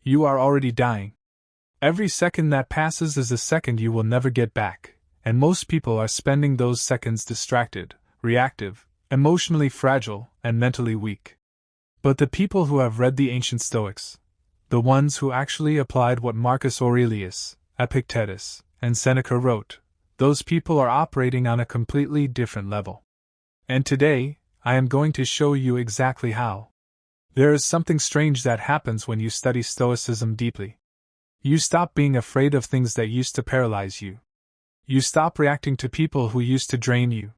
You are already dying. Every second that passes is a second you will never get back, and most people are spending those seconds distracted, reactive, emotionally fragile, and mentally weak. But the people who have read the ancient Stoics, the ones who actually applied what Marcus Aurelius, Epictetus, and Seneca wrote, those people are operating on a completely different level. And today, I am going to show you exactly how. There is something strange that happens when you study Stoicism deeply. You stop being afraid of things that used to paralyze you. You stop reacting to people who used to drain you.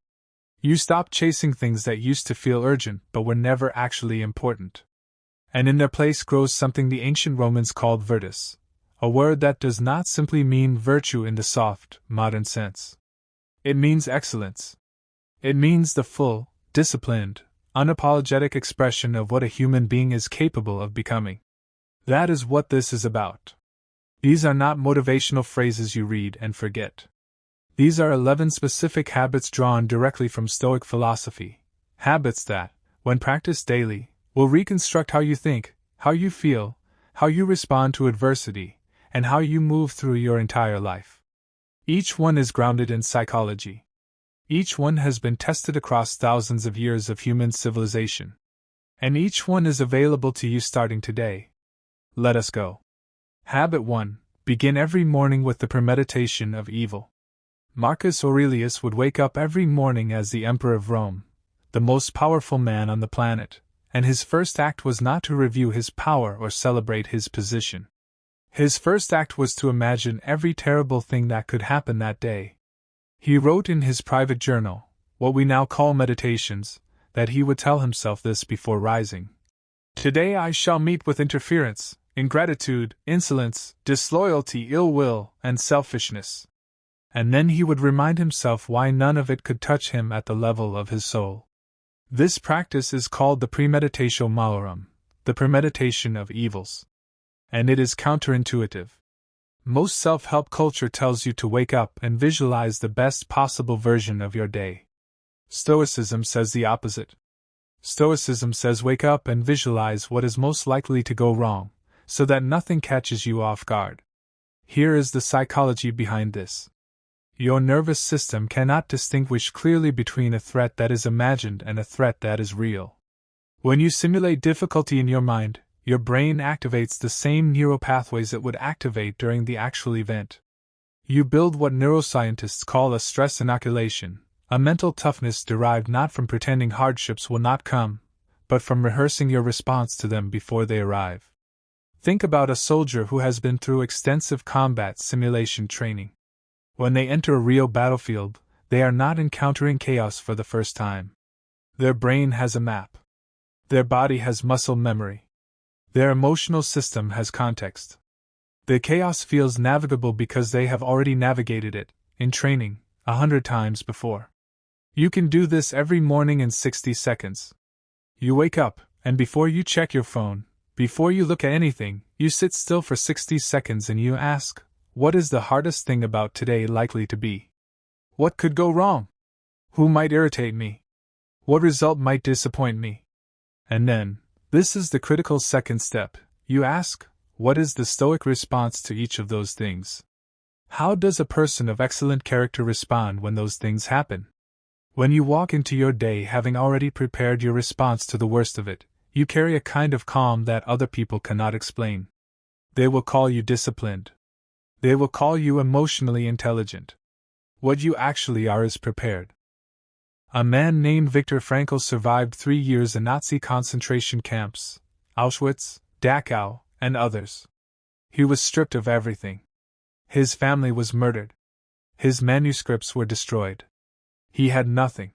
You stop chasing things that used to feel urgent but were never actually important. And in their place grows something the ancient Romans called virtus, a word that does not simply mean virtue in the soft, modern sense. It means excellence. It means the full, disciplined, unapologetic expression of what a human being is capable of becoming. That is what this is about. These are not motivational phrases you read and forget. These are 11 specific habits drawn directly from Stoic philosophy, habits that, when practiced daily, will reconstruct how you think, how you feel, how you respond to adversity, and how you move through your entire life. Each one is grounded in psychology. Each one has been tested across thousands of years of human civilization. And each one is available to you starting today. Let us go. Habit 1. Begin every morning with the premeditation of evil. Marcus Aurelius would wake up every morning as the Emperor of Rome, the most powerful man on the planet, and his first act was not to review his power or celebrate his position. His first act was to imagine every terrible thing that could happen that day. He wrote in his private journal, what we now call meditations, that he would tell himself this before rising. Today I shall meet with interference, ingratitude, insolence, disloyalty, ill will, and selfishness. And then he would remind himself why none of it could touch him at the level of his soul. This practice is called the premeditatio malorum, the premeditation of evils. And it is counterintuitive. Most self-help culture tells you to wake up and visualize the best possible version of your day. Stoicism says the opposite. Stoicism says wake up and visualize what is most likely to go wrong, so that nothing catches you off guard. Here is the psychology behind this. Your nervous system cannot distinguish clearly between a threat that is imagined and a threat that is real. When you simulate difficulty in your mind, your brain activates the same neural pathways it would activate during the actual event. You build what neuroscientists call a stress inoculation, a mental toughness derived not from pretending hardships will not come, but from rehearsing your response to them before they arrive. Think about a soldier who has been through extensive combat simulation training. When they enter a real battlefield, they are not encountering chaos for the first time. Their brain has a map. Their body has muscle memory. Their emotional system has context. The chaos feels navigable because they have already navigated it, in training, 100 times before. You can do this every morning in 60 seconds. You wake up, and before you check your phone, before you look at anything, you sit still for 60 seconds and you ask, what is the hardest thing about today likely to be? What could go wrong? Who might irritate me? What result might disappoint me? And then, this is the critical second step, you ask, what is the Stoic response to each of those things? How does a person of excellent character respond when those things happen? When you walk into your day having already prepared your response to the worst of it, you carry a kind of calm that other people cannot explain. They will call you disciplined. They will call you emotionally intelligent. What you actually are is prepared. A man named Viktor Frankl survived 3 years in Nazi concentration camps, Auschwitz, Dachau, and others. He was stripped of everything. His family was murdered. His manuscripts were destroyed. He had nothing.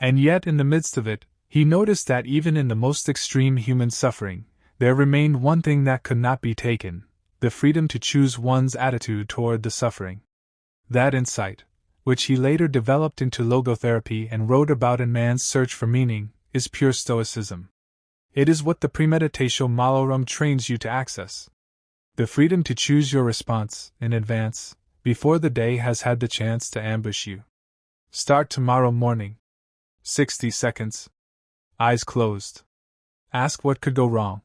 And yet in the midst of it, he noticed that even in the most extreme human suffering, there remained one thing that could not be taken: the freedom to choose one's attitude toward the suffering. That insight, which he later developed into logotherapy and wrote about in Man's Search for Meaning, is pure Stoicism. It is what the premeditatio malorum trains you to access. The freedom to choose your response, in advance, before the day has had the chance to ambush you. Start tomorrow morning. 60 seconds. Eyes closed. Ask what could go wrong.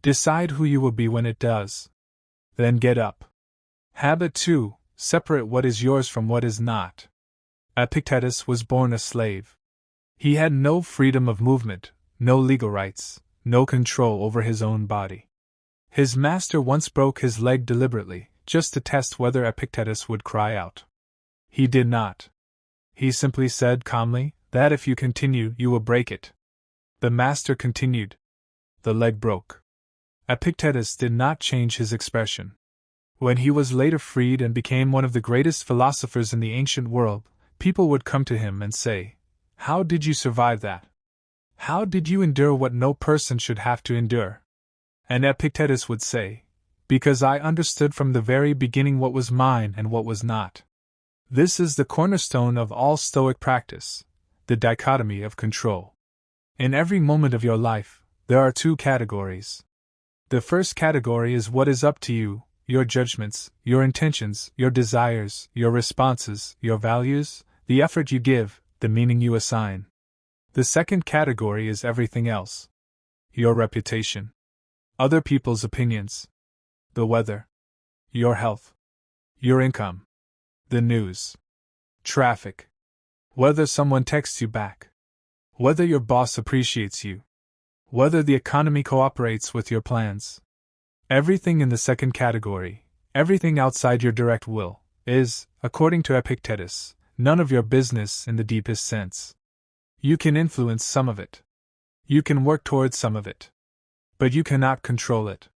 Decide who you will be when it does. Then get up. Habit 2. Separate what is yours from what is not. Epictetus was born a slave. He had no freedom of movement, no legal rights, no control over his own body. His master once broke his leg deliberately, just to test whether Epictetus would cry out. He did not. He simply said calmly that if you continue, you will break it. The master continued. The leg broke. Epictetus did not change his expression. When he was later freed and became one of the greatest philosophers in the ancient world, people would come to him and say, "How did you survive that? How did you endure what no person should have to endure?" And Epictetus would say, "Because I understood from the very beginning what was mine and what was not." This is the cornerstone of all Stoic practice, the dichotomy of control. In every moment of your life, there are two categories. The first category is what is up to you, your judgments, your intentions, your desires, your responses, your values, the effort you give, the meaning you assign. The second category is everything else. Your reputation. Other people's opinions. The weather. Your health. Your income. The news. Traffic. Whether someone texts you back. Whether your boss appreciates you. Whether the economy cooperates with your plans. Everything in the second category, everything outside your direct will, is, according to Epictetus, none of your business in the deepest sense. You can influence some of it. You can work towards some of it. But you cannot control it.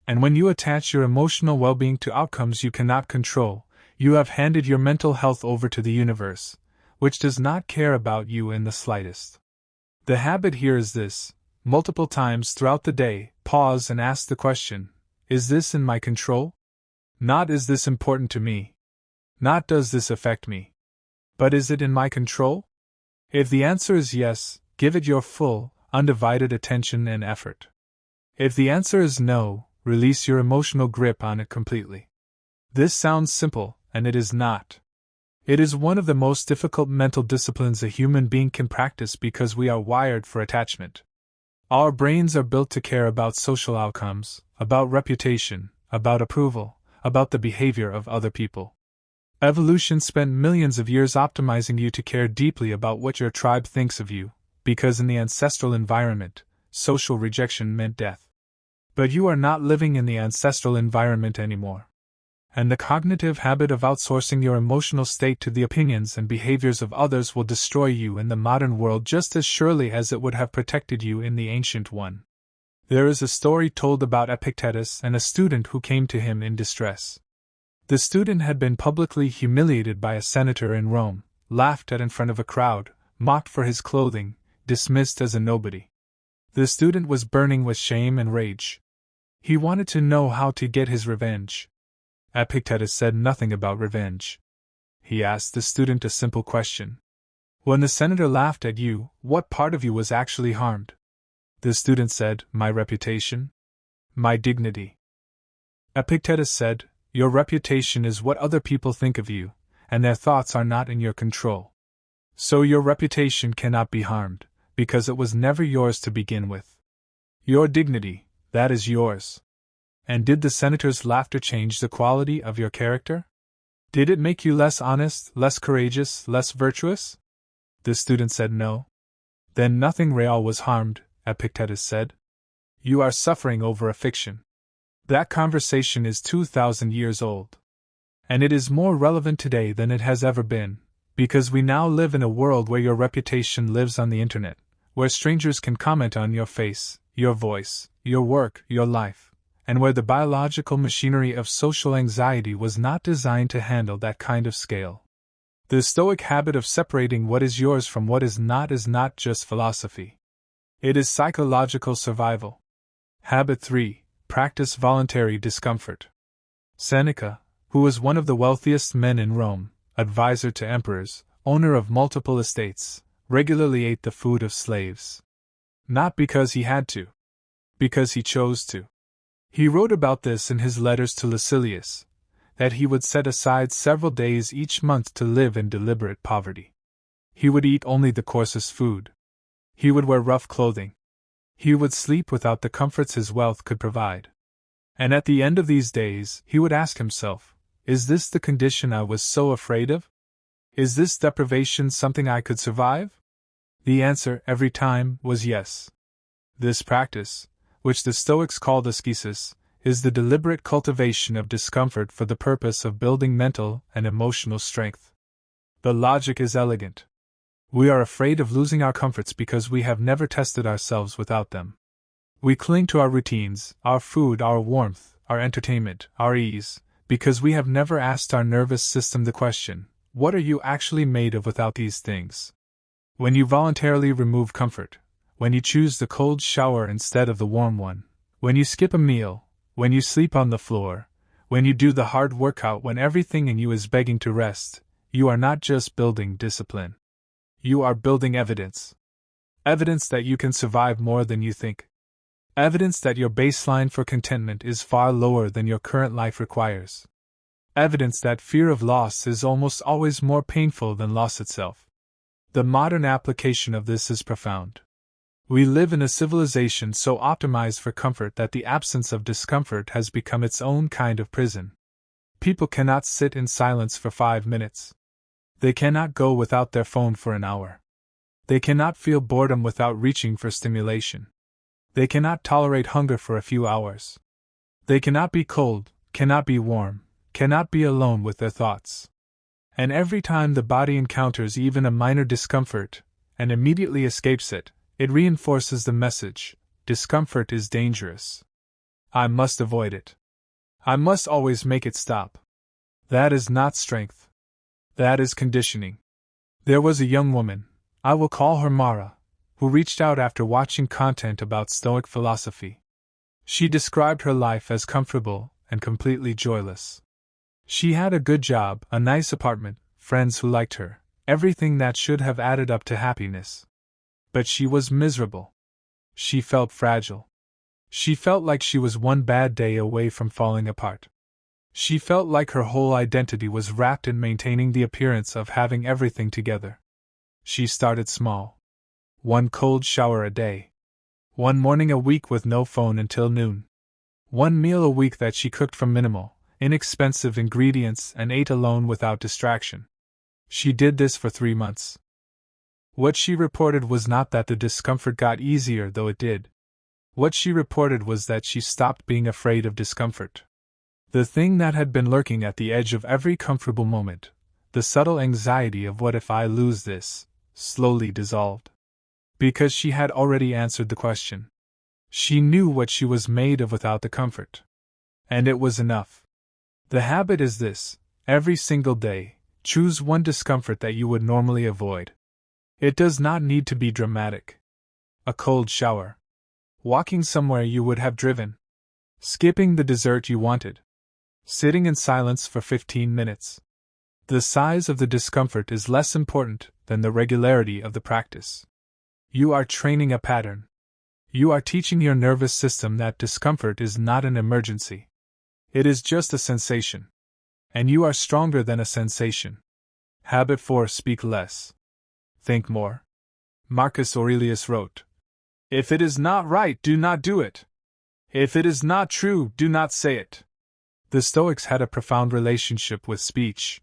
And when you attach your emotional well-being to outcomes you cannot control, you have handed your mental health over to the universe, which does not care about you in the slightest. The habit here is this: multiple times throughout the day, pause and ask the question, is this in my control? Not is this important to me? Not does this affect me? But is it in my control? If the answer is yes, give it your full, undivided attention and effort. If the answer is no, release your emotional grip on it completely. This sounds simple, and it is not. It is one of the most difficult mental disciplines a human being can practice because we are wired for attachment. Our brains are built to care about social outcomes, about reputation, about approval, about the behavior of other people. Evolution spent millions of years optimizing you to care deeply about what your tribe thinks of you, because in the ancestral environment, social rejection meant death. But you are not living in the ancestral environment anymore. And the cognitive habit of outsourcing your emotional state to the opinions and behaviors of others will destroy you in the modern world just as surely as it would have protected you in the ancient one. There is a story told about Epictetus and a student who came to him in distress. The student had been publicly humiliated by a senator in Rome, laughed at in front of a crowd, mocked for his clothing, dismissed as a nobody. The student was burning with shame and rage. He wanted to know how to get his revenge. Epictetus said nothing about revenge. He asked the student a simple question. When the senator laughed at you, what part of you was actually harmed? The student said, my reputation, my dignity. Epictetus said, your reputation is what other people think of you, and their thoughts are not in your control. So your reputation cannot be harmed, because it was never yours to begin with. Your dignity, that is yours. And did the senator's laughter change the quality of your character? Did it make you less honest, less courageous, less virtuous? The student said no. Then nothing real was harmed, Epictetus said. You are suffering over a fiction. That conversation is 2,000 years old. And it is more relevant today than it has ever been, because we now live in a world where your reputation lives on the internet, where strangers can comment on your face, your voice, your work, your life, and where the biological machinery of social anxiety was not designed to handle that kind of scale. The Stoic habit of separating what is yours from what is not just philosophy. It is psychological survival. Habit 3. Practice voluntary discomfort. Seneca, who was one of the wealthiest men in Rome, advisor to emperors, owner of multiple estates, regularly ate the food of slaves. Not because he had to. Because he chose to. He wrote about this in his letters to Lucilius, that he would set aside several days each month to live in deliberate poverty. He would eat only the coarsest food. He would wear rough clothing. He would sleep without the comforts his wealth could provide. And at the end of these days, he would ask himself, is this the condition I was so afraid of? Is this deprivation something I could survive? The answer, every time, was yes. This practice, which the Stoics called ascesis, is the deliberate cultivation of discomfort for the purpose of building mental and emotional strength. The logic is elegant. We are afraid of losing our comforts because we have never tested ourselves without them. We cling to our routines, our food, our warmth, our entertainment, our ease, because we have never asked our nervous system the question, what are you actually made of without these things? When you voluntarily remove comfort, when you choose the cold shower instead of the warm one, when you skip a meal, when you sleep on the floor, when you do the hard workout when everything in you is begging to rest, you are not just building discipline. You are building evidence. Evidence that you can survive more than you think. Evidence that your baseline for contentment is far lower than your current life requires. Evidence that fear of loss is almost always more painful than loss itself. The modern application of this is profound. We live in a civilization so optimized for comfort that the absence of discomfort has become its own kind of prison. People cannot sit in silence for 5 minutes. They cannot go without their phone for an hour. They cannot feel boredom without reaching for stimulation. They cannot tolerate hunger for a few hours. They cannot be cold, cannot be warm, cannot be alone with their thoughts. And every time the body encounters even a minor discomfort, and immediately escapes it, it reinforces the message, discomfort is dangerous. I must avoid it. I must always make it stop. That is not strength. That is conditioning. There was a young woman, I will call her Mara, who reached out after watching content about Stoic philosophy. She described her life as comfortable and completely joyless. She had a good job, a nice apartment, friends who liked her, everything that should have added up to happiness. But she was miserable. She felt fragile. She felt like she was one bad day away from falling apart. She felt like her whole identity was wrapped in maintaining the appearance of having everything together. She started small. 1 cold shower a day. 1 morning a week with no phone until noon. 1 meal a week that she cooked from minimal, inexpensive ingredients and ate alone without distraction. She did this for 3 months. What she reported was not that the discomfort got easier, though it did. What she reported was that she stopped being afraid of discomfort. The thing that had been lurking at the edge of every comfortable moment, the subtle anxiety of what if I lose this, slowly dissolved. Because she had already answered the question. She knew what she was made of without the comfort. And it was enough. The habit is this: every single day, choose one discomfort that you would normally avoid. It does not need to be dramatic. A cold shower. Walking somewhere you would have driven. Skipping the dessert you wanted. Sitting in silence for 15 minutes. The size of the discomfort is less important than the regularity of the practice. You are training a pattern. You are teaching your nervous system that discomfort is not an emergency. It is just a sensation. And you are stronger than a sensation. Habit 4: speak less. Think more. Marcus Aurelius wrote, "If it is not right, do not do it. If it is not true, do not say it." The Stoics had a profound relationship with speech.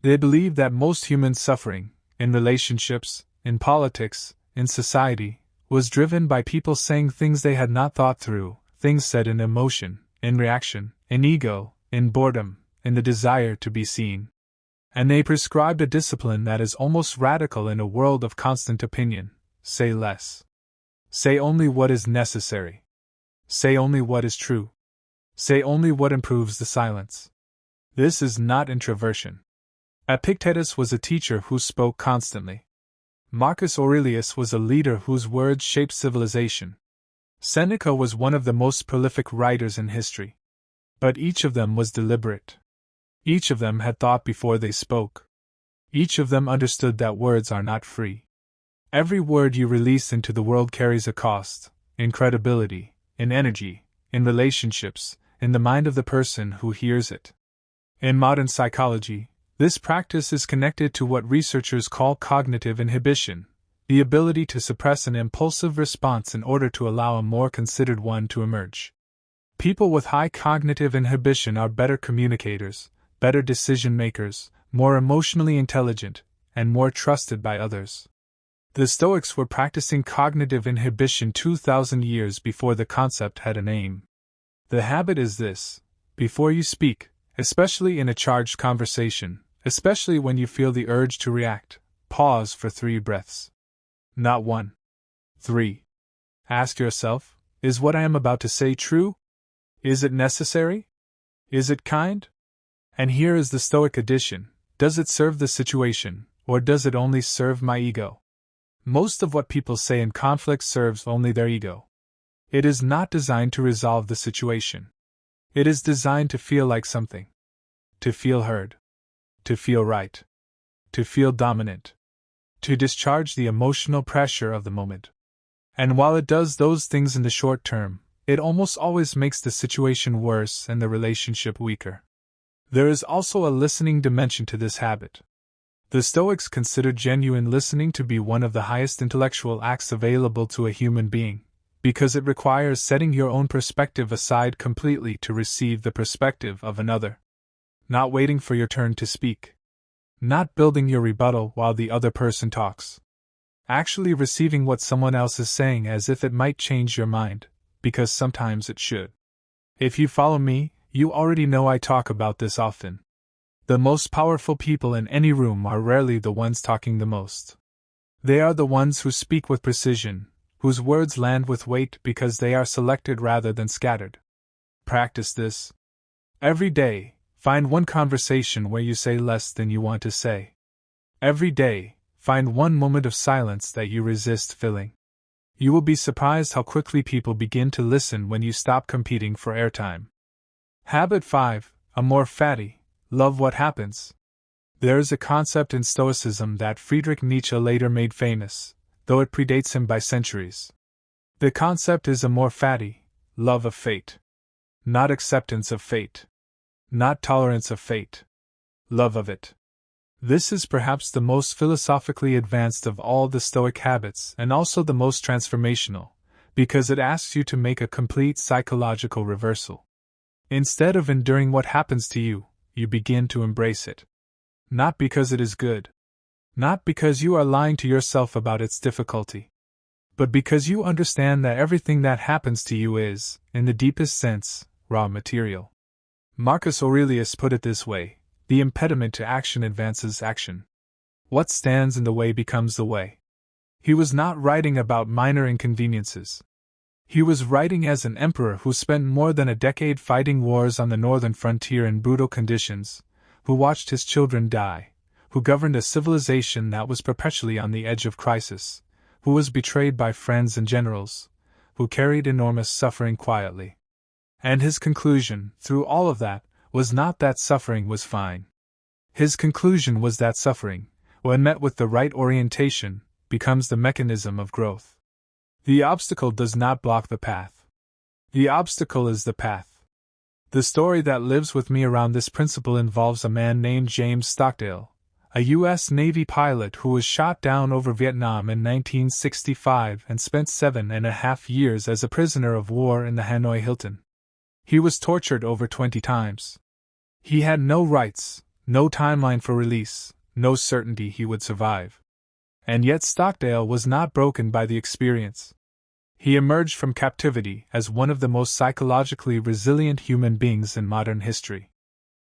They believed that most human suffering, in relationships, in politics, in society, was driven by people saying things they had not thought through, things said in emotion, in reaction, in ego, in boredom, in the desire to be seen. And they prescribed a discipline that is almost radical in a world of constant opinion: say less. Say only what is necessary. Say only what is true. Say only what improves the silence. This is not introversion. Epictetus was a teacher who spoke constantly. Marcus Aurelius was a leader whose words shaped civilization. Seneca was one of the most prolific writers in history. But each of them was deliberate. Each of them had thought before they spoke. Each of them understood that words are not free. Every word you release into the world carries a cost, in credibility, in energy, in relationships, in the mind of the person who hears it. In modern psychology, this practice is connected to what researchers call cognitive inhibition, the ability to suppress an impulsive response in order to allow a more considered one to emerge. People with high cognitive inhibition are better communicators, better decision makers, more emotionally intelligent, and more trusted by others. The Stoics were practicing cognitive inhibition 2,000 years before the concept had a name. The habit is this: before you speak, especially in a charged conversation, especially when you feel the urge to react, pause for 3 breaths. Not 1. 3. Ask yourself, is what I am about to say true? Is it necessary? Is it kind? And here is the Stoic addition: does it serve the situation, or does it only serve my ego? Most of what people say in conflict serves only their ego. It is not designed to resolve the situation. It is designed to feel like something. To feel heard. To feel right. To feel dominant. To discharge the emotional pressure of the moment. And while it does those things in the short term, it almost always makes the situation worse and the relationship weaker. There is also a listening dimension to this habit. The Stoics considered genuine listening to be one of the highest intellectual acts available to a human being, because it requires setting your own perspective aside completely to receive the perspective of another. Not waiting for your turn to speak. Not building your rebuttal while the other person talks. Actually receiving what someone else is saying as if it might change your mind, because sometimes it should. If you follow me, you already know I talk about this often. The most powerful people in any room are rarely the ones talking the most. They are the ones who speak with precision, whose words land with weight because they are selected rather than scattered. Practice this. Every day, find one conversation where you say less than you want to say. Every day, find one moment of silence that you resist filling. You will be surprised how quickly people begin to listen when you stop competing for airtime. Habit 5, a more fatty, love what happens. There is a concept in Stoicism that Friedrich Nietzsche later made famous, though it predates him by centuries. The concept is a more fatty, love of fate. Not acceptance of fate. Not tolerance of fate. Love of it. This is perhaps the most philosophically advanced of all the Stoic habits and also the most transformational, because it asks you to make a complete psychological reversal. Instead of enduring what happens to you, you begin to embrace it. Not because it is good. Not because you are lying to yourself about its difficulty. But because you understand that everything that happens to you is, in the deepest sense, raw material. Marcus Aurelius put it this way: the impediment to action advances action. What stands in the way becomes the way. He was not writing about minor inconveniences. He was writing as an emperor who spent more than a decade fighting wars on the northern frontier in brutal conditions, who watched his children die, who governed a civilization that was perpetually on the edge of crisis, who was betrayed by friends and generals, who carried enormous suffering quietly. And his conclusion, through all of that, was not that suffering was fine. His conclusion was that suffering, when met with the right orientation, becomes the mechanism of growth. The obstacle does not block the path. The obstacle is the path. The story that lives with me around this principle involves a man named James Stockdale, a U.S. Navy pilot who was shot down over Vietnam in 1965 and spent 7.5 years as a prisoner of war in the Hanoi Hilton. He was tortured over 20 times. He had no rights, no timeline for release, no certainty he would survive. And yet Stockdale was not broken by the experience. He emerged from captivity as one of the most psychologically resilient human beings in modern history.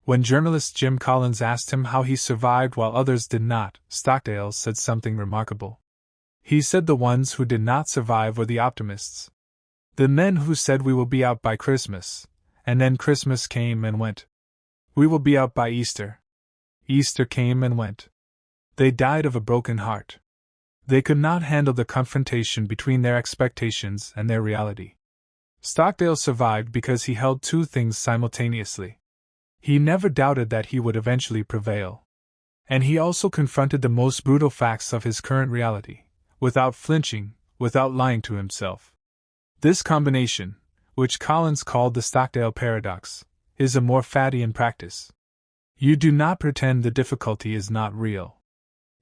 When journalist Jim Collins asked him how he survived while others did not, Stockdale said something remarkable. He said the ones who did not survive were the optimists. The men who said we will be out by Christmas, and then Christmas came and went. We will be out by Easter. Easter came and went. They died of a broken heart. They could not handle the confrontation between their expectations and their reality. Stockdale survived because he held two things simultaneously. He never doubted that he would eventually prevail. And he also confronted the most brutal facts of his current reality, without flinching, without lying to himself. This combination, which Collins called the Stockdale paradox, is a more fatty in practice. You do not pretend the difficulty is not real.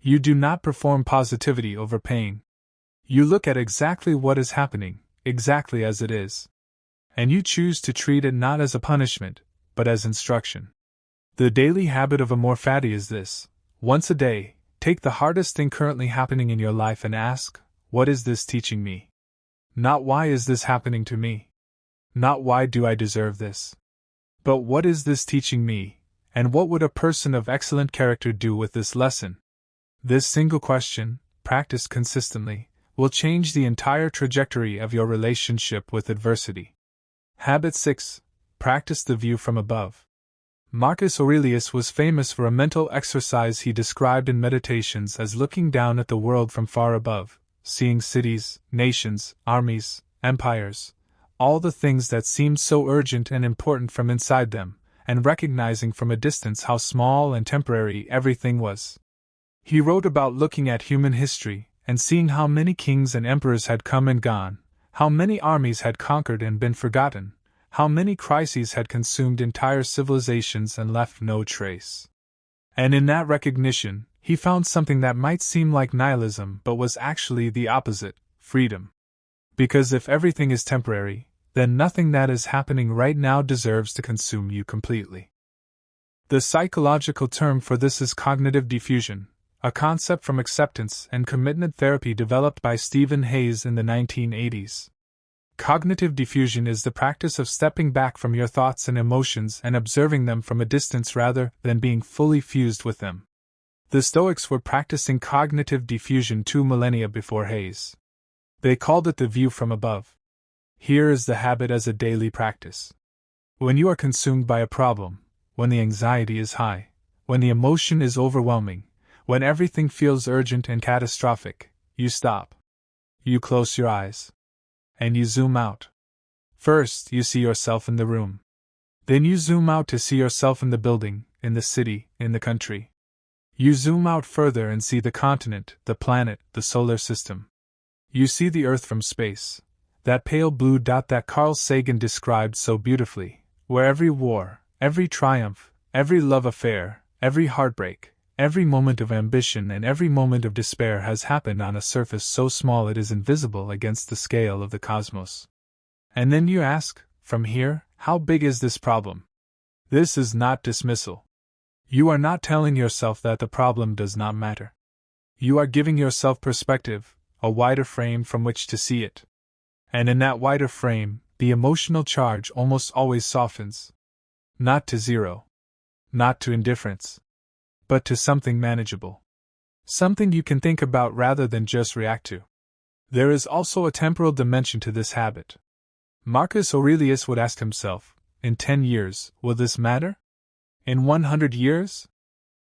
You do not perform positivity over pain. You look at exactly what is happening, exactly as it is. And you choose to treat it not as a punishment, but as instruction. The daily habit of a more fatty is this: once a day, take the hardest thing currently happening in your life and ask, what is this teaching me? Not why is this happening to me? Not why do I deserve this? But what is this teaching me, and what would a person of excellent character do with this lesson? This single question, practiced consistently, will change the entire trajectory of your relationship with adversity. Habit 6. Practice the view from above. Marcus Aurelius was famous for a mental exercise he described in Meditations as looking down at the world from far above, seeing cities, nations, armies, empires, all the things that seemed so urgent and important from inside them, and recognizing from a distance how small and temporary everything was. He wrote about looking at human history, and seeing how many kings and emperors had come and gone, how many armies had conquered and been forgotten, how many crises had consumed entire civilizations and left no trace. And in that recognition, he found something that might seem like nihilism but was actually the opposite: freedom. Because if everything is temporary, then nothing that is happening right now deserves to consume you completely. The psychological term for this is cognitive diffusion, a concept from acceptance and commitment therapy developed by Stephen Hayes in the 1980s. Cognitive diffusion is the practice of stepping back from your thoughts and emotions and observing them from a distance rather than being fully fused with them. The Stoics were practicing cognitive diffusion 2 millennia before Hayes. They called it the view from above. Here is the habit as a daily practice. When you are consumed by a problem, when the anxiety is high, when the emotion is overwhelming, when everything feels urgent and catastrophic, you stop. You close your eyes. And you zoom out. First, you see yourself in the room. Then you zoom out to see yourself in the building, in the city, in the country. You zoom out further and see the continent, the planet, the solar system. You see the Earth from space, that pale blue dot that Carl Sagan described so beautifully, where every war, every triumph, every love affair, every heartbreak, every moment of ambition and every moment of despair has happened on a surface so small it is invisible against the scale of the cosmos. And then you ask, from here, how big is this problem? This is not dismissal. You are not telling yourself that the problem does not matter. You are giving yourself perspective, a wider frame from which to see it. And in that wider frame, the emotional charge almost always softens. Not to zero. Not to indifference. But to something manageable. Something you can think about rather than just react to. There is also a temporal dimension to this habit. Marcus Aurelius would ask himself, in 10 years, will this matter? In 100 years?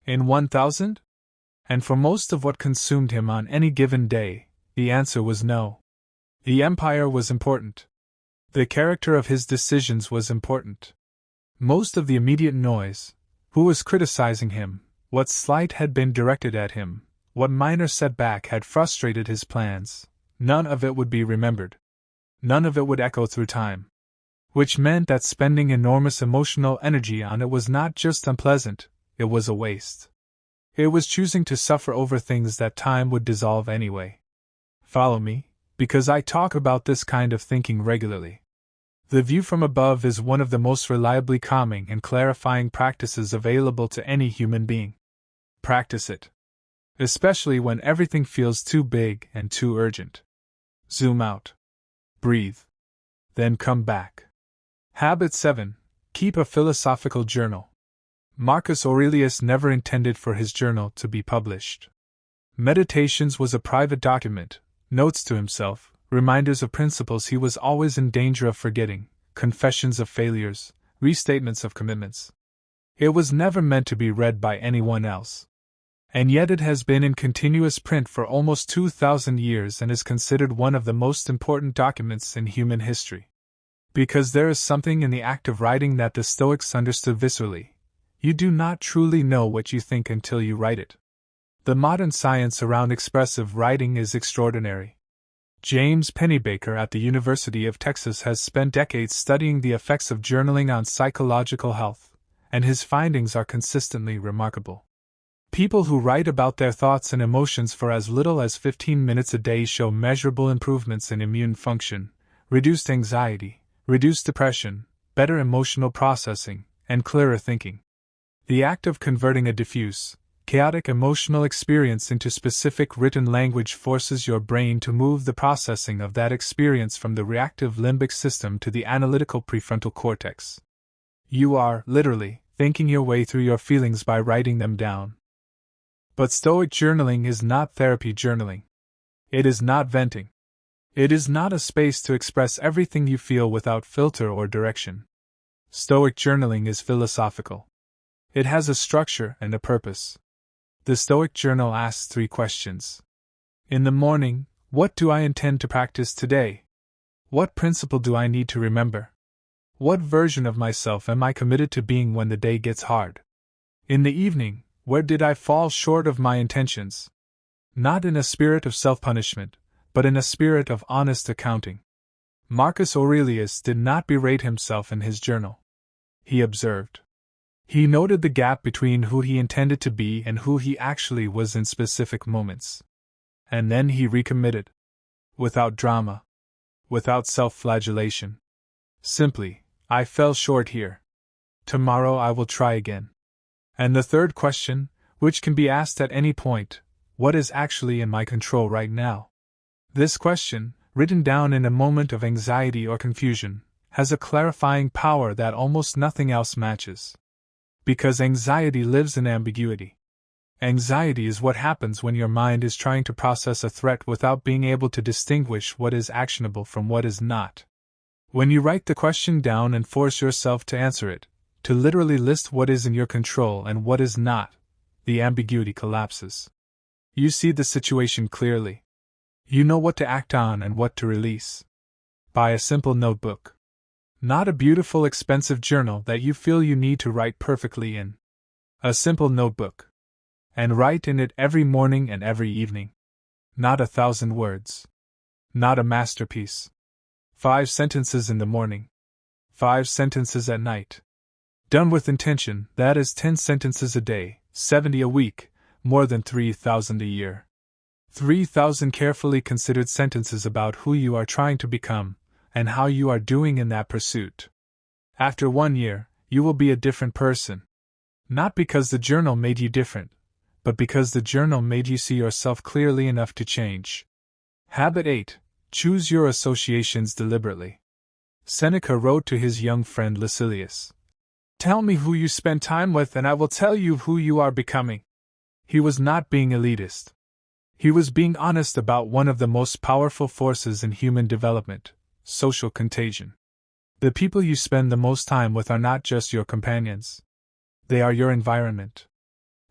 In 1,000? And for most of what consumed him on any given day, the answer was no. The empire was important. The character of his decisions was important. Most of the immediate noise, who was criticizing him, what slight had been directed at him, what minor setback had frustrated his plans, none of it would be remembered. None of it would echo through time. Which meant that spending enormous emotional energy on it was not just unpleasant, it was a waste. It was choosing to suffer over things that time would dissolve anyway. Follow me, because I talk about this kind of thinking regularly. The view from above is one of the most reliably calming and clarifying practices available to any human being. Practice it. Especially when everything feels too big and too urgent. Zoom out. Breathe. Then come back. Habit 7. Keep a philosophical journal. Marcus Aurelius never intended for his journal to be published. Meditations was a private document, notes to himself, reminders of principles he was always in danger of forgetting, confessions of failures, restatements of commitments. It was never meant to be read by anyone else. And yet it has been in continuous print for almost 2,000 years and is considered one of the most important documents in human history. Because there is something in the act of writing that the Stoics understood viscerally. You do not truly know what you think until you write it. The modern science around expressive writing is extraordinary. James Pennebaker at the University of Texas has spent decades studying the effects of journaling on psychological health, and his findings are consistently remarkable. People who write about their thoughts and emotions for as little as 15 minutes a day show measurable improvements in immune function, reduced anxiety, reduced depression, better emotional processing, and clearer thinking. The act of converting a diffuse, chaotic emotional experience into specific written language forces your brain to move the processing of that experience from the reactive limbic system to the analytical prefrontal cortex. You are, literally, thinking your way through your feelings by writing them down. But Stoic journaling is not therapy journaling. It is not venting. It is not a space to express everything you feel without filter or direction. Stoic journaling is philosophical. It has a structure and a purpose. The Stoic journal asks 3 questions. In the morning, what do I intend to practice today? What principle do I need to remember? What version of myself am I committed to being when the day gets hard? In the evening, where did I fall short of my intentions? Not in a spirit of self-punishment, but in a spirit of honest accounting. Marcus Aurelius did not berate himself in his journal. He observed. He noted the gap between who he intended to be and who he actually was in specific moments. And then he recommitted. Without drama. Without self-flagellation. Simply, I fell short here. Tomorrow I will try again. And the third question, which can be asked at any point, what is actually in my control right now? This question, written down in a moment of anxiety or confusion, has a clarifying power that almost nothing else matches. Because anxiety lives in ambiguity. Anxiety is what happens when your mind is trying to process a threat without being able to distinguish what is actionable from what is not. When you write the question down and force yourself to answer it, to literally list what is in your control and what is not, the ambiguity collapses. You see the situation clearly. You know what to act on and what to release. Buy a simple notebook. Not a beautiful, expensive journal that you feel you need to write perfectly in. A simple notebook. And write in it every morning and every evening. Not 1,000 words. Not a masterpiece. 5 sentences in the morning. 5 sentences at night. Done with intention, that is 10 sentences a day, 70 a week, more than 3,000 a year. 3,000 carefully considered sentences about who you are trying to become, and how you are doing in that pursuit. After 1 year, you will be a different person. Not because the journal made you different, but because the journal made you see yourself clearly enough to change. Habit 8. Choose your associations deliberately. Seneca wrote to his young friend Lucilius. Tell me who you spend time with and I will tell you who you are becoming. He was not being elitist. He was being honest about one of the most powerful forces in human development, social contagion. The people you spend the most time with are not just your companions. They are your environment.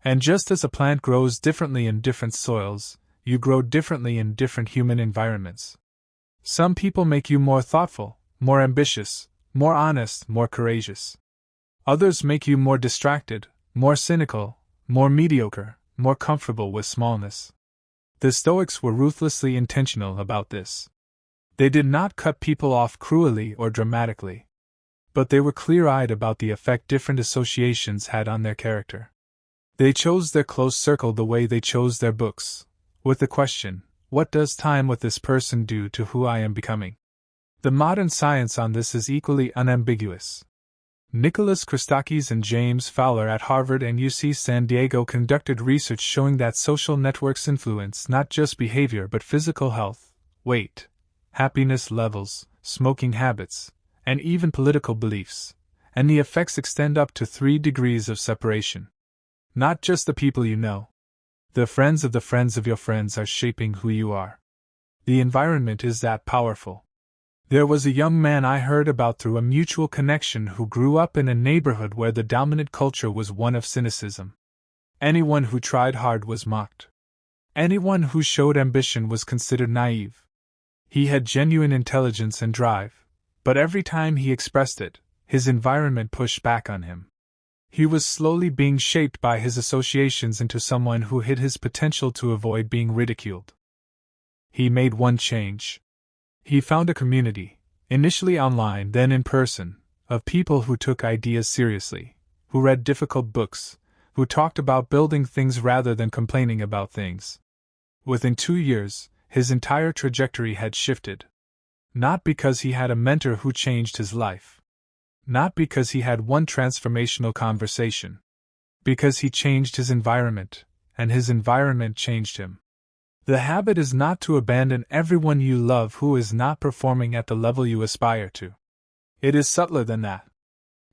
And just as a plant grows differently in different soils, you grow differently in different human environments. Some people make you more thoughtful, more ambitious, more honest, more courageous. Others make you more distracted, more cynical, more mediocre, more comfortable with smallness. The Stoics were ruthlessly intentional about this. They did not cut people off cruelly or dramatically. But they were clear-eyed about the effect different associations had on their character. They chose their close circle the way they chose their books, with the question, what does time with this person do to who I am becoming? The modern science on this is equally unambiguous. Nicholas Christakis and James Fowler at Harvard and UC San Diego conducted research showing that social networks influence not just behavior but physical health, weight, happiness levels, smoking habits, and even political beliefs, and the effects extend up to 3 degrees of separation. Not just the people you know. The friends of your friends are shaping who you are. The environment is that powerful. There was a young man I heard about through a mutual connection who grew up in a neighborhood where the dominant culture was one of cynicism. Anyone who tried hard was mocked. Anyone who showed ambition was considered naive. He had genuine intelligence and drive, but every time he expressed it, his environment pushed back on him. He was slowly being shaped by his associations into someone who hid his potential to avoid being ridiculed. He made one change. He found a community, initially online then in person, of people who took ideas seriously, who read difficult books, who talked about building things rather than complaining about things. Within 2 years, his entire trajectory had shifted. Not because he had a mentor who changed his life. Not because he had one transformational conversation. Because he changed his environment, and his environment changed him. The habit is not to abandon everyone you love who is not performing at the level you aspire to. It is subtler than that.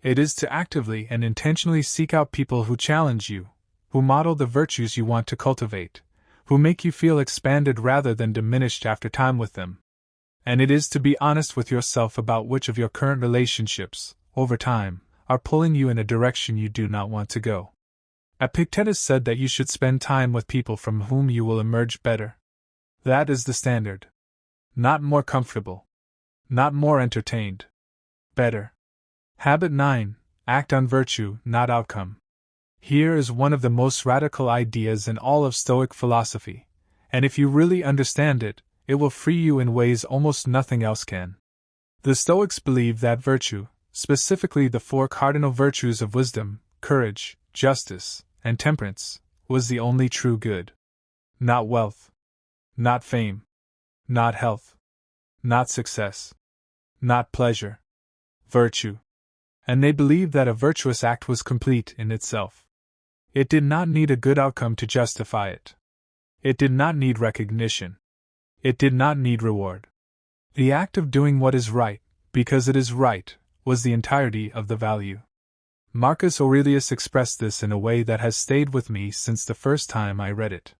It is to actively and intentionally seek out people who challenge you, who model the virtues you want to cultivate, who make you feel expanded rather than diminished after time with them. And it is to be honest with yourself about which of your current relationships, over time, are pulling you in a direction you do not want to go. Epictetus said that you should spend time with people from whom you will emerge better. That is the standard. Not more comfortable. Not more entertained. Better. Habit 9. Act on virtue, not outcome. Here is one of the most radical ideas in all of Stoic philosophy, and if you really understand it, it will free you in ways almost nothing else can. The Stoics believe that virtue, specifically the 4 cardinal virtues of wisdom, courage, justice, and temperance, was the only true good. Not wealth. Not fame. Not health. Not success. Not pleasure. Virtue. And they believed that a virtuous act was complete in itself. It did not need a good outcome to justify it. It did not need recognition. It did not need reward. The act of doing what is right, because it is right, was the entirety of the value. Marcus Aurelius expressed this in a way that has stayed with me since the first time I read it.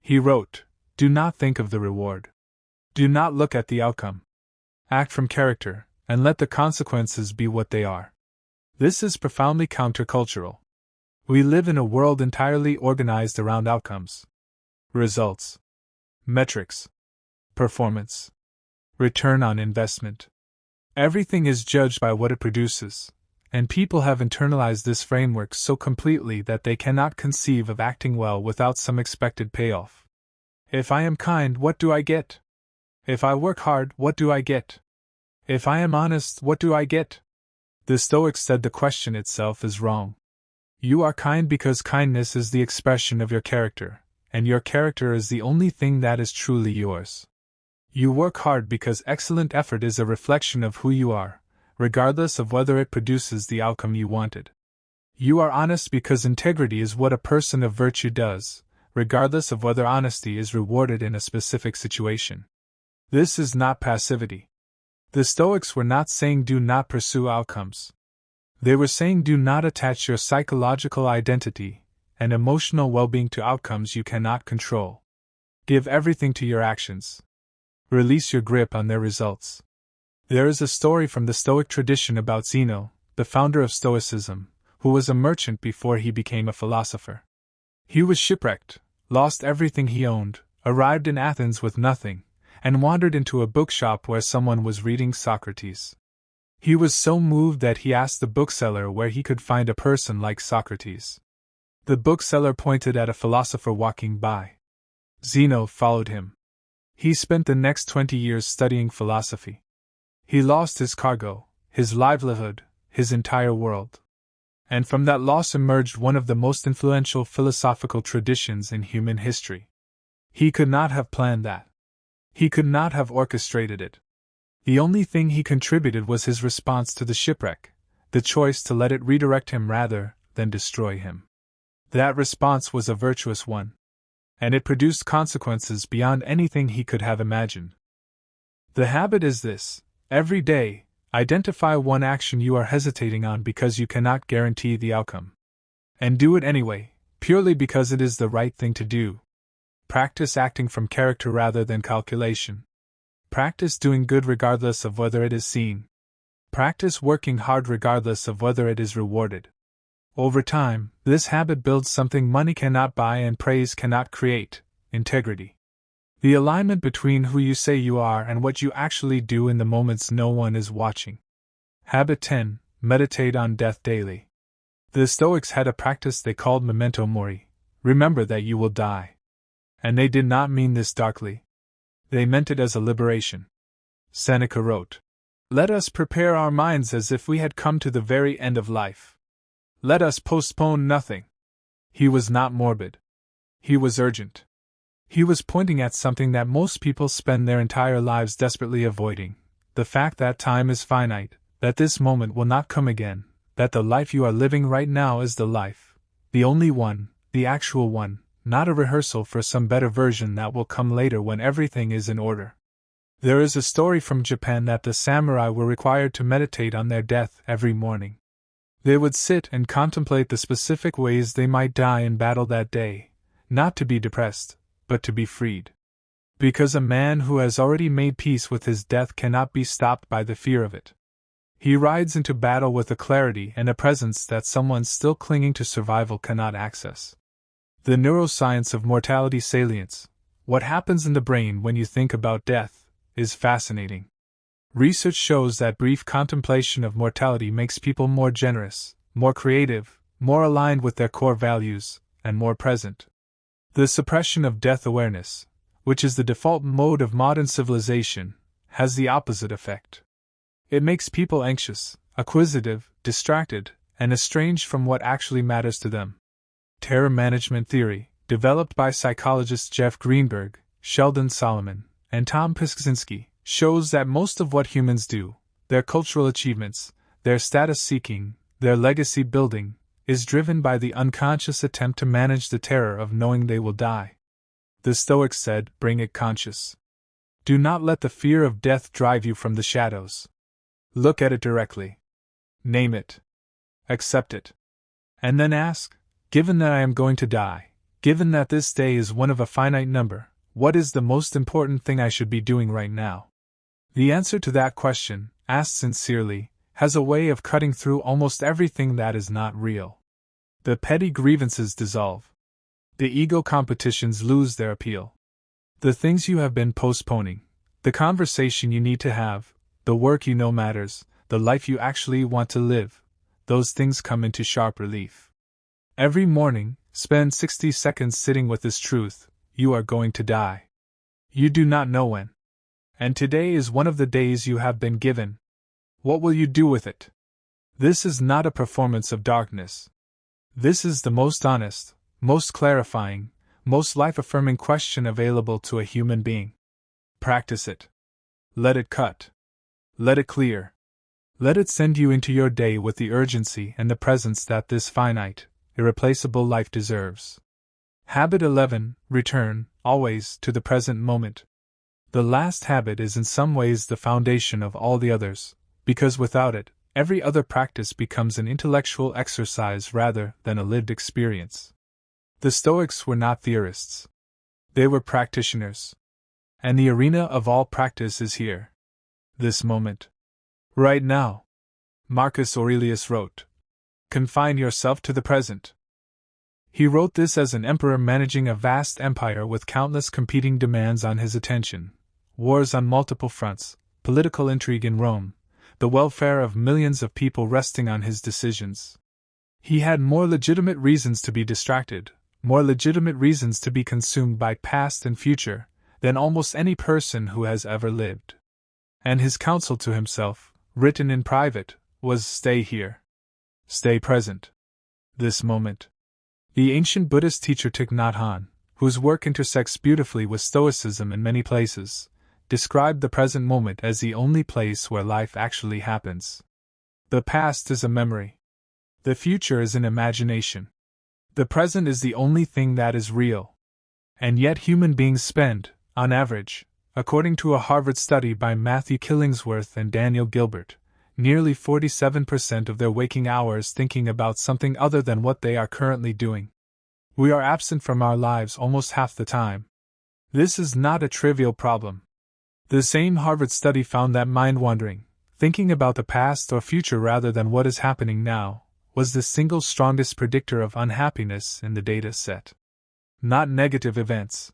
He wrote, "Do not think of the reward. Do not look at the outcome. Act from character, and let the consequences be what they are." This is profoundly countercultural. We live in a world entirely organized around outcomes. Results. Metrics. Performance. Return on investment. Everything is judged by what it produces, and people have internalized this framework so completely that they cannot conceive of acting well without some expected payoff. If I am kind, what do I get? If I work hard, what do I get? If I am honest, what do I get? The Stoics said the question itself is wrong. You are kind because kindness is the expression of your character, and your character is the only thing that is truly yours. You work hard because excellent effort is a reflection of who you are, regardless of whether it produces the outcome you wanted. You are honest because integrity is what a person of virtue does, regardless of whether honesty is rewarded in a specific situation. This is not passivity. The Stoics were not saying do not pursue outcomes. They were saying do not attach your psychological identity and emotional well-being to outcomes you cannot control. Give everything to your actions. Release your grip on their results. There is a story from the Stoic tradition about Zeno, the founder of Stoicism, who was a merchant before he became a philosopher. He was shipwrecked, lost everything he owned, arrived in Athens with nothing, and wandered into a bookshop where someone was reading Socrates. He was so moved that he asked the bookseller where he could find a person like Socrates. The bookseller pointed at a philosopher walking by. Zeno followed him. He spent the next 20 years studying philosophy. He lost his cargo, his livelihood, his entire world. And from that loss emerged one of the most influential philosophical traditions in human history. He could not have planned that. He could not have orchestrated it. The only thing he contributed was his response to the shipwreck, the choice to let it redirect him rather than destroy him. That response was a virtuous one. And it produced consequences beyond anything he could have imagined. The habit is this: every day, identify one action you are hesitating on because you cannot guarantee the outcome. And do it anyway, purely because it is the right thing to do. Practice acting from character rather than calculation. Practice doing good regardless of whether it is seen. Practice working hard regardless of whether it is rewarded. Over time, this habit builds something money cannot buy and praise cannot create: integrity. The alignment between who you say you are and what you actually do in the moments no one is watching. Habit 10. Meditate on death daily. The Stoics had a practice they called memento mori, remember that you will die. And they did not mean this darkly. They meant it as a liberation. Seneca wrote, "Let us prepare our minds as if we had come to the very end of life. Let us postpone nothing." He was not morbid. He was urgent. He was pointing at something that most people spend their entire lives desperately avoiding: the fact that time is finite, that this moment will not come again, that the life you are living right now is the life, the only one, the actual one, not a rehearsal for some better version that will come later when everything is in order. There is a story from Japan that the samurai were required to meditate on their death every morning. They would sit and contemplate the specific ways they might die in battle that day, not to be depressed, but to be freed. Because a man who has already made peace with his death cannot be stopped by the fear of it. He rides into battle with a clarity and a presence that someone still clinging to survival cannot access. The neuroscience of mortality salience, what happens in the brain when you think about death, is fascinating. Research shows that brief contemplation of mortality makes people more generous, more creative, more aligned with their core values, and more present. The suppression of death awareness, which is the default mode of modern civilization, has the opposite effect. It makes people anxious, acquisitive, distracted, and estranged from what actually matters to them. Terror management theory, developed by psychologists Jeff Greenberg, Sheldon Solomon, and Tom Piskaczynski, shows that most of what humans do, their cultural achievements, their status seeking, their legacy building, is driven by the unconscious attempt to manage the terror of knowing they will die. The Stoics said, "Bring it conscious." Do not let the fear of death drive you from the shadows. Look at it directly. Name it. Accept it. And then ask, given that I am going to die, given that this day is one of a finite number, what is the most important thing I should be doing right now? The answer to that question, asked sincerely, has a way of cutting through almost everything that is not real. The petty grievances dissolve. The ego competitions lose their appeal. The things you have been postponing, the conversation you need to have, the work you know matters, the life you actually want to live, those things come into sharp relief. Every morning, spend 60 seconds sitting with this truth: you are going to die. You do not know when. And today is one of the days you have been given. What will you do with it? This is not a performance of darkness. This is the most honest, most clarifying, most life-affirming question available to a human being. Practice it. Let it cut. Let it clear. Let it send you into your day with the urgency and the presence that this finite, irreplaceable life deserves. Habit 11. Return, always, to the present moment. The last habit is in some ways the foundation of all the others, because without it, every other practice becomes an intellectual exercise rather than a lived experience. The Stoics were not theorists. They were practitioners. And the arena of all practice is here. This moment. Right now. Marcus Aurelius wrote, "Confine yourself to the present." He wrote this as an emperor managing a vast empire with countless competing demands on his attention: wars on multiple fronts, political intrigue in Rome, the welfare of millions of people resting on his decisions. He had more legitimate reasons to be distracted, more legitimate reasons to be consumed by past and future, than almost any person who has ever lived. And his counsel to himself, written in private, was: stay here. Stay present. This moment. The ancient Buddhist teacher Thich Nhat Hanh, whose work intersects beautifully with Stoicism in many places, described the present moment as the only place where life actually happens. The past is a memory. The future is an imagination. The present is the only thing that is real. And yet human beings spend, on average, according to a Harvard study by Matthew Killingsworth and Daniel Gilbert, nearly 47% of their waking hours thinking about something other than what they are currently doing. We are absent from our lives almost half the time. This is not a trivial problem. The same Harvard study found that mind-wandering, thinking about the past or future rather than what is happening now, was the single strongest predictor of unhappiness in the data set. Not negative events.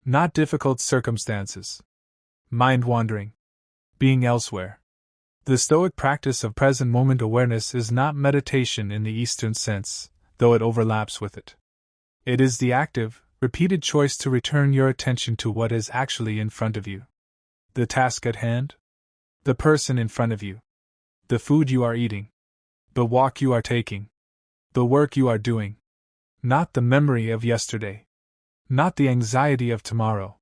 Not difficult circumstances. Mind-wandering. Being elsewhere. The Stoic practice of present moment awareness is not meditation in the Eastern sense, though it overlaps with it. It is the active, repeated choice to return your attention to what is actually in front of you. The task at hand? The person in front of you. The food you are eating. The walk you are taking. The work you are doing. not the memory of yesterday, not the anxiety of tomorrow.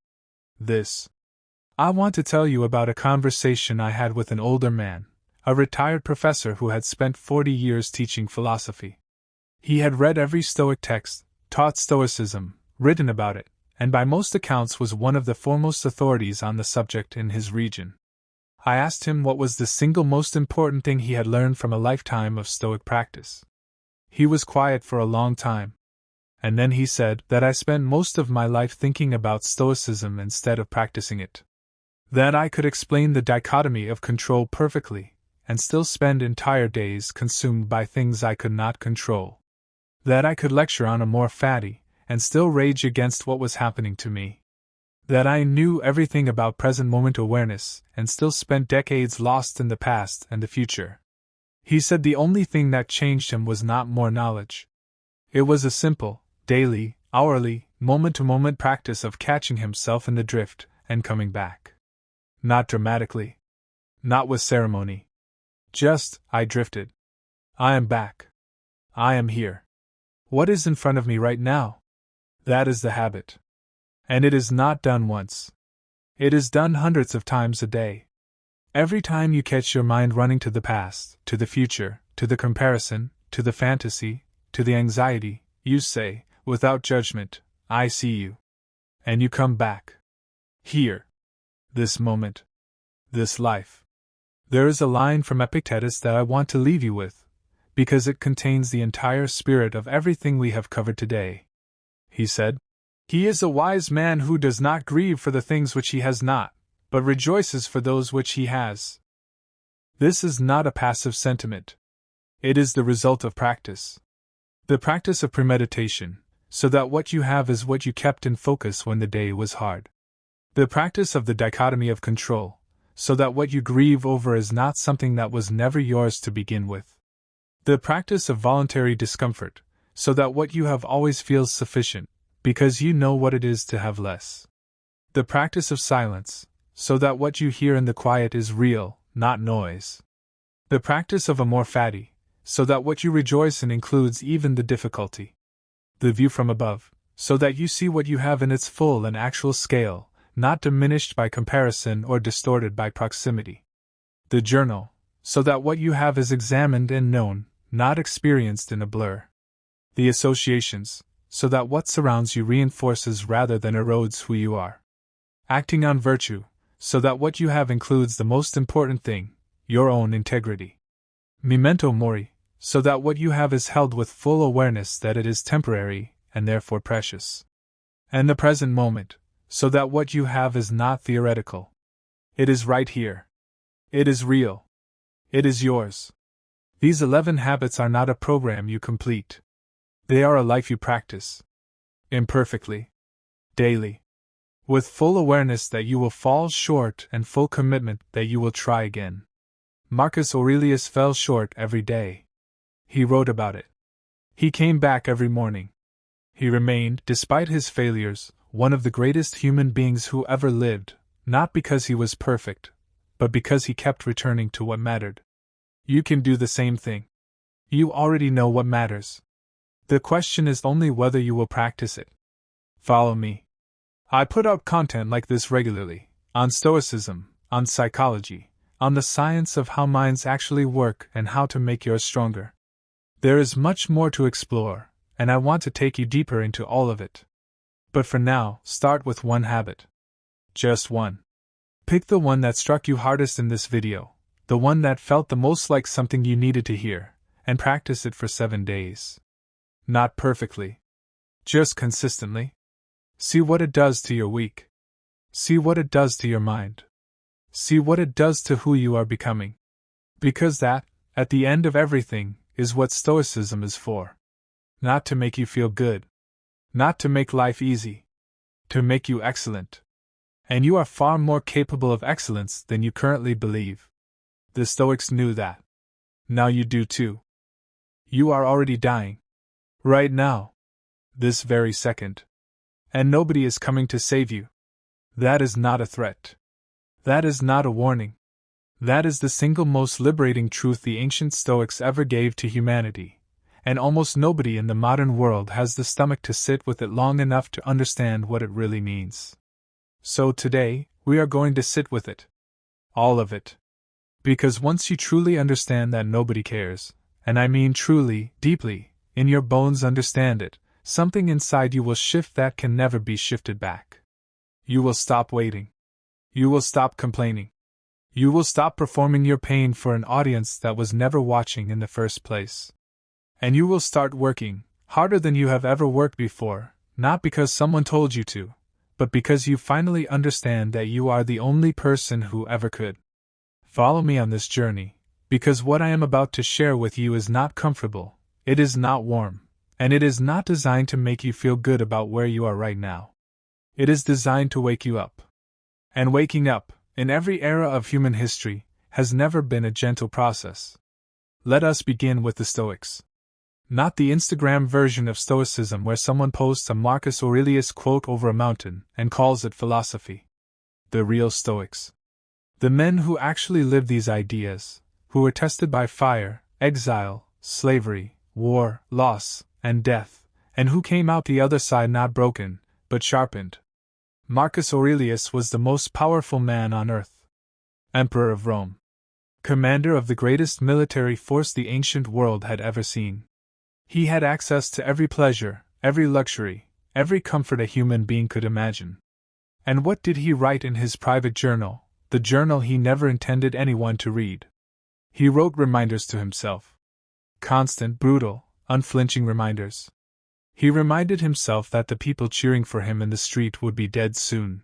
I want to tell you about a conversation I had with an older man, a retired professor who had spent 40 years teaching philosophy. He had read every Stoic text, taught Stoicism, written about it, and by most accounts was one of the foremost authorities on the subject in his region. I asked him what was the single most important thing he had learned from a lifetime of Stoic practice. He was quiet for a long time, and then he said that I spent most of my life thinking about Stoicism instead of practicing it. That I could explain the dichotomy of control perfectly, and still spend entire days consumed by things I could not control. That I could lecture on a more fatty, and still rage against what was happening to me. That I knew everything about present moment awareness, and still spent decades lost in the past and the future. He said the only thing that changed him was not more knowledge. It was a simple, daily, hourly, moment-to-moment practice of catching himself in the drift and coming back. Not dramatically. Not with ceremony. Just, I drifted. I am back. I am here. What is in front of me right now? That is the habit. And it is not done once. It is done hundreds of times a day. Every time you catch your mind running to the past, to the future, to the comparison, to the fantasy, to the anxiety, you say, without judgment, I see you. And you come back. Here. This moment. This life. There is a line from Epictetus that I want to leave you with, because it contains the entire spirit of everything we have covered today. He said, "He is a wise man who does not grieve for the things which he has not, but rejoices for those which he has." This is not a passive sentiment. It is the result of practice. The practice of premeditation, so that what you have is what you kept in focus when the day was hard. The practice of the dichotomy of control, so that what you grieve over is not something that was never yours to begin with. The practice of voluntary discomfort, so that what you have always feels sufficient, because you know what it is to have less. The practice of silence, so that what you hear in the quiet is real, not noise. The practice of a more fatty, so that what you rejoice in includes even the difficulty. The view from above, so that you see what you have in its full and actual scale, not diminished by comparison or distorted by proximity. The journal, so that what you have is examined and known, not experienced in a blur. The associations, so that what surrounds you reinforces rather than erodes who you are. Acting on virtue, so that what you have includes the most important thing, your own integrity. Memento mori, so that what you have is held with full awareness that it is temporary and therefore precious. And the present moment, so that what you have is not theoretical. It is right here. It is real. It is yours. These 11 habits are not a program you complete. They are a life you practice. Imperfectly. Daily. With full awareness that you will fall short and full commitment that you will try again. Marcus Aurelius fell short every day. He wrote about it. He came back every morning. He remained, despite his failures, one of the greatest human beings who ever lived, not because he was perfect, but because he kept returning to what mattered. You can do the same thing. You already know what matters. The question is only whether you will practice it. Follow me. I put out content like this regularly, on Stoicism, on psychology, on the science of how minds actually work and how to make yours stronger. There is much more to explore, and I want to take you deeper into all of it. But for now, start with one habit. Just one. Pick the one that struck you hardest in this video, the one that felt the most like something you needed to hear, and practice it for 7 days. Not perfectly. Just consistently. See what it does to your week. See what it does to your mind. See what it does to who you are becoming. Because that, at the end of everything, is what Stoicism is for. Not to make you feel good. Not to make life easy. To make you excellent. And you are far more capable of excellence than you currently believe. The Stoics knew that. Now you do too. You are already dying. Right now. This very second. And nobody is coming to save you. That is not a threat. That is not a warning. That is the single most liberating truth the ancient Stoics ever gave to humanity, and almost nobody in the modern world has the stomach to sit with it long enough to understand what it really means. So today, we are going to sit with it. All of it. Because once you truly understand that nobody cares, and I mean truly, deeply, in your bones understand it, something inside you will shift that can never be shifted back. You will stop waiting. You will stop complaining. You will stop performing your pain for an audience that was never watching in the first place. And you will start working, harder than you have ever worked before, not because someone told you to, but because you finally understand that you are the only person who ever could. Follow me on this journey, because what I am about to share with you is not comfortable, it is not warm, and it is not designed to make you feel good about where you are right now. It is designed to wake you up. And waking up, in every era of human history, has never been a gentle process. Let us begin with the Stoics. Not the Instagram version of Stoicism where someone posts a Marcus Aurelius quote over a mountain and calls it philosophy. The real Stoics. The men who actually lived these ideas, who were tested by fire, exile, slavery, war, loss, and death, and who came out the other side not broken, but sharpened. Marcus Aurelius was the most powerful man on earth. Emperor of Rome. Commander of the greatest military force the ancient world had ever seen. He had access to every pleasure, every luxury, every comfort a human being could imagine. And what did he write in his private journal, the journal he never intended anyone to read? He wrote reminders to himself. Constant, brutal, unflinching reminders. He reminded himself that the people cheering for him in the street would be dead soon.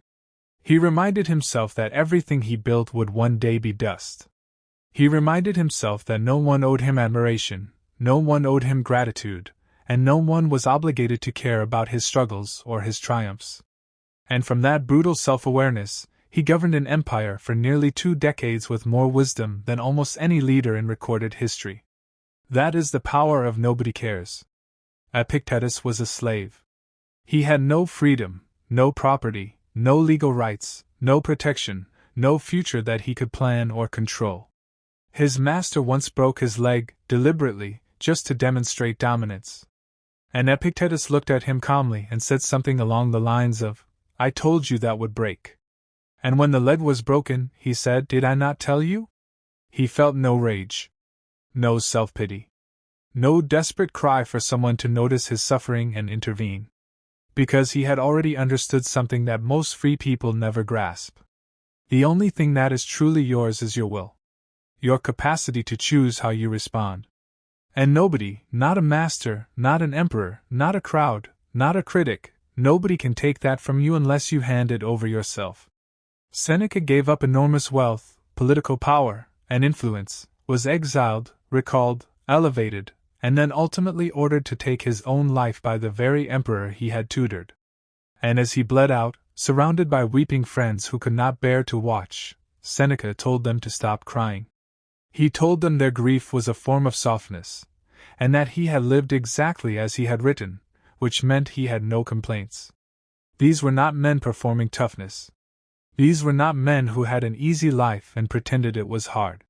He reminded himself that everything he built would one day be dust. He reminded himself that no one owed him admiration, no one owed him gratitude, and no one was obligated to care about his struggles or his triumphs. And from that brutal self-awareness, he governed an empire for nearly 2 decades with more wisdom than almost any leader in recorded history. That is the power of nobody cares. Epictetus was a slave. He had no freedom, no property, no legal rights, no protection, no future that he could plan or control. His master once broke his leg, deliberately, just to demonstrate dominance. And Epictetus looked at him calmly and said something along the lines of, "I told you that would break." And when the leg was broken, he said, "Did I not tell you?" He felt no rage. No self-pity. No desperate cry for someone to notice his suffering and intervene. Because he had already understood something that most free people never grasp. The only thing that is truly yours is your will. Your capacity to choose how you respond. And nobody, not a master, not an emperor, not a crowd, not a critic, nobody can take that from you unless you hand it over yourself. Seneca gave up enormous wealth, political power, and influence, was exiled, recalled, elevated, and then ultimately ordered to take his own life by the very emperor he had tutored. And as he bled out, surrounded by weeping friends who could not bear to watch, Seneca told them to stop crying. He told them their grief was a form of softness, and that he had lived exactly as he had written, which meant he had no complaints. These were not men performing toughness. These were not men who had an easy life and pretended it was hard.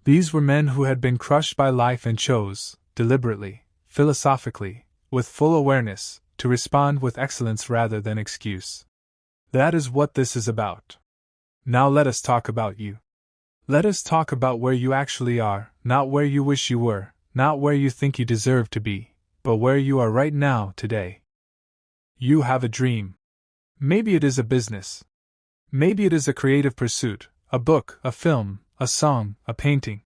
These were men who had been crushed by life and chose, deliberately, philosophically, with full awareness, to respond with excellence rather than excuse. That is what this is about. Now let us talk about you. Let us talk about where you actually are, not where you wish you were, not where you think you deserve to be, but where you are right now, today. You have a dream. Maybe it is a business. Maybe it is a creative pursuit, a book, a film, a song, a painting.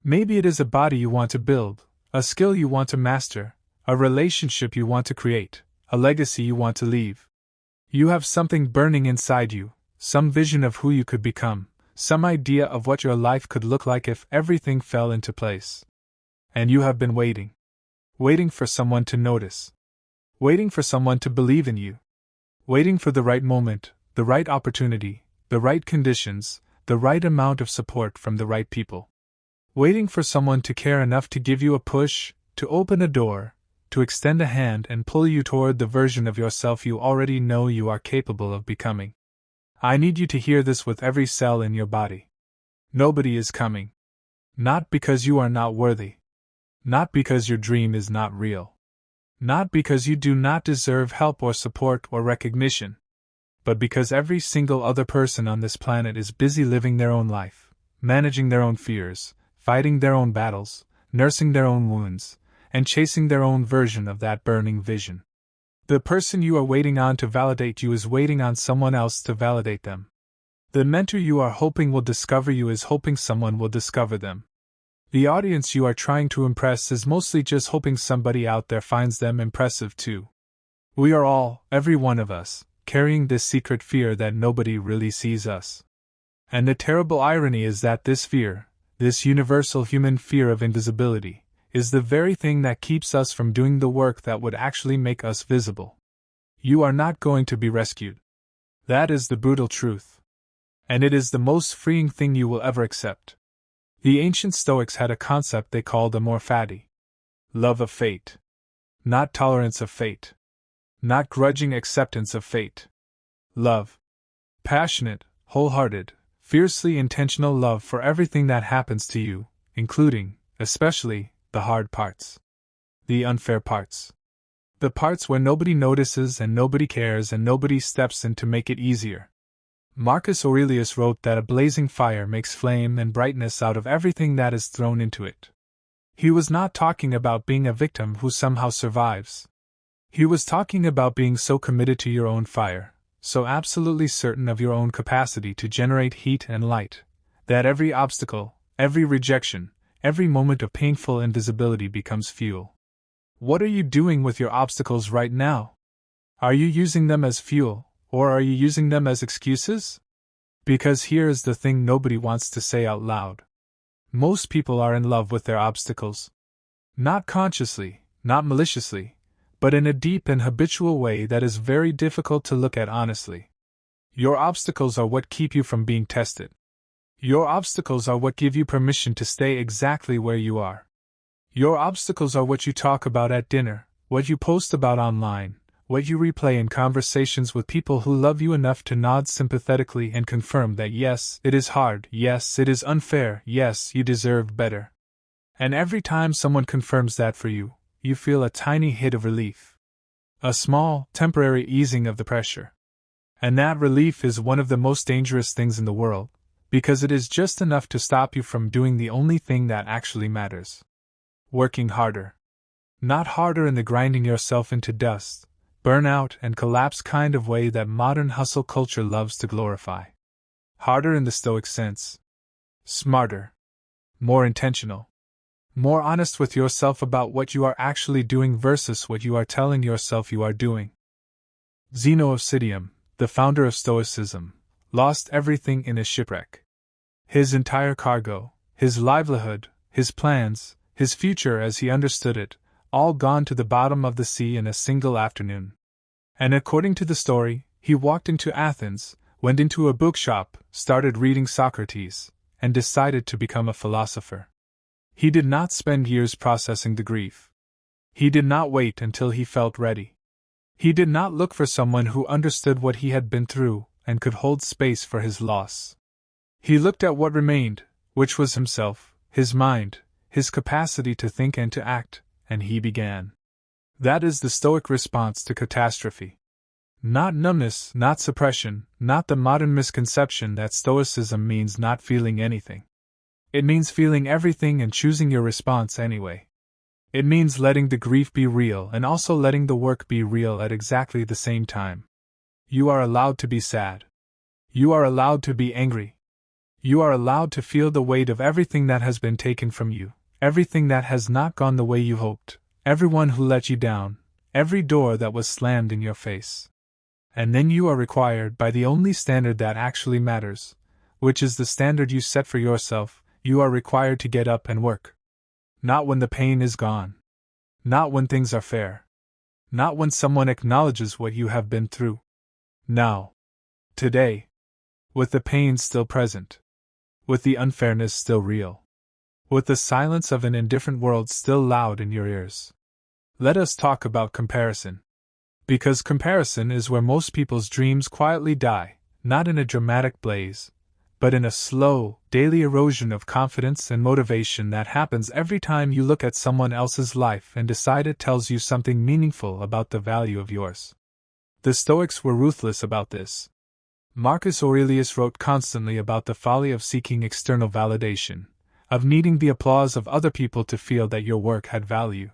Maybe it is a body you want to build, a skill you want to master, a relationship you want to create, a legacy you want to leave. You have something burning inside you, some vision of who you could become, some idea of what your life could look like if everything fell into place. And you have been waiting. Waiting for someone to notice. Waiting for someone to believe in you. Waiting for the right moment, the right opportunity, the right conditions, the right amount of support from the right people. Waiting for someone to care enough to give you a push, to open a door, to extend a hand and pull you toward the version of yourself you already know you are capable of becoming. I need you to hear this with every cell in your body. Nobody is coming. Not because you are not worthy. Not because your dream is not real. Not because you do not deserve help or support or recognition. But because every single other person on this planet is busy living their own life, managing their own fears, fighting their own battles, nursing their own wounds, and chasing their own version of that burning vision. The person you are waiting on to validate you is waiting on someone else to validate them. The mentor you are hoping will discover you is hoping someone will discover them. The audience you are trying to impress is mostly just hoping somebody out there finds them impressive too. We are all, every one of us, carrying this secret fear that nobody really sees us. And the terrible irony is that this fear, this universal human fear of invisibility, is the very thing that keeps us from doing the work that would actually make us visible. You are not going to be rescued. That is the brutal truth. And it is the most freeing thing you will ever accept. The ancient Stoics had a concept they called amor fati. Love of fate. Not tolerance of fate. Not grudging acceptance of fate. Love. Passionate, wholehearted, fiercely intentional love for everything that happens to you, including, especially, the hard parts. The unfair parts. The parts where nobody notices and nobody cares and nobody steps in to make it easier. Marcus Aurelius wrote that a blazing fire makes flame and brightness out of everything that is thrown into it. He was not talking about being a victim who somehow survives. He was talking about being so committed to your own fire, so absolutely certain of your own capacity to generate heat and light, that every obstacle, every rejection, every moment of painful invisibility becomes fuel. What are you doing with your obstacles right now? Are you using them as fuel? Or are you using them as excuses? Because here is the thing nobody wants to say out loud. Most people are in love with their obstacles. Not consciously, not maliciously, but in a deep and habitual way that is very difficult to look at honestly. Your obstacles are what keep you from being tested. Your obstacles are what give you permission to stay exactly where you are. Your obstacles are what you talk about at dinner, what you post about online, what you replay in conversations with people who love you enough to nod sympathetically and confirm that yes, it is hard, yes, it is unfair, yes, you deserve better. And every time someone confirms that for you, you feel a tiny hit of relief. A small, temporary easing of the pressure. And that relief is one of the most dangerous things in the world, because it is just enough to stop you from doing the only thing that actually matters. Working harder. Not harder in the grinding yourself into dust, burnout and collapse kind of way that modern hustle culture loves to glorify. Harder in the Stoic sense. Smarter. More intentional. More honest with yourself about what you are actually doing versus what you are telling yourself you are doing. Zeno of Citium, the founder of Stoicism, lost everything in a shipwreck. His entire cargo, his livelihood, his plans, his future as he understood it, all gone to the bottom of the sea in a single afternoon. And according to the story, he walked into Athens, went into a bookshop, started reading Socrates, and decided to become a philosopher. He did not spend years processing the grief. He did not wait until he felt ready. He did not look for someone who understood what he had been through and could hold space for his loss. He looked at what remained, which was himself, his mind, his capacity to think and to act, and he began. That is the Stoic response to catastrophe. Not numbness, not suppression, not the modern misconception that Stoicism means not feeling anything. It means feeling everything and choosing your response anyway. It means letting the grief be real and also letting the work be real at exactly the same time. You are allowed to be sad. You are allowed to be angry. You are allowed to feel the weight of everything that has been taken from you, everything that has not gone the way you hoped, everyone who let you down, every door that was slammed in your face. And then you are required by the only standard that actually matters, which is the standard you set for yourself, you are required to get up and work. Not when the pain is gone. Not when things are fair. Not when someone acknowledges what you have been through. Now. Today. With the pain still present. With the unfairness still real. With the silence of an indifferent world still loud in your ears. Let us talk about comparison. Because comparison is where most people's dreams quietly die, not in a dramatic blaze, but in a slow, daily erosion of confidence and motivation that happens every time you look at someone else's life and decide it tells you something meaningful about the value of yours. The Stoics were ruthless about this. Marcus Aurelius wrote constantly about the folly of seeking external validation, of needing the applause of other people to feel that your work had value.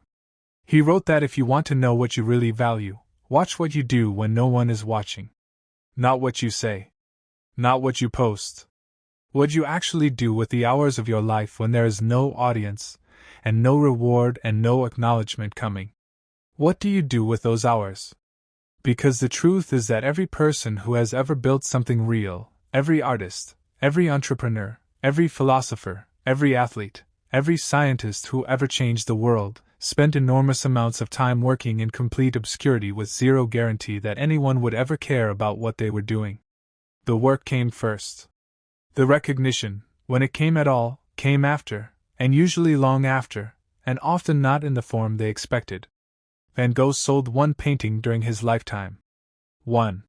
He wrote that if you want to know what you really value, watch what you do when no one is watching. Not what you say. Not what you post. What you actually do with the hours of your life when there is no audience, and no reward and no acknowledgement coming. What do you do with those hours? Because the truth is that every person who has ever built something real, every artist, every entrepreneur, every philosopher, every athlete, every scientist who ever changed the world, spent enormous amounts of time working in complete obscurity with zero guarantee that anyone would ever care about what they were doing. The work came first. The recognition, when it came at all, came after, and usually long after, and often not in the form they expected. Van Gogh sold one painting during his lifetime. 1.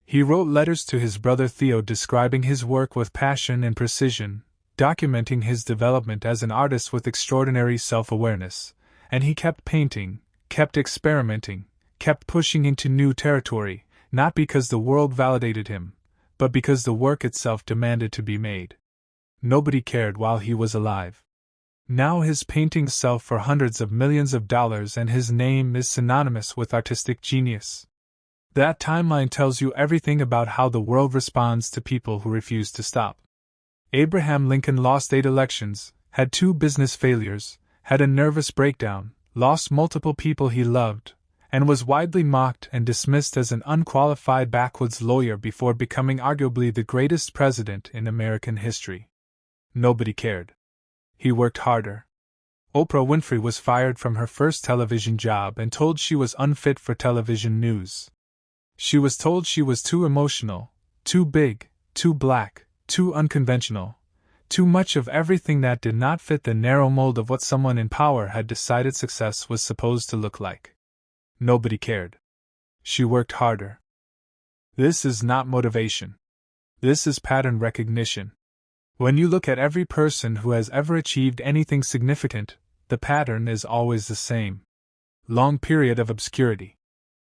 He wrote letters to his brother Theo describing his work with passion and precision, documenting his development as an artist with extraordinary self-awareness, and he kept painting, kept experimenting, kept pushing into new territory, not because the world validated him, but because the work itself demanded to be made. Nobody cared while he was alive. Now his paintings sell for hundreds of millions of dollars and his name is synonymous with artistic genius. That timeline tells you everything about how the world responds to people who refuse to stop. Abraham Lincoln lost 8 elections, had 2 business failures, had a nervous breakdown, lost multiple people he loved, and was widely mocked and dismissed as an unqualified backwoods lawyer before becoming arguably the greatest president in American history. Nobody cared. He worked harder. Oprah Winfrey was fired from her first television job and told she was unfit for television news. She was told she was too emotional, too big, too black, too unconventional, too much of everything that did not fit the narrow mold of what someone in power had decided success was supposed to look like. Nobody cared. She worked harder. This is not motivation. This is pattern recognition. When you look at every person who has ever achieved anything significant, the pattern is always the same. Long period of obscurity.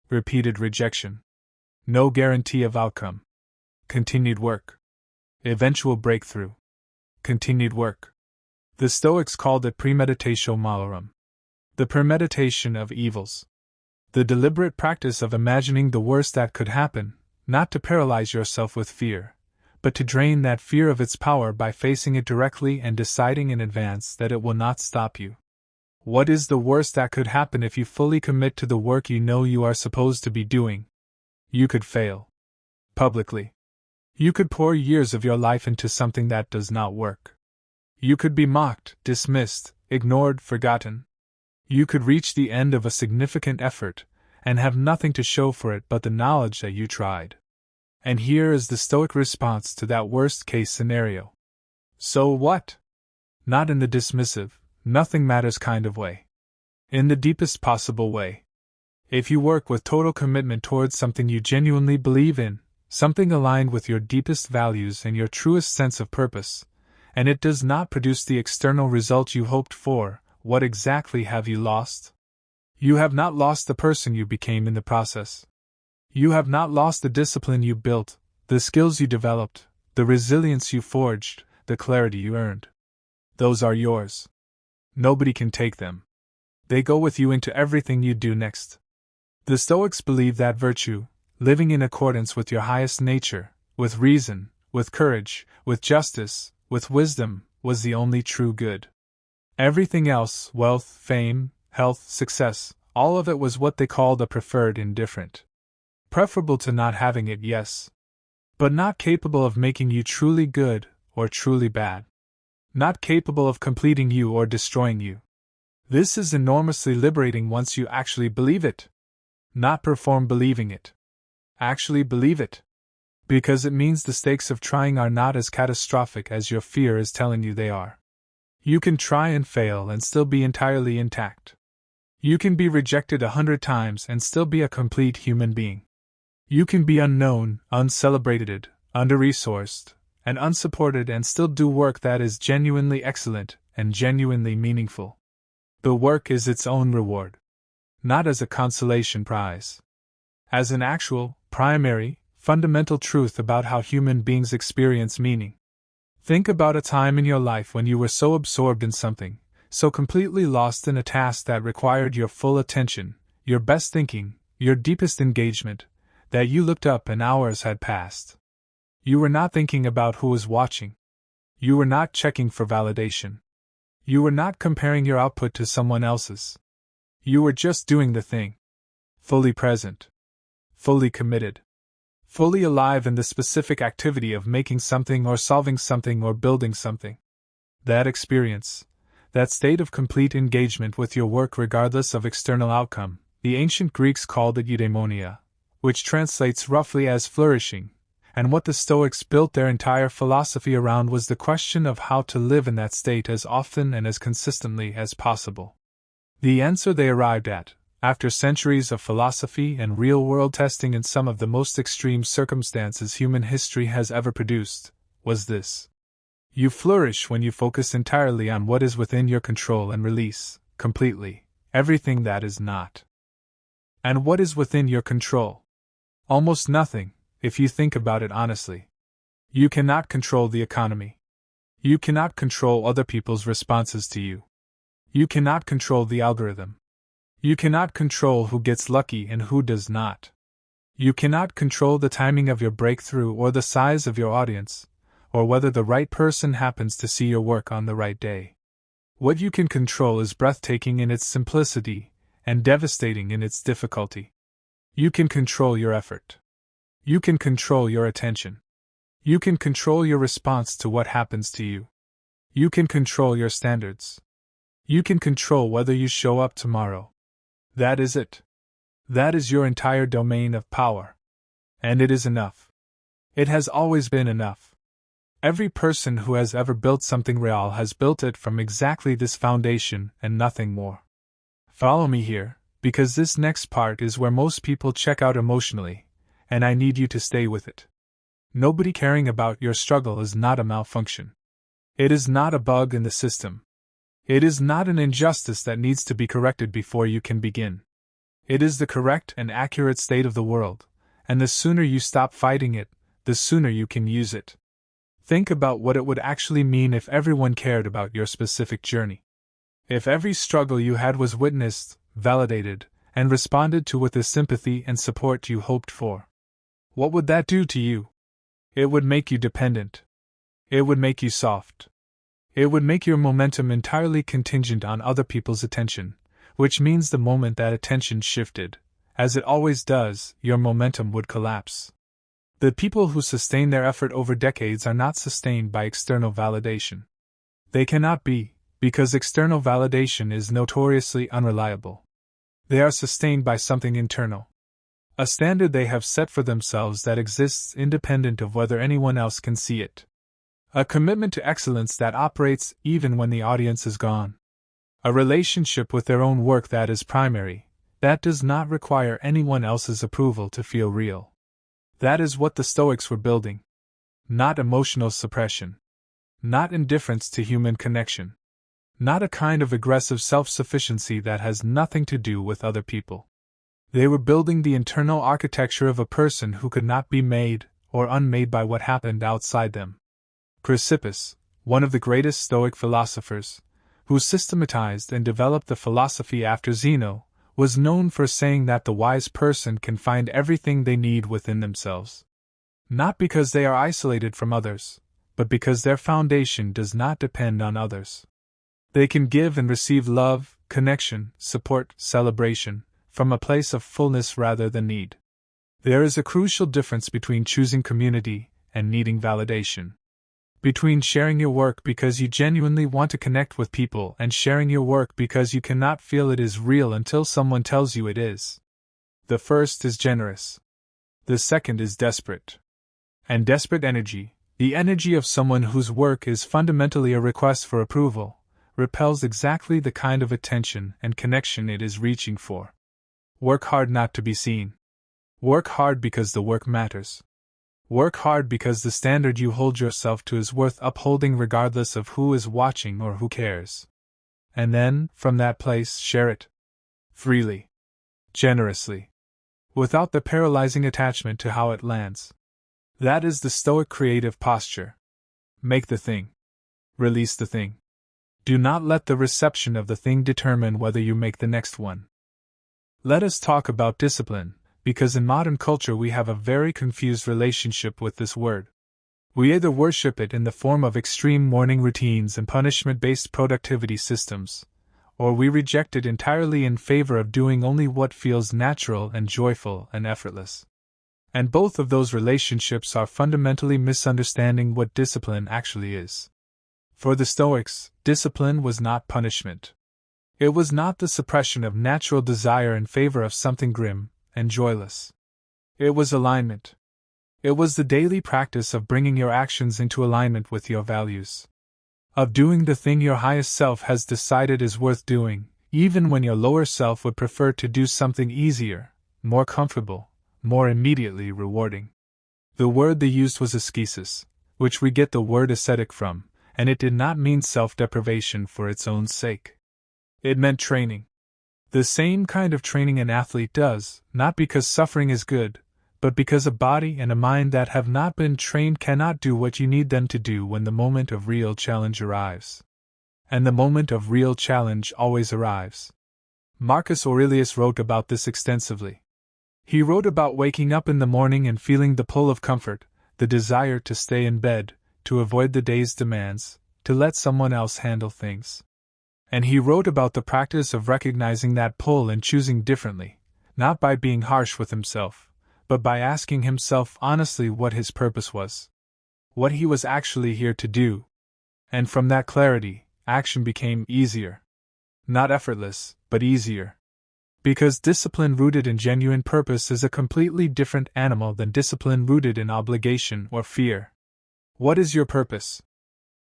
Repeated rejection. No guarantee of outcome. Continued work. Eventual breakthrough. Continued work. The Stoics called it premeditatio malorum. The premeditation of evils. The deliberate practice of imagining the worst that could happen, not to paralyze yourself with fear, but to drain that fear of its power by facing it directly and deciding in advance that it will not stop you. What is the worst that could happen if you fully commit to the work you know you are supposed to be doing? You could fail. Publicly. You could pour years of your life into something that does not work. You could be mocked, dismissed, ignored, forgotten. You could reach the end of a significant effort, and have nothing to show for it but the knowledge that you tried. And here is the Stoic response to that worst-case scenario. So what? Not in the dismissive, nothing matters kind of way. In the deepest possible way. If you work with total commitment towards something you genuinely believe in, something aligned with your deepest values and your truest sense of purpose, and it does not produce the external result you hoped for, what exactly have you lost? You have not lost the person you became in the process. You have not lost the discipline you built, the skills you developed, the resilience you forged, the clarity you earned. Those are yours. Nobody can take them. They go with you into everything you do next. The Stoics believe that virtue, living in accordance with your highest nature, with reason, with courage, with justice, with wisdom, was the only true good. Everything else, wealth, fame, health, success, all of it was what they called a preferred indifferent. Preferable to not having it, yes. But not capable of making you truly good, or truly bad. Not capable of completing you or destroying you. This is enormously liberating once you actually believe it. Not perform believing it. Actually believe it. Because it means the stakes of trying are not as catastrophic as your fear is telling you they are. You can try and fail and still be entirely intact. You can be rejected 100 times and still be a complete human being. You can be unknown, uncelebrated, under-resourced, and unsupported and still do work that is genuinely excellent and genuinely meaningful. The work is its own reward. Not as a consolation prize. As an actual, primary, fundamental truth about how human beings experience meaning. Think about a time in your life when you were so absorbed in something, so completely lost in a task that required your full attention, your best thinking, your deepest engagement, that you looked up and hours had passed. You were not thinking about who was watching. You were not checking for validation. You were not comparing your output to someone else's. You were just doing the thing. Fully present. Fully committed. Fully alive in the specific activity of making something or solving something or building something. That experience, that state of complete engagement with your work regardless of external outcome, the ancient Greeks called it eudaimonia, which translates roughly as flourishing, and what the Stoics built their entire philosophy around was the question of how to live in that state as often and as consistently as possible. The answer they arrived at, after centuries of philosophy and real-world testing in some of the most extreme circumstances human history has ever produced, was this. You flourish when you focus entirely on what is within your control and release, completely, everything that is not. And what is within your control? Almost nothing, if you think about it honestly. You cannot control the economy. You cannot control other people's responses to you. You cannot control the algorithm. You cannot control who gets lucky and who does not. You cannot control the timing of your breakthrough or the size of your audience, or whether the right person happens to see your work on the right day. What you can control is breathtaking in its simplicity and devastating in its difficulty. You can control your effort. You can control your attention. You can control your response to what happens to you. You can control your standards. You can control whether you show up tomorrow. That is it. That is your entire domain of power. And it is enough. It has always been enough. Every person who has ever built something real has built it from exactly this foundation and nothing more. Follow me here, because this next part is where most people check out emotionally, and I need you to stay with it. Nobody caring about your struggle is not a malfunction. It is not a bug in the system. It is not an injustice that needs to be corrected before you can begin. It is the correct and accurate state of the world, and the sooner you stop fighting it, the sooner you can use it. Think about what it would actually mean if everyone cared about your specific journey. If every struggle you had was witnessed, validated, and responded to with the sympathy and support you hoped for. What would that do to you? It would make you dependent. It would make you soft. It would make your momentum entirely contingent on other people's attention, which means the moment that attention shifted, as it always does, your momentum would collapse. The people who sustain their effort over decades are not sustained by external validation. They cannot be, because external validation is notoriously unreliable. They are sustained by something internal. A standard they have set for themselves that exists independent of whether anyone else can see it. A commitment to excellence that operates even when the audience is gone. A relationship with their own work that is primary, that does not require anyone else's approval to feel real. That is what the Stoics were building. Not emotional suppression. Not indifference to human connection. Not a kind of aggressive self-sufficiency that has nothing to do with other people. They were building the internal architecture of a person who could not be made or unmade by what happened outside them. Chrysippus, one of the greatest Stoic philosophers, who systematized and developed the philosophy after Zeno, was known for saying that the wise person can find everything they need within themselves. Not because they are isolated from others, but because their foundation does not depend on others. They can give and receive love, connection, support, celebration, from a place of fullness rather than need. There is a crucial difference between choosing community and needing validation. Between sharing your work because you genuinely want to connect with people and sharing your work because you cannot feel it is real until someone tells you it is. The first is generous. The second is desperate. And desperate energy, the energy of someone whose work is fundamentally a request for approval, repels exactly the kind of attention and connection it is reaching for. Work hard not to be seen. Work hard because the work matters. Work hard because the standard you hold yourself to is worth upholding regardless of who is watching or who cares. And then, from that place, share it. Freely. Generously. Without the paralyzing attachment to how it lands. That is the Stoic creative posture. Make the thing. Release the thing. Do not let the reception of the thing determine whether you make the next one. Let us talk about discipline, because in modern culture we have a very confused relationship with this word. We either worship it in the form of extreme morning routines and punishment-based productivity systems, or we reject it entirely in favor of doing only what feels natural and joyful and effortless. And both of those relationships are fundamentally misunderstanding what discipline actually is. For the Stoics, discipline was not punishment. It was not the suppression of natural desire in favor of something grim and joyless. It was alignment. It was the daily practice of bringing your actions into alignment with your values. Of doing the thing your highest self has decided is worth doing, even when your lower self would prefer to do something easier, more comfortable, more immediately rewarding. The word they used was ascesis, which we get the word ascetic from, and it did not mean self-deprivation for its own sake. It meant training. The same kind of training an athlete does, not because suffering is good, but because a body and a mind that have not been trained cannot do what you need them to do when the moment of real challenge arrives. And the moment of real challenge always arrives. Marcus Aurelius wrote about this extensively. He wrote about waking up in the morning and feeling the pull of comfort, the desire to stay in bed, to avoid the day's demands, to let someone else handle things. And he wrote about the practice of recognizing that pull and choosing differently, not by being harsh with himself, but by asking himself honestly what his purpose was. What he was actually here to do. And from that clarity, action became easier. Not effortless, but easier. Because discipline rooted in genuine purpose is a completely different animal than discipline rooted in obligation or fear. What is your purpose?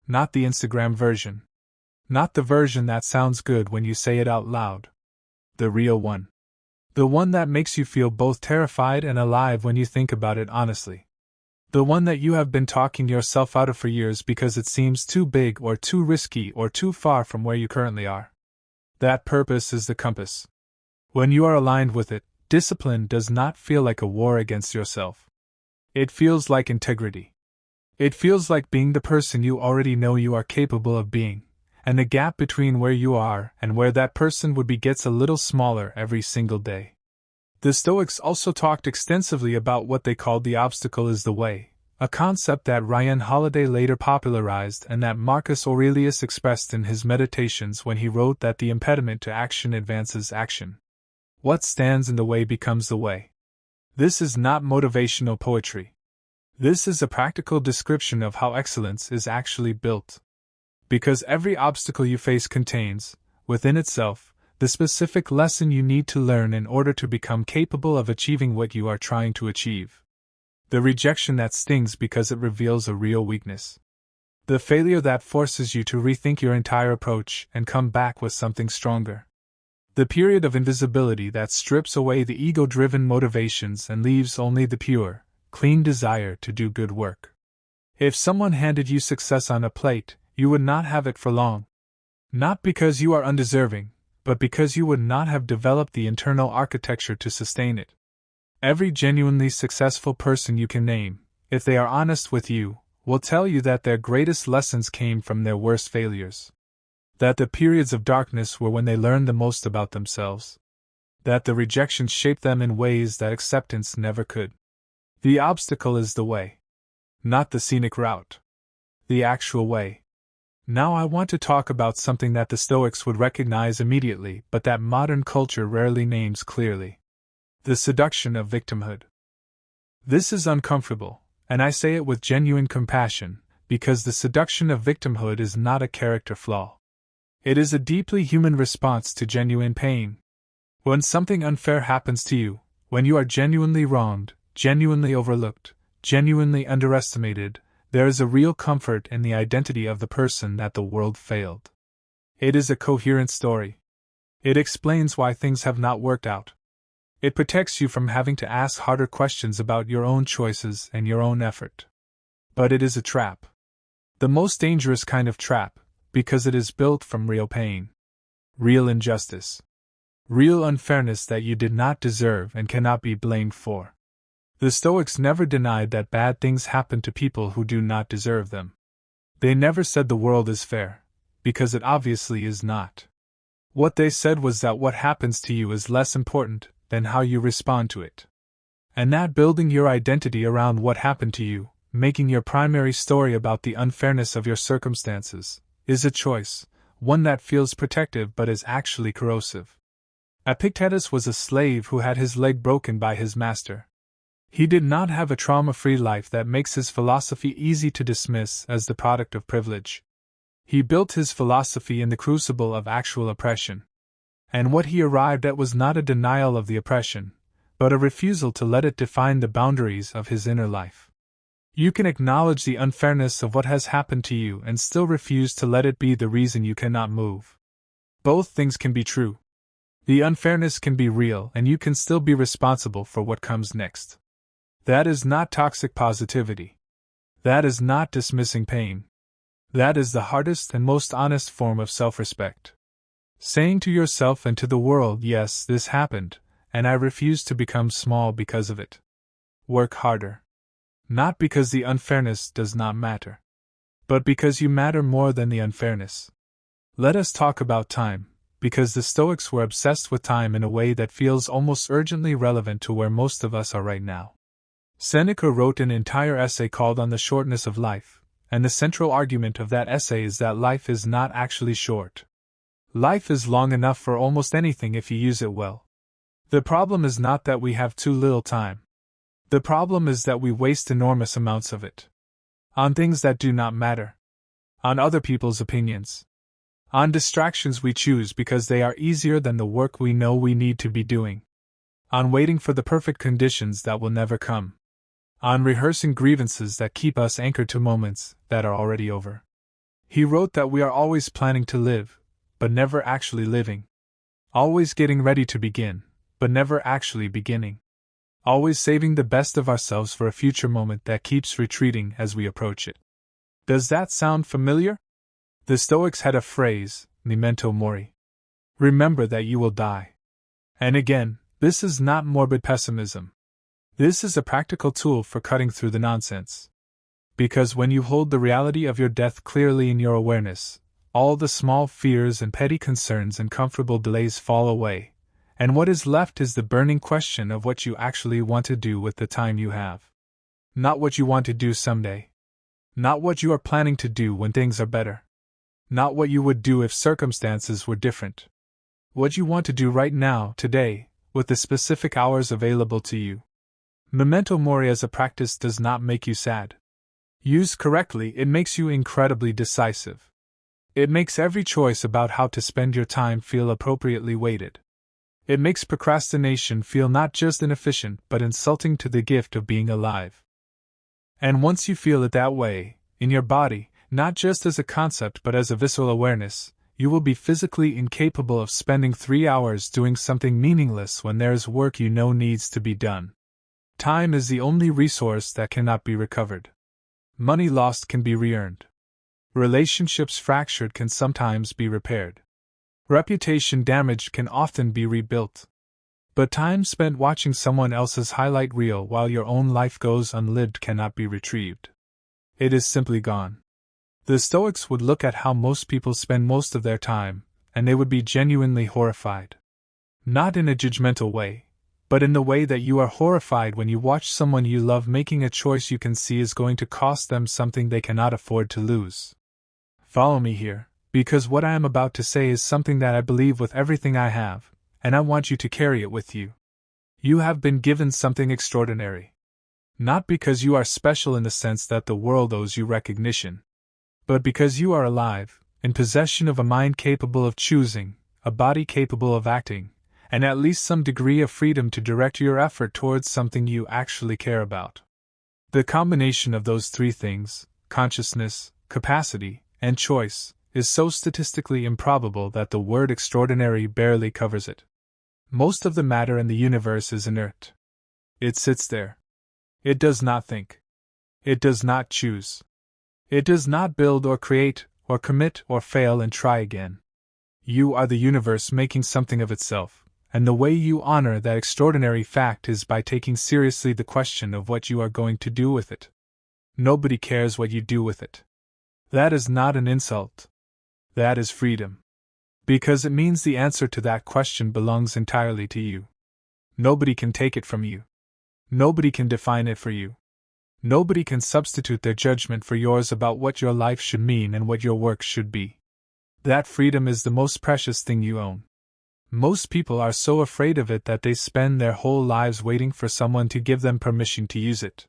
Not the Instagram version. Not the version that sounds good when you say it out loud. The real one. The one that makes you feel both terrified and alive when you think about it honestly. The one that you have been talking yourself out of for years because it seems too big or too risky or too far from where you currently are. That purpose is the compass. When you are aligned with it, discipline does not feel like a war against yourself. It feels like integrity. It feels like being the person you already know you are capable of being, and the gap between where you are and where that person would be gets a little smaller every single day. The Stoics also talked extensively about what they called the obstacle is the way, a concept that Ryan Holiday later popularized and that Marcus Aurelius expressed in his Meditations when he wrote that the impediment to action advances action. What stands in the way becomes the way. This is not motivational poetry. This is a practical description of how excellence is actually built. Because every obstacle you face contains, within itself, the specific lesson you need to learn in order to become capable of achieving what you are trying to achieve. The rejection that stings because it reveals a real weakness. The failure that forces you to rethink your entire approach and come back with something stronger. The period of invisibility that strips away the ego-driven motivations and leaves only the pure, clean desire to do good work. If someone handed you success on a plate, you would not have it for long. Not because you are undeserving, but because you would not have developed the internal architecture to sustain it. Every genuinely successful person you can name, if they are honest with you, will tell you that their greatest lessons came from their worst failures. That the periods of darkness were when they learned the most about themselves. That the rejection shaped them in ways that acceptance never could. The obstacle is the way. Not the scenic route. The actual way. Now I want to talk about something that the Stoics would recognize immediately but that modern culture rarely names clearly. The seduction of victimhood. This is uncomfortable, and I say it with genuine compassion, because the seduction of victimhood is not a character flaw. It is a deeply human response to genuine pain. When something unfair happens to you, when you are genuinely wronged, genuinely overlooked, genuinely underestimated, there is a real comfort in the identity of the person that the world failed. It is a coherent story. It explains why things have not worked out. It protects you from having to ask harder questions about your own choices and your own effort. But it is a trap. The most dangerous kind of trap, because it is built from real pain, real injustice, real unfairness that you did not deserve and cannot be blamed for. The Stoics never denied that bad things happen to people who do not deserve them. They never said the world is fair, because it obviously is not. What they said was that what happens to you is less important than how you respond to it. And that building your identity around what happened to you, making your primary story about the unfairness of your circumstances, is a choice, one that feels protective but is actually corrosive. Epictetus was a slave who had his leg broken by his master. He did not have a trauma-free life that makes his philosophy easy to dismiss as the product of privilege. He built his philosophy in the crucible of actual oppression. And what he arrived at was not a denial of the oppression, but a refusal to let it define the boundaries of his inner life. You can acknowledge the unfairness of what has happened to you and still refuse to let it be the reason you cannot move. Both things can be true. The unfairness can be real and you can still be responsible for what comes next. That is not toxic positivity. That is not dismissing pain. That is the hardest and most honest form of self-respect. Saying to yourself and to the world, yes, this happened, and I refuse to become small because of it. Work harder. Not because the unfairness does not matter, but because you matter more than the unfairness. Let us talk about time, because the Stoics were obsessed with time in a way that feels almost urgently relevant to where most of us are right now. Seneca wrote an entire essay called On the Shortness of Life, and the central argument of that essay is that life is not actually short. Life is long enough for almost anything if you use it well. The problem is not that we have too little time. The problem is that we waste enormous amounts of it. On things that do not matter. On other people's opinions. On distractions we choose because they are easier than the work we know we need to be doing. On waiting for the perfect conditions that will never come. On rehearsing grievances that keep us anchored to moments that are already over. He wrote that we are always planning to live, but never actually living. Always getting ready to begin, but never actually beginning. Always saving the best of ourselves for a future moment that keeps retreating as we approach it. Does that sound familiar? The Stoics had a phrase, memento mori. Remember that you will die. And again, this is not morbid pessimism. This is a practical tool for cutting through the nonsense. Because when you hold the reality of your death clearly in your awareness, all the small fears and petty concerns and comfortable delays fall away, and what is left is the burning question of what you actually want to do with the time you have. Not what you want to do someday. Not what you are planning to do when things are better. Not what you would do if circumstances were different. What you want to do right now, today, with the specific hours available to you. Memento mori as a practice does not make you sad. Used correctly, it makes you incredibly decisive. It makes every choice about how to spend your time feel appropriately weighted. It makes procrastination feel not just inefficient but insulting to the gift of being alive. And once you feel it that way, in your body, not just as a concept but as a visceral awareness, you will be physically incapable of spending 3 hours doing something meaningless when there is work you know needs to be done. Time is the only resource that cannot be recovered. Money lost can be re-earned. Relationships fractured can sometimes be repaired. Reputation damaged can often be rebuilt. But time spent watching someone else's highlight reel while your own life goes unlived cannot be retrieved. It is simply gone. The Stoics would look at how most people spend most of their time, and they would be genuinely horrified. Not in a judgmental way, but in the way that you are horrified when you watch someone you love making a choice you can see is going to cost them something they cannot afford to lose. Follow me here, because what I am about to say is something that I believe with everything I have, and I want you to carry it with you. You have been given something extraordinary. Not because you are special in the sense that the world owes you recognition, but because you are alive, in possession of a mind capable of choosing, a body capable of acting, and at least some degree of freedom to direct your effort towards something you actually care about. The combination of those three things, consciousness, capacity, and choice, is so statistically improbable that the word extraordinary barely covers it. Most of the matter in the universe is inert. It sits there. It does not think. It does not choose. It does not build or create, or commit or fail and try again. You are the universe making something of itself, and the way you honor that extraordinary fact is by taking seriously the question of what you are going to do with it. Nobody cares what you do with it. That is not an insult. That is freedom. Because it means the answer to that question belongs entirely to you. Nobody can take it from you. Nobody can define it for you. Nobody can substitute their judgment for yours about what your life should mean and what your work should be. That freedom is the most precious thing you own. Most people are so afraid of it that they spend their whole lives waiting for someone to give them permission to use it.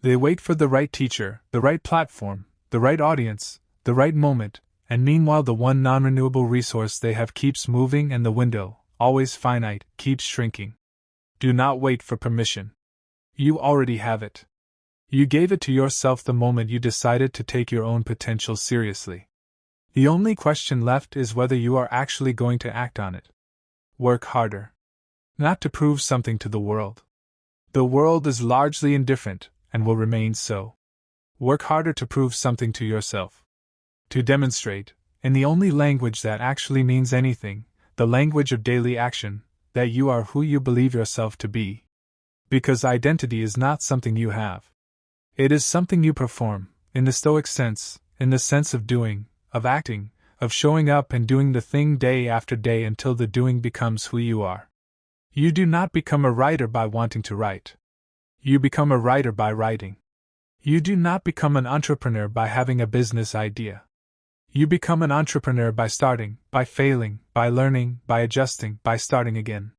They wait for the right teacher, the right platform, the right audience, the right moment, and meanwhile the one non-renewable resource they have keeps moving and the window, always finite, keeps shrinking. Do not wait for permission. You already have it. You gave it to yourself the moment you decided to take your own potential seriously. The only question left is whether you are actually going to act on it. Work harder. Not to prove something to the world. The world is largely indifferent, and will remain so. Work harder to prove something to yourself. To demonstrate, in the only language that actually means anything, the language of daily action, that you are who you believe yourself to be. Because identity is not something you have. It is something you perform, in the Stoic sense, in the sense of doing, of acting, of showing up and doing the thing day after day until the doing becomes who you are. You do not become a writer by wanting to write. You become a writer by writing. You do not become an entrepreneur by having a business idea. You become an entrepreneur by starting, by failing, by learning, by adjusting, by starting again.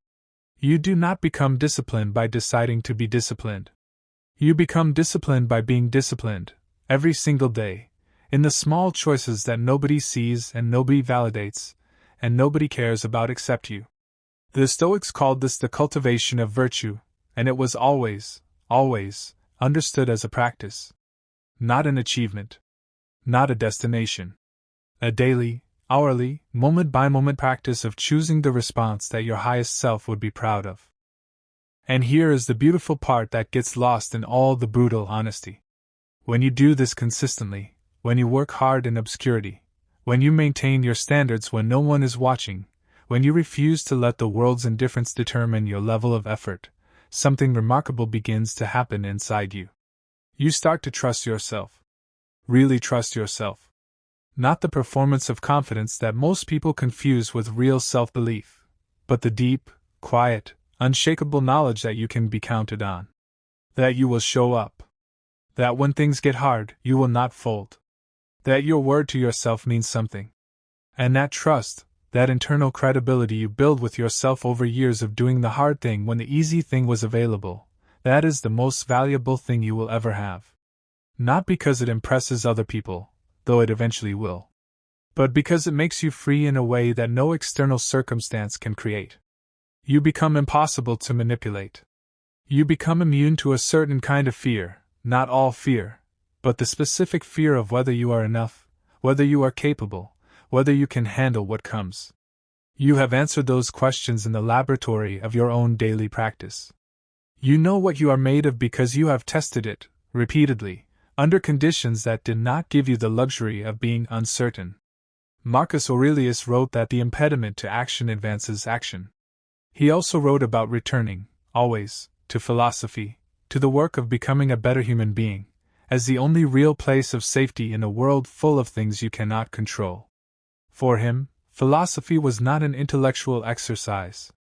You do not become disciplined by deciding to be disciplined. You become disciplined by being disciplined, every single day, in the small choices that nobody sees and nobody validates, and nobody cares about except you. The Stoics called this the cultivation of virtue, and it was always understood as a practice. Not an achievement. Not a destination. A daily, hourly, moment-by-moment practice of choosing the response that your highest self would be proud of. And here is the beautiful part that gets lost in all the brutal honesty. When you do this consistently, when you work hard in obscurity, when you maintain your standards when no one is watching, when you refuse to let the world's indifference determine your level of effort, something remarkable begins to happen inside you. You start to trust yourself. Really trust yourself. Not the performance of confidence that most people confuse with real self-belief, but the deep, quiet, unshakable knowledge that you can be counted on. That you will show up. That when things get hard, you will not fold. That your word to yourself means something. And that trust, that internal credibility you build with yourself over years of doing the hard thing when the easy thing was available, that is the most valuable thing you will ever have. Not because it impresses other people, though it eventually will, but because it makes you free in a way that no external circumstance can create. You become impossible to manipulate. You become immune to a certain kind of fear, not all fear, but the specific fear of whether you are enough, whether you are capable, whether you can handle what comes. You have answered those questions in the laboratory of your own daily practice. You know what you are made of because you have tested it, repeatedly, under conditions that did not give you the luxury of being uncertain. Marcus Aurelius wrote that the impediment to action advances action. He also wrote about returning, always, to philosophy, to the work of becoming a better human being, as the only real place of safety in a world full of things you cannot control. For him, philosophy was not an intellectual exercise.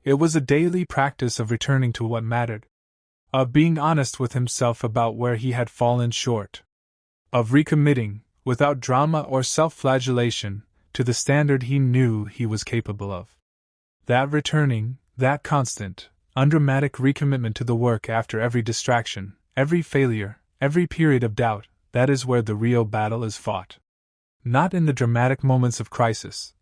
It was a daily practice of returning to what mattered, of being honest with himself about where he had fallen short, of recommitting, without drama or self-flagellation, to the standard he knew he was capable of. That returning, that constant, undramatic recommitment to the work after every distraction, every failure, every period of doubt, that is where the real battle is fought. Not in the dramatic moments of crisis,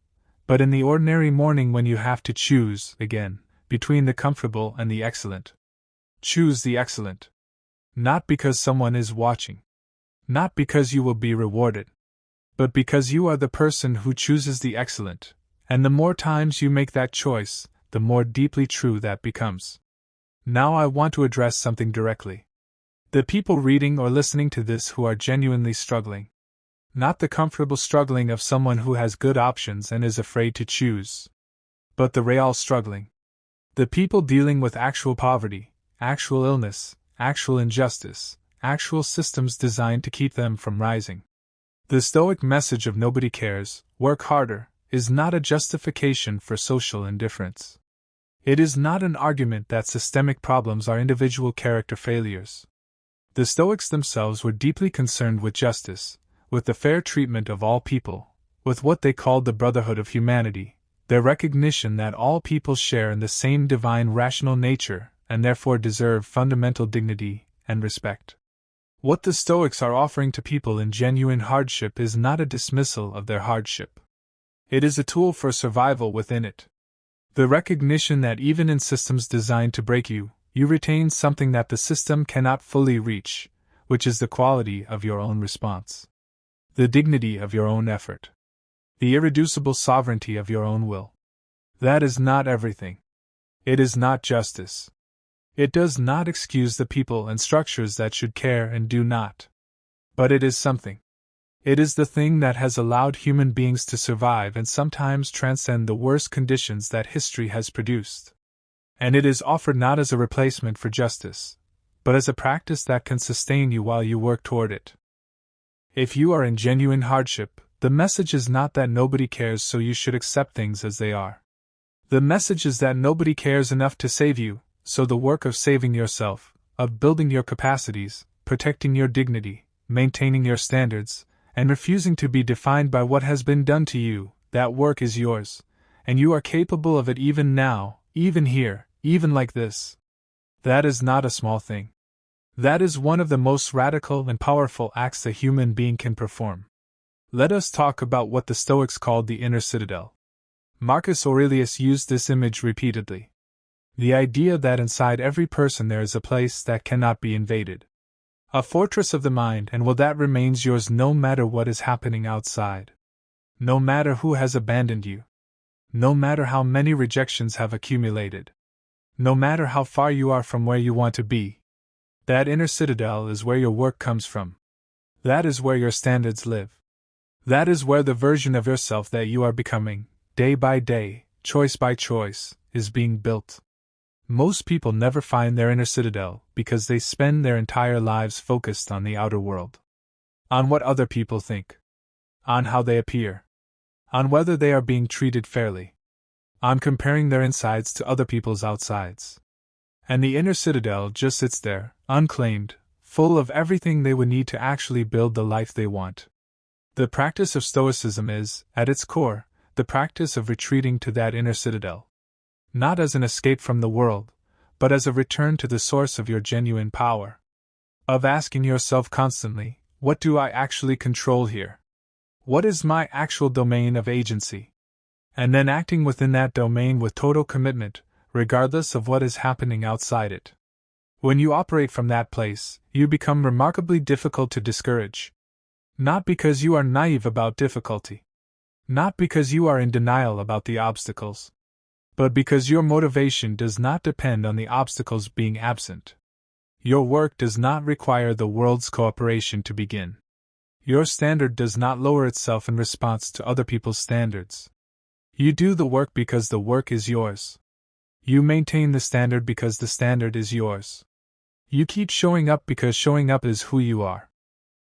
but in the ordinary morning when you have to choose, again, between the comfortable and the excellent. Choose the excellent. Not because someone is watching. Not because you will be rewarded. But because you are the person who chooses the excellent, and the more times you make that choice, the more deeply true that becomes. Now I want to address something directly. The people reading or listening to this who are genuinely struggling. Not the comfortable struggling of someone who has good options and is afraid to choose, but the real struggling. The people dealing with actual poverty, actual illness, actual injustice, actual systems designed to keep them from rising. The Stoic message of nobody cares, work harder, is not a justification for social indifference. It is not an argument that systemic problems are individual character failures. The Stoics themselves were deeply concerned with justice, with the fair treatment of all people, with what they called the brotherhood of humanity, their recognition that all people share in the same divine rational nature and therefore deserve fundamental dignity and respect. What the Stoics are offering to people in genuine hardship is not a dismissal of their hardship. It is a tool for survival within it. The recognition that even in systems designed to break you, you retain something that the system cannot fully reach, which is the quality of your own response. The dignity of your own effort. The irreducible sovereignty of your own will. That is not everything. It is not justice. It does not excuse the people and structures that should care and do not. But it is something. It is the thing that has allowed human beings to survive and sometimes transcend the worst conditions that history has produced. And it is offered not as a replacement for justice, but as a practice that can sustain you while you work toward it. If you are in genuine hardship, the message is not that nobody cares so you should accept things as they are. The message is that nobody cares enough to save you, so the work of saving yourself, of building your capacities, protecting your dignity, maintaining your standards, and refusing to be defined by what has been done to you, that work is yours, and you are capable of it even now, even here, even like this. That is not a small thing. That is one of the most radical and powerful acts a human being can perform. Let us talk about what the Stoics called the inner citadel. Marcus Aurelius used this image repeatedly. The idea that inside every person there is a place that cannot be invaded. A fortress of the mind, and that remains yours no matter what is happening outside. No matter who has abandoned you. No matter how many rejections have accumulated. No matter how far you are from where you want to be. That inner citadel is where your work comes from. That is where your standards live. That is where the version of yourself that you are becoming, day by day, choice by choice, is being built. Most people never find their inner citadel because they spend their entire lives focused on the outer world. On what other people think. On how they appear. On whether they are being treated fairly. On comparing their insides to other people's outsides. And the inner citadel just sits there, unclaimed, full of everything they would need to actually build the life they want. The practice of Stoicism is, at its core, the practice of retreating to that inner citadel. Not as an escape from the world, but as a return to the source of your genuine power. Of asking yourself constantly, what do I actually control here? What is my actual domain of agency? And then acting within that domain with total commitment, regardless of what is happening outside it. When you operate from that place, you become remarkably difficult to discourage. Not because you are naive about difficulty. Not because you are in denial about the obstacles. But because your motivation does not depend on the obstacles being absent. Your work does not require the world's cooperation to begin. Your standard does not lower itself in response to other people's standards. You do the work because the work is yours. You maintain the standard because the standard is yours. You keep showing up because showing up is who you are.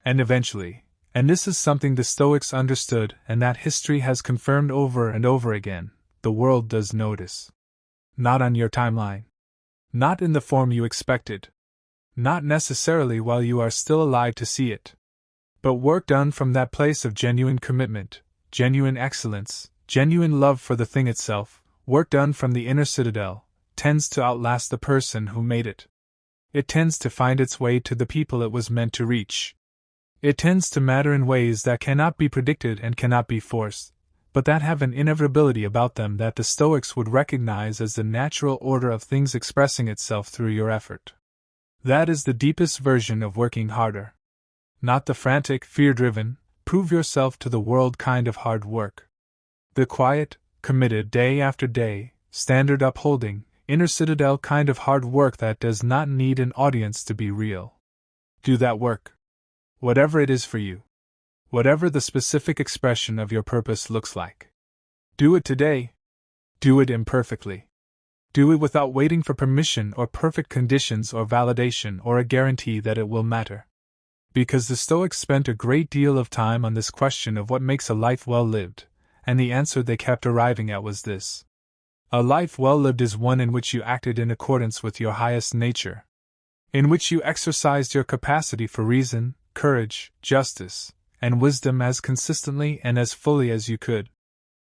And eventually, and this is something the Stoics understood and that history has confirmed over and over again, the world does notice. Not on your timeline. Not in the form you expected. Not necessarily while you are still alive to see it. But work done from that place of genuine commitment, genuine excellence, genuine love for the thing itself, work done from the inner citadel, tends to outlast the person who made it. It tends to find its way to the people it was meant to reach. It tends to matter in ways that cannot be predicted and cannot be forced, but that have an inevitability about them that the Stoics would recognize as the natural order of things expressing itself through your effort. That is the deepest version of working harder. Not the frantic, fear-driven, prove yourself to the world kind of hard work. The quiet, committed day after day, standard upholding, inner citadel kind of hard work that does not need an audience to be real. Do that work. Whatever it is for you. Whatever the specific expression of your purpose looks like. Do it today. Do it imperfectly. Do it without waiting for permission or perfect conditions or validation or a guarantee that it will matter. Because the Stoics spent a great deal of time on this question of what makes a life well lived, and the answer they kept arriving at was this. A life well lived is one in which you acted in accordance with your highest nature, in which you exercised your capacity for reason, courage, justice, and wisdom as consistently and as fully as you could,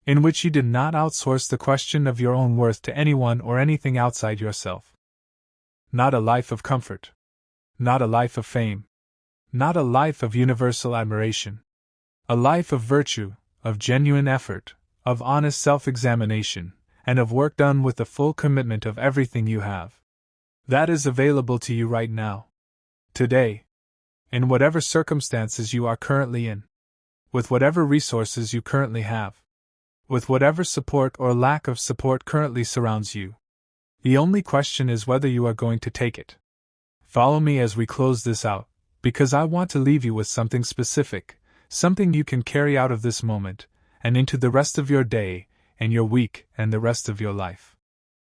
in which you did not outsource the question of your own worth to anyone or anything outside yourself. Not a life of comfort. Not a life of fame. Not a life of universal admiration. A life of virtue, of genuine effort, of honest self-examination, and of work done with the full commitment of everything you have. That is available to you right now. Today. In whatever circumstances you are currently in. With whatever resources you currently have. With whatever support or lack of support currently surrounds you. The only question is whether you are going to take it. Follow me as we close this out, because I want to leave you with something specific, something you can carry out of this moment, and into the rest of your day, and your week, and the rest of your life.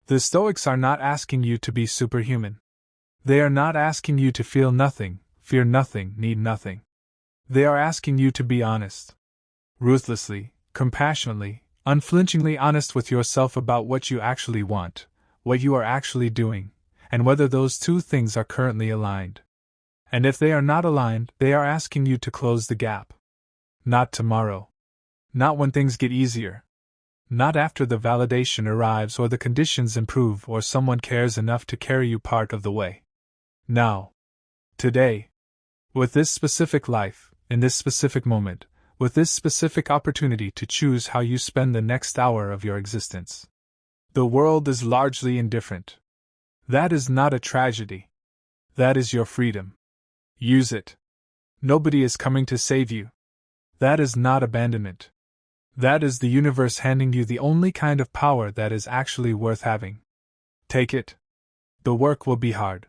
The Stoics are not asking you to be superhuman. They are not asking you to feel nothing, fear nothing, need nothing. They are asking you to be honest. Ruthlessly, compassionately, unflinchingly honest with yourself about what you actually want, what you are actually doing, and whether those two things are currently aligned. And if they are not aligned, they are asking you to close the gap. Not tomorrow. Not when things get easier. Not after the validation arrives or the conditions improve or someone cares enough to carry you part of the way. Now. Today. With this specific life, in this specific moment, with this specific opportunity to choose how you spend the next hour of your existence. The world is largely indifferent. That is not a tragedy. That is your freedom. Use it. Nobody is coming to save you. That is not abandonment. That is the universe handing you the only kind of power that is actually worth having. Take it. The work will be hard.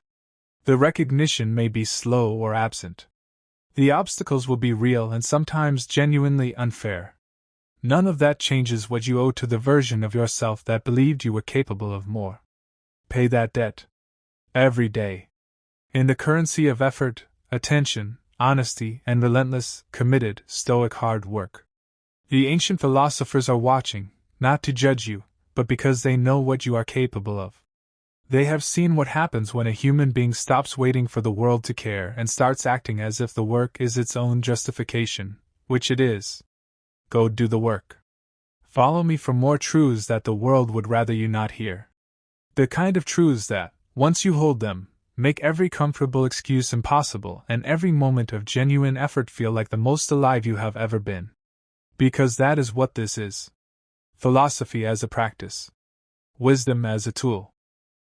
The recognition may be slow or absent. The obstacles will be real and sometimes genuinely unfair. None of that changes what you owe to the version of yourself that believed you were capable of more. Pay that debt. Every day. In the currency of effort, attention, honesty, and relentless, committed, stoic hard work. The ancient philosophers are watching, not to judge you, but because they know what you are capable of. They have seen what happens when a human being stops waiting for the world to care and starts acting as if the work is its own justification, which it is. Go do the work. Follow me for more truths that the world would rather you not hear. The kind of truths that, once you hold them, make every comfortable excuse impossible and every moment of genuine effort feel like the most alive you have ever been. Because that is what this is. Philosophy as a practice. Wisdom as a tool.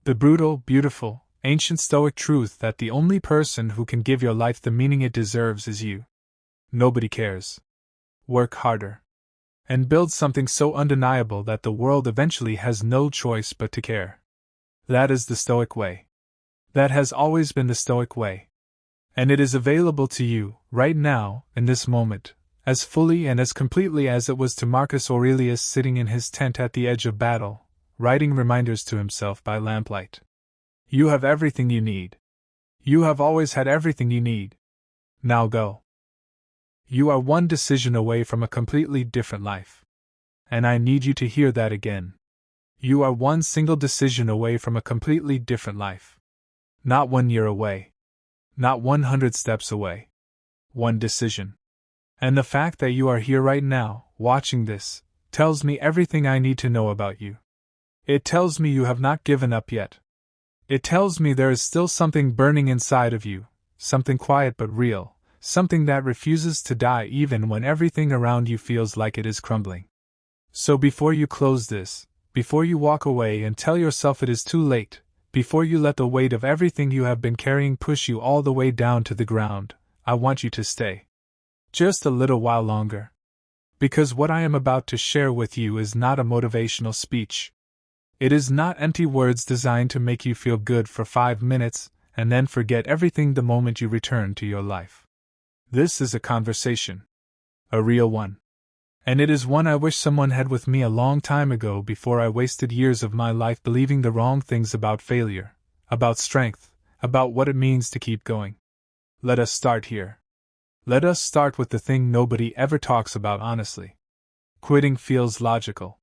The brutal, beautiful, ancient Stoic truth that the only person who can give your life the meaning it deserves is you. Nobody cares. Work harder. And build something so undeniable that the world eventually has no choice but to care. That is the Stoic way. That has always been the Stoic way. And it is available to you, right now, in this moment, as fully and as completely as it was to Marcus Aurelius sitting in his tent at the edge of battle, writing reminders to himself by lamplight. You have everything you need. You have always had everything you need. Now go. You are one decision away from a completely different life. And I need you to hear that again. You are one single decision away from a completely different life. Not 1 year away. Not 100 steps away. One decision. And the fact that you are here right now, watching this, tells me everything I need to know about you. It tells me you have not given up yet. It tells me there is still something burning inside of you, something quiet but real, something that refuses to die even when everything around you feels like it is crumbling. So before you close this, before you walk away and tell yourself it is too late, before you let the weight of everything you have been carrying push you all the way down to the ground, I want you to stay. Just a little while longer. Because what I am about to share with you is not a motivational speech. It is not empty words designed to make you feel good for 5 minutes and then forget everything the moment you return to your life. This is a conversation. A real one. And it is one I wish someone had with me a long time ago before I wasted years of my life believing the wrong things about failure, about strength, about what it means to keep going. Let us start here. Let us start with the thing nobody ever talks about honestly. Quitting feels logical.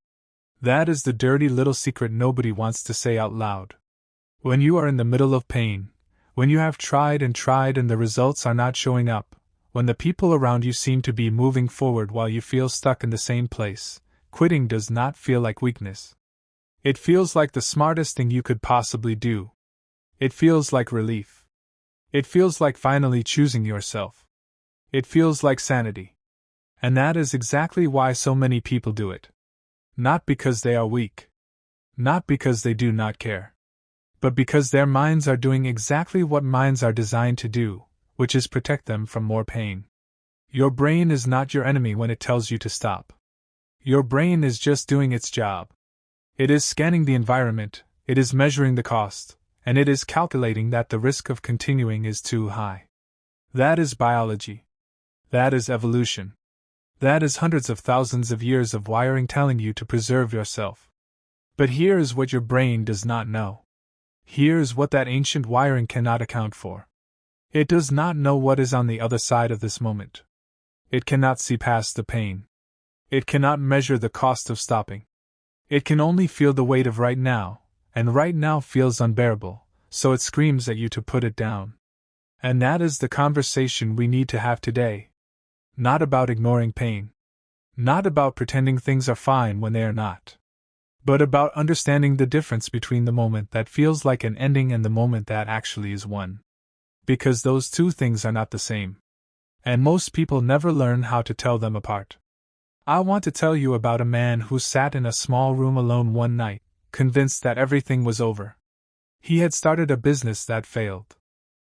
That is the dirty little secret nobody wants to say out loud. When you are in the middle of pain, when you have tried and the results are not showing up, when the people around you seem to be moving forward while you feel stuck in the same place, quitting does not feel like weakness. It feels like the smartest thing you could possibly do. It feels like relief. It feels like finally choosing yourself. It feels like sanity. And that is exactly why so many people do it. Not because they are weak. Not because they do not care. But because their minds are doing exactly what minds are designed to do, which is protect them from more pain. Your brain is not your enemy when it tells you to stop. Your brain is just doing its job. It is scanning the environment, it is measuring the cost, and it is calculating that the risk of continuing is too high. That is biology. That is evolution. That is hundreds of thousands of years of wiring telling you to preserve yourself. But here is what your brain does not know. Here is what that ancient wiring cannot account for. It does not know what is on the other side of this moment. It cannot see past the pain. It cannot measure the cost of stopping. It can only feel the weight of right now, and right now feels unbearable, so it screams at you to put it down. And that is the conversation we need to have today. Not about ignoring pain. Not about pretending things are fine when they are not. But about understanding the difference between the moment that feels like an ending and the moment that actually is one. Because those two things are not the same. And most people never learn how to tell them apart. I want to tell you about a man who sat in a small room alone one night, convinced that everything was over. He had started a business that failed.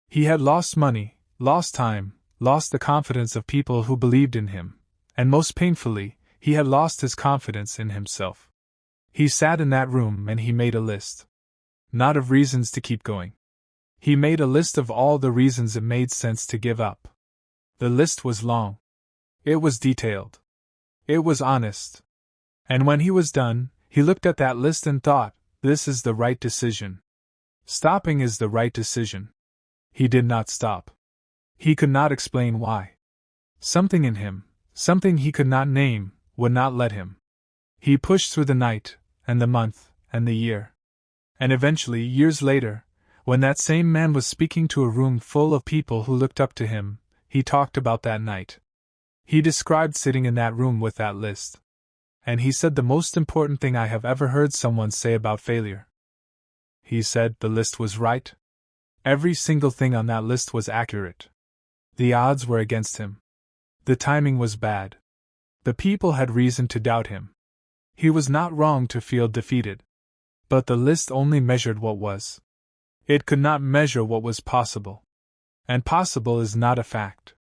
He had lost money, lost time, lost the confidence of people who believed in him, and most painfully, he had lost his confidence in himself. He sat in that room and he made a list. Not of reasons to keep going. He made a list of all the reasons it made sense to give up. The list was long. It was detailed. It was honest. And when he was done, he looked at that list and thought, this is the right decision. Stopping is the right decision. He did not stop. He could not explain why. Something in him, something he could not name, would not let him. He pushed through the night, and the month, and the year. And eventually, years later, when that same man was speaking to a room full of people who looked up to him, he talked about that night. He described sitting in that room with that list. And he said the most important thing I have ever heard someone say about failure. He said the list was right. Every single thing on that list was accurate. The odds were against him. The timing was bad. The people had reason to doubt him. He was not wrong to feel defeated. But the list only measured what was. It could not measure what was possible. And possible is not a fact.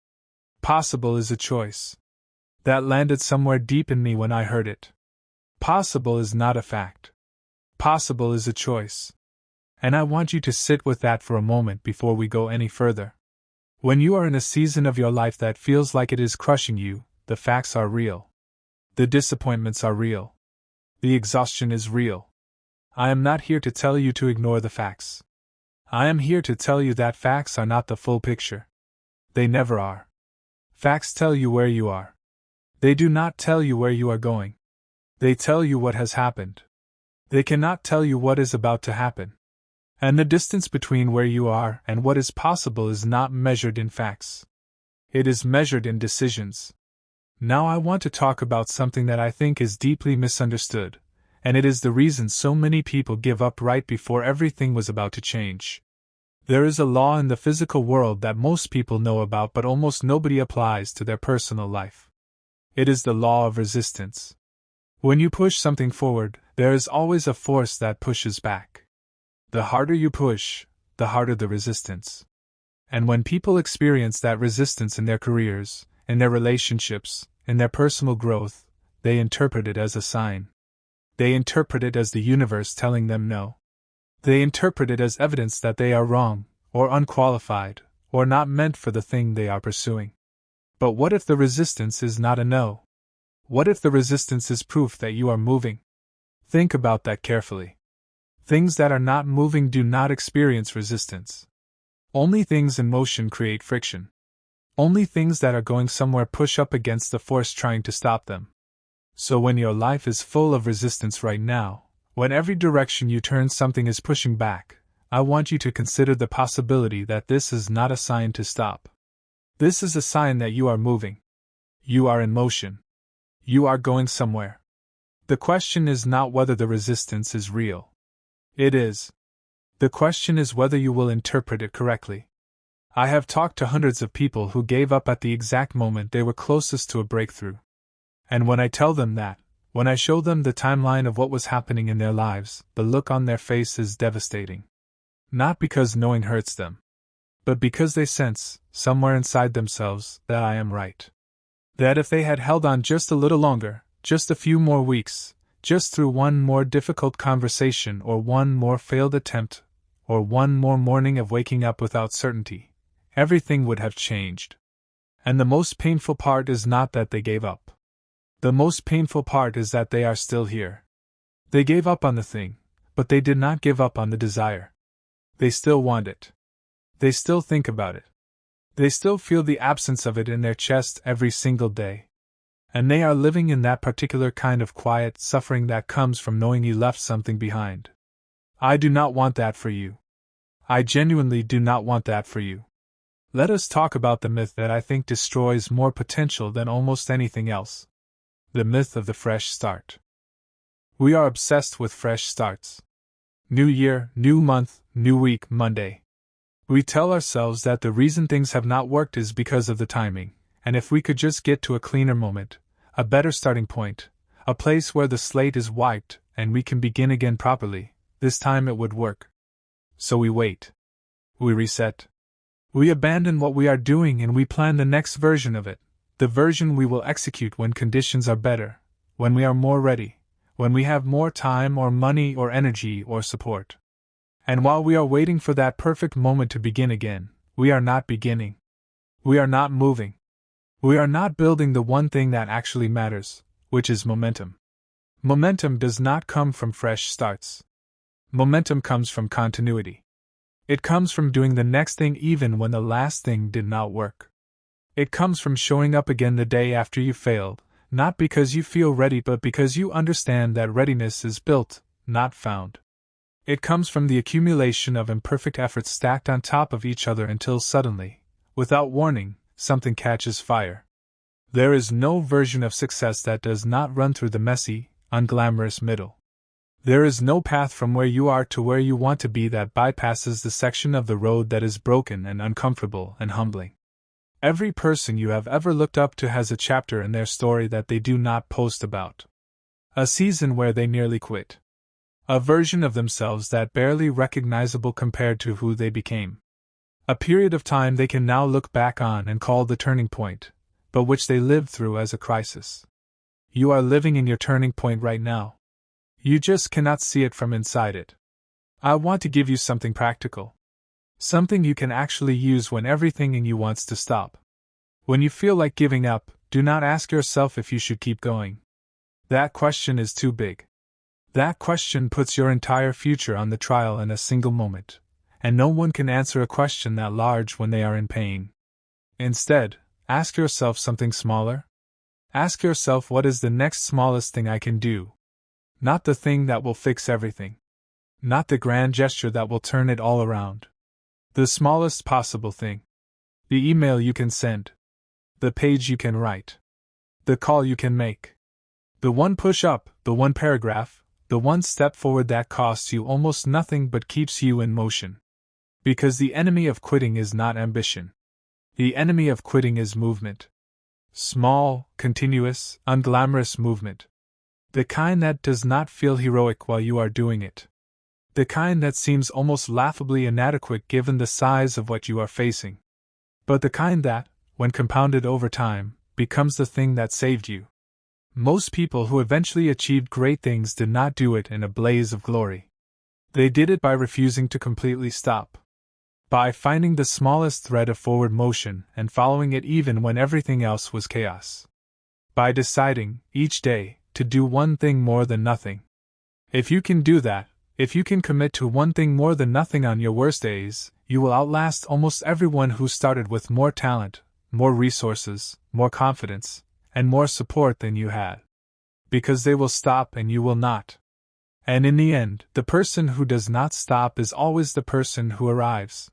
Possible is a choice. That landed somewhere deep in me when I heard it. Possible is not a fact. Possible is a choice. And I want you to sit with that for a moment before we go any further. When you are in a season of your life that feels like it is crushing you, the facts are real. The disappointments are real. The exhaustion is real. I am not here to tell you to ignore the facts. I am here to tell you that facts are not the full picture. They never are. Facts tell you where you are. They do not tell you where you are going. They tell you what has happened. They cannot tell you what is about to happen. And the distance between where you are and what is possible is not measured in facts. It is measured in decisions. Now I want to talk about something that I think is deeply misunderstood, and it is the reason so many people give up right before everything was about to change. There is a law in the physical world that most people know about but almost nobody applies to their personal life. It is the law of resistance. When you push something forward, there is always a force that pushes back. The harder you push, the harder the resistance. And when people experience that resistance in their careers, in their relationships, in their personal growth, they interpret it as a sign. They interpret it as the universe telling them no. They interpret it as evidence that they are wrong, or unqualified, or not meant for the thing they are pursuing. But what if the resistance is not a no? What if the resistance is proof that you are moving? Think about that carefully. Things that are not moving do not experience resistance. Only things in motion create friction. Only things that are going somewhere push up against the force trying to stop them. So when your life is full of resistance right now, when every direction you turn something is pushing back, I want you to consider the possibility that this is not a sign to stop. This is a sign that you are moving. You are in motion. You are going somewhere. The question is not whether the resistance is real. It is. The question is whether you will interpret it correctly. I have talked to hundreds of people who gave up at the exact moment they were closest to a breakthrough. And when I tell them that, when I show them the timeline of what was happening in their lives, the look on their face is devastating. Not because knowing hurts them, but because they sense, somewhere inside themselves, that I am right. That if they had held on just a little longer, just a few more weeks, just through one more difficult conversation or one more failed attempt, or one more morning of waking up without certainty, everything would have changed. And the most painful part is not that they gave up. The most painful part is that they are still here. They gave up on the thing, but they did not give up on the desire. They still want it. They still think about it. They still feel the absence of it in their chest every single day. And they are living in that particular kind of quiet suffering that comes from knowing you left something behind. I do not want that for you. I genuinely do not want that for you. Let us talk about the myth that I think destroys more potential than almost anything else. The myth of the fresh start. We are obsessed with fresh starts. New year, new month, new week, Monday. We tell ourselves that the reason things have not worked is because of the timing, and if we could just get to a cleaner moment, a better starting point, a place where the slate is wiped and we can begin again properly, this time it would work. So we wait. We reset. We abandon what we are doing and we plan the next version of it, the version we will execute when conditions are better, when we are more ready, when we have more time or money or energy or support. And while we are waiting for that perfect moment to begin again, we are not beginning. We are not moving. We are not building the one thing that actually matters, which is momentum. Momentum does not come from fresh starts. Momentum comes from continuity. It comes from doing the next thing even when the last thing did not work. It comes from showing up again the day after you failed, not because you feel ready but because you understand that readiness is built, not found. It comes from the accumulation of imperfect efforts stacked on top of each other until suddenly, without warning, something catches fire. There is no version of success that does not run through the messy, unglamorous middle. There is no path from where you are to where you want to be that bypasses the section of the road that is broken and uncomfortable and humbling. Every person you have ever looked up to has a chapter in their story that they do not post about. A season where they nearly quit. A version of themselves that barely recognizable compared to who they became. A period of time they can now look back on and call the turning point, but which they lived through as a crisis. You are living in your turning point right now. You just cannot see it from inside it. I want to give you something practical. Something you can actually use when everything in you wants to stop. When you feel like giving up, do not ask yourself if you should keep going. That question is too big. That question puts your entire future on the trial in a single moment, and no one can answer a question that large when they are in pain. Instead, ask yourself something smaller. Ask yourself, what is the next smallest thing I can do? Not the thing that will fix everything. Not the grand gesture that will turn it all around. The smallest possible thing. The email you can send. The page you can write. The call you can make. The one push-up, the one paragraph, the one step forward that costs you almost nothing but keeps you in motion. Because the enemy of quitting is not ambition. The enemy of quitting is movement. Small, continuous, unglamorous movement. The kind that does not feel heroic while you are doing it. The kind that seems almost laughably inadequate given the size of what you are facing. But the kind that, when compounded over time, becomes the thing that saved you. Most people who eventually achieved great things did not do it in a blaze of glory. They did it by refusing to completely stop. By finding the smallest thread of forward motion and following it even when everything else was chaos. By deciding, each day, to do one thing more than nothing. If you can do that, if you can commit to one thing more than nothing on your worst days, you will outlast almost everyone who started with more talent, more resources, more confidence, and more support than you had. Because they will stop and you will not. And in the end, the person who does not stop is always the person who arrives.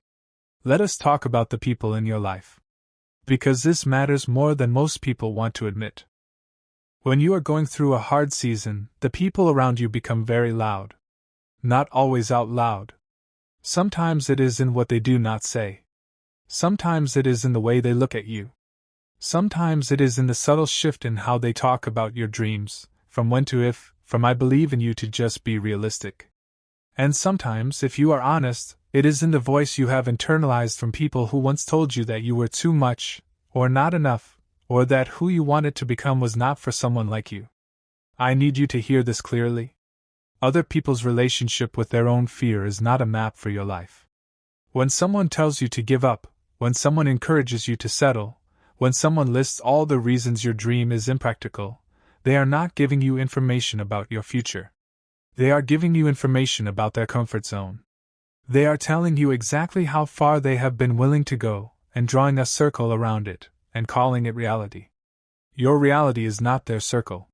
Let us talk about the people in your life. Because this matters more than most people want to admit. When you are going through a hard season, the people around you become very loud. Not always out loud. Sometimes it is in what they do not say. Sometimes it is in the way they look at you. Sometimes it is in the subtle shift in how they talk about your dreams, from when to if, from I believe in you to just be realistic. And sometimes, if you are honest, it is in the voice you have internalized from people who once told you that you were too much, or not enough, or that who you wanted to become was not for someone like you. I need you to hear this clearly. Other people's relationship with their own fear is not a map for your life. When someone tells you to give up, when someone encourages you to settle, when someone lists all the reasons your dream is impractical, they are not giving you information about your future. They are giving you information about their comfort zone. They are telling you exactly how far they have been willing to go, and drawing a circle around it, and calling it reality. Your reality is not their circle.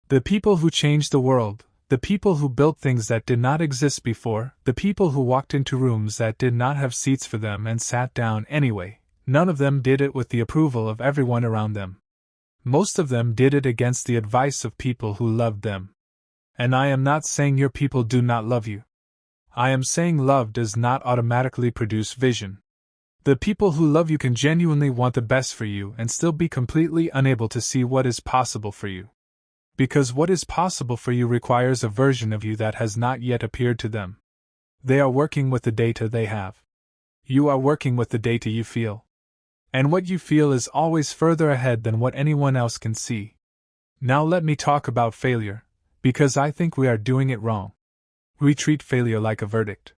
The people who changed the world, the people who built things that did not exist before, the people who walked into rooms that did not have seats for them and sat down anyway, none of them did it with the approval of everyone around them. Most of them did it against the advice of people who loved them. And I am not saying your people do not love you. I am saying love does not automatically produce vision. The people who love you can genuinely want the best for you and still be completely unable to see what is possible for you. Because what is possible for you requires a version of you that has not yet appeared to them. They are working with the data they have. You are working with the data you feel. And what you feel is always further ahead than what anyone else can see. Now let me talk about failure, because I think we are doing it wrong. We treat failure like a verdict.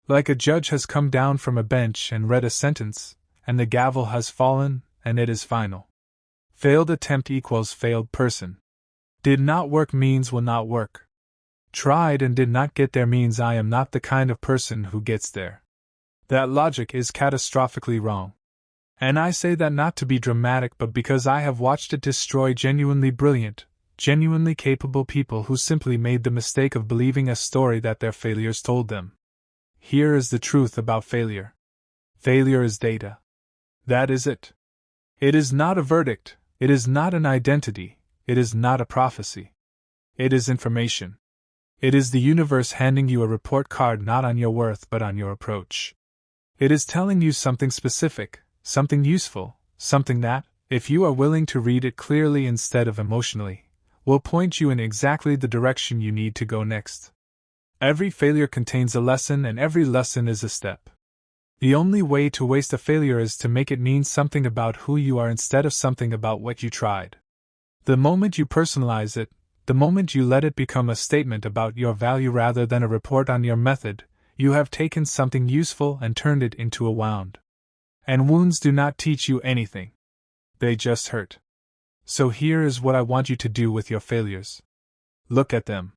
Like a judge has come down from a bench and read a sentence, and the gavel has fallen, and it is final. Failed attempt equals failed person. Did not work means will not work. Tried and did not get there means I am not the kind of person who gets there. That logic is catastrophically wrong. And I say that not to be dramatic but because I have watched it destroy genuinely brilliant, genuinely capable people who simply made the mistake of believing a story that their failures told them. Here is the truth about failure. Failure is data. That is it. It is not a verdict, it is not an identity, it is not a prophecy. It is information. It is the universe handing you a report card not on your worth but on your approach. It is telling you something specific, something useful, something that, if you are willing to read it clearly instead of emotionally, will point you in exactly the direction you need to go next. Every failure contains a lesson and every lesson is a step. The only way to waste a failure is to make it mean something about who you are instead of something about what you tried. The moment you personalize it, the moment you let it become a statement about your value rather than a report on your method, you have taken something useful and turned it into a wound. And wounds do not teach you anything. They just hurt. So here is what I want you to do with your failures. Look at them.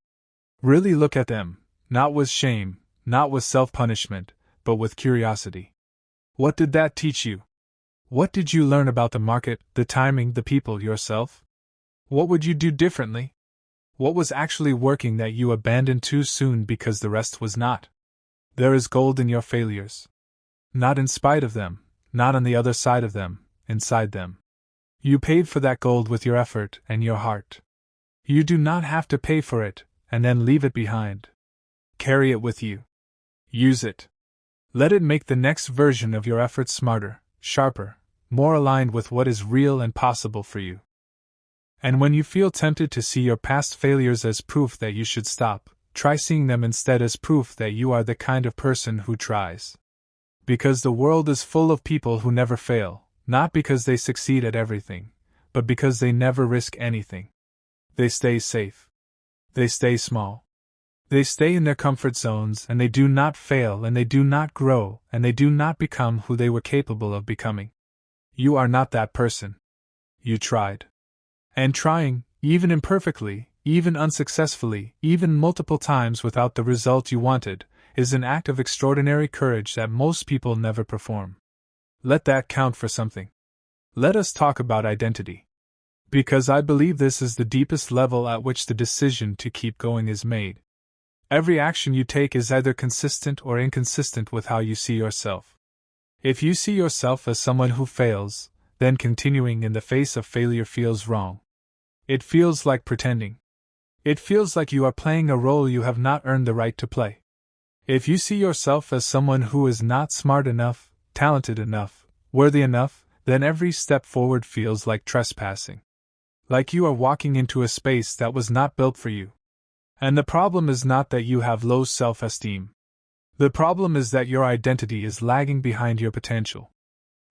Really look at them, not with shame, not with self-punishment, but with curiosity. What did that teach you? What did you learn about the market, the timing, the people, yourself? What would you do differently? What was actually working that you abandoned too soon because the rest was not? There is gold in your failures. Not in spite of them, not on the other side of them, inside them. You paid for that gold with your effort and your heart. You do not have to pay for it, and then leave it behind. Carry it with you. Use it. Let it make the next version of your effort smarter, sharper, more aligned with what is real and possible for you. And when you feel tempted to see your past failures as proof that you should stop, try seeing them instead as proof that you are the kind of person who tries. Because the world is full of people who never fail, not because they succeed at everything, but because they never risk anything. They stay safe. They stay small. They stay in their comfort zones, and they do not fail, and they do not grow, and they do not become who they were capable of becoming. You are not that person. You tried. And trying, even imperfectly, even unsuccessfully, even multiple times without the result you wanted, is an act of extraordinary courage that most people never perform. Let that count for something. Let us talk about identity. Because I believe this is the deepest level at which the decision to keep going is made. Every action you take is either consistent or inconsistent with how you see yourself. If you see yourself as someone who fails, then continuing in the face of failure feels wrong. It feels like pretending. It feels like you are playing a role you have not earned the right to play. If you see yourself as someone who is not smart enough, talented enough, worthy enough, then every step forward feels like trespassing. Like you are walking into a space that was not built for you. And the problem is not that you have low self-esteem. The problem is that your identity is lagging behind your potential.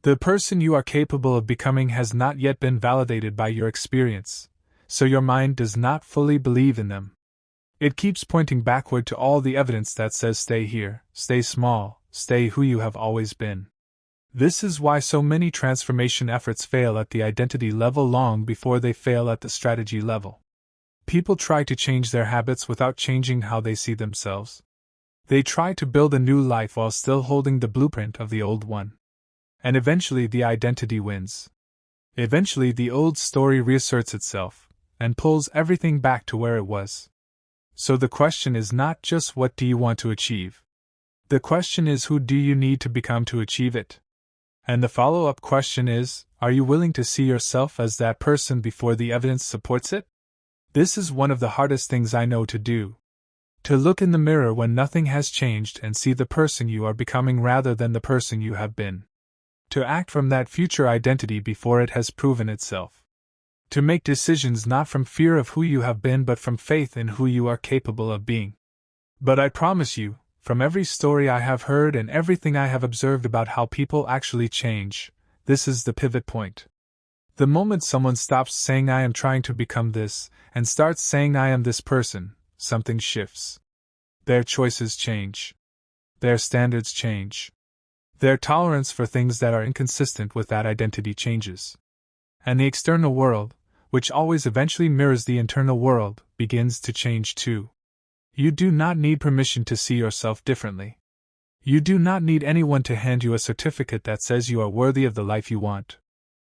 The person you are capable of becoming has not yet been validated by your experience, so your mind does not fully believe in them. It keeps pointing backward to all the evidence that says stay here, stay small, stay who you have always been. This is why so many transformation efforts fail at the identity level long before they fail at the strategy level. People try to change their habits without changing how they see themselves. They try to build a new life while still holding the blueprint of the old one. And eventually the identity wins. Eventually the old story reasserts itself, and pulls everything back to where it was. So the question is not just what do you want to achieve. The question is who do you need to become to achieve it? And the follow-up question is, are you willing to see yourself as that person before the evidence supports it? This is one of the hardest things I know to do. To look in the mirror when nothing has changed and see the person you are becoming rather than the person you have been. To act from that future identity before it has proven itself. To make decisions not from fear of who you have been but from faith in who you are capable of being. But I promise you, from every story I have heard and everything I have observed about how people actually change, this is the pivot point. The moment someone stops saying I am trying to become this, and starts saying I am this person, something shifts. Their choices change. Their standards change. Their tolerance for things that are inconsistent with that identity changes. And the external world, which always eventually mirrors the internal world, begins to change too. You do not need permission to see yourself differently. You do not need anyone to hand you a certificate that says you are worthy of the life you want.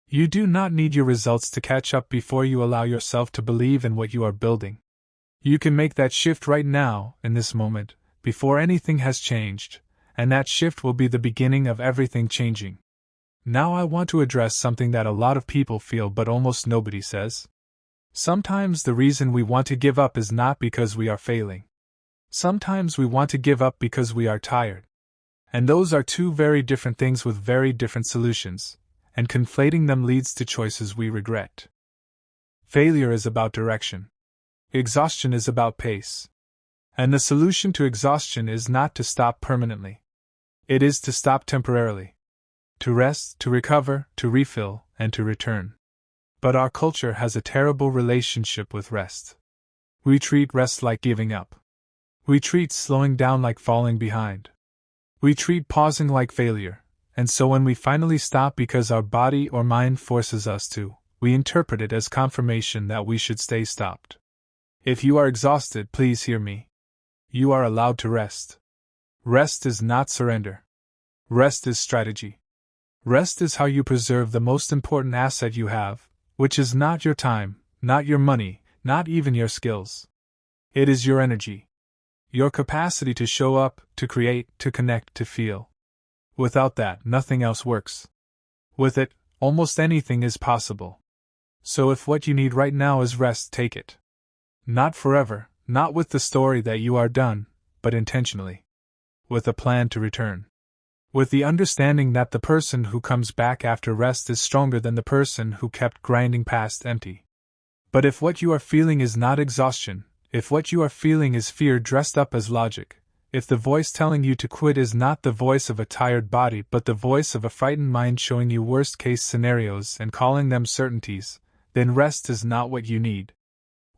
You do not need your results to catch up before you allow yourself to believe in what you are building. You can make that shift right now, in this moment, before anything has changed, and that shift will be the beginning of everything changing. Now I want to address something that a lot of people feel but almost nobody says. Sometimes the reason we want to give up is not because we are failing. Sometimes we want to give up because we are tired. And those are two very different things with very different solutions, and conflating them leads to choices we regret. Failure is about direction. Exhaustion is about pace. And the solution to exhaustion is not to stop permanently. It is to stop temporarily. To rest, to recover, to refill, and to return. But our culture has a terrible relationship with rest. We treat rest like giving up. We treat slowing down like falling behind. We treat pausing like failure, and so when we finally stop because our body or mind forces us to, we interpret it as confirmation that we should stay stopped. If you are exhausted, please hear me. You are allowed to rest. Rest is not surrender. Rest is strategy. Rest is how you preserve the most important asset you have, which is not your time, not your money, not even your skills. It is your energy. Your capacity to show up, to create, to connect, to feel. Without that, nothing else works. With it, almost anything is possible. So if what you need right now is rest, take it. Not forever, not with the story that you are done, but intentionally. With a plan to return. With the understanding that the person who comes back after rest is stronger than the person who kept grinding past empty. But if what you are feeling is not exhaustion, if what you are feeling is fear dressed up as logic, if the voice telling you to quit is not the voice of a tired body but the voice of a frightened mind showing you worst-case scenarios and calling them certainties, then rest is not what you need.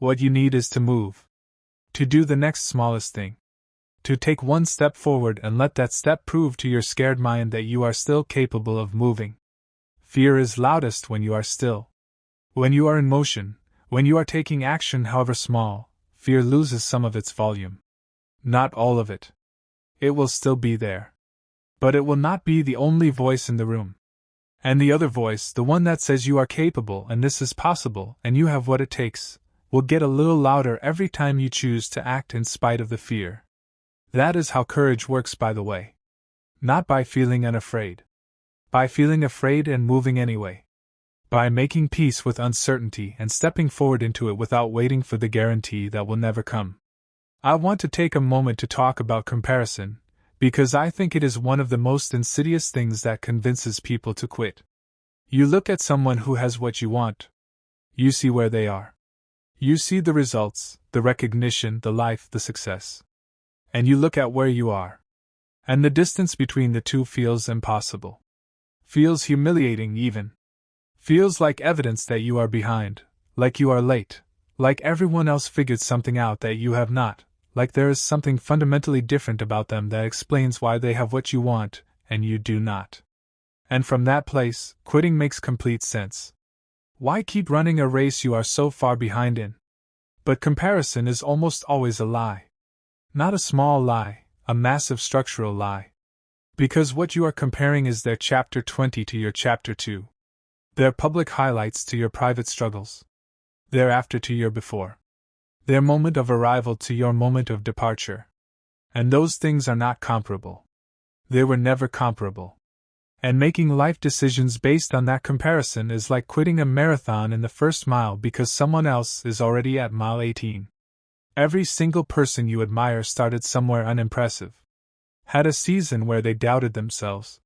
What you need is to move. To do the next smallest thing. To take one step forward and let that step prove to your scared mind that you are still capable of moving. Fear is loudest when you are still. When you are in motion, when you are taking action however small, fear loses some of its volume. Not all of it. It will still be there. But it will not be the only voice in the room. And the other voice, the one that says you are capable and this is possible and you have what it takes, will get a little louder every time you choose to act in spite of the fear. That is how courage works, by the way. Not by feeling unafraid. By feeling afraid and moving anyway. By making peace with uncertainty and stepping forward into it without waiting for the guarantee that will never come. I want to take a moment to talk about comparison, because I think it is one of the most insidious things that convinces people to quit. You look at someone who has what you want. You see where they are. You see the results, the recognition, the life, the success. And you look at where you are. And the distance between the two feels impossible. Feels humiliating even. Feels like evidence that you are behind, like you are late, like everyone else figured something out that you have not, like there is something fundamentally different about them that explains why they have what you want, and you do not. And from that place, quitting makes complete sense. Why keep running a race you are so far behind in? But comparison is almost always a lie. Not a small lie, a massive structural lie. Because what you are comparing is their chapter 20 to your chapter 2. Their public highlights to your private struggles. Their after to your before. Their moment of arrival to your moment of departure. And those things are not comparable. They were never comparable. And making life decisions based on that comparison is like quitting a marathon in the first mile because someone else is already at mile 18. Every single person you admire started somewhere unimpressive. Had a season where they doubted themselves.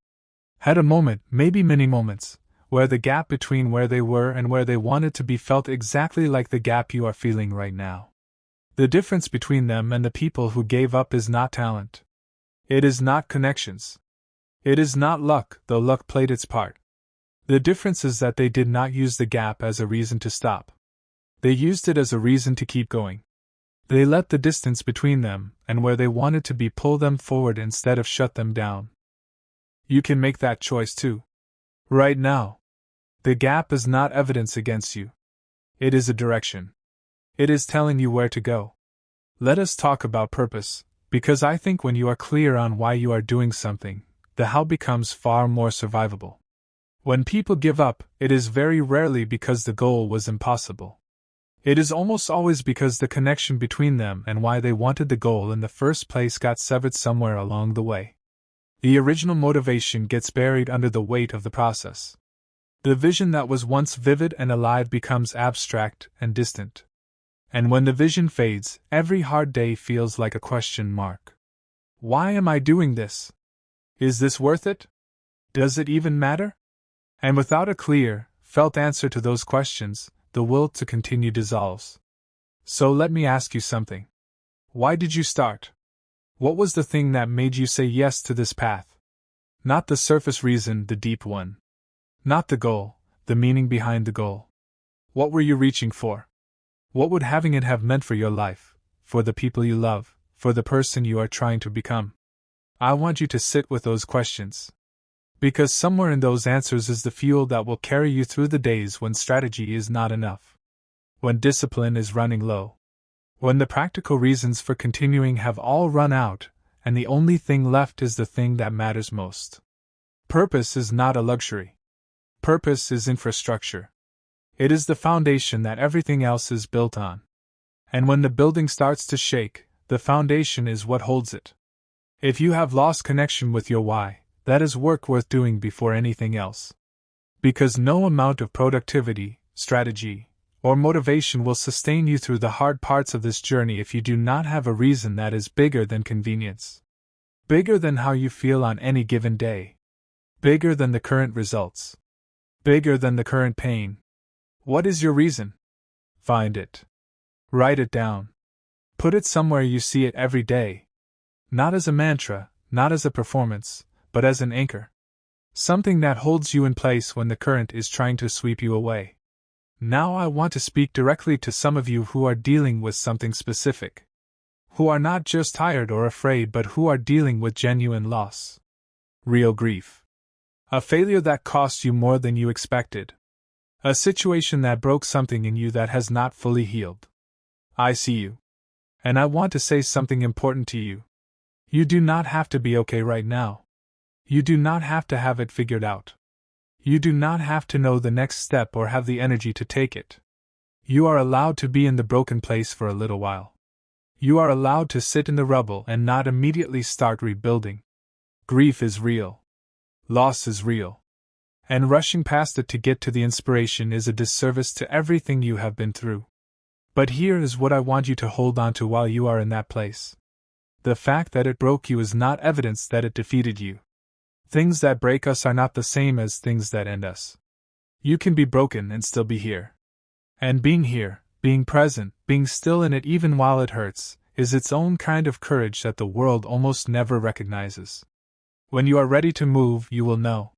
Had a moment, maybe many moments, where the gap between where they were and where they wanted to be felt exactly like the gap you are feeling right now. The difference between them and the people who gave up is not talent. It is not connections. It is not luck, though luck played its part. The difference is that they did not use the gap as a reason to stop. They used it as a reason to keep going. They let the distance between them and where they wanted to be pull them forward instead of shut them down. You can make that choice too. Right now. The gap is not evidence against you. It is a direction. It is telling you where to go. Let us talk about purpose, because I think when you are clear on why you are doing something, the how becomes far more survivable. When people give up, it is very rarely because the goal was impossible. It is almost always because the connection between them and why they wanted the goal in the first place got severed somewhere along the way. The original motivation gets buried under the weight of the process. The vision that was once vivid and alive becomes abstract and distant. And when the vision fades, every hard day feels like a question mark. Why am I doing this? Is this worth it? Does it even matter? And without a clear, felt answer to those questions, the will to continue dissolves. So let me ask you something. Why did you start? What was the thing that made you say yes to this path? Not the surface reason, the deep one. Not the goal, the meaning behind the goal. What were you reaching for? What would having it have meant for your life, for the people you love, for the person you are trying to become? I want you to sit with those questions. Because somewhere in those answers is the fuel that will carry you through the days when strategy is not enough. When discipline is running low. When the practical reasons for continuing have all run out, and the only thing left is the thing that matters most. Purpose is not a luxury. Purpose is infrastructure. It is the foundation that everything else is built on. And when the building starts to shake, the foundation is what holds it. If you have lost connection with your why, that is work worth doing before anything else. Because no amount of productivity, strategy, or motivation will sustain you through the hard parts of this journey if you do not have a reason that is bigger than convenience. Bigger than how you feel on any given day. Bigger than the current results. Bigger than the current pain. What is your reason? Find it. Write it down. Put it somewhere you see it every day. Not as a mantra, not as a performance, but as an anchor. Something that holds you in place when the current is trying to sweep you away. Now I want to speak directly to some of you who are dealing with something specific. Who are not just tired or afraid but who are dealing with genuine loss. Real grief. A failure that cost you more than you expected. A situation that broke something in you that has not fully healed. I see you. And I want to say something important to you. You do not have to be okay right now. You do not have to have it figured out. You do not have to know the next step or have the energy to take it. You are allowed to be in the broken place for a little while. You are allowed to sit in the rubble and not immediately start rebuilding. Grief is real. Loss is real. And rushing past it to get to the inspiration is a disservice to everything you have been through. But here is what I want you to hold on to while you are in that place. The fact that it broke you is not evidence that it defeated you. Things that break us are not the same as things that end us. You can be broken and still be here. And being here, being present, being still in it even while it hurts, is its own kind of courage that the world almost never recognizes. When you are ready to move, you will know.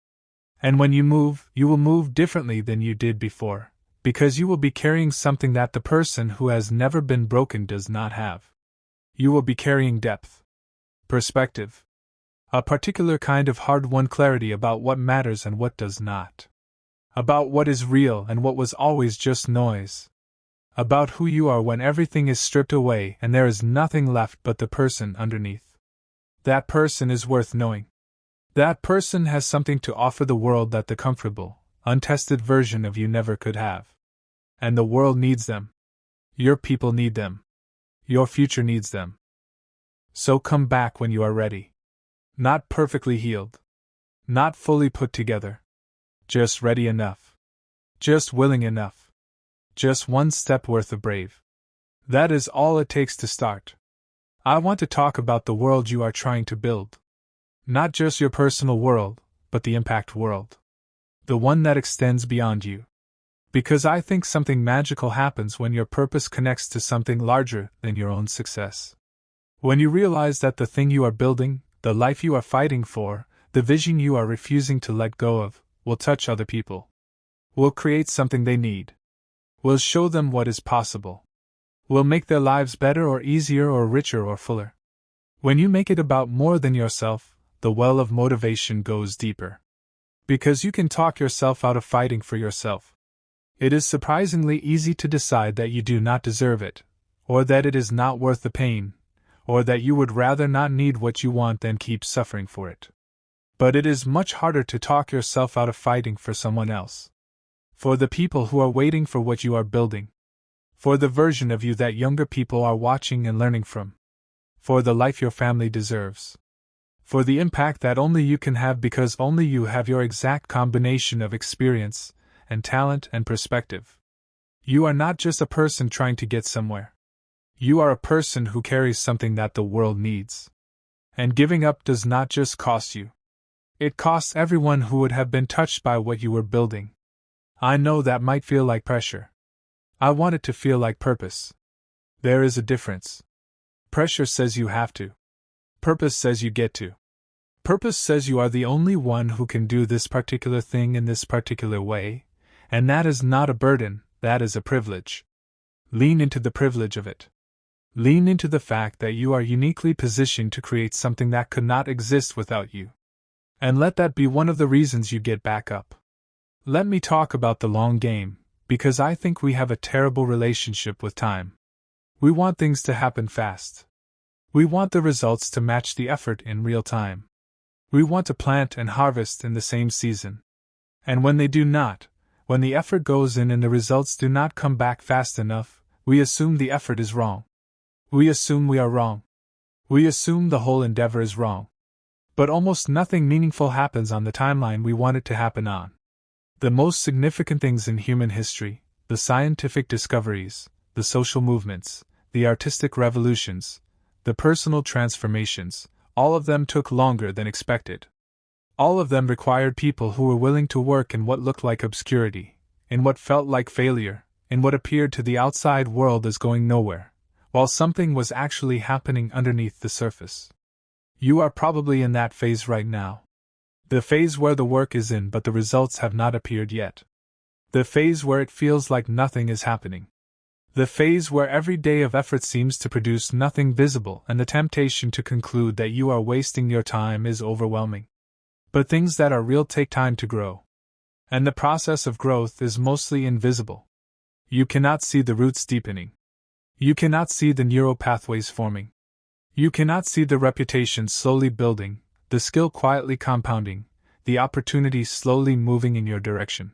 And when you will move differently than you did before, because you will be carrying something that the person who has never been broken does not have. You will be carrying depth, perspective, a particular kind of hard-won clarity about what matters and what does not, about what is real and what was always just noise, about who you are when everything is stripped away and there is nothing left but the person underneath. That person is worth knowing. That person has something to offer the world that the comfortable, untested version of you never could have. And the world needs them. Your people need them. Your future needs them. So come back when you are ready. Not perfectly healed. Not fully put together. Just ready enough. Just willing enough. Just one step worth of brave. That is all it takes to start. I want to talk about the world you are trying to build. Not just your personal world, but the impact world. The one that extends beyond you. Because I think something magical happens when your purpose connects to something larger than your own success. When you realize that the thing you are building, the life you are fighting for, the vision you are refusing to let go of, will touch other people. Will create something they need. Will show them what is possible. Will make their lives better or easier or richer or fuller. When you make it about more than yourself, the well of motivation goes deeper. Because you can talk yourself out of fighting for yourself. It is surprisingly easy to decide that you do not deserve it, or that it is not worth the pain, or that you would rather not need what you want than keep suffering for it. But it is much harder to talk yourself out of fighting for someone else. For the people who are waiting for what you are building. For the version of you that younger people are watching and learning from. For the life your family deserves. For the impact that only you can have because only you have your exact combination of experience, and talent and perspective. You are not just a person trying to get somewhere. You are a person who carries something that the world needs. And giving up does not just cost you. It costs everyone who would have been touched by what you were building. I know that might feel like pressure. I want it to feel like purpose. There is a difference. Pressure says you have to. Purpose says you get to. Purpose says you are the only one who can do this particular thing in this particular way, and that is not a burden, that is a privilege. Lean into the privilege of it. Lean into the fact that you are uniquely positioned to create something that could not exist without you. And let that be one of the reasons you get back up. Let me talk about the long game, because I think we have a terrible relationship with time. We want things to happen fast. We want the results to match the effort in real time. We want to plant and harvest in the same season. And when they do not, when the effort goes in and the results do not come back fast enough, we assume the effort is wrong. We assume we are wrong. We assume the whole endeavor is wrong. But almost nothing meaningful happens on the timeline we want it to happen on. The most significant things in human history, the scientific discoveries, the social movements, the artistic revolutions, the personal transformations, all of them took longer than expected. All of them required people who were willing to work in what looked like obscurity, in what felt like failure, in what appeared to the outside world as going nowhere, while something was actually happening underneath the surface. You are probably in that phase right now. The phase where the work is in but the results have not appeared yet. The phase where it feels like nothing is happening. The phase where every day of effort seems to produce nothing visible and the temptation to conclude that you are wasting your time is overwhelming. But things that are real take time to grow. And the process of growth is mostly invisible. You cannot see the roots deepening. You cannot see the neural pathways forming. You cannot see the reputation slowly building, the skill quietly compounding, the opportunities slowly moving in your direction.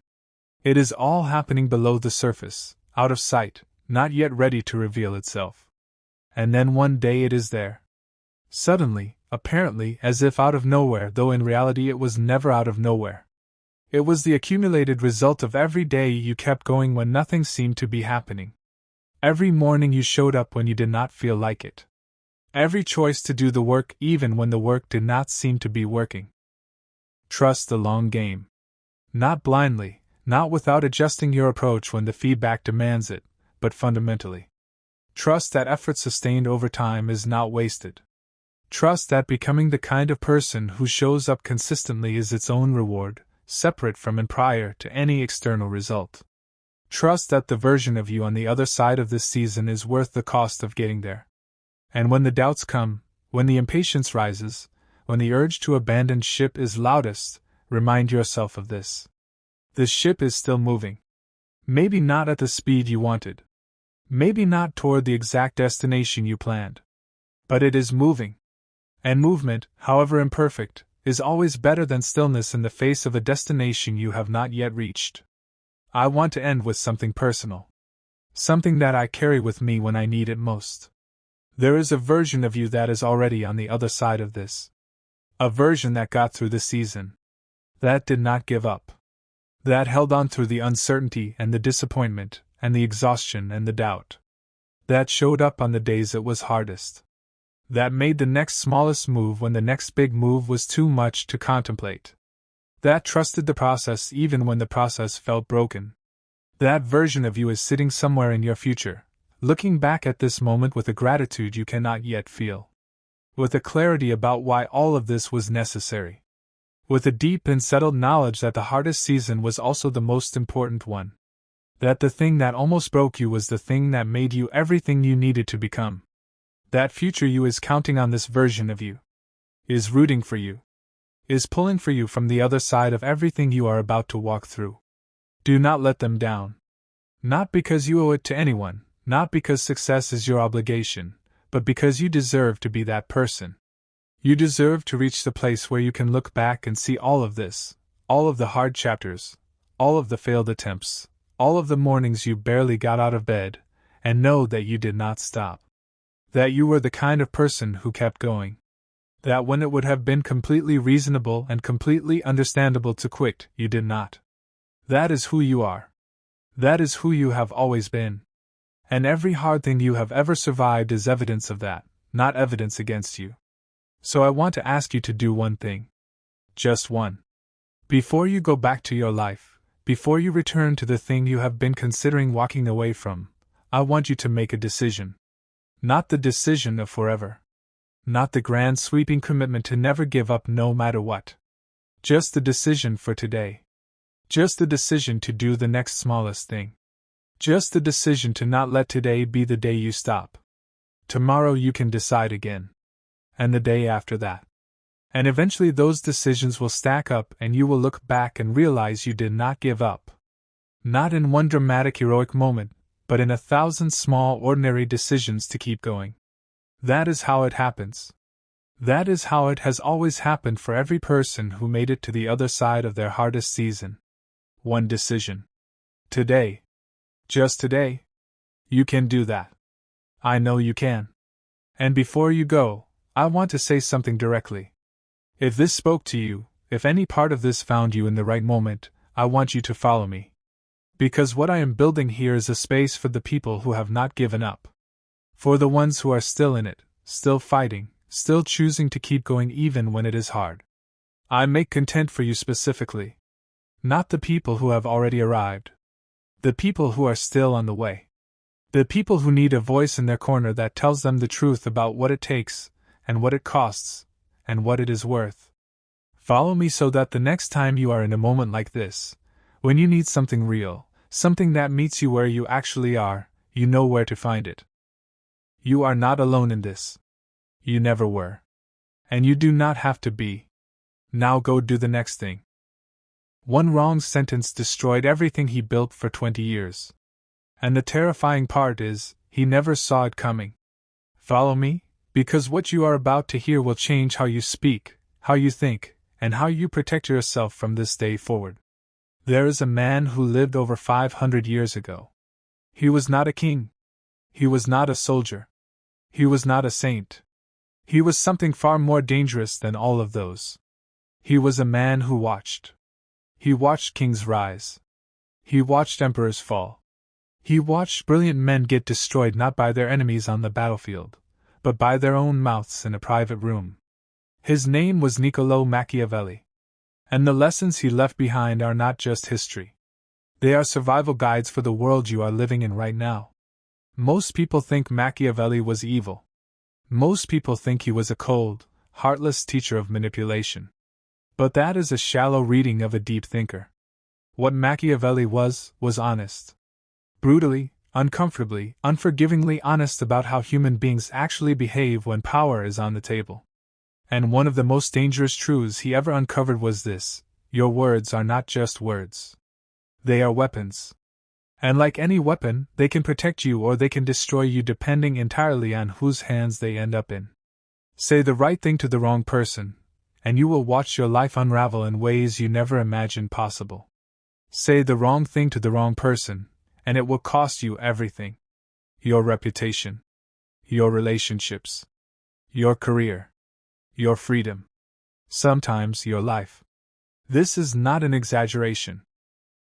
It is all happening below the surface, out of sight, not yet ready to reveal itself. And then one day it is there. Suddenly, apparently as if out of nowhere, though in reality it was never out of nowhere. It was the accumulated result of every day you kept going when nothing seemed to be happening. Every morning you showed up when you did not feel like it. Every choice to do the work even when the work did not seem to be working. Trust the long game. Not blindly, not without adjusting your approach when the feedback demands it, but fundamentally. Trust that effort sustained over time is not wasted. Trust that becoming the kind of person who shows up consistently is its own reward, separate from and prior to any external result. Trust that the version of you on the other side of this season is worth the cost of getting there. And when the doubts come, when the impatience rises, when the urge to abandon ship is loudest, remind yourself of this. The ship is still moving. Maybe not at the speed you wanted. Maybe not toward the exact destination you planned. But it is moving. And movement, however imperfect, is always better than stillness in the face of a destination you have not yet reached. I want to end with something personal. Something that I carry with me when I need it most. There is a version of you that is already on the other side of this. A version that got through the season. That did not give up. That held on through the uncertainty and the disappointment, and the exhaustion and the doubt. That showed up on the days it was hardest. That made the next smallest move when the next big move was too much to contemplate. That trusted the process even when the process felt broken. That version of you is sitting somewhere in your future, looking back at this moment with a gratitude you cannot yet feel. With a clarity about why all of this was necessary. With a deep and settled knowledge that the hardest season was also the most important one. That the thing that almost broke you was the thing that made you everything you needed to become. That future you is counting on this version of you. Is rooting for you. Is pulling for you from the other side of everything you are about to walk through. Do not let them down. Not because you owe it to anyone, not because success is your obligation, but because you deserve to be that person. You deserve to reach the place where you can look back and see all of this, all of the hard chapters, all of the failed attempts, all of the mornings you barely got out of bed, and know that you did not stop. That you were the kind of person who kept going. That when it would have been completely reasonable and completely understandable to quit, you did not. That is who you are. That is who you have always been. And every hard thing you have ever survived is evidence of that, not evidence against you. So I want to ask you to do one thing. Just one. Before you go back to your life, before you return to the thing you have been considering walking away from, I want you to make a decision. Not the decision of forever. Not the grand sweeping commitment to never give up no matter what. Just the decision for today. Just the decision to do the next smallest thing. Just the decision to not let today be the day you stop. Tomorrow you can decide again. And the day after that. And eventually those decisions will stack up and you will look back and realize you did not give up. Not in one dramatic heroic moment, but in 1,000 small ordinary decisions to keep going. That is how it happens. That is how it has always happened for every person who made it to the other side of their hardest season. One decision. Today. Just today. You can do that. I know you can. And before you go, I want to say something directly. If this spoke to you, if any part of this found you in the right moment, I want you to follow me. Because what I am building here is a space for the people who have not given up. For the ones who are still in it, still fighting, still choosing to keep going even when it is hard. I make content for you specifically. Not the people who have already arrived. The people who are still on the way. The people who need a voice in their corner that tells them the truth about what it takes, and what it costs, and what it is worth. Follow me so that the next time you are in a moment like this, When you need something real, something that meets you where you actually are, you know where to find it. You are not alone in this. You never were. And you do not have to be. Now go do the next thing. One wrong sentence destroyed everything he built for 20 years. And the terrifying part is, he never saw it coming. Follow me? Because what you are about to hear will change how you speak, how you think, and how you protect yourself from this day forward. There is a man who lived over 500 years ago. He was not a king. He was not a soldier. He was not a saint. He was something far more dangerous than all of those. He was a man who watched. He watched kings rise. He watched emperors fall. He watched brilliant men get destroyed not by their enemies on the battlefield, but by their own mouths in a private room. His name was Niccolò Machiavelli. And the lessons he left behind are not just history. They are survival guides for the world you are living in right now. Most people think Machiavelli was evil. Most people think he was a cold, heartless teacher of manipulation. But that is a shallow reading of a deep thinker. What Machiavelli was honest. Brutally, uncomfortably, unforgivingly honest about how human beings actually behave when power is on the table. And one of the most dangerous truths he ever uncovered was this: your words are not just words. They are weapons. And like any weapon, they can protect you or they can destroy you depending entirely on whose hands they end up in. Say the right thing to the wrong person, and you will watch your life unravel in ways you never imagined possible. Say the wrong thing to the wrong person, and it will cost you everything. Your reputation. Your relationships. Your career. Your freedom. Sometimes your life. This is not an exaggeration.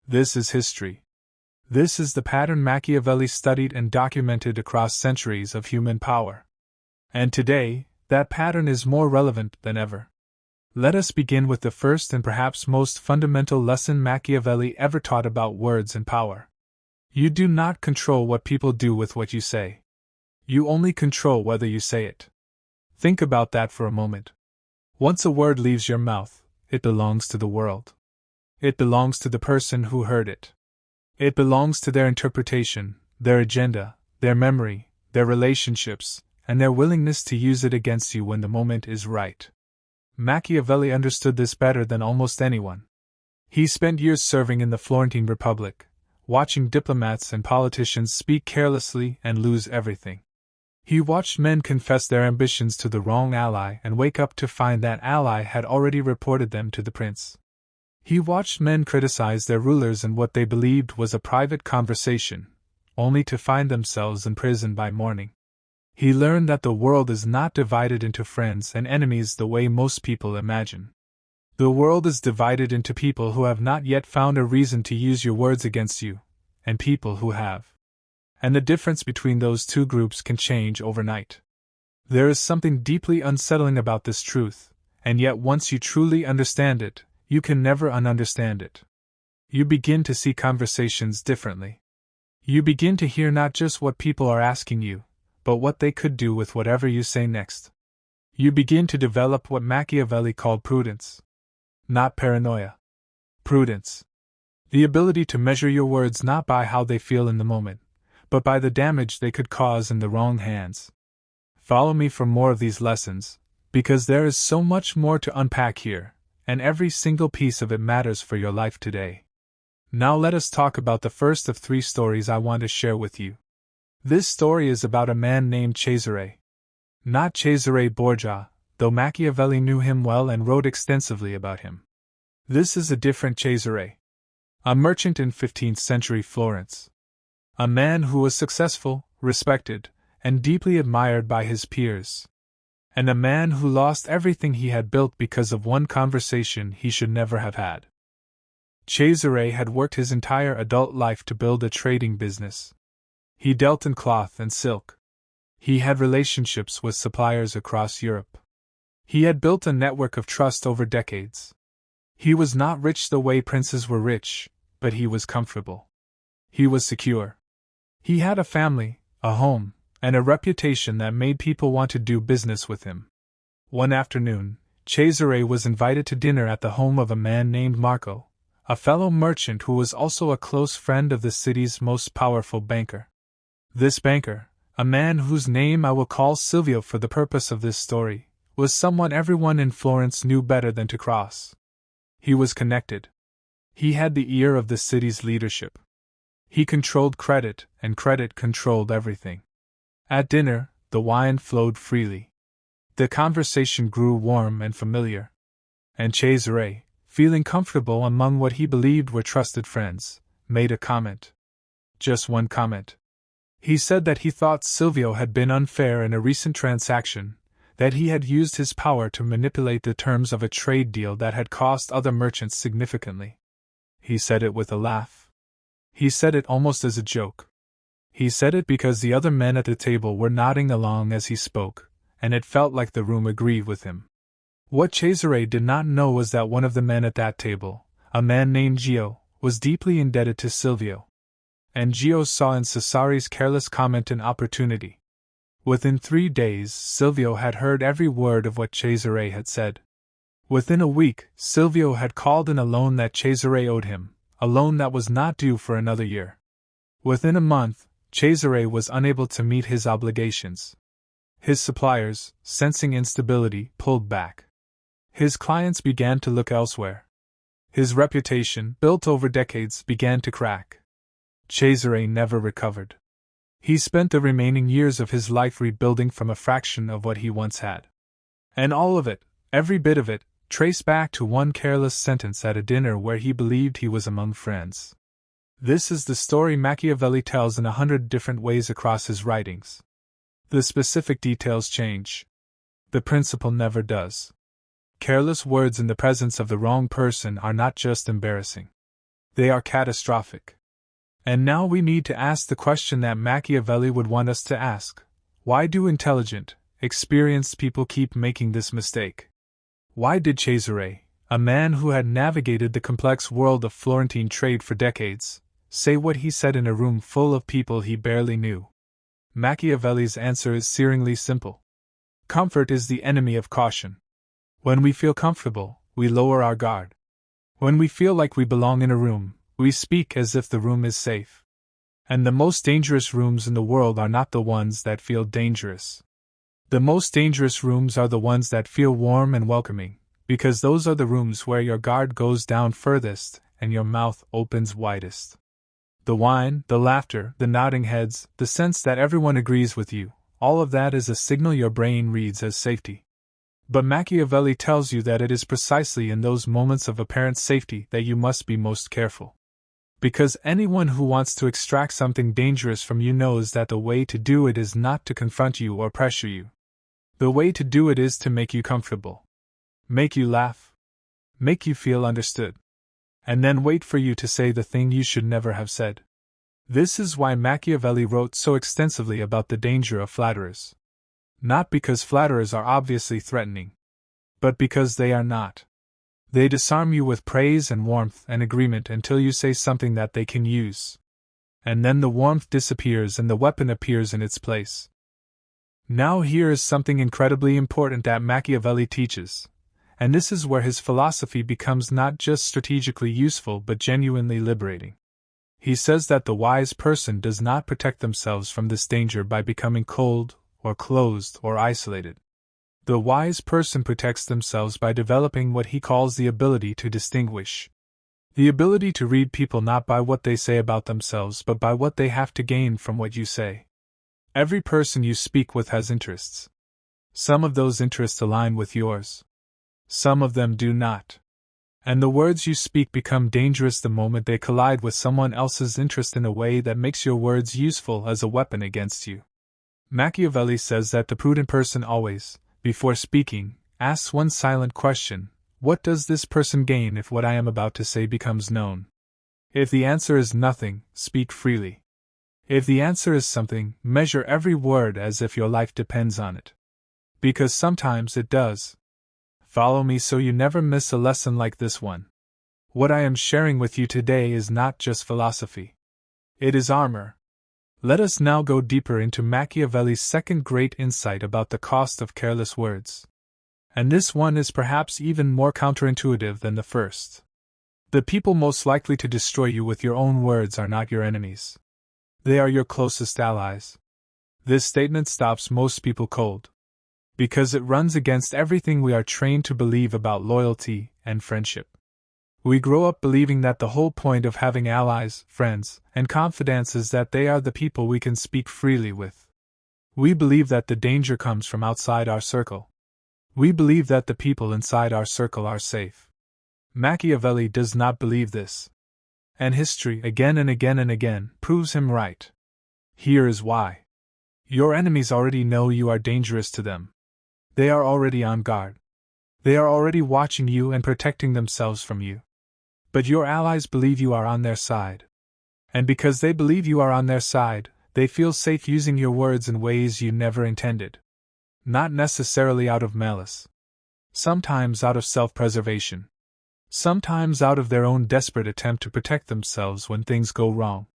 This is history. This is the pattern Machiavelli studied and documented across centuries of human power. And today, that pattern is more relevant than ever. Let us begin with the first and perhaps most fundamental lesson Machiavelli ever taught about words and power. You do not control what people do with what you say. You only control whether you say it. Think about that for a moment. Once a word leaves your mouth, it belongs to the world. It belongs to the person who heard it. It belongs to their interpretation, their agenda, their memory, their relationships, and their willingness to use it against you when the moment is right. Machiavelli understood this better than almost anyone. He spent years serving in the Florentine Republic, watching diplomats and politicians speak carelessly and lose everything. He watched men confess their ambitions to the wrong ally and wake up to find that ally had already reported them to the prince. He watched men criticize their rulers in what they believed was a private conversation, only to find themselves in prison by morning. He learned that the world is not divided into friends and enemies the way most people imagine. The world is divided into people who have not yet found a reason to use your words against you, and people who have. And the difference between those two groups can change overnight. There is something deeply unsettling about this truth, and yet once you truly understand it, you can never ununderstand it. You begin to see conversations differently. You begin to hear not just what people are asking you, but what they could do with whatever you say next. You begin to develop what Machiavelli called prudence. Not paranoia. Prudence. The ability to measure your words not by how they feel in the moment, but by the damage they could cause in the wrong hands. Follow me for more of these lessons, because there is so much more to unpack here, and every single piece of it matters for your life today. Now let us talk about the first of 3 stories I want to share with you. This story is about a man named Cesare. Not Cesare Borgia, though Machiavelli knew him well and wrote extensively about him. This is a different Cesare. A merchant in 15th century Florence. A man who was successful, respected, and deeply admired by his peers. And a man who lost everything he had built because of one conversation he should never have had. Cesare had worked his entire adult life to build a trading business. He dealt in cloth and silk. He had relationships with suppliers across Europe. He had built a network of trust over decades. He was not rich the way princes were rich, but he was comfortable. He was secure. He had a family, a home, and a reputation that made people want to do business with him. One afternoon, Cesare was invited to dinner at the home of a man named Marco, a fellow merchant who was also a close friend of the city's most powerful banker. This banker, a man whose name I will call Silvio for the purpose of this story, was someone everyone in Florence knew better than to cross. He was connected. He had the ear of the city's leadership. He controlled credit, and credit controlled everything. At dinner, the wine flowed freely. The conversation grew warm and familiar. And Cesare, feeling comfortable among what he believed were trusted friends, made a comment. Just one comment. He said that he thought Silvio had been unfair in a recent transaction, that he had used his power to manipulate the terms of a trade deal that had cost other merchants significantly. He said it with a laugh. He said it almost as a joke. He said it because the other men at the table were nodding along as he spoke, and it felt like the room agreed with him. What Cesare did not know was that one of the men at that table, a man named Gio, was deeply indebted to Silvio. And Gio saw in Cesare's careless comment an opportunity. Within 3 days, Silvio had heard every word of what Cesare had said. Within a week, Silvio had called in a loan that Cesare owed him, a loan that was not due for another year. Within a month, Cesare was unable to meet his obligations. His suppliers, sensing instability, pulled back. His clients began to look elsewhere. His reputation, built over decades, began to crack. Cesare never recovered. He spent the remaining years of his life rebuilding from a fraction of what he once had. And all of it, every bit of it, traced back to one careless sentence at a dinner where he believed he was among friends. This is the story Machiavelli tells in 100 different ways across his writings. The specific details change. The principle never does. Careless words in the presence of the wrong person are not just embarrassing. They are catastrophic. And now we need to ask the question that Machiavelli would want us to ask. Why do intelligent, experienced people keep making this mistake? Why did Cesare, a man who had navigated the complex world of Florentine trade for decades, say what he said in a room full of people he barely knew? Machiavelli's answer is searingly simple. Comfort is the enemy of caution. When we feel comfortable, we lower our guard. When we feel like we belong in a room, we speak as if the room is safe. And the most dangerous rooms in the world are not the ones that feel dangerous. The most dangerous rooms are the ones that feel warm and welcoming, because those are the rooms where your guard goes down furthest and your mouth opens widest. The wine, the laughter, the nodding heads, the sense that everyone agrees with you, all of that is a signal your brain reads as safety. But Machiavelli tells you that it is precisely in those moments of apparent safety that you must be most careful. Because anyone who wants to extract something dangerous from you knows that the way to do it is not to confront you or pressure you. The way to do it is to make you comfortable. Make you laugh. Make you feel understood. And then wait for you to say the thing you should never have said. This is why Machiavelli wrote so extensively about the danger of flatterers. Not because flatterers are obviously threatening, but because they are not. They disarm you with praise and warmth and agreement until you say something that they can use. And then the warmth disappears and the weapon appears in its place. Now here is something incredibly important that Machiavelli teaches, and this is where his philosophy becomes not just strategically useful but genuinely liberating. He says that the wise person does not protect themselves from this danger by becoming cold, or closed, or isolated. The wise person protects themselves by developing what he calls the ability to distinguish. The ability to read people not by what they say about themselves but by what they have to gain from what you say. Every person you speak with has interests. Some of those interests align with yours. Some of them do not. And the words you speak become dangerous the moment they collide with someone else's interest in a way that makes your words useful as a weapon against you. Machiavelli says that the prudent person always, before speaking, asks one silent question: what does this person gain if what I am about to say becomes known? If the answer is nothing, speak freely. If the answer is something, measure every word as if your life depends on it. Because sometimes it does. Follow me so you never miss a lesson like this one. What I am sharing with you today is not just philosophy. It is armor. Let us now go deeper into Machiavelli's second great insight about the cost of careless words. And this one is perhaps even more counterintuitive than the first. The people most likely to destroy you with your own words are not your enemies. They are your closest allies. This statement stops most people cold, because it runs against everything we are trained to believe about loyalty and friendship. We grow up believing that the whole point of having allies, friends, and confidants is that they are the people we can speak freely with. We believe that the danger comes from outside our circle. We believe that the people inside our circle are safe. Machiavelli does not believe this. And history, again and again and again, proves him right. Here is why. Your enemies already know you are dangerous to them. They are already on guard. They are already watching you and protecting themselves from you. But your allies believe you are on their side. And because they believe you are on their side, they feel safe using your words in ways you never intended. Not necessarily out of malice. Sometimes out of self-preservation. Sometimes out of their own desperate attempt to protect themselves when things go wrong.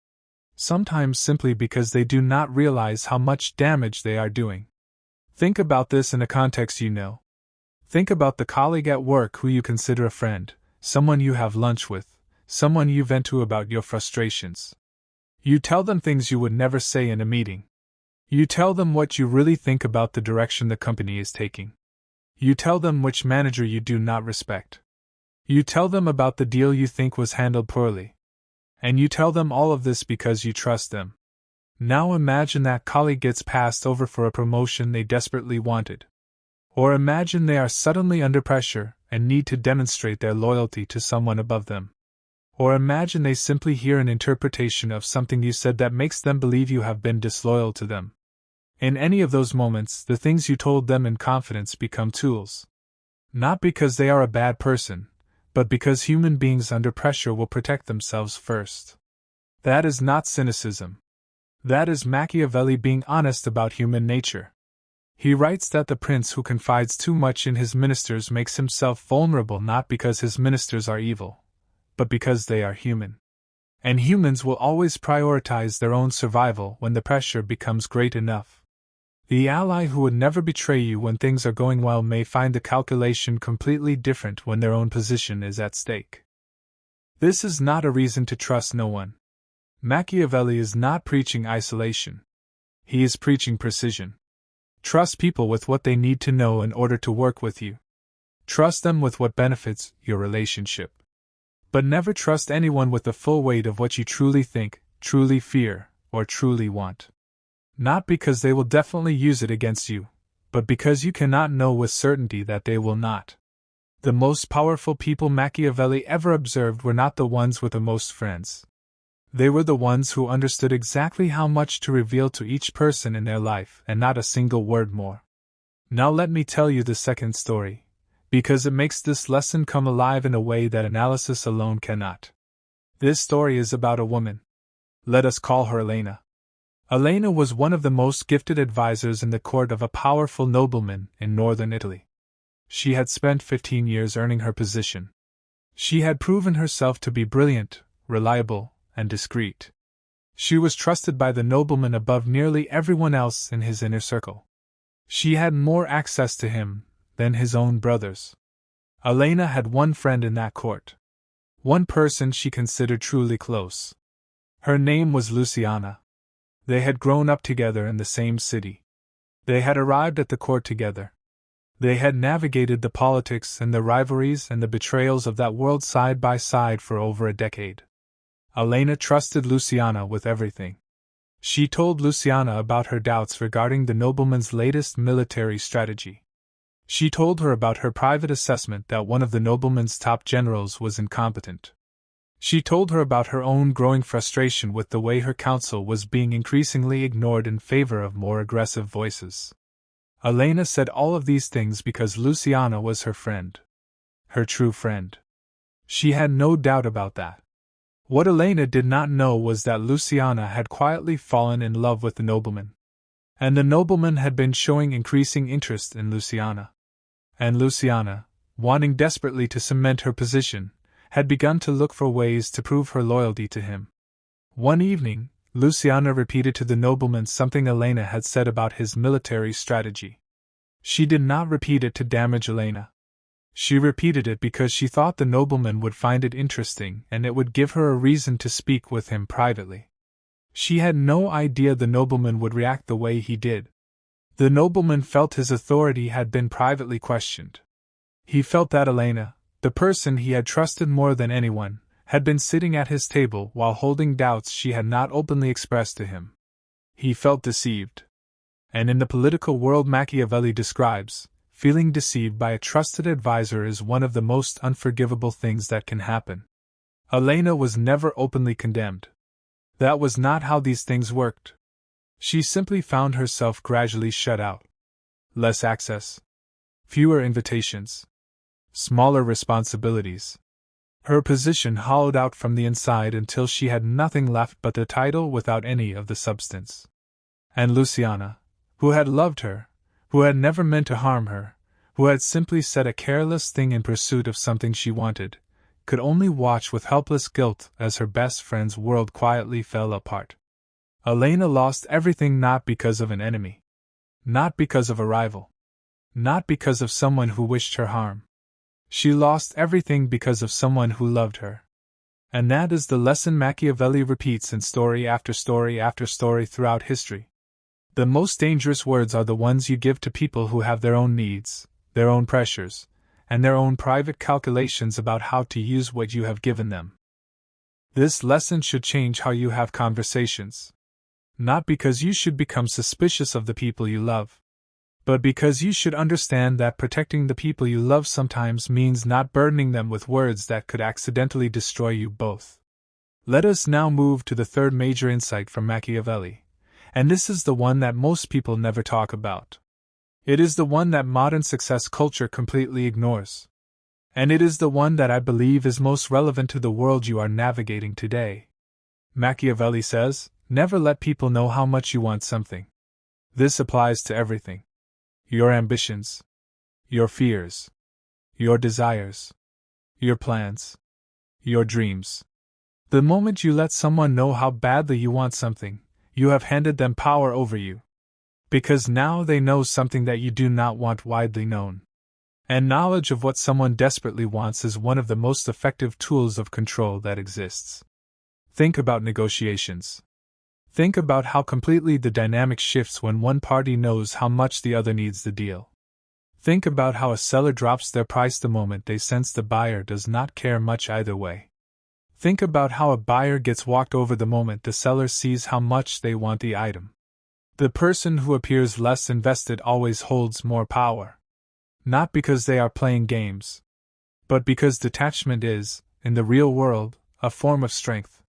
Sometimes simply because they do not realize how much damage they are doing. Think about this in a context you know. Think about the colleague at work who you consider a friend, someone you have lunch with, someone you vent to about your frustrations. You tell them things you would never say in a meeting. You tell them what you really think about the direction the company is taking. You tell them which manager you do not respect. You tell them about the deal you think was handled poorly. And you tell them all of this because you trust them. Now imagine that colleague gets passed over for a promotion they desperately wanted. Or imagine they are suddenly under pressure and need to demonstrate their loyalty to someone above them. Or imagine they simply hear an interpretation of something you said that makes them believe you have been disloyal to them. In any of those moments, the things you told them in confidence become tools. Not because they are a bad person, but because human beings under pressure will protect themselves first. That is not cynicism. That is Machiavelli being honest about human nature. He writes that the prince who confides too much in his ministers makes himself vulnerable not because his ministers are evil, but because they are human. And humans will always prioritize their own survival when the pressure becomes great enough. The ally who would never betray you when things are going well may find the calculation completely different when their own position is at stake. This is not a reason to trust no one. Machiavelli is not preaching isolation. He is preaching precision. Trust people with what they need to know in order to work with you. Trust them with what benefits your relationship. But never trust anyone with the full weight of what you truly think, truly fear, or truly want. Not because they will definitely use it against you, but because you cannot know with certainty that they will not. The most powerful people Machiavelli ever observed were not the ones with the most friends. They were the ones who understood exactly how much to reveal to each person in their life and not a single word more. Now let me tell you the second story, because it makes this lesson come alive in a way that analysis alone cannot. This story is about a woman. Let us call her Elena. Elena was one of the most gifted advisors in the court of a powerful nobleman in northern Italy. She had spent 15 years earning her position. She had proven herself to be brilliant, reliable, and discreet. She was trusted by the nobleman above nearly everyone else in his inner circle. She had more access to him than his own brothers. Elena had one friend in that court. One person she considered truly close. Her name was Luciana. They had grown up together in the same city. They had arrived at the court together. They had navigated the politics and the rivalries and the betrayals of that world side by side for over a decade. Elena trusted Luciana with everything. She told Luciana about her doubts regarding the nobleman's latest military strategy. She told her about her private assessment that one of the nobleman's top generals was incompetent. She told her about her own growing frustration with the way her counsel was being increasingly ignored in favor of more aggressive voices. Elena said all of these things because Luciana was her friend. Her true friend. She had no doubt about that. What Elena did not know was that Luciana had quietly fallen in love with the nobleman. And the nobleman had been showing increasing interest in Luciana. And Luciana, wanting desperately to cement her position, had begun to look for ways to prove her loyalty to him. One evening, Luciana repeated to the nobleman something Elena had said about his military strategy. She did not repeat it to damage Elena. She repeated it because she thought the nobleman would find it interesting and it would give her a reason to speak with him privately. She had no idea the nobleman would react the way he did. The nobleman felt his authority had been privately questioned. He felt that Elena, the person he had trusted more than anyone, had been sitting at his table while holding doubts she had not openly expressed to him. He felt deceived. And in the political world Machiavelli describes, feeling deceived by a trusted advisor is one of the most unforgivable things that can happen. Elena was never openly condemned. That was not how these things worked. She simply found herself gradually shut out. Less access. Fewer invitations. Smaller responsibilities. Her position hollowed out from the inside until she had nothing left but the title without any of the substance. And Luciana, who had loved her, who had never meant to harm her, who had simply said a careless thing in pursuit of something she wanted, could only watch with helpless guilt as her best friend's world quietly fell apart. Elena lost everything not because of an enemy. Not because of a rival. Not because of someone who wished her harm. She lost everything because of someone who loved her. And that is the lesson Machiavelli repeats in story after story after story throughout history. The most dangerous words are the ones you give to people who have their own needs, their own pressures, and their own private calculations about how to use what you have given them. This lesson should change how you have conversations. Not because you should become suspicious of the people you love, but because you should understand that protecting the people you love sometimes means not burdening them with words that could accidentally destroy you both. Let us now move to the third major insight from Machiavelli, and this is the one that most people never talk about. It is the one that modern success culture completely ignores. And it is the one that I believe is most relevant to the world you are navigating today. Machiavelli says, never let people know how much you want something. This applies to everything. Your ambitions, your fears, your desires, your plans, your dreams. The moment you let someone know how badly you want something, you have handed them power over you. Because now they know something that you do not want widely known. And knowledge of what someone desperately wants is one of the most effective tools of control that exists. Think about negotiations. Think about how completely the dynamic shifts when one party knows how much the other needs the deal. Think about how a seller drops their price the moment they sense the buyer does not care much either way. Think about how a buyer gets walked over the moment the seller sees how much they want the item. The person who appears less invested always holds more power. Not because they are playing games, but because detachment is, in the real world, a form of strength.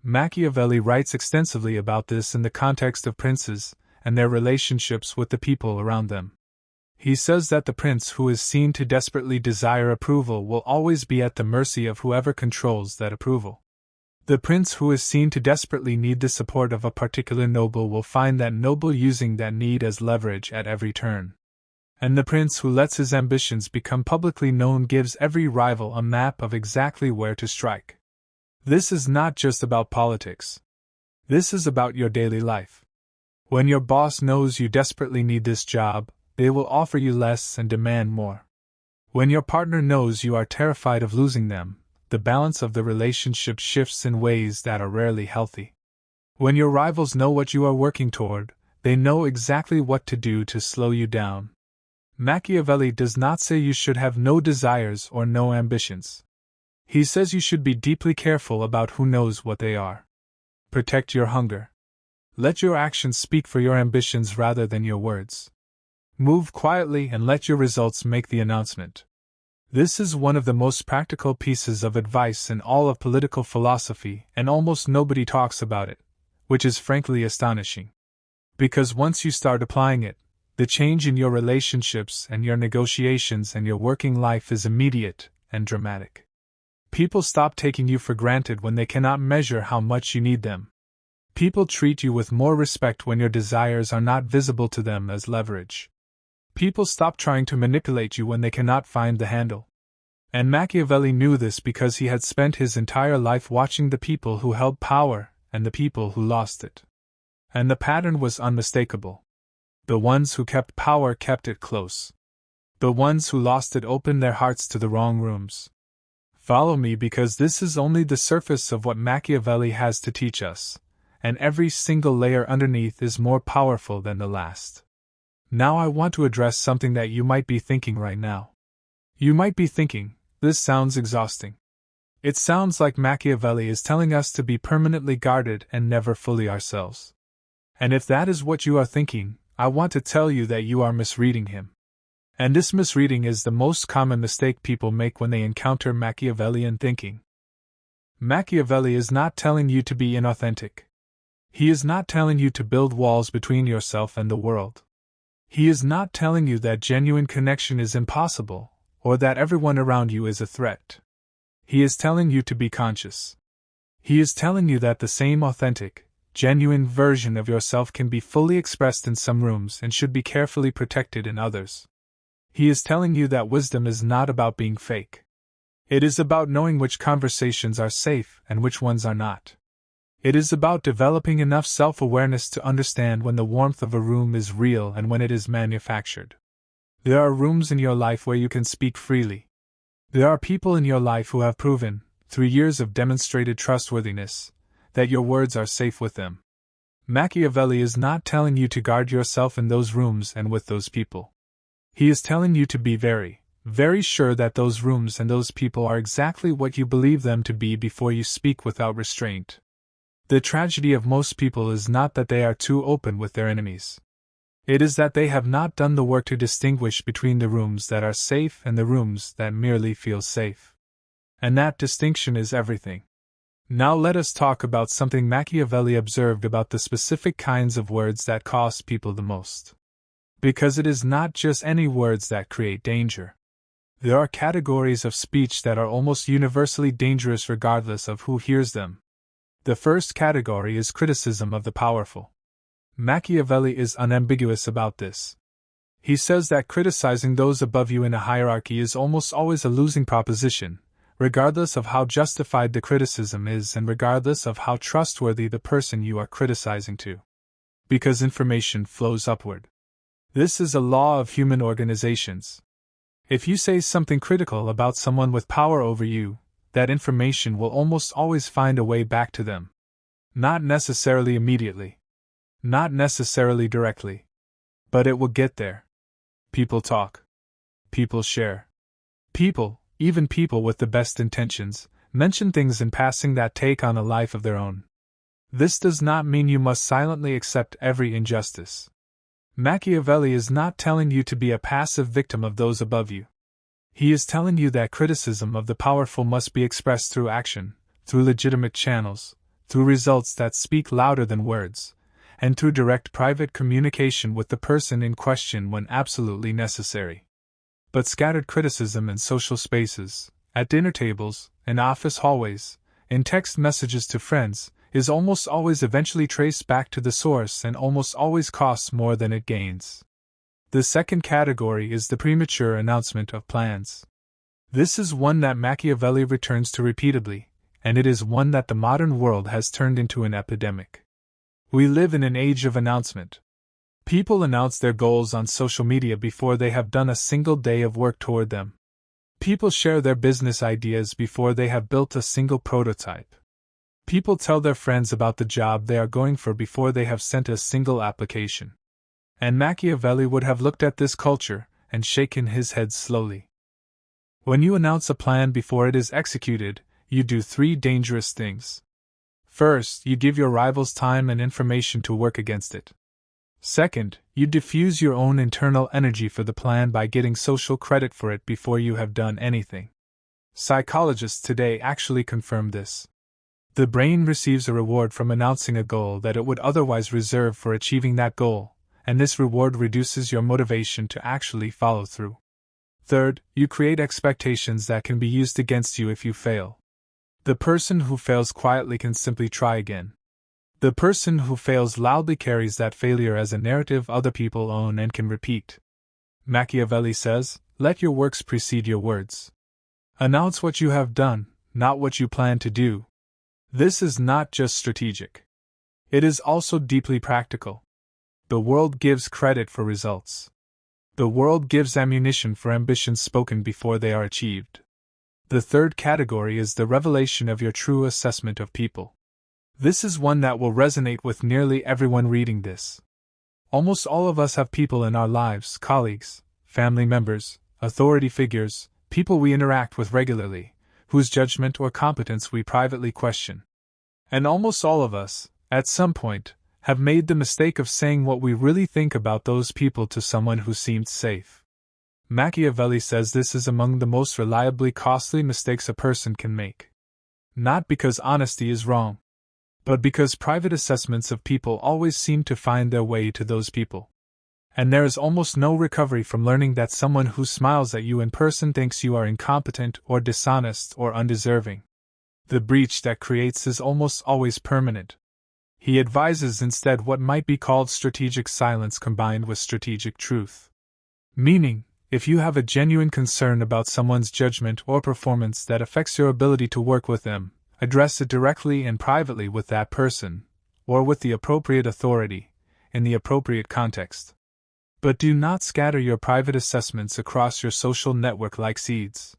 Machiavelli writes extensively about this in the context of princes and their relationships with the people around them. He says that the prince who is seen to desperately desire approval will always be at the mercy of whoever controls that approval. The prince who is seen to desperately need the support of a particular noble will find that noble using that need as leverage at every turn. And the prince who lets his ambitions become publicly known gives every rival a map of exactly where to strike. This is not just about politics. This is about your daily life. When your boss knows you desperately need this job, they will offer you less and demand more. When your partner knows you are terrified of losing them, the balance of the relationship shifts in ways that are rarely healthy. When your rivals know what you are working toward, they know exactly what to do to slow you down. Machiavelli does not say you should have no desires or no ambitions. He says you should be deeply careful about who knows what they are. Protect your hunger. Let your actions speak for your ambitions rather than your words. Move quietly and let your results make the announcement. This is one of the most practical pieces of advice in all of political philosophy, and almost nobody talks about it, which is frankly astonishing. Because once you start applying it, the change in your relationships and your negotiations and your working life is immediate and dramatic. People stop taking you for granted when they cannot measure how much you need them. People treat you with more respect when your desires are not visible to them as leverage. People stop trying to manipulate you when they cannot find the handle. And Machiavelli knew this because he had spent his entire life watching the people who held power and the people who lost it. And the pattern was unmistakable. The ones who kept power kept it close. The ones who lost it opened their hearts to the wrong rooms. Follow me, because this is only the surface of what Machiavelli has to teach us, and every single layer underneath is more powerful than the last. Now I want to address something that you might be thinking right now. You might be thinking, this sounds exhausting. It sounds like Machiavelli is telling us to be permanently guarded and never fully ourselves. And if that is what you are thinking, I want to tell you that you are misreading him. And this misreading is the most common mistake people make when they encounter Machiavellian thinking. Machiavelli is not telling you to be inauthentic. He is not telling you to build walls between yourself and the world. He is not telling you that genuine connection is impossible, or that everyone around you is a threat. He is telling you to be conscious. He is telling you that the same authentic, genuine version of yourself can be fully expressed in some rooms and should be carefully protected in others. He is telling you that wisdom is not about being fake. It is about knowing which conversations are safe and which ones are not. It is about developing enough self-awareness to understand when the warmth of a room is real and when it is manufactured. There are rooms in your life where you can speak freely. There are people in your life who have proven, through years of demonstrated trustworthiness, that your words are safe with them. Machiavelli is not telling you to guard yourself in those rooms and with those people. He is telling you to be very, very sure that those rooms and those people are exactly what you believe them to be before you speak without restraint. The tragedy of most people is not that they are too open with their enemies. It is that they have not done the work to distinguish between the rooms that are safe and the rooms that merely feel safe. And that distinction is everything. Now let us talk about something Machiavelli observed about the specific kinds of words that cost people the most. Because it is not just any words that create danger. There are categories of speech that are almost universally dangerous regardless of who hears them. The first category is criticism of the powerful. Machiavelli is unambiguous about this. He says that criticizing those above you in a hierarchy is almost always a losing proposition, regardless of how justified the criticism is and regardless of how trustworthy the person you are criticizing to. Because information flows upward. This is a law of human organizations. If you say something critical about someone with power over you, that information will almost always find a way back to them. Not necessarily immediately. Not necessarily directly. But it will get there. People talk. People share. People, even people with the best intentions, mention things in passing that take on a life of their own. This does not mean you must silently accept every injustice. Machiavelli is not telling you to be a passive victim of those above you. He is telling you that criticism of the powerful must be expressed through action, through legitimate channels, through results that speak louder than words, and through direct private communication with the person in question when absolutely necessary. But scattered criticism in social spaces, at dinner tables, in office hallways, in text messages to friends, is almost always eventually traced back to the source and almost always costs more than it gains. The second category is the premature announcement of plans. This is one that Machiavelli returns to repeatedly, and it is one that the modern world has turned into an epidemic. We live in an age of announcement. People announce their goals on social media before they have done a single day of work toward them. People share their business ideas before they have built a single prototype. People tell their friends about the job they are going for before they have sent a single application. And Machiavelli would have looked at this culture and shaken his head slowly. When you announce a plan before it is executed, you do three dangerous things. First, you give your rivals time and information to work against it. Second, you diffuse your own internal energy for the plan by getting social credit for it before you have done anything. Psychologists today actually confirm this. The brain receives a reward from announcing a goal that it would otherwise reserve for achieving that goal, and this reward reduces your motivation to actually follow through. Third, you create expectations that can be used against you if you fail. The person who fails quietly can simply try again. The person who fails loudly carries that failure as a narrative other people own and can repeat. Machiavelli says, let your works precede your words. Announce what you have done, not what you plan to do. This is not just strategic. It is also deeply practical. The world gives credit for results. The world gives ammunition for ambitions spoken before they are achieved. The third category is the revelation of your true assessment of people. This is one that will resonate with nearly everyone reading this. Almost all of us have people in our lives, colleagues, family members, authority figures, people we interact with regularly, whose judgment or competence we privately question. And almost all of us, at some point, have made the mistake of saying what we really think about those people to someone who seemed safe. Machiavelli says this is among the most reliably costly mistakes a person can make. Not because honesty is wrong, but because private assessments of people always seem to find their way to those people. And there is almost no recovery from learning that someone who smiles at you in person thinks you are incompetent or dishonest or undeserving. The breach that creates is almost always permanent. He advises instead what might be called strategic silence combined with strategic truth. Meaning, if you have a genuine concern about someone's judgment or performance that affects your ability to work with them, address it directly and privately with that person, or with the appropriate authority, in the appropriate context. But do not scatter your private assessments across your social network like seeds.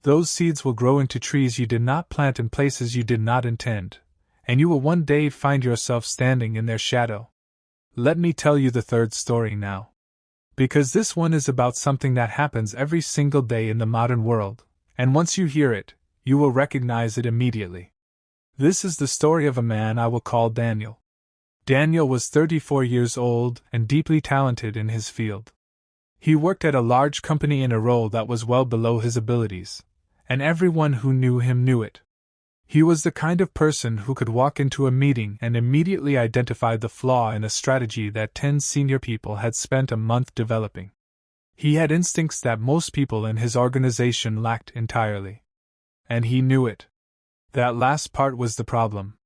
Those seeds will grow into trees you did not plant in places you did not intend, and you will one day find yourself standing in their shadow. Let me tell you the third story now. Because this one is about something that happens every single day in the modern world, and once you hear it, you will recognize it immediately. This is the story of a man I will call Daniel. Daniel was 34 years old and deeply talented in his field. He worked at a large company in a role that was well below his abilities, and everyone who knew him knew it. He was the kind of person who could walk into a meeting and immediately identify the flaw in a strategy that 10 senior people had spent a month developing. He had instincts that most people in his organization lacked entirely. And he knew it. That last part was the problem.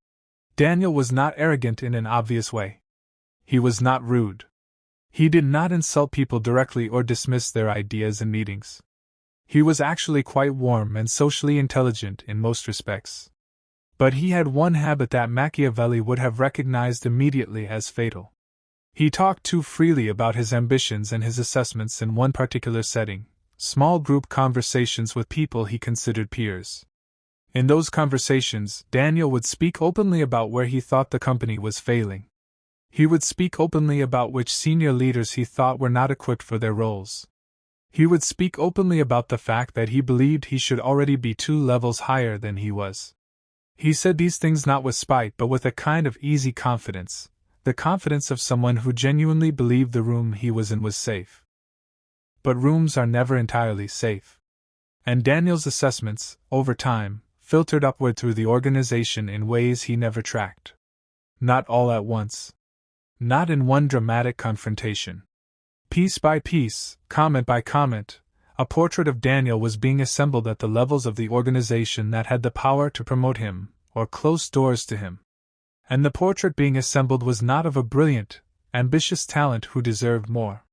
Daniel was not arrogant in an obvious way. He was not rude. He did not insult people directly or dismiss their ideas in meetings. He was actually quite warm and socially intelligent in most respects. But he had one habit that Machiavelli would have recognized immediately as fatal. He talked too freely about his ambitions and his assessments in one particular setting, small group conversations with people he considered peers. In those conversations, Daniel would speak openly about where he thought the company was failing. He would speak openly about which senior leaders he thought were not equipped for their roles. He would speak openly about the fact that he believed he should already be 2 levels higher than he was. He said these things not with spite but with a kind of easy confidence, the confidence of someone who genuinely believed the room he was in was safe. But rooms are never entirely safe. And Daniel's assessments, over time, filtered upward through the organization in ways he never tracked. Not all at once. Not in one dramatic confrontation. Piece by piece, comment by comment, a portrait of Daniel was being assembled at the levels of the organization that had the power to promote him, or close doors to him. And the portrait being assembled was not of a brilliant, ambitious talent who deserved more.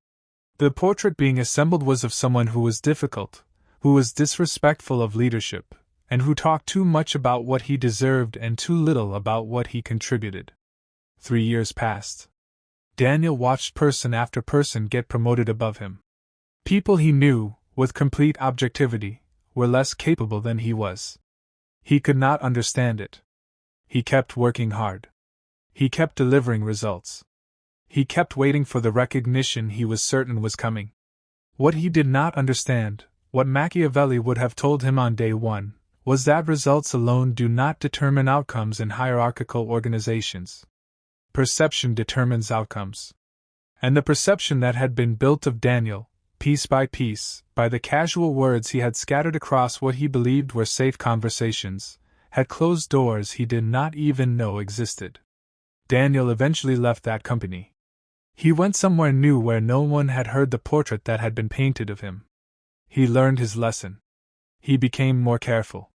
The portrait being assembled was of someone who was difficult, who was disrespectful of leadership, and who talked too much about what he deserved and too little about what he contributed. 3 years passed. Daniel watched person after person get promoted above him. People he knew, with complete objectivity, were less capable than he was. He could not understand it. He kept working hard. He kept delivering results. He kept waiting for the recognition he was certain was coming. What he did not understand, what Machiavelli would have told him on day one, was that results alone do not determine outcomes in hierarchical organizations. Perception determines outcomes. And the perception that had been built of Daniel, piece by piece, by the casual words he had scattered across what he believed were safe conversations, had closed doors he did not even know existed. Daniel eventually left that company. He went somewhere new where no one had heard the portrait that had been painted of him. He learned his lesson. He became more careful,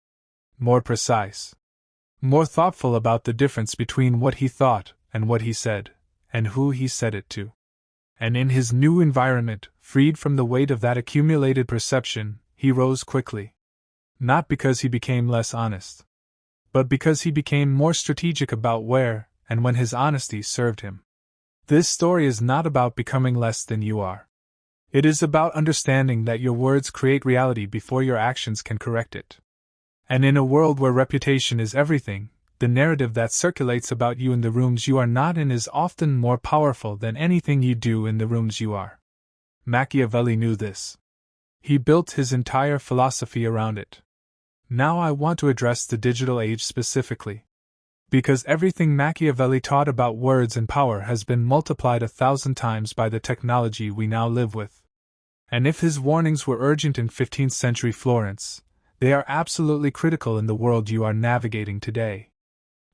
more precise, more thoughtful about the difference between what he thought and what he said, and who he said it to. And in his new environment, freed from the weight of that accumulated perception, he rose quickly. Not because he became less honest, but because he became more strategic about where and when his honesty served him. This story is not about becoming less than you are. It is about understanding that your words create reality before your actions can correct it. And in a world where reputation is everything, the narrative that circulates about you in the rooms you are not in is often more powerful than anything you do in the rooms you are. Machiavelli knew this. He built his entire philosophy around it. Now I want to address the digital age specifically. Because everything Machiavelli taught about words and power has been multiplied 1,000 times by the technology we now live with. And if his warnings were urgent in 15th century Florence, they are absolutely critical in the world you are navigating today.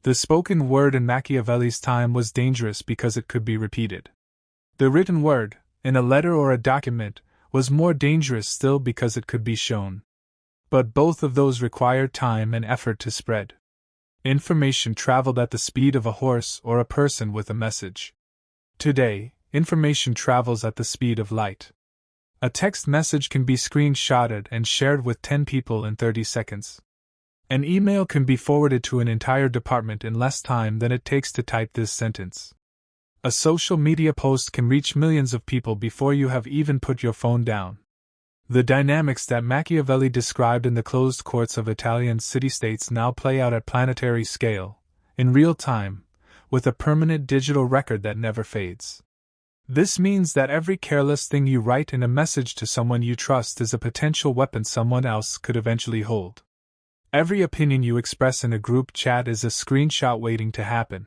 The spoken word in Machiavelli's time was dangerous because it could be repeated. The written word, in a letter or a document, was more dangerous still because it could be shown. But both of those required time and effort to spread. Information traveled at the speed of a horse or a person with a message. Today, information travels at the speed of light. A text message can be screenshotted and shared with 10 people in 30 seconds. An email can be forwarded to an entire department in less time than it takes to type this sentence. A social media post can reach millions of people before you have even put your phone down. The dynamics that Machiavelli described in the closed courts of Italian city-states now play out at planetary scale, in real time, with a permanent digital record that never fades. This means that every careless thing you write in a message to someone you trust is a potential weapon someone else could eventually hold. Every opinion you express in a group chat is a screenshot waiting to happen.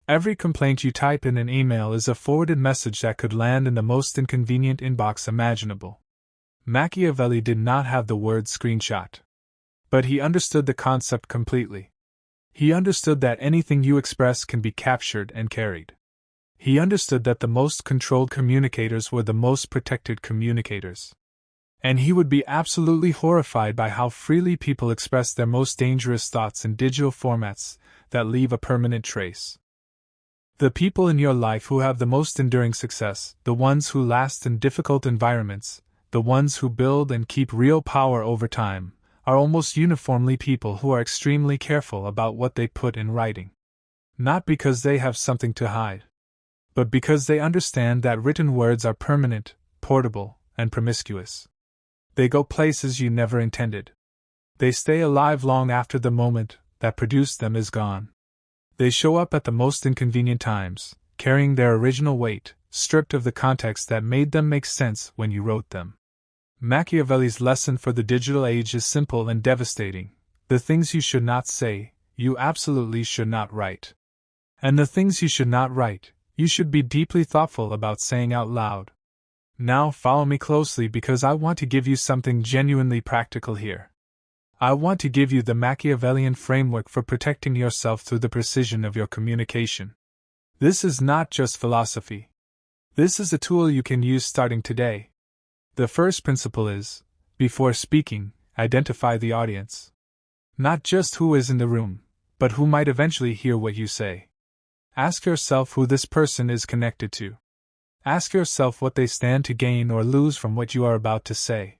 Every complaint you type in an email is a forwarded message that could land in the most inconvenient inbox imaginable. Machiavelli did not have the word screenshot. But he understood the concept completely. He understood that anything you express can be captured and carried. He understood that the most controlled communicators were the most protected communicators. And he would be absolutely horrified by how freely people express their most dangerous thoughts in digital formats that leave a permanent trace. The people in your life who have the most enduring success, the ones who last in difficult environments, the ones who build and keep real power over time, are almost uniformly people who are extremely careful about what they put in writing. Not because they have something to hide, but because they understand that written words are permanent, portable, and promiscuous. They go places you never intended. They stay alive long after the moment that produced them is gone. They show up at the most inconvenient times, carrying their original weight, stripped of the context that made them make sense when you wrote them. Machiavelli's lesson for the digital age is simple and devastating. The things you should not say, you absolutely should not write. And the things you should not write, you should be deeply thoughtful about saying out loud. Now follow me closely because I want to give you something genuinely practical here. I want to give you the Machiavellian framework for protecting yourself through the precision of your communication. This is not just philosophy. This is a tool you can use starting today. The first principle is, before speaking, identify the audience. Not just who is in the room, but who might eventually hear what you say. Ask yourself who this person is connected to. Ask yourself what they stand to gain or lose from what you are about to say.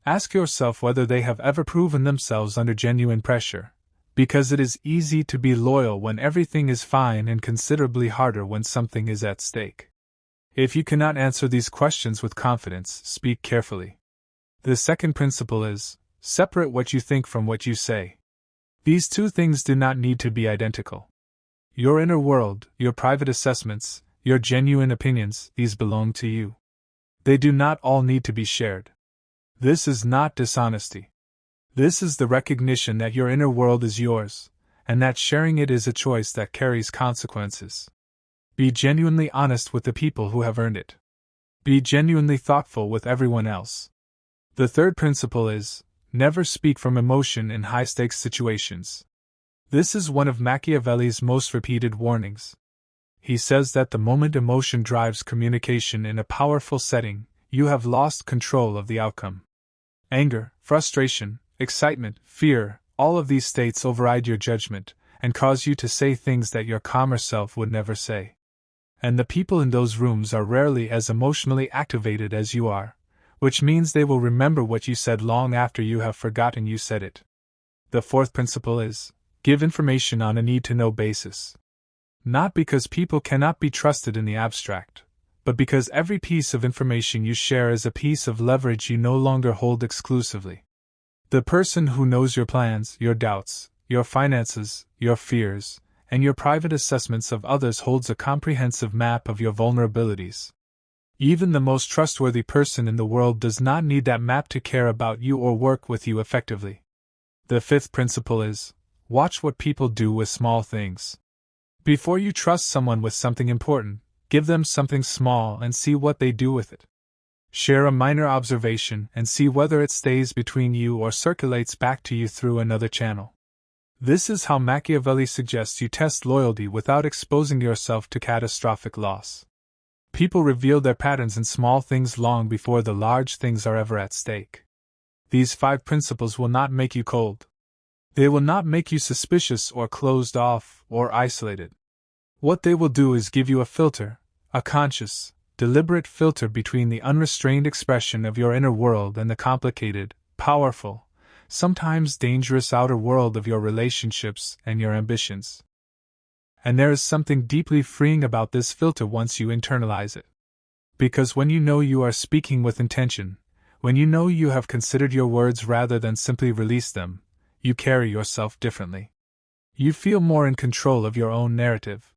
Ask yourself whether they have ever proven themselves under genuine pressure, because it is easy to be loyal when everything is fine and considerably harder when something is at stake. If you cannot answer these questions with confidence, speak carefully. The second principle is, separate what you think from what you say. These two things do not need to be identical. Your inner world, your private assessments, your genuine opinions, these belong to you. They do not all need to be shared. This is not dishonesty. This is the recognition that your inner world is yours, and that sharing it is a choice that carries consequences. Be genuinely honest with the people who have earned it. Be genuinely thoughtful with everyone else. The third principle is, never speak from emotion in high-stakes situations. This is one of Machiavelli's most repeated warnings. He says that the moment emotion drives communication in a powerful setting, you have lost control of the outcome. Anger, frustration, excitement, fear, all of these states override your judgment and cause you to say things that your calmer self would never say. And the people in those rooms are rarely as emotionally activated as you are, which means they will remember what you said long after you have forgotten you said it. The fourth principle is, give information on a need-to-know basis. Not because people cannot be trusted in the abstract, but because every piece of information you share is a piece of leverage you no longer hold exclusively. The person who knows your plans, your doubts, your finances, your fears, and your private assessments of others holds a comprehensive map of your vulnerabilities. Even the most trustworthy person in the world does not need that map to care about you or work with you effectively. The fifth principle is, watch what people do with small things. Before you trust someone with something important, give them something small and see what they do with it. Share a minor observation and see whether it stays between you or circulates back to you through another channel. This is how Machiavelli suggests you test loyalty without exposing yourself to catastrophic loss. People reveal their patterns in small things long before the large things are ever at stake. These 5 principles will not make you cold. They will not make you suspicious or closed off or isolated. What they will do is give you a filter, a conscious, deliberate filter between the unrestrained expression of your inner world and the complicated, powerful, sometimes dangerous outer world of your relationships and your ambitions. And there is something deeply freeing about this filter once you internalize it. Because when you know you are speaking with intention, when you know you have considered your words rather than simply released them, you carry yourself differently. You feel more in control of your own narrative.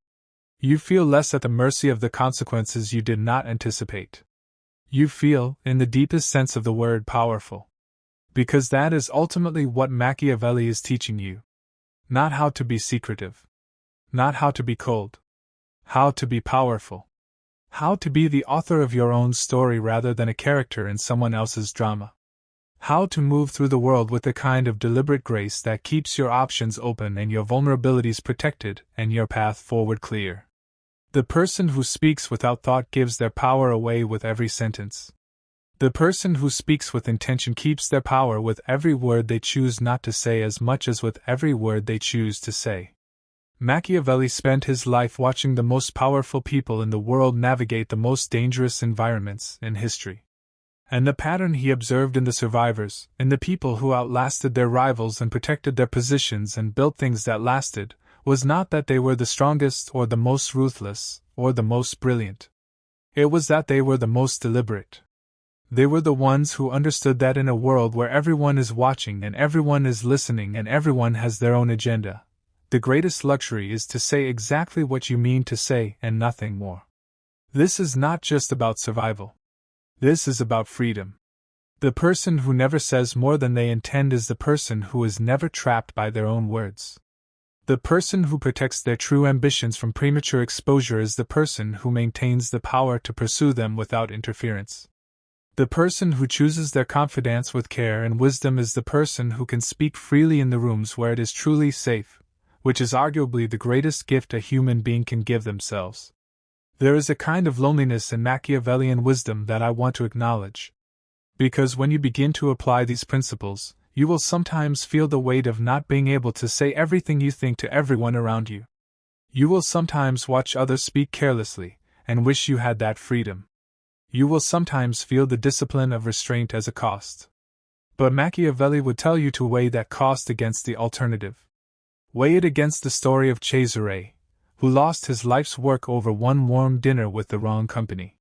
You feel less at the mercy of the consequences you did not anticipate. You feel, in the deepest sense of the word, powerful. Because that is ultimately what Machiavelli is teaching you. Not how to be secretive. Not how to be cold. How to be powerful. How to be the author of your own story rather than a character in someone else's drama. How to move through the world with the kind of deliberate grace that keeps your options open and your vulnerabilities protected and your path forward clear. The person who speaks without thought gives their power away with every sentence. The person who speaks with intention keeps their power with every word they choose not to say as much as with every word they choose to say. Machiavelli spent his life watching the most powerful people in the world navigate the most dangerous environments in history. And the pattern he observed in the survivors, in the people who outlasted their rivals and protected their positions and built things that lasted, was not that they were the strongest or the most ruthless or the most brilliant. It was that they were the most deliberate. They were the ones who understood that in a world where everyone is watching and everyone is listening and everyone has their own agenda, the greatest luxury is to say exactly what you mean to say and nothing more. This is not just about survival. This is about freedom. The person who never says more than they intend is the person who is never trapped by their own words. The person who protects their true ambitions from premature exposure is the person who maintains the power to pursue them without interference. The person who chooses their confidants with care and wisdom is the person who can speak freely in the rooms where it is truly safe, which is arguably the greatest gift a human being can give themselves. There is a kind of loneliness in Machiavellian wisdom that I want to acknowledge. Because when you begin to apply these principles, you will sometimes feel the weight of not being able to say everything you think to everyone around you. You will sometimes watch others speak carelessly, and wish you had that freedom. You will sometimes feel the discipline of restraint as a cost. But Machiavelli would tell you to weigh that cost against the alternative. Weigh it against the story of Cesare, who lost his life's work over one warm dinner with the wrong company.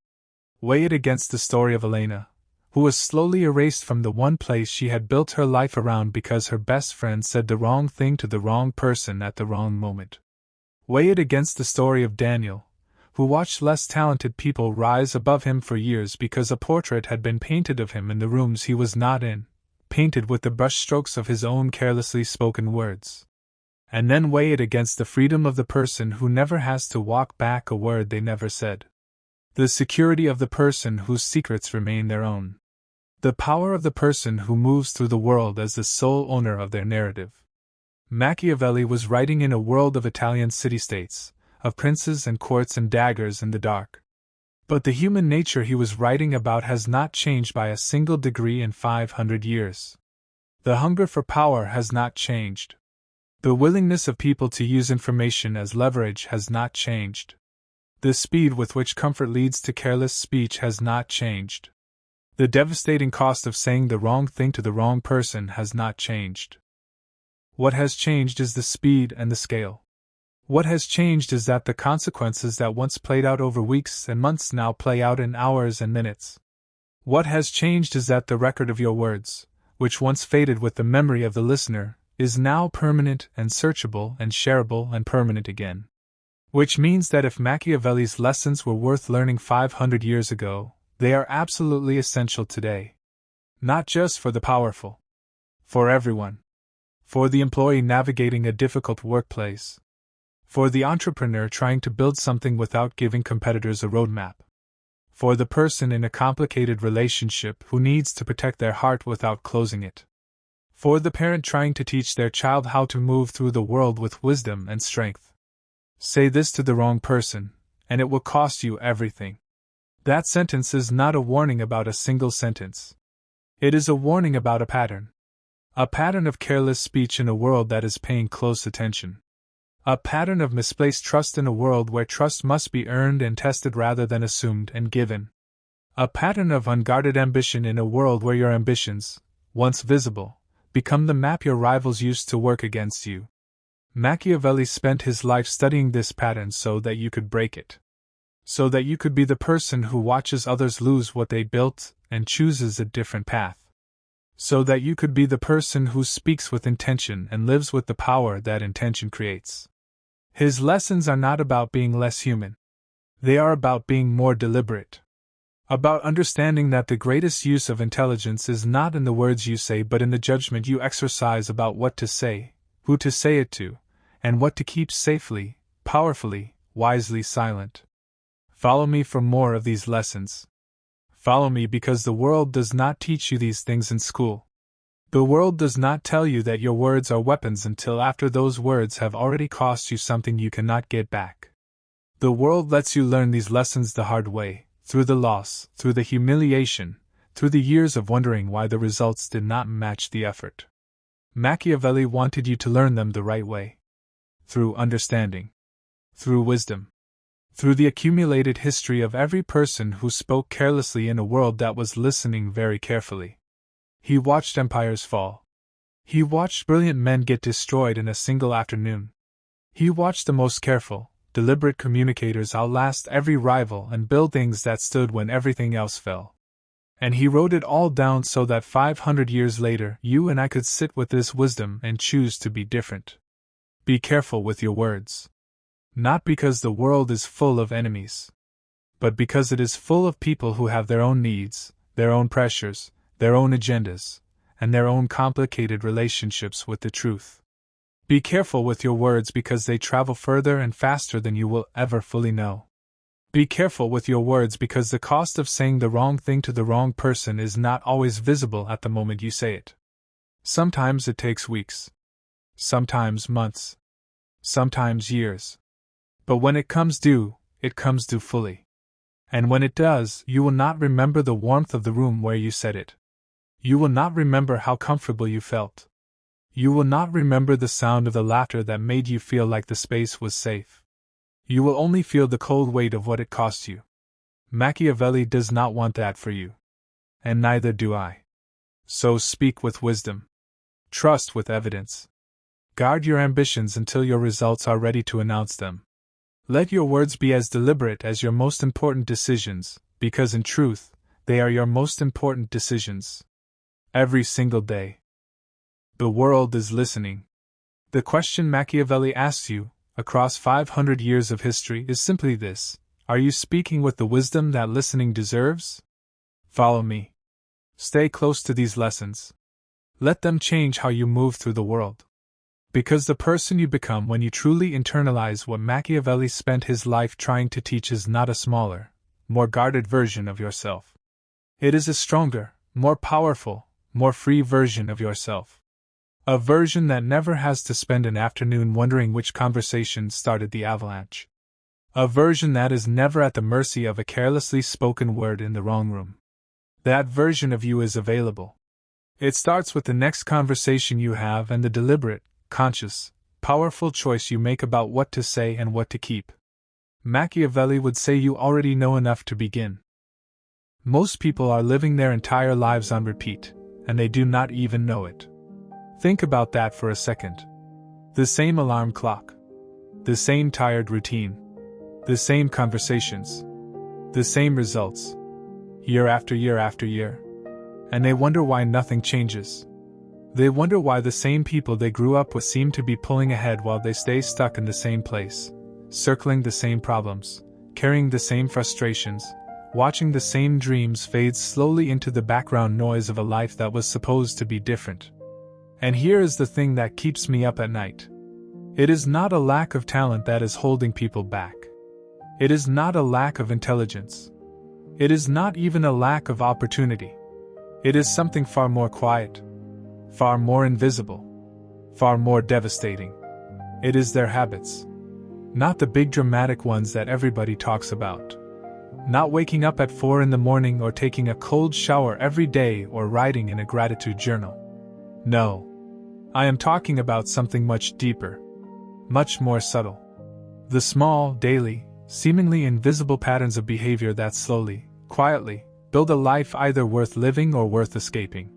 Weigh it against the story of Elena, who was slowly erased from the one place she had built her life around because her best friend said the wrong thing to the wrong person at the wrong moment. Weigh it against the story of Daniel, who watched less talented people rise above him for years because a portrait had been painted of him in the rooms he was not in, painted with the brushstrokes of his own carelessly spoken words. And then weigh it against the freedom of the person who never has to walk back a word they never said. The security of the person whose secrets remain their own. The power of the person who moves through the world as the sole owner of their narrative. Machiavelli was writing in a world of Italian city-states, of princes and courts and daggers in the dark. But the human nature he was writing about has not changed by a single degree in 500 years. The hunger for power has not changed. The willingness of people to use information as leverage has not changed. The speed with which comfort leads to careless speech has not changed. The devastating cost of saying the wrong thing to the wrong person has not changed. What has changed is the speed and the scale. What has changed is that the consequences that once played out over weeks and months now play out in hours and minutes. What has changed is that the record of your words, which once faded with the memory of the listener, is now permanent and searchable and shareable and permanent again. Which means that if Machiavelli's lessons were worth learning 500 years ago, they are absolutely essential today. Not just for the powerful. For everyone. For the employee navigating a difficult workplace. For the entrepreneur trying to build something without giving competitors a roadmap. For the person in a complicated relationship who needs to protect their heart without closing it. For the parent trying to teach their child how to move through the world with wisdom and strength. Say this to the wrong person, and it will cost you everything. That sentence is not a warning about a single sentence. It is a warning about a pattern. A pattern of careless speech in a world that is paying close attention. A pattern of misplaced trust in a world where trust must be earned and tested rather than assumed and given. A pattern of unguarded ambition in a world where your ambitions, once visible, become the map your rivals used to work against you. Machiavelli spent his life studying this pattern so that you could break it. So that you could be the person who watches others lose what they built and chooses a different path. So that you could be the person who speaks with intention and lives with the power that intention creates. His lessons are not about being less human. They are about being more deliberate. About understanding that the greatest use of intelligence is not in the words you say but in the judgment you exercise about what to say, who to say it to, and what to keep safely, powerfully, wisely silent. Follow me for more of these lessons. Follow me because the world does not teach you these things in school. The world does not tell you that your words are weapons until after those words have already cost you something you cannot get back. The world lets you learn these lessons the hard way, through the loss, through the humiliation, through the years of wondering why the results did not match the effort. Machiavelli wanted you to learn them the right way. Through understanding. Through wisdom. Through the accumulated history of every person who spoke carelessly in a world that was listening very carefully. He watched empires fall. He watched brilliant men get destroyed in a single afternoon. He watched the most careful, deliberate communicators outlast every rival and build things that stood when everything else fell. And he wrote it all down so that 500 years later you and I could sit with this wisdom and choose to be different. Be careful with your words. Not because the world is full of enemies, but because it is full of people who have their own needs, their own pressures, their own agendas, and their own complicated relationships with the truth. Be careful with your words because they travel further and faster than you will ever fully know. Be careful with your words because the cost of saying the wrong thing to the wrong person is not always visible at the moment you say it. Sometimes it takes weeks. Sometimes months. Sometimes years. But when it comes due fully. And when it does, you will not remember the warmth of the room where you said it. You will not remember how comfortable you felt. You will not remember the sound of the laughter that made you feel like the space was safe. You will only feel the cold weight of what it cost you. Machiavelli does not want that for you. And neither do I. So speak with wisdom. Trust with evidence. Guard your ambitions until your results are ready to announce them. Let your words be as deliberate as your most important decisions, because in truth, they are your most important decisions. Every single day. The world is listening. The question Machiavelli asks you, across 500 years of history, is simply this: are you speaking with the wisdom that listening deserves? Follow me. Stay close to these lessons. Let them change how you move through the world. Because the person you become when you truly internalize what Machiavelli spent his life trying to teach is not a smaller, more guarded version of yourself. It is a stronger, more powerful, more free version of yourself. A version that never has to spend an afternoon wondering which conversation started the avalanche. A version that is never at the mercy of a carelessly spoken word in the wrong room. That version of you is available. It starts with the next conversation you have and the deliberate, conscious, powerful choice you make about what to say and what to keep. Machiavelli would say you already know enough to begin. Most people are living their entire lives on repeat, and they do not even know it. Think about that for a second. The same alarm clock. The same tired routine. The same conversations. The same results. Year after year after year. And they wonder why nothing changes. They wonder why the same people they grew up with seem to be pulling ahead while they stay stuck in the same place, circling the same problems, carrying the same frustrations, watching the same dreams fade slowly into the background noise of a life that was supposed to be different. And here is the thing that keeps me up at night. It is not a lack of talent that is holding people back. It is not a lack of intelligence. It is not even a lack of opportunity. It is something far more quiet, far more invisible, far more devastating. It is their habits. Not the big dramatic ones that everybody talks about. Not waking up at 4 in the morning or taking a cold shower every day or writing in a gratitude journal. No. I am talking about something much deeper, much more subtle. The small, daily, seemingly invisible patterns of behavior that slowly, quietly, build a life either worth living or worth escaping.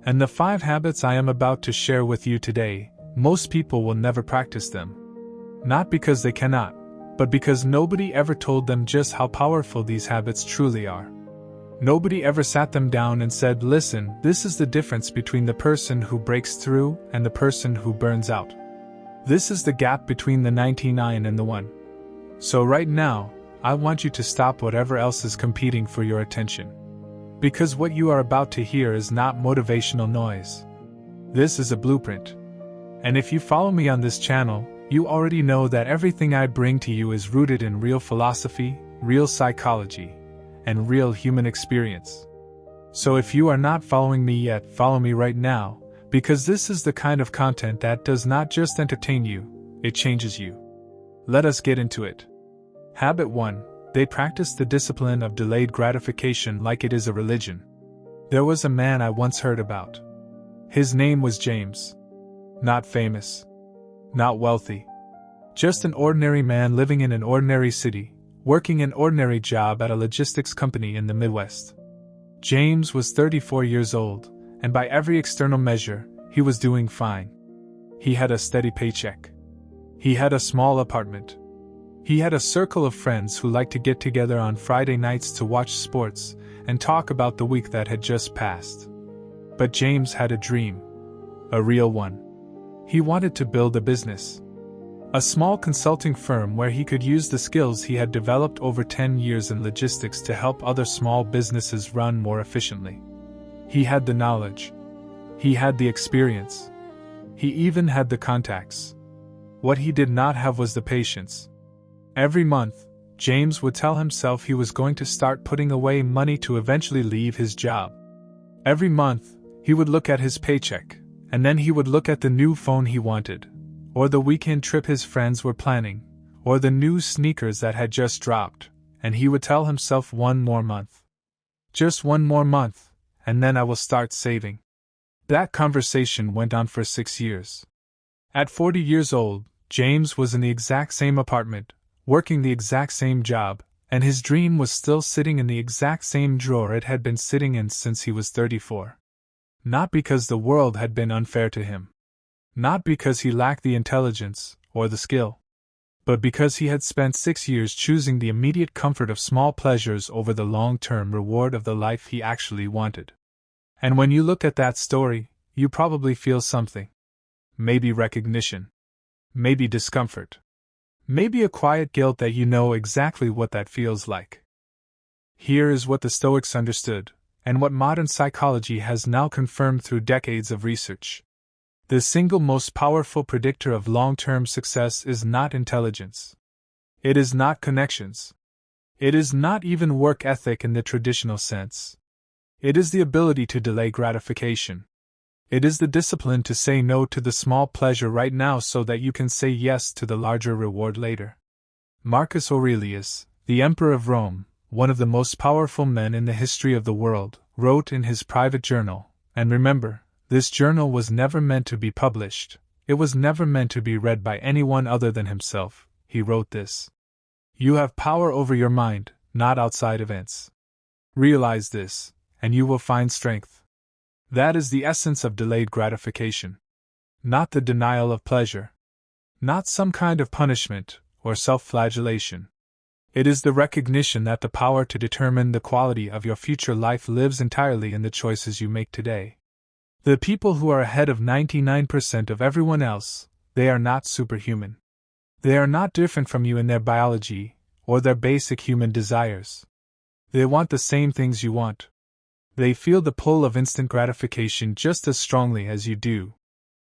And the 5 habits I am about to share with you today, most people will never practice them. Not because they cannot, but because nobody ever told them just how powerful these habits truly are. Nobody ever sat them down and said, listen, this is the difference between the person who breaks through and the person who burns out. This is the gap between the 99 and the 1. So right now, I want you to stop whatever else is competing for your attention. Because what you are about to hear is not motivational noise. This is a blueprint. And if you follow me on this channel, you already know that everything I bring to you is rooted in real philosophy, real psychology, and real human experience. So if you are not following me yet, follow me right now, because this is the kind of content that does not just entertain you, it changes you. Let us get into it. Habit 1. They practice the discipline of delayed gratification like it is a religion. There was a man I once heard about. His name was James. Not famous. Not wealthy. Just an ordinary man living in an ordinary city, working an ordinary job at a logistics company in the Midwest. James was 34 years old, and by every external measure, he was doing fine. He had a steady paycheck. He had a small apartment. He had a circle of friends who liked to get together on Friday nights to watch sports and talk about the week that had just passed. But James had a dream. A real one. He wanted to build a business. A small consulting firm where he could use the skills he had developed over 10 years in logistics to help other small businesses run more efficiently. He had the knowledge. He had the experience. He even had the contacts. What he did not have was the patience. Every month, James would tell himself he was going to start putting away money to eventually leave his job. Every month, he would look at his paycheck, and then he would look at the new phone he wanted, or the weekend trip his friends were planning, or the new sneakers that had just dropped, and he would tell himself 1 more month. Just 1 more month, and then I will start saving. That conversation went on for 6 years. At 40 years old, James was in the exact same apartment, working the exact same job, and his dream was still sitting in the exact same drawer it had been sitting in since he was 34. Not because the world had been unfair to him. Not because he lacked the intelligence or the skill. But because he had spent 6 years choosing the immediate comfort of small pleasures over the long-term reward of the life he actually wanted. And when you look at that story, you probably feel something. Maybe recognition. Maybe discomfort. Maybe a quiet guilt that you know exactly what that feels like. Here is what the Stoics understood, and what modern psychology has now confirmed through decades of research. The single most powerful predictor of long-term success is not intelligence. It is not connections. It is not even work ethic in the traditional sense. It is the ability to delay gratification. It is the discipline to say no to the small pleasure right now so that you can say yes to the larger reward later. Marcus Aurelius, the Emperor of Rome, one of the most powerful men in the history of the world, wrote in his private journal, and remember, this journal was never meant to be published, it was never meant to be read by anyone other than himself, he wrote this. You have power over your mind, not outside events. Realize this, and you will find strength. That is the essence of delayed gratification. Not the denial of pleasure. not some kind of punishment or self-flagellation. It is the recognition that the power to determine the quality of your future life lives entirely in the choices you make today. The people who are ahead of 99% of everyone else, they are not superhuman. They are not different from you in their biology or their basic human desires. They want the same things you want. They feel the pull of instant gratification just as strongly as you do.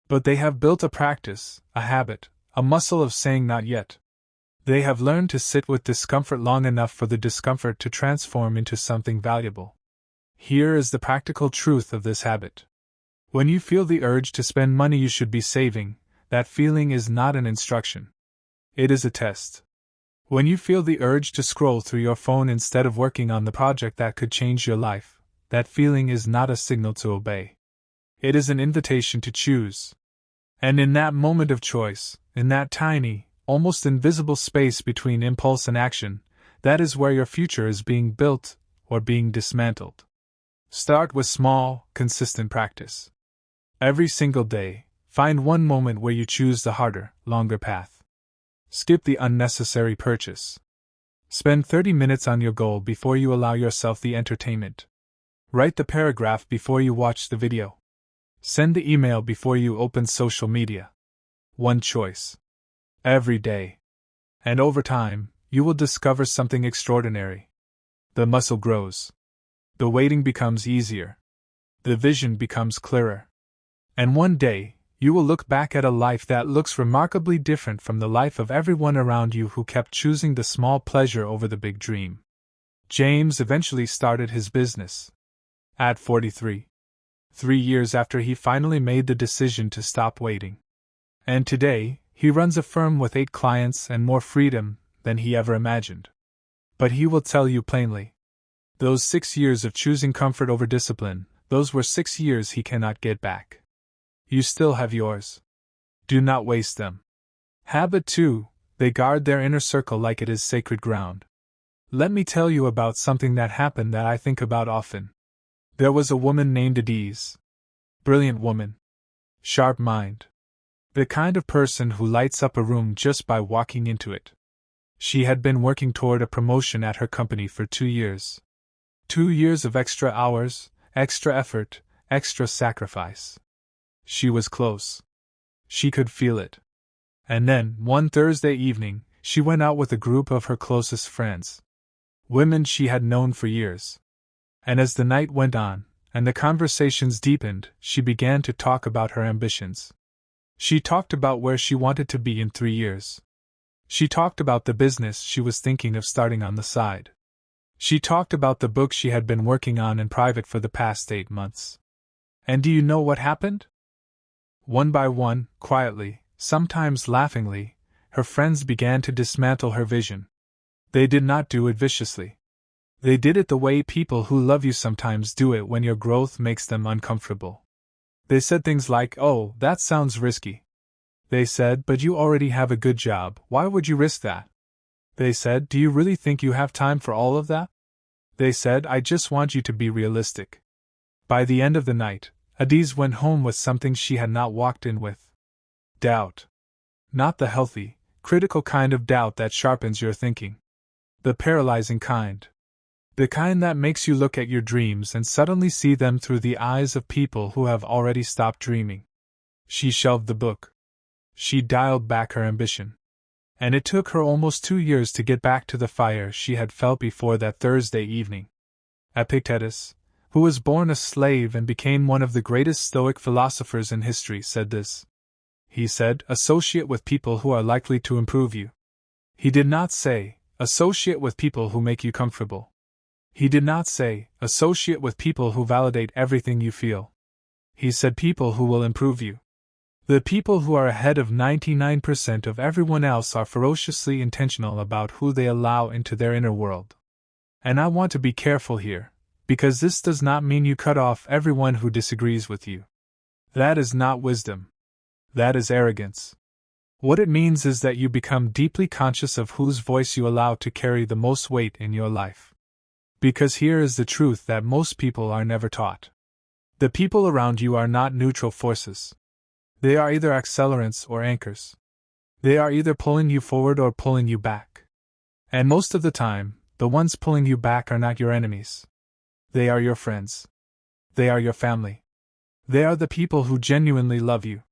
But they have built a practice, a habit, a muscle of saying not yet. They have learned to sit with discomfort long enough for the discomfort to transform into something valuable. Here is the practical truth of this habit. When you feel the urge to spend money you should be saving, that feeling is not an instruction. It is a test. When you feel the urge to scroll through your phone instead of working on the project that could change your life, that feeling is not a signal to obey. It is an invitation to choose. And in that moment of choice, in that tiny, almost invisible space between impulse and action, that is where your future is being built or being dismantled. Start with small, consistent practice. Every single day, find one moment where you choose the harder, longer path. Skip the unnecessary purchase. Spend 30 minutes on your goal before you allow yourself the entertainment. Write the paragraph before you watch the video. Send the email before you open social media. One choice. Every day. And over time, you will discover something extraordinary. The muscle grows. The waiting becomes easier. The vision becomes clearer. And one day, you will look back at a life that looks remarkably different from the life of everyone around you who kept choosing the small pleasure over the big dream. James eventually started his business. At 43. 3 years after he finally made the decision to stop waiting. And today, he runs a firm with 8 clients and more freedom than he ever imagined. But he will tell you plainly. Those 6 years of choosing comfort over discipline, those were 6 years he cannot get back. You still have yours. Do not waste them. Habit 2, they guard their inner circle like it is sacred ground. Let me tell you about something that happened that I think about often. There was a woman named Adiz. Brilliant woman. Sharp mind. The kind of person who lights up a room just by walking into it. She had been working toward a promotion at her company for 2 years. 2 years of extra hours, extra effort, extra sacrifice. She was close. She could feel it. And then, one Thursday evening, she went out with a group of her closest friends. Women she had known for years. And as the night went on, and the conversations deepened, she began to talk about her ambitions. She talked about where she wanted to be in 3 years. She talked about the business she was thinking of starting on the side. She talked about the book she had been working on in private for the past 8 months. And do you know what happened? One by one, quietly, sometimes laughingly, her friends began to dismantle her vision. They did not do it viciously. They did it the way people who love you sometimes do it when your growth makes them uncomfortable. They said things like, "Oh, that sounds risky." They said, "But you already have a good job, why would you risk that?" They said, "Do you really think you have time for all of that?" They said, "I just want you to be realistic." By the end of the night, Adiz went home with something she had not walked in with. Doubt. Not the healthy, critical kind of doubt that sharpens your thinking. The paralyzing kind. The kind that makes you look at your dreams and suddenly see them through the eyes of people who have already stopped dreaming. She shelved the book. She dialed back her ambition. And it took her almost 2 years to get back to the fire she had felt before that Thursday evening. Epictetus, who was born a slave and became one of the greatest Stoic philosophers in history, said this. He said, "Associate with people who are likely to improve you." He did not say, "Associate with people who make you comfortable." He did not say, "Associate with people who validate everything you feel." He said, "People who will improve you." The people who are ahead of 99% of everyone else are ferociously intentional about who they allow into their inner world. And I want to be careful here, because this does not mean you cut off everyone who disagrees with you. That is not wisdom. That is arrogance. What it means is that you become deeply conscious of whose voice you allow to carry the most weight in your life. Because here is the truth that most people are never taught. The people around you are not neutral forces. They are either accelerants or anchors. They are either pulling you forward or pulling you back. And most of the time, the ones pulling you back are not your enemies. They are your friends. They are your family. They are the people who genuinely love you.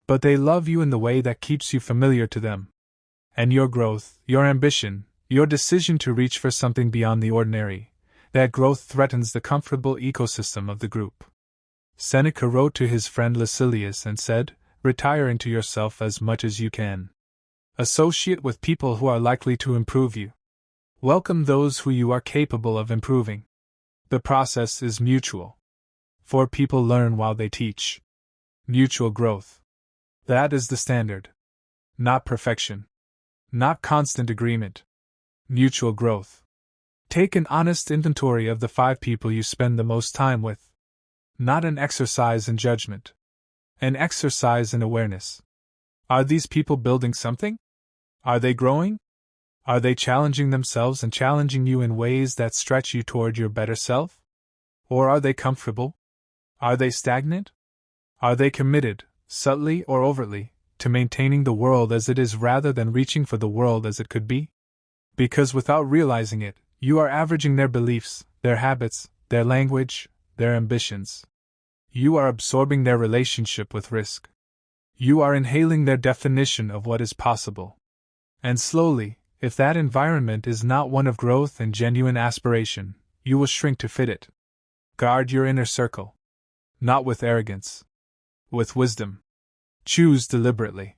But they love you in the way that keeps you familiar to them. And your growth, your ambition, your decision to reach for something beyond the ordinary, that growth threatens the comfortable ecosystem of the group. Seneca wrote to his friend Lucilius and said, "Retire into yourself as much as you can. Associate with people who are likely to improve you. Welcome those who you are capable of improving. The process is mutual. For people learn while they teach. Mutual growth. That is the standard. Not perfection. Not constant agreement. Mutual growth. Take an honest inventory of the 5 people you spend the most time with. Not an exercise in judgment. An exercise in awareness. Are these people building something? Are they growing? Are they challenging themselves and challenging you in ways that stretch you toward your better self? Or are they comfortable? Are they stagnant? Are they committed, subtly or overtly, to maintaining the world as it is rather than reaching for the world as it could be? Because without realizing it, you are averaging their beliefs, their habits, their language, their ambitions. You are absorbing their relationship with risk. You are inhaling their definition of what is possible. And slowly, if that environment is not one of growth and genuine aspiration, you will shrink to fit it. Guard your inner circle. Not with arrogance. With wisdom. Choose deliberately.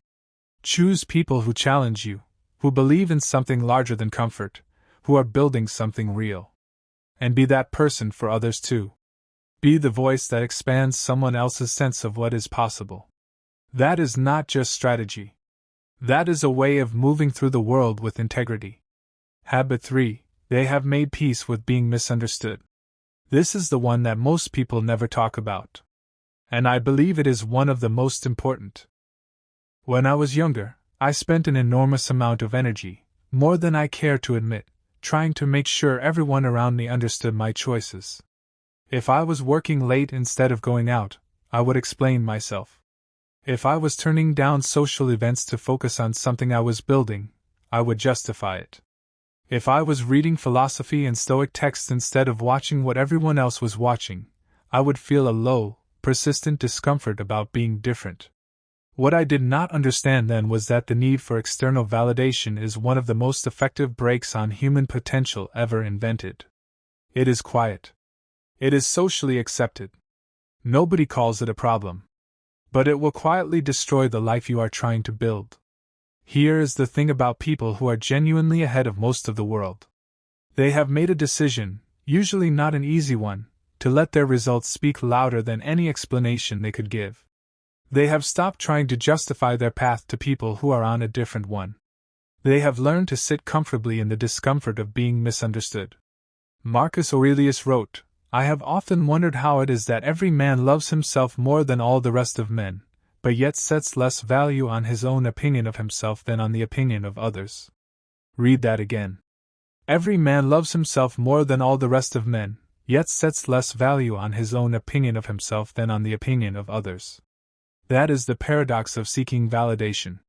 Choose people who challenge you, who believe in something larger than comfort, who are building something real. And be that person for others too. Be the voice that expands someone else's sense of what is possible. That is not just strategy. That is a way of moving through the world with integrity. Habit 3. They have made peace with being misunderstood. This is the one that most people never talk about. And I believe it is one of the most important. When I was younger, I spent an enormous amount of energy, more than I care to admit, trying to make sure everyone around me understood my choices. If I was working late instead of going out, I would explain myself. If I was turning down social events to focus on something I was building, I would justify it. If I was reading philosophy and Stoic texts instead of watching what everyone else was watching, I would feel a low, persistent discomfort about being different. What I did not understand then was that the need for external validation is one of the most effective brakes on human potential ever invented. It is quiet. It is socially accepted. Nobody calls it a problem. But it will quietly destroy the life you are trying to build. Here is the thing about people who are genuinely ahead of most of the world. They have made a decision, usually not an easy one, to let their results speak louder than any explanation they could give. They have stopped trying to justify their path to people who are on a different one. They have learned to sit comfortably in the discomfort of being misunderstood. Marcus Aurelius wrote, "I have often wondered how it is that every man loves himself more than all the rest of men, but yet sets less value on his own opinion of himself than on the opinion of others." Read that again. Every man loves himself more than all the rest of men, yet sets less value on his own opinion of himself than on the opinion of others. That is the paradox of seeking validation.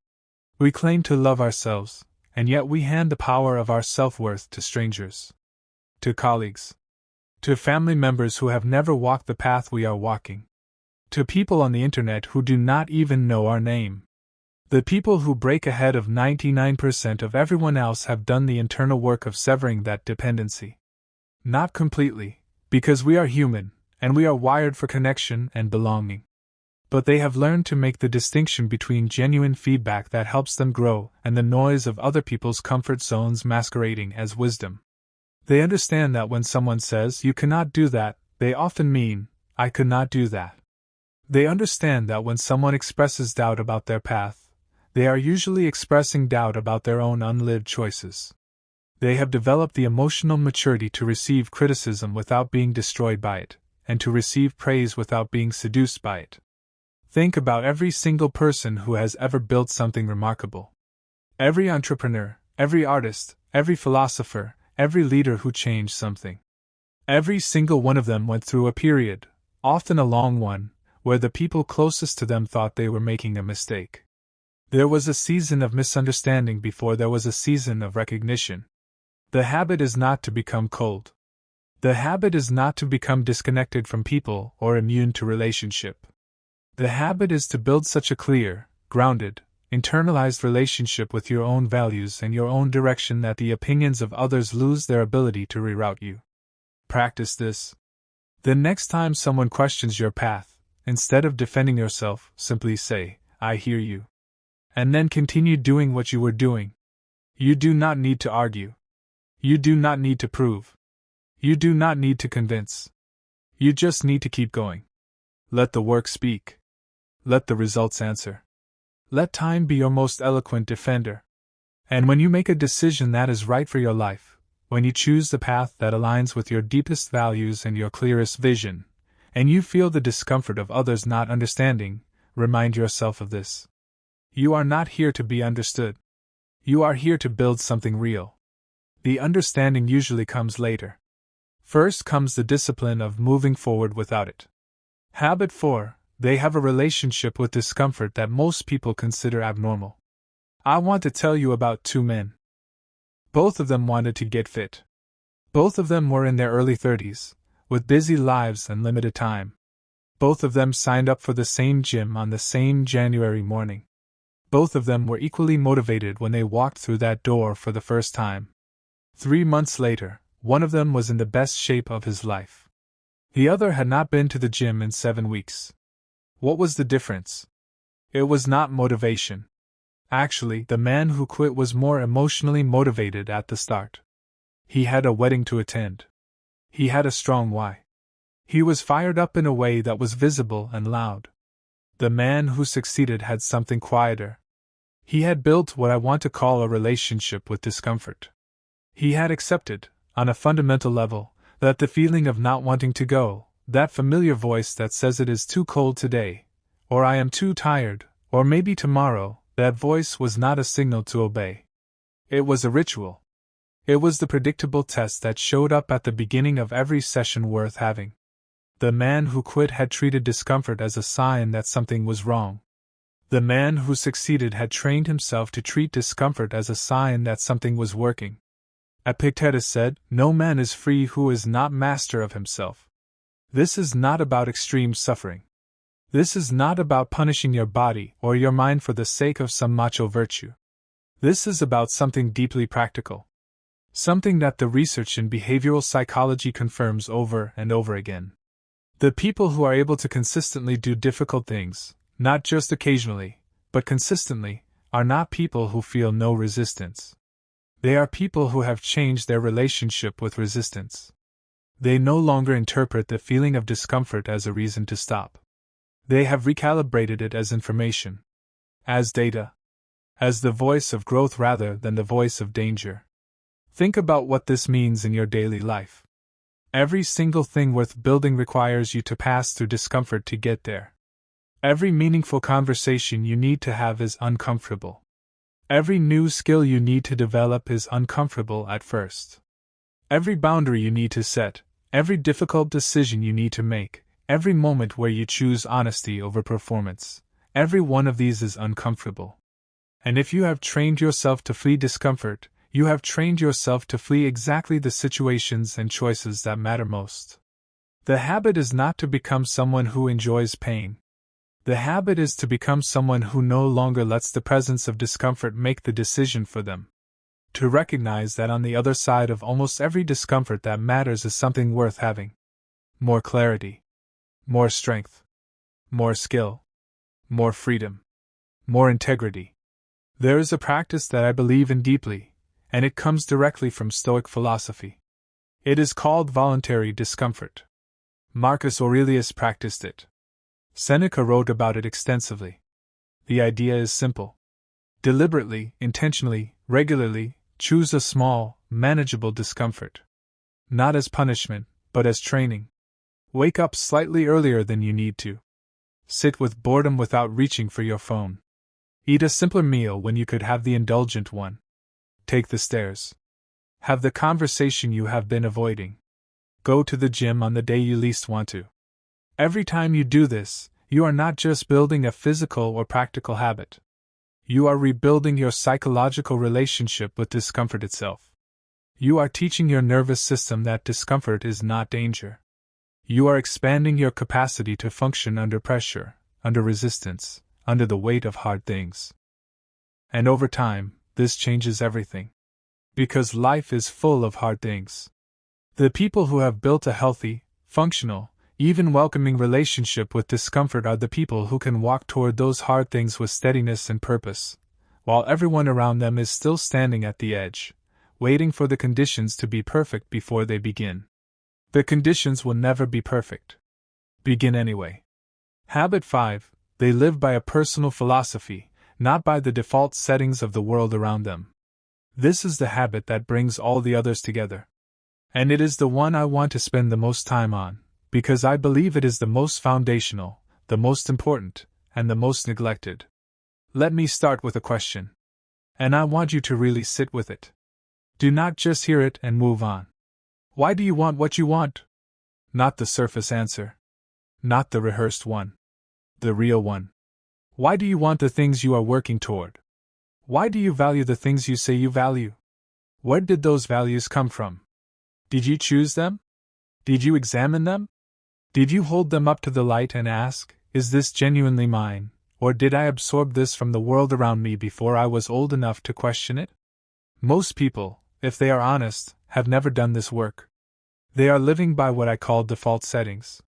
We claim to love ourselves, and yet we hand the power of our self-worth to strangers. To colleagues. To family members who have never walked the path we are walking. To people on the internet who do not even know our name. The people who break ahead of 99% of everyone else have done the internal work of severing that dependency. Not completely, because we are human, and we are wired for connection and belonging. But they have learned to make the distinction between genuine feedback that helps them grow and the noise of other people's comfort zones masquerading as wisdom. They understand that when someone says, "You cannot do that," they often mean, "I could not do that." They understand that when someone expresses doubt about their path, they are usually expressing doubt about their own unlived choices. They have developed the emotional maturity to receive criticism without being destroyed by it, and to receive praise without being seduced by it. Think about every single person who has ever built something remarkable. Every entrepreneur, every artist, every philosopher, every leader who changed something. Every single one of them went through a period, often a long one, where the people closest to them thought they were making a mistake. There was a season of misunderstanding before there was a season of recognition. The habit is not to become cold. The habit is not to become disconnected from people or immune to relationship. The habit is to build such a clear, grounded, internalized relationship with your own values and your own direction that the opinions of others lose their ability to reroute you. Practice this. The next time someone questions your path, instead of defending yourself, simply say, "I hear you." And then continue doing what you were doing. You do not need to argue. You do not need to prove. You do not need to convince. You just need to keep going. Let the work speak. Let the results answer. Let time be your most eloquent defender. And when you make a decision that is right for your life, when you choose the path that aligns with your deepest values and your clearest vision, and you feel the discomfort of others not understanding, remind yourself of this. You are not here to be understood. You are here to build something real. The understanding usually comes later. First comes the discipline of moving forward without it. Habit 4. They have a relationship with discomfort that most people consider abnormal. I want to tell you about two men. Both of them wanted to get fit. Both of them were in their early 30s, with busy lives and limited time. Both of them signed up for the same gym on the same January morning. Both of them were equally motivated when they walked through that door for the first time. 3 months later, one of them was in the best shape of his life. The other had not been to the gym in 7 weeks. What was the difference? It was not motivation. Actually, the man who quit was more emotionally motivated at the start. He had a wedding to attend. He had a strong why. He was fired up in a way that was visible and loud. The man who succeeded had something quieter. He had built what I want to call a relationship with discomfort. He had accepted, on a fundamental level, that the feeling of not wanting to go, that familiar voice that says it is too cold today, or I am too tired, or maybe tomorrow, that voice was not a signal to obey. It was a ritual. It was the predictable test that showed up at the beginning of every session worth having. The man who quit had treated discomfort as a sign that something was wrong. The man who succeeded had trained himself to treat discomfort as a sign that something was working. Epictetus said, "No man is free who is not master of himself." This is not about extreme suffering. This is not about punishing your body or your mind for the sake of some macho virtue. This is about something deeply practical. Something that the research in behavioral psychology confirms over and over again. The people who are able to consistently do difficult things, not just occasionally, but consistently, are not people who feel no resistance. They are people who have changed their relationship with resistance. They no longer interpret the feeling of discomfort as a reason to stop. They have recalibrated it as information, as data, as the voice of growth rather than the voice of danger. Think about what this means in your daily life. Every single thing worth building requires you to pass through discomfort to get there. Every meaningful conversation you need to have is uncomfortable. Every new skill you need to develop is uncomfortable at first. Every boundary you need to set, every difficult decision you need to make, every moment where you choose honesty over performance, every one of these is uncomfortable. And if you have trained yourself to flee discomfort, you have trained yourself to flee exactly the situations and choices that matter most. The habit is not to become someone who enjoys pain. The habit is to become someone who no longer lets the presence of discomfort make the decision for them. To recognize that on the other side of almost every discomfort that matters is something worth having. More clarity. More strength. More skill. More freedom. More integrity. There is a practice that I believe in deeply, and it comes directly from Stoic philosophy. It is called voluntary discomfort. Marcus Aurelius practiced it. Seneca wrote about it extensively. The idea is simple. Deliberately, intentionally, regularly, choose a small, manageable discomfort. Not as punishment, but as training. Wake up slightly earlier than you need to. Sit with boredom without reaching for your phone. Eat a simpler meal when you could have the indulgent one. Take the stairs. Have the conversation you have been avoiding. Go to the gym on the day you least want to. Every time you do this, you are not just building a physical or practical habit. You are rebuilding your psychological relationship with discomfort itself. You are teaching your nervous system that discomfort is not danger. You are expanding your capacity to function under pressure, under resistance, under the weight of hard things. And over time, this changes everything. Because life is full of hard things. The people who have built a healthy, functional, even welcoming relationship with discomfort are the people who can walk toward those hard things with steadiness and purpose, while everyone around them is still standing at the edge, waiting for the conditions to be perfect before they begin. The conditions will never be perfect. Begin anyway. Habit 5. They live by a personal philosophy, not by the default settings of the world around them. This is the habit that brings all the others together. And it is the one I want to spend the most time on, because I believe it is the most foundational, the most important, and the most neglected. Let me start with a question. And I want you to really sit with it. Do not just hear it and move on. Why do you want what you want? Not the surface answer. Not the rehearsed one. The real one. Why do you want the things you are working toward? Why do you value the things you say you value? Where did those values come from? Did you choose them? Did you examine them? Did you hold them up to the light and ask, is this genuinely mine, or did I absorb this from the world around me before I was old enough to question it? Most people, if they are honest, have never done this work. They are living by what I call default settings.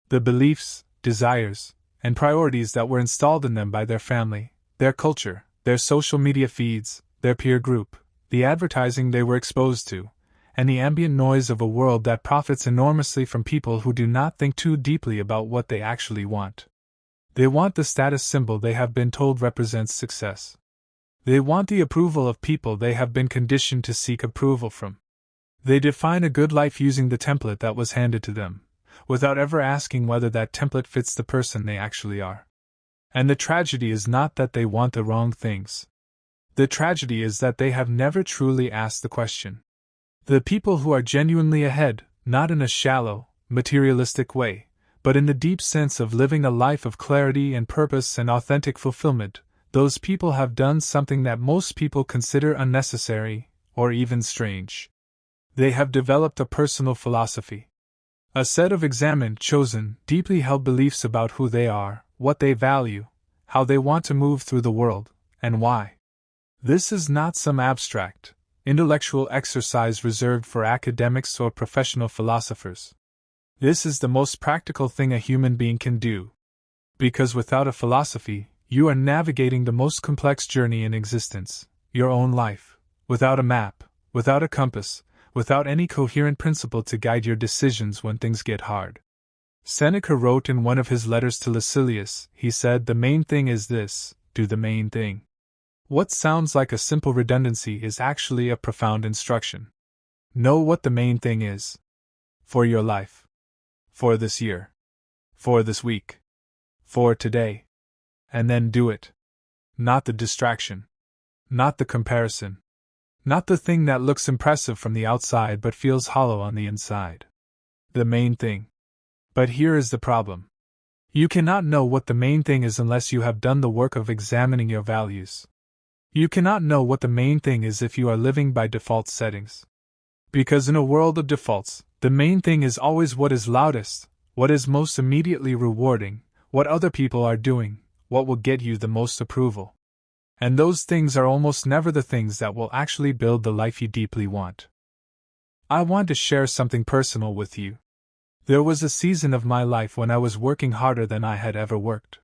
The beliefs, desires, and priorities that were installed in them by their family, their culture, their social media feeds, their peer group, the advertising they were exposed to, and the ambient noise of a world that profits enormously from people who do not think too deeply about what they actually want. They want the status symbol they have been told represents success. They want the approval of people they have been conditioned to seek approval from. They define a good life using the template that was handed to them, without ever asking whether that template fits the person they actually are. And the tragedy is not that they want the wrong things. The tragedy is that they have never truly asked the question. The people who are genuinely ahead, not in a shallow, materialistic way, but in the deep sense of living a life of clarity and purpose and authentic fulfillment, those people have done something that most people consider unnecessary, or even strange. They have developed a personal philosophy. A set of examined, chosen, deeply held beliefs about who they are, what they value, how they want to move through the world, and why. This is not some abstract, intellectual exercise reserved for academics or professional philosophers. This is the most practical thing a human being can do. Because without a philosophy, you are navigating the most complex journey in existence, your own life, without a map, without a compass, without any coherent principle to guide your decisions when things get hard. Seneca wrote in one of his letters to Lucilius, he said, "The main thing is this, do the main thing." What sounds like a simple redundancy is actually a profound instruction. Know what the main thing is. For your life. For this year. For this week. For today. And then do it. Not the distraction. Not the comparison. Not the thing that looks impressive from the outside but feels hollow on the inside. The main thing. But here is the problem. You cannot know what the main thing is unless you have done the work of examining your values. You cannot know what the main thing is if you are living by default settings. Because in a world of defaults, the main thing is always what is loudest, what is most immediately rewarding, what other people are doing, what will get you the most approval. And those things are almost never the things that will actually build the life you deeply want. I want to share something personal with you. There was a season of my life when I was working harder than I had ever worked.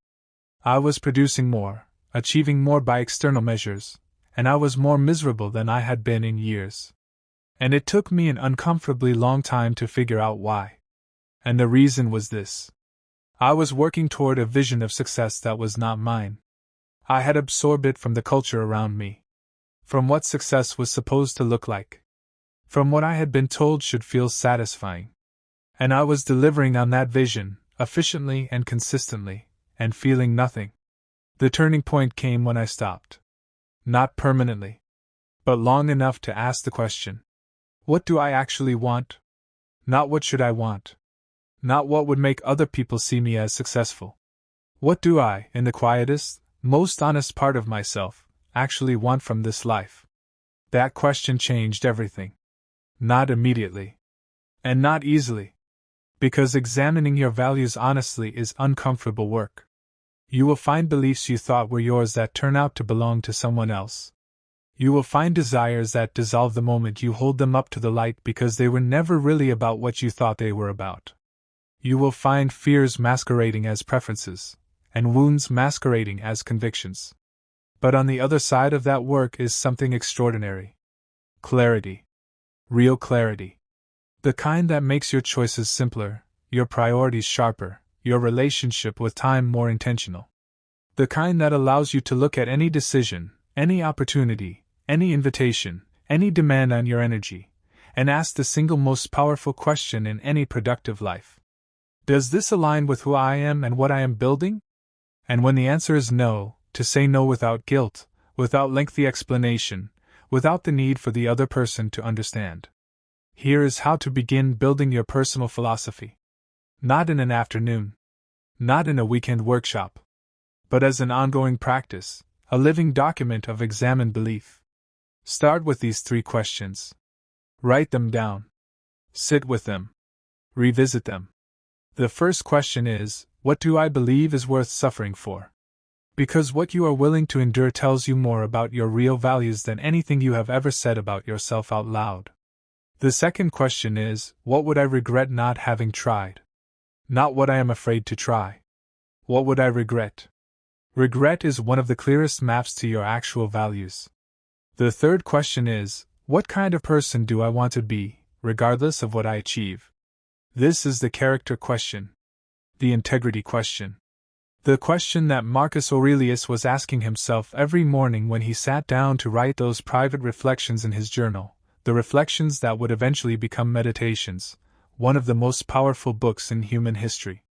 I was producing more, achieving more by external measures, and I was more miserable than I had been in years. And it took me an uncomfortably long time to figure out why. And the reason was this. I was working toward a vision of success that was not mine. I had absorbed it from the culture around me. From what success was supposed to look like. From what I had been told should feel satisfying. And I was delivering on that vision, efficiently and consistently, and feeling nothing. The turning point came when I stopped. Not permanently. But long enough to ask the question. What do I actually want? Not what should I want. Not what would make other people see me as successful. What do I, in the quietest, most honest part of myself, actually want from this life? That question changed everything. Not immediately. And not easily. Because examining your values honestly is uncomfortable work. You will find beliefs you thought were yours that turn out to belong to someone else. You will find desires that dissolve the moment you hold them up to the light because they were never really about what you thought they were about. You will find fears masquerading as preferences, and wounds masquerading as convictions. But on the other side of that work is something extraordinary. Clarity. Real clarity. The kind that makes your choices simpler, your priorities sharper, your relationship with time more intentional. The kind that allows you to look at any decision, any opportunity, any invitation, any demand on your energy, and ask the single most powerful question in any productive life. Does this align with who I am and what I am building? And when the answer is no, to say no without guilt, without lengthy explanation, without the need for the other person to understand. Here is how to begin building your personal philosophy. Not in an afternoon. Not in a weekend workshop. But as an ongoing practice, a living document of examined belief. Start with these 3 questions. Write them down. Sit with them. Revisit them. The first question is, what do I believe is worth suffering for? Because what you are willing to endure tells you more about your real values than anything you have ever said about yourself out loud. The second question is, what would I regret not having tried? Not what I am afraid to try. What would I regret? Regret is one of the clearest maps to your actual values. The third question is, what kind of person do I want to be, regardless of what I achieve? This is the character question. The integrity question. The question that Marcus Aurelius was asking himself every morning when he sat down to write those private reflections in his journal. The reflections that would eventually become meditations, one of the most powerful books in human history.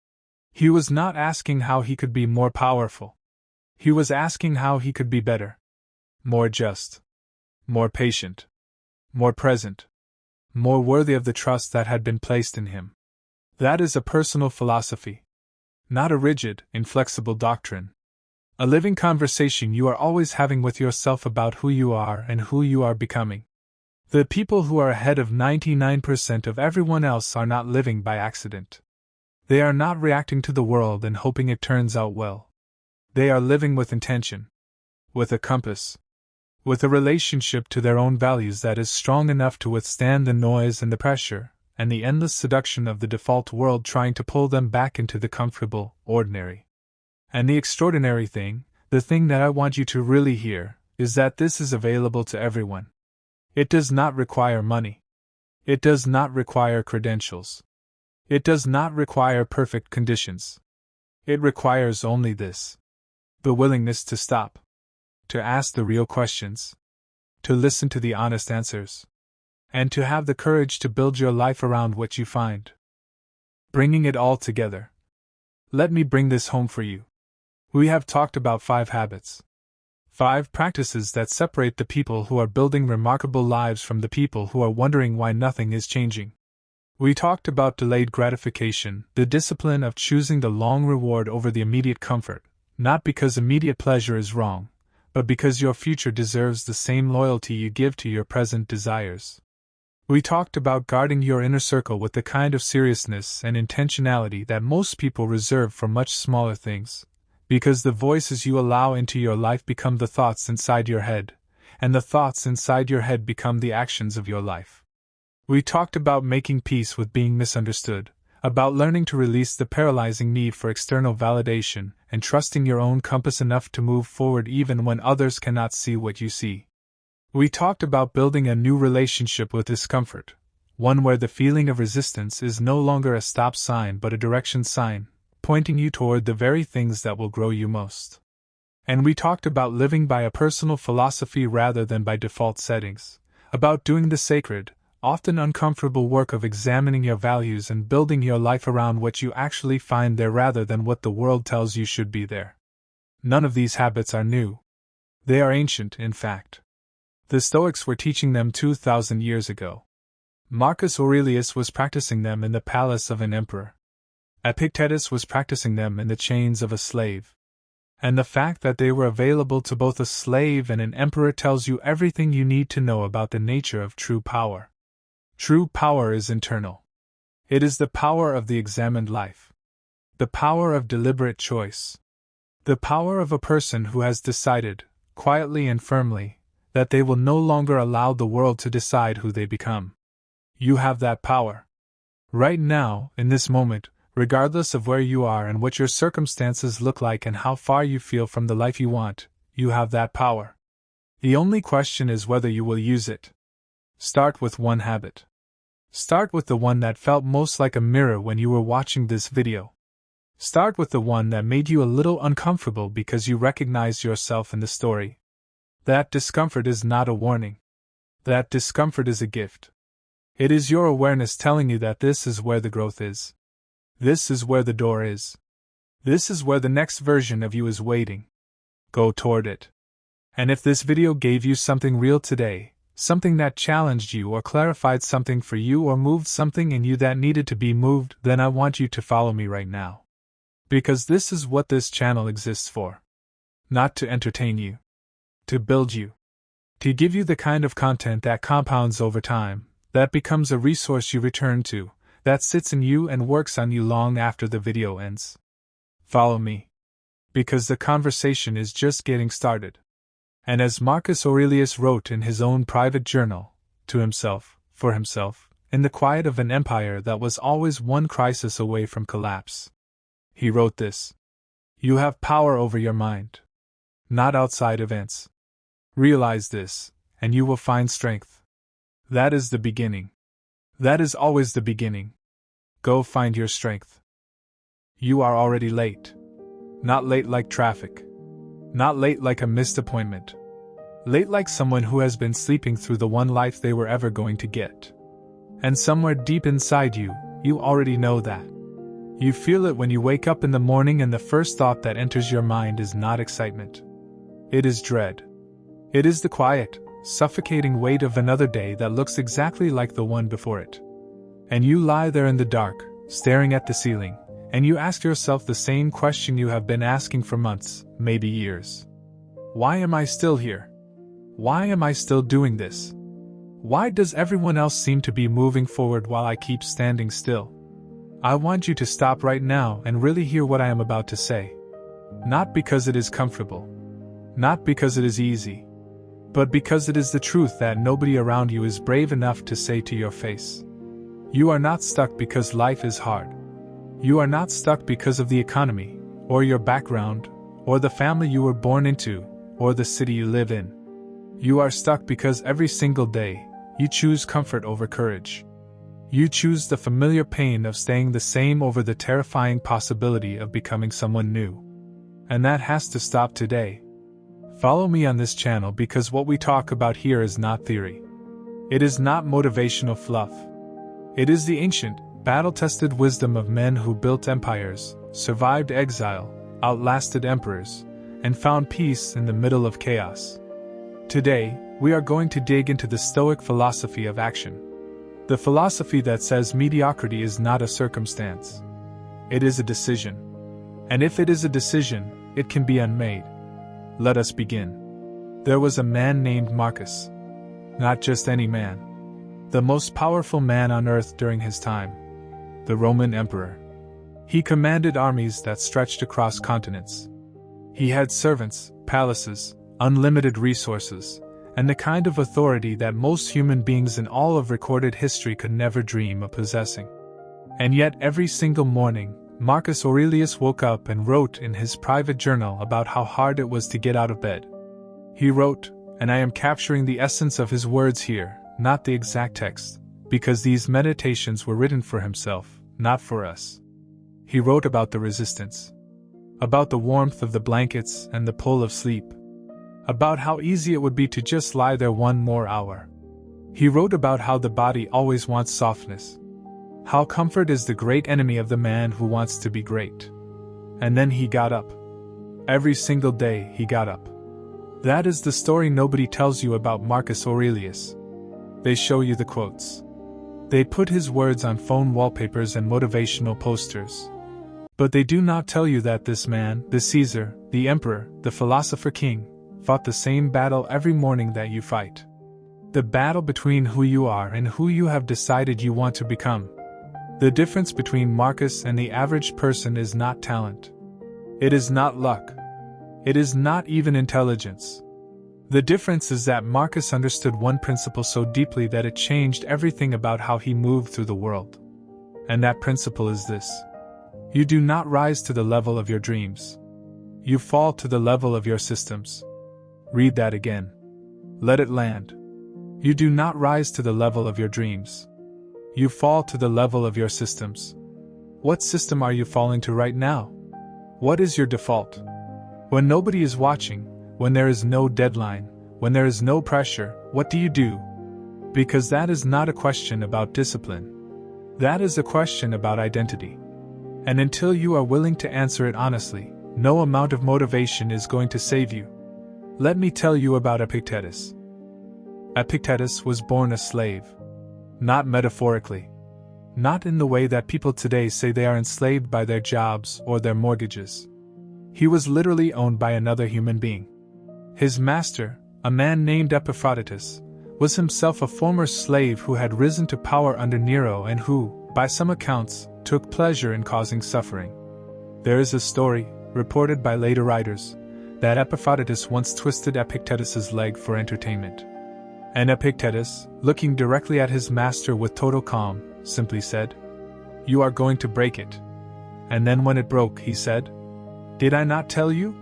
He was not asking how he could be more powerful. He was asking how he could be better. More just. More patient. More present. More worthy of the trust that had been placed in him. That is a personal philosophy. Not a rigid, inflexible doctrine. A living conversation you are always having with yourself about who you are and who you are becoming. The people who are ahead of 99% of everyone else are not living by accident. They are not reacting to the world and hoping it turns out well. They are living with intention. With a compass. With a relationship to their own values that is strong enough to withstand the noise and the pressure, and the endless seduction of the default world trying to pull them back into the comfortable, ordinary. And the extraordinary thing, the thing that I want you to really hear, is that this is available to everyone. It does not require money. It does not require credentials. It does not require perfect conditions. It requires only this: the willingness to stop, to ask the real questions, to listen to the honest answers, and to have the courage to build your life around what you find. Bringing it all together. Let me bring this home for you. We have talked about 5 habits. 5 practices that separate the people who are building remarkable lives from the people who are wondering why nothing is changing. We talked about delayed gratification, the discipline of choosing the long reward over the immediate comfort, not because immediate pleasure is wrong, but because your future deserves the same loyalty you give to your present desires. We talked about guarding your inner circle with the kind of seriousness and intentionality that most people reserve for much smaller things. Because the voices you allow into your life become the thoughts inside your head, and the thoughts inside your head become the actions of your life. We talked about making peace with being misunderstood, about learning to release the paralyzing need for external validation, and trusting your own compass enough to move forward even when others cannot see what you see. We talked about building a new relationship with discomfort, one where the feeling of resistance is no longer a stop sign but a direction sign, pointing you toward the very things that will grow you most. And we talked about living by a personal philosophy rather than by default settings, about doing the sacred, often uncomfortable work of examining your values and building your life around what you actually find there rather than what the world tells you should be there. None of these habits are new. They are ancient, in fact. The Stoics were teaching them 2,000 years ago. Marcus Aurelius was practicing them in the palace of an emperor. Epictetus was practicing them in the chains of a slave. And the fact that they were available to both a slave and an emperor tells you everything you need to know about the nature of true power. True power is internal. It is the power of the examined life. The power of deliberate choice. The power of a person who has decided, quietly and firmly, that they will no longer allow the world to decide who they become. You have that power. Right now, in this moment, regardless of where you are and what your circumstances look like and how far you feel from the life you want, you have that power. The only question is whether you will use it. Start with one habit. Start with the one that felt most like a mirror when you were watching this video. Start with the one that made you a little uncomfortable because you recognized yourself in the story. That discomfort is not a warning. That discomfort is a gift. It is your awareness telling you that this is where the growth is. This is where the door is. This is where the next version of you is waiting. Go toward it. And if this video gave you something real today, something that challenged you or clarified something for you or moved something in you that needed to be moved, then I want you to follow me right now. Because this is what this channel exists for. Not to entertain you. To build you. To give you the kind of content that compounds over time, that becomes a resource you return to, that sits in you and works on you long after the video ends. Follow me. Because the conversation is just getting started. And as Marcus Aurelius wrote in his own private journal, to himself, for himself, in the quiet of an empire that was always one crisis away from collapse. He wrote this: You have power over your mind. Not outside events. Realize this, and you will find strength. That is the beginning. That is always the beginning. Go find your strength. You are already late. Not late like traffic. Not late like a missed appointment. Late like someone who has been sleeping through the one life they were ever going to get. And somewhere deep inside you, you already know that. You feel it when you wake up in the morning and the first thought that enters your mind is not excitement. It is dread. It is the quiet, suffocating weight of another day that looks exactly like the one before it. And you lie there in the dark, staring at the ceiling, and you ask yourself the same question you have been asking for months, maybe years. Why am I still here? Why am I still doing this? Why does everyone else seem to be moving forward while I keep standing still? I want you to stop right now and really hear what I am about to say. Not because it is comfortable. Not because it is easy. But because it is the truth that nobody around you is brave enough to say to your face. You are not stuck because life is hard. You are not stuck because of the economy, or your background, or the family you were born into, or the city you live in. You are stuck because every single day, you choose comfort over courage. You choose the familiar pain of staying the same over the terrifying possibility of becoming someone new. And that has to stop today. Follow me on this channel because what we talk about here is not theory. It is not motivational fluff. It is the ancient, battle-tested wisdom of men who built empires, survived exile, outlasted emperors, and found peace in the middle of chaos. Today, we are going to dig into the Stoic philosophy of action. The philosophy that says mediocrity is not a circumstance. It is a decision. And if it is a decision, it can be unmade. Let us begin. There was a man named Marcus. Not just any man. The most powerful man on earth during his time. The Roman Emperor. He commanded armies that stretched across continents. He had servants, palaces, unlimited resources, and the kind of authority that most human beings in all of recorded history could never dream of possessing. And yet every single morning, Marcus Aurelius woke up and wrote in his private journal about how hard it was to get out of bed. He wrote, and I am capturing the essence of his words here, not the exact text, because these meditations were written for himself, not for us. He wrote about the resistance. About the warmth of the blankets and the pull of sleep. About how easy it would be to just lie there one more hour. He wrote about how the body always wants softness. How comfort is the great enemy of the man who wants to be great. And then he got up. Every single day he got up. That is the story nobody tells you about Marcus Aurelius. They show you the quotes. They put his words on phone wallpapers and motivational posters. But they do not tell you that this man, the Caesar, the emperor, the philosopher king, fought the same battle every morning that you fight. The battle between who you are and who you have decided you want to become. The difference between Marcus and the average person is not talent. It is not luck. It is not even intelligence. The difference is that Marcus understood one principle so deeply that it changed everything about how he moved through the world. And that principle is this: you do not rise to the level of your dreams. You fall to the level of your systems. Read that again. Let it land. You do not rise to the level of your dreams. You fall to the level of your systems. What system are you falling to right now? What is your default? When nobody is watching, when there is no deadline, when there is no pressure, what do you do? Because that is not a question about discipline. That is a question about identity. And until you are willing to answer it honestly, no amount of motivation is going to save you. Let me tell you about Epictetus. Epictetus was born a slave. Not metaphorically. Not in the way that people today say they are enslaved by their jobs or their mortgages. He was literally owned by another human being. His master, a man named Epaphroditus, was himself a former slave who had risen to power under Nero and who, by some accounts, took pleasure in causing suffering. There is a story, reported by later writers, that Epaphroditus once twisted Epictetus's leg for entertainment. And Epictetus, looking directly at his master with total calm, simply said, "You are going to break it." And then when it broke, he said, "Did I not tell you?"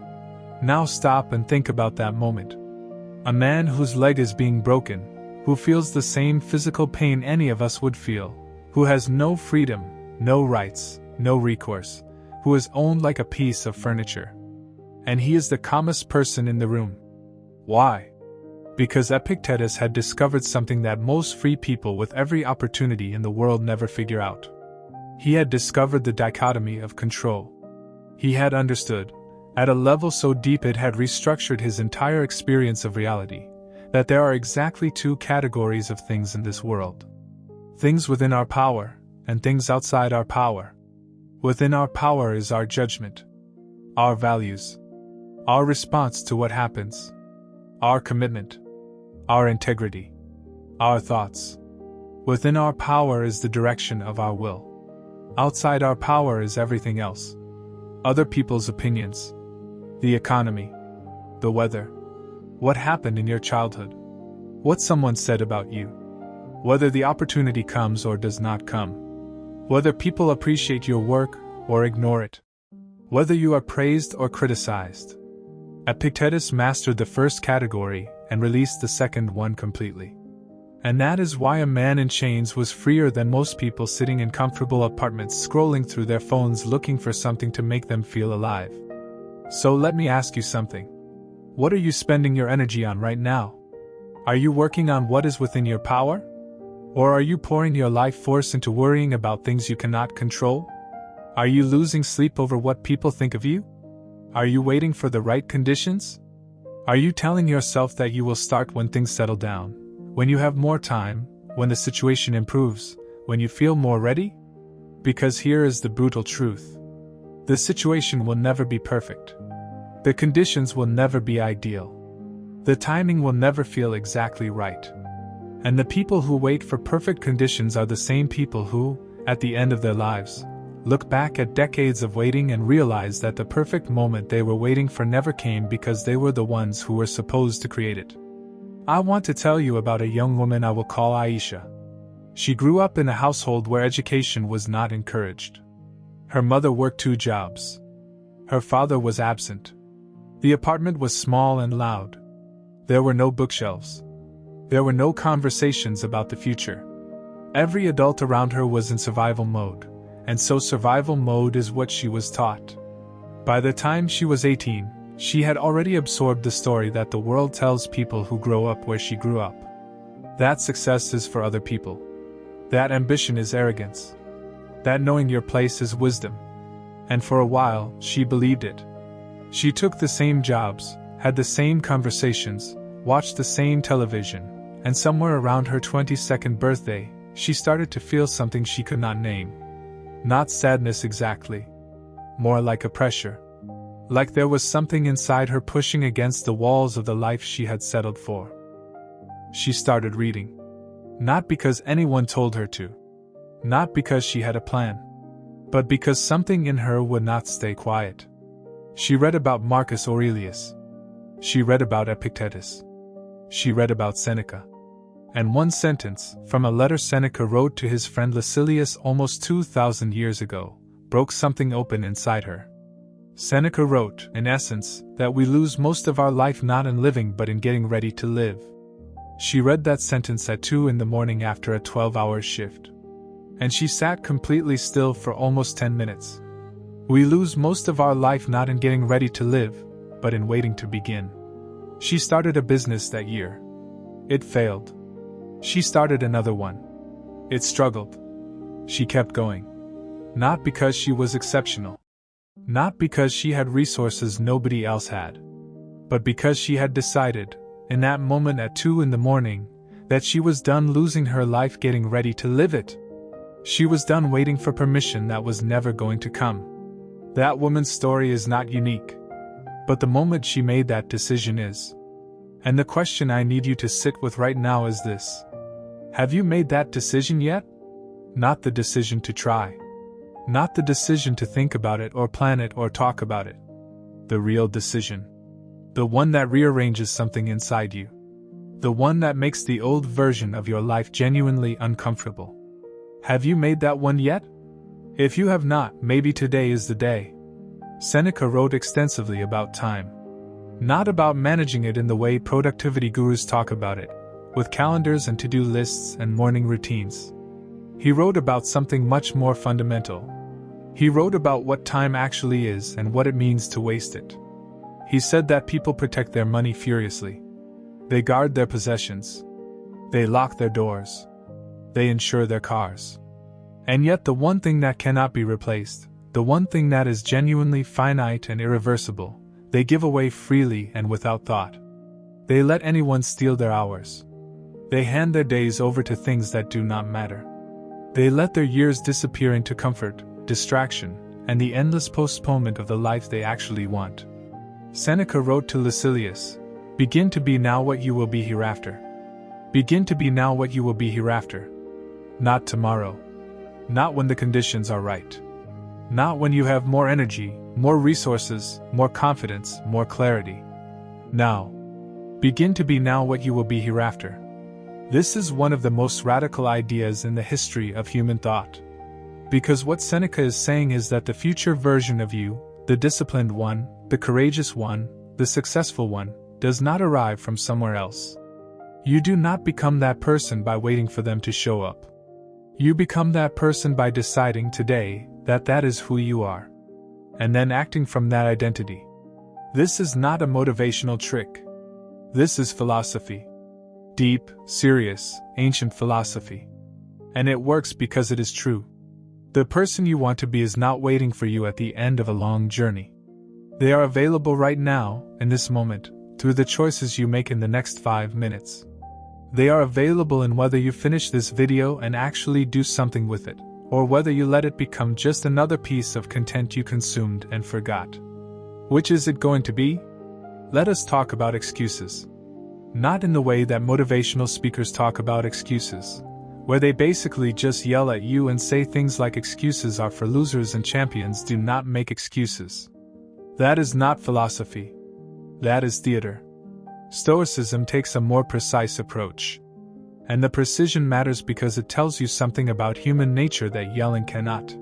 Now stop and think about that moment. A man whose leg is being broken, who feels the same physical pain any of us would feel, who has no freedom, no rights, no recourse, who is owned like a piece of furniture. And he is the calmest person in the room. Why? Because Epictetus had discovered something that most free people with every opportunity in the world never figure out. He had discovered the dichotomy of control. He had understood, at a level so deep it had restructured his entire experience of reality, that there are exactly two categories of things in this world. Things within our power, and things outside our power. Within our power is our judgment, our values, our response to what happens, our commitment, our integrity, our thoughts. Within our power is the direction of our will. Outside our power is everything else. Other people's opinions, the economy, the weather, what happened in your childhood, what someone said about you, whether the opportunity comes or does not come, whether people appreciate your work or ignore it, whether you are praised or criticized. Epictetus mastered the first category and released the second one completely. And that is why a man in chains was freer than most people sitting in comfortable apartments scrolling through their phones looking for something to make them feel alive. So let me ask you something. What are you spending your energy on right now? Are you working on what is within your power? Or are you pouring your life force into worrying about things you cannot control? Are you losing sleep over what people think of you? Are you waiting for the right conditions? Are you telling yourself that you will start when things settle down, when you have more time, when the situation improves, when you feel more ready? Because here is the brutal truth. The situation will never be perfect. The conditions will never be ideal. The timing will never feel exactly right. And the people who wait for perfect conditions are the same people who, at the end of their lives, look back at decades of waiting and realize that the perfect moment they were waiting for never came because they were the ones who were supposed to create it. I want to tell you about a young woman I will call Aisha. She grew up in a household where education was not encouraged. Her mother worked 2 jobs. Her father was absent. The apartment was small and loud. There were no bookshelves. There were no conversations about the future. Every adult around her was in survival mode, and so survival mode is what she was taught. By the time she was 18, she had already absorbed the story that the world tells people who grow up where she grew up. That success is for other people. That ambition is arrogance. That knowing your place is wisdom. And for a while, she believed it. She took the same jobs, had the same conversations, watched the same television, and somewhere around her 22nd birthday, she started to feel something she could not name. Not sadness exactly. more like a pressure. Like there was something inside her pushing against the walls of the life she had settled for. She started reading. Not because anyone told her to. Not because she had a plan. But because something in her would not stay quiet. She read about Marcus Aurelius. She read about Epictetus. She read about Seneca. And one sentence, from a letter Seneca wrote to his friend Lucilius almost 2,000 years ago, broke something open inside her. Seneca wrote, in essence, that we lose most of our life not in living but in getting ready to live. She read that sentence at 2 in the morning after a 12-hour shift. And she sat completely still for almost 10 minutes. We lose most of our life not in getting ready to live, but in waiting to begin. She started a business that year. It failed. She started another one. It struggled. She kept going. Not because she was exceptional. Not because she had resources nobody else had. But because she had decided, in that moment at 2 in the morning, that she was done losing her life getting ready to live it. She was done waiting for permission that was never going to come. That woman's story is not unique. But the moment she made that decision is. And the question I need you to sit with right now is this. Have you made that decision yet? Not the decision to try. Not the decision to think about it or plan it or talk about it. The real decision. The one that rearranges something inside you. The one that makes the old version of your life genuinely uncomfortable. Have you made that one yet? If you have not, maybe today is the day. Seneca wrote extensively about time. Not about managing it in the way productivity gurus talk about it, with calendars and to-do lists and morning routines. He wrote about something much more fundamental. He wrote about what time actually is and what it means to waste it. He said that people protect their money furiously. They guard their possessions. They lock their doors. They insure their cars. And yet the one thing that cannot be replaced, the one thing that is genuinely finite and irreversible, they give away freely and without thought. They let anyone steal their hours. They hand their days over to things that do not matter. They let their years disappear into comfort, distraction, and the endless postponement of the life they actually want. Seneca wrote to Lucilius, "Begin to be now what you will be hereafter. Begin to be now what you will be hereafter. Not tomorrow. Not when the conditions are right. Not when you have more energy, more resources, more confidence, more clarity. Now. Begin to be now what you will be hereafter." This is one of the most radical ideas in the history of human thought. Because what Seneca is saying is that the future version of you, the disciplined one, the courageous one, the successful one, does not arrive from somewhere else. You do not become that person by waiting for them to show up. You become that person by deciding today that that is who you are. And then acting from that identity. This is not a motivational trick. This is philosophy. Deep, serious, ancient philosophy. And it works because it is true. The person you want to be is not waiting for you at the end of a long journey. They are available right now, in this moment, through the choices you make in the next 5 minutes. They are available in whether you finish this video and actually do something with it, or whether you let it become just another piece of content you consumed and forgot. Which is it going to be? Let us talk about excuses. Not in the way that motivational speakers talk about excuses, where they basically just yell at you and say things like excuses are for losers and champions do not make excuses. That is not philosophy. That is theater. Stoicism takes a more precise approach. And the precision matters because it tells you something about human nature that yelling cannot.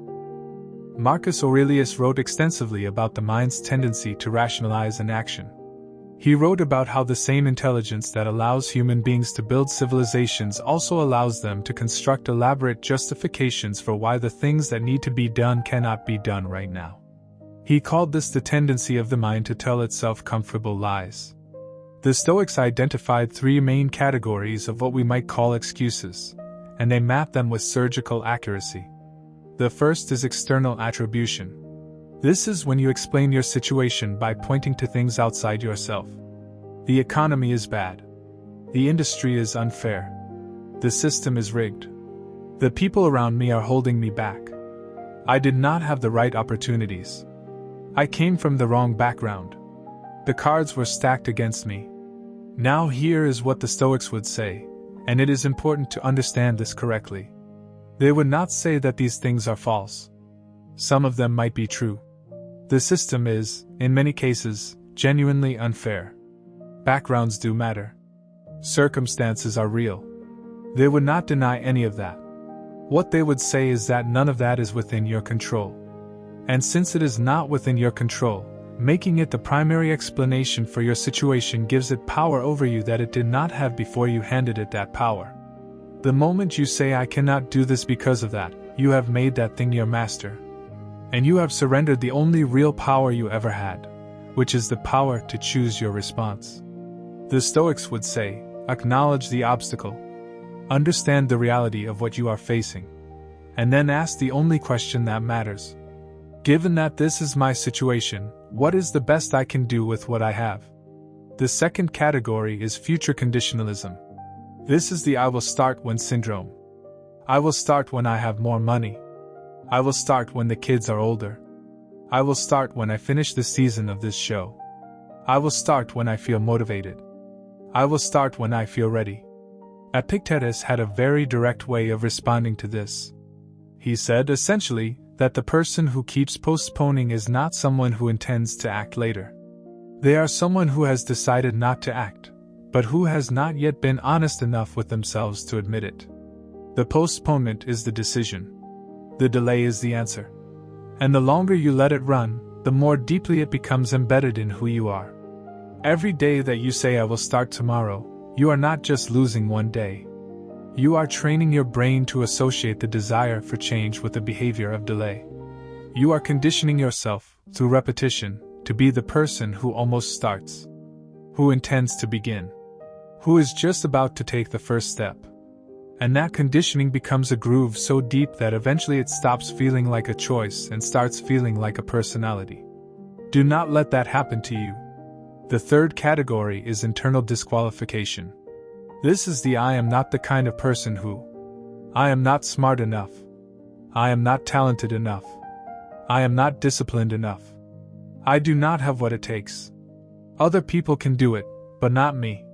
Marcus Aurelius wrote extensively about the mind's tendency to rationalize an action. He wrote about how the same intelligence that allows human beings to build civilizations also allows them to construct elaborate justifications for why the things that need to be done cannot be done right now. He called this the tendency of the mind to tell itself comfortable lies. The Stoics identified 3 main categories of what we might call excuses, and they mapped them with surgical accuracy. The first is external attribution. This is when you explain your situation by pointing to things outside yourself. The economy is bad. The industry is unfair. The system is rigged. The people around me are holding me back. I did not have the right opportunities. I came from the wrong background. The cards were stacked against me. Now here is what the Stoics would say, and it is important to understand this correctly. They would not say that these things are false. Some of them might be true. The system is, in many cases, genuinely unfair. Backgrounds do matter. Circumstances are real. They would not deny any of that. What they would say is that none of that is within your control. And since it is not within your control, making it the primary explanation for your situation gives it power over you that it did not have before you handed it that power. The moment you say I cannot do this because of that, you have made that thing your master. And you have surrendered the only real power you ever had, which is the power to choose your response. The Stoics would say, acknowledge the obstacle. Understand the reality of what you are facing. And then ask the only question that matters. Given that this is my situation, what is the best I can do with what I have? The second category is future conditionalism. This is the I will start when syndrome. I will start when I have more money. I will start when the kids are older. I will start when I finish the season of this show. I will start when I feel motivated. I will start when I feel ready. Epictetus had a very direct way of responding to this. He said, essentially, that the person who keeps postponing is not someone who intends to act later. They are someone who has decided not to act, but who has not yet been honest enough with themselves to admit it. The postponement is the decision. The delay is the answer. And the longer you let it run, the more deeply it becomes embedded in who you are. Every day that you say I will start tomorrow, you are not just losing one day. You are training your brain to associate the desire for change with the behavior of delay. You are conditioning yourself, through repetition, to be the person who almost starts, who intends to begin, who is just about to take the first step. And that conditioning becomes a groove so deep that eventually it stops feeling like a choice and starts feeling like a personality. Do not let that happen to you. The third category is internal disqualification. This is the I am not the kind of person who. I am not smart enough. I am not talented enough. I am not disciplined enough. I do not have what it takes. Other people can do it, but not me.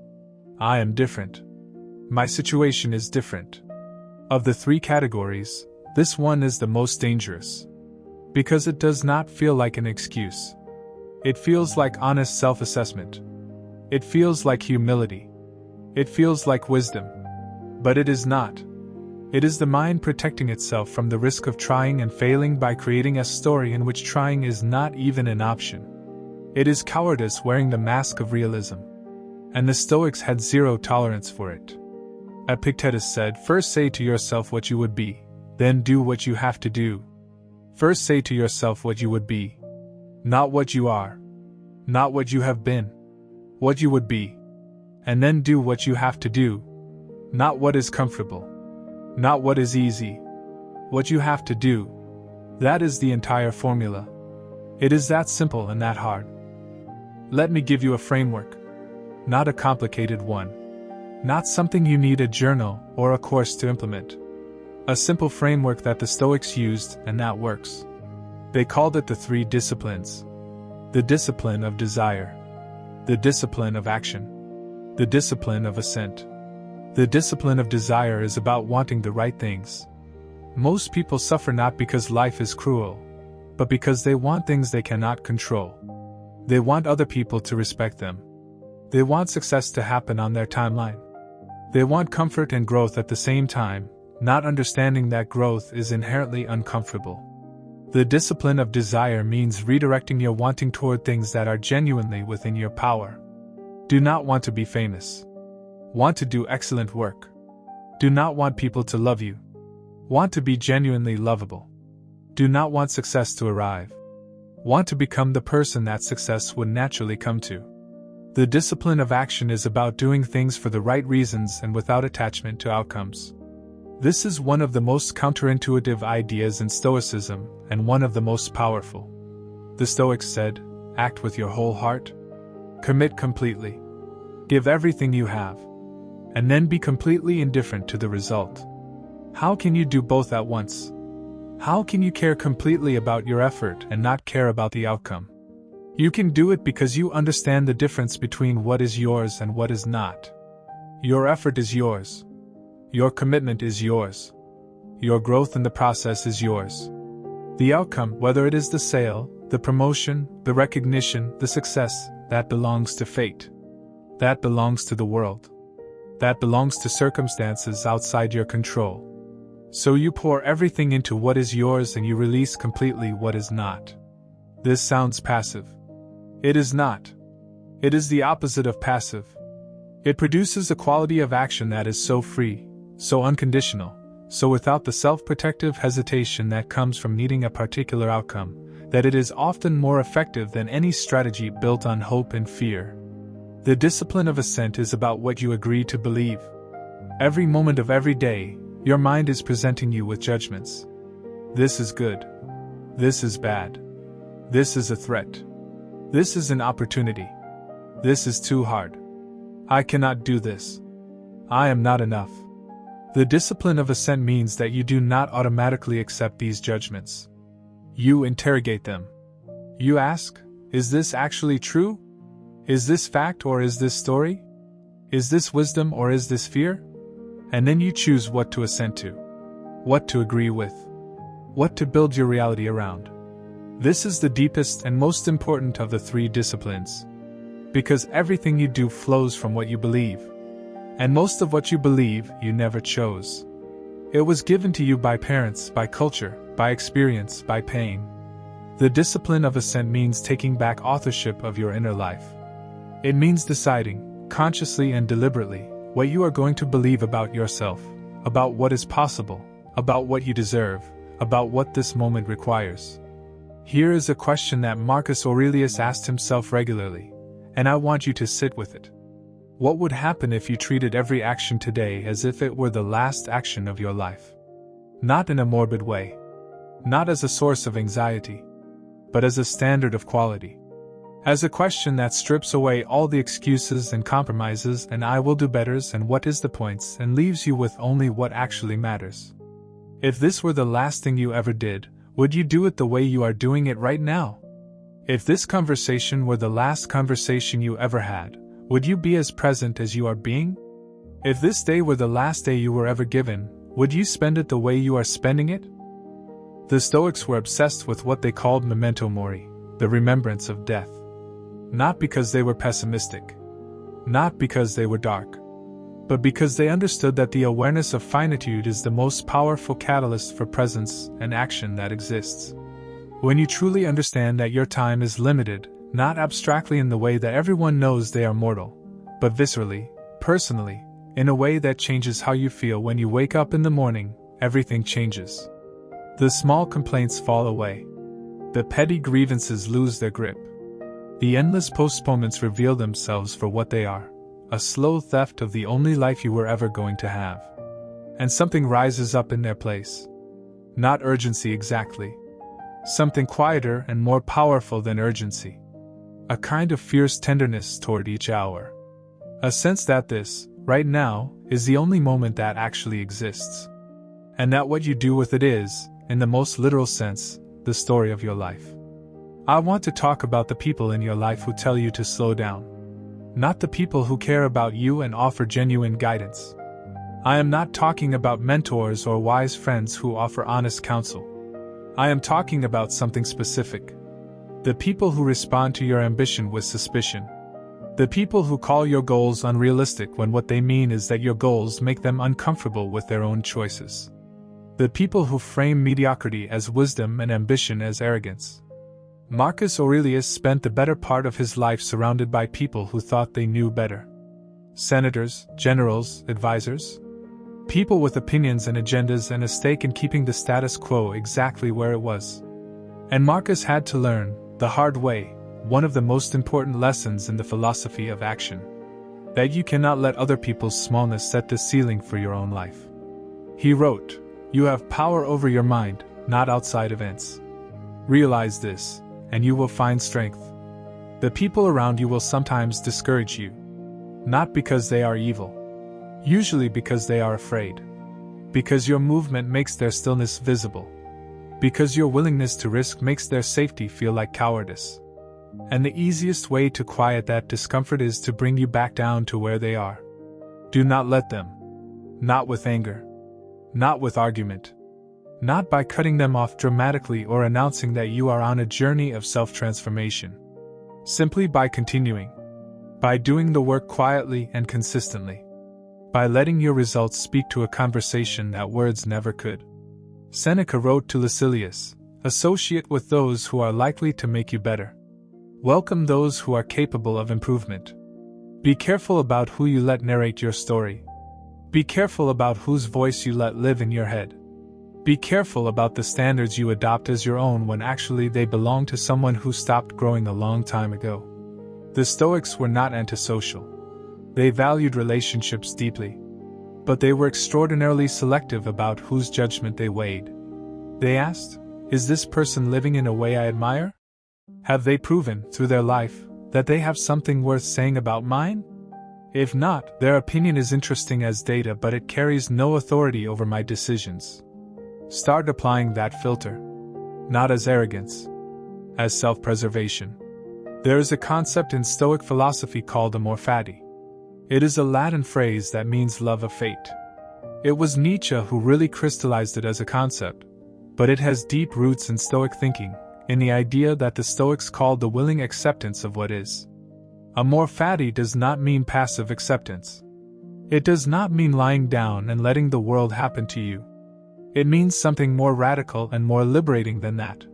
I am different. My situation is different. Of the three categories, this one is the most dangerous. Because it does not feel like an excuse. It feels like honest self-assessment. It feels like humility. It feels like wisdom. But it is not. It is the mind protecting itself from the risk of trying and failing by creating a story in which trying is not even an option. It is cowardice wearing the mask of realism. And the Stoics had zero tolerance for it. Epictetus said, first say to yourself what you would be, then do what you have to do. First say to yourself what you would be. Not what you are. Not what you have been. What you would be. And then do what you have to do. Not what is comfortable. Not what is easy. What you have to do. That is the entire formula. It is that simple and that hard. Let me give you a framework. Not a complicated one. Not something you need a journal or a course to implement. A simple framework that the Stoics used and that works. They called it the three disciplines. The discipline of desire. The discipline of action. The discipline of assent. The discipline of desire is about wanting the right things. Most people suffer not because life is cruel, but because they want things they cannot control. They want other people to respect them. They want success to happen on their timeline. They want comfort and growth at the same time, not understanding that growth is inherently uncomfortable. The discipline of desire means redirecting your wanting toward things that are genuinely within your power. Do not want to be famous. Want to do excellent work. Do not want people to love you. Want to be genuinely lovable. Do not want success to arrive. Want to become the person that success would naturally come to. The discipline of action is about doing things for the right reasons and without attachment to outcomes. This is one of the most counterintuitive ideas in Stoicism and one of the most powerful. The Stoics said, act with your whole heart. Commit completely. Give everything you have. And then be completely indifferent to the result. How can you do both at once? How can you care completely about your effort and not care about the outcome? You can do it because you understand the difference between what is yours and what is not. Your effort is yours. Your commitment is yours. Your growth in the process is yours. The outcome, whether it is the sale, the promotion, the recognition, the success, that belongs to fate. That belongs to the world. That belongs to circumstances outside your control. So you pour everything into what is yours and you release completely what is not. This sounds passive. It is not. It is the opposite of passive. It produces a quality of action that is so free, so unconditional, so without the self-protective hesitation that comes from needing a particular outcome, that it is often more effective than any strategy built on hope and fear. The discipline of assent is about what you agree to believe. Every moment of every day, your mind is presenting you with judgments. This is good. This is bad. This is a threat. This is an opportunity. This is too hard. I cannot do this. I am not enough. The discipline of assent means that you do not automatically accept these judgments. You interrogate them. You ask, is this actually true? Is this fact or is this story? Is this wisdom or is this fear? And then you choose what to assent to, what to agree with, what to build your reality around. This is the deepest and most important of the three disciplines. Because everything you do flows from what you believe. And most of what you believe, you never chose. It was given to you by parents, by culture, by experience, by pain. The discipline of assent means taking back authorship of your inner life. It means deciding, consciously and deliberately, what you are going to believe about yourself, about what is possible, about what you deserve, about what this moment requires. Here is a question that Marcus Aurelius asked himself regularly, and I want you to sit with it. What would happen if you treated every action today as if it were the last action of your life? Not in a morbid way. Not as a source of anxiety. But as a standard of quality. As a question that strips away all the excuses and compromises and I will do betters and what is the points and leaves you with only what actually matters. If this were the last thing you ever did, would you do it the way you are doing it right now? If this conversation were the last conversation you ever had, would you be as present as you are being? If this day were the last day you were ever given, would you spend it the way you are spending it? The Stoics were obsessed with what they called memento mori, the remembrance of death. Not because they were pessimistic. Not because they were dark. But because they understood that the awareness of finitude is the most powerful catalyst for presence and action that exists. When you truly understand that your time is limited, not abstractly in the way that everyone knows they are mortal, but viscerally, personally, in a way that changes how you feel when you wake up in the morning, everything changes. The small complaints fall away. The petty grievances lose their grip. The endless postponements reveal themselves for what they are, a slow theft of the only life you were ever going to have. And something rises up in their place. Not urgency exactly. Something quieter and more powerful than urgency. A kind of fierce tenderness toward each hour. A sense that this, right now, is the only moment that actually exists. And that what you do with it is, in the most literal sense, the story of your life. I want to talk about the people in your life who tell you to slow down. Not the people who care about you and offer genuine guidance. I am not talking about mentors or wise friends who offer honest counsel. I am talking about something specific. The people who respond to your ambition with suspicion. The people who call your goals unrealistic when what they mean is that your goals make them uncomfortable with their own choices. The people who frame mediocrity as wisdom and ambition as arrogance. Marcus Aurelius spent the better part of his life surrounded by people who thought they knew better. Senators, generals, advisors. People with opinions and agendas and a stake in keeping the status quo exactly where it was. And Marcus had to learn, the hard way, one of the most important lessons in the philosophy of action. That you cannot let other people's smallness set the ceiling for your own life. He wrote, "You have power over your mind, not outside events. Realize this, and you will find strength. The people around you will sometimes discourage you. Not because they are evil. Usually because they are afraid. Because your movement makes their stillness visible. Because your willingness to risk makes their safety feel like cowardice. And the easiest way to quiet that discomfort is to bring you back down to where they are. Do not let them. Not with anger. Not with argument. Not by cutting them off dramatically or announcing that you are on a journey of self-transformation. Simply by continuing. By doing the work quietly and consistently. By letting your results speak to a conversation that words never could. Seneca wrote to Lucilius, "Associate with those who are likely to make you better. Welcome those who are capable of improvement. Be careful about who you let narrate your story. Be careful about whose voice you let live in your head. Be careful about the standards you adopt as your own when actually they belong to someone who stopped growing a long time ago." The Stoics were not antisocial. They valued relationships deeply. But they were extraordinarily selective about whose judgment they weighed. They asked, "Is this person living in a way I admire? Have they proven, through their life, that they have something worth saying about mine? If not, their opinion is interesting as data, but it carries no authority over my decisions." Start applying that filter. Not as arrogance. As self-preservation. There is a concept in Stoic philosophy called amor fati. It is a Latin phrase that means love of fate. It was Nietzsche who really crystallized it as a concept, but it has deep roots in Stoic thinking, in the idea that the Stoics called the willing acceptance of what is. Amor fati does not mean passive acceptance. It does not mean lying down and letting the world happen to you. It means something more radical and more liberating than that.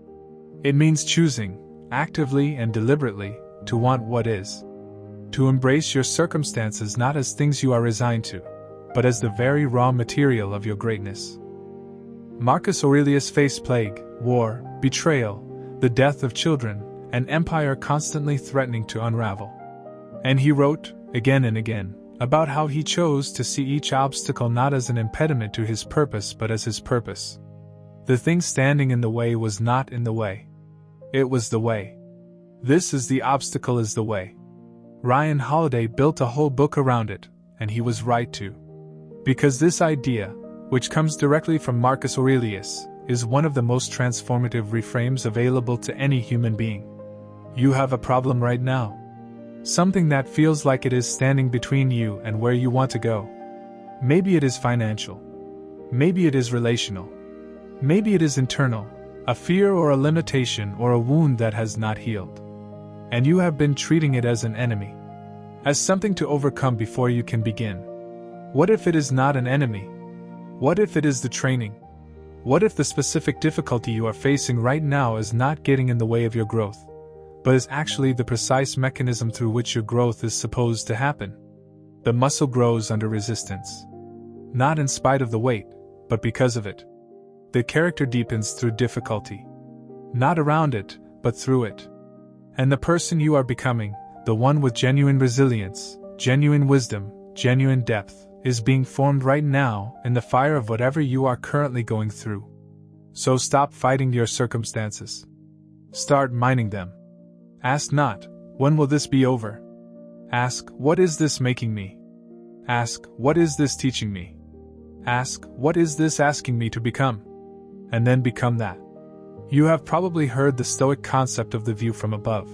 It means choosing, actively and deliberately, to want what is. To embrace your circumstances not as things you are resigned to, but as the very raw material of your greatness. Marcus Aurelius faced plague, war, betrayal, the death of children, an empire constantly threatening to unravel. And he wrote, again and again, about how he chose to see each obstacle not as an impediment to his purpose but as his purpose. The thing standing in the way was not in the way. It was the way. This is the obstacle is the way. Ryan Holiday built a whole book around it, and he was right to. Because this idea, which comes directly from Marcus Aurelius, is one of the most transformative reframes available to any human being. You have a problem right now. Something that feels like it is standing between you and where you want to go. Maybe it is financial. Maybe it is relational. Maybe it is internal, a fear or a limitation or a wound that has not healed. And you have been treating it as an enemy, as something to overcome before you can begin. What if it is not an enemy? What if it is the training? What if the specific difficulty you are facing right now is not getting in the way of your growth, but is actually the precise mechanism through which your growth is supposed to happen? The muscle grows under resistance. Not in spite of the weight, but because of it. The character deepens through difficulty. Not around it, but through it. And the person you are becoming, the one with genuine resilience, genuine wisdom, genuine depth, is being formed right now in the fire of whatever you are currently going through. So stop fighting your circumstances. Start mining them. Ask not, when will this be over? Ask, what is this making me? Ask, what is this teaching me? Ask, what is this asking me to become? And then become that. You have probably heard the Stoic concept of the view from above.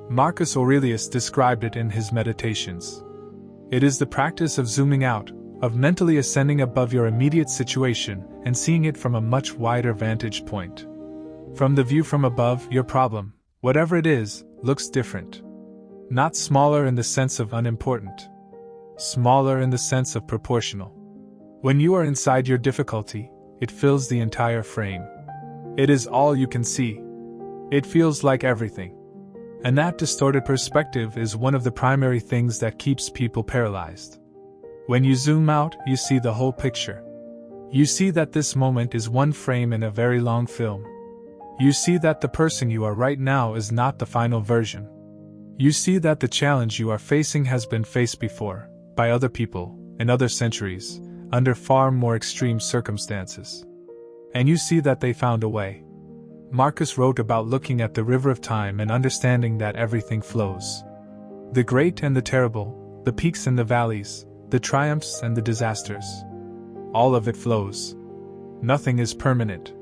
Marcus Aurelius described it in his Meditations. It is the practice of zooming out, of mentally ascending above your immediate situation and seeing it from a much wider vantage point. From the view from above, your problem, whatever it is, looks different. Not smaller in the sense of unimportant. Smaller in the sense of proportional. When you are inside your difficulty, it fills the entire frame. It is all you can see. It feels like everything. And that distorted perspective is one of the primary things that keeps people paralyzed. When you zoom out, you see the whole picture. You see that this moment is one frame in a very long film. You see that the person you are right now is not the final version. You see that the challenge you are facing has been faced before, by other people, in other centuries, under far more extreme circumstances. And you see that they found a way. Marcus wrote about looking at the river of time and understanding that everything flows. The great and the terrible, the peaks and the valleys, the triumphs and the disasters. All of it flows. Nothing is permanent.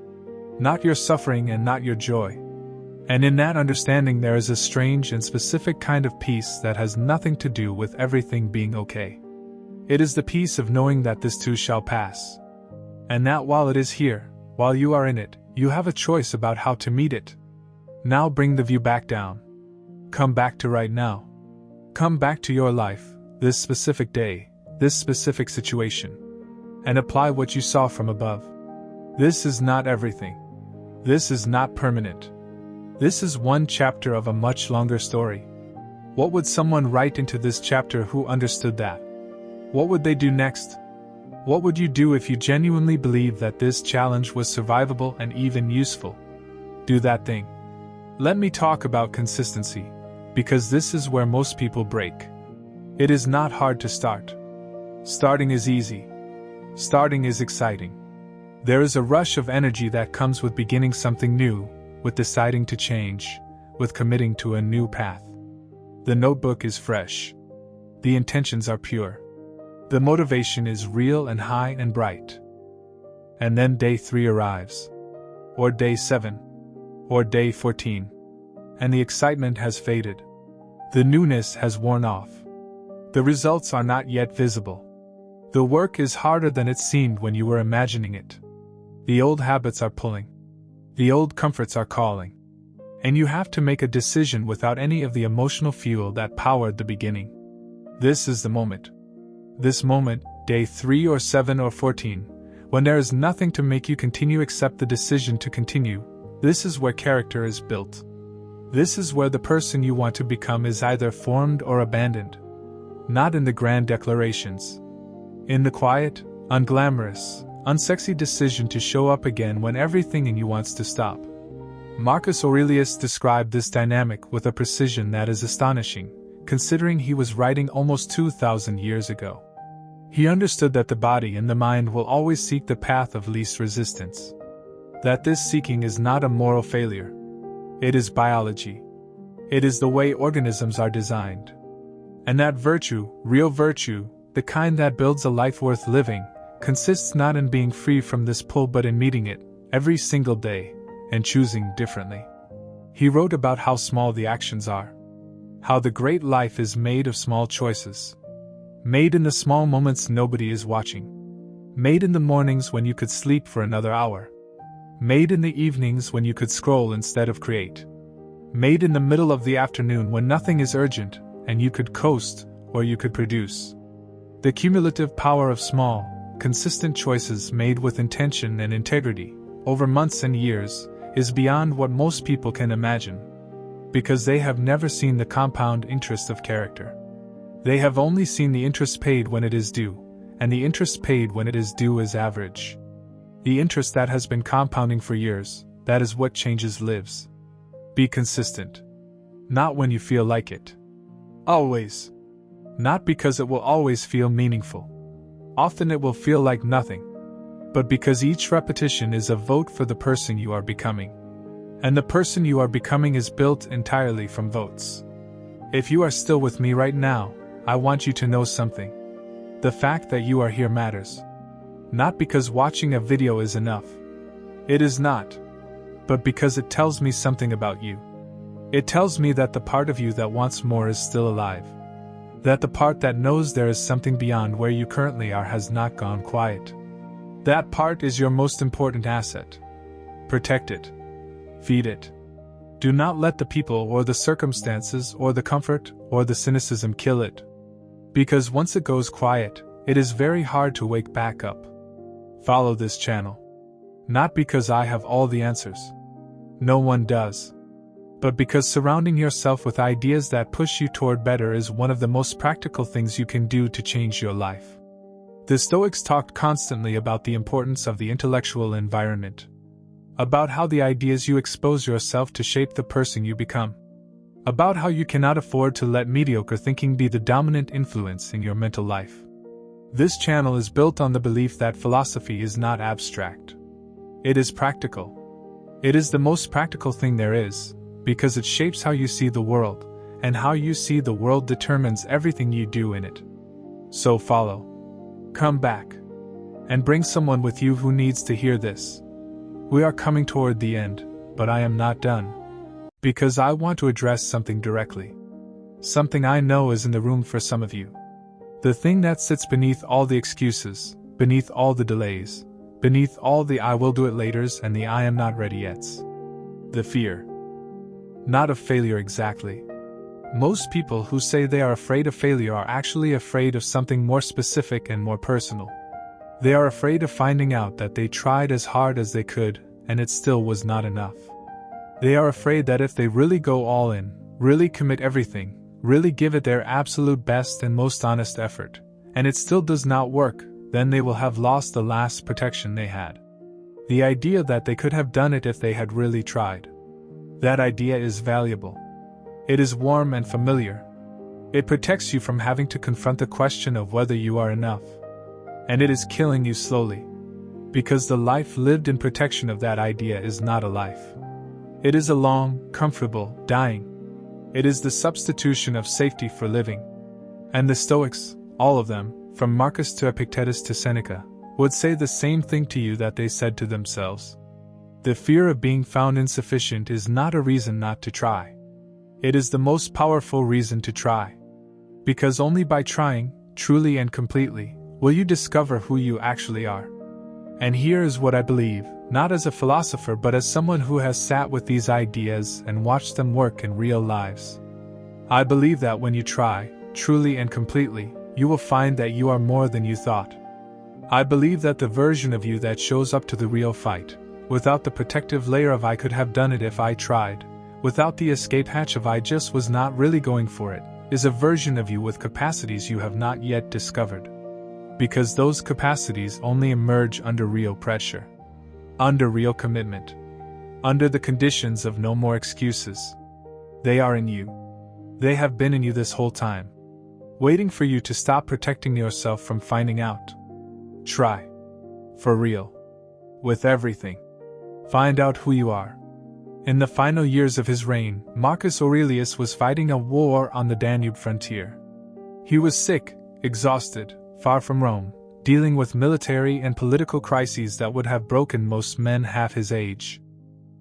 not your suffering and not your joy. And in that understanding there is a strange and specific kind of peace that has nothing to do with everything being okay. It is the peace of knowing that this too shall pass. And that while it is here, while you are in it, you have a choice about how to meet it. Now bring the view back down. Come back to right now. Come back to your life, this specific day, this specific situation. And apply what you saw from above. This is not everything. This is not permanent. This is one chapter of a much longer story. What would someone write into this chapter who understood that? What would they do next? What would you do if you genuinely believed that this challenge was survivable and even useful? Do that thing. Let me talk about consistency, because this is where most people break. It is not hard to start. Starting is easy. Starting is exciting. There is a rush of energy that comes with beginning something new, with deciding to change, with committing to a new path. The notebook is fresh. The intentions are pure. The motivation is real and high and bright. And then day 3 arrives. Or day 7. Or day 14. And the excitement has faded. The newness has worn off. The results are not yet visible. The work is harder than it seemed when you were imagining it. The old habits are pulling. The old comforts are calling. And you have to make a decision without any of the emotional fuel that powered the beginning. This is the moment. This moment, day 3 or 7 or 14, when there is nothing to make you continue except the decision to continue, this is where character is built. This is where the person you want to become is either formed or abandoned. Not in the grand declarations. In the quiet, unglamorous, unsexy decision to show up again when everything in you wants to stop. Marcus Aurelius described this dynamic with a precision that is astonishing, considering he was writing almost 2,000 years ago. He understood that the body and the mind will always seek the path of least resistance. That this seeking is not a moral failure. It is biology. It is the way organisms are designed. And that virtue, real virtue, the kind that builds a life worth living, consists not in being free from this pull but in meeting it, every single day, and choosing differently. He wrote about how small the actions are. How the great life is made of small choices. Made in the small moments nobody is watching. Made in the mornings when you could sleep for another hour. Made in the evenings when you could scroll instead of create. Made in the middle of the afternoon when nothing is urgent, and you could coast, or you could produce. The cumulative power of small, consistent choices made with intention and integrity, over months and years, is beyond what most people can imagine. Because they have never seen the compound interest of character. They have only seen the interest paid when it is due, and the interest paid when it is due is average. The interest that has been compounding for years, that is what changes lives. Be consistent. Not when you feel like it. Always. Not because it will always feel meaningful. Often it will feel like nothing. But because each repetition is a vote for the person you are becoming. And the person you are becoming is built entirely from votes. If you are still with me right now, I want you to know something. The fact that you are here matters. Not because watching a video is enough. It is not. But because it tells me something about you. It tells me that the part of you that wants more is still alive. That the part that knows there is something beyond where you currently are has not gone quiet. That part is your most important asset. Protect it. Feed it. Do not let the people or the circumstances or the comfort or the cynicism kill it. Because once it goes quiet, it is very hard to wake back up. Follow this channel. Not because I have all the answers. No one does. But because surrounding yourself with ideas that push you toward better is one of the most practical things you can do to change your life. The Stoics talked constantly about the importance of the intellectual environment. About how the ideas you expose yourself to shape the person you become. About how you cannot afford to let mediocre thinking be the dominant influence in your mental life. This channel is built on the belief that philosophy is not abstract. It is practical. It is the most practical thing there is, because it shapes how you see the world, and how you see the world determines everything you do in it. So follow. Come back. And bring someone with you who needs to hear this. We are coming toward the end, but I am not done. Because I want to address something directly. Something I know is in the room for some of you. The thing that sits beneath all the excuses, beneath all the delays, beneath all the I will do it laters and the I am not ready yets. The fear. Not of failure exactly. Most people who say they are afraid of failure are actually afraid of something more specific and more personal. They are afraid of finding out that they tried as hard as they could, and it still was not enough. They are afraid that if they really go all in, really commit everything, really give it their absolute best and most honest effort, and it still does not work, then they will have lost the last protection they had. The idea that they could have done it if they had really tried. That idea is valuable. It is warm and familiar. It protects you from having to confront the question of whether you are enough. And it is killing you slowly. Because the life lived in protection of that idea is not a life. It is a long, comfortable, dying. It is the substitution of safety for living. And the Stoics, all of them, from Marcus to Epictetus to Seneca, would say the same thing to you that they said to themselves. The fear of being found insufficient is not a reason not to try. It is the most powerful reason to try. Because only by trying, truly and completely, will you discover who you actually are. And here is what I believe, not as a philosopher but as someone who has sat with these ideas and watched them work in real lives. I believe that when you try, truly and completely, you will find that you are more than you thought. I believe that the version of you that shows up to the real fight, without the protective layer of I could have done it if I tried, without the escape hatch of I just was not really going for it, is a version of you with capacities you have not yet discovered. Because those capacities only emerge under real pressure. Under real commitment. Under the conditions of no more excuses. They are in you. They have been in you this whole time. Waiting for you to stop protecting yourself from finding out. Try. For real. With everything. Find out who you are. In the final years of his reign, Marcus Aurelius was fighting a war on the Danube frontier. He was sick, exhausted, far from Rome, dealing with military and political crises that would have broken most men half his age.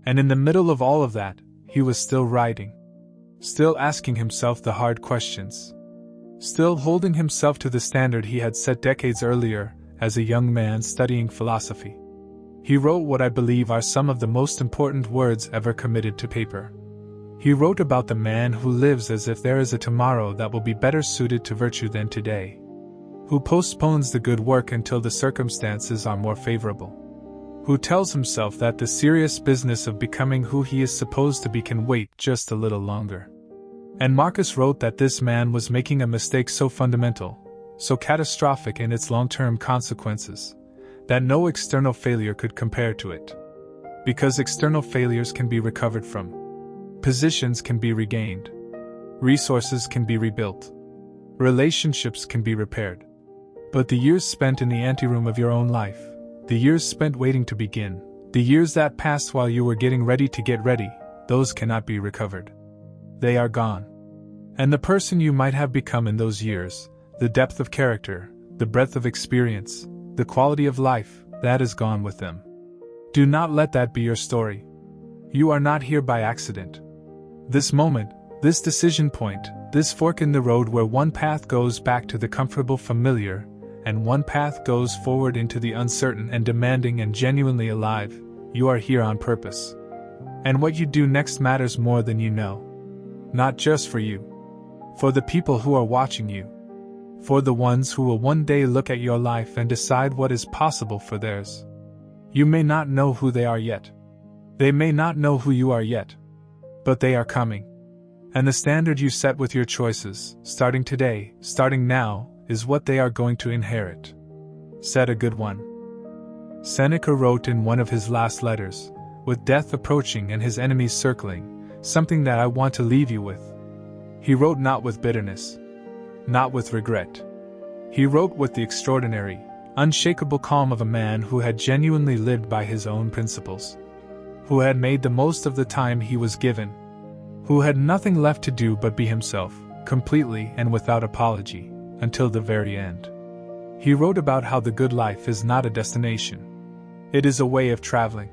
And in the middle of all of that, he was still writing. Still asking himself the hard questions. Still holding himself to the standard he had set decades earlier, as a young man studying philosophy. He wrote what I believe are some of the most important words ever committed to paper. He wrote about the man who lives as if there is a tomorrow that will be better suited to virtue than today. Who postpones the good work until the circumstances are more favorable. Who tells himself that the serious business of becoming who he is supposed to be can wait just a little longer. And Marcus wrote that this man was making a mistake so fundamental, so catastrophic in its long-term consequences, that no external failure could compare to it. Because external failures can be recovered from. Positions can be regained. Resources can be rebuilt. Relationships can be repaired. But the years spent in the anteroom of your own life, the years spent waiting to begin, the years that passed while you were getting ready to get ready, those cannot be recovered. They are gone. And the person you might have become in those years, the depth of character, the breadth of experience, the quality of life, that is gone with them. Do not let that be your story. You are not here by accident. This moment, this decision point, this fork in the road where one path goes back to the comfortable familiar, and one path goes forward into the uncertain and demanding and genuinely alive, you are here on purpose. And what you do next matters more than you know. Not just for you. For the people who are watching you. For the ones who will one day look at your life and decide what is possible for theirs. You may not know who they are yet. They may not know who you are yet. But they are coming. And the standard you set with your choices, starting today, starting now, is what they are going to inherit. Set a good one. Seneca wrote in one of his last letters, with death approaching and his enemies circling, something that I want to leave you with. He wrote not with bitterness, not with regret. He wrote with the extraordinary, unshakable calm of a man who had genuinely lived by his own principles, who had made the most of the time he was given, who had nothing left to do but be himself, completely and without apology, until the very end. He wrote about how the good life is not a destination. It is a way of traveling.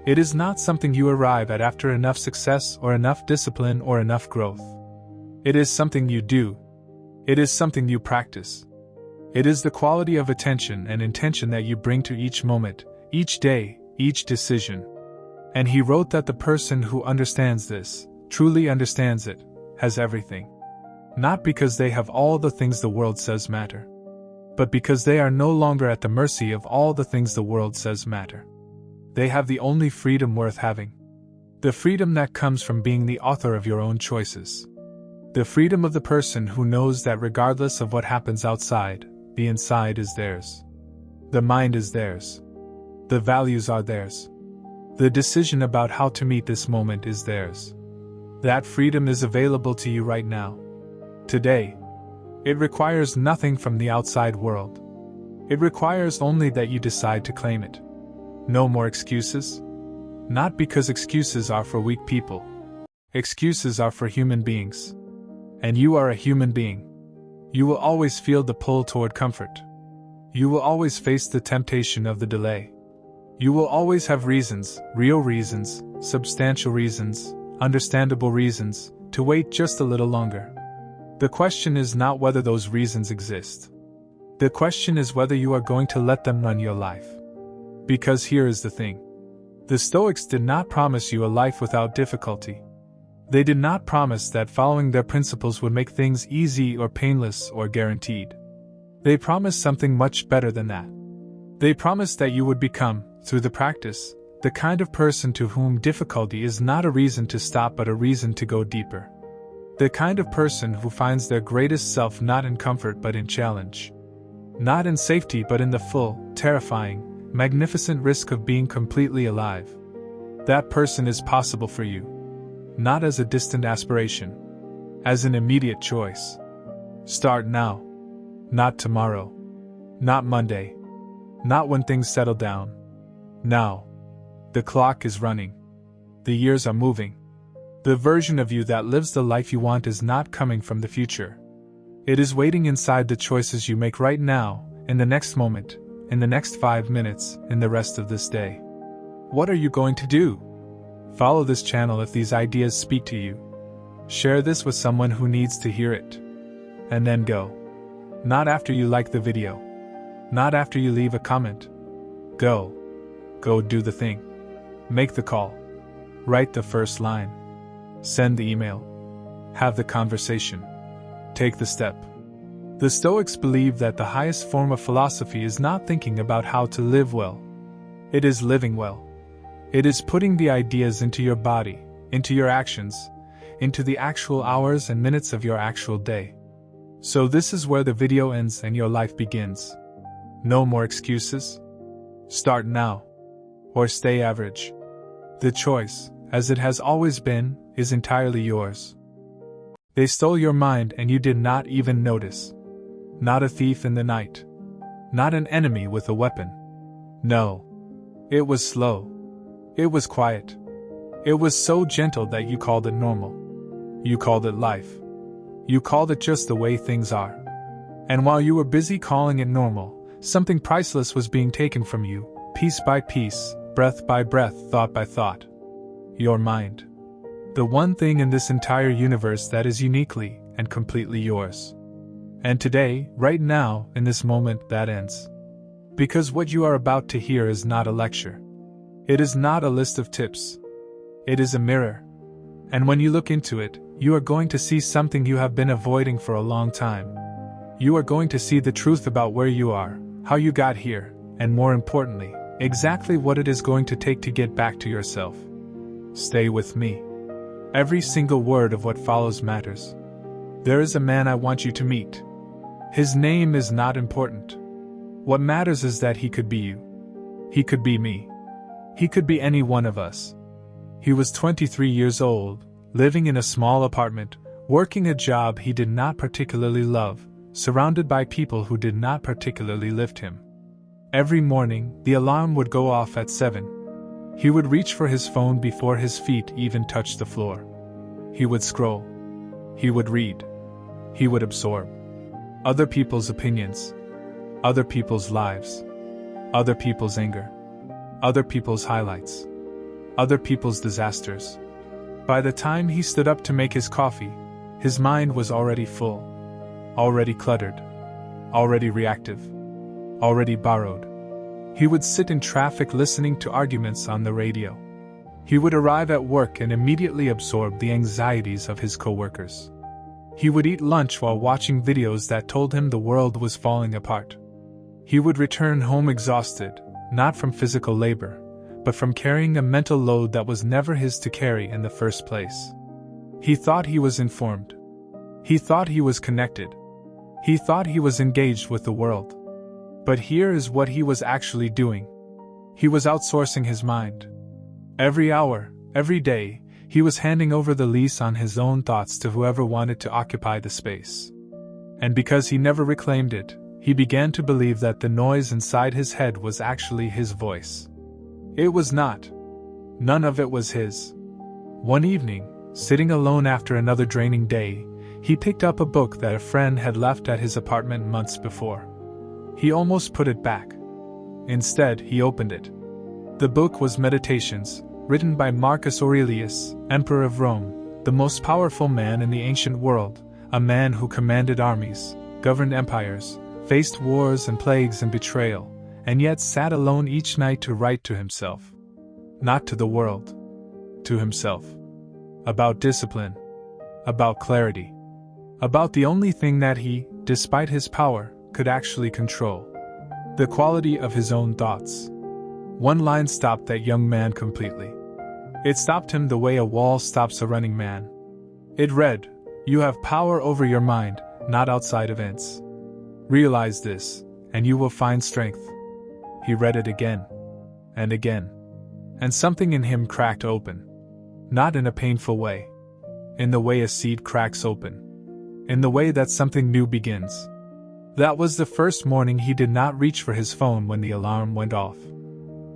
It is not something you arrive at after enough success or enough discipline or enough growth. It is something you do. It is something you practice. It is the quality of attention and intention that you bring to each moment, each day, each decision. And he wrote that the person who understands this, truly understands it, has everything. Not because they have all the things the world says matter, but because they are no longer at the mercy of all the things the world says matter. They have the only freedom worth having. The freedom that comes from being the author of your own choices. The freedom of the person who knows that regardless of what happens outside, the inside is theirs. The mind is theirs. The values are theirs. The decision about how to meet this moment is theirs. That freedom is available to you right now. Today. It requires nothing from the outside world. It requires only that you decide to claim it. No more excuses? Not because excuses are for weak people. Excuses are for human beings. And you are a human being. You will always feel the pull toward comfort. You will always face the temptation of the delay. You will always have reasons, real reasons, substantial reasons, understandable reasons, to wait just a little longer. The question is not whether those reasons exist. The question is whether you are going to let them run your life. Because here is the thing. The Stoics did not promise you a life without difficulty. They did not promise that following their principles would make things easy or painless or guaranteed. They promised something much better than that. They promised that you would become, through the practice, the kind of person to whom difficulty is not a reason to stop but a reason to go deeper. The kind of person who finds their greatest self not in comfort but in challenge. Not in safety but in the full, terrifying, magnificent risk of being completely alive. That person is possible for you. Not as a distant aspiration. As an immediate choice. Start now. Not tomorrow. Not Monday. Not when things settle down. Now. The clock is running. The years are moving. The version of you that lives the life you want is not coming from the future. It is waiting inside the choices you make right now, in the next moment, in the next 5 minutes, in the rest of this day. What are you going to do? Follow this channel if these ideas speak to you. Share this with someone who needs to hear it. And then go. Not after you like the video. Not after you leave a comment. Go. Go do the thing. Make the call. Write the first line. Send the email. Have the conversation. Take the step. The Stoics believe that the highest form of philosophy is not thinking about how to live well. It is living well. It is putting the ideas into your body, into your actions, into the actual hours and minutes of your actual day. So this is where the video ends and your life begins. No more excuses. Start now. Or stay average. The choice, as it has always been, is entirely yours. They stole your mind and you did not even notice. Not a thief in the night. Not an enemy with a weapon. No. It was slow. It was quiet. It was so gentle that you called it normal. You called it life. You called it just the way things are. And while you were busy calling it normal, something priceless was being taken from you, piece by piece, breath by breath, thought by thought. Your mind. The one thing in this entire universe that is uniquely and completely yours. And today, right now, in this moment, that ends. Because what you are about to hear is not a lecture. It is not a list of tips. It is a mirror. And when you look into it, you are going to see something you have been avoiding for a long time. You are going to see the truth about where you are, how you got here, and more importantly, exactly what it is going to take to get back to yourself. Stay with me. Every single word of what follows matters. There is a man I want you to meet. His name is not important. What matters is that he could be you. He could be me. He could be any one of us. He was 23 years old, living in a small apartment, working a job he did not particularly love, surrounded by people who did not particularly lift him. Every morning, the alarm would go off at 7. He would reach for his phone before his feet even touched the floor. He would scroll. He would read. He would absorb other people's opinions, other people's lives, other people's anger, other people's highlights. other people's disasters. By the time he stood up to make his coffee, his mind was already full, already cluttered, already reactive, already borrowed. He would sit in traffic listening to arguments on the radio. He would arrive at work and immediately absorb the anxieties of his coworkers. He would eat lunch while watching videos that told him the world was falling apart. He would return home exhausted, not from physical labor, but from carrying a mental load that was never his to carry in the first place. He thought he was informed. He thought he was connected. He thought he was engaged with the world. But here is what he was actually doing. He was outsourcing his mind. Every hour, every day, he was handing over the lease on his own thoughts to whoever wanted to occupy the space. And because he never reclaimed it, he began to believe that the noise inside his head was actually his voice. It was not. None of it was his. One evening, sitting alone after another draining day, he picked up a book that a friend had left at his apartment months before. He almost put it back. Instead, he opened it. The book was Meditations, written by Marcus Aurelius, Emperor of Rome, the most powerful man in the ancient world, a man who commanded armies, governed empires, faced wars and plagues and betrayal, and yet sat alone each night to write to himself. Not to the world. To himself. About discipline. About clarity. About the only thing that he, despite his power, could actually control. The quality of his own thoughts. One line stopped that young man completely. It stopped him the way a wall stops a running man. It read, "You have power over your mind, not outside events. Realize this, and you will find strength." He read it again. And again. And something in him cracked open. Not in a painful way. In the way a seed cracks open. In the way that something new begins. That was the first morning he did not reach for his phone when the alarm went off.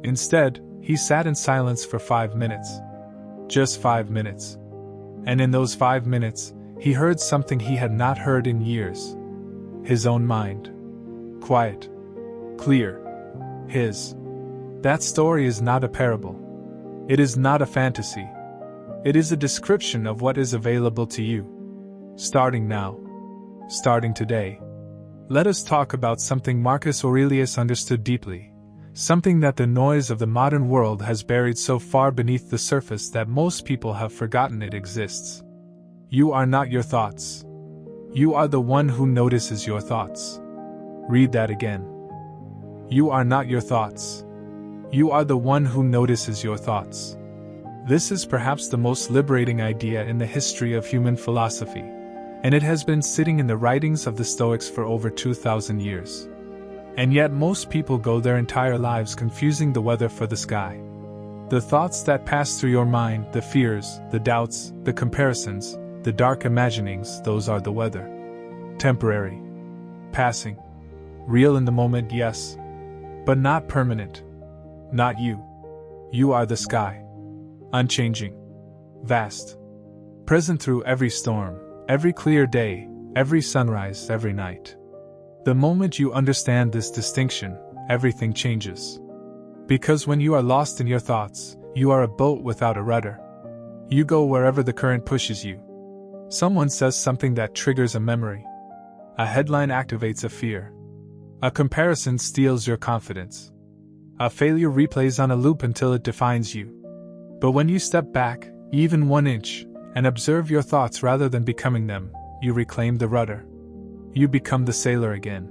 Instead, he sat in silence for 5 minutes. Just 5 minutes. And in those 5 minutes, he heard something he had not heard in years. His own mind. Quiet. Clear. His. That story is not a parable. It is not a fantasy. It is a description of what is available to you. Starting now. Starting today. Let us talk about something Marcus Aurelius understood deeply. Something that the noise of the modern world has buried so far beneath the surface that most people have forgotten it exists. You are not your thoughts. You are the one who notices your thoughts. Read that again. You are not your thoughts. You are the one who notices your thoughts. This is perhaps the most liberating idea in the history of human philosophy, and it has been sitting in the writings of the Stoics for over 2,000 years. And yet most people go their entire lives confusing the weather for the sky. The thoughts that pass through your mind, the fears, the doubts, the comparisons, the dark imaginings, those are the weather. Temporary. Passing. Real in the moment, yes. But not permanent. Not you. You are the sky. Unchanging. Vast. Present through every storm, every clear day, every sunrise, every night. The moment you understand this distinction, everything changes. Because when you are lost in your thoughts, you are a boat without a rudder. You go wherever the current pushes you. Someone says something that triggers a memory. A headline activates a fear. A comparison steals your confidence. A failure replays on a loop until it defines you. But when you step back, even 1 inch, and observe your thoughts rather than becoming them, you reclaim the rudder. You become the sailor again.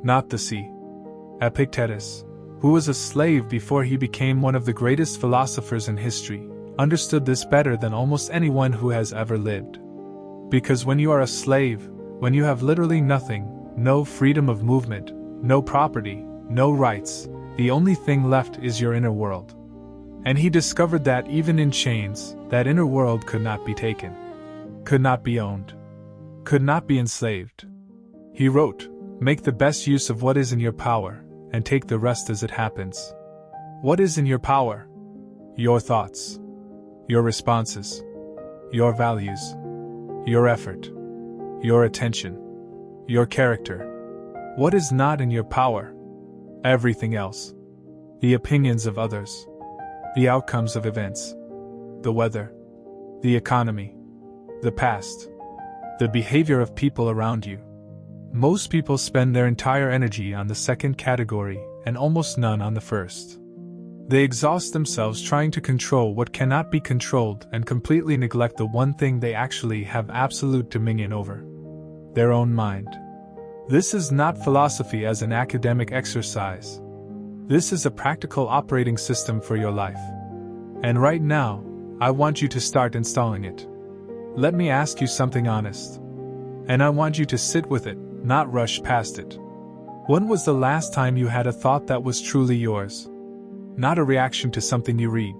Not the sea. Epictetus, who was a slave before he became one of the greatest philosophers in history, understood this better than almost anyone who has ever lived. Because when you are a slave, when you have literally nothing, no freedom of movement, no property, no rights, the only thing left is your inner world. And he discovered that even in chains, that inner world could not be taken, could not be owned, could not be enslaved. He wrote, "Make the best use of what is in your power, and take the rest as it happens." What is in your power? Your thoughts, your responses, your values, your effort, your attention, your character. What is not in your power? Everything else. The opinions of others. the outcomes of events, the weather, the economy, the past, the behavior of people around you. Most people spend their entire energy on the second category and almost none on the first. They exhaust themselves trying to control what cannot be controlled and completely neglect the one thing they actually have absolute dominion over: their own mind. This is not philosophy as an academic exercise. This is a practical operating system for your life. And right now, I want you to start installing it. Let me ask you something honest. And I want you to sit with it, not rush past it. When was the last time you had a thought that was truly yours? Not a reaction to something you read.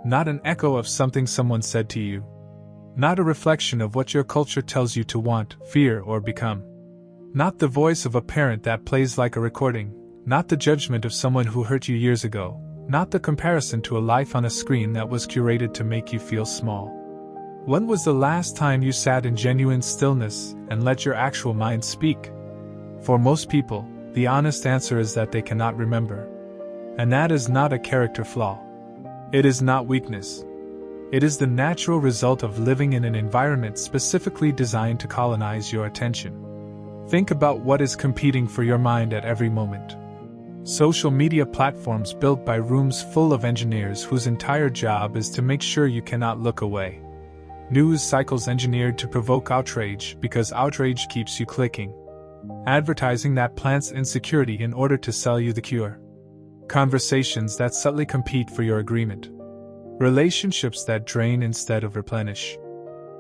Not an echo of something someone said to you. Not a reflection of what your culture tells you to want, fear, or become. Not the voice of a parent that plays like a recording. Not the judgment of someone who hurt you years ago. Not the comparison to a life on a screen that was curated to make you feel small. When was the last time you sat in genuine stillness and let your actual mind speak? For most people, the honest answer is that they cannot remember. And that is not a character flaw. It is not weakness. It is the natural result of living in an environment specifically designed to colonize your attention. Think about what is competing for your mind at every moment. Social media platforms built by rooms full of engineers whose entire job is to make sure you cannot look away. News cycles engineered to provoke outrage because outrage keeps you clicking. Advertising that plants insecurity in order to sell you the cure. Conversations that subtly compete for your agreement. Relationships that drain instead of replenish.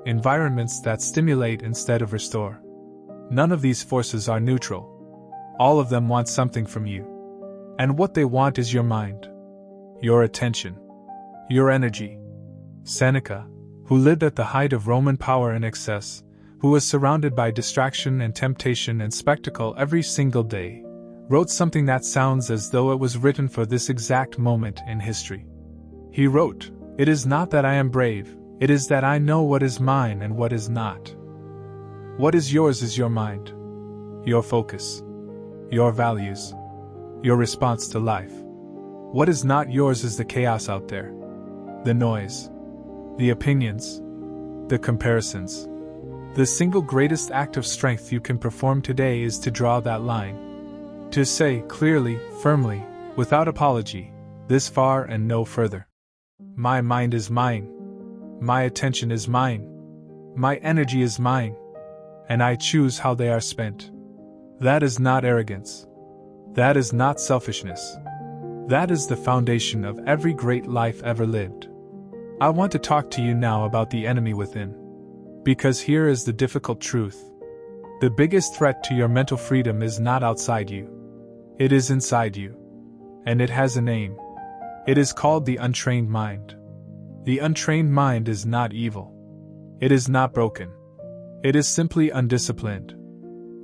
Environments that stimulate instead of restore. None of these forces are neutral. All of them want something from you. And what they want is your mind. Your attention. Your energy. Seneca, who lived at the height of Roman power and excess, who was surrounded by distraction and temptation and spectacle every single day, wrote something that sounds as though it was written for this exact moment in history. He wrote, "It is not that I am brave, it is that I know what is mine and what is not." What is yours is your mind, your focus, your values, your response to life. What is not yours is the chaos out there, the noise, the opinions, the comparisons. The single greatest act of strength you can perform today is to draw that line. To say clearly, firmly, without apology, this far and no further. My mind is mine. My attention is mine. My energy is mine. And I choose how they are spent. That is not arrogance. That is not selfishness. That is the foundation of every great life ever lived. I want to talk to you now about the enemy within. Because here is the difficult truth. The biggest threat to your mental freedom is not outside you. It is inside you. And it has a name. It is called the untrained mind. The untrained mind is not evil. It is not broken. It is simply undisciplined.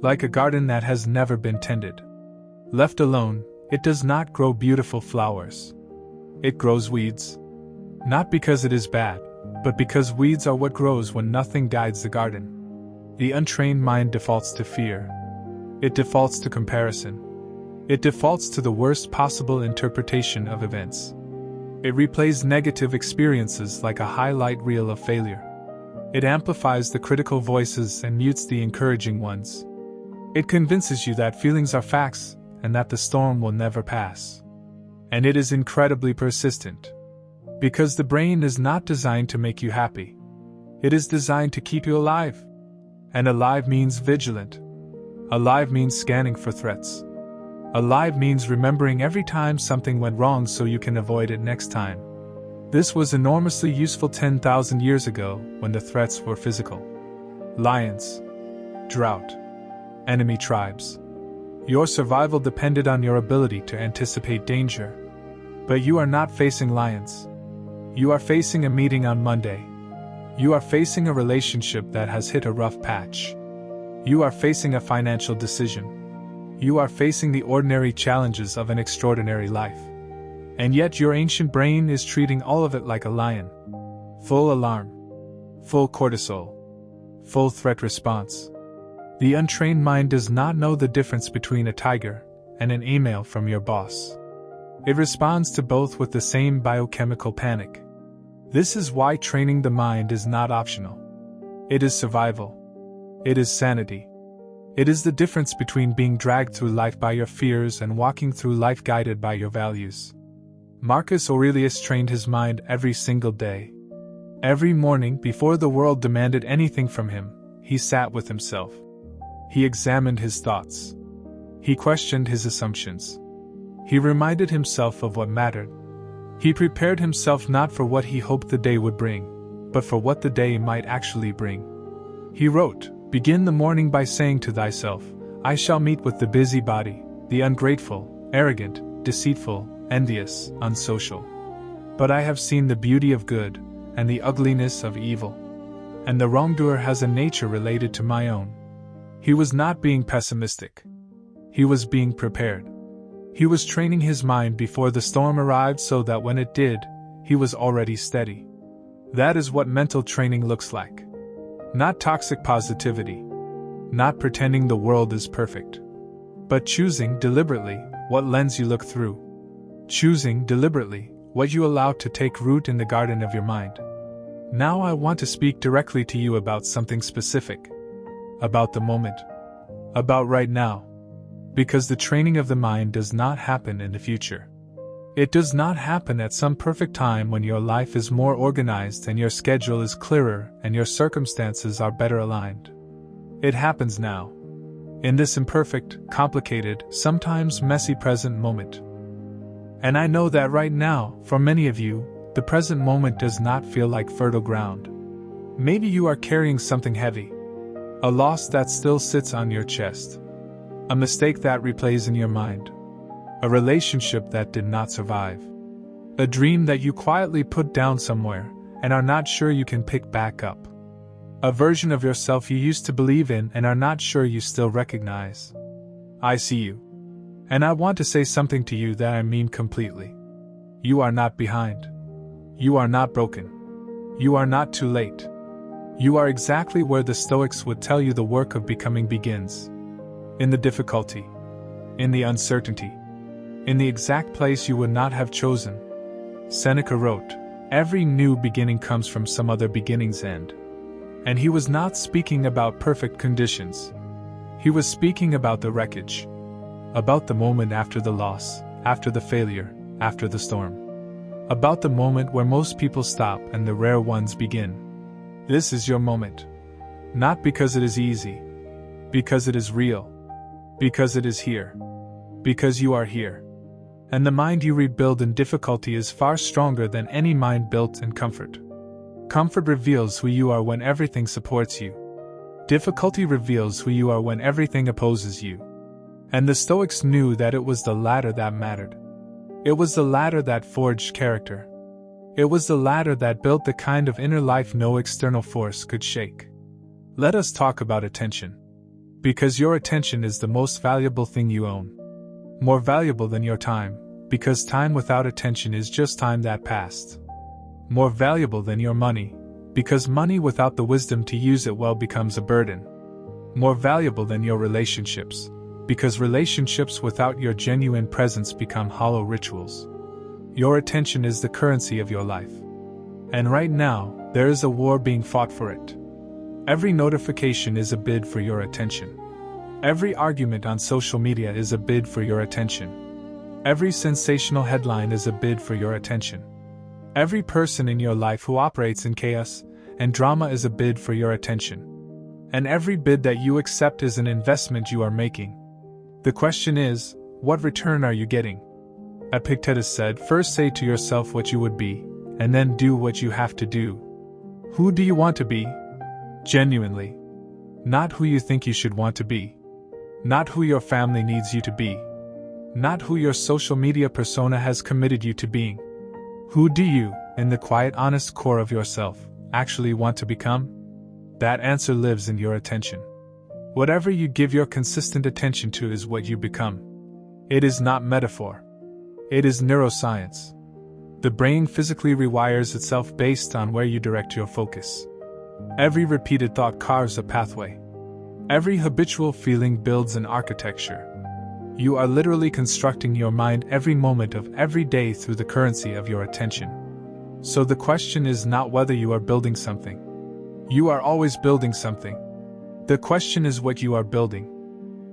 Like a garden that has never been tended. Left alone, it does not grow beautiful flowers. It grows weeds. Not because it is bad, but because weeds are what grows when nothing guides the garden. The untrained mind defaults to fear. It defaults to comparison. It defaults to the worst possible interpretation of events. It replays negative experiences like a highlight reel of failure. It amplifies the critical voices and mutes the encouraging ones. It convinces you that feelings are facts and that the storm will never pass. And it is incredibly persistent. Because the brain is not designed to make you happy. It is designed to keep you alive. And alive means vigilant. Alive means scanning for threats. Alive means remembering every time something went wrong so you can avoid it next time. This was enormously useful 10,000 years ago when the threats were physical. Lions. Drought. Enemy tribes. Your survival depended on your ability to anticipate danger. But you are not facing lions. You are facing a meeting on Monday. You are facing a relationship that has hit a rough patch. You are facing a financial decision. You are facing the ordinary challenges of an extraordinary life. And yet your ancient brain is treating all of it like a lion. Full alarm. Full cortisol. Full threat response. The untrained mind does not know the difference between a tiger and an email from your boss. It responds to both with the same biochemical panic. This is why training the mind is not optional. It is survival. It is sanity. It is the difference between being dragged through life by your fears and walking through life guided by your values. Marcus Aurelius trained his mind every single day. Every morning, before the world demanded anything from him, he sat with himself. He examined his thoughts. He questioned his assumptions. He reminded himself of what mattered. He prepared himself not for what he hoped the day would bring, but for what the day might actually bring. He wrote, "Begin the morning by saying to thyself, I shall meet with the busybody, the ungrateful, arrogant, deceitful, envious, unsocial. But I have seen the beauty of good, and the ugliness of evil. And the wrongdoer has a nature related to my own." He was not being pessimistic. He was being prepared. He was training his mind before the storm arrived so that when it did, he was already steady. That is what mental training looks like. Not toxic positivity. Not pretending the world is perfect. But choosing deliberately what lens you look through. Choosing deliberately what you allow to take root in the garden of your mind. Now I want to speak directly to you about something specific. About the moment. About right now. Because the training of the mind does not happen in the future. It does not happen at some perfect time when your life is more organized and your schedule is clearer and your circumstances are better aligned. It happens now. In this imperfect, complicated, sometimes messy present moment. And I know that right now, for many of you, the present moment does not feel like fertile ground. Maybe you are carrying something heavy. A loss that still sits on your chest. A mistake that replays in your mind. A relationship that did not survive. A dream that you quietly put down somewhere and are not sure you can pick back up. A version of yourself you used to believe in and are not sure you still recognize. I see you. And I want to say something to you that I mean completely. You are not behind. You are not broken. You are not too late. You are exactly where the Stoics would tell you the work of becoming begins. In the difficulty. In the uncertainty. In the exact place you would not have chosen. Seneca wrote, "Every new beginning comes from some other beginning's end." And he was not speaking about perfect conditions. He was speaking about the wreckage. About the moment after the loss, after the failure, after the storm. About the moment where most people stop and the rare ones begin. This is your moment. Not because it is easy. Because it is real. Because it is here. Because you are here. And the mind you rebuild in difficulty is far stronger than any mind built in comfort. Comfort reveals who you are when everything supports you. Difficulty reveals who you are when everything opposes you. And the Stoics knew that it was the latter that mattered. It was the latter that forged character. It was the latter that built the kind of inner life no external force could shake. Let us talk about attention. Because your attention is the most valuable thing you own. More valuable than your time, because time without attention is just time that passed. More valuable than your money, because money without the wisdom to use it well becomes a burden. More valuable than your relationships, because relationships without your genuine presence become hollow rituals. Your attention is the currency of your life. And right now, there is a war being fought for it. Every notification is a bid for your attention. Every argument on social media is a bid for your attention. Every sensational headline is a bid for your attention. Every person in your life who operates in chaos and drama is a bid for your attention. And every bid that you accept is an investment you are making. The question is, what return are you getting? Epictetus said, first say to yourself what you would be, and then do what you have to do. Who do you want to be? Genuinely. Not who you think you should want to be. Not who your family needs you to be. Not who your social media persona has committed you to being. Who do you, in the quiet honest core of yourself, actually want to become? That answer lives in your attention. Whatever you give your consistent attention to is what you become. It is not metaphor. It is neuroscience. The brain physically rewires itself based on where you direct your focus. Every repeated thought carves a pathway. Every habitual feeling builds an architecture. You are literally constructing your mind every moment of every day through the currency of your attention. So the question is not whether you are building something. You are always building something. The question is what you are building.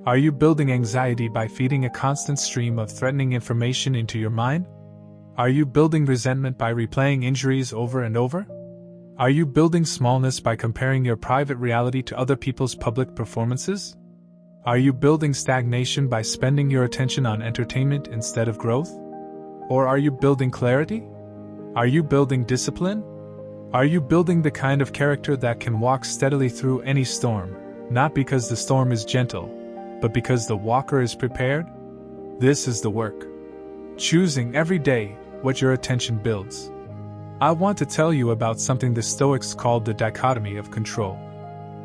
Are you building anxiety by feeding a constant stream of threatening information into your mind? Are you building resentment by replaying injuries over and over? Are you building smallness by comparing your private reality to other people's public performances? Are you building stagnation by spending your attention on entertainment instead of growth? Or are you building clarity? Are you building discipline? Are you building the kind of character that can walk steadily through any storm, not because the storm is gentle, but because the walker is prepared? This is the work. Choosing every day what your attention builds. I want to tell you about something the Stoics called the dichotomy of control.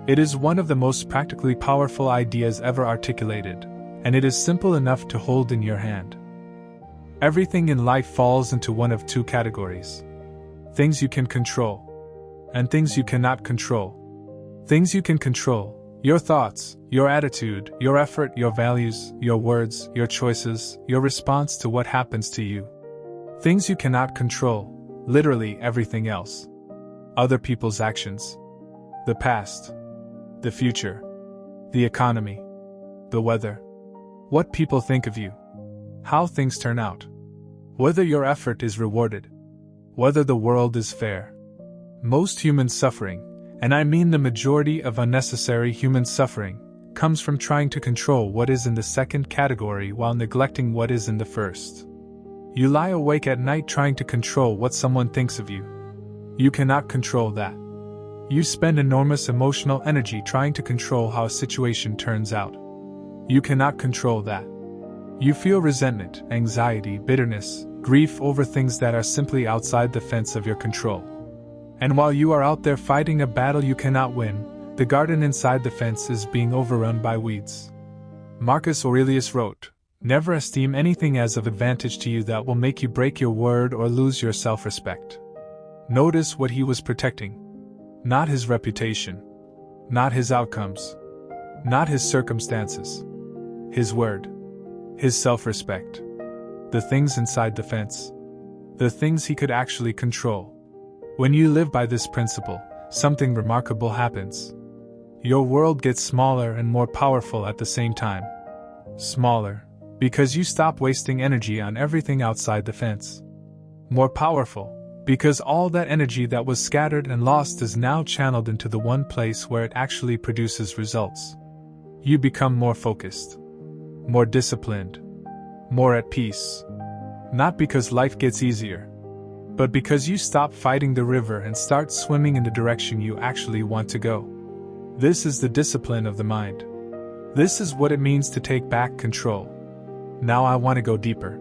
It is one of the most practically powerful ideas ever articulated, and it is simple enough to hold in your hand. Everything in life falls into one of two categories: things you can control, and things you cannot control. Things you can control: your thoughts, your attitude, your effort, your values, your words, your choices, your response to what happens to you. Things you cannot control: literally everything else. Other people's actions, the past, the future, the economy, the weather, what people think of you, how things turn out, whether your effort is rewarded, whether the world is fair. Most human suffering, and I mean the majority of unnecessary human suffering, comes from trying to control what is in the second category while neglecting what is in the first. You lie awake at night trying to control what someone thinks of you. You cannot control that. You spend enormous emotional energy trying to control how a situation turns out. You cannot control that. You feel resentment, anxiety, bitterness, grief over things that are simply outside the fence of your control. And while you are out there fighting a battle you cannot win, the garden inside the fence is being overrun by weeds. Marcus Aurelius wrote, "Never esteem anything as of advantage to you that will make you break your word or lose your self-respect." Notice what he was protecting. Not his reputation. Not his outcomes. Not his circumstances. His word. His self-respect. The things inside the fence. The things he could actually control. When you live by this principle, something remarkable happens. Your world gets smaller and more powerful at the same time. Smaller, because you stop wasting energy on everything outside the fence. More powerful, because all that energy that was scattered and lost is now channeled into the one place where it actually produces results. You become more focused, more disciplined, more at peace. Not because life gets easier, but because you stop fighting the river and start swimming in the direction you actually want to go. This is the discipline of the mind. This is what it means to take back control. Now I want to go deeper.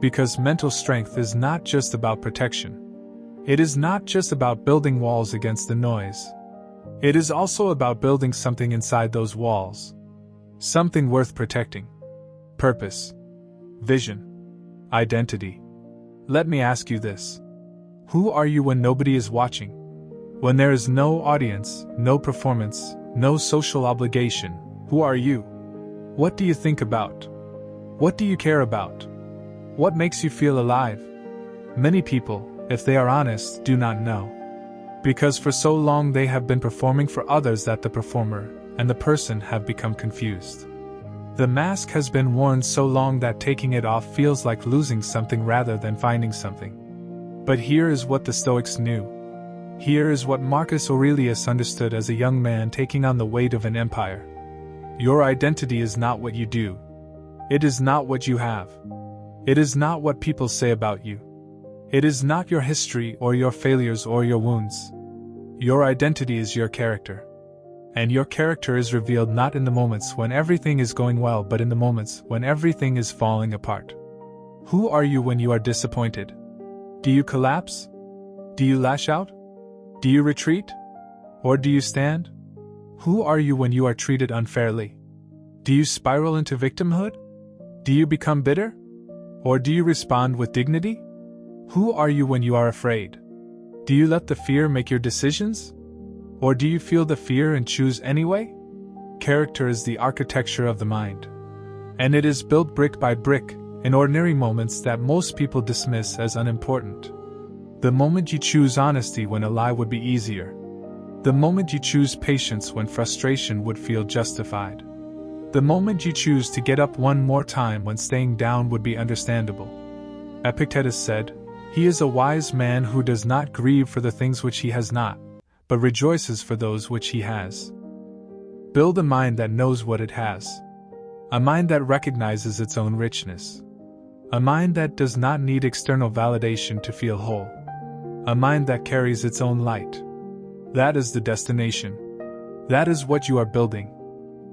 Because mental strength is not just about protection. It is not just about building walls against the noise. It is also about building something inside those walls. Something worth protecting. Purpose. Vision. Identity. Let me ask you this. Who are you when nobody is watching? When there is no audience, no performance, no social obligation, who are you? What do you think about? What do you care about? What makes you feel alive? Many people, if they are honest, do not know. Because for so long they have been performing for others that the performer and the person have become confused. The mask has been worn so long that taking it off feels like losing something rather than finding something. But here is what the Stoics knew. Here is what Marcus Aurelius understood as a young man taking on the weight of an empire. Your identity is not what you do. It is not what you have. It is not what people say about you. It is not your history or your failures or your wounds. Your identity is your character. And your character is revealed not in the moments when everything is going well but in the moments when everything is falling apart. Who are you when you are disappointed? Do you collapse? Do you lash out? Do you retreat? Or do you stand? Who are you when you are treated unfairly? Do you spiral into victimhood? Do you become bitter? Or do you respond with dignity? Who are you when you are afraid? Do you let the fear make your decisions? Or do you feel the fear and choose anyway? Character is the architecture of the mind. And it is built brick by brick, in ordinary moments that most people dismiss as unimportant. The moment you choose honesty when a lie would be easier. The moment you choose patience when frustration would feel justified. The moment you choose to get up one more time when staying down would be understandable. Epictetus said, "He is a wise man who does not grieve for the things which he has not, but rejoices for those which he has." Build a mind that knows what it has. A mind that recognizes its own richness. A mind that does not need external validation to feel whole. A mind that carries its own light. That is the destination. That is what you are building.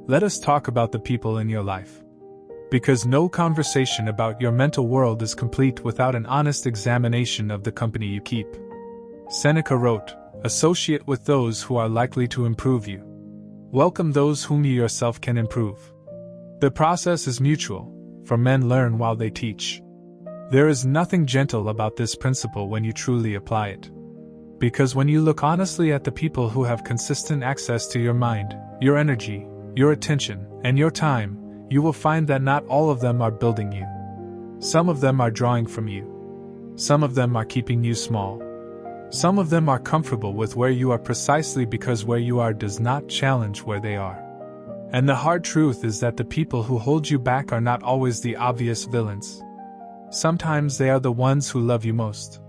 Let us talk about the people in your life. Because no conversation about your mental world is complete without an honest examination of the company you keep. Seneca wrote, "Associate with those who are likely to improve you. Welcome those whom you yourself can improve." The process is mutual, for men learn while they teach. There is nothing gentle about this principle when you truly apply it. Because when you look honestly at the people who have consistent access to your mind, your energy, your attention, and your time, you will find that not all of them are building you. Some of them are drawing from you. Some of them are keeping you small. Some of them are comfortable with where you are precisely because where you are does not challenge where they are. And the hard truth is that the people who hold you back are not always the obvious villains. Sometimes they are the ones who love you most.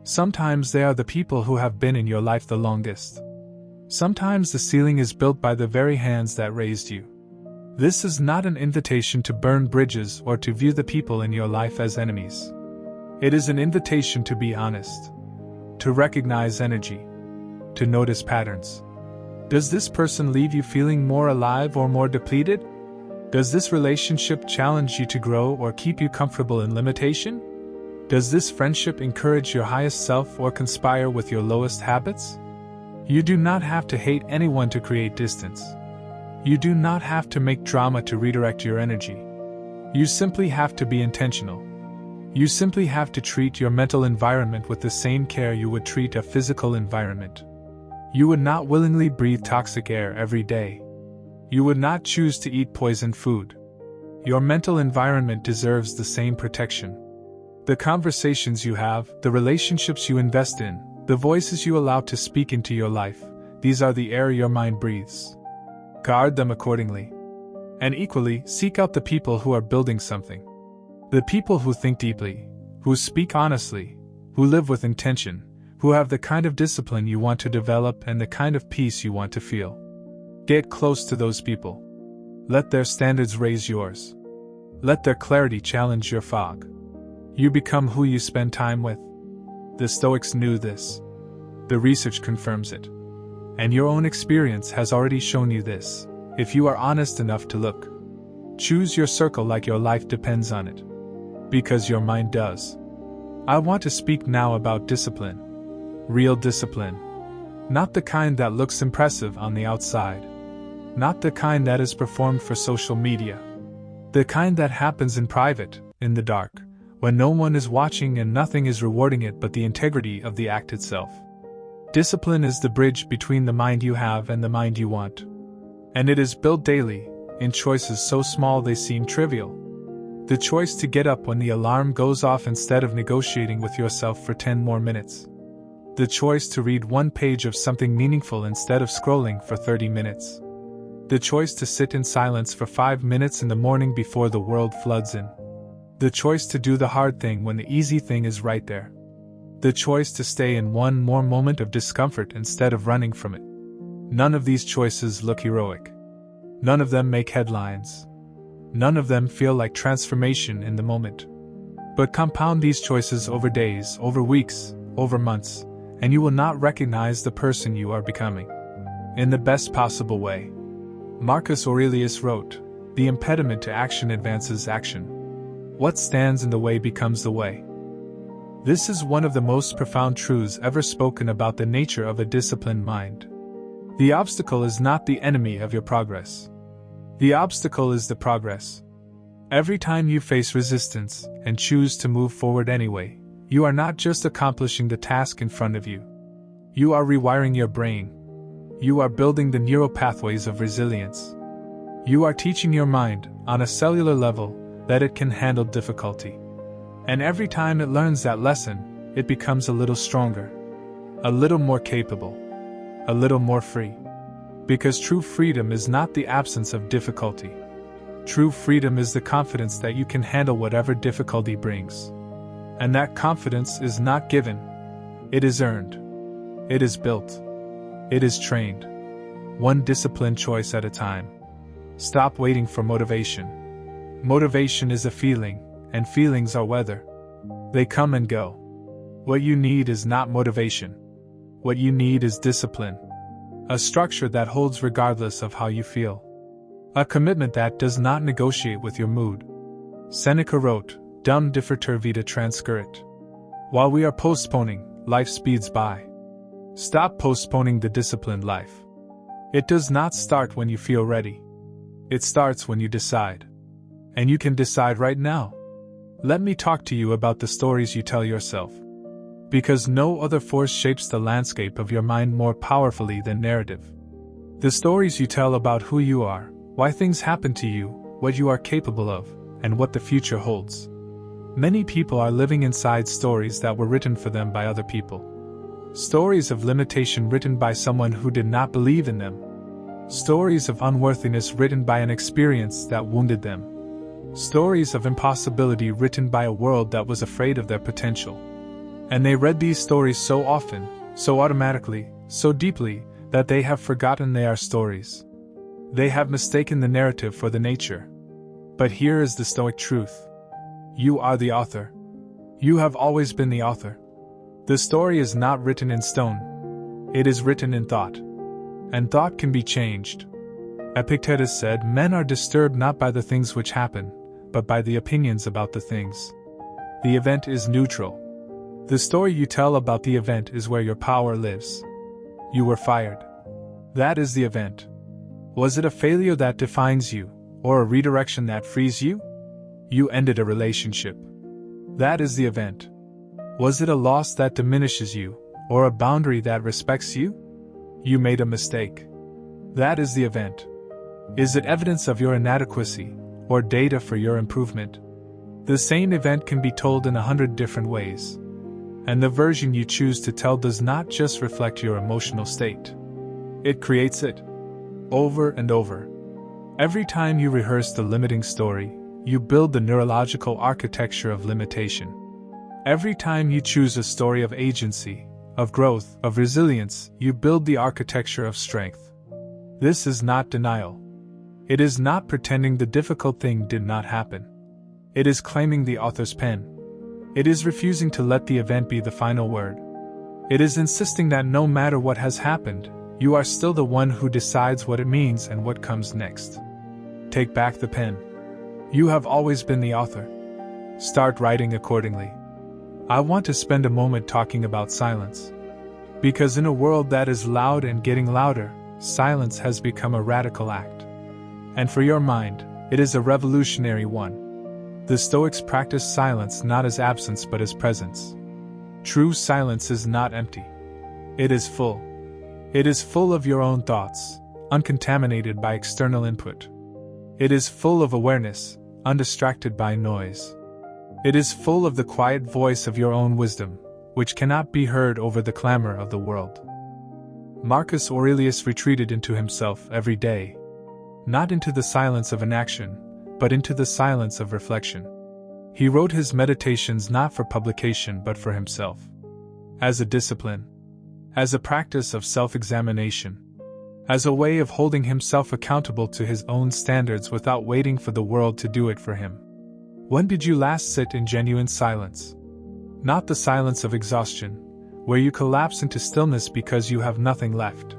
Sometimes they are the people who have been in your life the longest. Sometimes the ceiling is built by the very hands that raised you. This is not an invitation to burn bridges or to view the people in your life as enemies. It is an invitation to be honest. To recognize energy. To notice patterns. Does this person leave you feeling more alive or more depleted? Does this relationship challenge you to grow or keep you comfortable in limitation? Does this friendship encourage your highest self or conspire with your lowest habits? You do not have to hate anyone to create distance. You do not have to make drama to redirect your energy. You simply have to be intentional. You simply have to treat your mental environment with the same care you would treat a physical environment. You would not willingly breathe toxic air every day. You would not choose to eat poisoned food. Your mental environment deserves the same protection. The conversations you have, the relationships you invest in, the voices you allow to speak into your life, these are the air your mind breathes. Guard them accordingly. And equally, seek out the people who are building something. The people who think deeply, who speak honestly, who live with intention, who have the kind of discipline you want to develop and the kind of peace you want to feel. Get close to those people. Let their standards raise yours. Let their clarity challenge your fog. You become who you spend time with. The Stoics knew this. The research confirms it. And your own experience has already shown you this, if you are honest enough to look. Choose your circle like your life depends on it. Because your mind does. I want to speak now about discipline. Real discipline. Not the kind that looks impressive on the outside. Not the kind that is performed for social media. The kind that happens in private, in the dark, when no one is watching and nothing is rewarding it but the integrity of the act itself. Discipline is the bridge between the mind you have and the mind you want. And it is built daily, in choices so small they seem trivial. The choice to get up when the alarm goes off instead of negotiating with yourself for 10 more minutes. The choice to read one page of something meaningful instead of scrolling for 30 minutes. The choice to sit in silence for 5 minutes in the morning before the world floods in. The choice to do the hard thing when the easy thing is right there. The choice to stay in one more moment of discomfort instead of running from it. None of these choices look heroic. None of them make headlines. None of them feel like transformation in the moment. But compound these choices over days, over weeks, over months, and you will not recognize the person you are becoming. In the best possible way. Marcus Aurelius wrote, "The impediment to action advances action. What stands in the way becomes the way." This is one of the most profound truths ever spoken about the nature of a disciplined mind. The obstacle is not the enemy of your progress. The obstacle is the progress. Every time you face resistance and choose to move forward anyway, you are not just accomplishing the task in front of you. You are rewiring your brain. You are building the neural pathways of resilience. You are teaching your mind, on a cellular level, that it can handle difficulty. And every time it learns that lesson, it becomes a little stronger, a little more capable, a little more free. Because true freedom is not the absence of difficulty. True freedom is the confidence that you can handle whatever difficulty brings. And that confidence is not given. It is earned. It is built. It is trained. One disciplined choice at a time. Stop waiting for motivation. Motivation is a feeling, and feelings are weather. They come and go. What you need is not motivation. What you need is discipline. A structure that holds regardless of how you feel. A commitment that does not negotiate with your mood. Seneca wrote, Dum differter vita transcurrit. While we are postponing, life speeds by. Stop postponing the disciplined life. It does not start when you feel ready. It starts when you decide. And you can decide right now. Let me talk to you about the stories you tell yourself. Because no other force shapes the landscape of your mind more powerfully than narrative. The stories you tell about who you are, why things happen to you, what you are capable of, and what the future holds. Many people are living inside stories that were written for them by other people. Stories of limitation written by someone who did not believe in them. Stories of unworthiness written by an experience that wounded them. Stories of impossibility written by a world that was afraid of their potential. And they read these stories so often, so automatically, so deeply, that they have forgotten they are stories. They have mistaken the narrative for the nature. But here is the Stoic truth. You are the author. You have always been the author. The story is not written in stone. It is written in thought. And thought can be changed. Epictetus said, Men are disturbed not by the things which happen, but by the opinions about the things. The event is neutral. The story you tell about the event is where your power lives. You were fired. That is the event. Was it a failure that defines you, or a redirection that frees you? You ended a relationship. That is the event. Was it a loss that diminishes you, or a boundary that respects you? You made a mistake. That is the event. Is it evidence of your inadequacy, or data for your improvement? The same event can be told in 100 different ways. And the version you choose to tell does not just reflect your emotional state. It creates it. Over and over. Every time you rehearse the limiting story, you build the neurological architecture of limitation. Every time you choose a story of agency, of growth, of resilience, you build the architecture of strength. This is not denial. It is not pretending the difficult thing did not happen. It is claiming the author's pen. It is refusing to let the event be the final word. It is insisting that no matter what has happened, you are still the one who decides what it means and what comes next. Take back the pen. You have always been the author. Start writing accordingly. I want to spend a moment talking about silence. Because in a world that is loud and getting louder, silence has become a radical act. And for your mind, it is a revolutionary one. The Stoics practice silence not as absence but as presence. True silence is not empty. It is full. It is full of your own thoughts, uncontaminated by external input. It is full of awareness, undistracted by noise. It is full of the quiet voice of your own wisdom, which cannot be heard over the clamor of the world. Marcus Aurelius retreated into himself every day, not into the silence of inaction, but into the silence of reflection. He wrote his meditations not for publication but for himself. As a discipline. As a practice of self-examination. As a way of holding himself accountable to his own standards without waiting for the world to do it for him. When did you last sit in genuine silence? Not the silence of exhaustion, where you collapse into stillness because you have nothing left.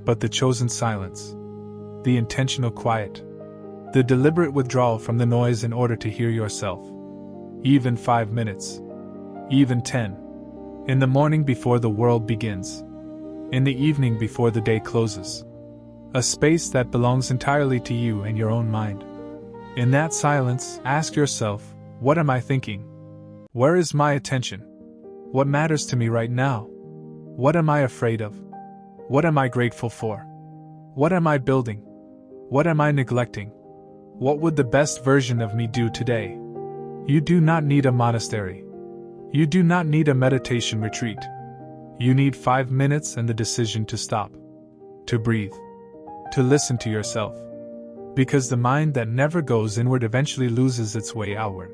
But the chosen silence. The intentional quiet. The deliberate withdrawal from the noise in order to hear yourself. Even 5 minutes. Even 10. In the morning before the world begins. In the evening before the day closes. A space that belongs entirely to you and your own mind. In that silence, ask yourself, what am I thinking? Where is my attention? What matters to me right now? What am I afraid of? What am I grateful for? What am I building? What am I neglecting? What would the best version of me do today? You do not need a monastery. You do not need a meditation retreat. You need 5 minutes and the decision to stop, to breathe, to listen to yourself. Because the mind that never goes inward eventually loses its way outward.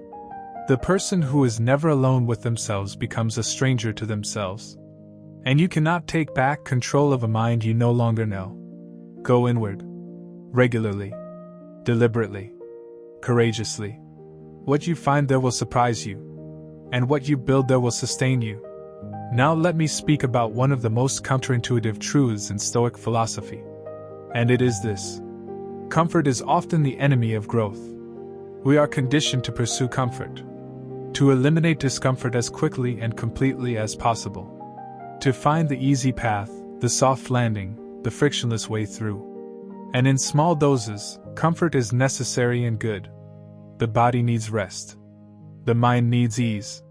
The person who is never alone with themselves becomes a stranger to themselves. And you cannot take back control of a mind you no longer know. Go inward. Regularly. Deliberately. Courageously. What you find there will surprise you. And what you build there will sustain you. Now let me speak about one of the most counterintuitive truths in Stoic philosophy. And it is this. Comfort is often the enemy of growth. We are conditioned to pursue comfort. To eliminate discomfort as quickly and completely as possible. To find the easy path, the soft landing, the frictionless way through. And in small doses, comfort is necessary and good. The body needs rest. The mind needs ease.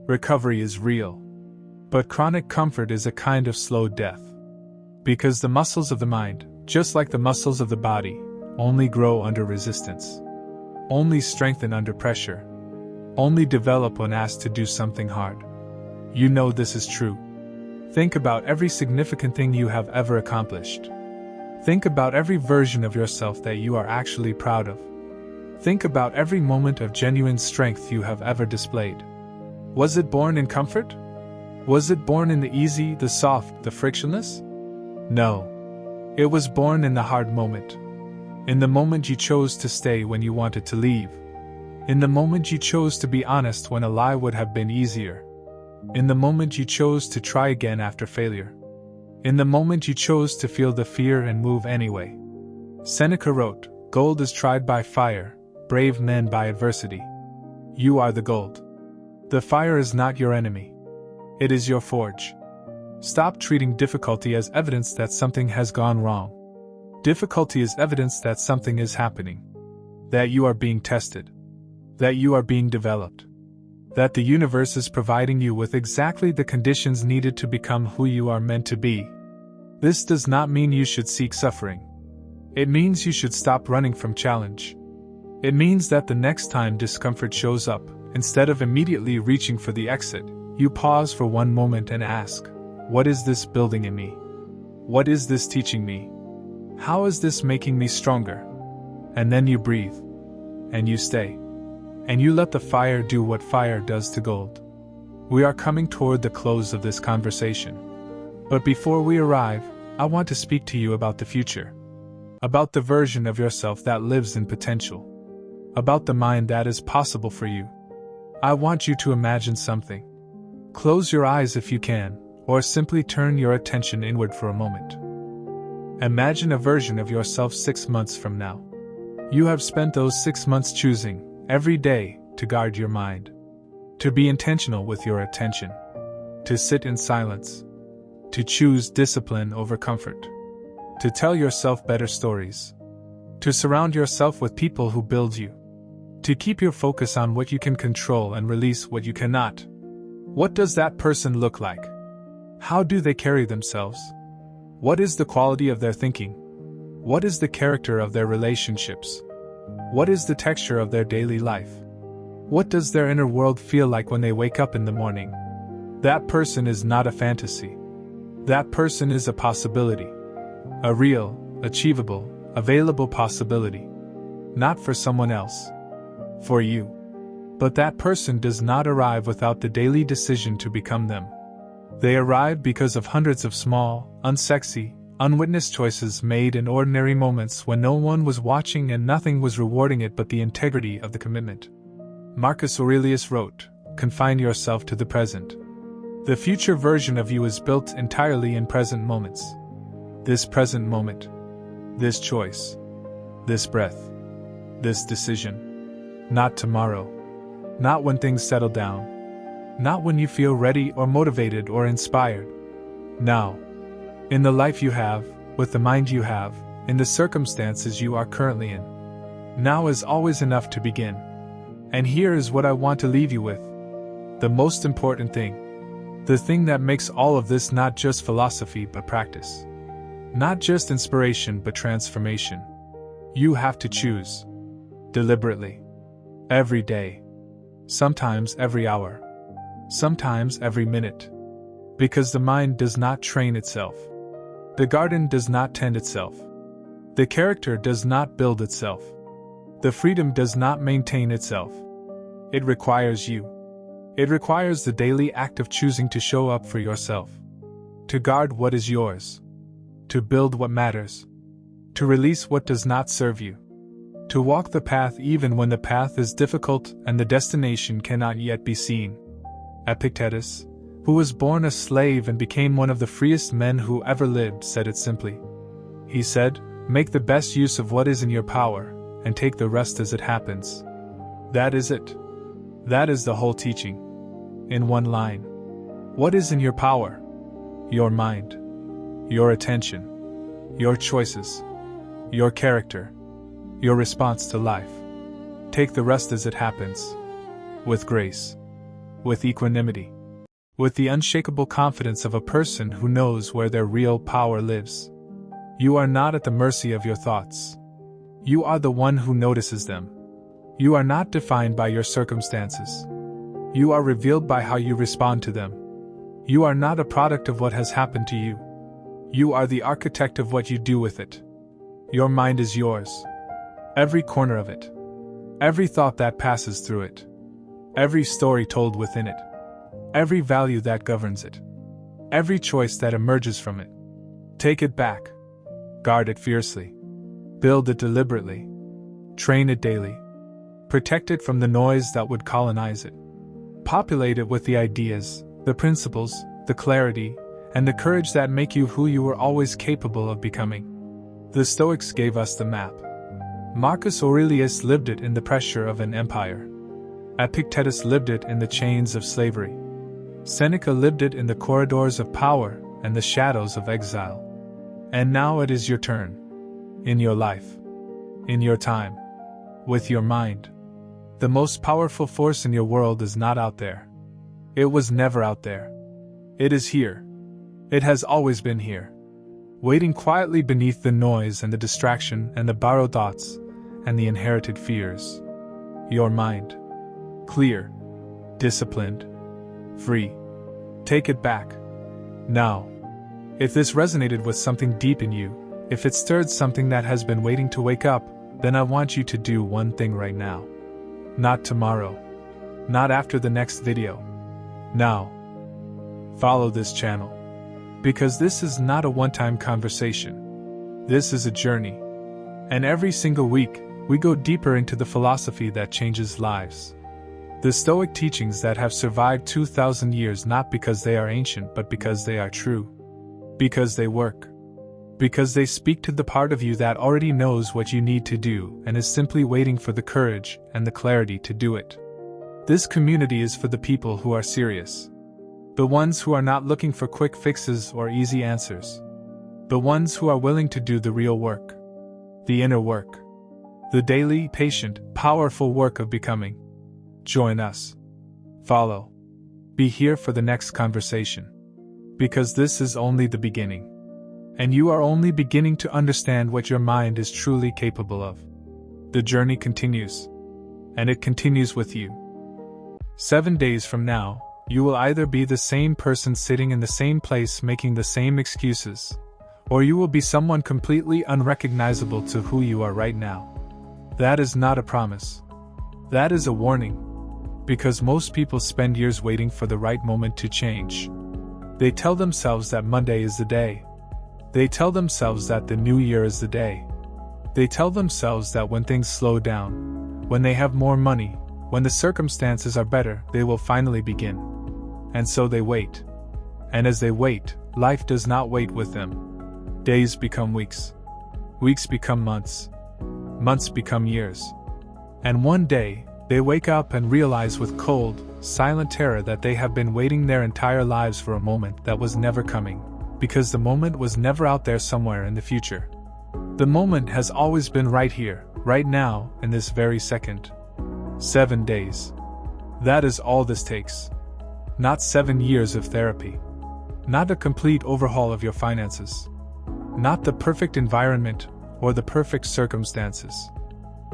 Recovery is real. But chronic comfort is a kind of slow death. Because the muscles of the mind, just like the muscles of the body, only grow under resistance. Only strengthen under pressure. Only develop when asked to do something hard. You know this is true. Think about every significant thing you have ever accomplished. Think about every version of yourself that you are actually proud of. Think about every moment of genuine strength you have ever displayed. Was it born in comfort? Was it born in the easy, the soft, the frictionless? No. It was born in the hard moment. In the moment you chose to stay when you wanted to leave. In the moment you chose to be honest when a lie would have been easier. In the moment you chose to try again after failure. In the moment you chose to feel the fear and move anyway. Seneca wrote, "Gold is tried by fire, brave men by adversity." You are the gold. The fire is not your enemy. It is your forge. Stop treating difficulty as evidence that something has gone wrong. Difficulty is evidence that something is happening. That you are being tested. That you are being developed. That the universe is providing you with exactly the conditions needed to become who you are meant to be. This does not mean you should seek suffering. It means you should stop running from challenge. It means that the next time discomfort shows up, instead of immediately reaching for the exit, you pause for one moment and ask, what is this building in me? What is this teaching me? How is this making me stronger? And then you breathe. And you stay. And you let the fire do what fire does to gold. We are coming toward the close of this conversation. But before we arrive, I want to speak to you about the future. About the version of yourself that lives in potential. About the mind that is possible for you. I want you to imagine something. Close your eyes if you can, or simply turn your attention inward for a moment. Imagine a version of yourself 6 months from now. You have spent those 6 months choosing, every day, to guard your mind. To be intentional with your attention. To sit in silence. To choose discipline over comfort. To tell yourself better stories. To surround yourself with people who build you. To keep your focus on what you can control and release what you cannot. What does that person look like? How do they carry themselves? What is the quality of their thinking? What is the character of their relationships? What is the texture of their daily life? What does their inner world feel like when they wake up in the morning? That person is not a fantasy. That person is a possibility. A real, achievable, available possibility. Not for someone else. For you. But that person does not arrive without the daily decision to become them. They arrive because of hundreds of small, unsexy, unwitnessed choices made in ordinary moments when no one was watching and nothing was rewarding it but the integrity of the commitment. Marcus Aurelius wrote, "Confine yourself to the present." The future version of you is built entirely in present moments. This present moment. This choice. This breath. This decision. Not tomorrow. Not when things settle down. Not when you feel ready or motivated or inspired. Now. In the life you have, with the mind you have, in the circumstances you are currently in. Now is always enough to begin. And here is what I want to leave you with. The most important thing. The thing that makes all of this not just philosophy but practice. Not just inspiration but transformation. You have to choose. Deliberately. Every day. Sometimes every hour. Sometimes every minute. Because the mind does not train itself. The garden does not tend itself. The character does not build itself. The freedom does not maintain itself. It requires you. It requires the daily act of choosing to show up for yourself. To guard what is yours. To build what matters. To release what does not serve you. To walk the path even when the path is difficult and the destination cannot yet be seen. Epictetus, who was born a slave and became one of the freest men who ever lived, said it simply. He said, "Make the best use of what is in your power, and take the rest as it happens." That is it. That is the whole teaching. In one line. What is in your power? Your mind. Your attention. Your choices. Your character. Your response to life. Take the rest as it happens. With grace. With equanimity. With the unshakable confidence of a person who knows where their real power lives. You are not at the mercy of your thoughts. You are the one who notices them. You are not defined by your circumstances. You are revealed by how you respond to them. You are not a product of what has happened to you. You are the architect of what you do with it. Your mind is yours. Every corner of it. Every thought that passes through it. Every story told within it. Every value that governs it. Every choice that emerges from it. Take it back. Guard it fiercely. Build it deliberately. Train it daily. Protect it from the noise that would colonize it. Populate it with the ideas, the principles, the clarity, and the courage that make you who you were always capable of becoming. The Stoics gave us the map. Marcus Aurelius lived it in the pressure of an empire. Epictetus lived it in the chains of slavery. Seneca lived it in the corridors of power and the shadows of exile. And now it is your turn. In your life. In your time. With your mind. The most powerful force in your world is not out there. It was never out there. It is here. It has always been here. Waiting quietly beneath the noise and the distraction and the borrowed thoughts and the inherited fears. Your mind. Clear. Disciplined. Free. Take it back. Now. If this resonated with something deep in you, if it stirred something that has been waiting to wake up, then I want you to do one thing right now. Not tomorrow. Not after the next video. Now. Follow this channel. Because this is not a one-time conversation. This is a journey. And every single week, we go deeper into the philosophy that changes lives. The Stoic teachings that have survived 2,000 years not because they are ancient but because they are true. Because they work. Because they speak to the part of you that already knows what you need to do and is simply waiting for the courage and the clarity to do it. This community is for the people who are serious. The ones who are not looking for quick fixes or easy answers. The ones who are willing to do the real work. The inner work. The daily, patient, powerful work of becoming. Join us. Follow. Be here for the next conversation. Because this is only the beginning. And you are only beginning to understand what your mind is truly capable of. The journey continues. And it continues with you. 7 days from now, you will either be the same person sitting in the same place making the same excuses, or you will be someone completely unrecognizable to who you are right now. That is not a promise. That is a warning. Because most people spend years waiting for the right moment to change. They tell themselves that Monday is the day. They tell themselves that the new year is the day. They tell themselves that when things slow down, when they have more money, when the circumstances are better, they will finally begin. And so they wait. And as they wait, life does not wait with them. Days become weeks. Weeks become months. Months become years. And one day, they wake up and realize with cold, silent terror that they have been waiting their entire lives for a moment that was never coming, because the moment was never out there somewhere in the future. The moment has always been right here, right now, in this very second. 7 days. That is all this takes. Not 7 years of therapy. Not a complete overhaul of your finances. Not the perfect environment, or the perfect circumstances.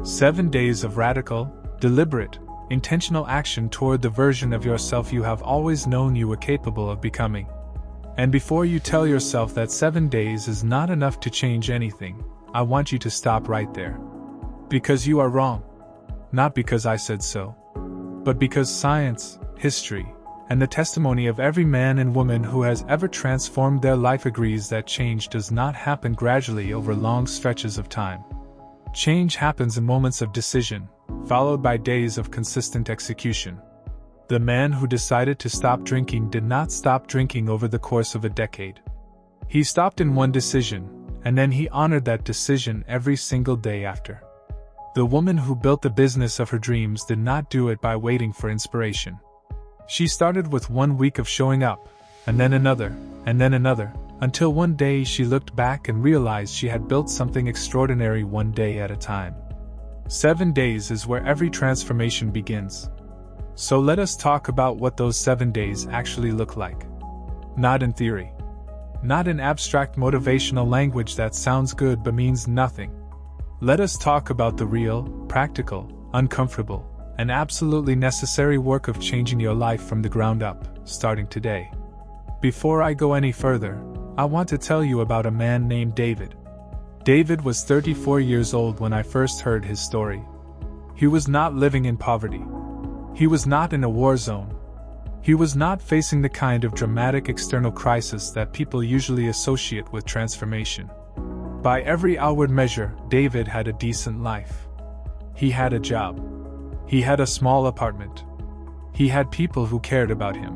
7 days of radical, deliberate, intentional action toward the version of yourself you have always known you were capable of becoming. And before you tell yourself that 7 days is not enough to change anything, I want you to stop right there. Because you are wrong. Not because I said so, but because science, history, and the testimony of every man and woman who has ever transformed their life agrees that change does not happen gradually over long stretches of time. Change happens in moments of decision, followed by days of consistent execution. The man who decided to stop drinking did not stop drinking over the course of a decade. He stopped in one decision, and then he honored that decision every single day after. The woman who built the business of her dreams did not do it by waiting for inspiration. She started with 1 week of showing up, and then another, until one day she looked back and realized she had built something extraordinary one day at a time. 7 days is where every transformation begins. So let us talk about what those 7 days actually look like. Not in theory. Not in abstract motivational language that sounds good but means nothing. Let us talk about the real, practical, uncomfortable, and absolutely necessary work of changing your life from the ground up, starting today. Before I go any further, I want to tell you about a man named David. David was 34 years old when I first heard his story. He was not living in poverty. He was not in a war zone. He was not facing the kind of dramatic external crisis that people usually associate with transformation. By every outward measure, David had a decent life. He had a job. He had a small apartment. He had people who cared about him.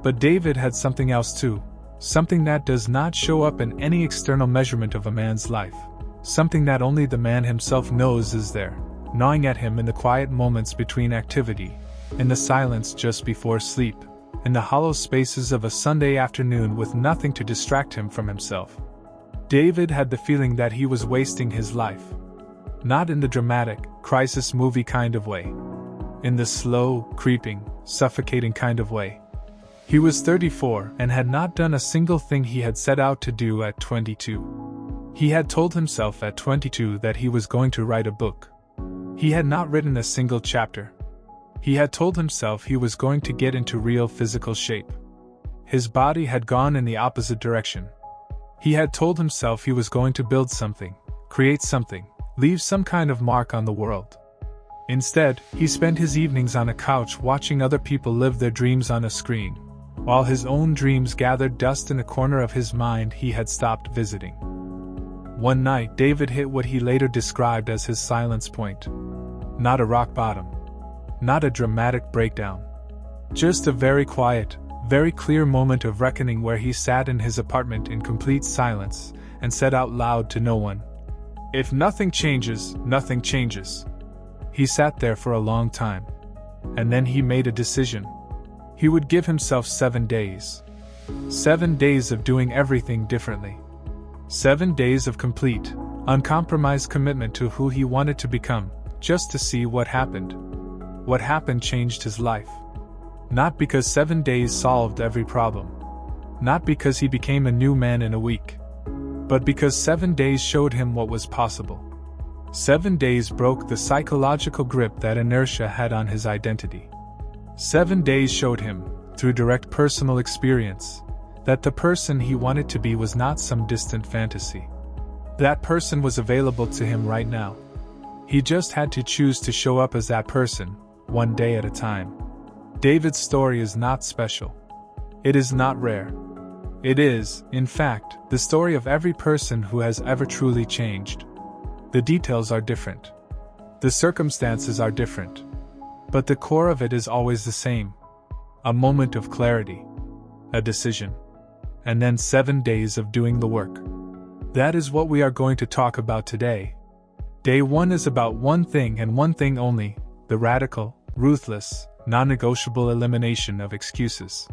But David had something else too, something that does not show up in any external measurement of a man's life, something that only the man himself knows is there, gnawing at him in the quiet moments between activity, in the silence just before sleep, in the hollow spaces of a Sunday afternoon with nothing to distract him from himself. David had the feeling that he was wasting his life. Not in the dramatic, crisis movie kind of way. In the slow, creeping, suffocating kind of way. He was 34 and had not done a single thing he had set out to do at 22. He had told himself at 22 that he was going to write a book. He had not written a single chapter. He had told himself he was going to get into real physical shape. His body had gone in the opposite direction. He had told himself he was going to build something, create something, leave some kind of mark on the world. Instead, he spent his evenings on a couch watching other people live their dreams on a screen, while his own dreams gathered dust in a corner of his mind he had stopped visiting. One night, David hit what he later described as his silence point. Not a rock bottom. Not a dramatic breakdown. Just a very quiet, very clear moment of reckoning where he sat in his apartment in complete silence and said out loud to no one, "If nothing changes, nothing changes." He sat there for a long time. And then he made a decision. He would give himself 7 days. 7 days of doing everything differently. 7 days of complete, uncompromised commitment to who he wanted to become, just to see what happened. What happened changed his life. Not because 7 days solved every problem. Not because he became a new man in a week. But because 7 days showed him what was possible. 7 days broke the psychological grip that inertia had on his identity. 7 days showed him, through direct personal experience, that the person he wanted to be was not some distant fantasy. That person was available to him right now. He just had to choose to show up as that person, one day at a time. David's story is not special. It is not rare. It is, in fact, the story of every person who has ever truly changed. The details are different. The circumstances are different. But the core of it is always the same. A moment of clarity. A decision. And then 7 days of doing the work. That is what we are going to talk about today. Day 1 is about one thing and one thing only, the radical, ruthless, non-negotiable elimination of excuses.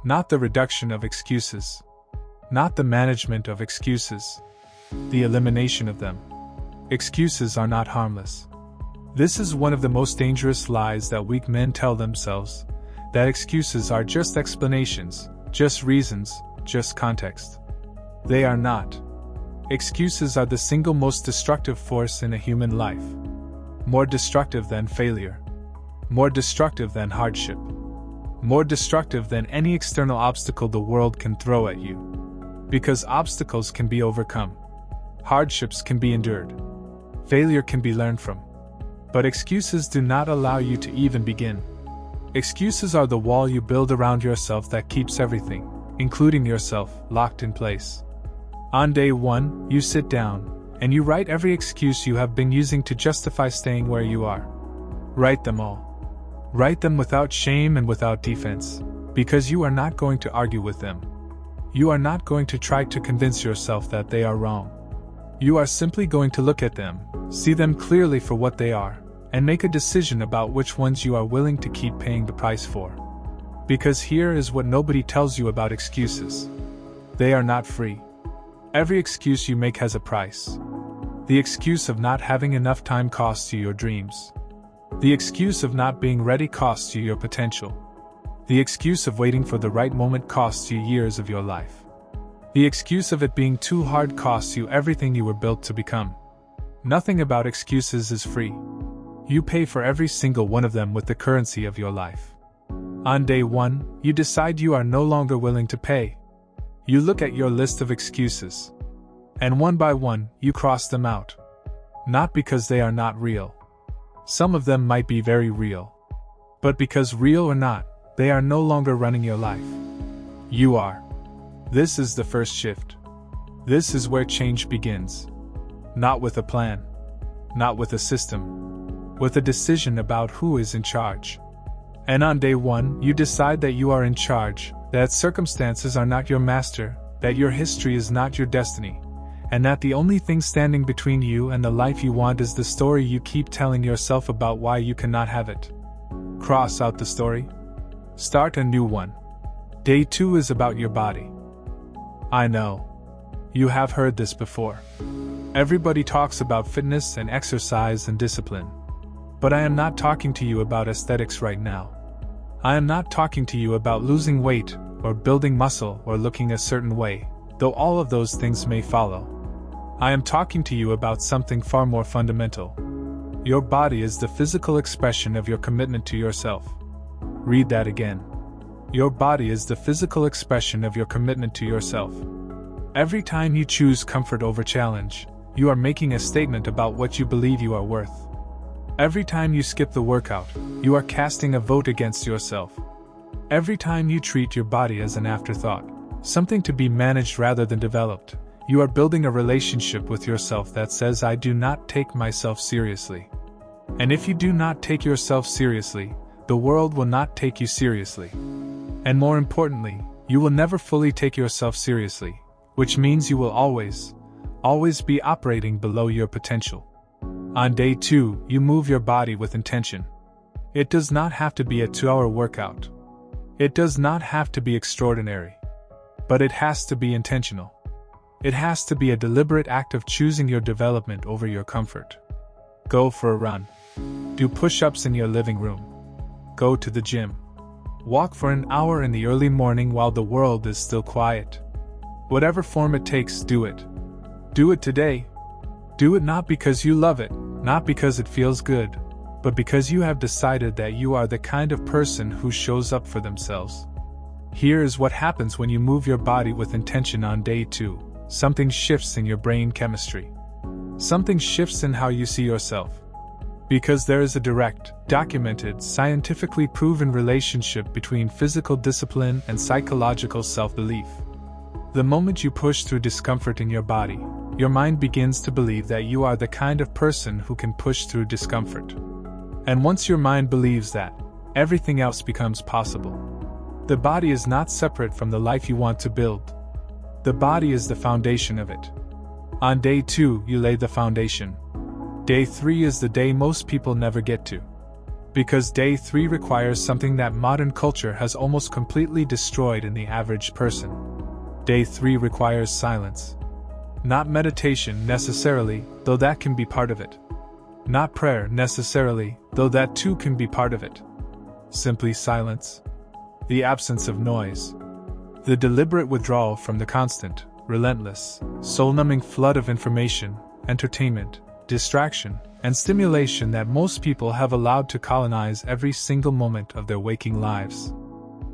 Not the reduction of excuses. Not the management of excuses. The elimination of them. Excuses are not harmless. This is one of the most dangerous lies that weak men tell themselves, that excuses are just explanations, just reasons, just context. They are not. excuses are the single most destructive force in a human life. More destructive than failure. More destructive than hardship. More destructive than any external obstacle the world can throw at you. Because obstacles can be overcome. Hardships can be endured. Failure can be learned from. But excuses do not allow you to even begin. Excuses are the wall you build around yourself that keeps everything, including yourself, locked in place. On day 1, you sit down, and you write every excuse you have been using to justify staying where you are. Write them all. Write them without shame and without defense, because you are not going to argue with them. You are not going to try to convince yourself that they are wrong. You are simply going to look at them, see them clearly for what they are, and make a decision about which ones you are willing to keep paying the price for. Because here is what nobody tells you about excuses. They are not free. Every excuse you make has a price. The excuse of not having enough time costs you your dreams. The excuse of not being ready costs you your potential. The excuse of waiting for the right moment costs you years of your life. The excuse of it being too hard costs you everything you were built to become. Nothing about excuses is free. You pay for every single one of them with the currency of your life. On day 1, you decide you are no longer willing to pay. You look at your list of excuses. And one by one, you cross them out. Not because they are not real. Some of them might be very real. But because real or not, they are no longer running your life. You are. This is the first shift. This is where change begins. Not with a plan. Not with a system. With a decision about who is in charge. And on day 1, you decide that you are in charge, that circumstances are not your master, that your history is not your destiny, and that the only thing standing between you and the life you want is the story you keep telling yourself about why you cannot have it. Cross out the story. Start a new one. Day 2 is about your body. I know. You have heard this before. Everybody talks about fitness and exercise and discipline. But I am not talking to you about aesthetics right now. I am not talking to you about losing weight, or building muscle, or looking a certain way, though all of those things may follow. I am talking to you about something far more fundamental. Your body is the physical expression of your commitment to yourself. Read that again. Your body is the physical expression of your commitment to yourself. Every time you choose comfort over challenge, you are making a statement about what you believe you are worth. Every time you skip the workout, you are casting a vote against yourself. Every time you treat your body as an afterthought, something to be managed rather than developed, you are building a relationship with yourself that says, I do not take myself seriously. And if you do not take yourself seriously, the world will not take you seriously. And more importantly, you will never fully take yourself seriously, which means you will always be operating below your potential. On day 2, you move your body with intention. It does not have to be a 2-hour workout. It does not have to be extraordinary. But it has to be intentional. It has to be a deliberate act of choosing your development over your comfort. Go for a run. Do push-ups in your living room. Go to the gym. Walk for an hour in the early morning while the world is still quiet. Whatever form it takes, do it. Do it today. Do it not because you love it, not because it feels good, but because you have decided that you are the kind of person who shows up for themselves. Here is what happens when you move your body with intention on day 2. Something shifts in your brain chemistry. Something shifts in how you see yourself. Because there is a direct, documented, scientifically proven relationship between physical discipline and psychological self-belief. The moment you push through discomfort in your body, your mind begins to believe that you are the kind of person who can push through discomfort. And once your mind believes that, everything else becomes possible. The body is not separate from the life you want to build. The body is the foundation of it. On day 2, you lay the foundation. Day 3 is the day most people never get to. Because day 3 requires something that modern culture has almost completely destroyed in the average person. Day 3 requires silence. Not meditation necessarily, though that can be part of it. Not prayer necessarily, though that too can be part of it. Simply silence. The absence of noise. The deliberate withdrawal from the constant, relentless, soul-numbing flood of information, entertainment, distraction, and stimulation that most people have allowed to colonize every single moment of their waking lives.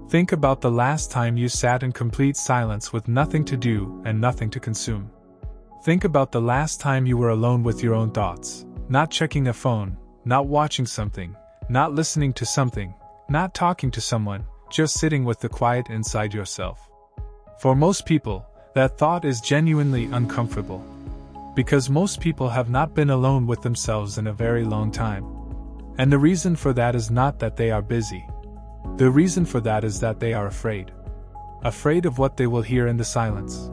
Think about the last time you sat in complete silence with nothing to do and nothing to consume. Think about the last time you were alone with your own thoughts, not checking a phone, not watching something, not listening to something, not talking to someone, just sitting with the quiet inside yourself. For most people, that thought is genuinely uncomfortable. Because most people have not been alone with themselves in a very long time. And the reason for that is not that they are busy. The reason for that is that they are afraid. Afraid of what they will hear in the silence.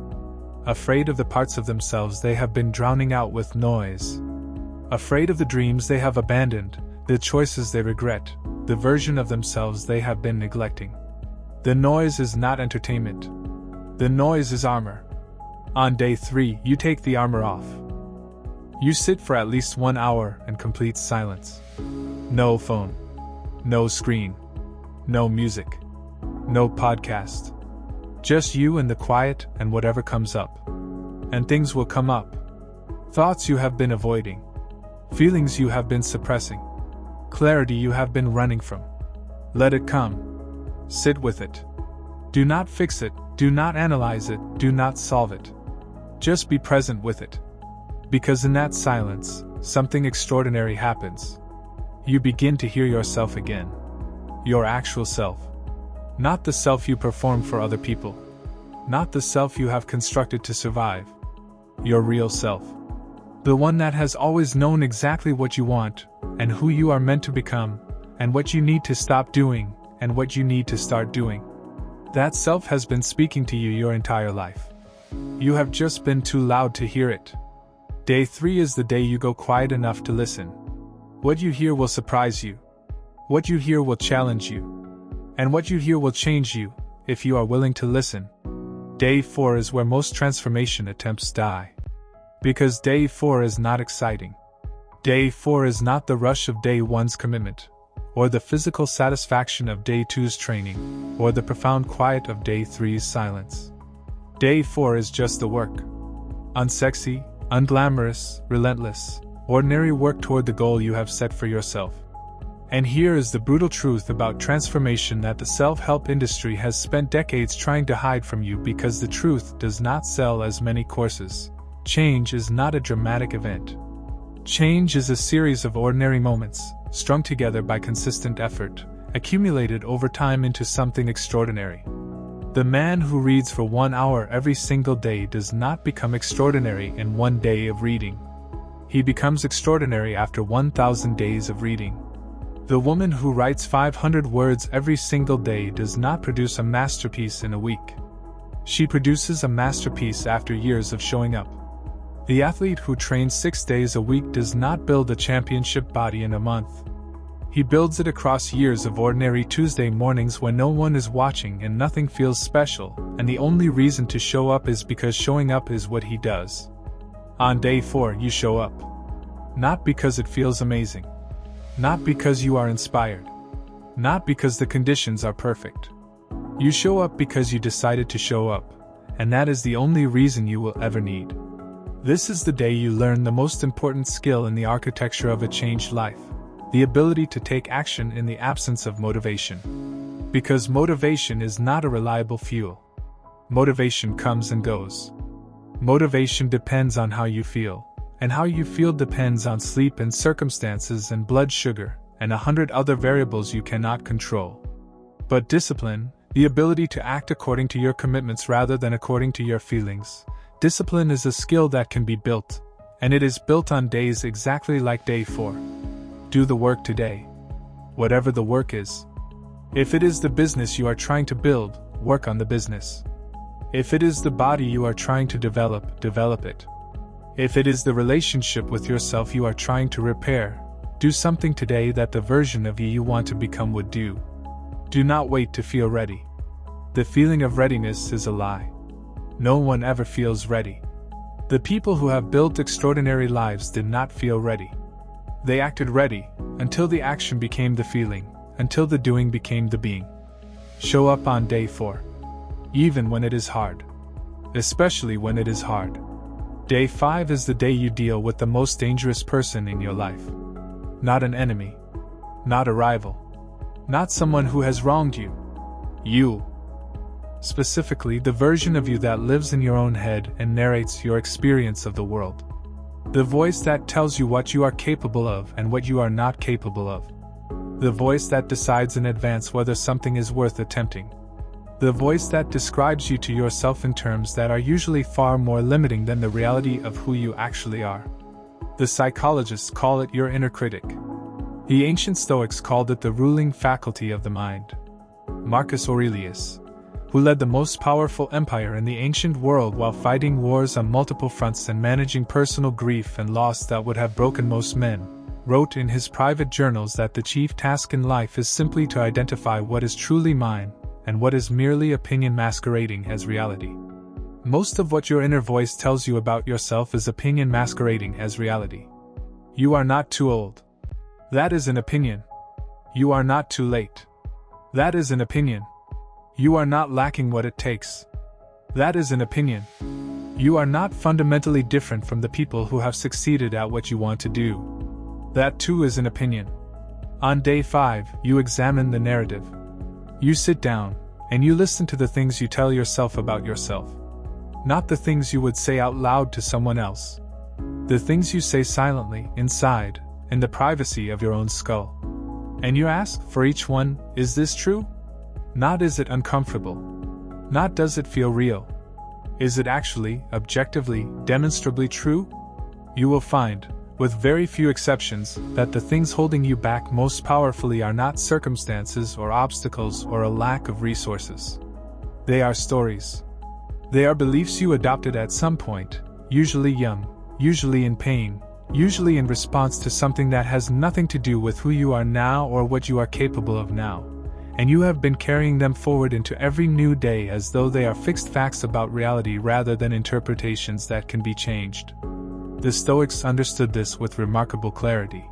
Afraid of the parts of themselves they have been drowning out with noise. Afraid of the dreams they have abandoned, the choices they regret, the version of themselves they have been neglecting. The noise is not entertainment. The noise is armor. On day 3, you take the armor off. You sit for at least 1 hour in complete silence. No phone. No screen. No music. No podcast. Just you and the quiet and whatever comes up. And things will come up. Thoughts you have been avoiding. Feelings you have been suppressing. Clarity you have been running from. Let it come. Sit with it. Do not fix it, do not analyze it, do not solve it. Just be present with it. Because in that silence, something extraordinary happens. You begin to hear yourself again. Your actual self. Not the self you perform for other people. Not the self you have constructed to survive. Your real self. The one that has always known exactly what you want, and who you are meant to become, and what you need to stop doing, and what you need to start doing. That self has been speaking to you your entire life. You have just been too loud to hear it. Day 3 is the day you go quiet enough to listen. What you hear will surprise you. What you hear will challenge you. And what you hear will change you, if you are willing to listen. Day 4 is where most transformation attempts die. Because day 4 is not exciting. Day 4 is not the rush of day 1's commitment, or the physical satisfaction of day 2's training, or the profound quiet of day 3's silence. Day 4 is just the work. Unsexy, unglamorous, relentless, ordinary work toward the goal you have set for yourself. And here is the brutal truth about transformation that the self-help industry has spent decades trying to hide from you, because the truth does not sell as many courses. Change is not a dramatic event. Change is a series of ordinary moments, strung together by consistent effort, accumulated over time into something extraordinary. The man who reads for 1 hour every single day does not become extraordinary in 1 day of reading. He becomes extraordinary after 1,000 days of reading. The woman who writes 500 words every single day does not produce a masterpiece in a week. She produces a masterpiece after years of showing up. The athlete who trains 6 days a week does not build a championship body in a month. He builds it across years of ordinary Tuesday mornings when no one is watching and nothing feels special, and the only reason to show up is because showing up is what he does. On day 4, you show up. Not because it feels amazing. Not because you are inspired. Not because the conditions are perfect. You show up because you decided to show up, and that is the only reason you will ever need. This is the day you learn the most important skill in the architecture of a changed life, the ability to take action in the absence of motivation. Because motivation is not a reliable fuel. Motivation comes and goes. Motivation depends on how you feel, and how you feel depends on sleep and circumstances and blood sugar, and 100 other variables you cannot control. But discipline, the ability to act according to your commitments rather than according to your feelings, discipline is a skill that can be built, and it is built on days exactly like day 4. Do the work today. Whatever the work is. If it is the business you are trying to build, work on the business. If it is the body you are trying to develop, develop it. If it is the relationship with yourself you are trying to repair, do something today that the version of you want to become would do. Do not wait to feel ready. The feeling of readiness is a lie. No one ever feels ready. The people who have built extraordinary lives did not feel ready. They acted ready, until the action became the feeling, until the doing became the being. Show up on day 4. Even when it is hard. especially when it is hard. Day 5 is the day you deal with the most dangerous person in your life. Not an enemy. Not a rival. Not someone who has wronged you. You. Specifically, the version of you that lives in your own head and narrates your experience of the world. The voice that tells you what you are capable of and what you are not capable of. The voice that decides in advance whether something is worth attempting. The voice that describes you to yourself in terms that are usually far more limiting than the reality of who you actually are. The psychologists call it your inner critic. The ancient Stoics called it the ruling faculty of the mind. Marcus Aurelius, who led the most powerful empire in the ancient world while fighting wars on multiple fronts and managing personal grief and loss that would have broken most men, wrote in his private journals that the chief task in life is simply to identify what is truly mine and what is merely opinion masquerading as reality. Most of what your inner voice tells you about yourself is opinion masquerading as reality. You are not too old. That is an opinion. You are not too late. That is an opinion. You are not lacking what it takes. That is an opinion. You are not fundamentally different from the people who have succeeded at what you want to do. That too is an opinion. On day 5, you examine the narrative. You sit down, and you listen to the things you tell yourself about yourself. Not the things you would say out loud to someone else. The things you say silently, inside, in the privacy of your own skull. And you ask, for each one, is this true? Not is it uncomfortable. Not does it feel real. Is it actually, objectively, demonstrably true? You will find, with very few exceptions, that the things holding you back most powerfully are not circumstances or obstacles or a lack of resources. They are stories. They are beliefs you adopted at some point, usually young, usually in pain, usually in response to something that has nothing to do with who you are now or what you are capable of now, and you have been carrying them forward into every new day as though they are fixed facts about reality rather than interpretations that can be changed. The Stoics understood this with remarkable clarity.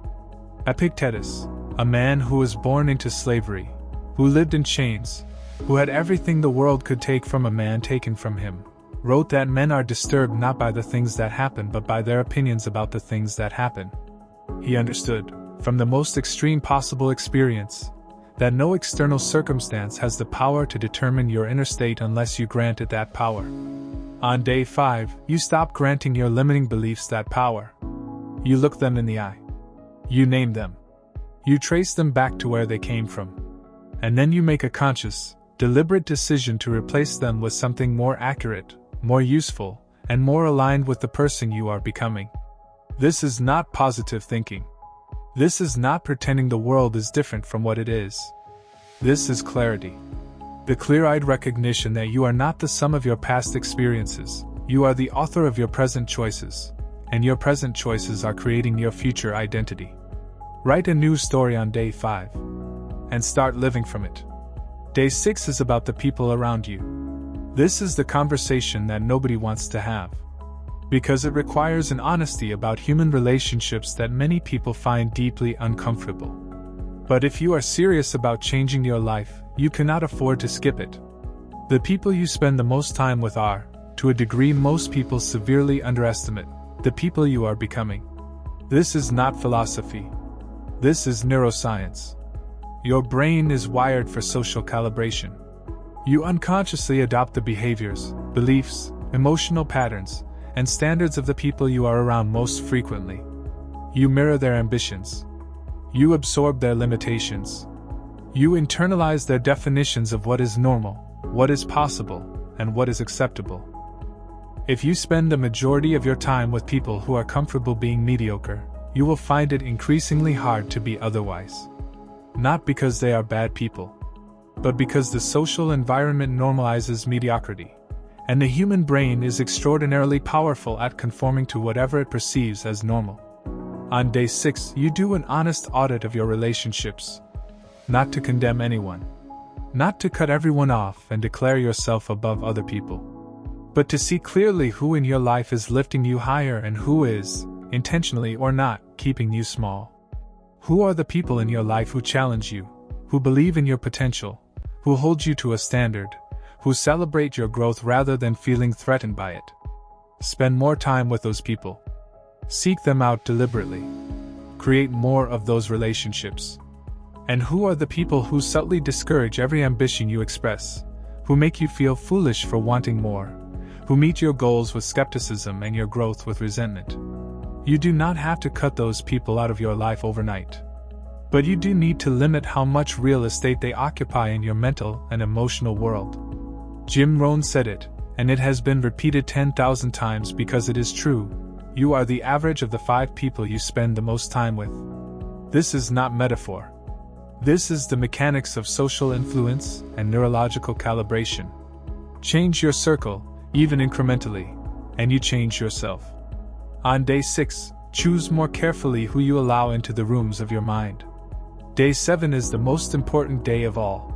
Epictetus, a man who was born into slavery, who lived in chains, who had everything the world could take from a man taken from him, wrote that men are disturbed not by the things that happen but by their opinions about the things that happen. He understood, from the most extreme possible experience, that no external circumstance has the power to determine your inner state unless you grant it that power. On day 5, you stop granting your limiting beliefs that power. You look them in the eye. You name them. You trace them back to where they came from. And then you make a conscious, deliberate decision to replace them with something more accurate, more useful, and more aligned with the person you are becoming. This is not positive thinking. This is not pretending the world is different from what it is. This is clarity. The clear-eyed recognition that you are not the sum of your past experiences, you are the author of your present choices, and your present choices are creating your future identity. Write a new story on day 5, and start living from it. Day 6 is about the people around you. This is the conversation that nobody wants to have, because it requires an honesty about human relationships that many people find deeply uncomfortable. But if you are serious about changing your life, you cannot afford to skip it. The people you spend the most time with are, to a degree most people severely underestimate, the people you are becoming. This is not philosophy. This is neuroscience. Your brain is wired for social calibration. You unconsciously adopt the behaviors, beliefs, emotional patterns, and standards of the people you are around most frequently. You mirror their ambitions. You absorb their limitations. You internalize their definitions of what is normal, what is possible, and what is acceptable. If you spend the majority of your time with people who are comfortable being mediocre, you will find it increasingly hard to be otherwise. Not because they are bad people, but because the social environment normalizes mediocrity, and the human brain is extraordinarily powerful at conforming to whatever it perceives as normal. On day 6, you do an honest audit of your relationships. Not to condemn anyone. Not to cut everyone off and declare yourself above other people. But to see clearly who in your life is lifting you higher and who is, intentionally or not, keeping you small. Who are the people in your life who challenge you, who believe in your potential, who hold you to a standard, who celebrate your growth rather than feeling threatened by it. Spend more time with those people. Seek them out deliberately. Create more of those relationships. And who are the people who subtly discourage every ambition you express, who make you feel foolish for wanting more, who meet your goals with skepticism and your growth with resentment? You do not have to cut those people out of your life overnight. But you do need to limit how much real estate they occupy in your mental and emotional world. Jim Rohn said it, and it has been repeated 10,000 times because it is true. You are the average of the 5 people you spend the most time with. This is not metaphor. This is the mechanics of social influence and neurological calibration. Change your circle, even incrementally, and you change yourself. On day 6, choose more carefully who you allow into the rooms of your mind. Day 7 is the most important day of all.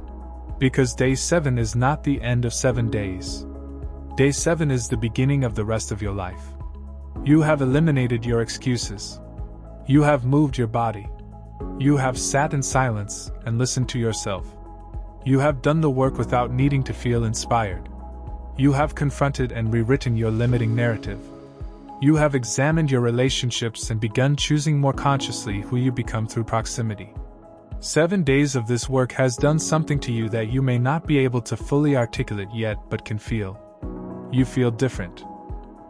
Because day 7 is not the end of 7 days. Day 7 is the beginning of the rest of your life. You have eliminated your excuses. You have moved your body. You have sat in silence and listened to yourself. You have done the work without needing to feel inspired. You have confronted and rewritten your limiting narrative. You have examined your relationships and begun choosing more consciously who you become through proximity. 7 days of this work has done something to you that you may not be able to fully articulate yet but can feel. You feel different.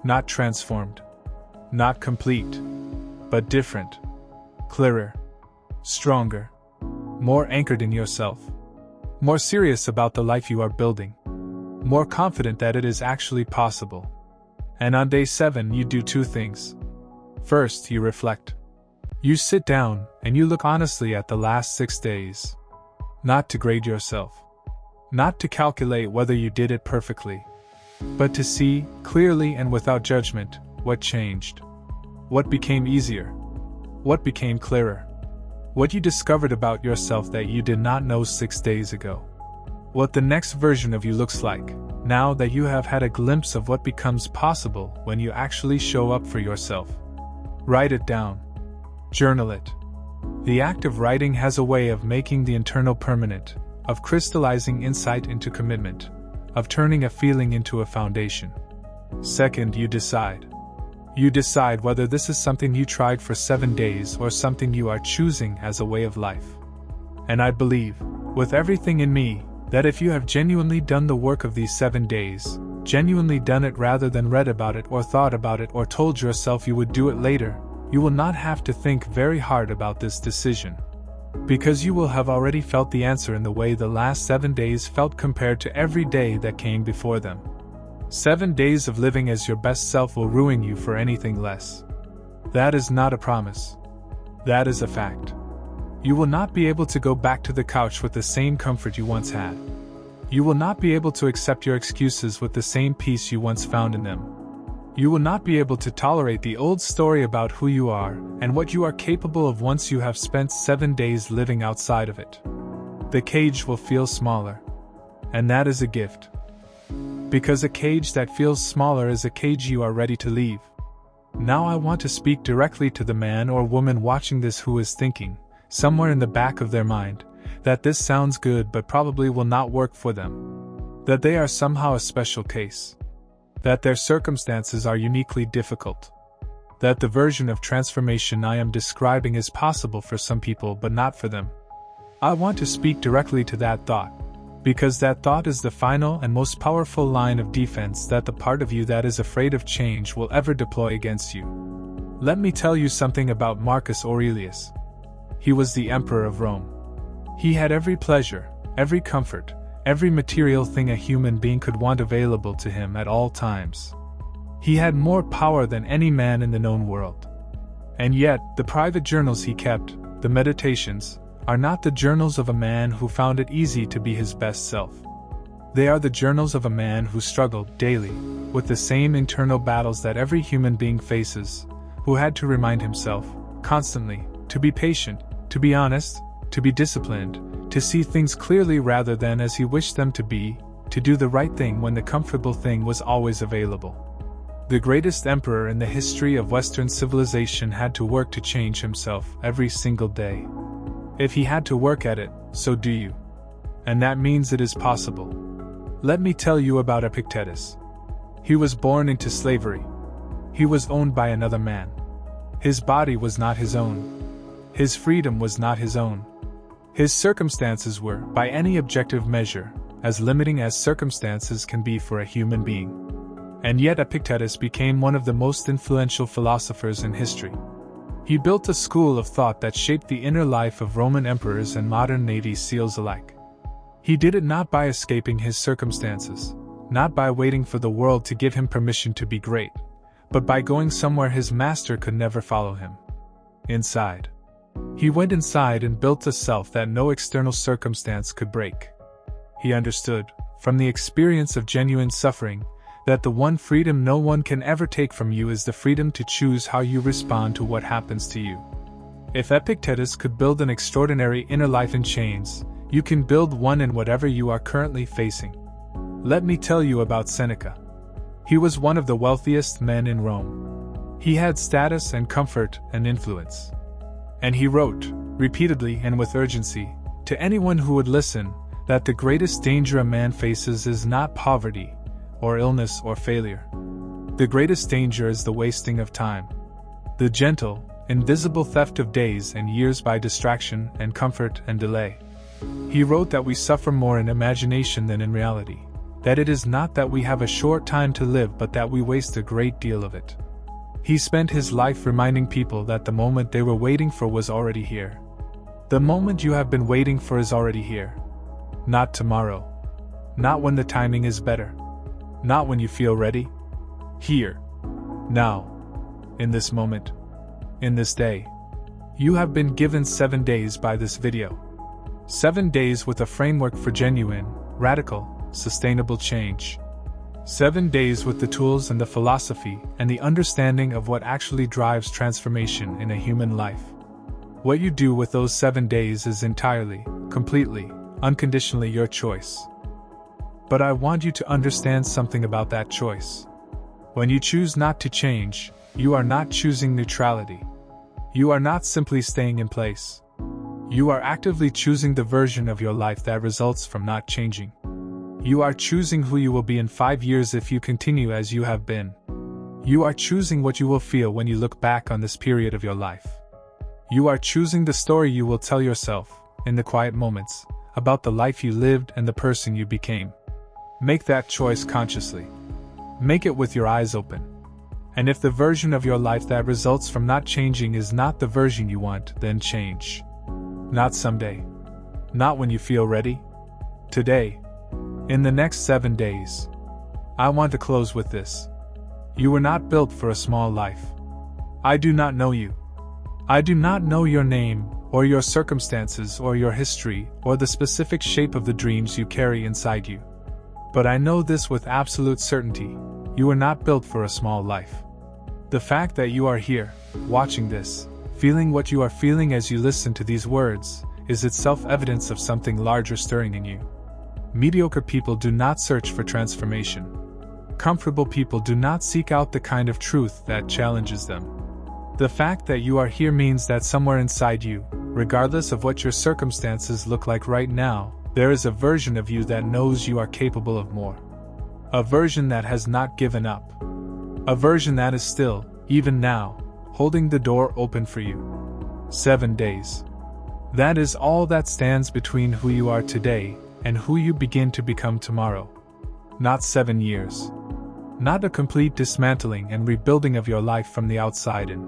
Not transformed. Not complete. But different. Clearer. Stronger. More anchored in yourself. More serious about the life you are building. More confident that it is actually possible. And on day 7 you do 2 things. First, you reflect. You sit down and you look honestly at the last 6 days. Not to grade yourself. Not to calculate whether you did it perfectly. But to see, clearly and without judgment, what changed. What became easier. What became clearer. What you discovered about yourself that you did not know 6 days ago. What the next version of you looks like, now that you have had a glimpse of what becomes possible when you actually show up for yourself. Write it down. Journal it. The act of writing has a way of making the internal permanent, of crystallizing insight into commitment, of turning a feeling into a foundation. Second, you decide. You decide whether this is something you tried for 7 days or something you are choosing as a way of life. And I believe, with everything in me, that if you have genuinely done the work of these 7 days, genuinely done it rather than read about it or thought about it or told yourself you would do it later, you will not have to think very hard about this decision. Because you will have already felt the answer in the way the last 7 days felt compared to every day that came before them. 7 days of living as your best self will ruin you for anything less. That is not a promise. That is a fact. You will not be able to go back to the couch with the same comfort you once had. You will not be able to accept your excuses with the same peace you once found in them. You will not be able to tolerate the old story about who you are and what you are capable of once you have spent 7 days living outside of it. The cage will feel smaller. And that is a gift. Because a cage that feels smaller is a cage you are ready to leave. Now I want to speak directly to the man or woman watching this who is thinking, somewhere in the back of their mind, that this sounds good but probably will not work for them. That they are somehow a special case. That their circumstances are uniquely difficult. That the version of transformation I am describing is possible for some people but not for them. I want to speak directly to that thought. Because that thought is the final and most powerful line of defense that the part of you that is afraid of change will ever deploy against you. Let me tell you something about Marcus Aurelius. He was the emperor of Rome. He had every pleasure, every comfort, every material thing a human being could want available to him at all times. He had more power than any man in the known world. And yet, the private journals he kept, the meditations, are not the journals of a man who found it easy to be his best self. They are the journals of a man who struggled daily with the same internal battles that every human being faces, who had to remind himself, constantly, to be patient, to be honest, to be disciplined, to see things clearly rather than as he wished them to be, to do the right thing when the comfortable thing was always available. The greatest emperor in the history of Western civilization had to work to change himself every single day. If he had to work at it, so do you. And that means it is possible. Let me tell you about Epictetus. He was born into slavery. He was owned by another man. His body was not his own. His freedom was not his own. His circumstances were, by any objective measure, as limiting as circumstances can be for a human being. And yet Epictetus became one of the most influential philosophers in history. He built a school of thought that shaped the inner life of Roman emperors and modern Navy SEALs alike. He did it not by escaping his circumstances, not by waiting for the world to give him permission to be great, but by going somewhere his master could never follow him. Inside. He went inside and built a self that no external circumstance could break. He understood, from the experience of genuine suffering, that the one freedom no one can ever take from you is the freedom to choose how you respond to what happens to you. If Epictetus could build an extraordinary inner life in chains, you can build one in whatever you are currently facing. Let me tell you about Seneca. He was one of the wealthiest men in Rome. He had status and comfort and influence. And he wrote, repeatedly and with urgency, to anyone who would listen, that the greatest danger a man faces is not poverty, or illness or failure. The greatest danger is the wasting of time. The gentle, invisible theft of days and years by distraction and comfort and delay. He wrote that we suffer more in imagination than in reality, that it is not that we have a short time to live but that we waste a great deal of it. He spent his life reminding people that the moment they were waiting for was already here. The moment you have been waiting for is already here. Not tomorrow. Not when the timing is better. Not when you feel ready. Here. Now. In this moment. In this day. You have been given 7 days by this video. 7 days with a framework for genuine, radical, sustainable change. 7 days with the tools and the philosophy and the understanding of what actually drives transformation in a human life. What you do with those 7 days is entirely, completely, unconditionally your choice. But I want you to understand something about that choice. When you choose not to change, you are not choosing neutrality. You are not simply staying in place. You are actively choosing the version of your life that results from not changing. You are choosing who you will be in 5 years if you continue as you have been. You are choosing what you will feel when you look back on this period of your life. You are choosing the story you will tell yourself, in the quiet moments, about the life you lived and the person you became. Make that choice consciously. Make it with your eyes open. And if the version of your life that results from not changing is not the version you want, then change. Not someday. Not when you feel ready. Today. In the next 7 days. I want to close with this. You were not built for a small life. I do not know you. I do not know your name, or your circumstances, or your history, or the specific shape of the dreams you carry inside you. But I know this with absolute certainty: you are not built for a small life. The fact that you are here, watching this, feeling what you are feeling as you listen to these words, is itself evidence of something larger stirring in you. Mediocre people do not search for transformation. Comfortable people do not seek out the kind of truth that challenges them. The fact that you are here means that somewhere inside you, regardless of what your circumstances look like right now, there is a version of you that knows you are capable of more. A version that has not given up. A version that is still, even now, holding the door open for you. 7 days. That is all that stands between who you are today and who you begin to become tomorrow. Not 7 years. Not a complete dismantling and rebuilding of your life from the outside in.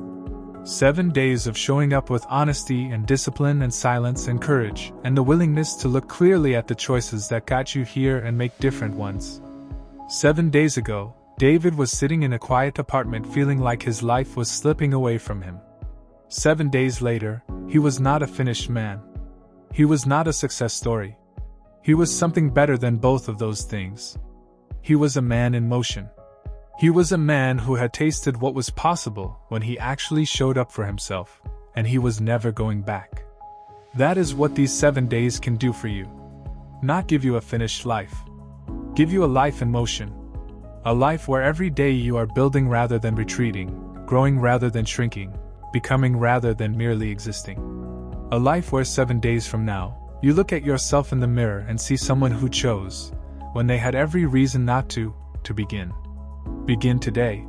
7 days of showing up with honesty and discipline and silence and courage, and the willingness to look clearly at the choices that got you here and make different ones. 7 days ago, David was sitting in a quiet apartment feeling like his life was slipping away from him. 7 days later, he was not a finished man. He was not a success story. He was something better than both of those things. He was a man in motion. He was a man who had tasted what was possible when he actually showed up for himself, and he was never going back. That is what these 7 days can do for you. Not give you a finished life. Give you a life in motion. A life where every day you are building rather than retreating, growing rather than shrinking, becoming rather than merely existing. A life where 7 days from now, you look at yourself in the mirror and see someone who chose, when they had every reason not to begin. Begin today.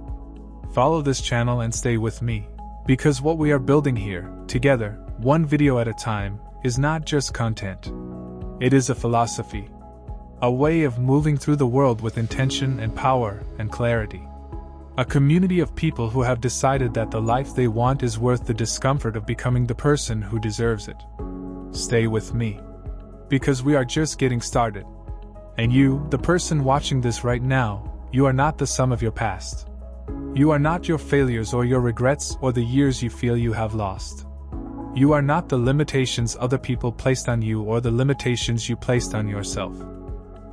Follow this channel and stay with me, because what we are building here, together, one video at a time, is not just content. It is a philosophy. A way of moving through the world with intention and power and clarity. A community of people who have decided that the life they want is worth the discomfort of becoming the person who deserves it. Stay with me, because we are just getting started. And you, the person watching this right now, you are not the sum of your past. You are not your failures or your regrets or the years you feel you have lost. You are not the limitations other people placed on you or the limitations you placed on yourself.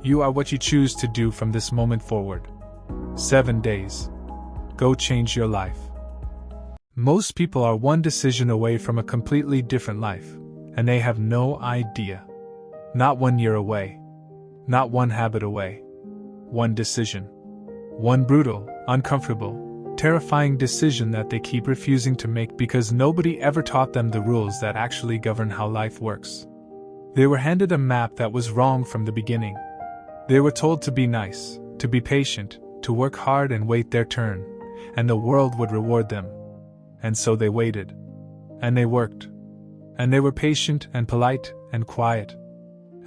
You are what you choose to do from this moment forward. 7 days. Go change your life. Most people are one decision away from a completely different life, and they have no idea. Not 1 year away. Not one habit away. One decision. One brutal, uncomfortable, terrifying decision that they keep refusing to make because nobody ever taught them the rules that actually govern how life works. They were handed a map that was wrong from the beginning. They were told to be nice, to be patient, to work hard and wait their turn, and the world would reward them. And so they waited. And they worked. And they were patient and polite and quiet.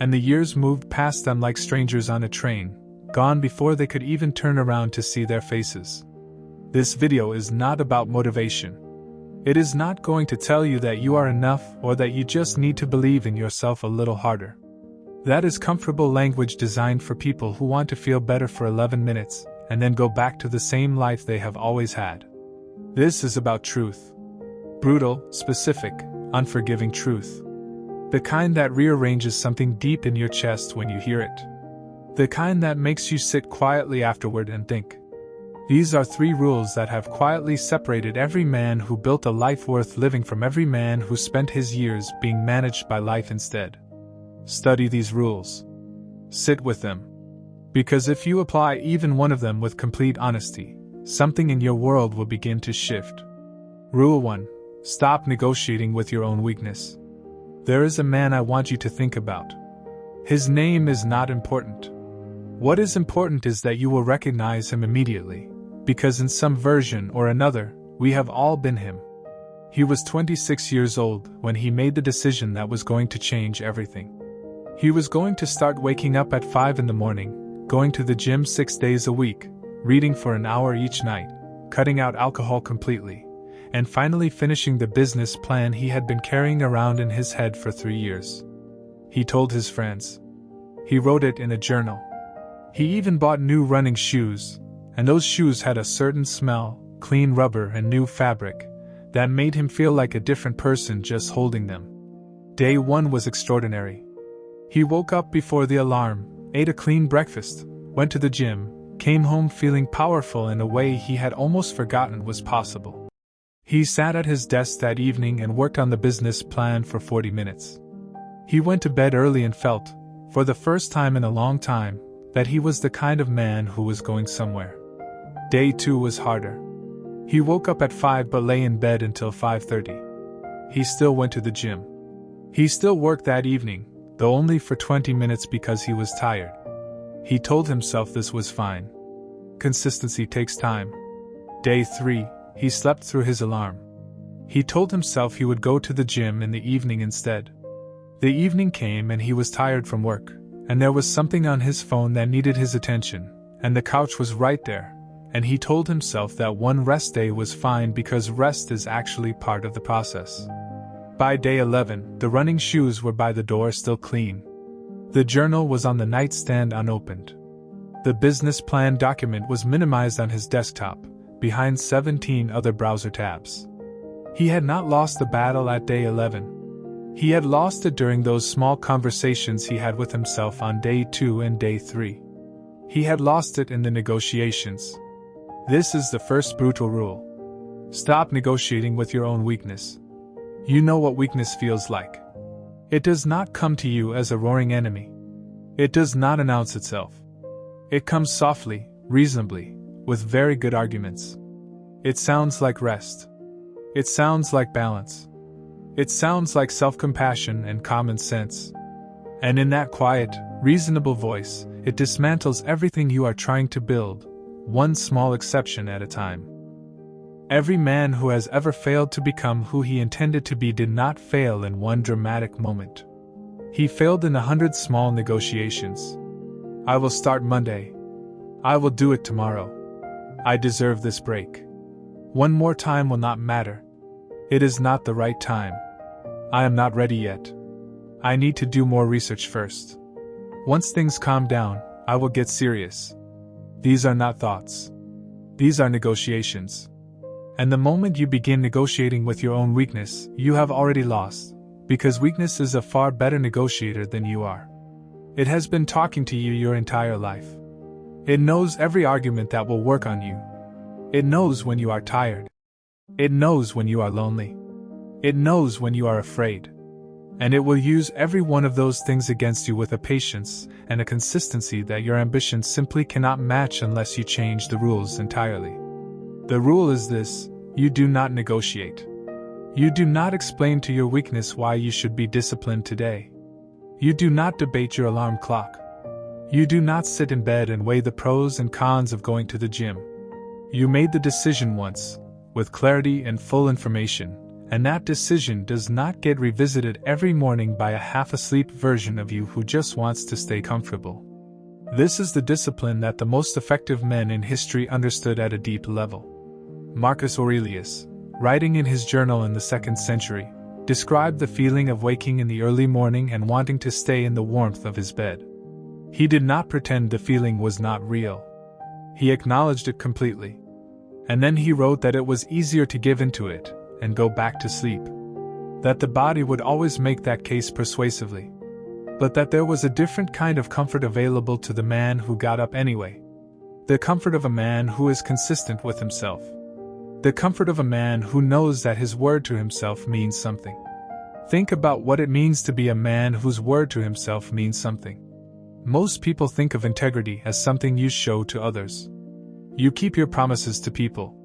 And the years moved past them like strangers on a train, gone before they could even turn around to see their faces. This video is not about motivation. It is not going to tell you that you are enough or that you just need to believe in yourself a little harder. That is comfortable language designed for people who want to feel better for 11 minutes and then go back to the same life they have always had. This is about truth. Brutal, specific, unforgiving truth. The kind that rearranges something deep in your chest when you hear it. The kind that makes you sit quietly afterward and think. These are 3 rules that have quietly separated every man who built a life worth living from every man who spent his years being managed by life instead. Study these rules. Sit with them. Because if you apply even one of them with complete honesty, something in your world will begin to shift. Rule 1. Stop negotiating with your own weakness. There is a man I want you to think about. His name is not important. What is important is that you will recognize him immediately, because in some version or another, we have all been him. He was 26 years old when he made the decision that was going to change everything. He was going to start waking up at 5 in the morning, going to the gym 6 days a week, reading for an hour each night, cutting out alcohol completely, and finally finishing the business plan he had been carrying around in his head for 3 years. He told his friends. He wrote it in a journal. He even bought new running shoes, and those shoes had a certain smell, clean rubber and new fabric, that made him feel like a different person just holding them. Day 1 was extraordinary. He woke up before the alarm, ate a clean breakfast, went to the gym, came home feeling powerful in a way he had almost forgotten was possible. He sat at his desk that evening and worked on the business plan for 40 minutes. He went to bed early and felt, for the first time in a long time, that he was the kind of man who was going somewhere. Day 2 was harder. He woke up at 5 but lay in bed until 5:30. He still went to the gym. He still worked that evening, though only for 20 minutes because he was tired. He told himself this was fine. Consistency takes time. Day 3, he slept through his alarm. He told himself he would go to the gym in the evening instead. The evening came and he was tired from work, and there was something on his phone that needed his attention, and the couch was right there, and he told himself that one rest day was fine because rest is actually part of the process. By day 11, the running shoes were by the door still clean. The journal was on the nightstand unopened. The business plan document was minimized on his desktop, behind 17 other browser tabs. He had not lost the battle at day 11. He had lost it during those small conversations he had with himself on day 2 and day 3. He had lost it in the negotiations. This is the first brutal rule. Stop negotiating with your own weakness. You know what weakness feels like. It does not come to you as a roaring enemy. It does not announce itself. It comes softly, reasonably, with very good arguments. It sounds like rest. It sounds like balance. It sounds like self-compassion and common sense. And in that quiet, reasonable voice, it dismantles everything you are trying to build, one small exception at a time. Every man who has ever failed to become who he intended to be did not fail in one dramatic moment. He failed in 100 small negotiations. I will start Monday. I will do it tomorrow. I deserve this break. One more time will not matter. It is not the right time. I am not ready yet. I need to do more research first. Once things calm down, I will get serious. These are not thoughts. These are negotiations. And the moment you begin negotiating with your own weakness, you have already lost, because weakness is a far better negotiator than you are. It has been talking to you your entire life. It knows every argument that will work on you. It knows when you are tired. It knows when you are lonely. It knows when you are afraid. And it will use every one of those things against you with a patience and a consistency that your ambition simply cannot match unless you change the rules entirely. The rule is this: you do not negotiate. You do not explain to your weakness why you should be disciplined today. You do not debate your alarm clock. You do not sit in bed and weigh the pros and cons of going to the gym. You made the decision once, with clarity and full information, and that decision does not get revisited every morning by a half-asleep version of you who just wants to stay comfortable. This is the discipline that the most effective men in history understood at a deep level. Marcus Aurelius, writing in his journal in the 2nd century, described the feeling of waking in the early morning and wanting to stay in the warmth of his bed. He did not pretend the feeling was not real. He acknowledged it completely. And then he wrote that it was easier to give into it and go back to sleep. That the body would always make that case persuasively. But that there was a different kind of comfort available to the man who got up anyway. The comfort of a man who is consistent with himself. The comfort of a man who knows that his word to himself means something. Think about what it means to be a man whose word to himself means something. Most people think of integrity as something you show to others. You keep your promises to people.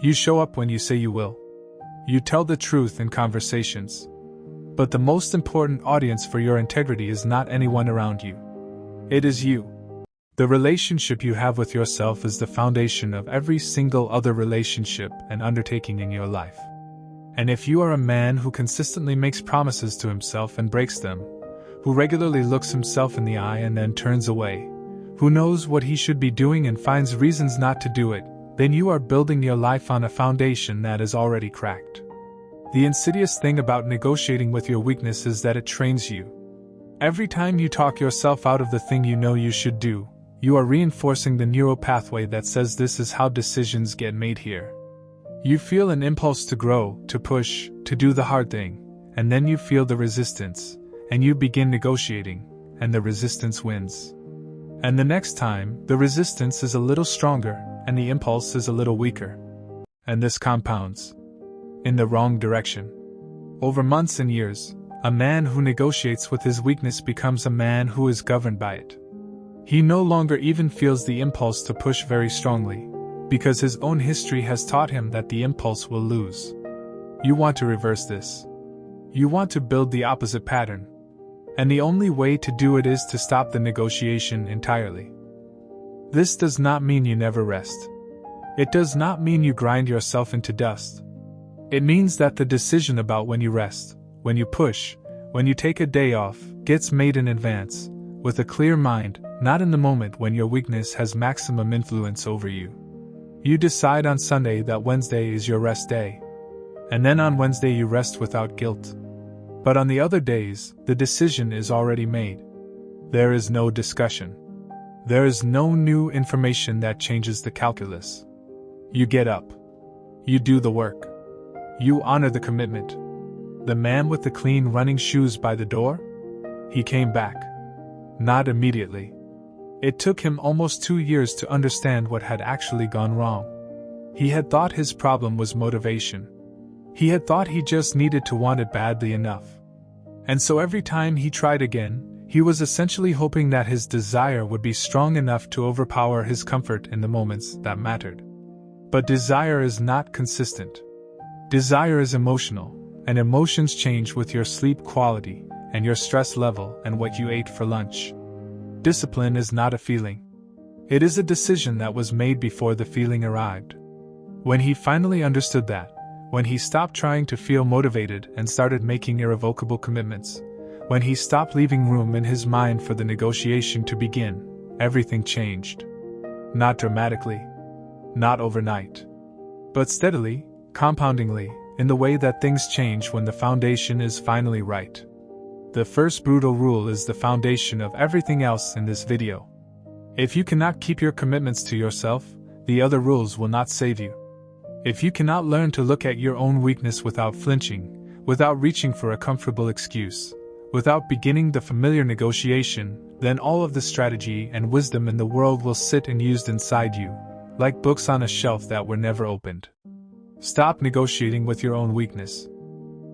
You show up when you say you will. You tell the truth in conversations. But the most important audience for your integrity is not anyone around you. It is you. The relationship you have with yourself is the foundation of every single other relationship and undertaking in your life. And if you are a man who consistently makes promises to himself and breaks them, who regularly looks himself in the eye and then turns away, who knows what he should be doing and finds reasons not to do it, then you are building your life on a foundation that is already cracked. The insidious thing about negotiating with your weakness is that it trains you. Every time you talk yourself out of the thing you know you should do, you are reinforcing the neural pathway that says this is how decisions get made here. You feel an impulse to grow, to push, to do the hard thing, and then you feel the resistance, and you begin negotiating, and the resistance wins. And the next time, the resistance is a little stronger, and the impulse is a little weaker. And this compounds. In the wrong direction. Over months and years, a man who negotiates with his weakness becomes a man who is governed by it. He no longer even feels the impulse to push very strongly, because his own history has taught him that the impulse will lose. You want to reverse this. You want to build the opposite pattern. And the only way to do it is to stop the negotiation entirely. This does not mean you never rest. It does not mean you grind yourself into dust. It means that the decision about when you rest, when you push, when you take a day off, gets made in advance, with a clear mind, not in the moment when your weakness has maximum influence over you. You decide on Sunday that Wednesday is your rest day. And then on Wednesday you rest without guilt. But on the other days, the decision is already made. There is no discussion. There is no new information that changes the calculus. You get up. You do the work. You honor the commitment. The man with the clean running shoes by the door? He came back. Not immediately. It took him almost 2 years to understand what had actually gone wrong. He had thought his problem was motivation. He had thought he just needed to want it badly enough. And so every time he tried again, he was essentially hoping that his desire would be strong enough to overpower his comfort in the moments that mattered. But desire is not consistent. Desire is emotional, and emotions change with your sleep quality, and your stress level, and what you ate for lunch. Discipline is not a feeling. It is a decision that was made before the feeling arrived. When he finally understood that, when he stopped trying to feel motivated and started making irrevocable commitments, when he stopped leaving room in his mind for the negotiation to begin, everything changed. Not dramatically, not overnight, but steadily, compoundingly, in the way that things change when the foundation is finally right. The first brutal rule is the foundation of everything else in this video. If you cannot keep your commitments to yourself, the other rules will not save you. If you cannot learn to look at your own weakness without flinching, without reaching for a comfortable excuse, without beginning the familiar negotiation, then all of the strategy and wisdom in the world will sit unused inside you, like books on a shelf that were never opened. Stop negotiating with your own weakness.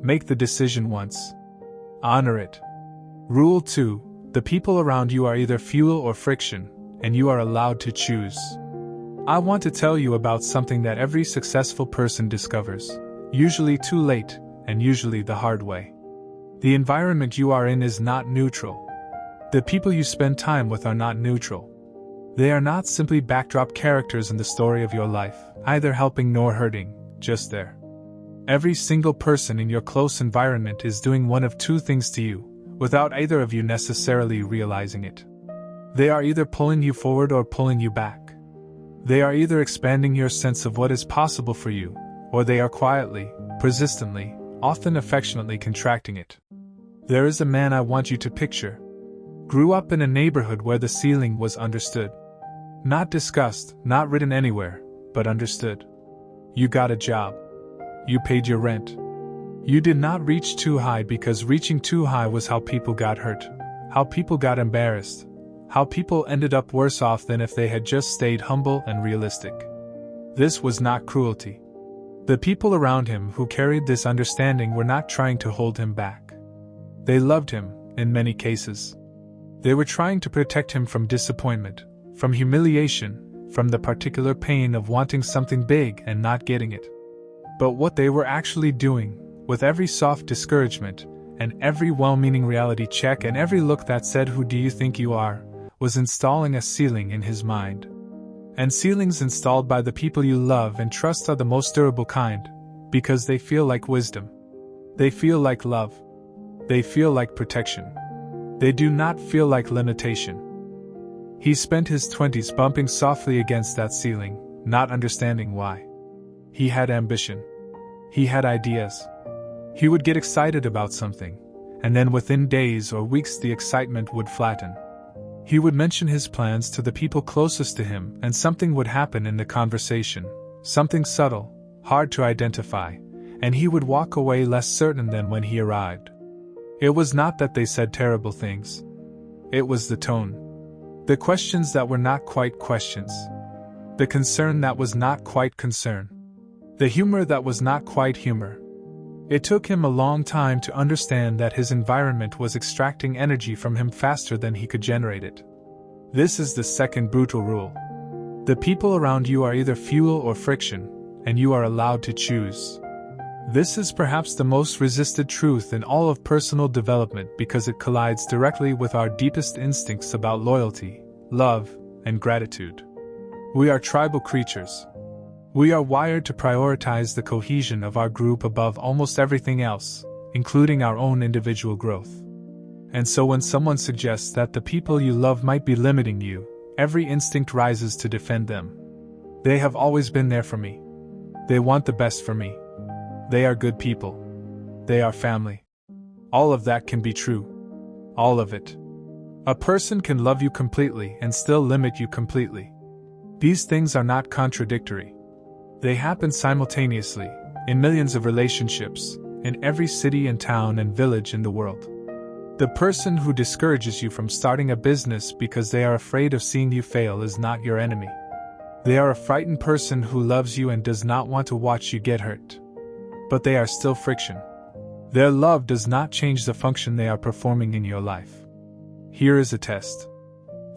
Make the decision once. Honor it. Rule 2: the people around you are either fuel or friction, and you are allowed to choose. I want to tell you about something that every successful person discovers, usually too late, and usually the hard way. The environment you are in is not neutral. The people you spend time with are not neutral. They are not simply backdrop characters in the story of your life, either helping nor hurting, just there. Every single person in your close environment is doing one of two things to you, without either of you necessarily realizing it. They are either pulling you forward or pulling you back. They are either expanding your sense of what is possible for you, or they are quietly, persistently, often affectionately contracting it. There is a man I want you to picture. Grew up in a neighborhood where the ceiling was understood. Not discussed, not written anywhere, but understood. You got a job. You paid your rent. You did not reach too high because reaching too high was how people got hurt, how people got embarrassed, how people ended up worse off than if they had just stayed humble and realistic. This was not cruelty. The people around him who carried this understanding were not trying to hold him back. They loved him, in many cases. They were trying to protect him from disappointment, from humiliation, from the particular pain of wanting something big and not getting it. But what they were actually doing, with every soft discouragement, and every well-meaning reality check and every look that said, "Who do you think you are?" was installing a ceiling in his mind. And ceilings installed by the people you love and trust are the most durable kind, because they feel like wisdom. They feel like love. They feel like protection. They do not feel like limitation. He spent his 20s bumping softly against that ceiling, not understanding why. He had ambition. He had ideas. He would get excited about something, and then within days or weeks the excitement would flatten. He would mention his plans to the people closest to him, and something would happen in the conversation, something subtle, hard to identify, and he would walk away less certain than when he arrived. It was not that they said terrible things. It was the tone. The questions that were not quite questions. The concern that was not quite concern. The humor that was not quite humor. It took him a long time to understand that his environment was extracting energy from him faster than he could generate it. This is the second brutal rule. The people around you are either fuel or friction, and you are allowed to choose. This is perhaps the most resisted truth in all of personal development because it collides directly with our deepest instincts about loyalty, love, and gratitude. We are tribal creatures. We are wired to prioritize the cohesion of our group above almost everything else, including our own individual growth. And so when someone suggests that the people you love might be limiting you, every instinct rises to defend them. They have always been there for me. They want the best for me. They are good people. They are family. All of that can be true. All of it. A person can love you completely and still limit you completely. These things are not contradictory. They happen simultaneously, in millions of relationships, in every city and town and village in the world. The person who discourages you from starting a business because they are afraid of seeing you fail is not your enemy. They are a frightened person who loves you and does not want to watch you get hurt. But they are still friction. Their love does not change the function they are performing in your life. Here is a test.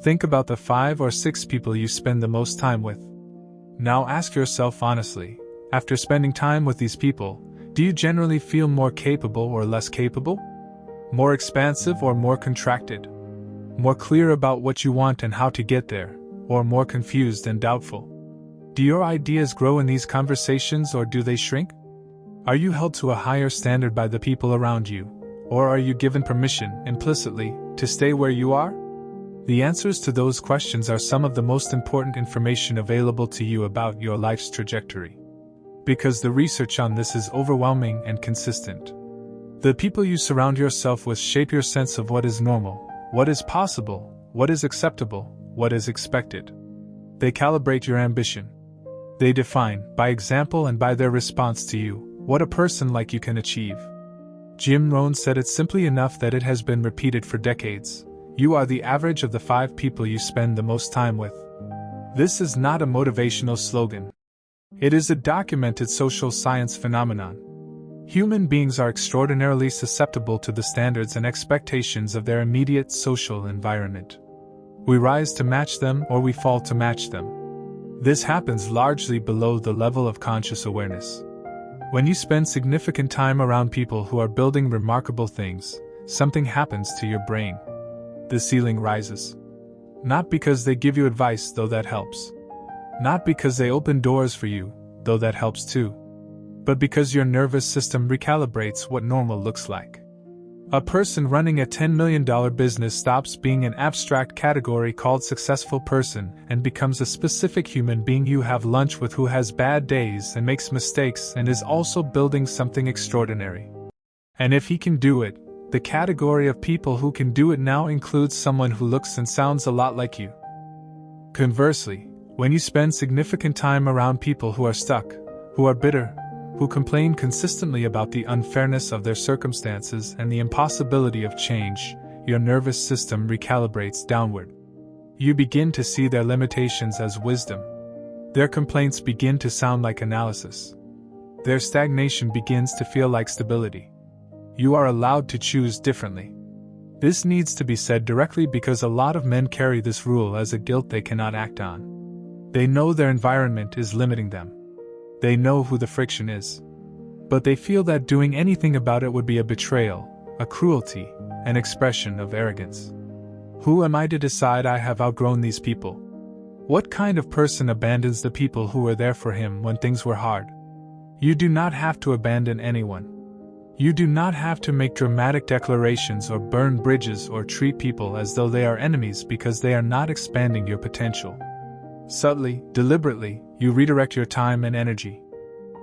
Think about the 5 or 6 people you spend the most time with. Now ask yourself honestly, after spending time with these people, do you generally feel more capable or less capable? More expansive or more contracted? More clear about what you want and how to get there, or more confused and doubtful? Do your ideas grow in these conversations or do they shrink? Are you held to a higher standard by the people around you, or are you given permission, implicitly, to stay where you are? The answers to those questions are some of the most important information available to you about your life's trajectory. Because the research on this is overwhelming and consistent. The people you surround yourself with shape your sense of what is normal, what is possible, what is acceptable, what is expected. They calibrate your ambition. They define, by example and by their response to you, what a person like you can achieve. Jim Rohn said it simply enough that it has been repeated for decades. You are the average of the 5 people you spend the most time with. This is not a motivational slogan. It is a documented social science phenomenon. Human beings are extraordinarily susceptible to the standards and expectations of their immediate social environment. We rise to match them or we fall to match them. This happens largely below the level of conscious awareness. When you spend significant time around people who are building remarkable things, something happens to your brain. The ceiling rises. Not because they give you advice, though that helps. Not because they open doors for you, though that helps too. But because your nervous system recalibrates what normal looks like. A person running a $10 million business stops being an abstract category called successful person and becomes a specific human being you have lunch with who has bad days and makes mistakes and is also building something extraordinary. And if he can do it, the category of people who can do it now includes someone who looks and sounds a lot like you. Conversely, when you spend significant time around people who are stuck, who are bitter, who complain consistently about the unfairness of their circumstances and the impossibility of change, your nervous system recalibrates downward. You begin to see their limitations as wisdom. Their complaints begin to sound like analysis. Their stagnation begins to feel like stability. You are allowed to choose differently. This needs to be said directly because a lot of men carry this rule as a guilt they cannot act on. They know their environment is limiting them. They know who the friction is. But they feel that doing anything about it would be a betrayal, a cruelty, an expression of arrogance. Who am I to decide I have outgrown these people? What kind of person abandons the people who were there for him when things were hard? You do not have to abandon anyone. You do not have to make dramatic declarations or burn bridges or treat people as though they are enemies because they are not expanding your potential. Subtly, deliberately, you redirect your time and energy.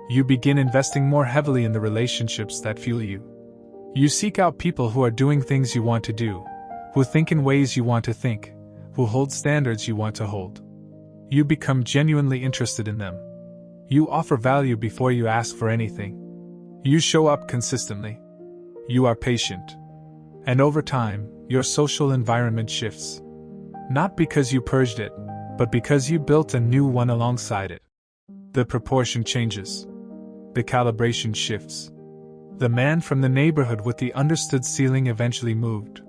You begin investing more heavily in the relationships that fuel you. You seek out people who are doing things you want to do, who think in ways you want to think, who hold standards you want to hold. You become genuinely interested in them. You offer value before you ask for anything. You show up consistently. You are patient. And over time, your social environment shifts. Not because you purged it, but because you built a new one alongside it. The proportion changes. The calibration shifts. The man from the neighborhood with the understood ceiling eventually moved.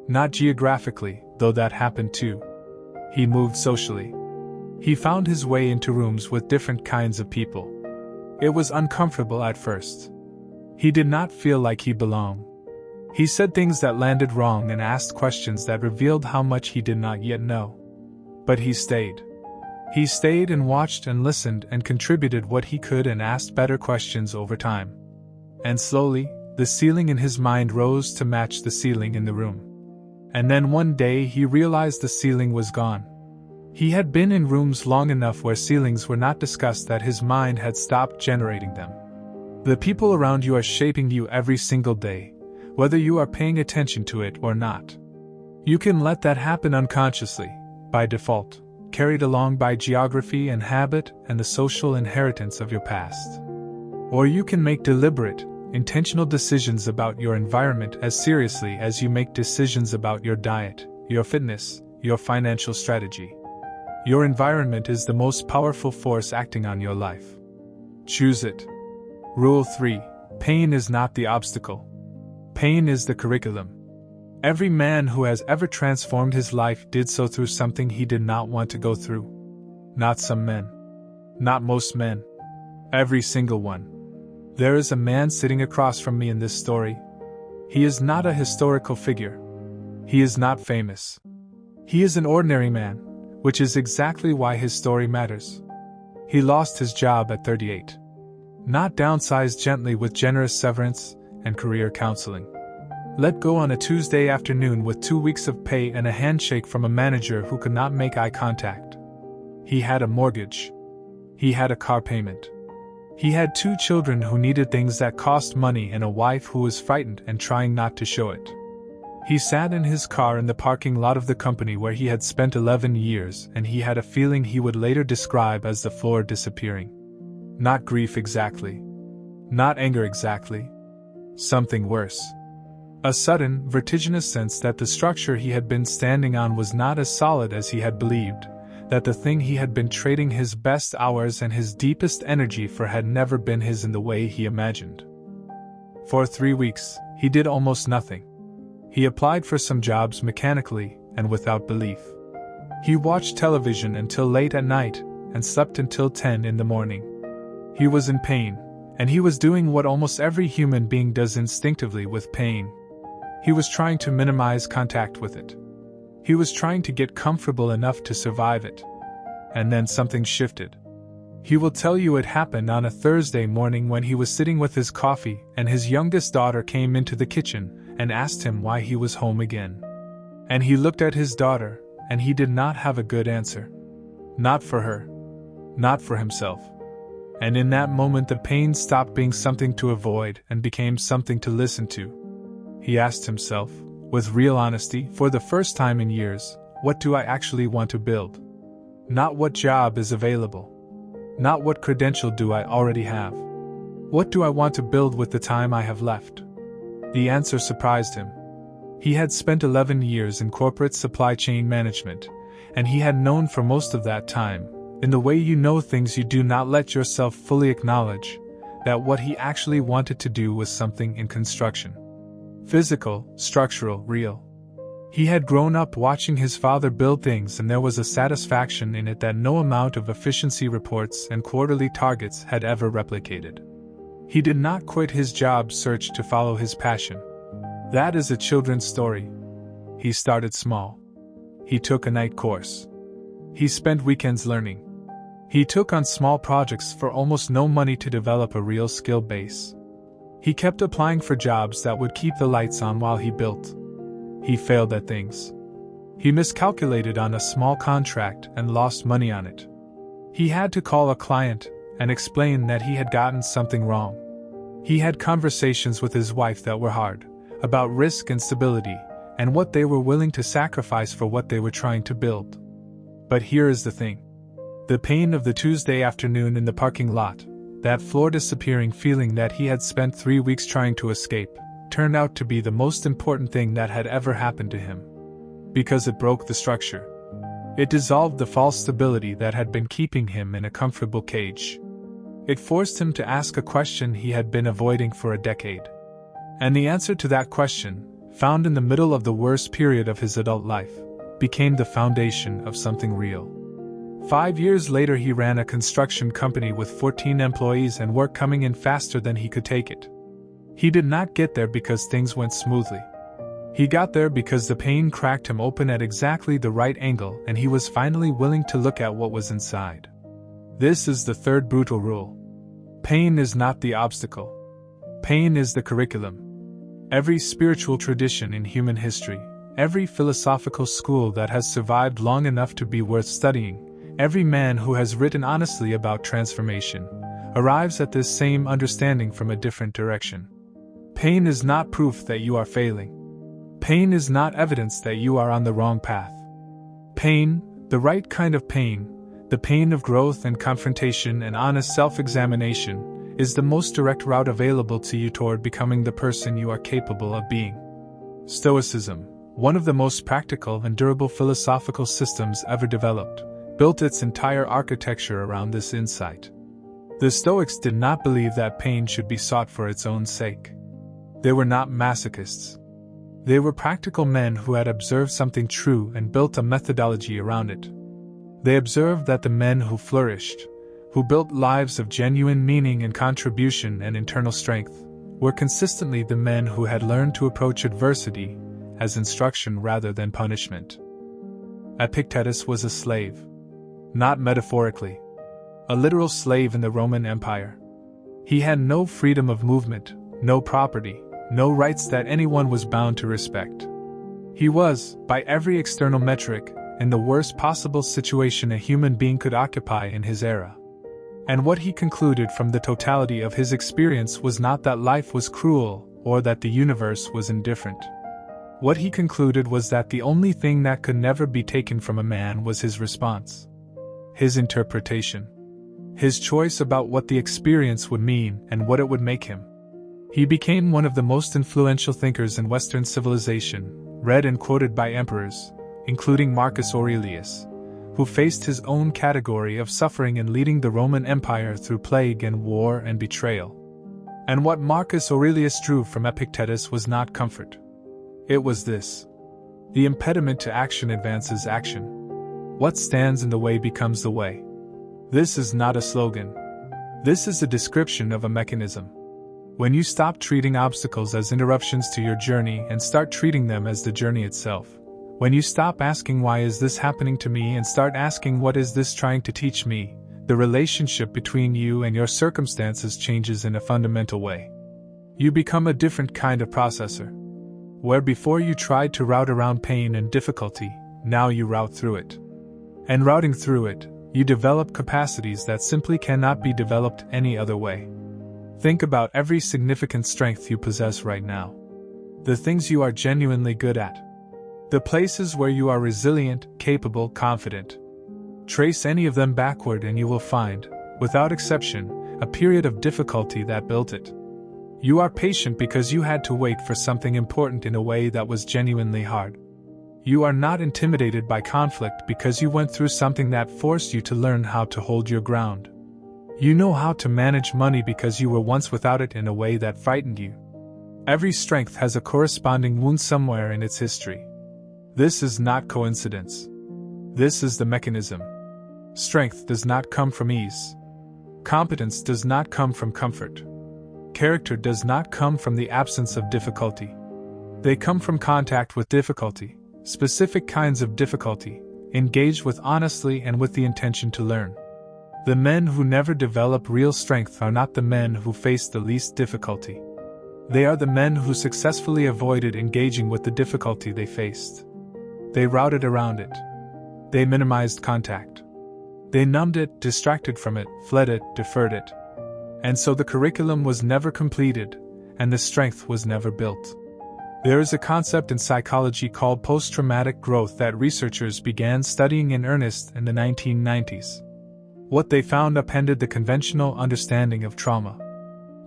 Not geographically, though that happened too. He moved socially. He found his way into rooms with different kinds of people. It was uncomfortable at first. He did not feel like he belonged. He said things that landed wrong and asked questions that revealed how much he did not yet know. But he stayed. He stayed and watched and listened and contributed what he could and asked better questions over time. And slowly, the ceiling in his mind rose to match the ceiling in the room. And then one day he realized the ceiling was gone. He had been in rooms long enough where ceilings were not discussed that his mind had stopped generating them. The people around you are shaping you every single day, whether you are paying attention to it or not. You can let that happen unconsciously, by default, carried along by geography and habit and the social inheritance of your past. Or you can make deliberate, intentional decisions about your environment as seriously as you make decisions about your diet, your fitness, your financial strategy. Your environment is the most powerful force acting on your life. Choose it. Rule 3. Pain is not the obstacle. Pain is the curriculum. Every man who has ever transformed his life did so through something he did not want to go through. Not some men. Not most men. Every single one. There is a man sitting across from me in this story. He is not a historical figure. He is not famous. He is an ordinary man, which is exactly why his story matters. He lost his job at 38. Not downsized gently with generous severance and career counseling. Let go on a Tuesday afternoon with 2 weeks of pay and a handshake from a manager who could not make eye contact. He had a mortgage. He had a car payment. He had 2 children who needed things that cost money and a wife who was frightened and trying not to show it. He sat in his car in the parking lot of the company where he had spent 11 years, and he had a feeling he would later describe as the floor disappearing. Not grief exactly. Not anger exactly. Something worse. A sudden, vertiginous sense that the structure he had been standing on was not as solid as he had believed, that the thing he had been trading his best hours and his deepest energy for had never been his in the way he imagined. For 3 weeks, he did almost nothing. He applied for some jobs mechanically and without belief. He watched television until late at night and slept until 10 in the morning. He was in pain, and he was doing what almost every human being does instinctively with pain. He was trying to minimize contact with it. He was trying to get comfortable enough to survive it. And then something shifted. He will tell you it happened on a Thursday morning when he was sitting with his coffee and his youngest daughter came into the kitchen and asked him why he was home again. And he looked at his daughter, and he did not have a good answer. Not for her. Not for himself. And in that moment the pain stopped being something to avoid and became something to listen to. He asked himself, with real honesty, for the first time in years, what do I actually want to build? Not what job is available. Not what credential do I already have. What do I want to build with the time I have left? The answer surprised him. He had spent 11 years in corporate supply chain management, and he had known for most of that time, in the way you know things you do not let yourself fully acknowledge, that what he actually wanted to do was something in construction. Physical, structural, real. He had grown up watching his father build things, and there was a satisfaction in it that no amount of efficiency reports and quarterly targets had ever replicated. He did not quit his job search to follow his passion. That is a children's story. He started small. He took a night course. He spent weekends learning. He took on small projects for almost no money to develop a real skill base. He kept applying for jobs that would keep the lights on while he built. He failed at things. He miscalculated on a small contract and lost money on it. He had to call a client and explain that he had gotten something wrong. He had conversations with his wife that were hard, about risk and stability, and what they were willing to sacrifice for what they were trying to build. But here is the thing. The pain of the Tuesday afternoon in the parking lot, that floor disappearing feeling that he had spent 3 weeks trying to escape, turned out to be the most important thing that had ever happened to him. Because it broke the structure. It dissolved the false stability that had been keeping him in a comfortable cage. It forced him to ask a question he had been avoiding for a decade. And the answer to that question, found in the middle of the worst period of his adult life, became the foundation of something real. 5 years later he ran a construction company with 14 employees and work coming in faster than he could take it. He did not get there because things went smoothly. He got there because the pain cracked him open at exactly the right angle and he was finally willing to look at what was inside. This is the third brutal rule. Pain is not the obstacle. Pain is the curriculum. Every spiritual tradition in human history, every philosophical school that has survived long enough to be worth studying, every man who has written honestly about transformation, arrives at this same understanding from a different direction. Pain is not proof that you are failing. Pain is not evidence that you are on the wrong path. Pain, the right kind of pain, the pain of growth and confrontation and honest self-examination, is the most direct route available to you toward becoming the person you are capable of being. Stoicism, one of the most practical and durable philosophical systems ever developed, built its entire architecture around this insight. The Stoics did not believe that pain should be sought for its own sake. They were not masochists. They were practical men who had observed something true and built a methodology around it. They observed that the men who flourished, who built lives of genuine meaning and contribution and internal strength, were consistently the men who had learned to approach adversity as instruction rather than punishment. Epictetus was a slave. Not metaphorically. A literal slave in the Roman Empire. He had no freedom of movement, no property, no rights that anyone was bound to respect. He was, by every external metric, in the worst possible situation a human being could occupy in his era. And what he concluded from the totality of his experience was not that life was cruel, or that the universe was indifferent. What he concluded was that the only thing that could never be taken from a man was his response. His interpretation. His choice about what the experience would mean and what it would make him. He became one of the most influential thinkers in Western civilization, read and quoted by emperors, including Marcus Aurelius, who faced his own category of suffering in leading the Roman Empire through plague and war and betrayal. And what Marcus Aurelius drew from Epictetus was not comfort. It was this. The impediment to action advances action. What stands in the way becomes the way. This is not a slogan. This is a description of a mechanism. When you stop treating obstacles as interruptions to your journey and start treating them as the journey itself, when you stop asking why is this happening to me and start asking what is this trying to teach me, the relationship between you and your circumstances changes in a fundamental way. You become a different kind of processor. Where before you tried to route around pain and difficulty, now you route through it. And routing through it, you develop capacities that simply cannot be developed any other way. Think about every significant strength you possess right now. The things you are genuinely good at. The places where you are resilient, capable, confident. Trace any of them backward and you will find, without exception, a period of difficulty that built it. You are patient because you had to wait for something important in a way that was genuinely hard. You are not intimidated by conflict because you went through something that forced you to learn how to hold your ground. You know how to manage money because you were once without it in a way that frightened you. Every strength has a corresponding wound somewhere in its history. This is not coincidence. This is the mechanism. Strength does not come from ease. Competence does not come from comfort. Character does not come from the absence of difficulty. They come from contact with difficulty, specific kinds of difficulty, engaged with honestly and with the intention to learn. The men who never develop real strength are not the men who face the least difficulty. They are the men who successfully avoided engaging with the difficulty they faced. They routed around it. They minimized contact. They numbed it, distracted from it, fled it, deferred it. And so the curriculum was never completed, and the strength was never built. There is a concept in psychology called post-traumatic growth that researchers began studying in earnest in the 1990s. What they found upended the conventional understanding of trauma.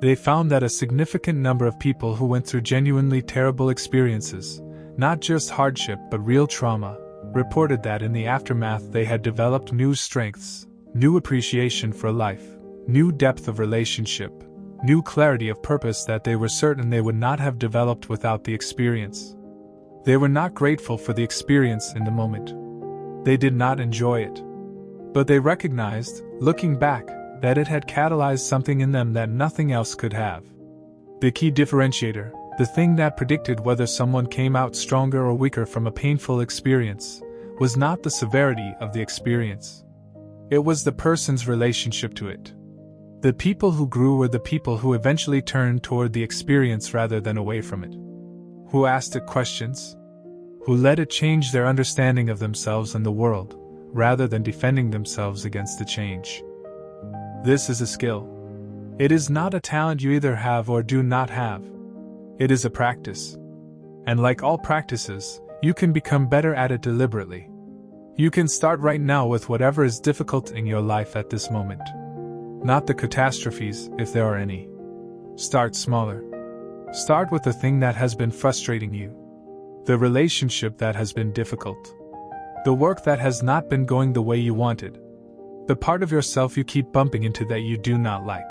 They found that a significant number of people who went through genuinely terrible experiences, not just hardship but real trauma, reported that in the aftermath they had developed new strengths, new appreciation for life, new depth of relationship, new clarity of purpose that they were certain they would not have developed without the experience. They were not grateful for the experience in the moment. They did not enjoy it. But they recognized, looking back, that it had catalyzed something in them that nothing else could have. The key differentiator, the thing that predicted whether someone came out stronger or weaker from a painful experience, was not the severity of the experience. It was the person's relationship to it. The people who grew were the people who eventually turned toward the experience rather than away from it. Who asked it questions? Who let it change their understanding of themselves and the world, rather than defending themselves against the change. This is a skill. It is not a talent you either have or do not have. It is a practice. And like all practices, you can become better at it deliberately. You can start right now with whatever is difficult in your life at this moment. Not the catastrophes, if there are any. Start smaller. Start with the thing that has been frustrating you. The relationship that has been difficult. The work that has not been going the way you wanted. The part of yourself you keep bumping into that you do not like.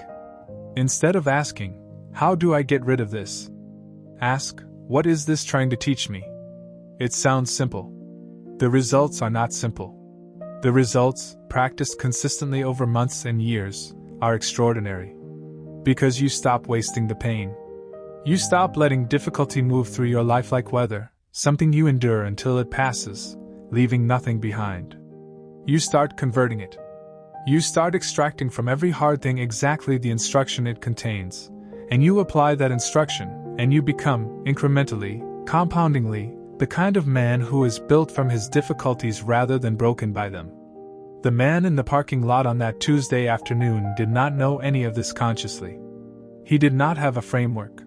Instead of asking, how do I get rid of this? Ask, what is this trying to teach me? It sounds simple. The results are not simple. The results, practiced consistently over months and years, are extraordinary. Because you stop wasting the pain. You stop letting difficulty move through your life like weather, something you endure until it passes, leaving nothing behind. You start converting it. You start extracting from every hard thing exactly the instruction it contains, and you apply that instruction, and you become, incrementally, compoundingly, the kind of man who is built from his difficulties rather than broken by them. The man in the parking lot on that Tuesday afternoon did not know any of this consciously. He did not have a framework.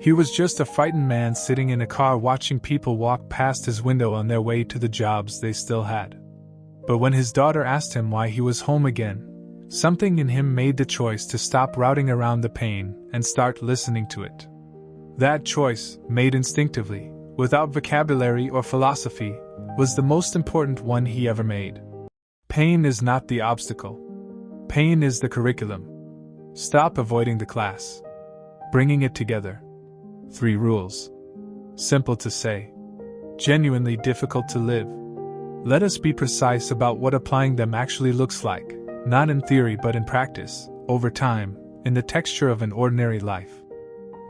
He was just a frightened man sitting in a car watching people walk past his window on their way to the jobs they still had. But when his daughter asked him why he was home again, something in him made the choice to stop routing around the pain and start listening to it. That choice, made instinctively, without vocabulary or philosophy, was the most important one he ever made. Pain is not the obstacle. Pain is the curriculum. Stop avoiding the class. Bringing it together. 3 rules. Simple to say. Genuinely difficult to live. Let us be precise about what applying them actually looks like, not in theory but in practice, over time, in the texture of an ordinary life.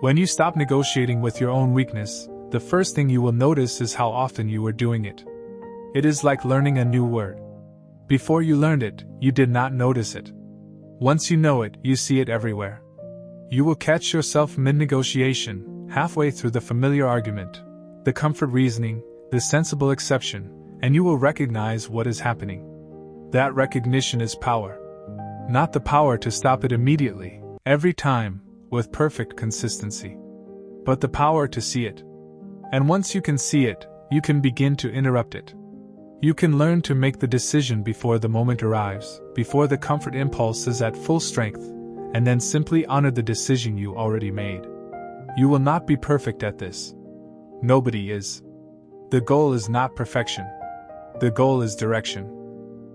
When you stop negotiating with your own weakness, the first thing you will notice is how often you are doing it. It is like learning a new word. Before you learned it, you did not notice it. Once you know it, you see it everywhere. You will catch yourself mid-negotiation, halfway through the familiar argument, the comfort reasoning, the sensible exception, and you will recognize what is happening. That recognition is power. Not the power to stop it immediately, every time, with perfect consistency. But the power to see it. And once you can see it, you can begin to interrupt it. You can learn to make the decision before the moment arrives, before the comfort impulse is at full strength, and then simply honor the decision you already made. You will not be perfect at this. Nobody is. The goal is not perfection. The goal is direction.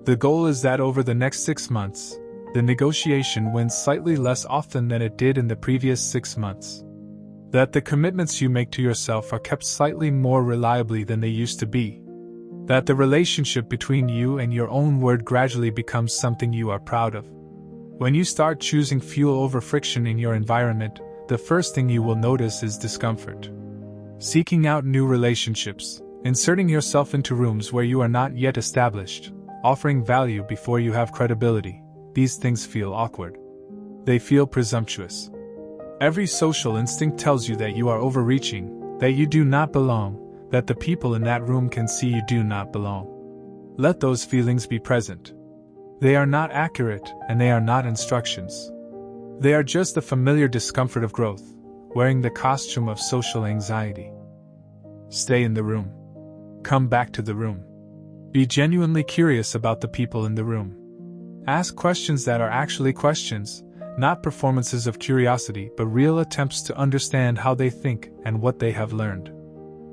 The goal is that over the next 6 months, the negotiation wins slightly less often than it did in the previous 6 months. That the commitments you make to yourself are kept slightly more reliably than they used to be. That the relationship between you and your own word gradually becomes something you are proud of. When you start choosing fuel over friction in your environment, the first thing you will notice is discomfort. Seeking out new relationships, inserting yourself into rooms where you are not yet established, offering value before you have credibility, these things feel awkward. They feel presumptuous. Every social instinct tells you that you are overreaching, that you do not belong, that the people in that room can see you do not belong. Let those feelings be present. They are not accurate, and they are not instructions. They are just the familiar discomfort of growth, wearing the costume of social anxiety. Stay in the room. Come back to the room. Be genuinely curious about the people in the room. Ask questions that are actually questions, not performances of curiosity but real attempts to understand how they think and what they have learned.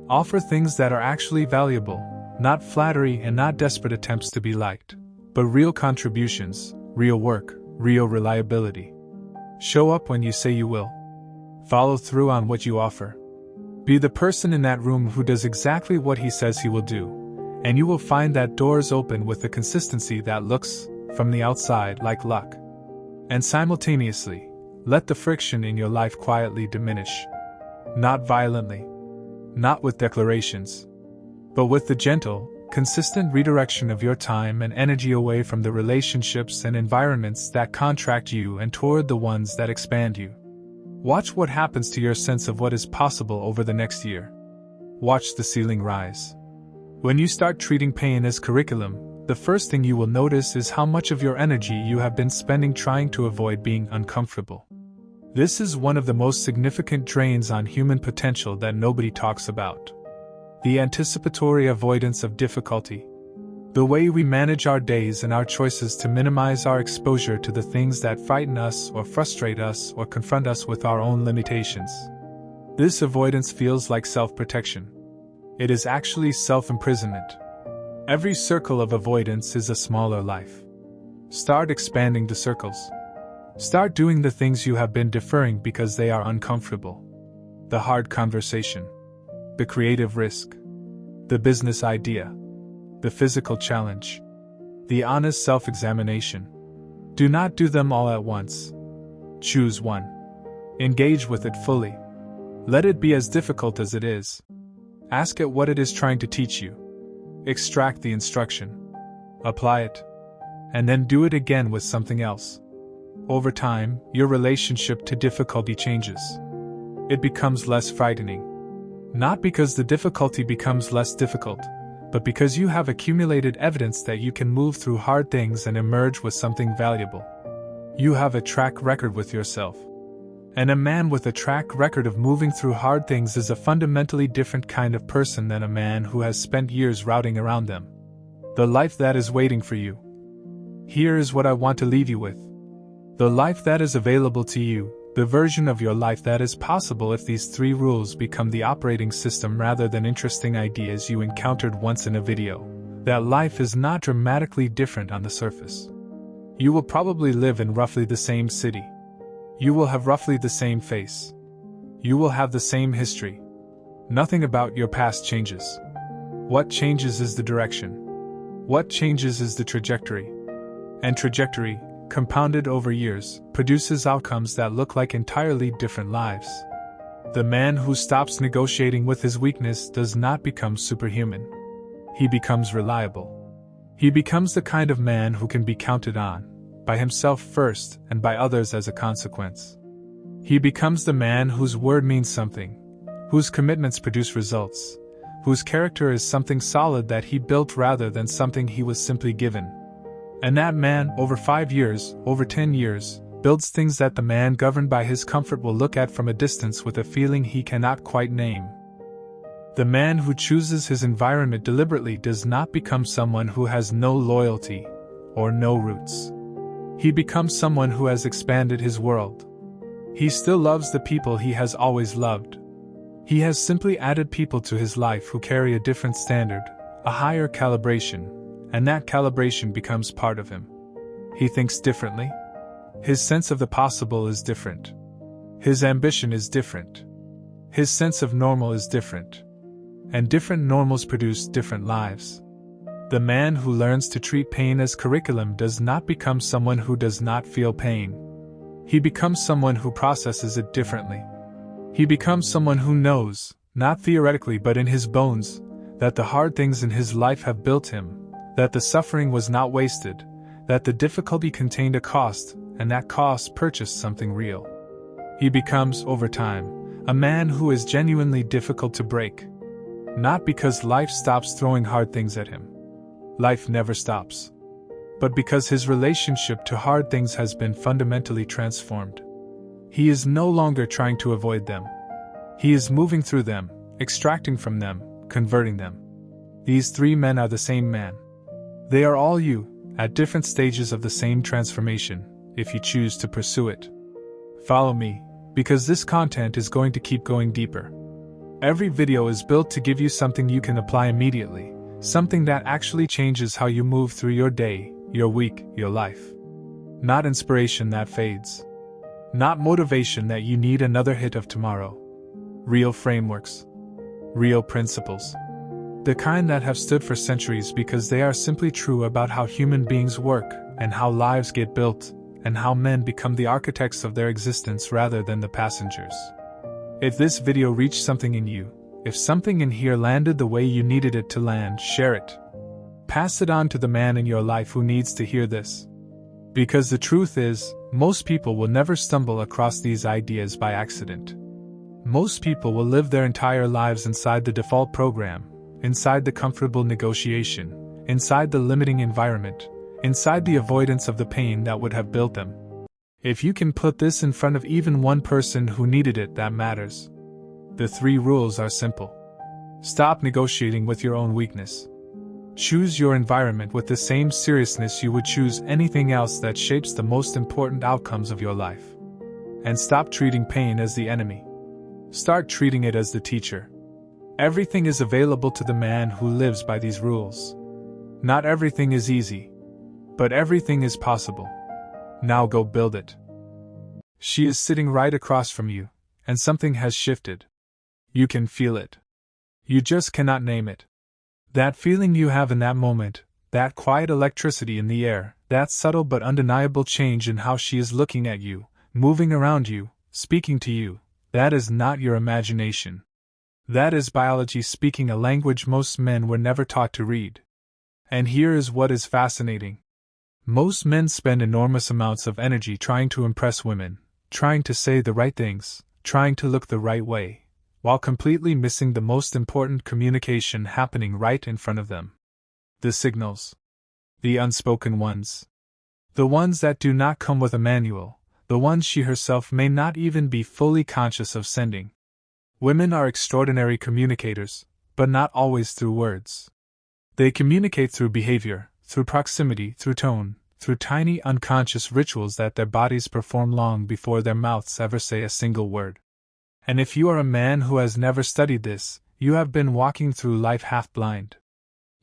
Offer things that are actually valuable, not flattery and not desperate attempts to be liked, but real contributions, real work, real reliability. Show up when you say you will. Follow through on what you offer. Be the person in that room who does exactly what he says he will do, and you will find that doors open with a consistency that looks, from the outside, like luck. And simultaneously, let the friction in your life quietly diminish. Not violently. Not with declarations. But with the gentle, consistent redirection of your time and energy away from the relationships and environments that contract you and toward the ones that expand you. Watch what happens to your sense of what is possible over the next year. Watch the ceiling rise. When you start treating pain as curriculum, the first thing you will notice is how much of your energy you have been spending trying to avoid being uncomfortable. This is one of the most significant drains on human potential that nobody talks about. The anticipatory avoidance of difficulty. The way we manage our days and our choices to minimize our exposure to the things that frighten us or frustrate us or confront us with our own limitations. This avoidance feels like self-protection. It is actually self-imprisonment. Every circle of avoidance is a smaller life. Start expanding the circles. Start doing the things you have been deferring because they are uncomfortable. The hard conversation. The creative risk. The business idea. The physical challenge. The honest self-examination. Do not do them all at once. Choose one. Engage with it fully. Let it be as difficult as it is. Ask it what it is trying to teach you. Extract the instruction. Apply it. And then do it again with something else. Over time, your relationship to difficulty changes. It becomes less frightening. Not because the difficulty becomes less difficult, but because you have accumulated evidence that you can move through hard things and emerge with something valuable. You have a track record with yourself. And a man with a track record of moving through hard things is a fundamentally different kind of person than a man who has spent years routing around them. The life that is waiting for you. Here is what I want to leave you with. The life that is available to you, the version of your life that is possible if these 3 rules become the operating system rather than interesting ideas you encountered once in a video. That life is not dramatically different on the surface. You will probably live in roughly the same city. You will have roughly the same face. You will have the same history. Nothing about your past changes. What changes is the direction. What changes is the trajectory. And trajectory, compounded over years, produces outcomes that look like entirely different lives. The man who stops negotiating with his weakness does not become superhuman. He becomes reliable. He becomes the kind of man who can be counted on, by himself first and by others as a consequence. He becomes the man whose word means something, whose commitments produce results, whose character is something solid that he built rather than something he was simply given. And that man, over 5 years, over 10 years, builds things that the man governed by his comfort will look at from a distance with a feeling he cannot quite name. The man who chooses his environment deliberately does not become someone who has no loyalty or no roots. He becomes someone who has expanded his world. He still loves the people he has always loved. He has simply added people to his life who carry a different standard, a higher calibration, and that calibration becomes part of him. He thinks differently. His sense of the possible is different. His ambition is different. His sense of normal is different. And different normals produce different lives. The man who learns to treat pain as curriculum does not become someone who does not feel pain. He becomes someone who processes it differently. He becomes someone who knows, not theoretically but in his bones, that the hard things in his life have built him, that the suffering was not wasted, that the difficulty contained a cost, and that cost purchased something real. He becomes, over time, a man who is genuinely difficult to break. Not because life stops throwing hard things at him. Life never stops. But because his relationship to hard things has been fundamentally transformed. He is no longer trying to avoid them. He is moving through them, extracting from them, converting them. These 3 men are the same man. They are all you, at different stages of the same transformation, if you choose to pursue it. Follow me, because this content is going to keep going deeper. Every video is built to give you something you can apply immediately, something that actually changes how you move through your day, your week, your life. Not inspiration that fades. Not motivation that you need another hit of tomorrow. Real frameworks. Real principles. The kind that have stood for centuries because they are simply true about how human beings work, and how lives get built, and how men become the architects of their existence rather than the passengers. If this video reached something in you, if something in here landed the way you needed it to land, share it. Pass it on to the man in your life who needs to hear this. Because the truth is, most people will never stumble across these ideas by accident. Most people will live their entire lives inside the default program, inside the comfortable negotiation, inside the limiting environment, inside the avoidance of the pain that would have built them. If you can put this in front of even one person who needed it, that matters. The 3 rules are simple. Stop negotiating with your own weakness. Choose your environment with the same seriousness you would choose anything else that shapes the most important outcomes of your life. And stop treating pain as the enemy. Start treating it as the teacher. Everything is available to the man who lives by these rules. Not everything is easy, but everything is possible. Now go build it. She is sitting right across from you, and something has shifted. You can feel it. You just cannot name it. That feeling you have in that moment, that quiet electricity in the air, that subtle but undeniable change in how she is looking at you, moving around you, speaking to you, that is not your imagination. That is biology speaking a language most men were never taught to read. And here is what is fascinating. Most men spend enormous amounts of energy trying to impress women, trying to say the right things, trying to look the right way, while completely missing the most important communication happening right in front of them. The signals. The unspoken ones. The ones that do not come with a manual, the ones she herself may not even be fully conscious of sending. Women are extraordinary communicators, but not always through words. They communicate through behavior, through proximity, through tone, through tiny unconscious rituals that their bodies perform long before their mouths ever say a single word. And if you are a man who has never studied this, you have been walking through life half blind.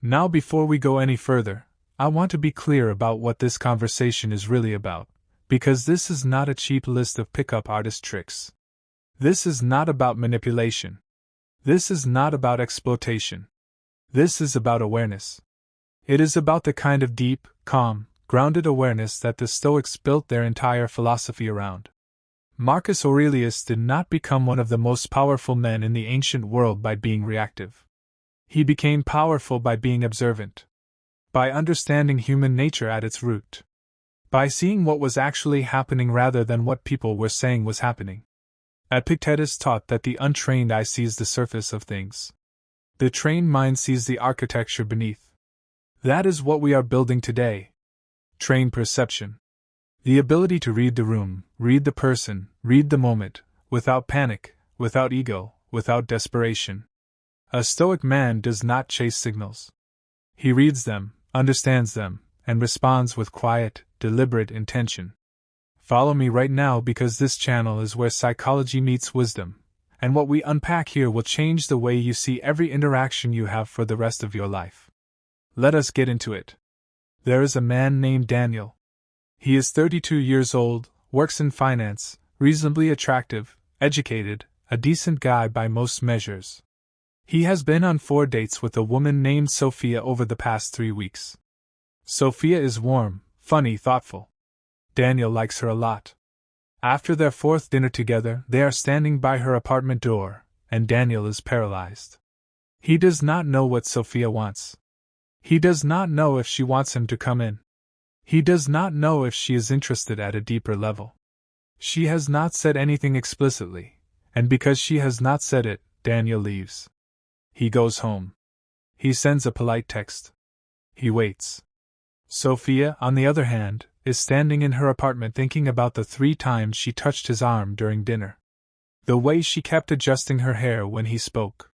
Now, before we go any further, I want to be clear about what this conversation is really about, because this is not a cheap list of pickup artist tricks. This is not about manipulation. This is not about exploitation. This is about awareness. It is about the kind of deep, calm, grounded awareness that the Stoics built their entire philosophy around. Marcus Aurelius did not become one of the most powerful men in the ancient world by being reactive. He became powerful by being observant. By understanding human nature at its root. By seeing what was actually happening rather than what people were saying was happening. Epictetus taught that the untrained eye sees the surface of things. The trained mind sees the architecture beneath. That is what we are building today. Trained perception. The ability to read the room, read the person, read the moment, without panic, without ego, without desperation. A Stoic man does not chase signals. He reads them, understands them, and responds with quiet, deliberate intention. Follow me right now, because this channel is where psychology meets wisdom, and what we unpack here will change the way you see every interaction you have for the rest of your life. Let us get into it. There is a man named Daniel. He is 32 years old, works in finance, reasonably attractive, educated, a decent guy by most measures. He has been on 4 dates with a woman named Sophia over the past 3 weeks. Sophia is warm, funny, thoughtful. Daniel likes her a lot. After their 4th dinner together, they are standing by her apartment door, and Daniel is paralyzed. He does not know what Sophia wants. He does not know if she wants him to come in. He does not know if she is interested at a deeper level. She has not said anything explicitly, and because she has not said it, Daniel leaves. He goes home. He sends a polite text. He waits. Sophia, on the other hand, is standing in her apartment thinking about the 3 times she touched his arm during dinner. The way she kept adjusting her hair when he spoke.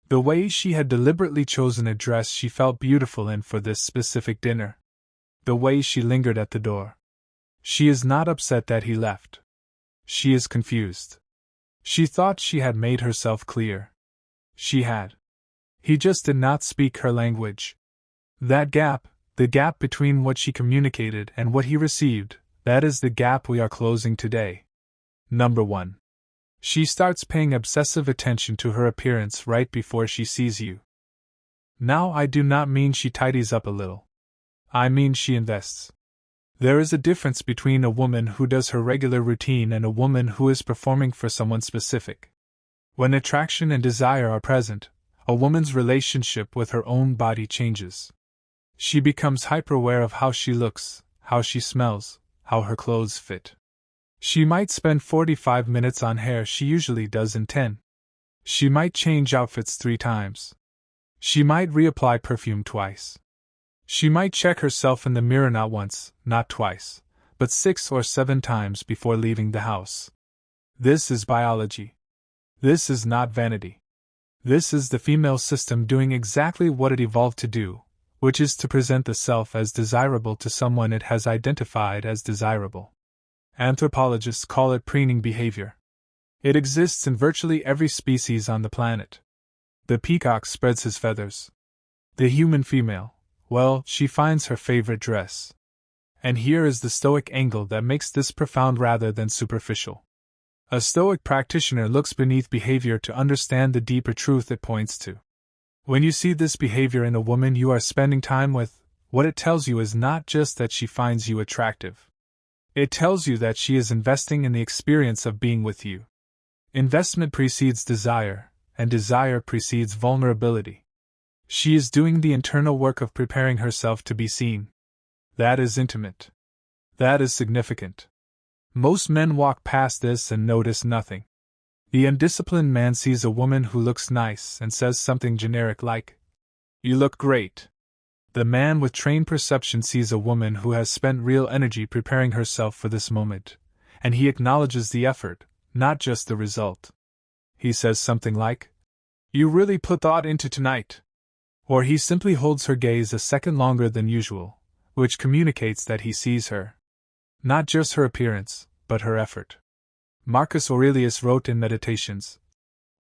The way she had deliberately chosen a dress she felt beautiful in for this specific dinner. The way she lingered at the door. She is not upset that he left. She is confused. She thought she had made herself clear. She had. He just did not speak her language. That gap, the gap between what she communicated and what he received, that is the gap we are closing today. Number 1. She starts paying obsessive attention to her appearance right before she sees you. Now, I do not mean she tidies up a little. I mean she invests. There is a difference between a woman who does her regular routine and a woman who is performing for someone specific. When attraction and desire are present, a woman's relationship with her own body changes. She becomes hyper-aware of how she looks, how she smells, how her clothes fit. She might spend 45 minutes on hair she usually does in 10. She might change outfits 3 times. She might reapply perfume twice. She might check herself in the mirror not once, not twice, but 6 or 7 times before leaving the house. This is biology. This is not vanity. This is the female system doing exactly what it evolved to do, which is to present the self as desirable to someone it has identified as desirable. Anthropologists call it preening behavior. It exists in virtually every species on the planet. The peacock spreads his feathers. The human female, well, she finds her favorite dress. And here is the Stoic angle that makes this profound rather than superficial. A Stoic practitioner looks beneath behavior to understand the deeper truth it points to. When you see this behavior in a woman you are spending time with, what it tells you is not just that she finds you attractive. It tells you that she is investing in the experience of being with you. Investment precedes desire, and desire precedes vulnerability. She is doing the internal work of preparing herself to be seen. That is intimate. That is significant. Most men walk past this and notice nothing. The undisciplined man sees a woman who looks nice and says something generic like, "You look great." The man with trained perception sees a woman who has spent real energy preparing herself for this moment, and he acknowledges the effort, not just the result. He says something like, "You really put thought into tonight." Or he simply holds her gaze a second longer than usual, which communicates that he sees her. Not just her appearance, but her effort. Marcus Aurelius wrote in Meditations,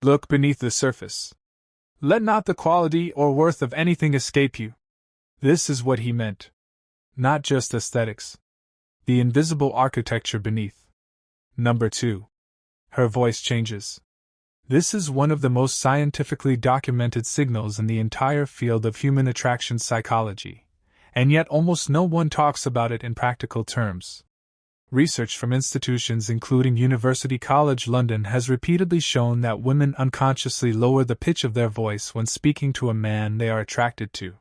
"Look beneath the surface. Let not the quality or worth of anything escape you." This is what he meant. Not just aesthetics. The invisible architecture beneath. Number 2. Her voice changes. This is one of the most scientifically documented signals in the entire field of human attraction psychology, and yet almost no one talks about it in practical terms. Research from institutions including University College London has repeatedly shown that women unconsciously lower the pitch of their voice when speaking to a man they are attracted to.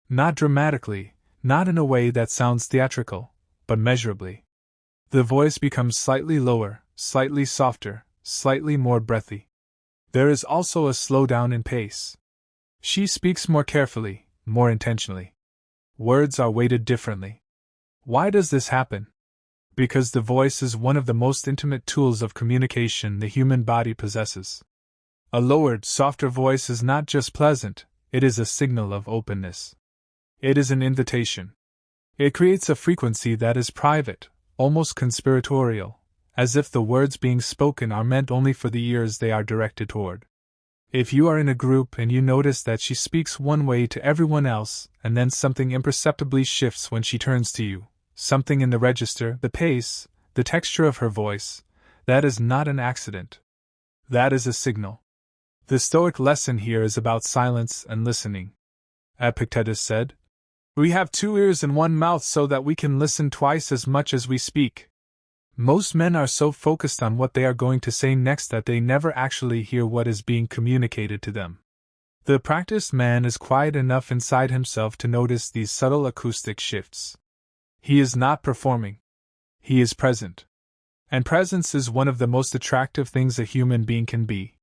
Not dramatically, not in a way that sounds theatrical, but measurably. The voice becomes slightly lower, slightly softer, slightly more breathy. There is also a slowdown in pace. She speaks more carefully, more intentionally. Words are weighted differently. Why does this happen? Because the voice is one of the most intimate tools of communication the human body possesses. A lowered, softer voice is not just pleasant, it is a signal of openness. It is an invitation. It creates a frequency that is private, almost conspiratorial, as if the words being spoken are meant only for the ears they are directed toward. If you are in a group and you notice that she speaks one way to everyone else and then something imperceptibly shifts when she turns to you, something in the register, the pace, the texture of her voice, that is not an accident. That is a signal. The Stoic lesson here is about silence and listening. Epictetus said, "We have 2 ears and 1 mouth so that we can listen twice as much as we speak." Most men are so focused on what they are going to say next that they never actually hear what is being communicated to them. The practiced man is quiet enough inside himself to notice these subtle acoustic shifts. He is not performing. He is present. And presence is one of the most attractive things a human being can be.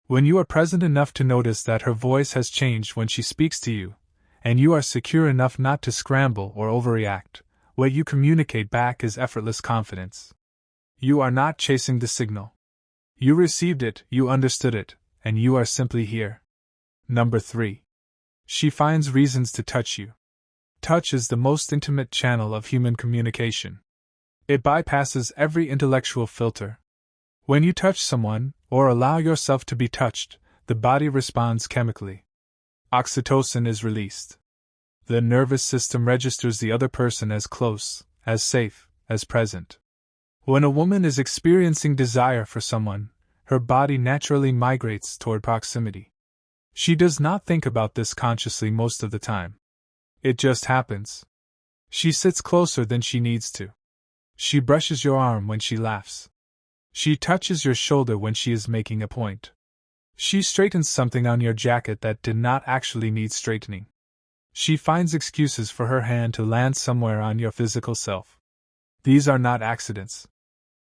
When you are present enough to notice that her voice has changed when she speaks to you, and you are secure enough not to scramble or overreact, what you communicate back is effortless confidence. You are not chasing the signal. You received it, you understood it, and you are simply here. Number 3. She finds reasons to touch you. Touch is the most intimate channel of human communication. It bypasses every intellectual filter. When you touch someone, or allow yourself to be touched, the body responds chemically. Oxytocin is released. The nervous system registers the other person as close, as safe, as present. When a woman is experiencing desire for someone, her body naturally migrates toward proximity. She does not think about this consciously most of the time. It just happens. She sits closer than she needs to. She brushes your arm when she laughs. She touches your shoulder when she is making a point. She straightens something on your jacket that did not actually need straightening. She finds excuses for her hand to land somewhere on your physical self. These are not accidents.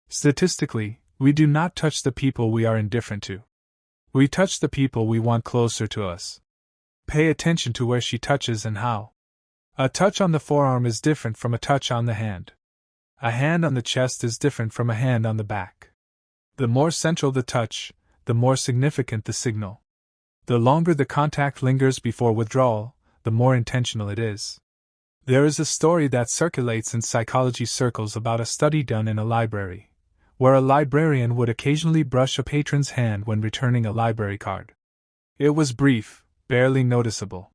Statistically, we do not touch the people we are indifferent to. We touch the people we want closer to us. Pay attention to where she touches and how. A touch on the forearm is different from a touch on the hand. A hand on the chest is different from a hand on the back. The more central the touch, the more significant the signal. The longer the contact lingers before withdrawal, the more intentional it is. There is a story that circulates in psychology circles about a study done in a library, where a librarian would occasionally brush a patron's hand when returning a library card. It was brief, barely noticeable.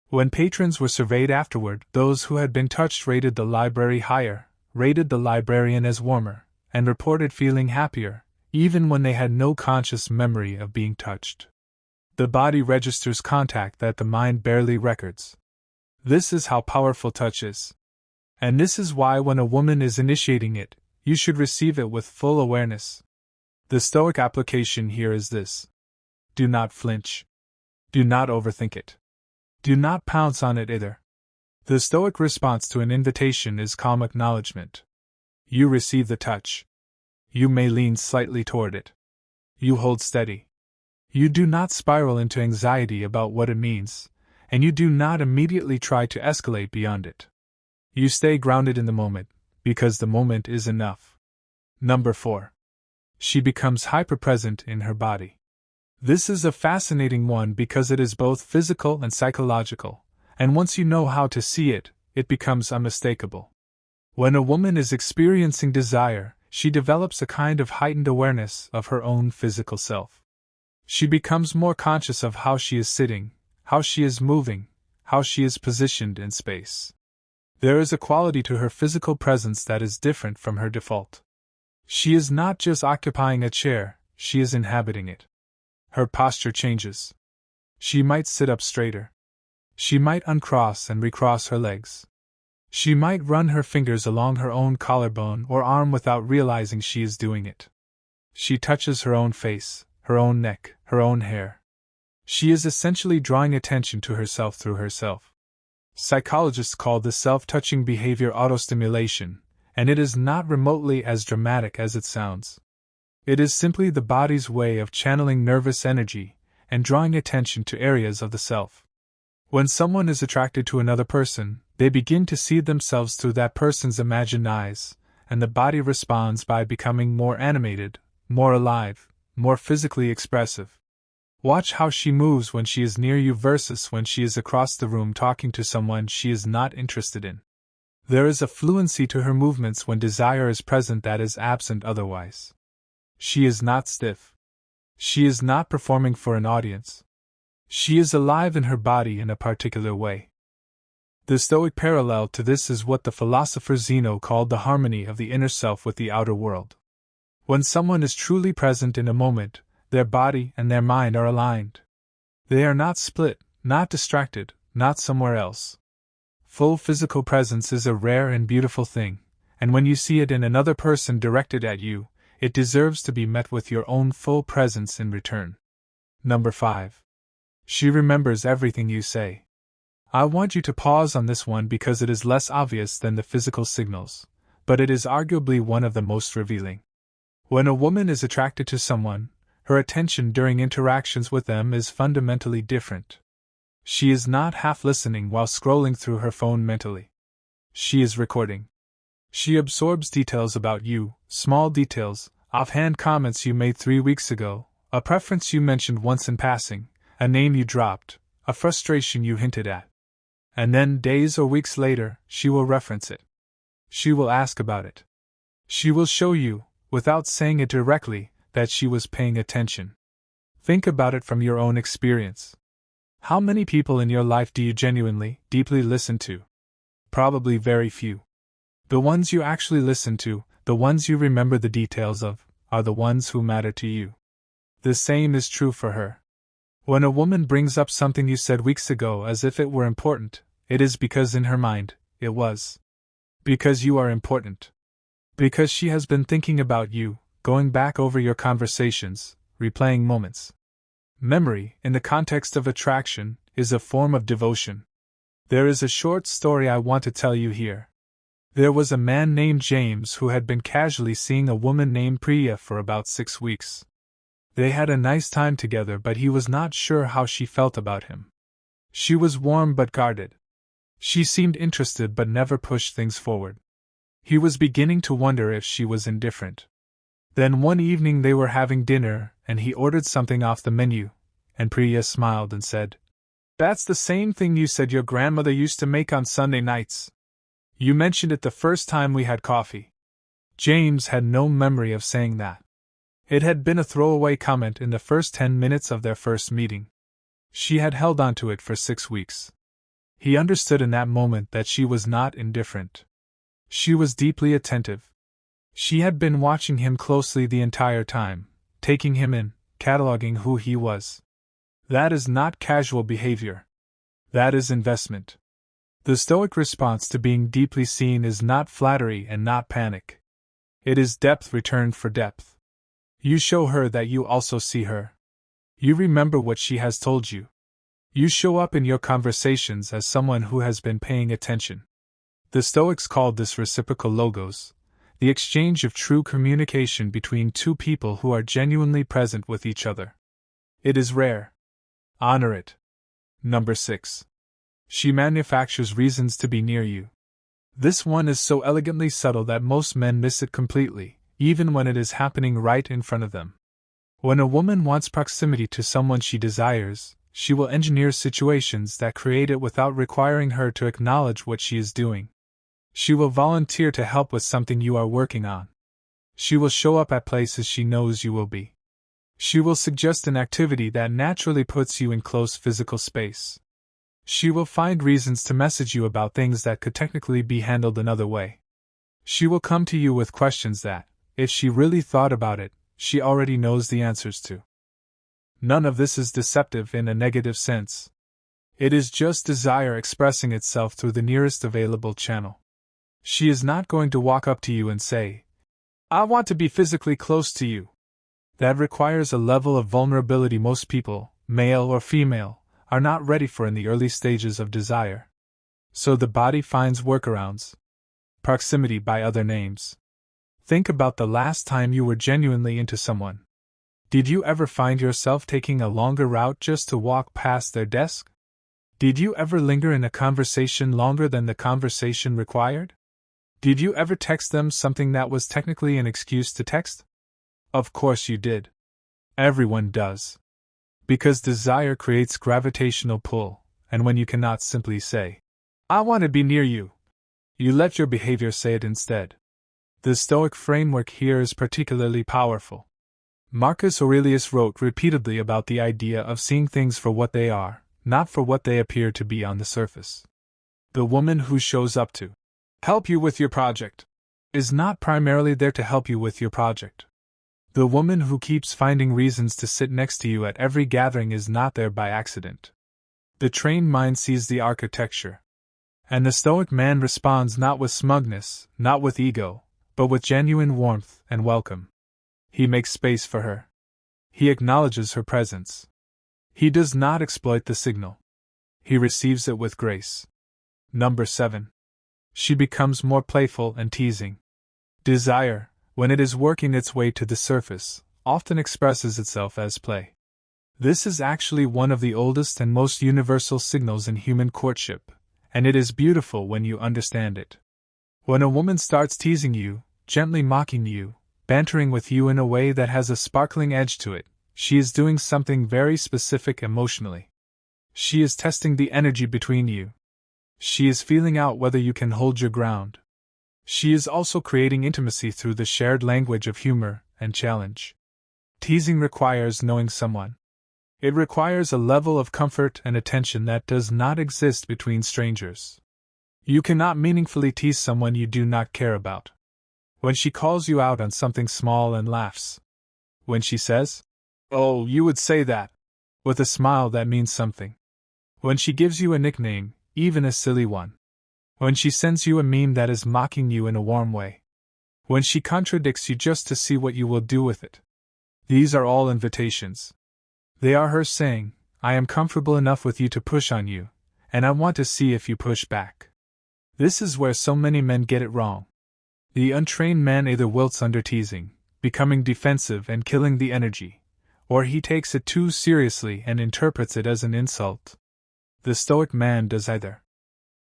When patrons were surveyed afterward, those who had been touched rated the library higher, rated the librarian as warmer, and reported feeling happier, even when they had no conscious memory of being touched. The body registers contact that the mind barely records. This is how powerful touch is. And this is why when a woman is initiating it, you should receive it with full awareness. The Stoic application here is this. Do not flinch. Do not overthink it. Do not pounce on it either. The Stoic response to an invitation is calm acknowledgement. You receive the touch. You may lean slightly toward it. You hold steady. You do not spiral into anxiety about what it means, and you do not immediately try to escalate beyond it. You stay grounded in the moment, because the moment is enough. Number 4. She becomes hyper-present in her body. This is a fascinating one because it is both physical and psychological, and once you know how to see it, it becomes unmistakable. When a woman is experiencing desire, she develops a kind of heightened awareness of her own physical self. She becomes more conscious of how she is sitting, how she is moving, how she is positioned in space. There is a quality to her physical presence that is different from her default. She is not just occupying a chair, she is inhabiting it. Her posture changes. She might sit up straighter. She might uncross and recross her legs. She might run her fingers along her own collarbone or arm without realizing she is doing it. She touches her own face, her own neck, her own hair. She is essentially drawing attention to herself through herself. Psychologists call this self-touching behavior autostimulation, and it is not remotely as dramatic as it sounds. It is simply the body's way of channeling nervous energy and drawing attention to areas of the self. When someone is attracted to another person, they begin to see themselves through that person's imagined eyes, and the body responds by becoming more animated, more alive, more physically expressive. Watch how she moves when she is near you versus when she is across the room talking to someone she is not interested in. There is a fluency to her movements when desire is present that is absent otherwise. She is not stiff. She is not performing for an audience. She is alive in her body in a particular way. The Stoic parallel to this is what the philosopher Zeno called the harmony of the inner self with the outer world. When someone is truly present in a moment, their body and their mind are aligned. They are not split, not distracted, not somewhere else. Full physical presence is a rare and beautiful thing, and when you see it in another person directed at you, it deserves to be met with your own full presence in return. Number 5. She remembers everything you say. I want you to pause on this one because it is less obvious than the physical signals, but it is arguably one of the most revealing. When a woman is attracted to someone, her attention during interactions with them is fundamentally different. She is not half listening while scrolling through her phone mentally. She is recording. She absorbs details about you, small details, offhand comments you made 3 weeks ago, a preference you mentioned once in passing, a name you dropped, a frustration you hinted at. And then days or weeks later, she will reference it. She will ask about it. She will show you, without saying it directly, that she was paying attention. Think about it from your own experience. How many people in your life do you genuinely, deeply listen to? Probably very few. The ones you actually listen to, the ones you remember the details of, are the ones who matter to you. The same is true for her. When a woman brings up something you said weeks ago as if it were important, it is because in her mind, it was. Because you are important. Because she has been thinking about you, going back over your conversations, replaying moments. Memory, in the context of attraction, is a form of devotion. There is a short story I want to tell you here. There was a man named James who had been casually seeing a woman named Priya for about 6 weeks. They had a nice time together, but he was not sure how she felt about him. She was warm but guarded. She seemed interested but never pushed things forward. He was beginning to wonder if she was indifferent. Then one evening they were having dinner, and he ordered something off the menu, and Priya smiled and said, "That's the same thing you said your grandmother used to make on Sunday nights. You mentioned it the first time we had coffee." James had no memory of saying that. It had been a throwaway comment in the first 10 minutes of their first meeting. She had held on to it for 6 weeks. He understood in that moment that she was not indifferent. She was deeply attentive. She had been watching him closely the entire time, taking him in, cataloging who he was. That is not casual behavior. That is investment. The Stoic response to being deeply seen is not flattery and not panic. It is depth returned for depth. You show her that you also see her. You remember what she has told you. You show up in your conversations as someone who has been paying attention. The Stoics called this reciprocal logos, the exchange of true communication between two people who are genuinely present with each other. It is rare. Honor it. Number 6. She manufactures reasons to be near you. This one is so elegantly subtle that most men miss it completely, even when it is happening right in front of them. When a woman wants proximity to someone she desires, she will engineer situations that create it without requiring her to acknowledge what she is doing. She will volunteer to help with something you are working on. She will show up at places she knows you will be. She will suggest an activity that naturally puts you in close physical space. She will find reasons to message you about things that could technically be handled another way. She will come to you with questions that, if she really thought about it, she already knows the answers to. None of this is deceptive in a negative sense. It is just desire expressing itself through the nearest available channel. She is not going to walk up to you and say, "I want to be physically close to you." That requires a level of vulnerability most people, male or female, are not ready for in the early stages of desire. So the body finds workarounds. Proximity by other names. Think about the last time you were genuinely into someone. Did you ever find yourself taking a longer route just to walk past their desk? Did you ever linger in a conversation longer than the conversation required? Did you ever text them something that was technically an excuse to text? Of course you did. Everyone does. Because desire creates gravitational pull, and when you cannot simply say, "I want to be near you," you let your behavior say it instead. The Stoic framework here is particularly powerful. Marcus Aurelius wrote repeatedly about the idea of seeing things for what they are, not for what they appear to be on the surface. The woman who shows up to help you with your project is not primarily there to help you with your project. The woman who keeps finding reasons to sit next to you at every gathering is not there by accident. The trained mind sees the architecture. And the Stoic man responds not with smugness, not with ego, but with genuine warmth and welcome. He makes space for her. He acknowledges her presence. He does not exploit the signal. He receives it with grace. Number 7. She becomes more playful and teasing. Desire, when it is working its way to the surface, often expresses itself as play. This is actually one of the oldest and most universal signals in human courtship, and it is beautiful when you understand it. When a woman starts teasing you, gently mocking you, bantering with you in a way that has a sparkling edge to it, she is doing something very specific emotionally. She is testing the energy between you. She is feeling out whether you can hold your ground. She is also creating intimacy through the shared language of humor and challenge. Teasing requires knowing someone. It requires a level of comfort and attention that does not exist between strangers. You cannot meaningfully tease someone you do not care about. When she calls you out on something small and laughs. When she says, "Oh, you would say that," with a smile that means something. When she gives you a nickname, even a silly one. When she sends you a meme that is mocking you in a warm way. When she contradicts you just to see what you will do with it. These are all invitations. They are her saying, "I am comfortable enough with you to push on you, and I want to see if you push back." This is where so many men get it wrong. The untrained man either wilts under teasing, becoming defensive and killing the energy, or he takes it too seriously and interprets it as an insult. The Stoic man does either.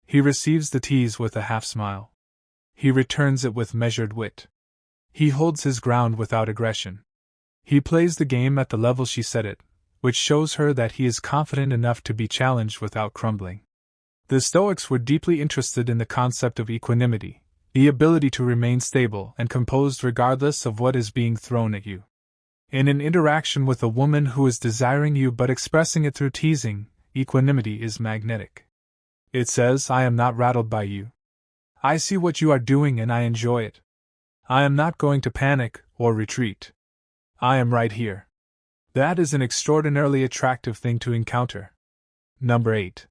He receives the tease with a half smile. He returns it with measured wit. He holds his ground without aggression. He plays the game at the level she set it, which shows her that he is confident enough to be challenged without crumbling. The Stoics were deeply interested in the concept of equanimity, the ability to remain stable and composed regardless of what is being thrown at you. In an interaction with a woman who is desiring you but expressing it through teasing, equanimity is magnetic. It says, "I am not rattled by you. I see what you are doing and I enjoy it. I am not going to panic or retreat. I am right here." That is an extraordinarily attractive thing to encounter. Number 8.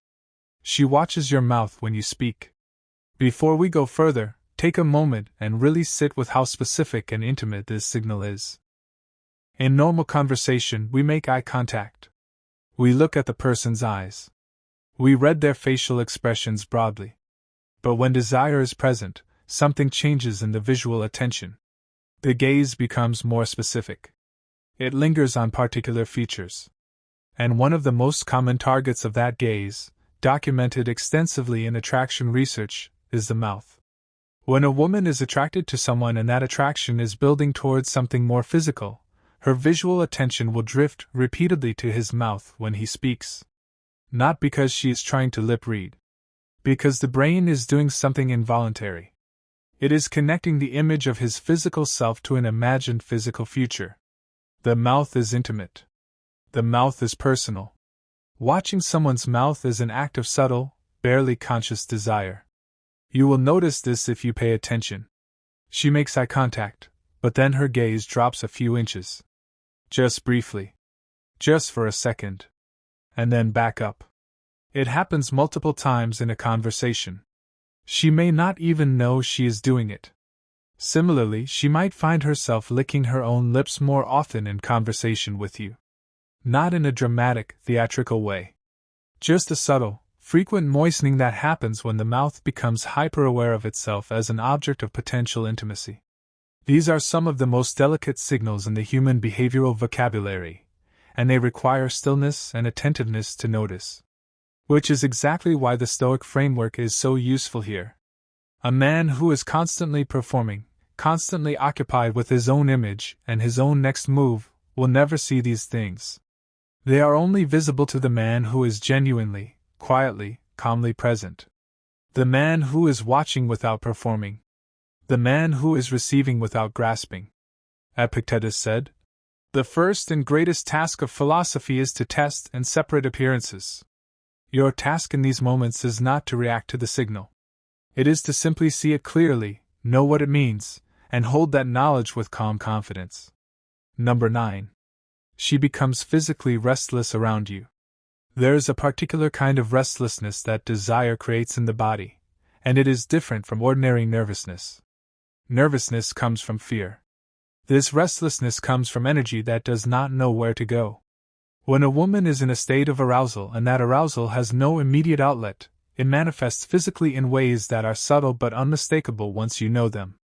She watches your mouth when you speak. Before we go further, take a moment and really sit with how specific and intimate this signal is. In normal conversation, we make eye contact. We look at the person's eyes. We read their facial expressions broadly. But when desire is present, something changes in the visual attention. The gaze becomes more specific. It lingers on particular features. And one of the most common targets of that gaze, documented extensively in attraction research, is the mouth. When a woman is attracted to someone and that attraction is building towards something more physical, her visual attention will drift repeatedly to his mouth when he speaks. Not because she is trying to lip read. Because the brain is doing something involuntary. It is connecting the image of his physical self to an imagined physical future. The mouth is intimate. The mouth is personal. Watching someone's mouth is an act of subtle, barely conscious desire. You will notice this if you pay attention. She makes eye contact, but then her gaze drops a few inches. Just briefly. Just for a second. And then back up. It happens multiple times in a conversation. She may not even know she is doing it. Similarly, she might find herself licking her own lips more often in conversation with you. Not in a dramatic, theatrical way. Just a subtle, frequent moistening that happens when the mouth becomes hyper-aware of itself as an object of potential intimacy. These are some of the most delicate signals in the human behavioral vocabulary, and they require stillness and attentiveness to notice. Which is exactly why the Stoic framework is so useful here. A man who is constantly performing, constantly occupied with his own image and his own next move, will never see these things. They are only visible to the man who is genuinely, quietly, calmly present. The man who is watching without performing. The man who is receiving without grasping. Epictetus said, "The first and greatest task of philosophy is to test and separate appearances." Your task in these moments is not to react to the signal. It is to simply see it clearly, know what it means, and hold that knowledge with calm confidence. Number 9. She becomes physically restless around you. There is a particular kind of restlessness that desire creates in the body, and it is different from ordinary nervousness. Nervousness comes from fear. This restlessness comes from energy that does not know where to go. When a woman is in a state of arousal and that arousal has no immediate outlet, it manifests physically in ways that are subtle but unmistakable once you know them.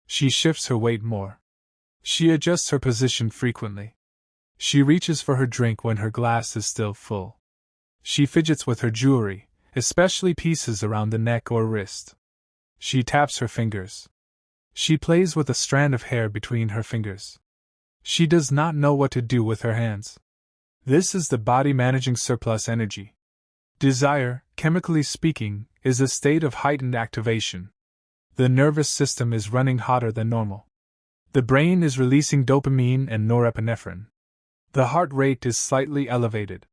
She shifts her weight more. She adjusts her position frequently. She reaches for her drink when her glass is still full. She fidgets with her jewelry, especially pieces around the neck or wrist. She taps her fingers. She plays with a strand of hair between her fingers. She does not know what to do with her hands. This is the body managing surplus energy. Desire, chemically speaking, is a state of heightened activation. The nervous system is running hotter than normal. The brain is releasing dopamine and norepinephrine. The heart rate is slightly elevated.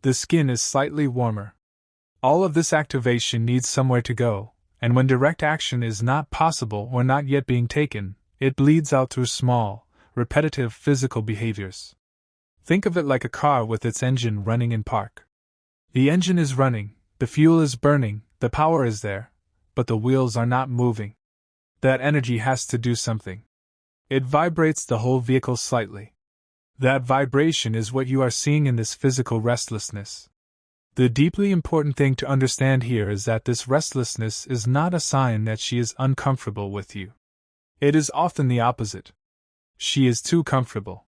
The skin is slightly warmer. All of this activation needs somewhere to go, and when direct action is not possible or not yet being taken, it bleeds out through small, repetitive physical behaviors. Think of it like a car with its engine running in park. The engine is running, the fuel is burning, the power is there, but the wheels are not moving. That energy has to do something. It vibrates the whole vehicle slightly. That vibration is what you are seeing in this physical restlessness. The deeply important thing to understand here is that this restlessness is not a sign that she is uncomfortable with you. It is often the opposite. She is too comfortable.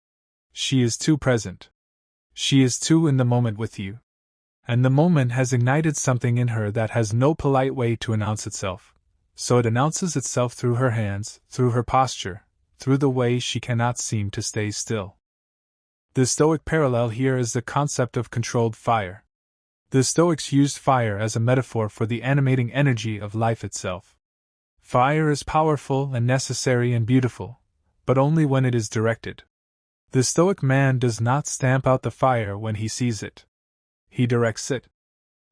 She is too present. She is too in the moment with you. And the moment has ignited something in her that has no polite way to announce itself, so it announces itself through her hands, through her posture, through the way she cannot seem to stay still. The Stoic parallel here is the concept of controlled fire. The Stoics used fire as a metaphor for the animating energy of life itself. Fire is powerful and necessary and beautiful, but only when it is directed. The Stoic man does not stamp out the fire when he sees it. He directs it.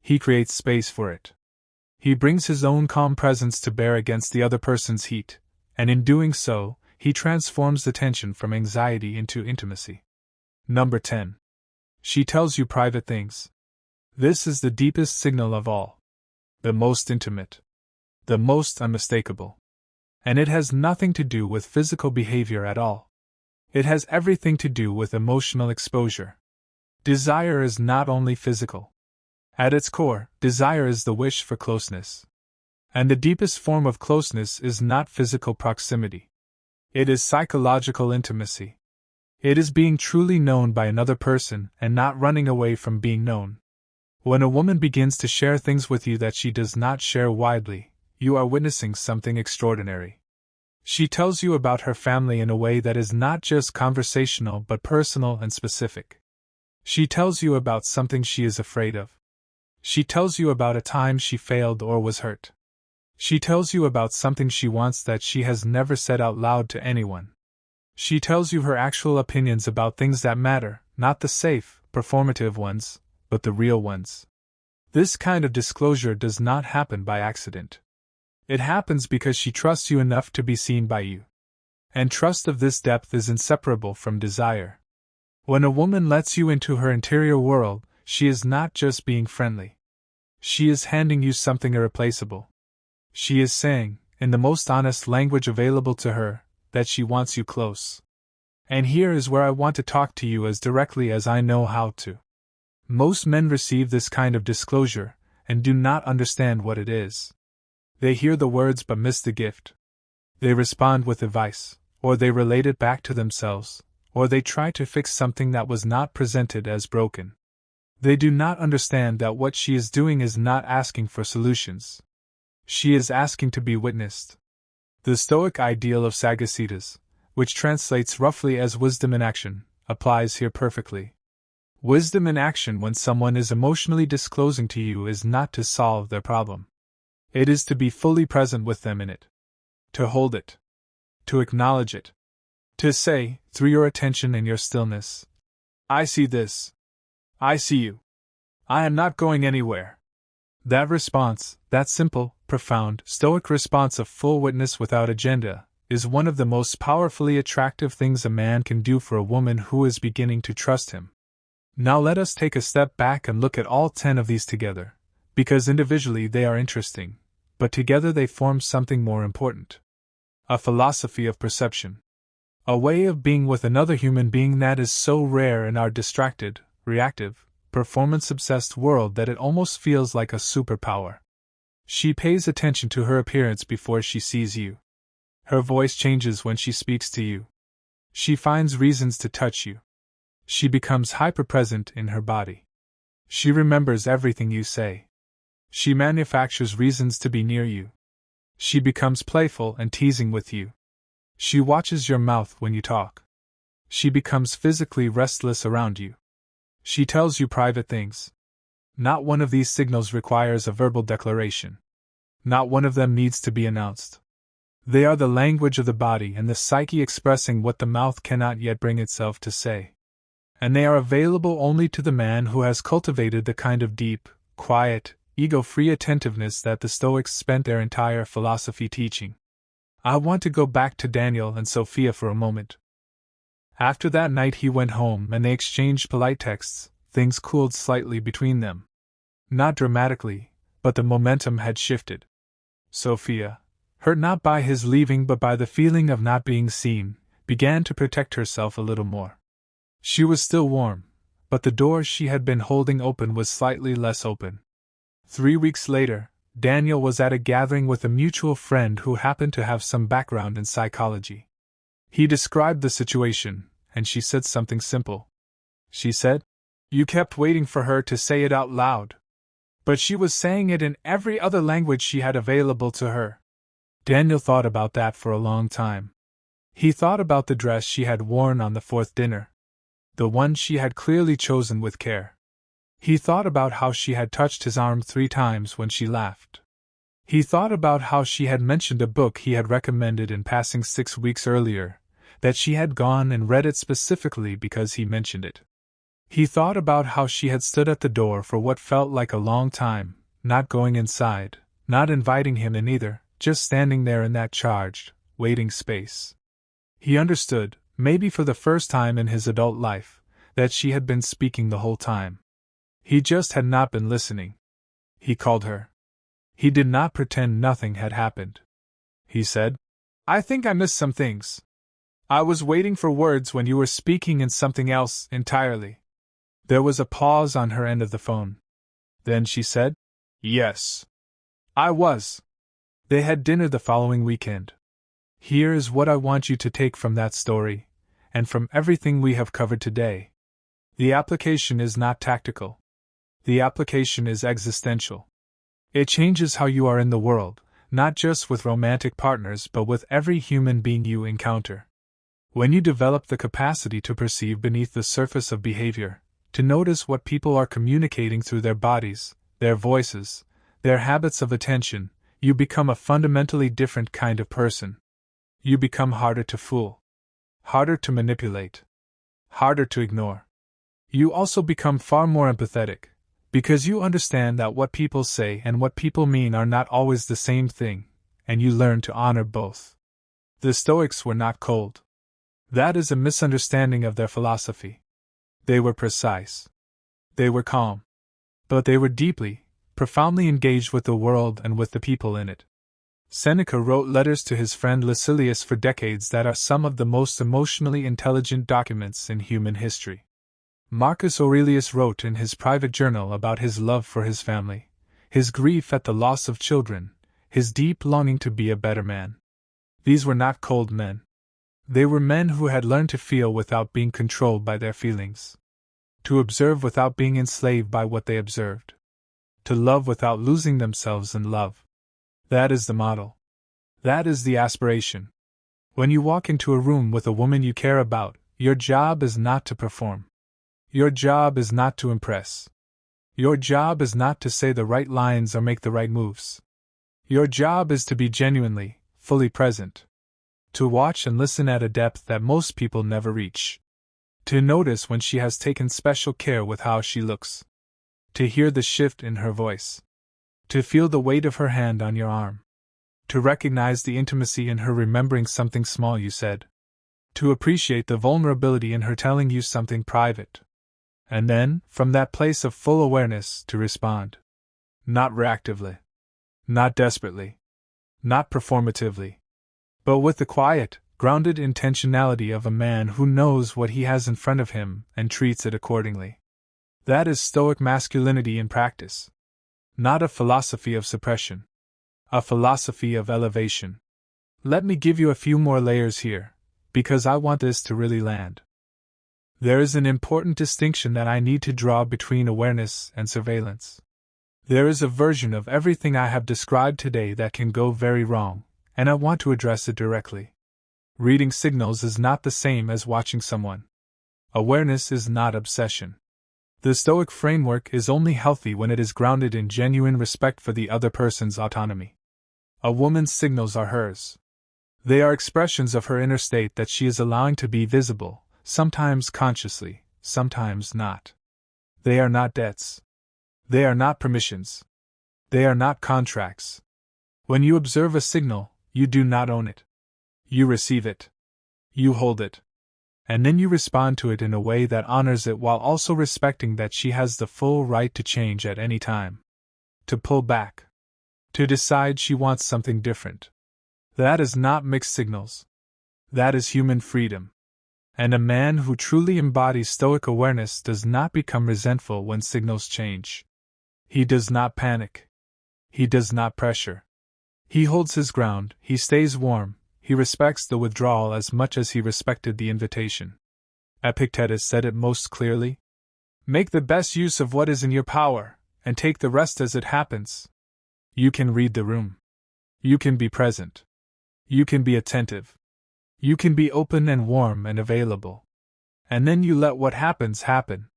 He creates space for it. He brings his own calm presence to bear against the other person's heat, and in doing so, he transforms the tension from anxiety into intimacy. Number 10. She tells you private things. This is the deepest signal of all. The most intimate. The most unmistakable. And it has nothing to do with physical behavior at all. It has everything to do with emotional exposure. Desire is not only physical. At its core, desire is the wish for closeness. And the deepest form of closeness is not physical proximity. It is psychological intimacy. It is being truly known by another person and not running away from being known. When a woman begins to share things with you that she does not share widely, you are witnessing something extraordinary. She tells you about her family in a way that is not just conversational but personal and specific. She tells you about something she is afraid of. She tells you about a time she failed or was hurt. She tells you about something she wants that she has never said out loud to anyone. She tells you her actual opinions about things that matter, not the safe, performative ones, but the real ones. This kind of disclosure does not happen by accident. It happens because she trusts you enough to be seen by you. And trust of this depth is inseparable from desire. When a woman lets you into her interior world, she is not just being friendly. She is handing you something irreplaceable. She is saying, in the most honest language available to her, that she wants you close. And here is where I want to talk to you as directly as I know how to. Most men receive this kind of disclosure, and do not understand what it is. They hear the words but miss the gift. They respond with advice, or they relate it back to themselves, or they try to fix something that was not presented as broken. They do not understand that what she is doing is not asking for solutions. She is asking to be witnessed. The Stoic ideal of sagacitas, which translates roughly as wisdom in action, applies here perfectly. Wisdom in action when someone is emotionally disclosing to you is not to solve their problem. It is to be fully present with them in it. To hold it. To acknowledge it. To say, through your attention and your stillness, I see this. I see you. I am not going anywhere. That response, that simple, profound, Stoic response of full witness without agenda, is one of the most powerfully attractive things a man can do for a woman who is beginning to trust him. Now let us take a step back and look at all 10 of these together, because individually they are interesting, but together they form something more important. A philosophy of perception. A way of being with another human being that is so rare in our distracted, reactive, performance-obsessed world that it almost feels like a superpower. She pays attention to her appearance before she sees you. Her voice changes when she speaks to you. She finds reasons to touch you. She becomes hyper-present in her body. She remembers everything you say. She manufactures reasons to be near you. She becomes playful and teasing with you. She watches your mouth when you talk. She becomes physically restless around you. She tells you private things. Not one of these signals requires a verbal declaration. Not one of them needs to be announced. They are the language of the body and the psyche expressing what the mouth cannot yet bring itself to say. And they are available only to the man who has cultivated the kind of deep, quiet, ego-free attentiveness that the Stoics spent their entire philosophy teaching. I want to go back to Daniel and Sophia for a moment. After that night he went home and they exchanged polite texts. Things cooled slightly between them. Not dramatically, but the momentum had shifted. Sophia, hurt not by his leaving but by the feeling of not being seen, began to protect herself a little more. She was still warm, but the door she had been holding open was slightly less open. 3 weeks later, Daniel was at a gathering with a mutual friend who happened to have some background in psychology. He described the situation, and she said something simple. She said, "You kept waiting for her to say it out loud. But she was saying it in every other language she had available to her." Daniel thought about that for a long time. He thought about the dress she had worn on the 4th dinner. The one she had clearly chosen with care. He thought about how she had touched his arm 3 times when she laughed. He thought about how she had mentioned a book he had recommended in passing 6 weeks earlier, that she had gone and read it specifically because he mentioned it. He thought about how she had stood at the door for what felt like a long time, not going inside, not inviting him in either, just standing there in that charged, waiting space. He understood, maybe for the first time in his adult life, that she had been speaking the whole time. He just had not been listening. He called her. He did not pretend nothing had happened. He said, "I think I missed some things. I was waiting for words when you were speaking in something else entirely. There was a pause on her end of the phone. Then she said, Yes. I was. They had dinner the following weekend. Here is what I want you to take from that story, and from everything we have covered today. The application is not tactical. The application is existential. It changes how you are in the world, not just with romantic partners but with every human being you encounter. When you develop the capacity to perceive beneath the surface of behavior, to notice what people are communicating through their bodies, their voices, their habits of attention, you become a fundamentally different kind of person. You become harder to fool, harder to manipulate, harder to ignore. You also become far more empathetic, because you understand that what people say and what people mean are not always the same thing, and you learn to honor both. The Stoics were not cold. That is a misunderstanding of their philosophy. They were precise. They were calm. But they were deeply, profoundly engaged with the world and with the people in it. Seneca wrote letters to his friend Lucilius for decades that are some of the most emotionally intelligent documents in human history. Marcus Aurelius wrote in his private journal about his love for his family, his grief at the loss of children, his deep longing to be a better man. These were not cold men. They were men who had learned to feel without being controlled by their feelings, to observe without being enslaved by what they observed, to love without losing themselves in love. That is the model. That is the aspiration. When you walk into a room with a woman you care about, your job is not to perform. Your job is not to impress. Your job is not to say the right lines or make the right moves. Your job is to be genuinely, fully present. To watch and listen at a depth that most people never reach. To notice when she has taken special care with how she looks. To hear the shift in her voice. To feel the weight of her hand on your arm. To recognize the intimacy in her remembering something small you said. To appreciate the vulnerability in her telling you something private. And then, from that place of full awareness, to respond. Not reactively. Not desperately. Not performatively. But with the quiet, grounded intentionality of a man who knows what he has in front of him and treats it accordingly. That is Stoic masculinity in practice. Not a philosophy of suppression. A philosophy of elevation. Let me give you a few more layers here, because I want this to really land. There is an important distinction that I need to draw between awareness and surveillance. There is a version of everything I have described today that can go very wrong, and I want to address it directly. Reading signals is not the same as watching someone. Awareness is not obsession. The Stoic framework is only healthy when it is grounded in genuine respect for the other person's autonomy. A woman's signals are hers. They are expressions of her inner state that she is allowing to be visible, sometimes consciously, sometimes not. They are not debts. They are not permissions. They are not contracts. When you observe a signal, you do not own it. You receive it. You hold it. And then you respond to it in a way that honors it while also respecting that she has the full right to change at any time. To pull back. To decide she wants something different. That is not mixed signals. That is human freedom. And a man who truly embodies Stoic awareness does not become resentful when signals change. He does not panic. He does not pressure. He holds his ground, he stays warm, he respects the withdrawal as much as he respected the invitation. Epictetus said it most clearly. Make the best use of what is in your power, and take the rest as it happens. You can read the room. You can be present. You can be attentive. You can be open and warm and available. And then you let what happens happen.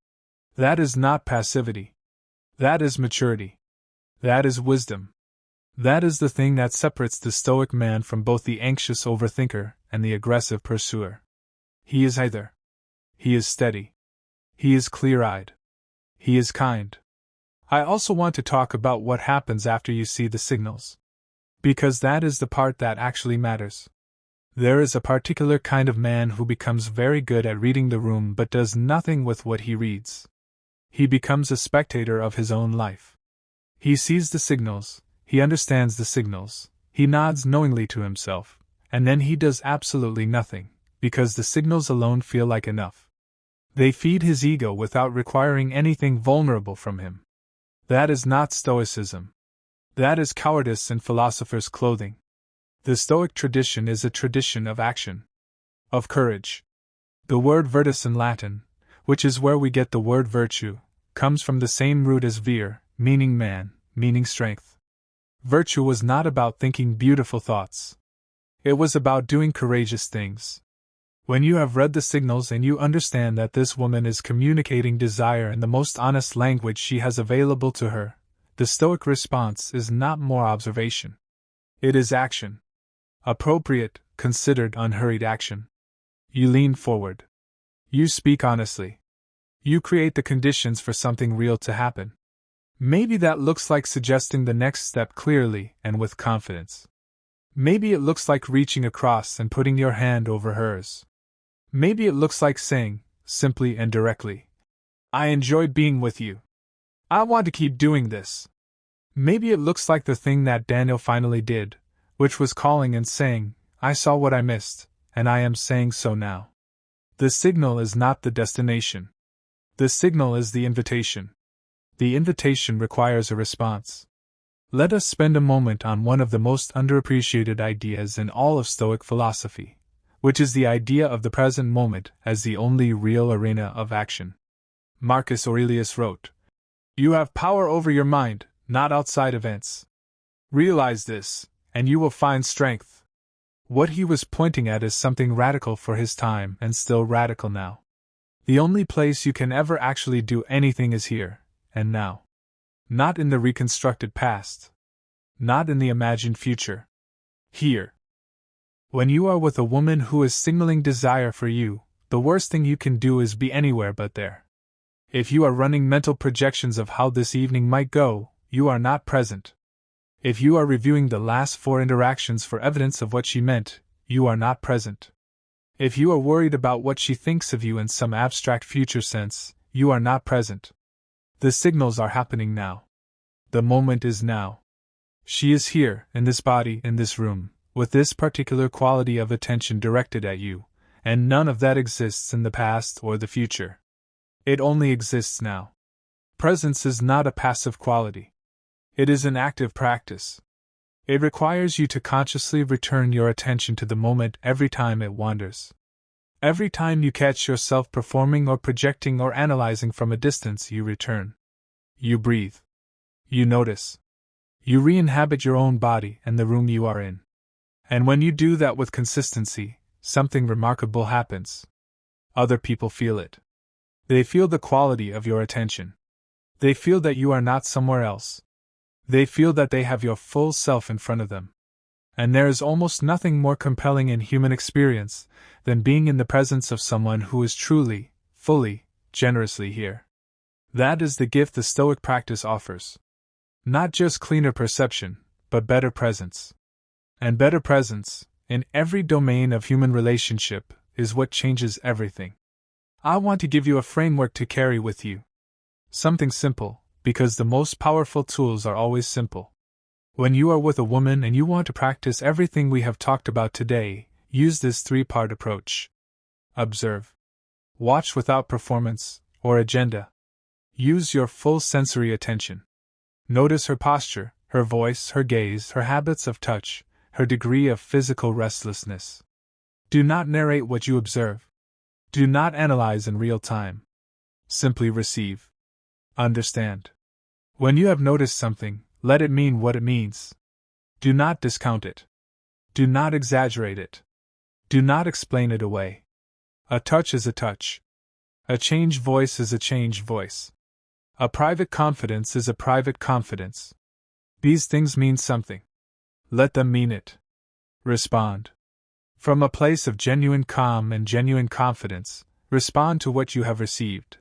That is not passivity. That is maturity. That is wisdom. That is the thing that separates the Stoic man from both the anxious overthinker and the aggressive pursuer. He is either. He is steady. He is clear-eyed. He is kind. I also want to talk about what happens after you see the signals. Because that is the part that actually matters. There is a particular kind of man who becomes very good at reading the room but does nothing with what he reads. He becomes a spectator of his own life. He sees the signals, he understands the signals, he nods knowingly to himself, and then he does absolutely nothing, because the signals alone feel like enough. They feed his ego without requiring anything vulnerable from him. That is not Stoicism. That is cowardice in philosopher's clothing. The Stoic tradition is a tradition of action, of courage. The word virtus in Latin, which is where we get the word virtue, comes from the same root as vir, meaning man, meaning strength. Virtue was not about thinking beautiful thoughts. It was about doing courageous things. When you have read the signals and you understand that this woman is communicating desire in the most honest language she has available to her, the Stoic response is not more observation. It is action. Appropriate, considered, unhurried action. You lean forward. You speak honestly. You create the conditions for something real to happen. Maybe that looks like suggesting the next step clearly and with confidence. Maybe it looks like reaching across and putting your hand over hers. Maybe it looks like saying, simply and directly, "I enjoyed being with you. I want to keep doing this." Maybe it looks like the thing that Daniel finally did, which was calling and saying, "I saw what I missed, and I am saying so now." The signal is not the destination. The signal is the invitation. The invitation requires a response. Let us spend a moment on one of the most underappreciated ideas in all of Stoic philosophy, which is the idea of the present moment as the only real arena of action. Marcus Aurelius wrote, "You have power over your mind, not outside events. Realize this, and you will find strength." What he was pointing at is something radical for his time and still radical now. The only place you can ever actually do anything is here and now. Not in the reconstructed past. Not in the imagined future. Here. When you are with a woman who is signaling desire for you, the worst thing you can do is be anywhere but there. If you are running mental projections of how this evening might go, you are not present. If you are reviewing the last 4 interactions for evidence of what she meant, you are not present. If you are worried about what she thinks of you in some abstract future sense, you are not present. The signals are happening now. The moment is now. She is here, in this body, in this room, with this particular quality of attention directed at you, and none of that exists in the past or the future. It only exists now. Presence is not a passive quality. It is an active practice. It requires you to consciously return your attention to the moment every time it wanders. Every time you catch yourself performing or projecting or analyzing from a distance, you return. You breathe. You notice. You re-inhabit your own body and the room you are in. And when you do that with consistency, something remarkable happens. Other people feel it. They feel the quality of your attention. They feel that you are not somewhere else. They feel that they have your full self in front of them. And there is almost nothing more compelling in human experience than being in the presence of someone who is truly, fully, generously here. That is the gift the Stoic practice offers. Not just cleaner perception, but better presence. And better presence, in every domain of human relationship, is what changes everything. I want to give you a framework to carry with you. Something simple, because the most powerful tools are always simple. When you are with a woman and you want to practice everything we have talked about today, use this 3-part approach. Observe. Watch without performance or agenda. Use your full sensory attention. Notice her posture, her voice, her gaze, her habits of touch, her degree of physical restlessness. Do not narrate what you observe. Do not analyze in real time. Simply receive. Understand. When you have noticed something, let it mean what it means. Do not discount it. Do not exaggerate it. Do not explain it away. A touch is a touch. A changed voice is a changed voice. A private confidence is a private confidence. These things mean something. Let them mean it. Respond. From a place of genuine calm and genuine confidence, respond to what you have received.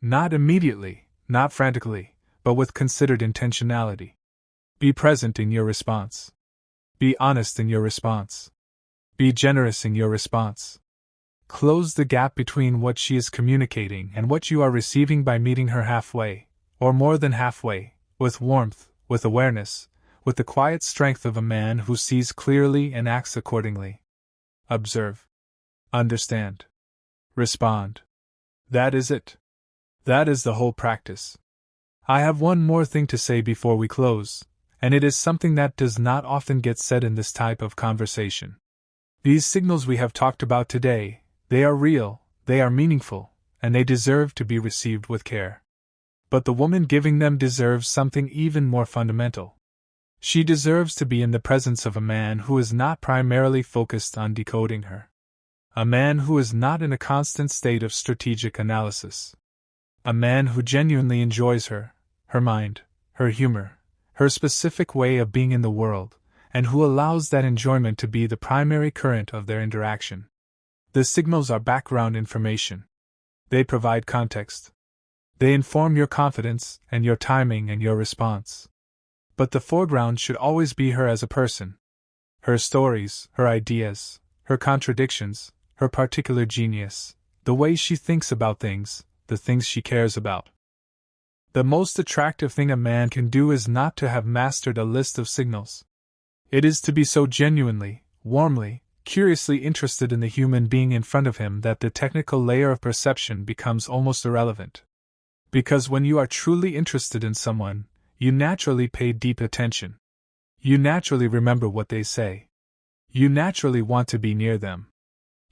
Not immediately, not frantically, but with considered intentionality. Be present in your response. Be honest in your response. Be generous in your response. Close the gap between what she is communicating and what you are receiving by meeting her halfway, or more than halfway, with warmth, with awareness, with the quiet strength of a man who sees clearly and acts accordingly. Observe. Understand. Respond. That is it. That is the whole practice. I have one more thing to say before we close, and it is something that does not often get said in this type of conversation. These signals we have talked about today, they are real, they are meaningful, and they deserve to be received with care. But the woman giving them deserves something even more fundamental. She deserves to be in the presence of a man who is not primarily focused on decoding her. A man who is not in a constant state of strategic analysis. A man who genuinely enjoys her mind, her humor, her specific way of being in the world, and who allows that enjoyment to be the primary current of their interaction. The signals are background information. They provide context. They inform your confidence and your timing and your response. But the foreground should always be her as a person. Her stories, her ideas, her contradictions, her particular genius, the way she thinks about things, the things she cares about. The most attractive thing a man can do is not to have mastered a list of signals. It is to be so genuinely, warmly, curiously interested in the human being in front of him that the technical layer of perception becomes almost irrelevant. Because when you are truly interested in someone, you naturally pay deep attention. You naturally remember what they say. You naturally want to be near them.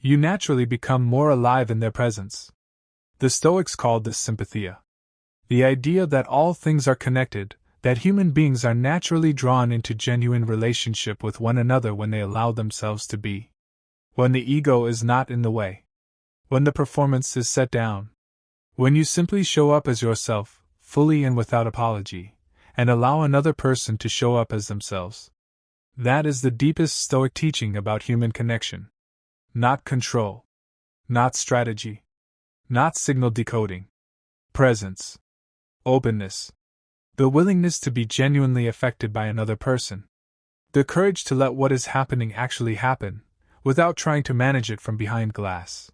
You naturally become more alive in their presence. The Stoics called this sympathia. The idea that all things are connected, that human beings are naturally drawn into genuine relationship with one another when they allow themselves to be. When the ego is not in the way. When the performance is set down. When you simply show up as yourself, fully and without apology, and allow another person to show up as themselves. That is the deepest Stoic teaching about human connection. Not control. Not strategy. Not signal decoding. Presence. Openness. The willingness to be genuinely affected by another person. The courage to let what is happening actually happen, without trying to manage it from behind glass.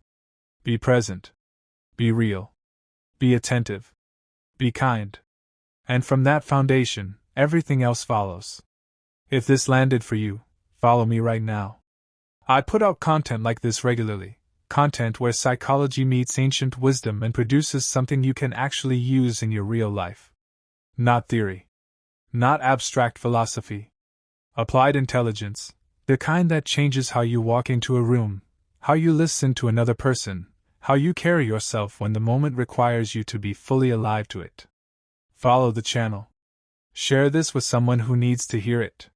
Be present. Be real. Be attentive. Be kind. And from that foundation, everything else follows. If this landed for you, follow me right now. I put out content like this regularly, content where psychology meets ancient wisdom and produces something you can actually use in your real life. Not theory. Not abstract philosophy. Applied intelligence, the kind that changes how you walk into a room, how you listen to another person, how you carry yourself when the moment requires you to be fully alive to it. Follow the channel. Share this with someone who needs to hear it.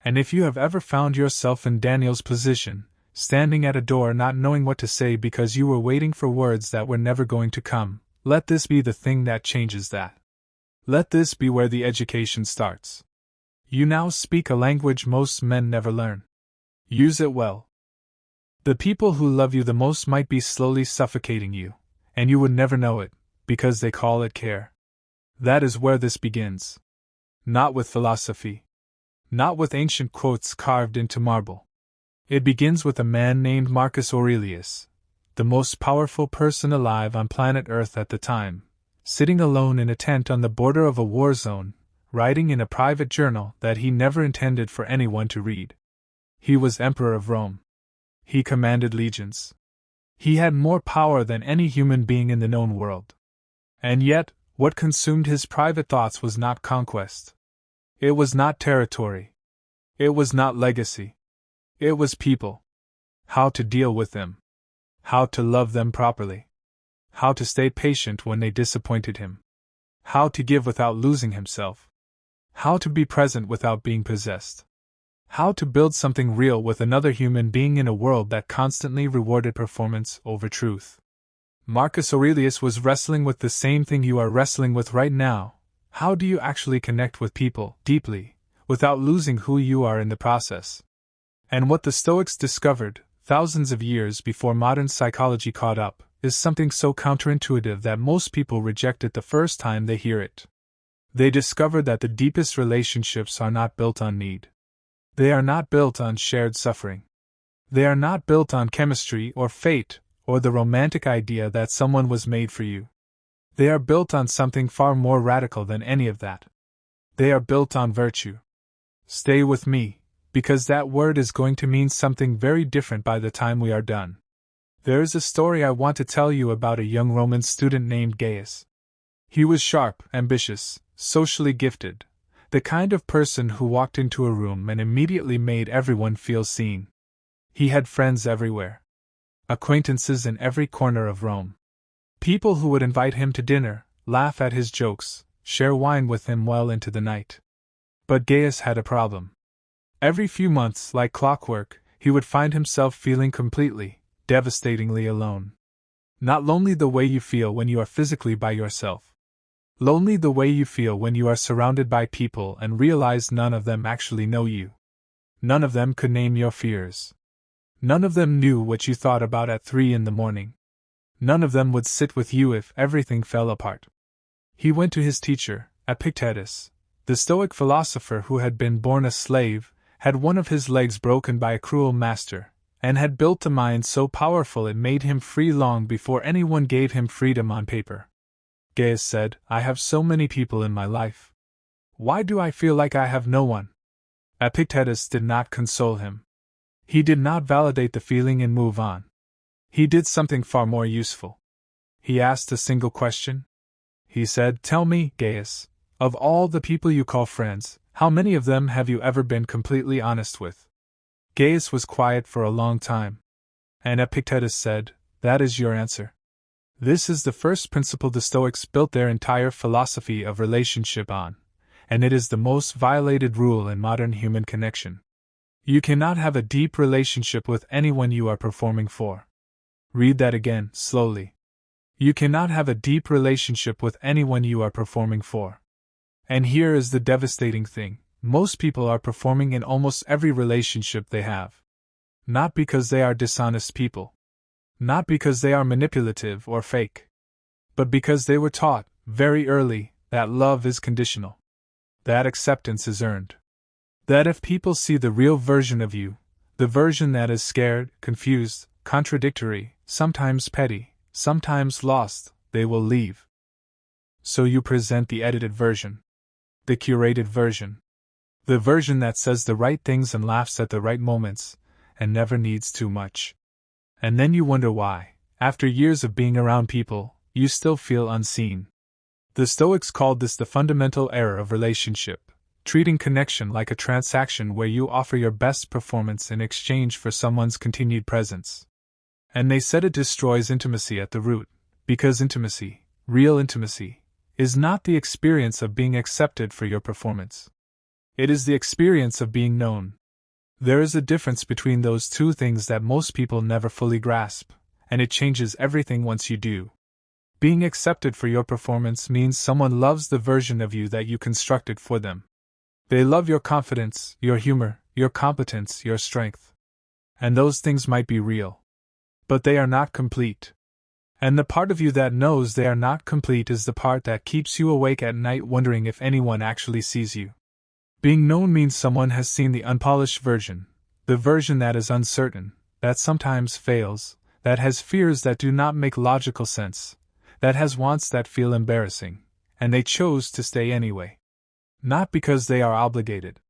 And if you have ever found yourself in Daniel's position, standing at a door not knowing what to say because you were waiting for words that were never going to come, let this be the thing that changes that. Let this be where the education starts. You now speak a language most men never learn. Use it well. The people who love you the most might be slowly suffocating you, and you would never know it, because they call it care. That is where this begins. Not with philosophy. Not with ancient quotes carved into marble. It begins with a man named Marcus Aurelius, the most powerful person alive on planet Earth at the time, sitting alone in a tent on the border of a war zone, writing in a private journal that he never intended for anyone to read. He was Emperor of Rome. He commanded legions. He had more power than any human being in the known world. And yet, what consumed his private thoughts was not conquest. It was not territory. It was not legacy. It was people. How to deal with them. How to love them properly. How to stay patient when they disappointed him. How to give without losing himself. How to be present without being possessed. How to build something real with another human being in a world that constantly rewarded performance over truth. Marcus Aurelius was wrestling with the same thing you are wrestling with right now. How do you actually connect with people, deeply, without losing who you are in the process? And what the Stoics discovered, thousands of years before modern psychology caught up, is something so counterintuitive that most people reject it the first time they hear it. They discovered that the deepest relationships are not built on need. They are not built on shared suffering. They are not built on chemistry or fate, or the romantic idea that someone was made for you. They are built on something far more radical than any of that. They are built on virtue. Stay with me, because that word is going to mean something very different by the time we are done. There is a story I want to tell you about a young Roman student named Gaius. He was sharp, ambitious, socially gifted, the kind of person who walked into a room and immediately made everyone feel seen. He had friends everywhere. Acquaintances in every corner of Rome. People who would invite him to dinner, laugh at his jokes, share wine with him well into the night. But Gaius had a problem. Every few months, like clockwork, he would find himself feeling completely, devastatingly alone. Not lonely the way you feel when you are physically by yourself. Lonely the way you feel when you are surrounded by people and realize none of them actually know you. None of them could name your fears. None of them knew what you thought about at 3 in the morning. None of them would sit with you if everything fell apart. He went to his teacher, Epictetus, the Stoic philosopher who had been born a slave, had one of his legs broken by a cruel master, and had built a mind so powerful it made him free long before anyone gave him freedom on paper. Gaius said, "I have so many people in my life. Why do I feel like I have no one?" Epictetus did not console him. He did not validate the feeling and move on. He did something far more useful. He asked a single question. He said, "Tell me, Gaius, of all the people you call friends, how many of them have you ever been completely honest with?" Gaius was quiet for a long time. And Epictetus said, "That is your answer. This is the first principle the Stoics built their entire philosophy of relationship on, and it is the most violated rule in modern human connection. You cannot have a deep relationship with anyone you are performing for." Read that again, slowly. You cannot have a deep relationship with anyone you are performing for. And here is the devastating thing: most people are performing in almost every relationship they have. Not because they are dishonest people. Not because they are manipulative or fake. But because they were taught, very early, that love is conditional. That acceptance is earned. That if people see the real version of you, the version that is scared, confused, contradictory, sometimes petty, sometimes lost, they will leave. So you present the edited version. The curated version. The version that says the right things and laughs at the right moments, and never needs too much. And then you wonder why, after years of being around people, you still feel unseen. The Stoics called this the fundamental error of relationship, treating connection like a transaction where you offer your best performance in exchange for someone's continued presence. And they said it destroys intimacy at the root, because intimacy, real intimacy, is not the experience of being accepted for your performance. It is the experience of being known. There is a difference between those two things that most people never fully grasp, and it changes everything once you do. Being accepted for your performance means someone loves the version of you that you constructed for them. They love your confidence, your humor, your competence, your strength. And those things might be real. But they are not complete. And the part of you that knows they are not complete is the part that keeps you awake at night wondering if anyone actually sees you. Being known means someone has seen the unpolished version, the version that is uncertain, that sometimes fails, that has fears that do not make logical sense, that has wants that feel embarrassing, and they chose to stay anyway. Not because they are obligated.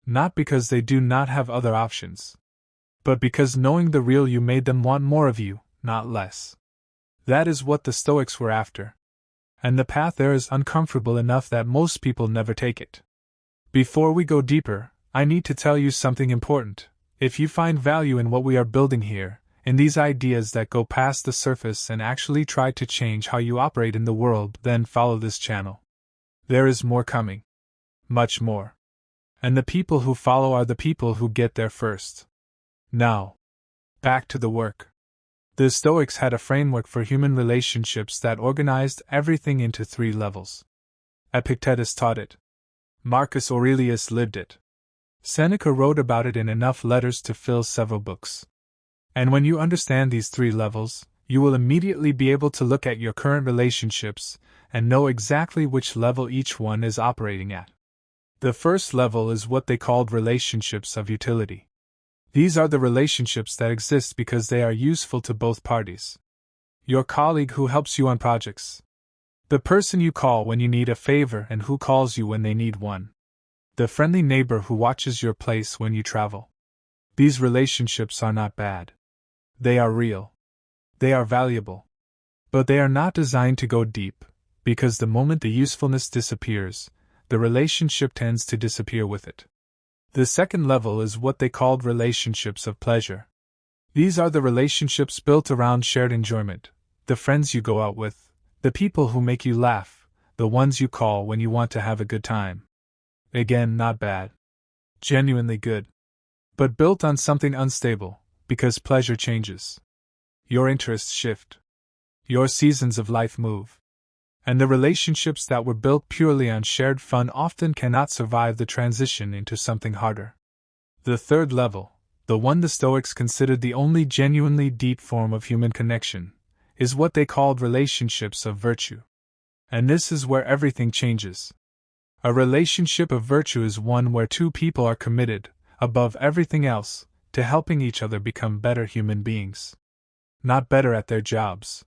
Not because they do not have other options. But because knowing the real you made them want more of you, not less. That is what the Stoics were after. And the path there is uncomfortable enough that most people never take it. Before we go deeper, I need to tell you something important. If you find value in what we are building here, in these ideas that go past the surface and actually try to change how you operate in the world, then follow this channel. There is more coming. Much more. And the people who follow are the people who get there first. Now, back to the work. The Stoics had a framework for human relationships that organized everything into 3 levels. Epictetus taught it. Marcus Aurelius lived it. Seneca wrote about it in enough letters to fill several books. And when you understand these 3 levels, you will immediately be able to look at your current relationships and know exactly which level each one is operating at. The first level is what they called relationships of utility. These are the relationships that exist because they are useful to both parties. Your colleague who helps you on projects. The person you call when you need a favor and who calls you when they need one. The friendly neighbor who watches your place when you travel. These relationships are not bad. They are real. They are valuable. But they are not designed to go deep, because the moment the usefulness disappears, the relationship tends to disappear with it. The second level is what they called relationships of pleasure. These are the relationships built around shared enjoyment, the friends you go out with, the people who make you laugh, the ones you call when you want to have a good time. Again, not bad. Genuinely good. But built on something unstable, because pleasure changes. Your interests shift. Your seasons of life move. And the relationships that were built purely on shared fun often cannot survive the transition into something harder. The third level, the one the Stoics considered the only genuinely deep form of human connection, is what they called relationships of virtue. And this is where everything changes. A relationship of virtue is one where two people are committed, above everything else, to helping each other become better human beings. Not better at their jobs.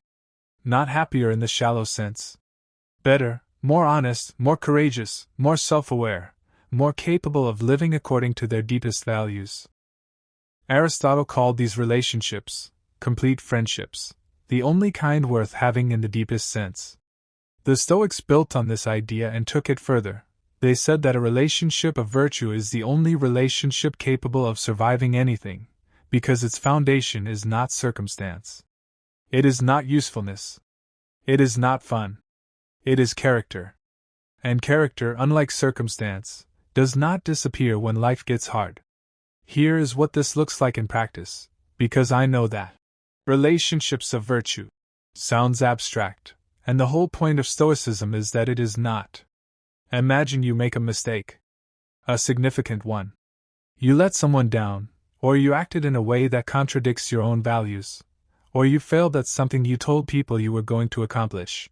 Not happier in the shallow sense. Better, more honest, more courageous, more self-aware, more capable of living according to their deepest values. Aristotle called these relationships, complete friendships, the only kind worth having in the deepest sense. The Stoics built on this idea and took it further. They said that a relationship of virtue is the only relationship capable of surviving anything, because its foundation is not circumstance. It is not usefulness. It is not fun. It is character. And character, unlike circumstance, does not disappear when life gets hard. Here is what this looks like in practice, because I know that relationships of virtue sounds abstract, and the whole point of Stoicism is that it is not. Imagine you make a mistake. A significant one. You let someone down, or you acted in a way that contradicts your own values, or you failed at something you told people you were going to accomplish.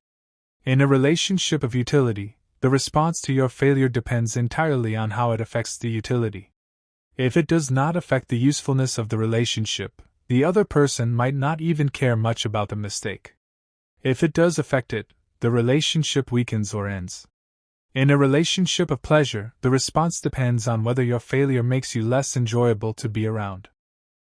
In a relationship of utility, the response to your failure depends entirely on how it affects the utility. If it does not affect the usefulness of the relationship, the other person might not even care much about the mistake. If it does affect it, the relationship weakens or ends. In a relationship of pleasure, the response depends on whether your failure makes you less enjoyable to be around.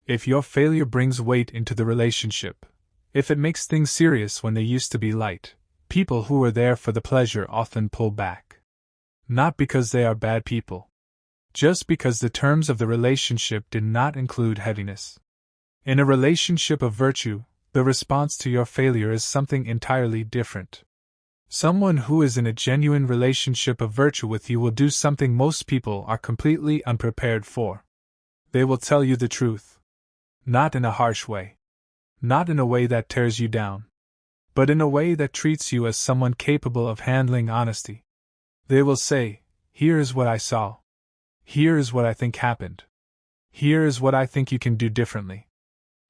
If your failure brings weight into the relationship, if it makes things serious when they used to be light, people who are there for the pleasure often pull back. Not because they are bad people. Just because the terms of the relationship did not include heaviness. In a relationship of virtue, the response to your failure is something entirely different. Someone who is in a genuine relationship of virtue with you will do something most people are completely unprepared for. They will tell you the truth. Not in a harsh way. Not in a way that tears you down. But in a way that treats you as someone capable of handling honesty. They will say, "Here is what I saw. Here is what I think happened. Here is what I think you can do differently.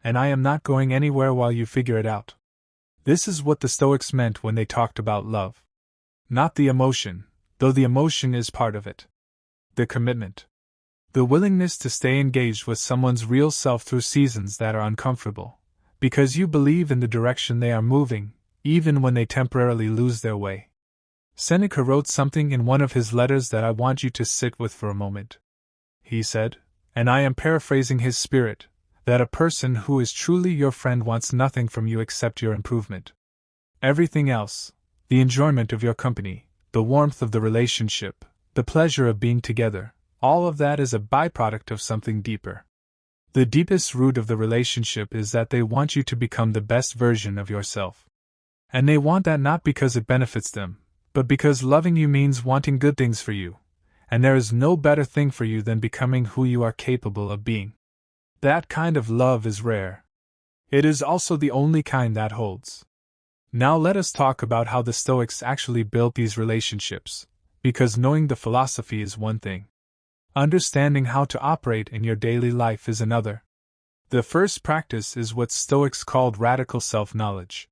And I am not going anywhere while you figure it out." This is what the Stoics meant when they talked about love. Not the emotion, though the emotion is part of it. The commitment. The willingness to stay engaged with someone's real self through seasons that are uncomfortable, because you believe in the direction they are moving, even when they temporarily lose their way. Seneca wrote something in one of his letters that I want you to sit with for a moment. He said, and I am paraphrasing his spirit, that a person who is truly your friend wants nothing from you except your improvement. Everything else, the enjoyment of your company, the warmth of the relationship, the pleasure of being together, all of that is a byproduct of something deeper. The deepest root of the relationship is that they want you to become the best version of yourself. And they want that not because it benefits them, but because loving you means wanting good things for you, and there is no better thing for you than becoming who you are capable of being. That kind of love is rare. It is also the only kind that holds. Now let us talk about how the Stoics actually built these relationships, because knowing the philosophy is one thing. Understanding how to operate in your daily life is another. The first practice is what Stoics called radical self-knowledge.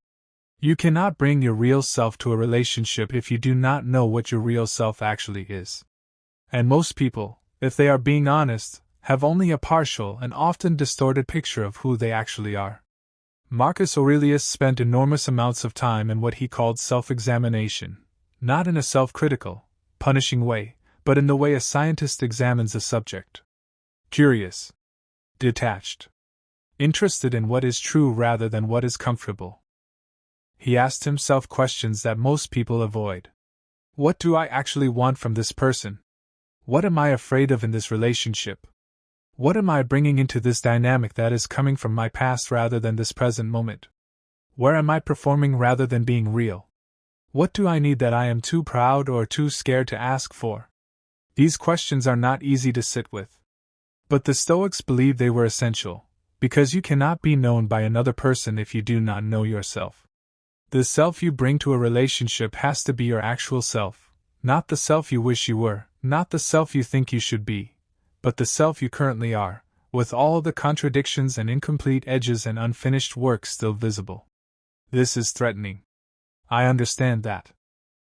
You cannot bring your real self to a relationship if you do not know what your real self actually is. And most people, if they are being honest, have only a partial and often distorted picture of who they actually are. Marcus Aurelius spent enormous amounts of time in what he called self-examination, not in a self-critical, punishing way, but in the way a scientist examines a subject. Curious. Detached. interested in what is true rather than what is comfortable. He asked himself questions that most people avoid. What do I actually want from this person? What am I afraid of in this relationship? What am I bringing into this dynamic that is coming from my past rather than this present moment? Where am I performing rather than being real? What do I need that I am too proud or too scared to ask for? These questions are not easy to sit with. But the Stoics believed they were essential, because you cannot be known by another person if you do not know yourself. The self you bring to a relationship has to be your actual self, not the self you wish you were, not the self you think you should be, but the self you currently are, with all the contradictions and incomplete edges and unfinished work still visible. This is threatening. I understand that.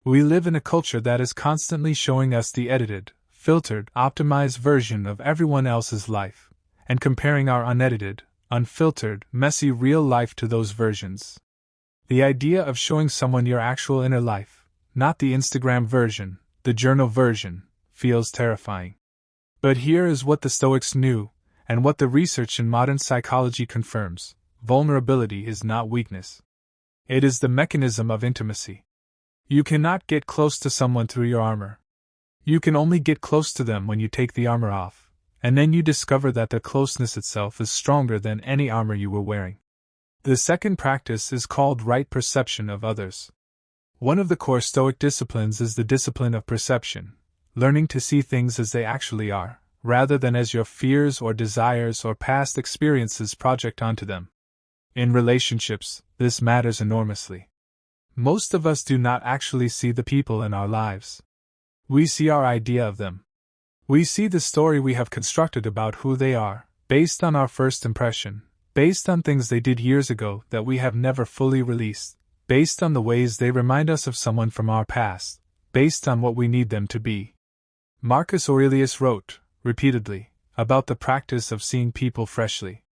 We live in a culture that is constantly showing us the edited, filtered, optimized version of everyone else's life, and comparing our unedited, unfiltered, messy real life to those versions. The idea of showing someone your actual inner life, not the Instagram version, the journal version, feels terrifying. But here is what the Stoics knew, and what the research in modern psychology confirms: vulnerability is not weakness. It is the mechanism of intimacy. You cannot get close to someone through your armor. You can only get close to them when you take the armor off, and then you discover that the closeness itself is stronger than any armor you were wearing. The second practice is called right perception of others. One of the core Stoic disciplines is the discipline of perception, learning to see things as they actually are, rather than as your fears or desires or past experiences project onto them. In relationships, this matters enormously. Most of us do not actually see the people in our lives. We see our idea of them. We see the story we have constructed about who they are, based on our first impression, based on things they did years ago that we have never fully released, based on the ways they remind us of someone from our past, based on what we need them to be. Marcus Aurelius wrote, repeatedly, about the practice of seeing people freshly.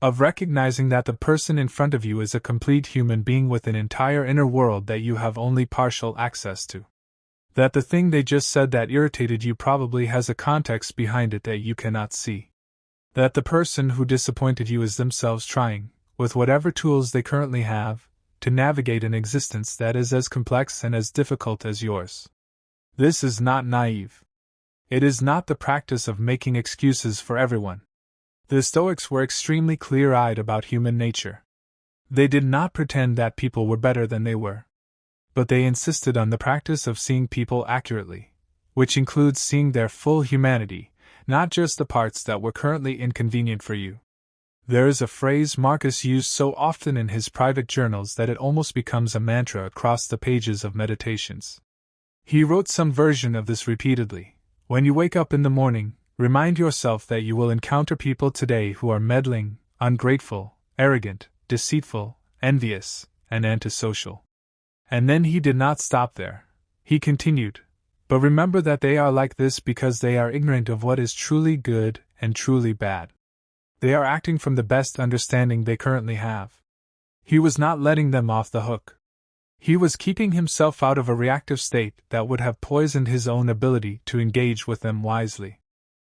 Of recognizing that the person in front of you is a complete human being with an entire inner world that you have only partial access to. That the thing they just said that irritated you probably has a context behind it that you cannot see. That the person who disappointed you is themselves trying, with whatever tools they currently have, to navigate an existence that is as complex and as difficult as yours. This is not naive. It is not the practice of making excuses for everyone. The Stoics were extremely clear-eyed about human nature. They did not pretend that people were better than they were. But they insisted on the practice of seeing people accurately, which includes seeing their full humanity, not just the parts that were currently inconvenient for you. There is a phrase Marcus used so often in his private journals that it almost becomes a mantra across the pages of meditations. He wrote some version of this repeatedly. When you wake up in the morning, remind yourself that you will encounter people today who are meddling, ungrateful, arrogant, deceitful, envious, and antisocial. And then he did not stop there. He continued, but remember that they are like this because they are ignorant of what is truly good and truly bad. They are acting from the best understanding they currently have. He was not letting them off the hook. He was keeping himself out of a reactive state that would have poisoned his own ability to engage with them wisely.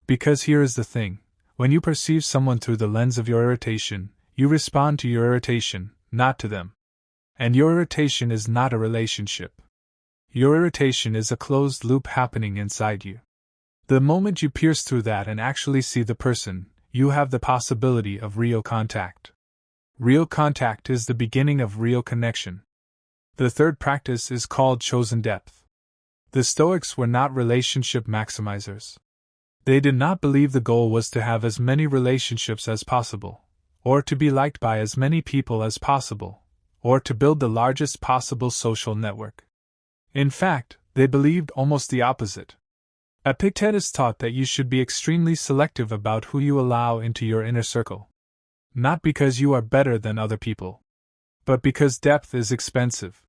Because here is the thing, when you perceive someone through the lens of your irritation, you respond to your irritation, not to them. And your irritation is not a relationship. Your irritation is a closed loop happening inside you. The moment you pierce through that and actually see the person, you have the possibility of real contact. Real contact is the beginning of real connection. The third practice is called chosen depth. The Stoics were not relationship maximizers. They did not believe the goal was to have as many relationships as possible, or to be liked by as many people as possible, or to build the largest possible social network. In fact, they believed almost the opposite. Epictetus taught that you should be extremely selective about who you allow into your inner circle. Not because you are better than other people, but because depth is expensive.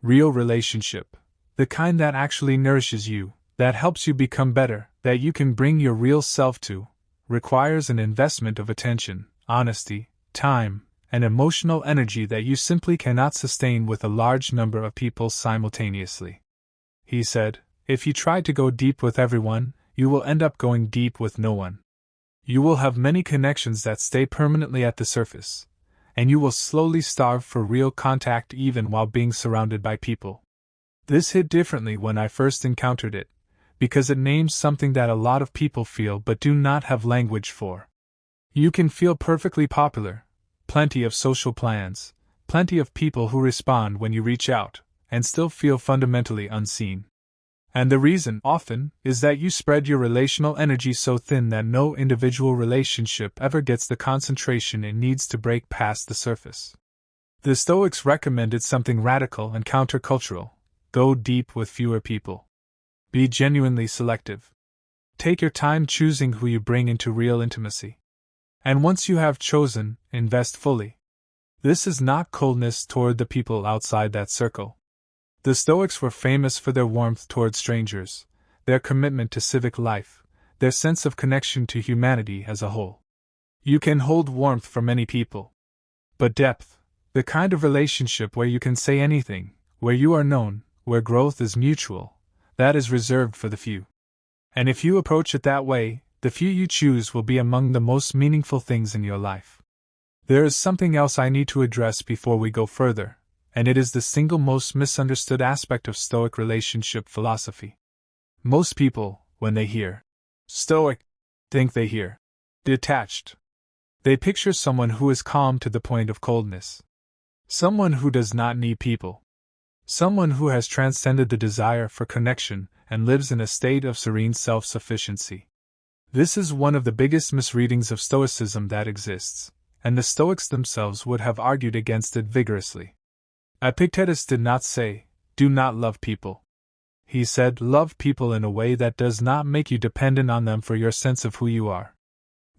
Real relationship, the kind that actually nourishes you, that helps you become better, that you can bring your real self to, requires an investment of attention, honesty, time, and emotional energy that you simply cannot sustain with a large number of people simultaneously. He said, if you try to go deep with everyone, you will end up going deep with no one. You will have many connections that stay permanently at the surface, and you will slowly starve for real contact even while being surrounded by people. This hit differently when I first encountered it, because it names something that a lot of people feel but do not have language for. You can feel perfectly popular, plenty of social plans, plenty of people who respond when you reach out, and still feel fundamentally unseen. And the reason, often, is that you spread your relational energy so thin that no individual relationship ever gets the concentration it needs to break past the surface. The Stoics recommended something radical and countercultural: go deep with fewer people. Be genuinely selective. Take your time choosing who you bring into real intimacy. And once you have chosen, invest fully. This is not coldness toward the people outside that circle. The Stoics were famous for their warmth toward strangers, their commitment to civic life, their sense of connection to humanity as a whole. You can hold warmth for many people. But depth, the kind of relationship where you can say anything, where you are known, where growth is mutual, that is reserved for the few. And if you approach it that way, the few you choose will be among the most meaningful things in your life. There is something else I need to address before we go further, and it is the single most misunderstood aspect of Stoic relationship philosophy. Most people, when they hear Stoic, think they hear detached. They picture someone who is calm to the point of coldness. Someone who does not need people. Someone who has transcended the desire for connection and lives in a state of serene self-sufficiency. This is one of the biggest misreadings of Stoicism that exists, and the Stoics themselves would have argued against it vigorously. Epictetus did not say, "Do not love people." He said, "Love people in a way that does not make you dependent on them for your sense of who you are."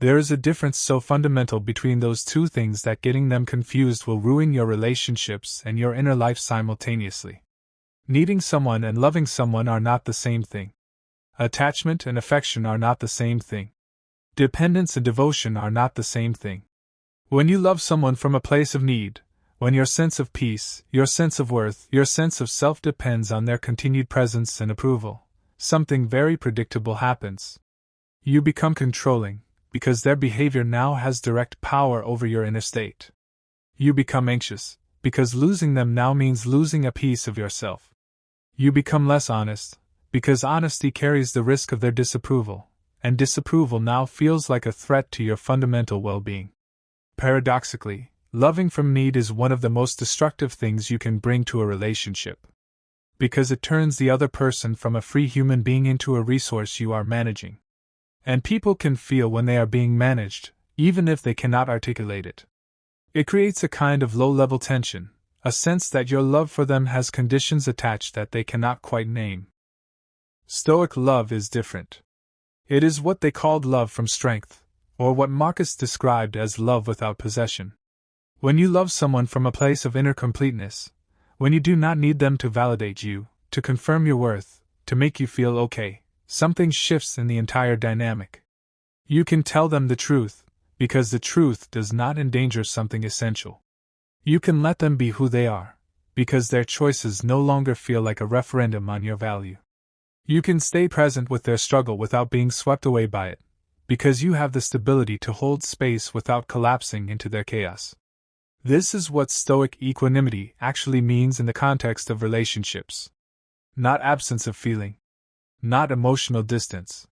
There is a difference so fundamental between those two things that getting them confused will ruin your relationships and your inner life simultaneously. Needing someone and loving someone are not the same thing. Attachment and affection are not the same thing. Dependence and devotion are not the same thing. When you love someone from a place of need, when your sense of peace, your sense of worth, your sense of self depends on their continued presence and approval, something very predictable happens. You become controlling, because their behavior now has direct power over your inner state. You become anxious, because losing them now means losing a piece of yourself. You become less honest, because honesty carries the risk of their disapproval, and disapproval now feels like a threat to your fundamental well-being. Paradoxically, loving from need is one of the most destructive things you can bring to a relationship, because it turns the other person from a free human being into a resource you are managing. And people can feel when they are being managed, even if they cannot articulate it. It creates a kind of low-level tension, a sense that your love for them has conditions attached that they cannot quite name. Stoic love is different. It is what they called love from strength, or what Marcus described as love without possession. When you love someone from a place of inner completeness, when you do not need them to validate you, to confirm your worth, to make you feel okay, something shifts in the entire dynamic. You can tell them the truth, because the truth does not endanger something essential. You can let them be who they are, because their choices no longer feel like a referendum on your value. You can stay present with their struggle without being swept away by it, because you have the stability to hold space without collapsing into their chaos. This is what Stoic equanimity actually means in the context of relationships. Not absence of feeling. Not emotional distance.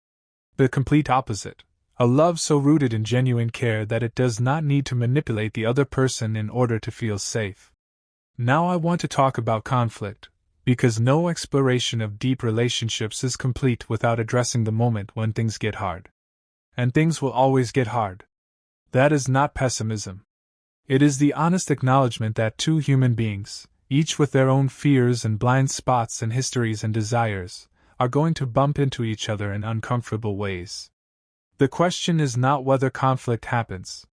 The complete opposite. A love so rooted in genuine care that it does not need to manipulate the other person in order to feel safe. Now I want to talk about conflict, because no exploration of deep relationships is complete without addressing the moment when things get hard. And things will always get hard. That is not pessimism. It is the honest acknowledgement that two human beings, each with their own fears and blind spots and histories and desires, are going to bump into each other in uncomfortable ways. The question is not whether conflict happens.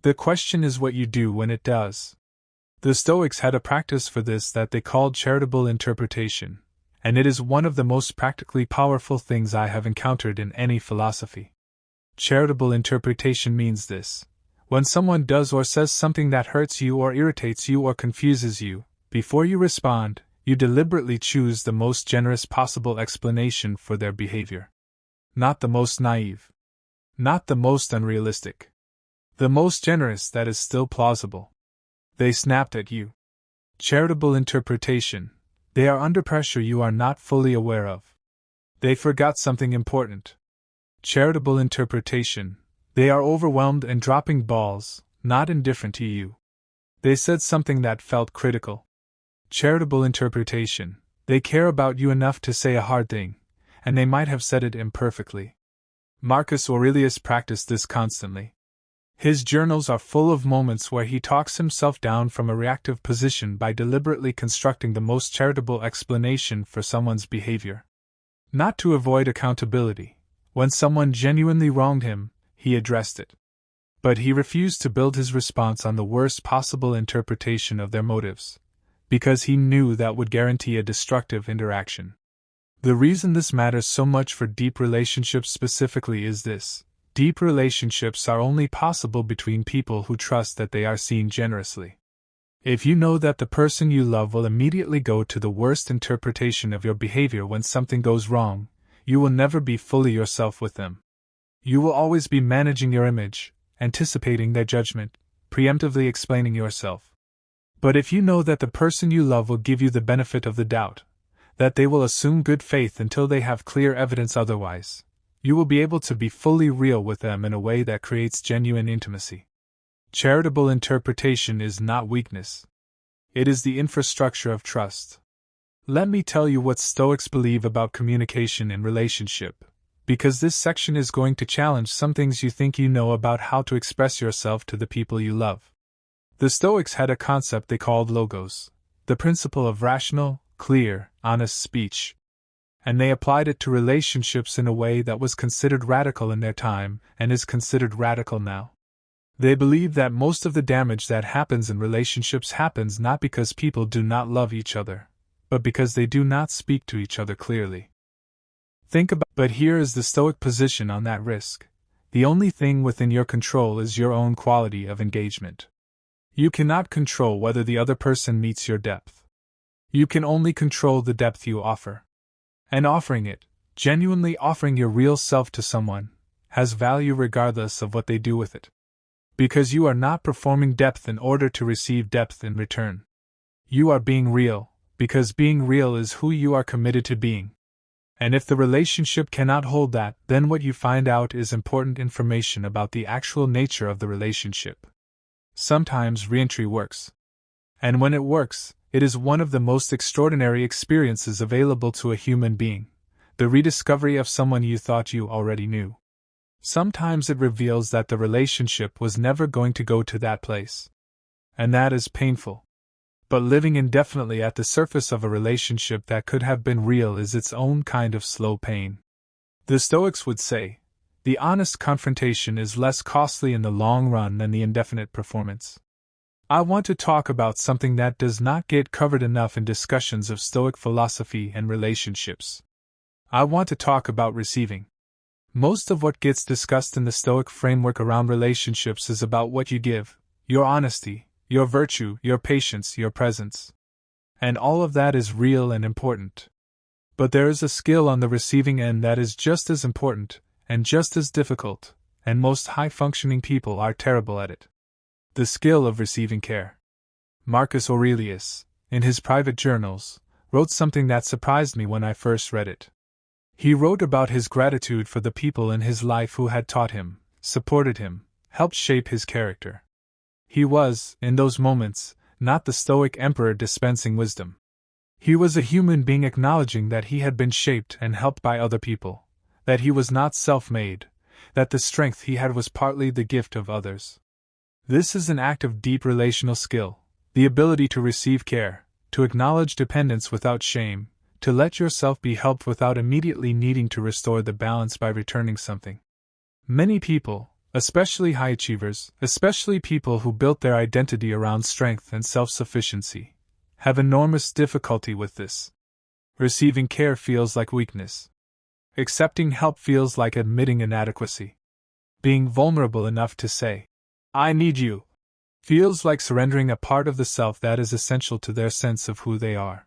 The question is what you do when it does. The Stoics had a practice for this that they called charitable interpretation, and it is one of the most practically powerful things I have encountered in any philosophy. Charitable interpretation means this: when someone does or says something that hurts you or irritates you or confuses you, before you respond, you deliberately choose the most generous possible explanation for their behavior. Not the most naive. Not the most unrealistic. The most generous that is still plausible. They snapped at you. Charitable interpretation. They are under pressure you are not fully aware of. They forgot something important. Charitable interpretation. They are overwhelmed and dropping balls, not indifferent to you. They said something that felt critical. Charitable interpretation. They care about you enough to say a hard thing, and they might have said it imperfectly. Marcus Aurelius practiced this constantly. His journals are full of moments where he talks himself down from a reactive position by deliberately constructing the most charitable explanation for someone's behavior. Not to avoid accountability. When someone genuinely wronged him, he addressed it. But he refused to build his response on the worst possible interpretation of their motives, because he knew that would guarantee a destructive interaction. The reason this matters so much for deep relationships specifically is this: deep relationships are only possible between people who trust that they are seen generously. If you know that the person you love will immediately go to the worst interpretation of your behavior when something goes wrong, you will never be fully yourself with them. You will always be managing your image, anticipating their judgment, preemptively explaining yourself. But if you know that the person you love will give you the benefit of the doubt, that they will assume good faith until they have clear evidence otherwise, you will be able to be fully real with them in a way that creates genuine intimacy. Charitable interpretation is not weakness. It is the infrastructure of trust. Let me tell you what Stoics believe about communication in relationship, because this section is going to challenge some things you think you know about how to express yourself to the people you love. The Stoics had a concept they called logos, the principle of rational, clear, honest speech. And they applied it to relationships in a way that was considered radical in their time and is considered radical now. They believe that most of the damage that happens in relationships happens not because people do not love each other, but because they do not speak to each other clearly. But here is the Stoic position on that risk. The only thing within your control is your own quality of engagement. You cannot control whether the other person meets your depth. You can only control the depth you offer. And offering it, genuinely offering your real self to someone, has value regardless of what they do with it. Because you are not performing depth in order to receive depth in return. You are being real, because being real is who you are committed to being. And if the relationship cannot hold that, then what you find out is important information about the actual nature of the relationship. Sometimes reentry works. And when it works, it is one of the most extraordinary experiences available to a human being, the rediscovery of someone you thought you already knew. Sometimes it reveals that the relationship was never going to go to that place. And that is painful. But living indefinitely at the surface of a relationship that could have been real is its own kind of slow pain. The Stoics would say, the honest confrontation is less costly in the long run than the indefinite performance. I want to talk about something that does not get covered enough in discussions of Stoic philosophy and relationships. I want to talk about receiving. Most of what gets discussed in the Stoic framework around relationships is about what you give, your honesty, your virtue, your patience, your presence. And all of that is real and important. But there is a skill on the receiving end that is just as important, and just as difficult, and most high-functioning people are terrible at it. The skill of receiving care. Marcus Aurelius, in his private journals, wrote something that surprised me when I first read it. He wrote about his gratitude for the people in his life who had taught him, supported him, helped shape his character. He was, in those moments, not the Stoic emperor dispensing wisdom. He was a human being acknowledging that he had been shaped and helped by other people, that he was not self-made, that the strength he had was partly the gift of others. This is an act of deep relational skill, the ability to receive care, to acknowledge dependence without shame, to let yourself be helped without immediately needing to restore the balance by returning something. Many people, especially high achievers, especially people who built their identity around strength and self-sufficiency, have enormous difficulty with this. Receiving care feels like weakness. Accepting help feels like admitting inadequacy. Being vulnerable enough to say, "I need you," feels like surrendering a part of the self that is essential to their sense of who they are.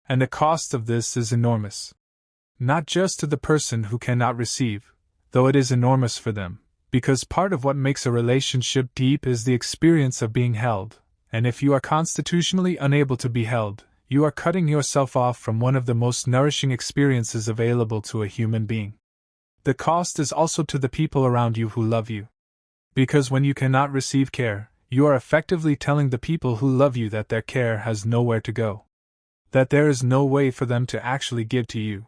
And the cost of this is enormous. Not just to the person who cannot receive, though it is enormous for them, Because part of what makes a relationship deep is the experience of being held, and if you are constitutionally unable to be held, you are cutting yourself off from one of the most nourishing experiences available to a human being. The cost is also to the people around you who love you. Because when you cannot receive care, you are effectively telling the people who love you that their care has nowhere to go. That there is no way for them to actually give to you.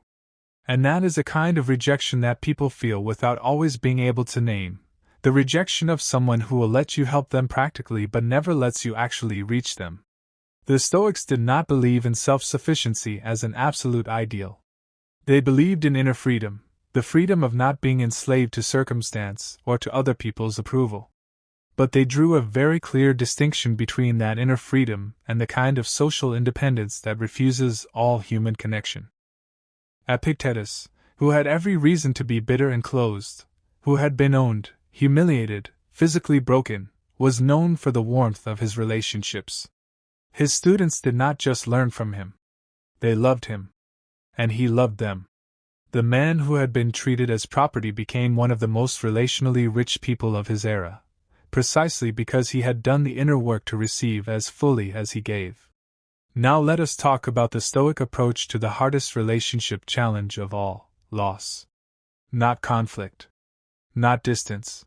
And that is a kind of rejection that people feel without always being able to name. The rejection of someone who will let you help them practically but never lets you actually reach them. The Stoics did not believe in self-sufficiency as an absolute ideal. They believed in inner freedom, the freedom of not being enslaved to circumstance or to other people's approval. But they drew a very clear distinction between that inner freedom and the kind of social independence that refuses all human connection. Epictetus, who had every reason to be bitter and closed, who had been owned, humiliated, physically broken, was known for the warmth of his relationships. His students did not just learn from him. They loved him. And he loved them. The man who had been treated as property became one of the most relationally rich people of his era, precisely because he had done the inner work to receive as fully as he gave. Now let us talk about the Stoic approach to the hardest relationship challenge of all: loss. Not conflict. Not distance.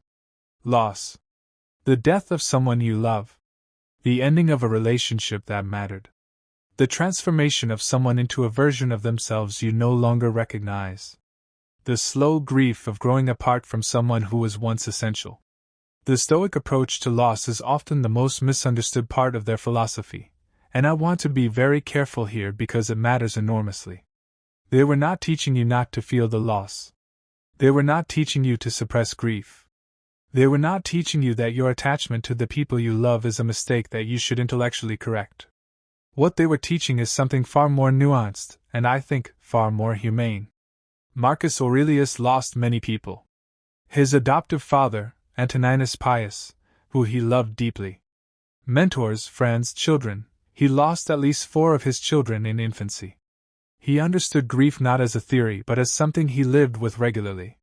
Loss. The death of someone you love. The ending of a relationship that mattered. The transformation of someone into a version of themselves you no longer recognize. The slow grief of growing apart from someone who was once essential. The Stoic approach to loss is often the most misunderstood part of their philosophy. And I want to be very careful here because it matters enormously. They were not teaching you not to feel the loss. They were not teaching you to suppress grief. They were not teaching you that your attachment to the people you love is a mistake that you should intellectually correct. What they were teaching is something far more nuanced, and I think, far more humane. Marcus Aurelius lost many people. His adoptive father, Antoninus Pius, who he loved deeply. Mentors, friends, children. He lost at least 4 of his children in infancy. He understood grief not as a theory but as something he lived with regularly.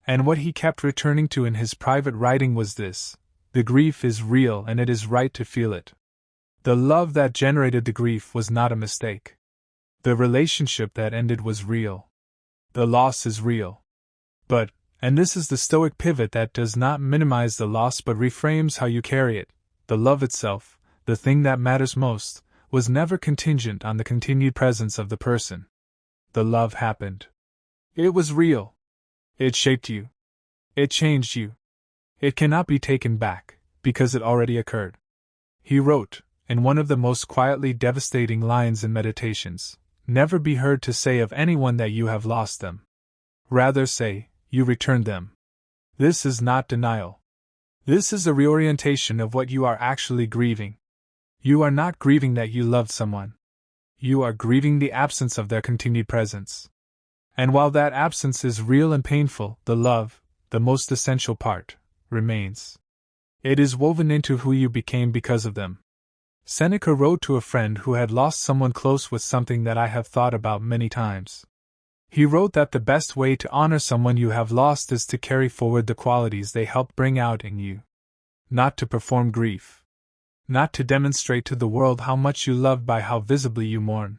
And what he kept returning to in his private writing was this: the grief is real and it is right to feel it. The love that generated the grief was not a mistake. The relationship that ended was real. The loss is real. But, and this is the Stoic pivot that does not minimize the loss but reframes how you carry it, the love itself, the thing that matters most, was never contingent on the continued presence of the person. The love happened. It was real. It shaped you. It changed you. It cannot be taken back, because it already occurred. He wrote, in one of the most quietly devastating lines in Meditations, "Never be heard to say of anyone that you have lost them. Rather say, you returned them." This is not denial. This is a reorientation of what you are actually grieving. You are not grieving that you loved someone. You are grieving the absence of their continued presence. And while that absence is real and painful, the love, the most essential part, remains. It is woven into who you became because of them. Seneca wrote to a friend who had lost someone close with something that I have thought about many times. He wrote that the best way to honor someone you have lost is to carry forward the qualities they helped bring out in you. Not to perform grief. Not to demonstrate to the world how much you love by how visibly you mourn.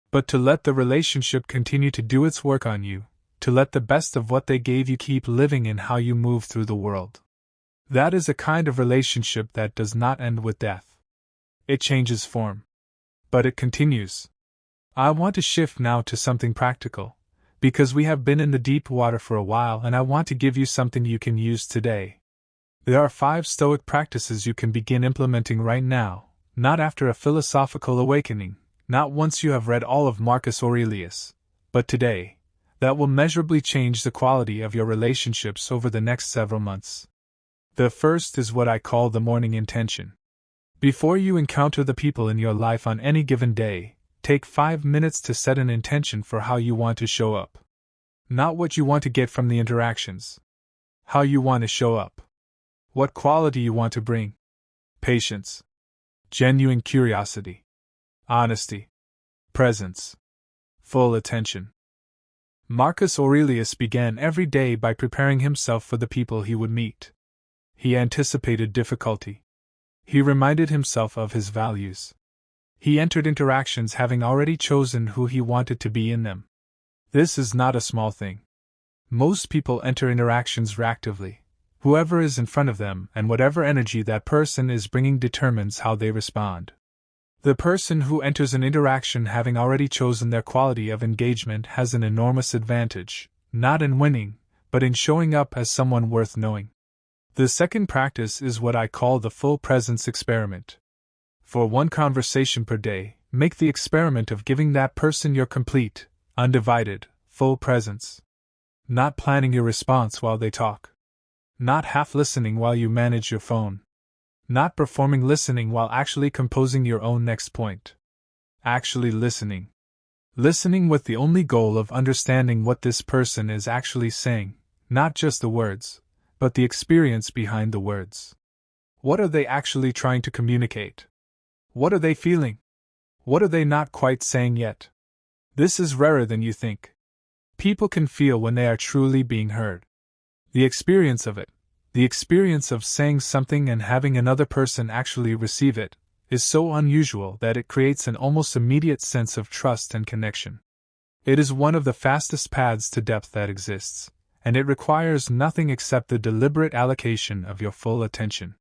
But to let the relationship continue to do its work on you, to let the best of what they gave you keep living in how you move through the world. That is a kind of relationship that does not end with death. It changes form. But it continues. I want to shift now to something practical, because we have been in the deep water for a while and I want to give you something you can use today. There are 5 Stoic practices you can begin implementing right now, not after a philosophical awakening, not once you have read all of Marcus Aurelius, but today, that will measurably change the quality of your relationships over the next several months. The first is what I call the morning intention. Before you encounter the people in your life on any given day, take 5 minutes to set an intention for how you want to show up. Not what you want to get from the interactions. How you want to show up. What quality you want to bring. Patience. Genuine curiosity. Honesty. Presence. Full attention. Marcus Aurelius began every day by preparing himself for the people he would meet. He anticipated difficulty. He reminded himself of his values. He entered interactions having already chosen who he wanted to be in them. This is not a small thing. Most people enter interactions reactively. Whoever is in front of them and whatever energy that person is bringing determines how they respond. The person who enters an interaction having already chosen their quality of engagement has an enormous advantage, not in winning, but in showing up as someone worth knowing. The second practice is what I call the full presence experiment. For one conversation per day, make the experiment of giving that person your complete, undivided, full presence. Not planning your response while they talk. Not half listening while you manage your phone. Not performing listening while actually composing your own next point. Actually listening. Listening with the only goal of understanding what this person is actually saying, not just the words, but the experience behind the words. What are they actually trying to communicate? What are they feeling? What are they not quite saying yet? This is rarer than you think. People can feel when they are truly being heard. The experience of it, the experience of saying something and having another person actually receive it, is so unusual that it creates an almost immediate sense of trust and connection. It is one of the fastest paths to depth that exists, and it requires nothing except the deliberate allocation of your full attention.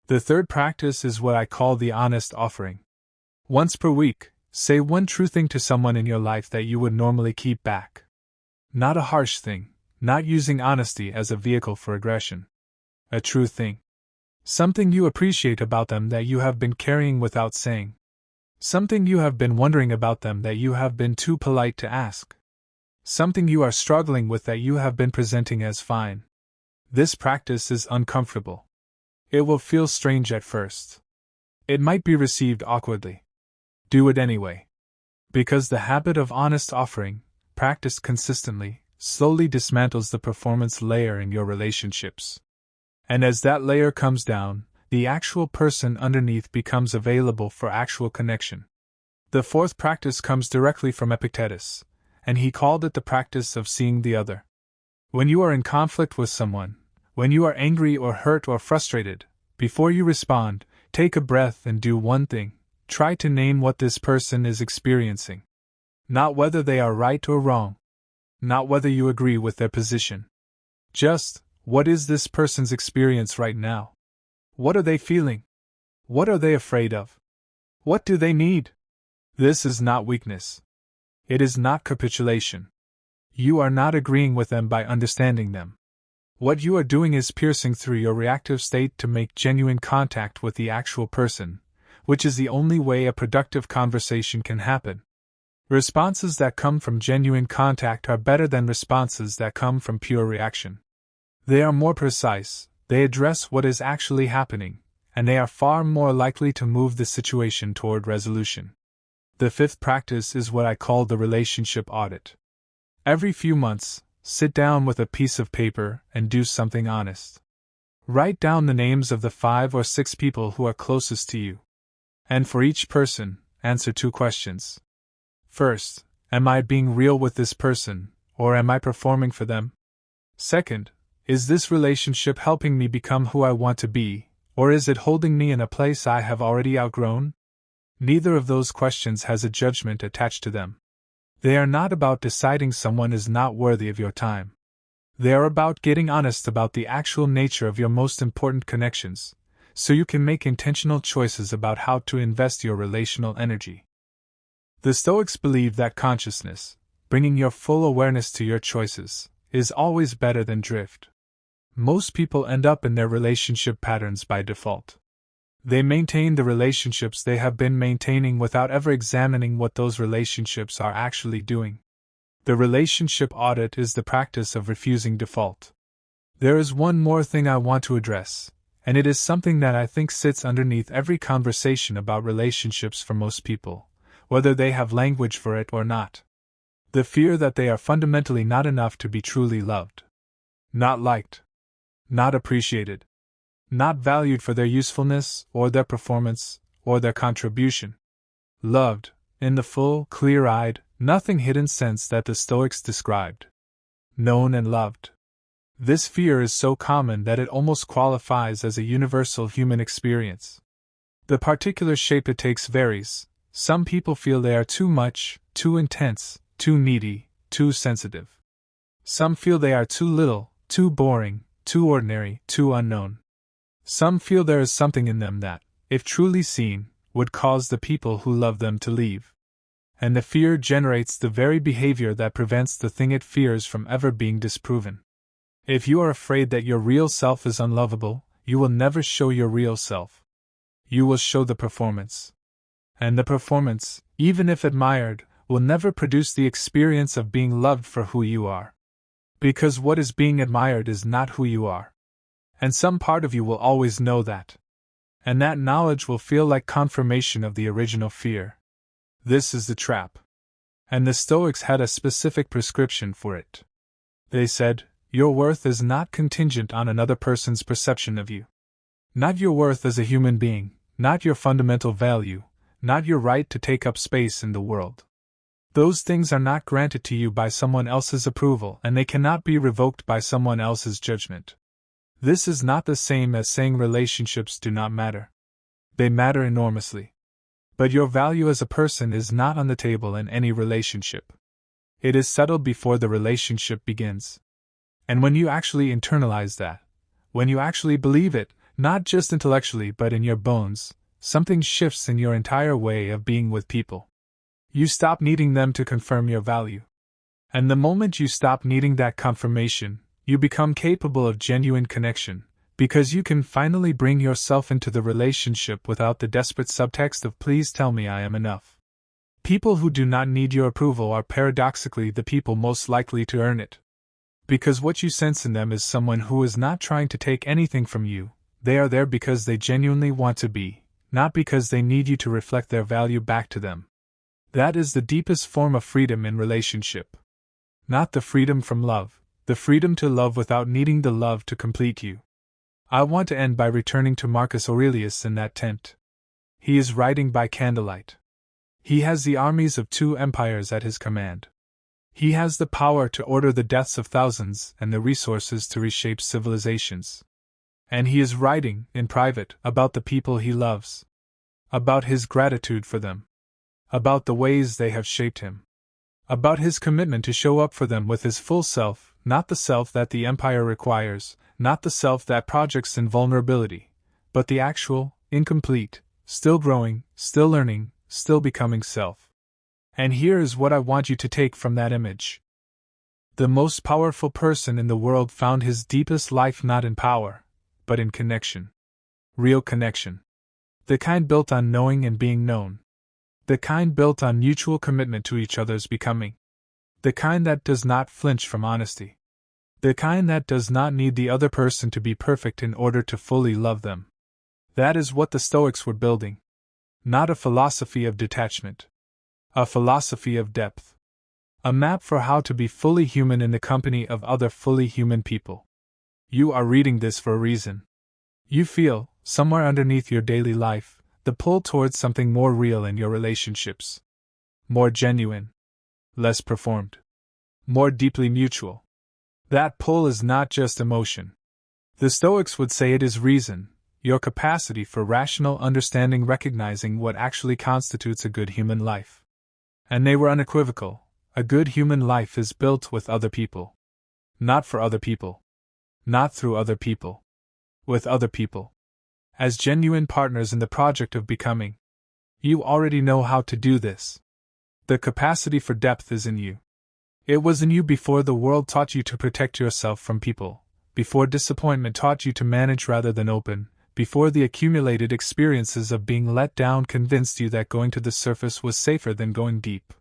The third practice is what I call the honest offering. Once per week, say one true thing to someone in your life that you would normally keep back. Not a harsh thing, not using honesty as a vehicle for aggression. A true thing. Something you appreciate about them that you have been carrying without saying. Something you have been wondering about them that you have been too polite to ask. Something you are struggling with that you have been presenting as fine. This practice is uncomfortable. It will feel strange at first. It might be received awkwardly. Do it anyway. Because the habit of honest offering, practiced consistently, slowly dismantles the performance layer in your relationships. And as that layer comes down, the actual person underneath becomes available for actual connection. The fourth practice comes directly from Epictetus, and he called it the practice of seeing the other. When you are in conflict with someone, when you are angry or hurt or frustrated, before you respond, take a breath and do one thing: try to name what this person is experiencing. Not whether they are right or wrong. Not whether you agree with their position. Just, what is this person's experience right now? What are they feeling? What are they afraid of? What do they need? This is not weakness. It is not capitulation. You are not agreeing with them by understanding them. What you are doing is piercing through your reactive state to make genuine contact with the actual person, which is the only way a productive conversation can happen. Responses that come from genuine contact are better than responses that come from pure reaction. They are more precise, they address what is actually happening, and they are far more likely to move the situation toward resolution. The fifth practice is what I call the relationship audit. Every few months, sit down with a piece of paper and do something honest. Write down the names of the 5 or 6 people who are closest to you. And for each person, answer 2 questions. First, am I being real with this person, or am I performing for them? Second, is this relationship helping me become who I want to be, or is it holding me in a place I have already outgrown? Neither of those questions has a judgment attached to them. They are not about deciding someone is not worthy of your time. They are about getting honest about the actual nature of your most important connections, so you can make intentional choices about how to invest your relational energy. The Stoics believe that consciousness, bringing your full awareness to your choices, is always better than drift. Most people end up in their relationship patterns by default. They maintain the relationships they have been maintaining without ever examining what those relationships are actually doing. The relationship audit is the practice of refusing default. There is one more thing I want to address, and it is something that I think sits underneath every conversation about relationships for most people, whether they have language for it or not. The fear that they are fundamentally not enough to be truly loved. Not liked. Not appreciated. Not valued for their usefulness, or their performance, or their contribution. Loved, in the full, clear-eyed, nothing hidden sense that the Stoics described. Known and loved. This fear is so common that it almost qualifies as a universal human experience. The particular shape it takes varies. Some people feel they are too much, too intense, too needy, too sensitive. Some feel they are too little, too boring, too ordinary, too unknown. Some feel there is something in them that, if truly seen, would cause the people who love them to leave. And the fear generates the very behavior that prevents the thing it fears from ever being disproven. If you are afraid that your real self is unlovable, you will never show your real self. You will show the performance. And the performance, even if admired, will never produce the experience of being loved for who you are. Because what is being admired is not who you are. And some part of you will always know that. And that knowledge will feel like confirmation of the original fear. This is the trap. And the Stoics had a specific prescription for it. They said, your worth is not contingent on another person's perception of you. Not your worth as a human being, not your fundamental value, not your right to take up space in the world. Those things are not granted to you by someone else's approval, and they cannot be revoked by someone else's judgment. This is not the same as saying relationships do not matter. They matter enormously. But your value as a person is not on the table in any relationship. It is settled before the relationship begins. And when you actually internalize that, when you actually believe it, not just intellectually but in your bones, something shifts in your entire way of being with people. You stop needing them to confirm your value. And the moment you stop needing that confirmation, you become capable of genuine connection, because you can finally bring yourself into the relationship without the desperate subtext of please tell me I am enough. People who do not need your approval are paradoxically the people most likely to earn it. Because what you sense in them is someone who is not trying to take anything from you, they are there because they genuinely want to be, not because they need you to reflect their value back to them. That is the deepest form of freedom in relationship. Not the freedom from love, the freedom to love without needing the love to complete you. I want to end by returning to Marcus Aurelius in that tent. He is writing by candlelight. He has the armies of 2 empires at his command. He has the power to order the deaths of thousands and the resources to reshape civilizations. And he is writing, in private, about the people he loves. About his gratitude for them. About the ways they have shaped him. About his commitment to show up for them with his full self, not the self that the empire requires, not the self that projects in vulnerability, but the actual, incomplete, still growing, still learning, still becoming self. And here is what I want you to take from that image. The most powerful person in the world found his deepest life not in power, but in connection. Real connection. The kind built on knowing and being known. The kind built on mutual commitment to each other's becoming. The kind that does not flinch from honesty. The kind that does not need the other person to be perfect in order to fully love them. That is what the Stoics were building. Not a philosophy of detachment. A philosophy of depth. A map for how to be fully human in the company of other fully human people. You are reading this for a reason. You feel, somewhere underneath your daily life, the pull towards something more real in your relationships. More genuine. Less performed. More deeply mutual. That pull is not just emotion. The Stoics would say it is reason, your capacity for rational understanding, recognizing what actually constitutes a good human life. And they were unequivocal. A good human life is built with other people. Not for other people. Not through other people. With other people. As genuine partners in the project of becoming. You already know how to do this. The capacity for depth is in you. It was in you before the world taught you to protect yourself from people, before disappointment taught you to manage rather than open, before the accumulated experiences of being let down convinced you that going to the surface was safer than going deep.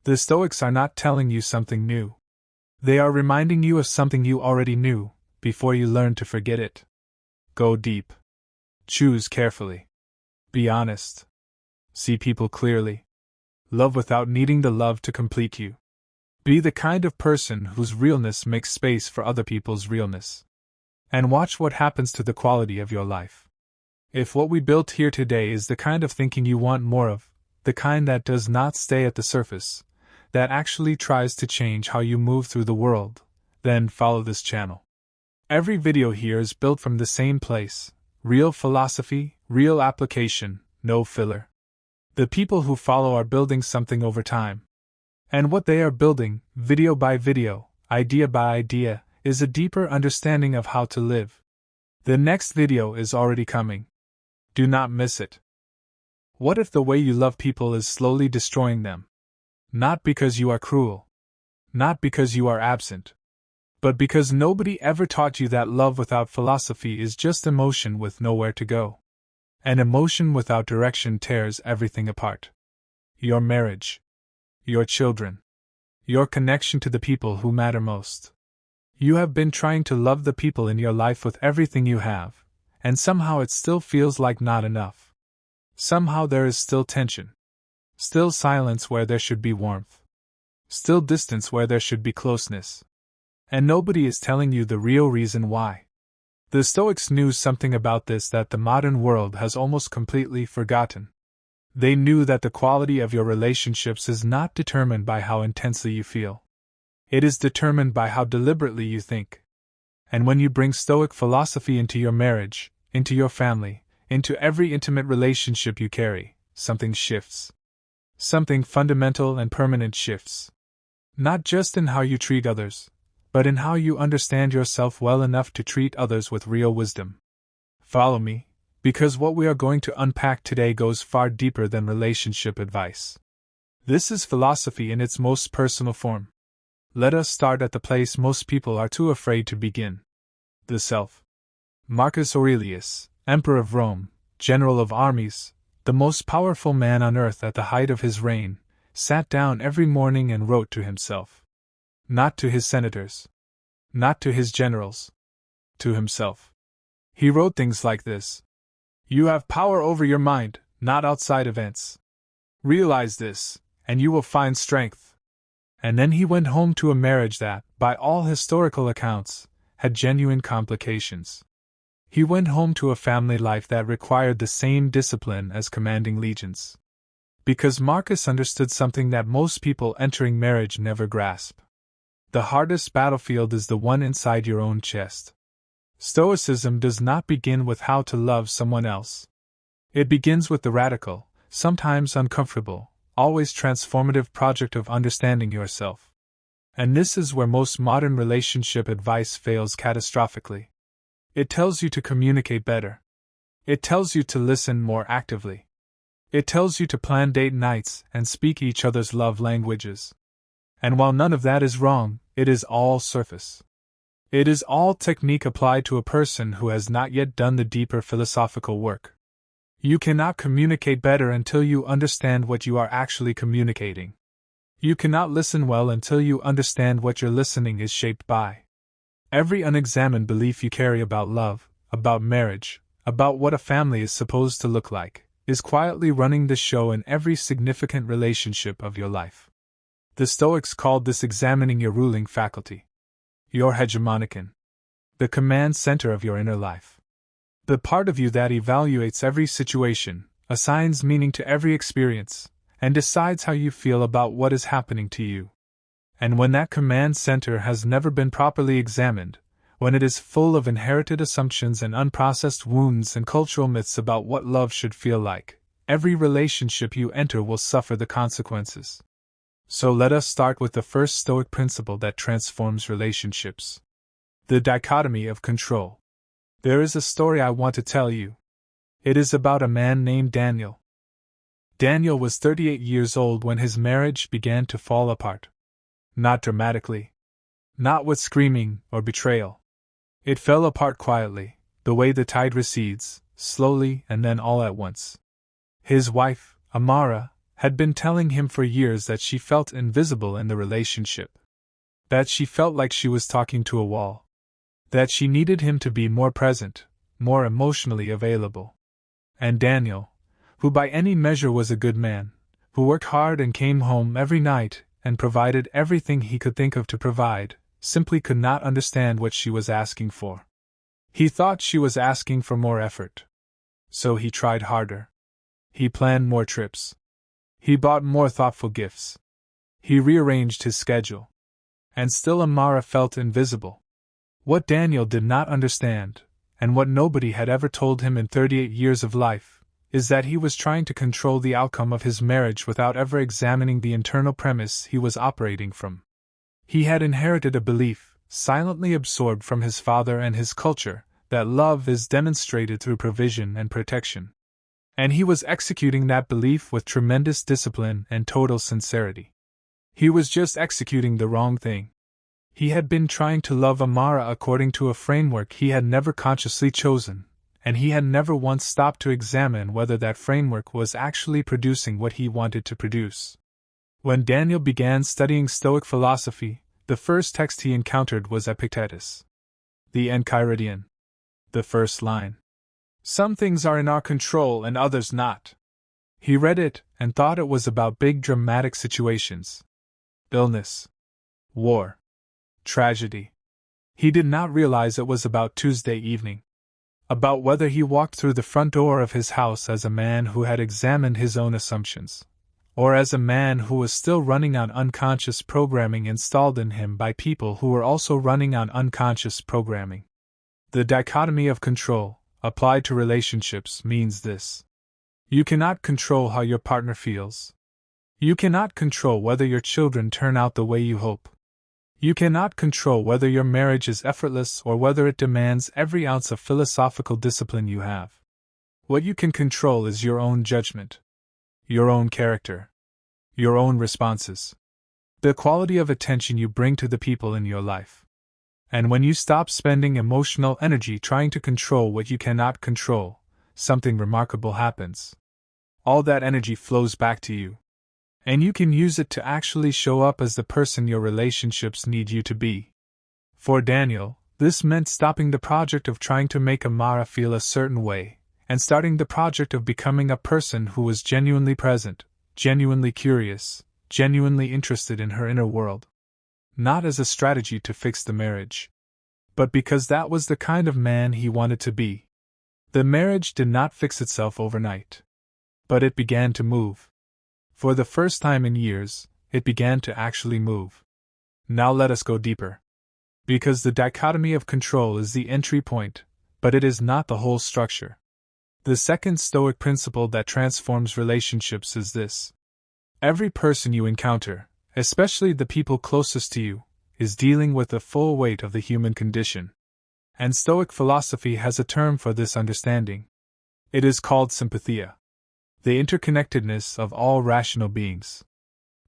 The Stoics are not telling you something new. They are reminding you of something you already knew, before you learned to forget it. Go deep. Choose carefully. Be honest. See people clearly. Love without needing the love to complete you. Be the kind of person whose realness makes space for other people's realness. And watch what happens to the quality of your life. If what we built here today is the kind of thinking you want more of, the kind that does not stay at the surface, that actually tries to change how you move through the world, then follow this channel. Every video here is built from the same place: real philosophy, real application, no filler. The people who follow are building something over time. And what they are building, video by video, idea by idea, is a deeper understanding of how to live. The next video is already coming. Do not miss it. What if the way you love people is slowly destroying them? Not because you are cruel. Not because you are absent. But because nobody ever taught you that love without philosophy is just emotion with nowhere to go. And emotion without direction tears everything apart. Your marriage. Your children. Your connection to the people who matter most. You have been trying to love the people in your life with everything you have, and somehow it still feels like not enough. Somehow there is still tension. Still silence where there should be warmth. Still distance where there should be closeness. And nobody is telling you the real reason why. The Stoics knew something about this that the modern world has almost completely forgotten. They knew that the quality of your relationships is not determined by how intensely you feel. It is determined by how deliberately you think. And when you bring Stoic philosophy into your marriage, into your family, into every intimate relationship you carry, something shifts. Something fundamental and permanent shifts. Not just in how you treat others, but in how you understand yourself well enough to treat others with real wisdom. Follow me, because what we are going to unpack today goes far deeper than relationship advice. This is philosophy in its most personal form. Let us start at the place most people are too afraid to begin: the self. Marcus Aurelius, Emperor of Rome, General of armies, the most powerful man on earth at the height of his reign, sat down every morning and wrote to himself. Not to his senators. Not to his generals. To himself. He wrote things like this: "You have power over your mind, not outside events. Realize this, and you will find strength." And then he went home to a marriage that, by all historical accounts, had genuine complications. He went home to a family life that required the same discipline as commanding legions. Because Marcus understood something that most people entering marriage never grasp. The hardest battlefield is the one inside your own chest. Stoicism does not begin with how to love someone else. It begins with the radical, sometimes uncomfortable, always transformative project of understanding yourself. And this is where most modern relationship advice fails catastrophically. It tells you to communicate better. It tells you to listen more actively. It tells you to plan date nights and speak each other's love languages. And while none of that is wrong, it is all surface. It is all technique applied to a person who has not yet done the deeper philosophical work. You cannot communicate better until you understand what you are actually communicating. You cannot listen well until you understand what your listening is shaped by. Every unexamined belief you carry about love, about marriage, about what a family is supposed to look like, is quietly running the show in every significant relationship of your life. The Stoics called this examining your ruling faculty. Your hegemonikon. The command center of your inner life. The part of you that evaluates every situation, assigns meaning to every experience, and decides how you feel about what is happening to you. And when that command center has never been properly examined, when it is full of inherited assumptions and unprocessed wounds and cultural myths about what love should feel like, every relationship you enter will suffer the consequences. So let us start with the first Stoic principle that transforms relationships: the dichotomy of control. There is a story I want to tell you. It is about a man named Daniel. Daniel was 38 years old when his marriage began to fall apart. Not dramatically. Not with screaming or betrayal. It fell apart quietly, the way the tide recedes, slowly and then all at once. His wife, Amara, had been telling him for years that she felt invisible in the relationship. That she felt like she was talking to a wall. That she needed him to be more present, more emotionally available. And Daniel, who by any measure was a good man, who worked hard and came home every night and provided everything he could think of to provide, simply could not understand what she was asking for. He thought she was asking for more effort. So he tried harder. He planned more trips. He bought more thoughtful gifts. He rearranged his schedule. And still Amara felt invisible. What Daniel did not understand, and what nobody had ever told him in 38 years of life, is that he was trying to control the outcome of his marriage without ever examining the internal premise he was operating from. He had inherited a belief, silently absorbed from his father and his culture, that love is demonstrated through provision and protection. And he was executing that belief with tremendous discipline and total sincerity. He was just executing the wrong thing. He had been trying to love Amara according to a framework he had never consciously chosen, and he had never once stopped to examine whether that framework was actually producing what he wanted to produce. When Daniel began studying Stoic philosophy, the first text he encountered was Epictetus. The Enchiridion. The first line. Some things are in our control and others not. He read it and thought it was about big dramatic situations. Illness. War. Tragedy. He did not realize it was about Tuesday evening. About whether he walked through the front door of his house as a man who had examined his own assumptions, or as a man who was still running on unconscious programming installed in him by people who were also running on unconscious programming. The dichotomy of control, applied to relationships, means this. You cannot control how your partner feels. You cannot control whether your children turn out the way you hope. You cannot control whether your marriage is effortless or whether it demands every ounce of philosophical discipline you have. What you can control is your own judgment, your own character, your own responses, the quality of attention you bring to the people in your life. And when you stop spending emotional energy trying to control what you cannot control, something remarkable happens. All that energy flows back to you. And you can use it to actually show up as the person your relationships need you to be. For Daniel, this meant stopping the project of trying to make Amara feel a certain way, and starting the project of becoming a person who was genuinely present, genuinely curious, genuinely interested in her inner world. Not as a strategy to fix the marriage, but because that was the kind of man he wanted to be. The marriage did not fix itself overnight. But it began to move. For the first time in years, it began to actually move. Now let us go deeper. Because the dichotomy of control is the entry point, but it is not the whole structure. The second Stoic principle that transforms relationships is this. Every person you encounter, especially the people closest to you, is dealing with the full weight of the human condition. And Stoic philosophy has a term for this understanding. It is called sympathia. The interconnectedness of all rational beings.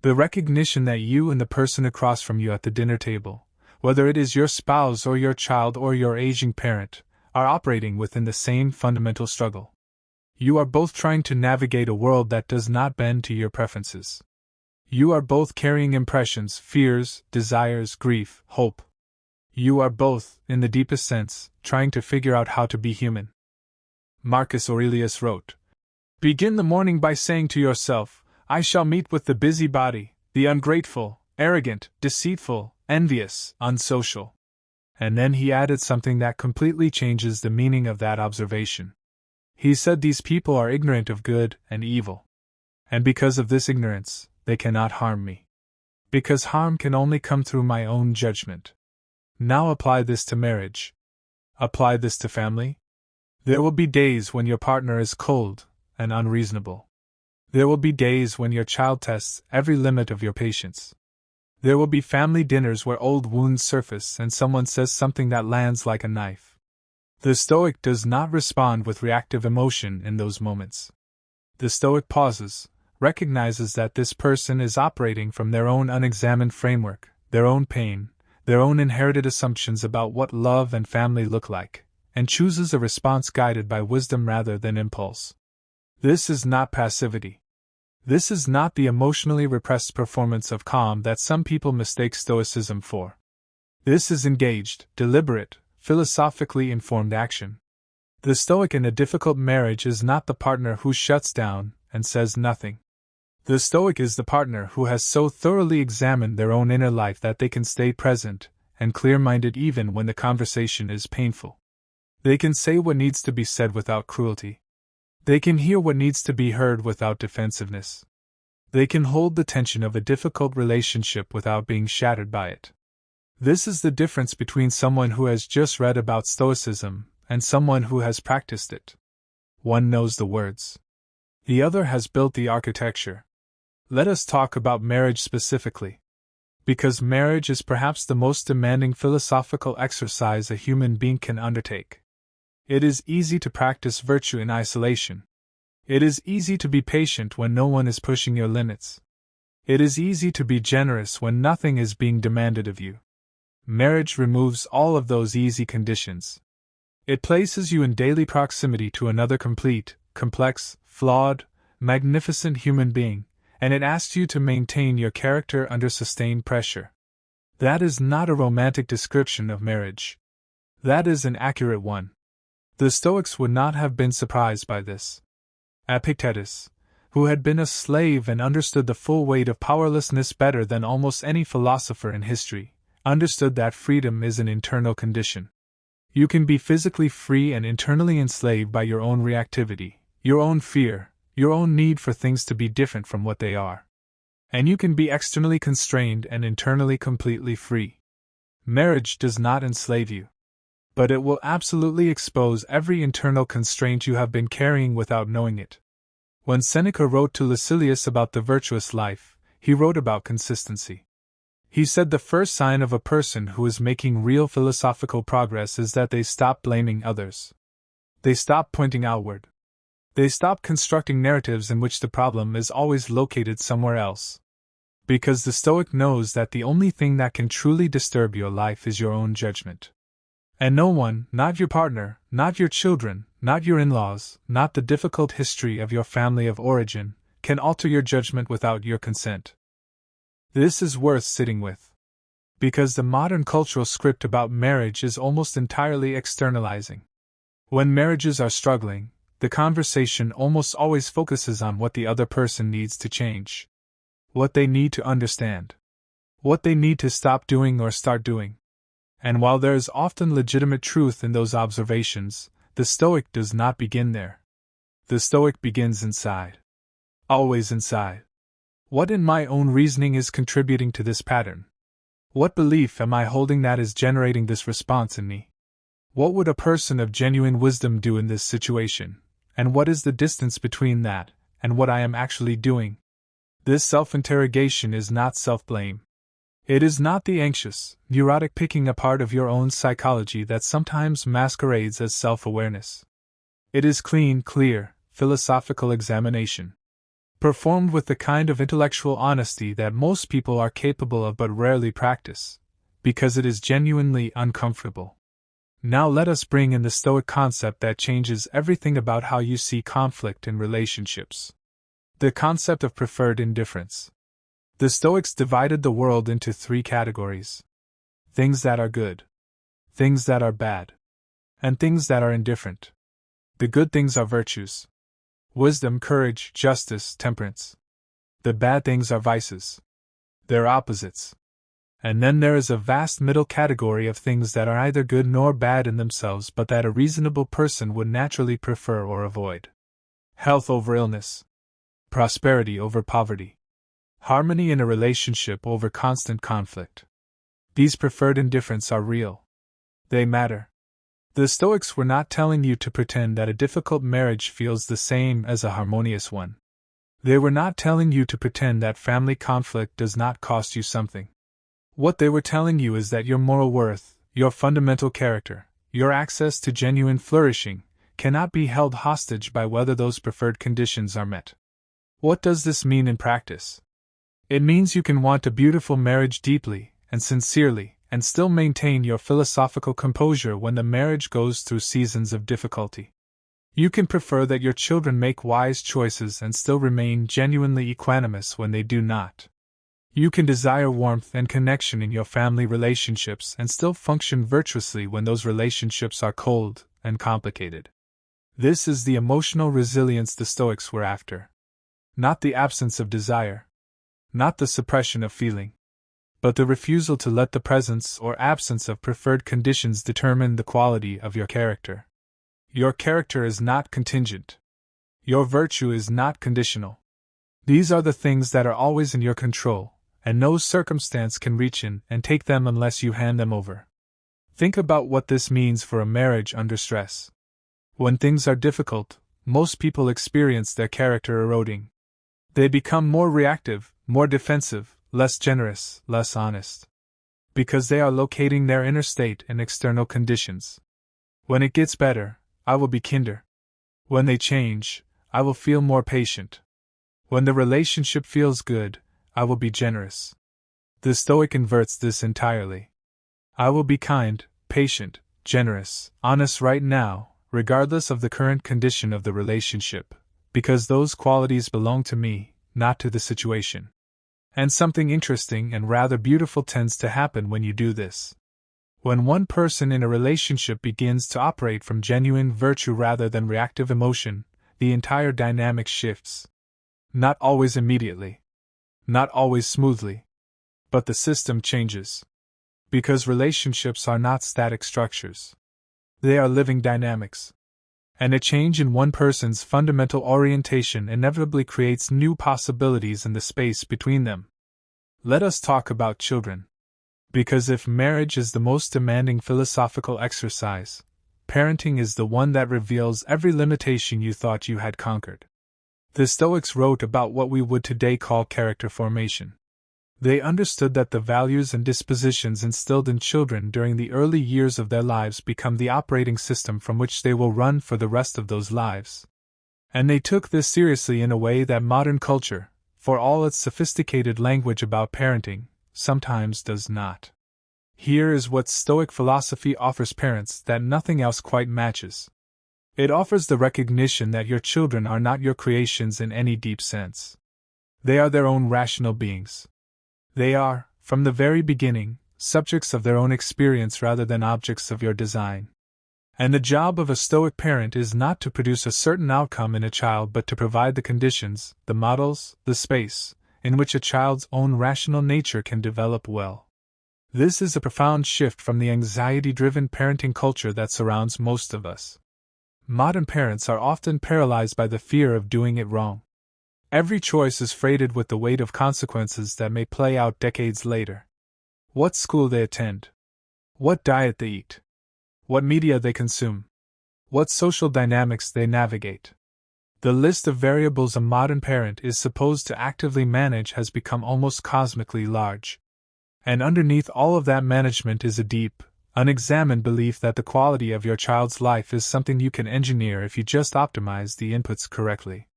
The recognition that you and the person across from you at the dinner table, whether it is your spouse or your child or your aging parent, are operating within the same fundamental struggle. You are both trying to navigate a world that does not bend to your preferences. You are both carrying impressions, fears, desires, grief, hope. You are both, in the deepest sense, trying to figure out how to be human. Marcus Aurelius wrote, "Begin the morning by saying to yourself, I shall meet with the busybody, the ungrateful, arrogant, deceitful, envious, unsocial." And then he added something that completely changes the meaning of that observation. He said these people are ignorant of good and evil. And because of this ignorance, they cannot harm me. Because harm can only come through my own judgment. Now apply this to marriage. Apply this to family. There will be days when your partner is cold and unreasonable. There will be days when your child tests every limit of your patience. There will be family dinners where old wounds surface and someone says something that lands like a knife. The Stoic does not respond with reactive emotion in those moments. The Stoic pauses, recognizes that this person is operating from their own unexamined framework, their own pain, their own inherited assumptions about what love and family look like, and chooses a response guided by wisdom rather than impulse. This is not passivity. This is not the emotionally repressed performance of calm that some people mistake Stoicism for. This is engaged, deliberate, philosophically informed action. The Stoic in a difficult marriage is not the partner who shuts down and says nothing. The Stoic is the partner who has so thoroughly examined their own inner life that they can stay present and clear-minded even when the conversation is painful. They can say what needs to be said without cruelty. They can hear what needs to be heard without defensiveness. They can hold the tension of a difficult relationship without being shattered by it. This is the difference between someone who has just read about Stoicism and someone who has practiced it. One knows the words. The other has built the architecture. Let us talk about marriage specifically. Because marriage is perhaps the most demanding philosophical exercise a human being can undertake. It is easy to practice virtue in isolation. It is easy to be patient when no one is pushing your limits. It is easy to be generous when nothing is being demanded of you. Marriage removes all of those easy conditions. It places you in daily proximity to another complete, complex, flawed, magnificent human being, and it asks you to maintain your character under sustained pressure. That is not a romantic description of marriage. That is an accurate one. The Stoics would not have been surprised by this. Epictetus, who had been a slave and understood the full weight of powerlessness better than almost any philosopher in history, understood that freedom is an internal condition. You can be physically free and internally enslaved by your own reactivity, your own fear, your own need for things to be different from what they are. And you can be externally constrained and internally completely free. Marriage does not enslave you. But it will absolutely expose every internal constraint you have been carrying without knowing it. When Seneca wrote to Lucilius about the virtuous life, he wrote about consistency. He said the first sign of a person who is making real philosophical progress is that they stop blaming others. They stop pointing outward. They stop constructing narratives in which the problem is always located somewhere else. Because the Stoic knows that the only thing that can truly disturb your life is your own judgment. And no one, not your partner, not your children, not your in-laws, not the difficult history of your family of origin, can alter your judgment without your consent. This is worth sitting with. Because the modern cultural script about marriage is almost entirely externalizing. When marriages are struggling, the conversation almost always focuses on what the other person needs to change. What they need to understand. What they need to stop doing or start doing. And while there is often legitimate truth in those observations, the Stoic does not begin there. The Stoic begins inside. Always inside. What in my own reasoning is contributing to this pattern? What belief am I holding that is generating this response in me? What would a person of genuine wisdom do in this situation? And what is the distance between that and what I am actually doing? This self-interrogation is not self-blame. It is not the anxious, neurotic picking apart of your own psychology that sometimes masquerades as self-awareness. It is clean, clear, philosophical examination. Performed with the kind of intellectual honesty that most people are capable of but rarely practice, because it is genuinely uncomfortable. Now let us bring in the Stoic concept that changes everything about how you see conflict in relationships. The concept of preferred indifference. The Stoics divided the world into three categories. Things that are good, things that are bad, and things that are indifferent. The good things are virtues. Wisdom, courage, justice, temperance. The bad things are vices. They're opposites. And then there is a vast middle category of things that are neither good nor bad in themselves but that a reasonable person would naturally prefer or avoid. Health over illness. Prosperity over poverty. Harmony in a relationship over constant conflict. These preferred indifferents are real. They matter. The Stoics were not telling you to pretend that a difficult marriage feels the same as a harmonious one. They were not telling you to pretend that family conflict does not cost you something. What they were telling you is that your moral worth, your fundamental character, your access to genuine flourishing, cannot be held hostage by whether those preferred conditions are met. What does this mean in practice? It means you can want a beautiful marriage deeply and sincerely, and still maintain your philosophical composure when the marriage goes through seasons of difficulty. You can prefer that your children make wise choices and still remain genuinely equanimous when they do not. You can desire warmth and connection in your family relationships and still function virtuously when those relationships are cold and complicated. This is the emotional resilience the Stoics were after. Not the absence of desire. Not the suppression of feeling, but the refusal to let the presence or absence of preferred conditions determine the quality of your character. Your character is not contingent. Your virtue is not conditional. These are the things that are always in your control, and no circumstance can reach in and take them unless you hand them over. Think about what this means for a marriage under stress. When things are difficult, most people experience their character eroding. They become more reactive, more defensive, less generous, less honest. Because they are locating their inner state in external conditions. When it gets better, I will be kinder. When they change, I will feel more patient. When the relationship feels good, I will be generous. The Stoic inverts this entirely. I will be kind, patient, generous, honest right now, regardless of the current condition of the relationship, because those qualities belong to me, not to the situation. And something interesting and rather beautiful tends to happen when you do this. When one person in a relationship begins to operate from genuine virtue rather than reactive emotion, the entire dynamic shifts. Not always immediately. Not always smoothly. But the system changes. Because relationships are not static structures. They are living dynamics. And a change in one person's fundamental orientation inevitably creates new possibilities in the space between them. Let us talk about children. Because if marriage is the most demanding philosophical exercise, parenting is the one that reveals every limitation you thought you had conquered. The Stoics wrote about what we would today call character formation. They understood that the values and dispositions instilled in children during the early years of their lives become the operating system from which they will run for the rest of those lives. And they took this seriously in a way that modern culture, for all its sophisticated language about parenting, sometimes does not. Here is what Stoic philosophy offers parents that nothing else quite matches. It offers the recognition that your children are not your creations in any deep sense. They are their own rational beings. They are, from the very beginning, subjects of their own experience rather than objects of your design. And the job of a Stoic parent is not to produce a certain outcome in a child but to provide the conditions, the models, the space, in which a child's own rational nature can develop well. This is a profound shift from the anxiety-driven parenting culture that surrounds most of us. Modern parents are often paralyzed by the fear of doing it wrong. Every choice is freighted with the weight of consequences that may play out decades later. What school they attend. What diet they eat. What media they consume. What social dynamics they navigate. The list of variables a modern parent is supposed to actively manage has become almost cosmically large. And underneath all of that management is a deep, unexamined belief that the quality of your child's life is something you can engineer if you just optimize the inputs correctly.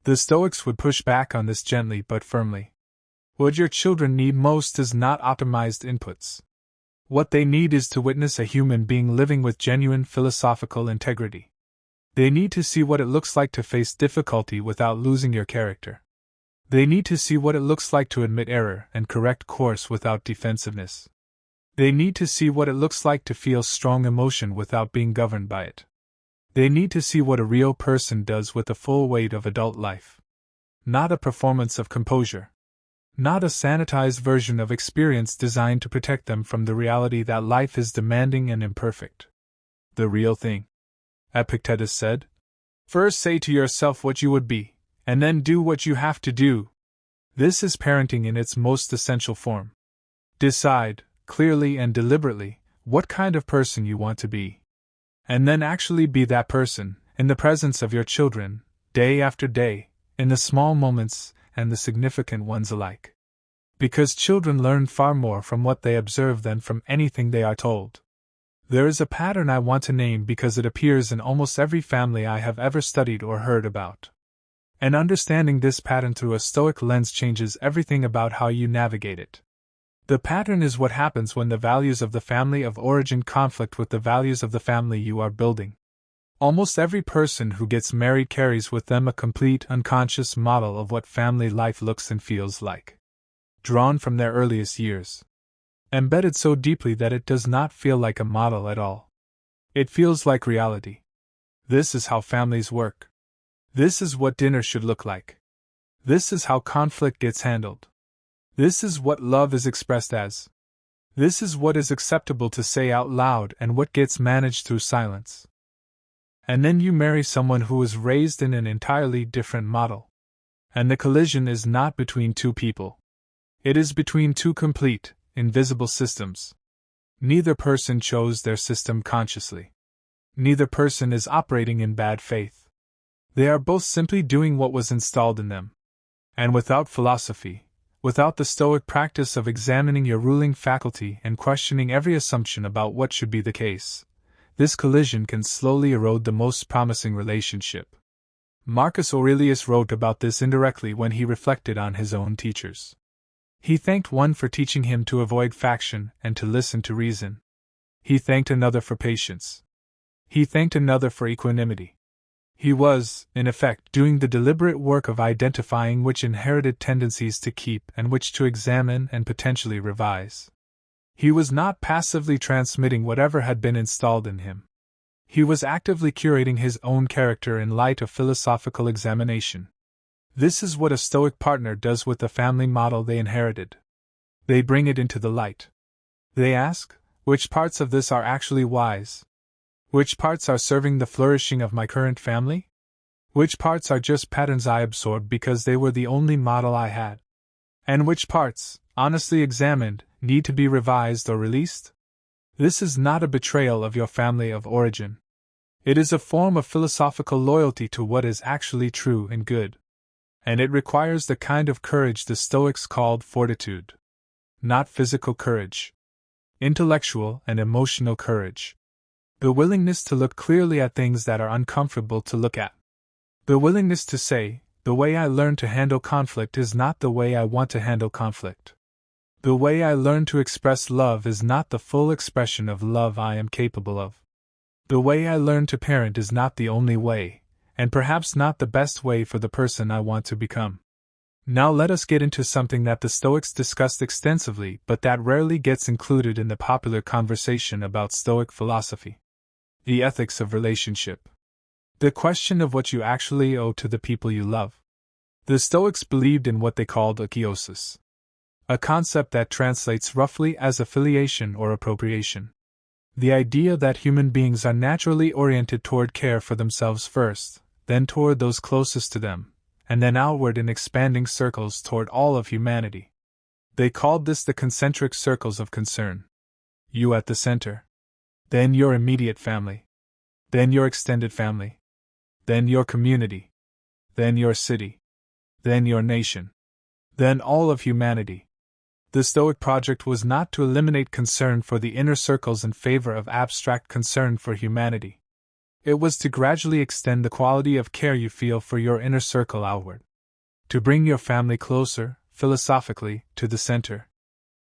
The Stoics would push back on this gently but firmly. What your children need most is not optimized inputs. What they need is to witness a human being living with genuine philosophical integrity. They need to see what it looks like to face difficulty without losing your character. They need to see what it looks like to admit error and correct course without defensiveness. They need to see what it looks like to feel strong emotion without being governed by it. They need to see what a real person does with the full weight of adult life. Not a performance of composure. Not a sanitized version of experience designed to protect them from the reality that life is demanding and imperfect. The real thing. Epictetus said, "First say to yourself what you would be, and then do what you have to do." This is parenting in its most essential form. Decide, clearly and deliberately, what kind of person you want to be. And then actually be that person, in the presence of your children, day after day, in the small moments and the significant ones alike. Because children learn far more from what they observe than from anything they are told. There is a pattern I want to name because it appears in almost every family I have ever studied or heard about. And understanding this pattern through a Stoic lens changes everything about how you navigate it. The pattern is what happens when the values of the family of origin conflict with the values of the family you are building. Almost every person who gets married carries with them a complete unconscious model of what family life looks and feels like. Drawn from their earliest years. Embedded so deeply that it does not feel like a model at all. It feels like reality. This is how families work. This is what dinner should look like. This is how conflict gets handled. This is what love is expressed as. This is what is acceptable to say out loud and what gets managed through silence. And then you marry someone who was raised in an entirely different model. And the collision is not between two people. It is between two complete, invisible systems. Neither person chose their system consciously. Neither person is operating in bad faith. They are both simply doing what was installed in them. And without philosophy, without the Stoic practice of examining your ruling faculty and questioning every assumption about what should be the case, this collision can slowly erode the most promising relationship. Marcus Aurelius wrote about this indirectly when he reflected on his own teachers. He thanked one for teaching him to avoid faction and to listen to reason. He thanked another for patience. He thanked another for equanimity. He was, in effect, doing the deliberate work of identifying which inherited tendencies to keep and which to examine and potentially revise. He was not passively transmitting whatever had been installed in him. He was actively curating his own character in light of philosophical examination. This is what a Stoic partner does with the family model they inherited. They bring it into the light. They ask, which parts of this are actually wise? Which parts are serving the flourishing of my current family? Which parts are just patterns I absorbed because they were the only model I had? And which parts, honestly examined, need to be revised or released? This is not a betrayal of your family of origin. It is a form of philosophical loyalty to what is actually true and good. And it requires the kind of courage the Stoics called fortitude. Not physical courage. Intellectual and emotional courage. The willingness to look clearly at things that are uncomfortable to look at. The willingness to say, the way I learn to handle conflict is not the way I want to handle conflict. The way I learn to express love is not the full expression of love I am capable of. The way I learn to parent is not the only way, and perhaps not the best way for the person I want to become. Now let us get into something that the Stoics discussed extensively but that rarely gets included in the popular conversation about Stoic philosophy. The ethics of relationship. The question of what you actually owe to the people you love. The Stoics believed in what they called akiosis, a concept that translates roughly as affiliation or appropriation. The idea that human beings are naturally oriented toward care for themselves first, then toward those closest to them, and then outward in expanding circles toward all of humanity. They called this the concentric circles of concern. You at the center. Then your immediate family. Then your extended family. Then your community. Then your city. Then your nation. Then all of humanity. The Stoic project was not to eliminate concern for the inner circles in favor of abstract concern for humanity. It was to gradually extend the quality of care you feel for your inner circle outward. To bring your family closer, philosophically, to the center.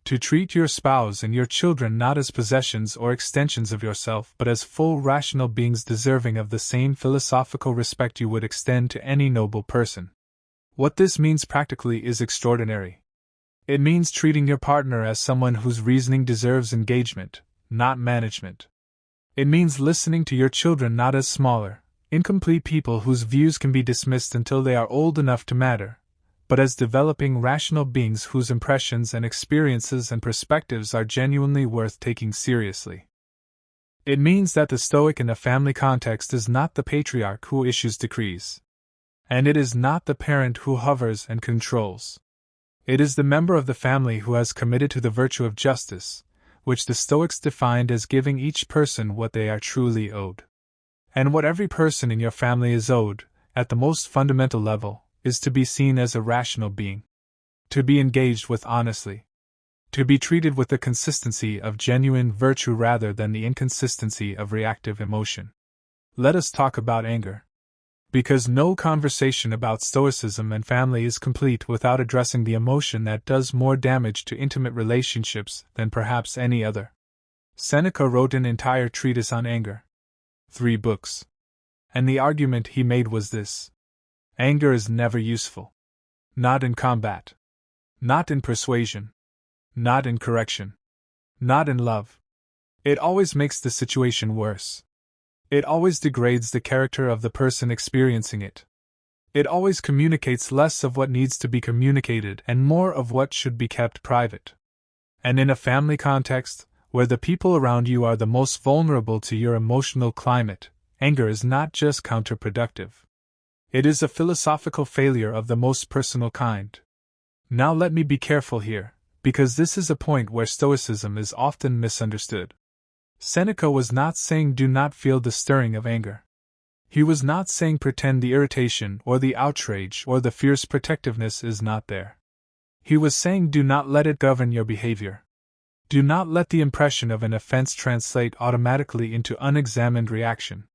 To treat your spouse and your children not as possessions or extensions of yourself but as full rational beings deserving of the same philosophical respect you would extend to any noble person. What this means practically is extraordinary. It means treating your partner as someone whose reasoning deserves engagement, not management. It means listening to your children not as smaller, incomplete people whose views can be dismissed until they are old enough to matter, but as developing rational beings whose impressions and experiences and perspectives are genuinely worth taking seriously. It means that the Stoic in a family context is not the patriarch who issues decrees. And it is not the parent who hovers and controls. It is the member of the family who has committed to the virtue of justice, which the Stoics defined as giving each person what they are truly owed. And what every person in your family is owed, at the most fundamental level, is to be seen as a rational being. To be engaged with honestly. To be treated with the consistency of genuine virtue rather than the inconsistency of reactive emotion. Let us talk about anger. Because no conversation about Stoicism and family is complete without addressing the emotion that does more damage to intimate relationships than perhaps any other. Seneca wrote an entire treatise on anger. 3 books. And the argument he made was this. Anger is never useful. Not in combat. Not in persuasion. Not in correction. Not in love. It always makes the situation worse. It always degrades the character of the person experiencing it. It always communicates less of what needs to be communicated and more of what should be kept private. And in a family context, where the people around you are the most vulnerable to your emotional climate, anger is not just counterproductive. It is a philosophical failure of the most personal kind. Now let me be careful here, because this is a point where Stoicism is often misunderstood. Seneca was not saying do not feel the stirring of anger. He was not saying pretend the irritation or the outrage or the fierce protectiveness is not there. He was saying do not let it govern your behavior. Do not let the impression of an offense translate automatically into unexamined reaction.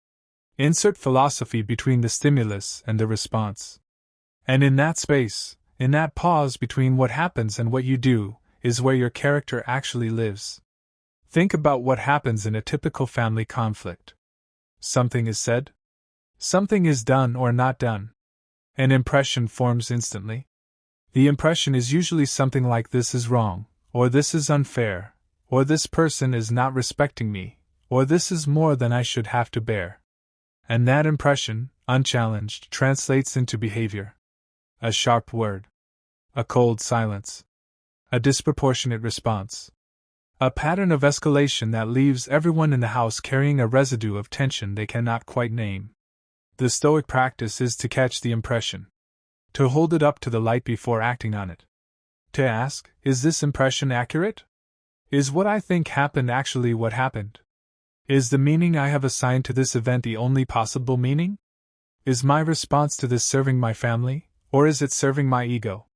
Insert philosophy between the stimulus and the response. And in that space, in that pause between what happens and what you do, is where your character actually lives. Think about what happens in a typical family conflict. Something is said. Something is done or not done. An impression forms instantly. The impression is usually something like this is wrong, or this is unfair, or this person is not respecting me, or this is more than I should have to bear. And that impression, unchallenged, translates into behavior. A sharp word. A cold silence. A disproportionate response. A pattern of escalation that leaves everyone in the house carrying a residue of tension they cannot quite name. The Stoic practice is to catch the impression. To hold it up to the light before acting on it. To ask, is this impression accurate? Is what I think happened actually what happened? Is the meaning I have assigned to this event the only possible meaning? Is my response to this serving my family, or is it serving my ego?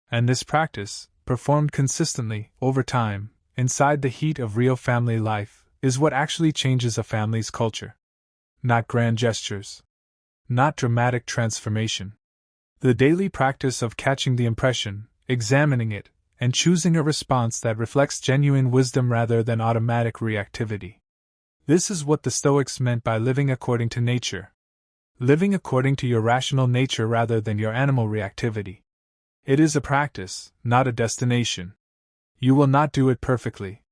And this practice, performed consistently, over time, inside the heat of real family life, is what actually changes a family's culture. Not grand gestures. Not dramatic transformation. The daily practice of catching the impression, examining it, and choosing a response that reflects genuine wisdom rather than automatic reactivity. This is what the Stoics meant by living according to nature. Living according to your rational nature rather than your animal reactivity. It is a practice, not a destination. You will not do it perfectly.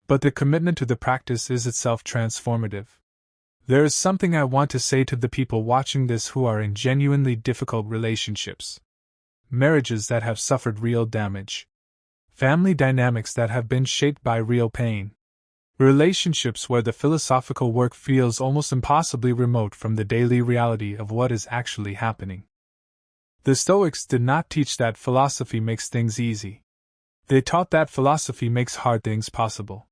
But the commitment to the practice is itself transformative. There is something I want to say to the people watching this who are in genuinely difficult relationships. Marriages that have suffered real damage. Family dynamics that have been shaped by real pain. Relationships where the philosophical work feels almost impossibly remote from the daily reality of what is actually happening. The Stoics did not teach that philosophy makes things easy. They taught that philosophy makes hard things possible.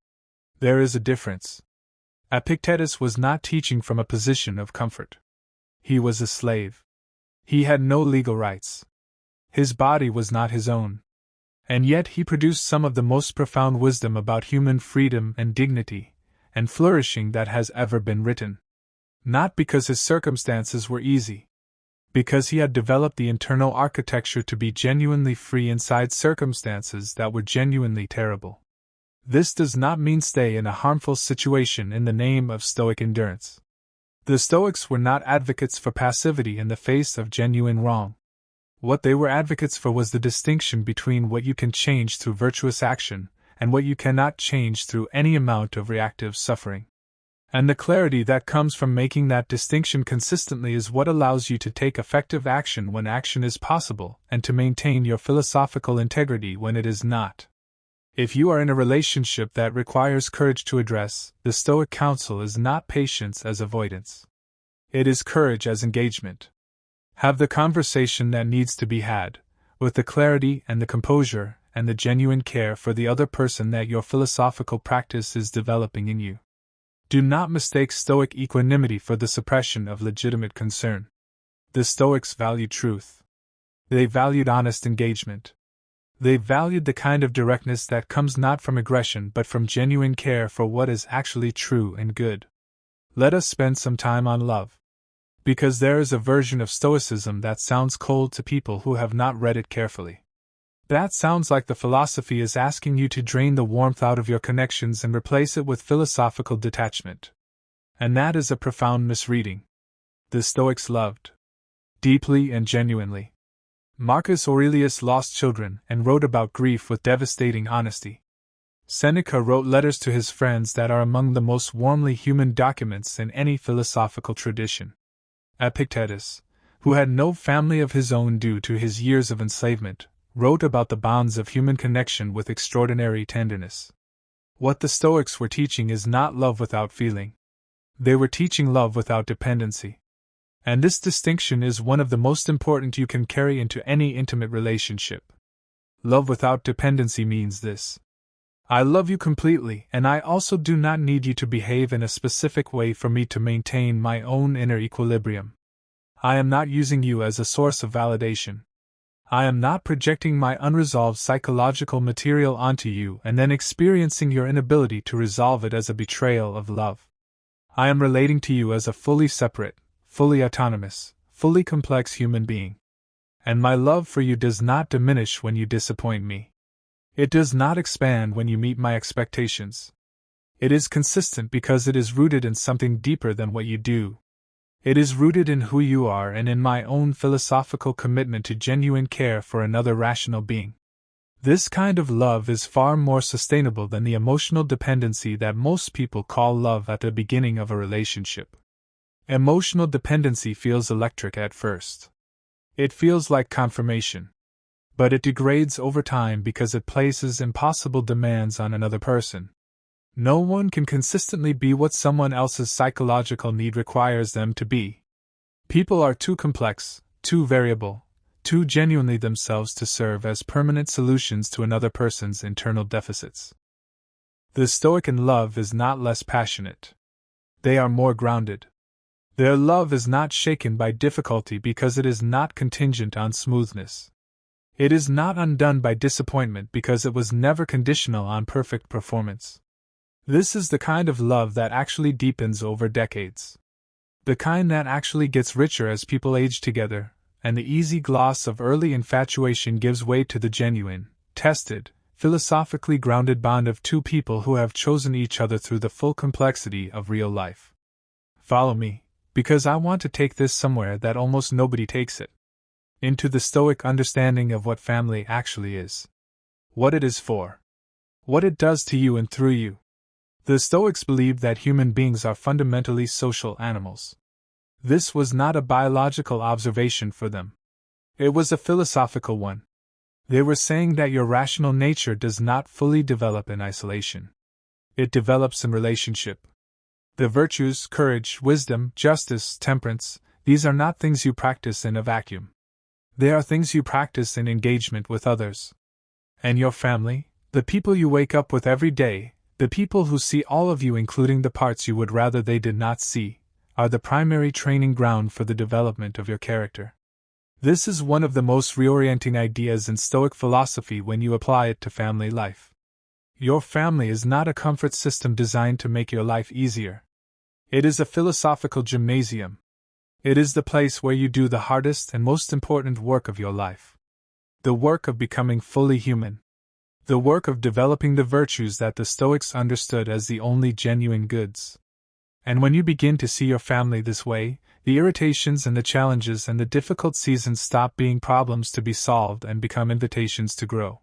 There is a difference. Epictetus was not teaching from a position of comfort. He was a slave. He had no legal rights. His body was not his own. And yet he produced some of the most profound wisdom about human freedom and dignity, and flourishing that has ever been written. Not because his circumstances were easy. Because he had developed the internal architecture to be genuinely free inside circumstances that were genuinely terrible. This does not mean stay in a harmful situation in the name of Stoic endurance. The Stoics were not advocates for passivity in the face of genuine wrong. What they were advocates for was the distinction between what you can change through virtuous action and what you cannot change through any amount of reactive suffering. And the clarity that comes from making that distinction consistently is what allows you to take effective action when action is possible and to maintain your philosophical integrity when it is not. If you are in a relationship that requires courage to address, the Stoic counsel is not patience as avoidance. It is courage as engagement. Have the conversation that needs to be had, with the clarity and the composure and the genuine care for the other person that your philosophical practice is developing in you. Do not mistake Stoic equanimity for the suppression of legitimate concern. The Stoics valued truth. They valued honest engagement. They valued the kind of directness that comes not from aggression but from genuine care for what is actually true and good. Let us spend some time on love. Because there is a version of Stoicism that sounds cold to people who have not read it carefully. That sounds like the philosophy is asking you to drain the warmth out of your connections and replace it with philosophical detachment. And that is a profound misreading. The Stoics loved. Deeply and genuinely. Marcus Aurelius lost children and wrote about grief with devastating honesty. Seneca wrote letters to his friends that are among the most warmly human documents in any philosophical tradition. Epictetus, who had no family of his own due to his years of enslavement, wrote about the bonds of human connection with extraordinary tenderness. What the Stoics were teaching is not love without feeling. They were teaching love without dependency. And this distinction is one of the most important you can carry into any intimate relationship. Love without dependency means this. I love you completely, and I also do not need you to behave in a specific way for me to maintain my own inner equilibrium. I am not using you as a source of validation. I am not projecting my unresolved psychological material onto you and then experiencing your inability to resolve it as a betrayal of love. I am relating to you as a fully separate, fully autonomous, fully complex human being. And my love for you does not diminish when you disappoint me. It does not expand when you meet my expectations. It is consistent because it is rooted in something deeper than what you do. It is rooted in who you are and in my own philosophical commitment to genuine care for another rational being. This kind of love is far more sustainable than the emotional dependency that most people call love at the beginning of a relationship. Emotional dependency feels electric at first. It feels like confirmation. But it degrades over time because it places impossible demands on another person. No one can consistently be what someone else's psychological need requires them to be. People are too complex, too variable, too genuinely themselves to serve as permanent solutions to another person's internal deficits. The Stoic in love is not less passionate. They are more grounded. Their love is not shaken by difficulty because it is not contingent on smoothness. It is not undone by disappointment because it was never conditional on perfect performance. This is the kind of love that actually deepens over decades. The kind that actually gets richer as people age together, and the easy gloss of early infatuation gives way to the genuine, tested, philosophically grounded bond of two people who have chosen each other through the full complexity of real life. Follow me, because I want to take this somewhere that almost nobody takes it. Into the Stoic understanding of what family actually is. What it is for. What it does to you and through you. The Stoics believed that human beings are fundamentally social animals. This was not a biological observation for them. It was a philosophical one. They were saying that your rational nature does not fully develop in isolation. It develops in relationship. The virtues, courage, wisdom, justice, temperance, these are not things you practice in a vacuum. They are things you practice in engagement with others. And your family, the people you wake up with every day, the people who see all of you including the parts you would rather they did not see, are the primary training ground for the development of your character. This is one of the most reorienting ideas in Stoic philosophy when you apply it to family life. Your family is not a comfort system designed to make your life easier. It is a philosophical gymnasium. It is the place where you do the hardest and most important work of your life. The work of becoming fully human. The work of developing the virtues that the Stoics understood as the only genuine goods. And when you begin to see your family this way, the irritations and the challenges and the difficult seasons stop being problems to be solved and become invitations to grow.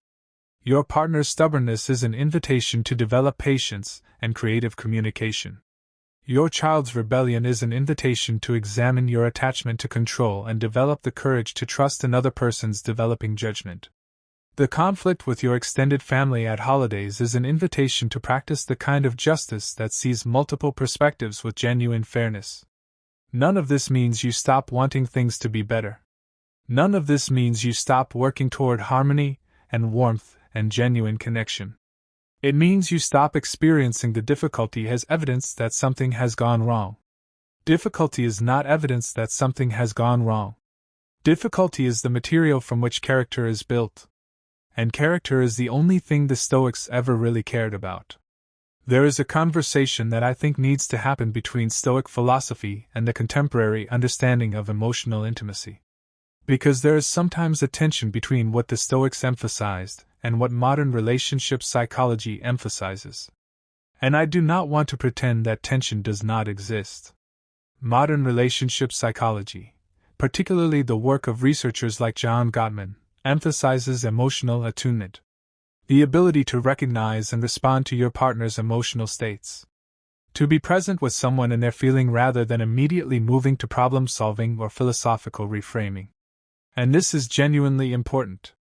Your partner's stubbornness is an invitation to develop patience and creative communication. Your child's rebellion is an invitation to examine your attachment to control and develop the courage to trust another person's developing judgment. The conflict with your extended family at holidays is an invitation to practice the kind of justice that sees multiple perspectives with genuine fairness. None of this means you stop wanting things to be better. None of this means you stop working toward harmony and warmth and genuine connection. It means you stop experiencing the difficulty as evidence that something has gone wrong. Difficulty is not evidence that something has gone wrong. Difficulty is the material from which character is built. And character is the only thing the Stoics ever really cared about. There is a conversation that I think needs to happen between Stoic philosophy and the contemporary understanding of emotional intimacy. Because there is sometimes a tension between what the Stoics emphasized and what modern relationship psychology emphasizes. And I do not want to pretend that tension does not exist. Modern relationship psychology, particularly the work of researchers like John Gottman, emphasizes emotional attunement. The ability to recognize and respond to your partner's emotional states. To be present with someone in their feeling rather than immediately moving to problem solving or philosophical reframing. And this is genuinely important.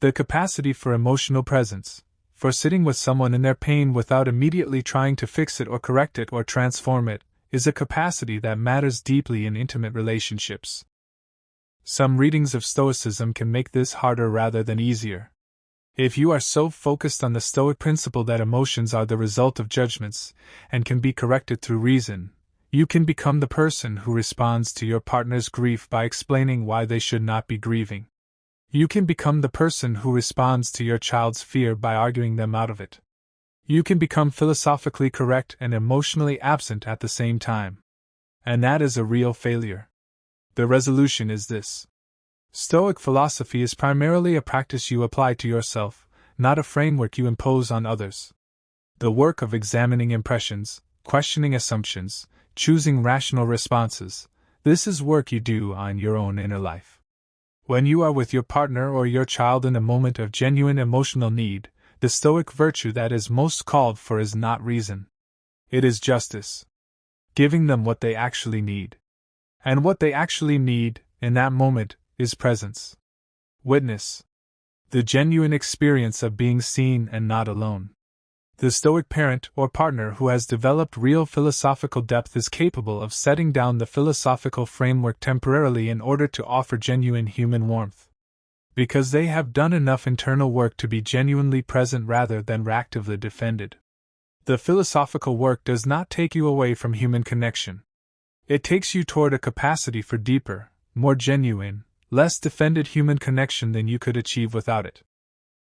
The capacity for emotional presence, for sitting with someone in their pain without immediately trying to fix it or correct it or transform it, is a capacity that matters deeply in intimate relationships. Some readings of Stoicism can make this harder rather than easier. If you are so focused on the Stoic principle that emotions are the result of judgments and can be corrected through reason, you can become the person who responds to your partner's grief by explaining why they should not be grieving. You can become the person who responds to your child's fear by arguing them out of it. You can become philosophically correct and emotionally absent at the same time. And that is a real failure. The resolution is this. Stoic philosophy is primarily a practice you apply to yourself, not a framework you impose on others. The work of examining impressions, questioning assumptions, choosing rational responses, this is work you do on your own inner life. When you are with your partner or your child in a moment of genuine emotional need, the Stoic virtue that is most called for is not reason. It is justice. Giving them what they actually need. And what they actually need, in that moment, is presence. Witness. The genuine experience of being seen and not alone. The Stoic parent or partner who has developed real philosophical depth is capable of setting down the philosophical framework temporarily in order to offer genuine human warmth. Because they have done enough internal work to be genuinely present rather than reactively defended. The philosophical work does not take you away from human connection. It takes you toward a capacity for deeper, more genuine, less defended human connection than you could achieve without it.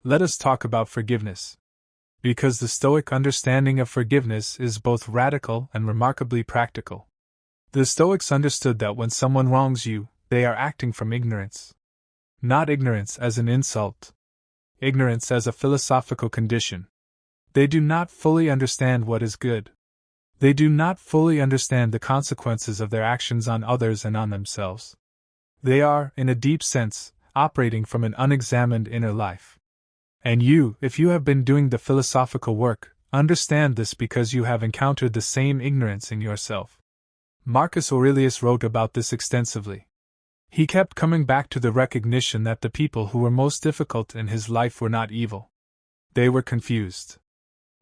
Let us talk about forgiveness. Because the Stoic understanding of forgiveness is both radical and remarkably practical. The Stoics understood that when someone wrongs you, they are acting from ignorance. Not ignorance as an insult. Ignorance as a philosophical condition. They do not fully understand what is good. They do not fully understand the consequences of their actions on others and on themselves. They are, in a deep sense, operating from an unexamined inner life. And you, if you have been doing the philosophical work, understand this because you have encountered the same ignorance in yourself. Marcus Aurelius wrote about this extensively. He kept coming back to the recognition that the people who were most difficult in his life were not evil. They were confused.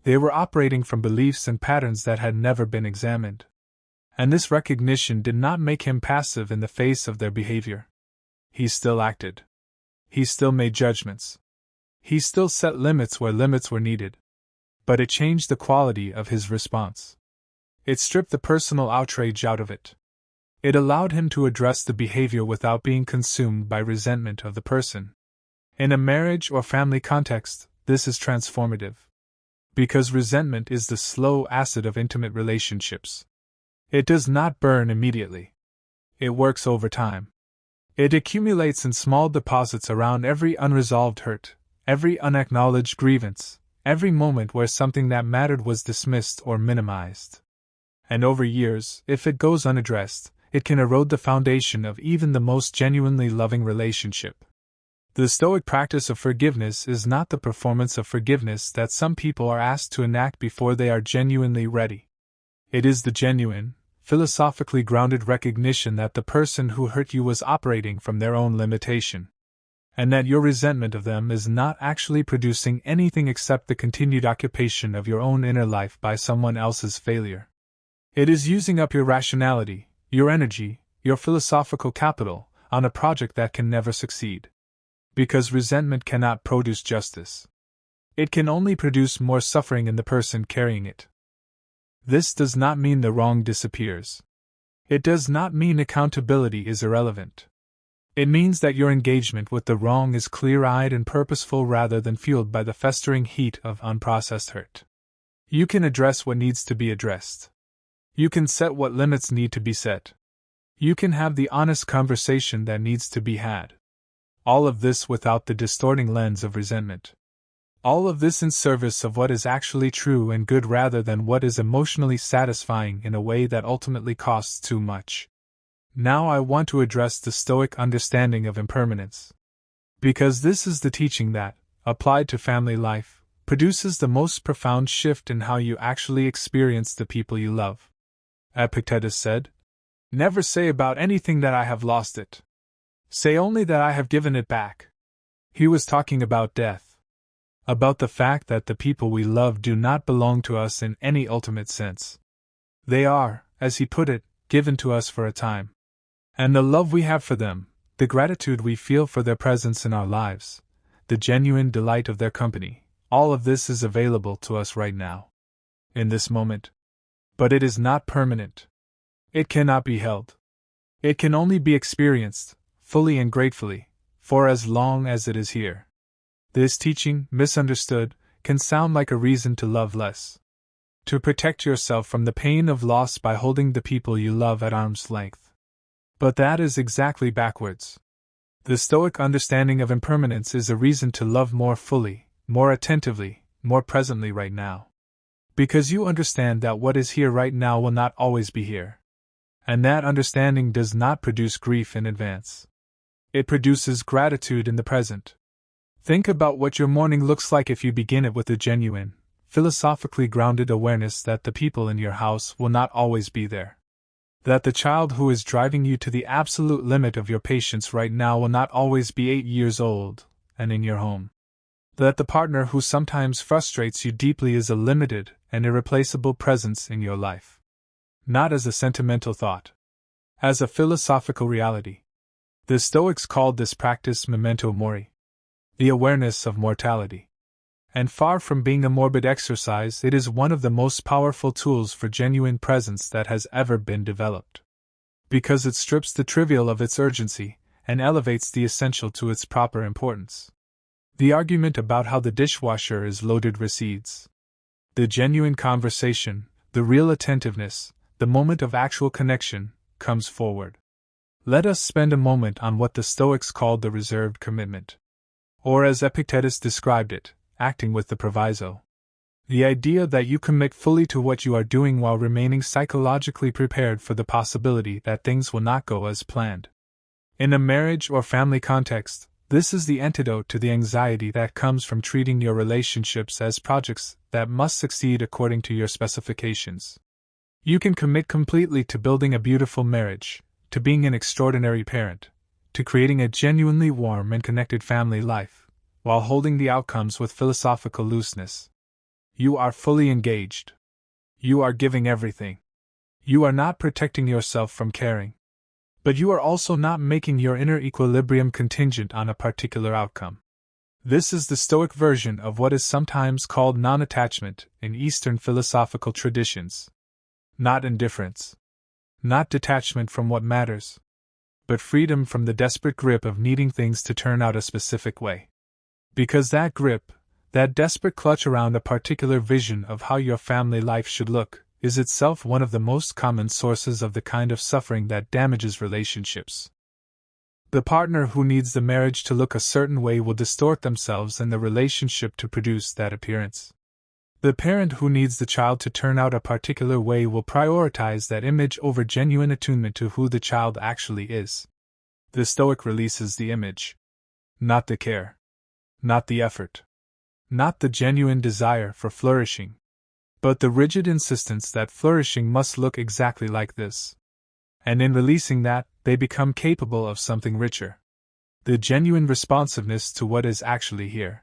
They were operating from beliefs and patterns that had never been examined. And this recognition did not make him passive in the face of their behavior. He still acted. He still made judgments. He still set limits where limits were needed. But it changed the quality of his response. It stripped the personal outrage out of it. It allowed him to address the behavior without being consumed by resentment of the person. In a marriage or family context, this is transformative. Because resentment is the slow acid of intimate relationships. It does not burn immediately. It works over time. It accumulates in small deposits around every unresolved hurt, every unacknowledged grievance, every moment where something that mattered was dismissed or minimized. And over years, if it goes unaddressed, it can erode the foundation of even the most genuinely loving relationship. The Stoic practice of forgiveness is not the performance of forgiveness that some people are asked to enact before they are genuinely ready. It is the genuine, philosophically grounded recognition that the person who hurt you was operating from their own limitation. And that your resentment of them is not actually producing anything except the continued occupation of your own inner life by someone else's failure. It is using up your rationality, your energy, your philosophical capital, on a project that can never succeed. Because resentment cannot produce justice. It can only produce more suffering in the person carrying it. This does not mean the wrong disappears. It does not mean accountability is irrelevant. It means that your engagement with the wrong is clear-eyed and purposeful rather than fueled by the festering heat of unprocessed hurt. You can address what needs to be addressed. You can set what limits need to be set. You can have the honest conversation that needs to be had. All of this without the distorting lens of resentment. All of this in service of what is actually true and good rather than what is emotionally satisfying in a way that ultimately costs too much. Now I want to address the Stoic understanding of impermanence. Because this is the teaching that, applied to family life, produces the most profound shift in how you actually experience the people you love. Epictetus said, "Never say about anything that I have lost it. Say only that I have given it back." He was talking about death. About the fact that the people we love do not belong to us in any ultimate sense. They are, as he put it, given to us for a time. And the love we have for them, the gratitude we feel for their presence in our lives, the genuine delight of their company, all of this is available to us right now, in this moment. But it is not permanent. It cannot be held. It can only be experienced, fully and gratefully, for as long as it is here. This teaching, misunderstood, can sound like a reason to love less. To protect yourself from the pain of loss by holding the people you love at arm's length. But that is exactly backwards. The Stoic understanding of impermanence is a reason to love more fully, more attentively, more presently right now. Because you understand that what is here right now will not always be here. And that understanding does not produce grief in advance. It produces gratitude in the present. Think about what your morning looks like if you begin it with a genuine, philosophically grounded awareness that the people in your house will not always be there. That the child who is driving you to the absolute limit of your patience right now will not always be 8 years old, and in your home. That the partner who sometimes frustrates you deeply is a limited and irreplaceable presence in your life. Not as a sentimental thought. As a philosophical reality. The Stoics called this practice memento mori. The awareness of mortality. And far from being a morbid exercise, it is one of the most powerful tools for genuine presence that has ever been developed. Because it strips the trivial of its urgency, and elevates the essential to its proper importance. The argument about how the dishwasher is loaded recedes. The genuine conversation, the real attentiveness, the moment of actual connection, comes forward. Let us spend a moment on what the Stoics called the reserved commitment. Or as Epictetus described it, acting with the proviso. The idea that you commit fully to what you are doing while remaining psychologically prepared for the possibility that things will not go as planned. In a marriage or family context, this is the antidote to the anxiety that comes from treating your relationships as projects that must succeed according to your specifications. You can commit completely to building a beautiful marriage, to being an extraordinary parent, to creating a genuinely warm and connected family life, while holding the outcomes with philosophical looseness. You are fully engaged. You are giving everything. You are not protecting yourself from caring. But you are also not making your inner equilibrium contingent on a particular outcome. This is the Stoic version of what is sometimes called non-attachment in Eastern philosophical traditions. Not indifference. Not detachment from what matters. But freedom from the desperate grip of needing things to turn out a specific way. Because that grip, that desperate clutch around a particular vision of how your family life should look, is itself one of the most common sources of the kind of suffering that damages relationships. The partner who needs the marriage to look a certain way will distort themselves and the relationship to produce that appearance. The parent who needs the child to turn out a particular way will prioritize that image over genuine attunement to who the child actually is. The Stoic releases the image. Not the care. Not the effort. Not the genuine desire for flourishing. But the rigid insistence that flourishing must look exactly like this. And in releasing that, they become capable of something richer. The genuine responsiveness to what is actually here.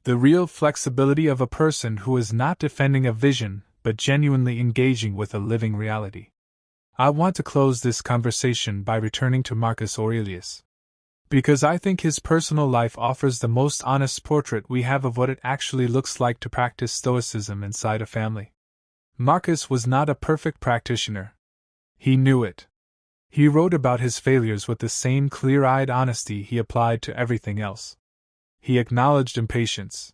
The real flexibility of a person who is not defending a vision, but genuinely engaging with a living reality. I want to close this conversation by returning to Marcus Aurelius. Because I think his personal life offers the most honest portrait we have of what it actually looks like to practice Stoicism inside a family. Marcus was not a perfect practitioner. He knew it. He wrote about his failures with the same clear-eyed honesty he applied to everything else. He acknowledged impatience.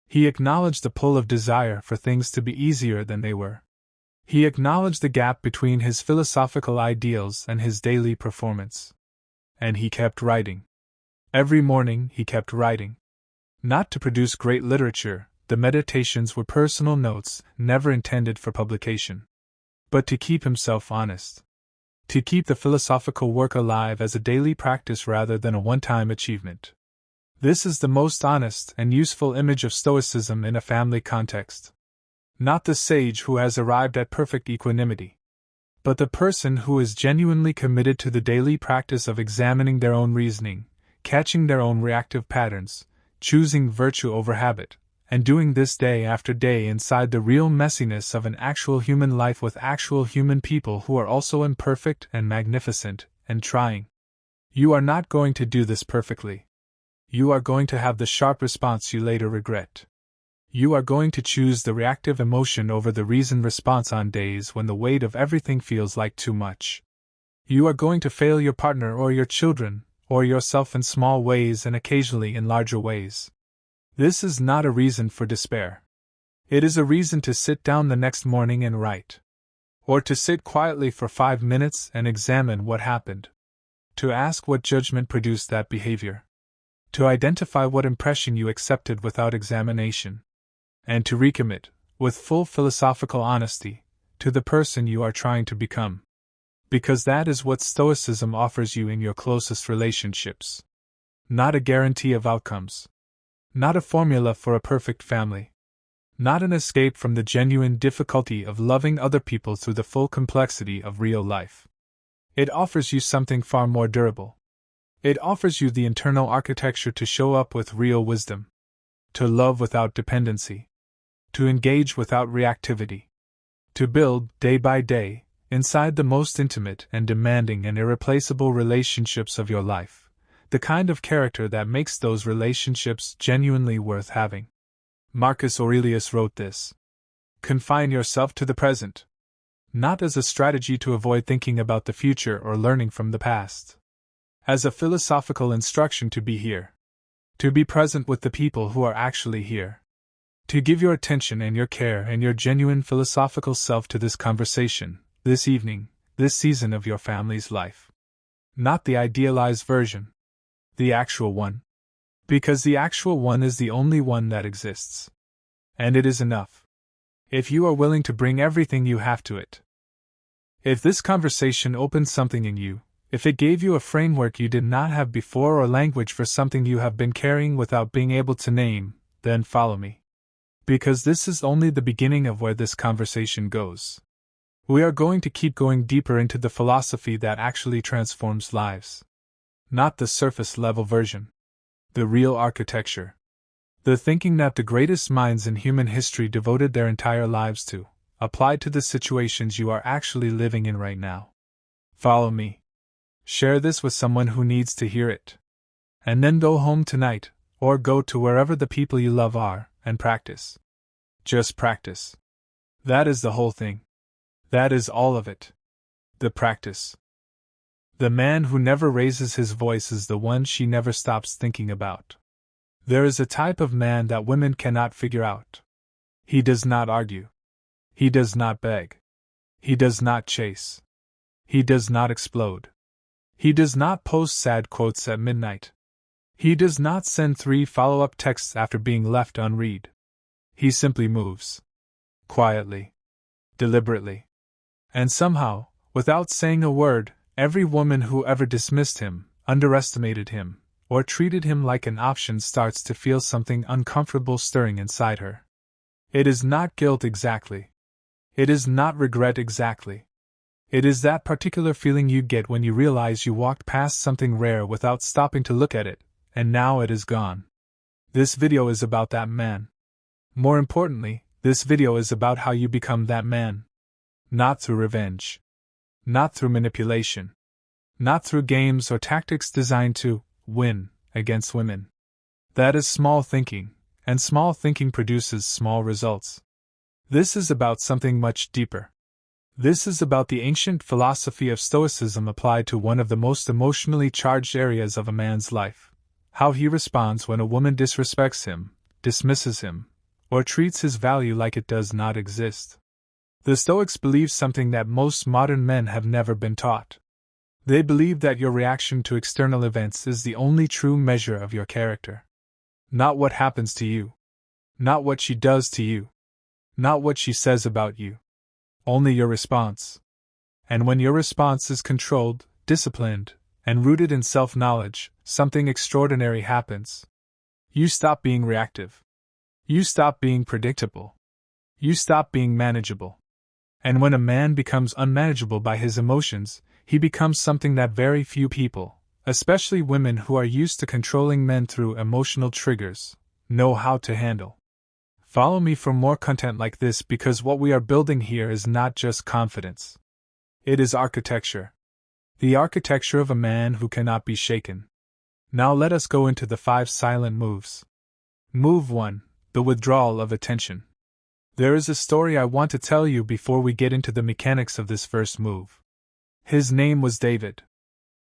He acknowledged the pull of desire for things to be easier than they were. He acknowledged the gap between his philosophical ideals and his daily performance. And he kept writing. Every morning he kept writing. Not to produce great literature, the meditations were personal notes, never intended for publication. But to keep himself honest. To keep the philosophical work alive as a daily practice rather than a one-time achievement. This is the most honest and useful image of Stoicism in a family context. Not the sage who has arrived at perfect equanimity, but the person who is genuinely committed to the daily practice of examining their own reasoning, catching their own reactive patterns, choosing virtue over habit, and doing this day after day inside the real messiness of an actual human life with actual human people who are also imperfect and magnificent and trying. You are not going to do this perfectly. You are going to have the sharp response you later regret. You are going to choose the reactive emotion over the reasoned response on days when the weight of everything feels like too much. You are going to fail your partner or your children, or yourself in small ways and occasionally in larger ways. This is not a reason for despair. It is a reason to sit down the next morning and write. Or to sit quietly for 5 minutes and examine what happened. To ask what judgment produced that behavior. To identify what impression you accepted without examination. And to recommit, with full philosophical honesty, to the person you are trying to become. Because that is what Stoicism offers you in your closest relationships. Not a guarantee of outcomes. Not a formula for a perfect family. Not an escape from the genuine difficulty of loving other people through the full complexity of real life. It offers you something far more durable. It offers you the internal architecture to show up with real wisdom. To love without dependency. To engage without reactivity. To build, day by day, inside the most intimate and demanding and irreplaceable relationships of your life, the kind of character that makes those relationships genuinely worth having. Marcus Aurelius wrote this. Confine yourself to the present. Not as a strategy to avoid thinking about the future or learning from the past. As a philosophical instruction to be here. To be present with the people who are actually here. To give your attention and your care and your genuine philosophical self to this conversation, this evening, this season of your family's life. Not the idealized version. The actual one. Because the actual one is the only one that exists. And it is enough. If you are willing to bring everything you have to it. If this conversation opened something in you, if it gave you a framework you did not have before or language for something you have been carrying without being able to name, then follow me. Because this is only the beginning of where this conversation goes. We are going to keep going deeper into the philosophy that actually transforms lives. Not the surface-level version. The real architecture. The thinking that the greatest minds in human history devoted their entire lives to, applied to the situations you are actually living in right now. Follow me. Share this with someone who needs to hear it. And then go home tonight, or go to wherever the people you love are, and practice. Just practice. That is the whole thing. That is all of it. The practice. The man who never raises his voice is the one she never stops thinking about. There is a type of man that women cannot figure out. He does not argue. He does not beg. He does not chase. He does not explode. He does not post sad quotes at midnight. He does not send 3 follow-up texts after being left unread. He simply moves. Quietly. Deliberately. And somehow, without saying a word, every woman who ever dismissed him, underestimated him, or treated him like an option starts to feel something uncomfortable stirring inside her. It is not guilt exactly. It is not regret exactly. It is that particular feeling you get when you realize you walked past something rare without stopping to look at it, and now it is gone. This video is about that man. More importantly, this video is about how you become that man. Not through revenge. Not through manipulation. Not through games or tactics designed to win against women. That is small thinking, and small thinking produces small results. This is about something much deeper. This is about the ancient philosophy of Stoicism applied to one of the most emotionally charged areas of a man's life: how he responds when a woman disrespects him, dismisses him, or treats his value like it does not exist. The Stoics believe something that most modern men have never been taught. They believe that your reaction to external events is the only true measure of your character. Not what happens to you. Not what she does to you. Not what she says about you. Only your response. And when your response is controlled, disciplined, and rooted in self-knowledge, something extraordinary happens. You stop being reactive. You stop being predictable. You stop being manageable. And when a man becomes unmanageable by his emotions, he becomes something that very few people, especially women who are used to controlling men through emotional triggers, know how to handle. Follow me for more content like this, because what we are building here is not just confidence. It is architecture. The architecture of a man who cannot be shaken. Now let us go into the 5 silent moves. Move 1. The withdrawal of attention. There is a story I want to tell you before we get into the mechanics of this first move. His name was David.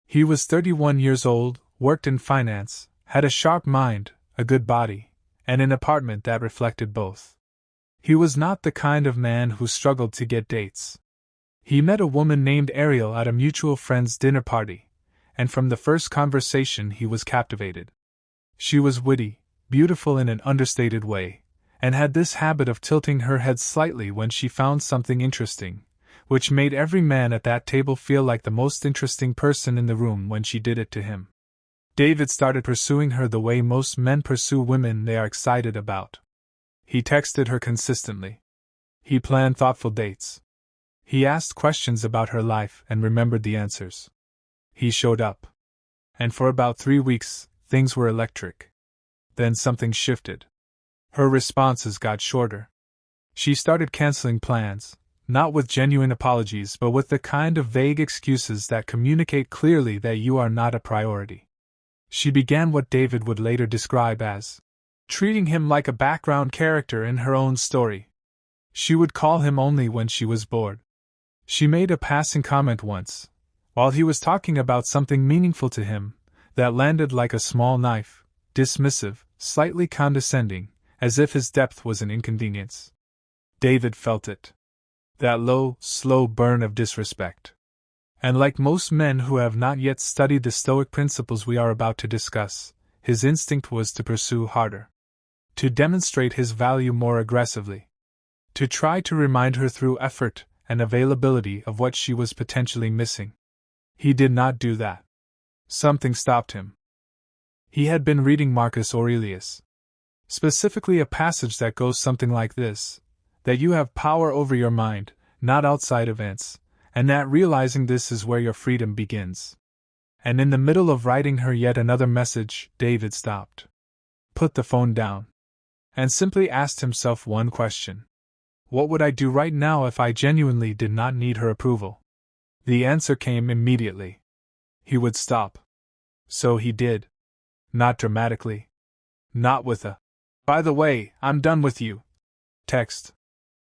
He was 31 years old, worked in finance, had a sharp mind, a good body, and an apartment that reflected both. He was not the kind of man who struggled to get dates. He met a woman named Ariel at a mutual friend's dinner party, and from the first conversation he was captivated. She was witty, beautiful in an understated way, and had this habit of tilting her head slightly when she found something interesting, which made every man at that table feel like the most interesting person in the room when she did it to him. David started pursuing her the way most men pursue women they are excited about. He texted her consistently. He planned thoughtful dates. He asked questions about her life and remembered the answers. He showed up. And for about 3 weeks, things were electric. Then something shifted. Her responses got shorter. She started canceling plans, not with genuine apologies but with the kind of vague excuses that communicate clearly that you are not a priority. She began what David would later describe as treating him like a background character in her own story. She would call him only when she was bored. She made a passing comment once, while he was talking about something meaningful to him, that landed like a small knife, dismissive, slightly condescending, as if his depth was an inconvenience. David felt it. That low, slow burn of disrespect. And like most men who have not yet studied the Stoic principles we are about to discuss, his instinct was to pursue harder. To demonstrate his value more aggressively. To try to remind her through effort and availability of what she was potentially missing. He did not do that. Something stopped him. He had been reading Marcus Aurelius. Specifically a passage that goes something like this: that you have power over your mind, not outside events, and that realizing this is where your freedom begins. And in the middle of writing her yet another message, David stopped. Put the phone down. And simply asked himself one question. What would I do right now if I genuinely did not need her approval? The answer came immediately. He would stop. So he did. Not dramatically. Not with a, "By the way, I'm done with you," text.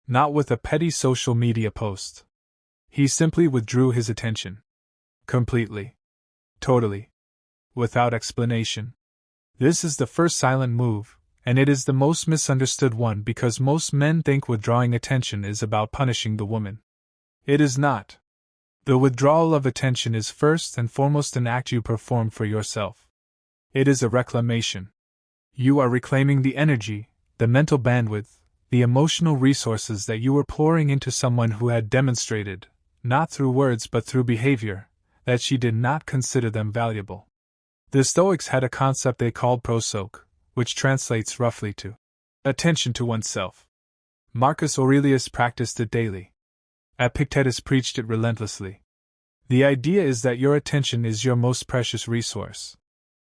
Not with a petty social media post. He simply withdrew his attention. Completely. Totally. Without explanation. This is the first silent move, and it is the most misunderstood one because most men think withdrawing attention is about punishing the woman. It is not. The withdrawal of attention is first and foremost an act you perform for yourself. It is a reclamation. You are reclaiming the energy, the mental bandwidth, the emotional resources that you were pouring into someone who had demonstrated, not through words but through behavior, that she did not consider them valuable. The Stoics had a concept they called prosoke, which translates roughly to attention to oneself. Marcus Aurelius practiced it daily. Epictetus preached it relentlessly. The idea is that your attention is your most precious resource.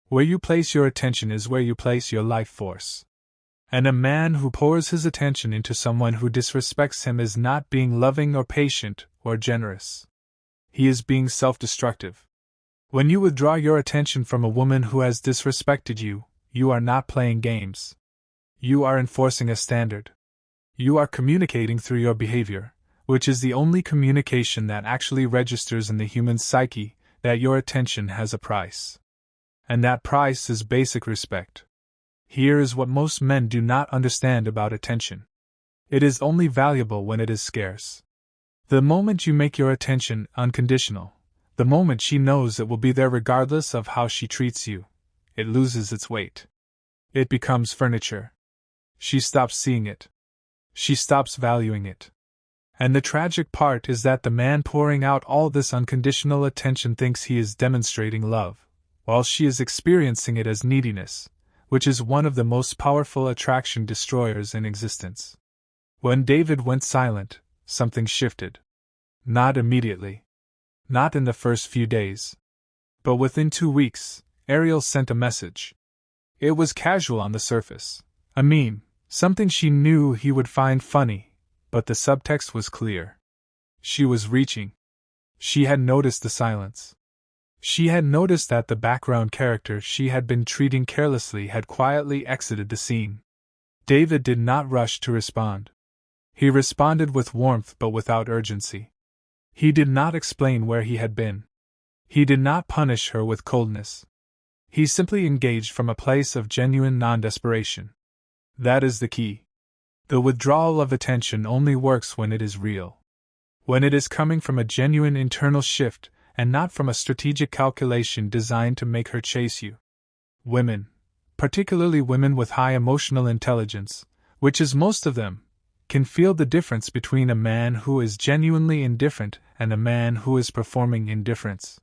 Where you place your attention is where you place your life force. And a man who pours his attention into someone who disrespects him is not being loving or patient or generous. He is being self-destructive. When you withdraw your attention from a woman who has disrespected you, you are not playing games. You are enforcing a standard. You are communicating through your behavior, which is the only communication that actually registers in the human psyche, that your attention has a price. And that price is basic respect. Here is what most men do not understand about attention. It is only valuable when it is scarce. The moment you make your attention unconditional, the moment she knows it will be there regardless of how she treats you, it loses its weight. It becomes furniture. She stops seeing it. She stops valuing it. And the tragic part is that the man pouring out all this unconditional attention thinks he is demonstrating love, while she is experiencing it as neediness, which is one of the most powerful attraction destroyers in existence. When David went silent, something shifted. Not immediately. Not in the first few days. But within 2 weeks, Ariel sent a message. It was casual on the surface. A meme, Something she knew he would find funny, but the subtext was clear. She was reaching. She had noticed the silence. She had noticed that the background character she had been treating carelessly had quietly exited the scene. David did not rush to respond. He responded with warmth but without urgency. He did not explain where he had been. He did not punish her with coldness. He simply engaged from a place of genuine non-desperation. That is the key. The withdrawal of attention only works when it is real. When it is coming from a genuine internal shift, and not from a strategic calculation designed to make her chase you. Women, particularly women with high emotional intelligence, which is most of them, can feel the difference between a man who is genuinely indifferent and a man who is performing indifference.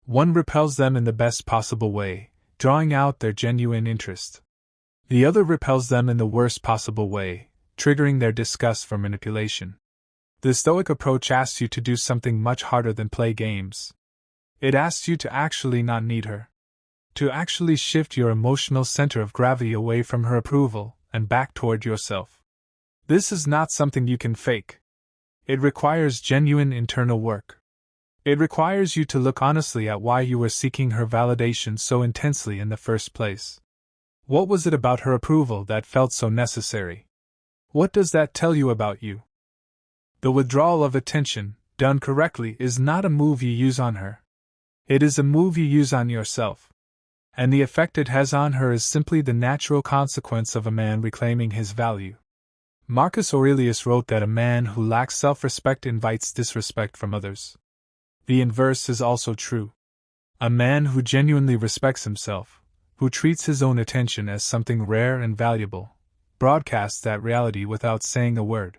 One repels them in the best possible way, drawing out their genuine interest. The other repels them in the worst possible way, triggering their disgust for manipulation. The Stoic approach asks you to do something much harder than play games. It asks you to actually not need her. To actually shift your emotional center of gravity away from her approval and back toward yourself. This is not something you can fake. It requires genuine internal work. It requires you to look honestly at why you were seeking her validation so intensely in the first place. What was it about her approval that felt so necessary? What does that tell you about you? The withdrawal of attention, done correctly, is not a move you use on her. It is a move you use on yourself. And the effect it has on her is simply the natural consequence of a man reclaiming his value. Marcus Aurelius wrote that a man who lacks self-respect invites disrespect from others. The inverse is also true. A man who genuinely respects himself, who treats his own attention as something rare and valuable, broadcasts that reality without saying a word.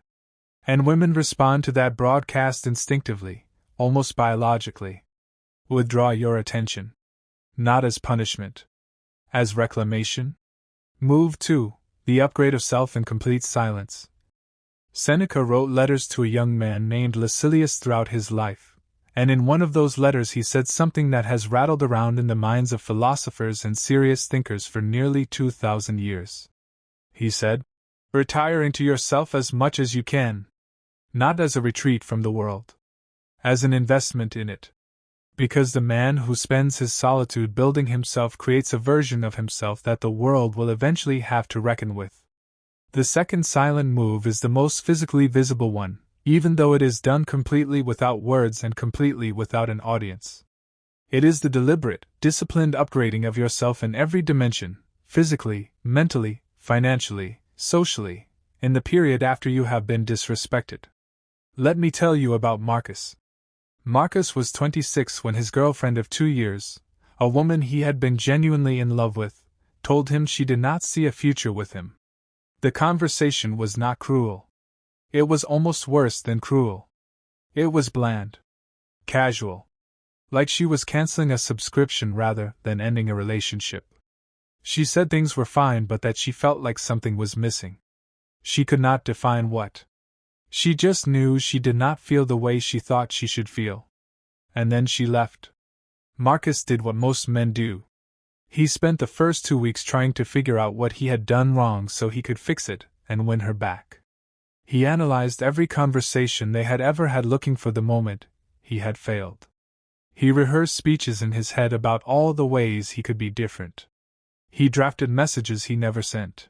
And women respond to that broadcast instinctively, almost biologically. Withdraw your attention. Not as punishment. As reclamation. Move 2. The upgrade of self in complete silence. Seneca wrote letters to a young man named Lucilius throughout his life, and in one of those letters he said something that has rattled around in the minds of philosophers and serious thinkers for nearly 2,000 years. He said, "Retire into yourself as much as you can. Not as a retreat from the world. As an investment in it. Because the man who spends his solitude building himself creates a version of himself that the world will eventually have to reckon with." The second silent move is the most physically visible one, even though it is done completely without words and completely without an audience. It is the deliberate, disciplined upgrading of yourself in every dimension, physically, mentally, financially, socially, in the period after you have been disrespected. Let me tell you about Marcus. Marcus was 26 when his girlfriend of 2 years, a woman he had been genuinely in love with, told him she did not see a future with him. The conversation was not cruel. It was almost worse than cruel. It was bland. Casual. Like she was canceling a subscription rather than ending a relationship. She said things were fine but that she felt like something was missing. She could not define what. She just knew she did not feel the way she thought she should feel. And then she left. Marcus did what most men do. He spent the first 2 weeks trying to figure out what he had done wrong so he could fix it and win her back. He analyzed every conversation they had ever had looking for the moment he had failed. He rehearsed speeches in his head about all the ways he could be different. He drafted messages he never sent.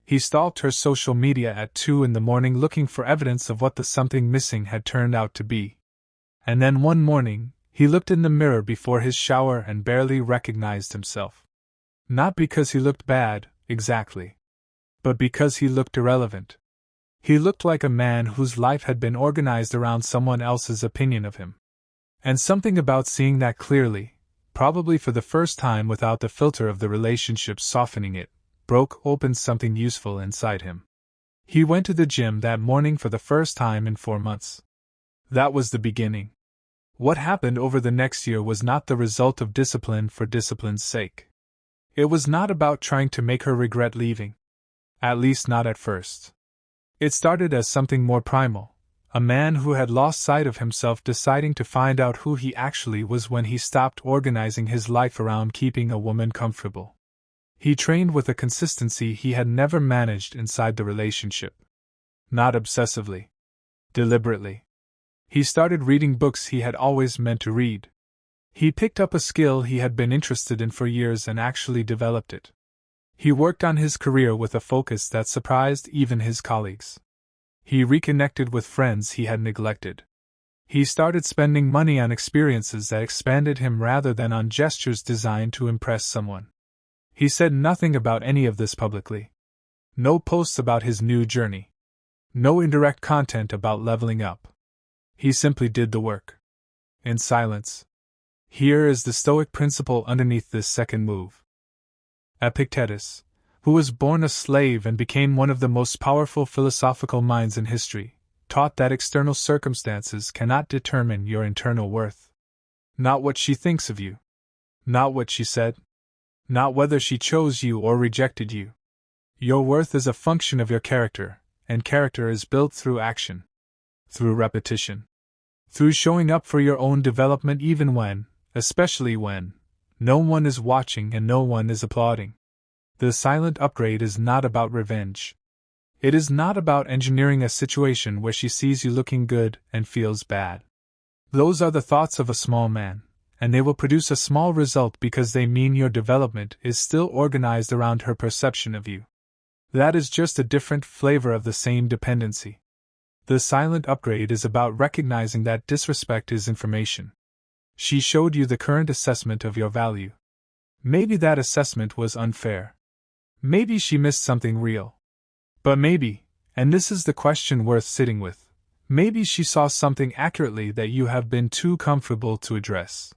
He stalked her social media at 2 in the morning looking for evidence of what the something missing had turned out to be. And then one morning, he looked in the mirror before his shower and barely recognized himself. Not because he looked bad, exactly. But because he looked irrelevant. He looked like a man whose life had been organized around someone else's opinion of him. And something about seeing that clearly, probably for the first time without the filter of the relationship softening it, broke open something useful inside him. He went to the gym that morning for the first time in 4 months. That was the beginning. What happened over the next year was not the result of discipline for discipline's sake. It was not about trying to make her regret leaving. At least not at first. It started as something more primal, a man who had lost sight of himself deciding to find out who he actually was when he stopped organizing his life around keeping a woman comfortable. He trained with a consistency he had never managed inside the relationship. Not obsessively. Deliberately. He started reading books he had always meant to read. He picked up a skill he had been interested in for years and actually developed it. He worked on his career with a focus that surprised even his colleagues. He reconnected with friends he had neglected. He started spending money on experiences that expanded him rather than on gestures designed to impress someone. He said nothing about any of this publicly. No posts about his new journey. No indirect content about leveling up. He simply did the work. In silence. Here is the Stoic principle underneath this second move. Epictetus, who was born a slave and became one of the most powerful philosophical minds in history, taught that external circumstances cannot determine your internal worth. Not what she thinks of you. Not what she said. Not whether she chose you or rejected you. Your worth is a function of your character, and character is built through action. Through repetition. Through showing up for your own development even when, especially when, no one is watching and no one is applauding. The silent upgrade is not about revenge. It is not about engineering a situation where she sees you looking good and feels bad. Those are the thoughts of a small man, and they will produce a small result because they mean your development is still organized around her perception of you. That is just a different flavor of the same dependency. The silent upgrade is about recognizing that disrespect is information. She showed you the current assessment of your value. Maybe that assessment was unfair. Maybe she missed something real. But maybe, and this is the question worth sitting with, maybe she saw something accurately that you have been too comfortable to address.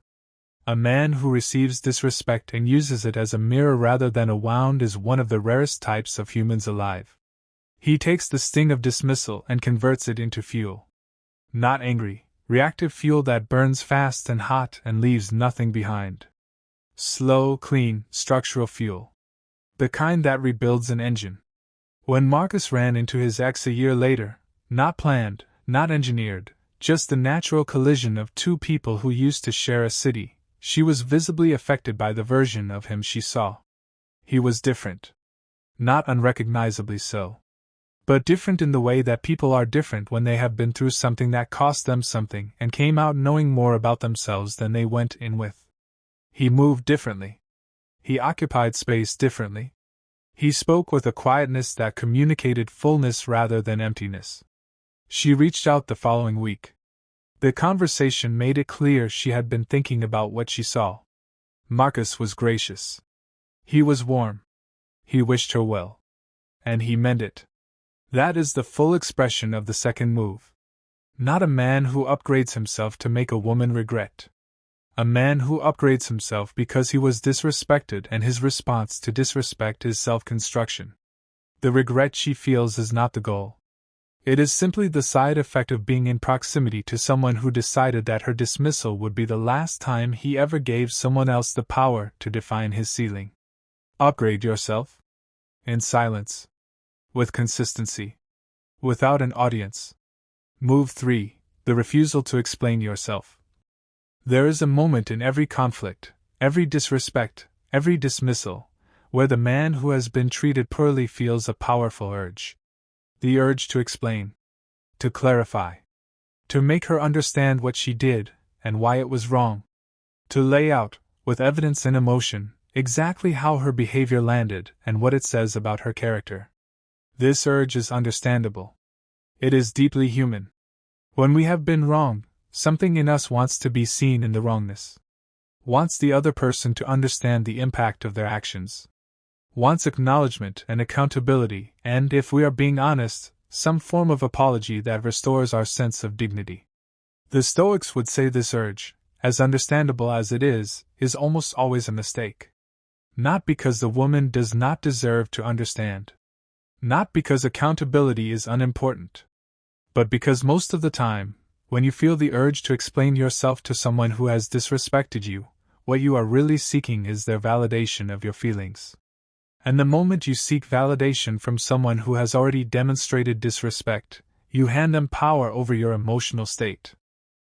A man who receives disrespect and uses it as a mirror rather than a wound is one of the rarest types of humans alive. He takes the sting of dismissal and converts it into fuel. Not angry, reactive fuel that burns fast and hot and leaves nothing behind. Slow, clean, structural fuel. The kind that rebuilds an engine. When Marcus ran into his ex a year later, not planned, not engineered, just the natural collision of two people who used to share a city, she was visibly affected by the version of him she saw. He was different. Not unrecognizably so. But different in the way that people are different when they have been through something that cost them something and came out knowing more about themselves than they went in with. He moved differently. He occupied space differently. He spoke with a quietness that communicated fullness rather than emptiness. She reached out the following week. The conversation made it clear she had been thinking about what she saw. Marcus was gracious. He was warm. He wished her well. And he meant it. That is the full expression of the second move. Not a man who upgrades himself to make a woman regret. A man who upgrades himself because he was disrespected and his response to disrespect is self-construction. The regret she feels is not the goal. It is simply the side effect of being in proximity to someone who decided that her dismissal would be the last time he ever gave someone else the power to define his ceiling. Upgrade yourself. In silence. With consistency. Without an audience. Move 3. The refusal to explain yourself. There is a moment in every conflict, every disrespect, every dismissal, where the man who has been treated poorly feels a powerful urge. The urge to explain. To clarify. To make her understand what she did, and why it was wrong. To lay out, with evidence and emotion, exactly how her behavior landed and what it says about her character. This urge is understandable. It is deeply human. When we have been wronged, something in us wants to be seen in the wrongness. Wants the other person to understand the impact of their actions. Wants acknowledgement and accountability, and, if we are being honest, some form of apology that restores our sense of dignity. The Stoics would say this urge, as understandable as it is almost always a mistake. Not because the woman does not deserve to understand. Not because accountability is unimportant. But because most of the time, when you feel the urge to explain yourself to someone who has disrespected you, what you are really seeking is their validation of your feelings. And the moment you seek validation from someone who has already demonstrated disrespect, you hand them power over your emotional state.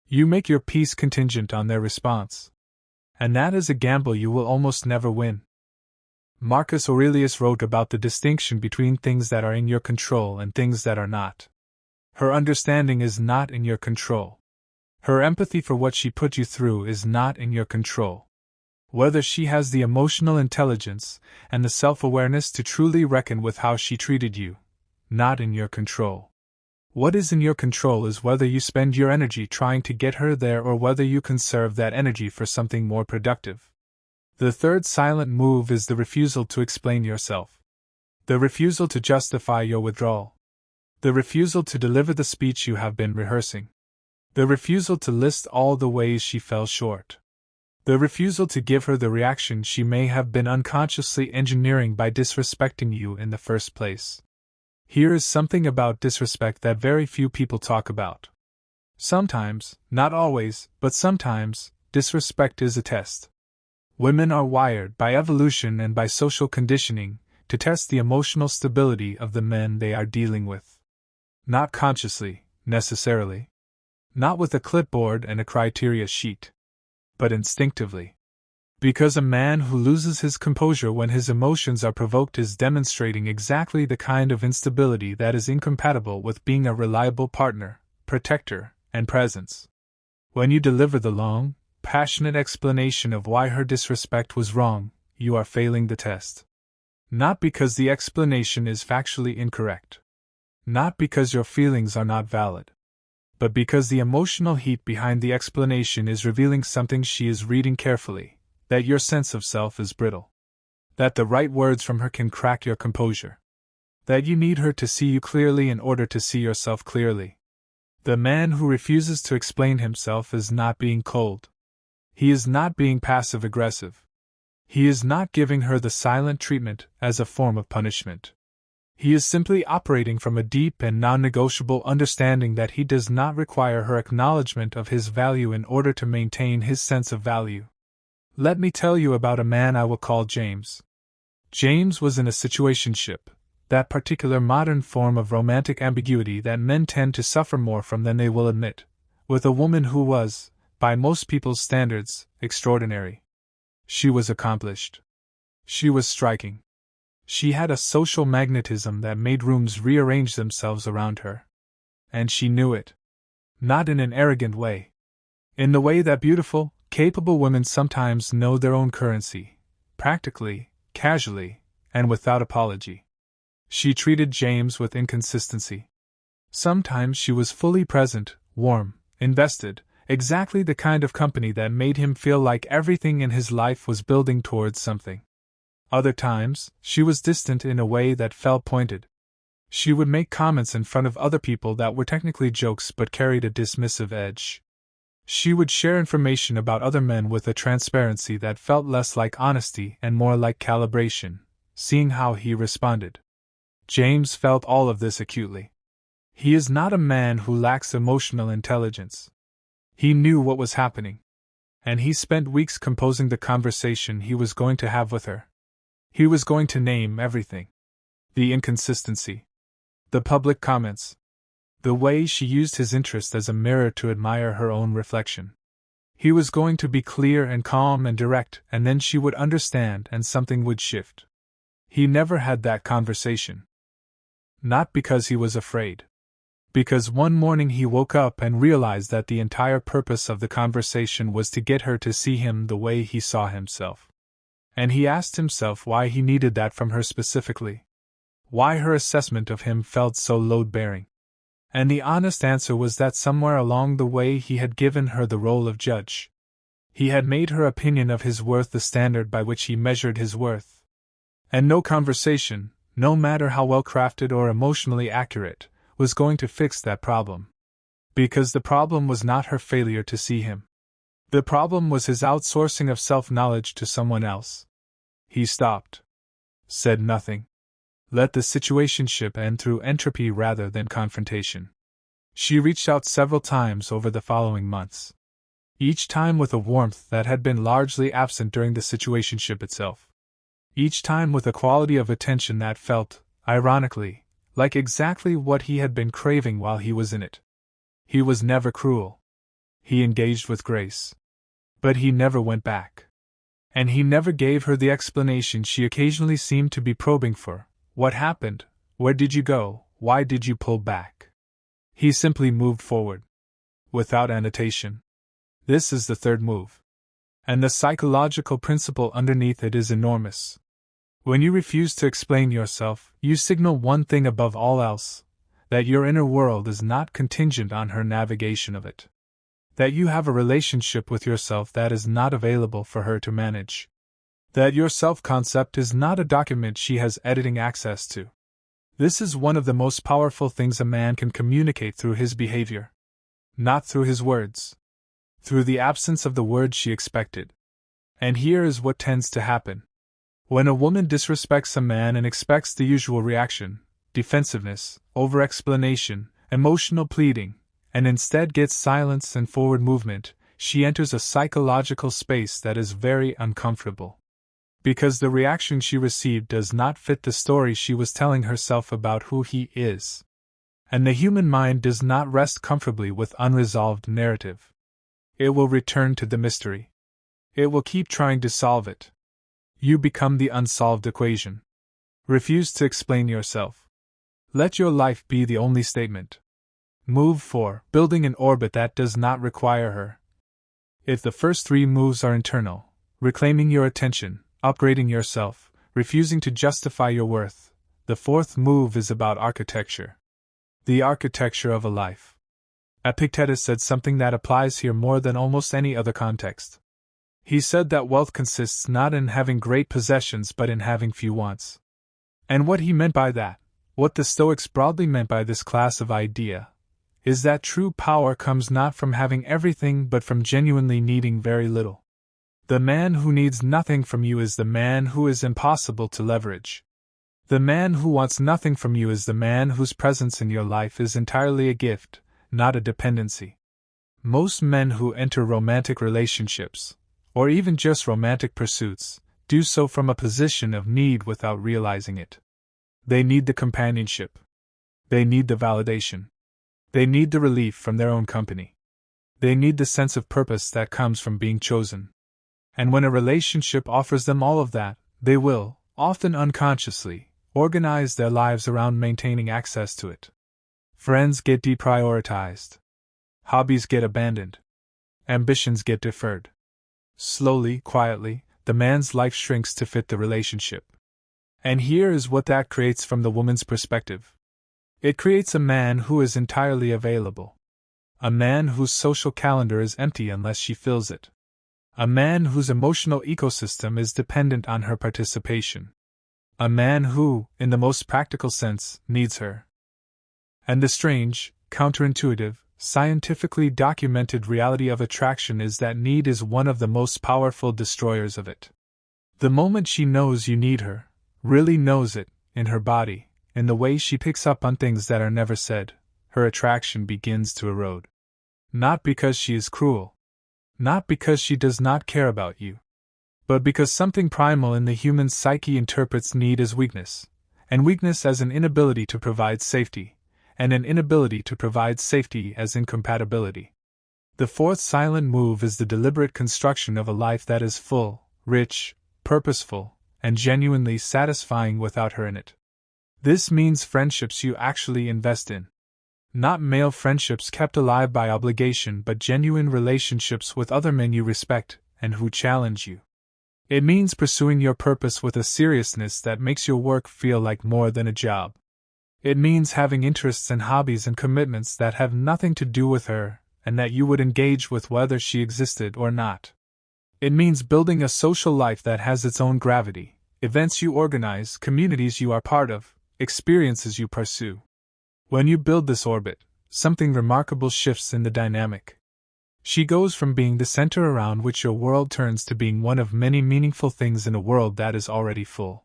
You make your peace contingent on their response. And that is a gamble you will almost never win. Marcus Aurelius wrote about the distinction between things that are in your control and things that are not. Her understanding is not in your control. Her empathy for what she put you through is not in your control. Whether she has the emotional intelligence and the self-awareness to truly reckon with how she treated you, not in your control. What is in your control is whether you spend your energy trying to get her there or whether you conserve that energy for something more productive. The third silent move is the refusal to explain yourself. The refusal to justify your withdrawal. The refusal to deliver the speech you have been rehearsing. The refusal to list all the ways she fell short. The refusal to give her the reaction she may have been unconsciously engineering by disrespecting you in the first place. Here is something about disrespect that very few people talk about. Sometimes, not always, but sometimes, disrespect is a test. Women are wired by evolution and by social conditioning to test the emotional stability of the men they are dealing with. Not consciously, necessarily. Not with a clipboard and a criteria sheet. But instinctively. Because a man who loses his composure when his emotions are provoked is demonstrating exactly the kind of instability that is incompatible with being a reliable partner, protector, and presence. When you deliver the long, passionate explanation of why her disrespect was wrong, you are failing the test. Not because the explanation is factually incorrect. Not because your feelings are not valid. But because the emotional heat behind the explanation is revealing something she is reading carefully. That your sense of self is brittle. That the right words from her can crack your composure. That you need her to see you clearly in order to see yourself clearly. The man who refuses to explain himself is not being cold. He is not being passive-aggressive. He is not giving her the silent treatment as a form of punishment. He is simply operating from a deep and non-negotiable understanding that he does not require her acknowledgement of his value in order to maintain his sense of value. Let me tell you about a man I will call James. James was in a situationship, that particular modern form of romantic ambiguity that men tend to suffer more from than they will admit, with a woman who was, by most people's standards, extraordinary. She was accomplished. She was striking. She had a social magnetism that made rooms rearrange themselves around her. And she knew it. Not in an arrogant way. In the way that beautiful, capable women sometimes know their own currency, practically, casually, and without apology. She treated James with inconsistency. Sometimes she was fully present, warm, invested, exactly the kind of company that made him feel like everything in his life was building towards something. Other times, she was distant in a way that felt pointed. She would make comments in front of other people that were technically jokes but carried a dismissive edge. She would share information about other men with a transparency that felt less like honesty and more like calibration, seeing how he responded. James felt all of this acutely. He is not a man who lacks emotional intelligence. He knew what was happening. And he spent weeks composing the conversation he was going to have with her. He was going to name everything. The inconsistency. The public comments. The way she used his interest as a mirror to admire her own reflection. He was going to be clear and calm and direct, and then she would understand and something would shift. He never had that conversation. Not because he was afraid. Because one morning he woke up and realized that the entire purpose of the conversation was to get her to see him the way he saw himself. And he asked himself why he needed that from her specifically. Why her assessment of him felt so load-bearing. And the honest answer was that somewhere along the way he had given her the role of judge. He had made her opinion of his worth the standard by which he measured his worth. And no conversation, no matter how well crafted or emotionally accurate, was going to fix that problem. Because the problem was not her failure to see him. The problem was his outsourcing of self-knowledge to someone else. He stopped. Said nothing. Let the situationship end through entropy rather than confrontation. She reached out several times over the following months. Each time with a warmth that had been largely absent during the situationship itself. Each time with a quality of attention that felt, ironically, like exactly what he had been craving while he was in it. He was never cruel. He engaged with grace. But he never went back. And he never gave her the explanation she occasionally seemed to be probing for. What happened? Where did you go? Why did you pull back? He simply moved forward. Without annotation. This is the third move. And the psychological principle underneath it is enormous. When you refuse to explain yourself, you signal one thing above all else: that your inner world is not contingent on her navigation of it. That you have a relationship with yourself that is not available for her to manage. That your self-concept is not a document she has editing access to. This is one of the most powerful things a man can communicate through his behavior. Not through his words. Through the absence of the words she expected. And here is what tends to happen. When a woman disrespects a man and expects the usual reaction, defensiveness, over-explanation, emotional pleading, and instead gets silence and forward movement, she enters a psychological space that is very uncomfortable. Because the reaction she received does not fit the story she was telling herself about who he is. And the human mind does not rest comfortably with unresolved narrative. It will return to the mystery. It will keep trying to solve it. You become the unsolved equation. Refuse to explain yourself. Let your life be the only statement. Move 4. Building an orbit that does not require her. If the first 3 moves are internal, reclaiming your attention, upgrading yourself, refusing to justify your worth, the 4th move is about architecture. The architecture of a life. Epictetus said something that applies here more than almost any other context. He said that wealth consists not in having great possessions but in having few wants. And what he meant by that, what the Stoics broadly meant by this class of idea, is that true power comes not from having everything but from genuinely needing very little. The man who needs nothing from you is the man who is impossible to leverage. The man who wants nothing from you is the man whose presence in your life is entirely a gift, not a dependency. Most men who enter romantic relationships, or even just romantic pursuits, do so from a position of need without realizing it. They need the companionship. They need the validation. They need the relief from their own company. They need the sense of purpose that comes from being chosen. And when a relationship offers them all of that, they will, often unconsciously, organize their lives around maintaining access to it. Friends get deprioritized. Hobbies get abandoned. Ambitions get deferred. Slowly, quietly, the man's life shrinks to fit the relationship. And here is what that creates from the woman's perspective. It creates a man who is entirely available. A man whose social calendar is empty unless she fills it. A man whose emotional ecosystem is dependent on her participation. A man who, in the most practical sense, needs her. And the strange, counterintuitive, scientifically documented reality of attraction is that need is one of the most powerful destroyers of it. The moment she knows you need her, really knows it, in her body, in the way she picks up on things that are never said, her attraction begins to erode. Not because she is cruel. Not because she does not care about you. But because something primal in the human psyche interprets need as weakness, and weakness as an inability to provide safety, and an inability to provide safety as incompatibility. The 4th silent move is the deliberate construction of a life that is full, rich, purposeful, and genuinely satisfying without her in it. This means friendships you actually invest in. Not male friendships kept alive by obligation, but genuine relationships with other men you respect and who challenge you. It means pursuing your purpose with a seriousness that makes your work feel like more than a job. It means having interests and hobbies and commitments that have nothing to do with her, and that you would engage with whether she existed or not. It means building a social life that has its own gravity, events you organize, communities you are part of, experiences you pursue. When you build this orbit, something remarkable shifts in the dynamic. She goes from being the center around which your world turns to being one of many meaningful things in a world that is already full.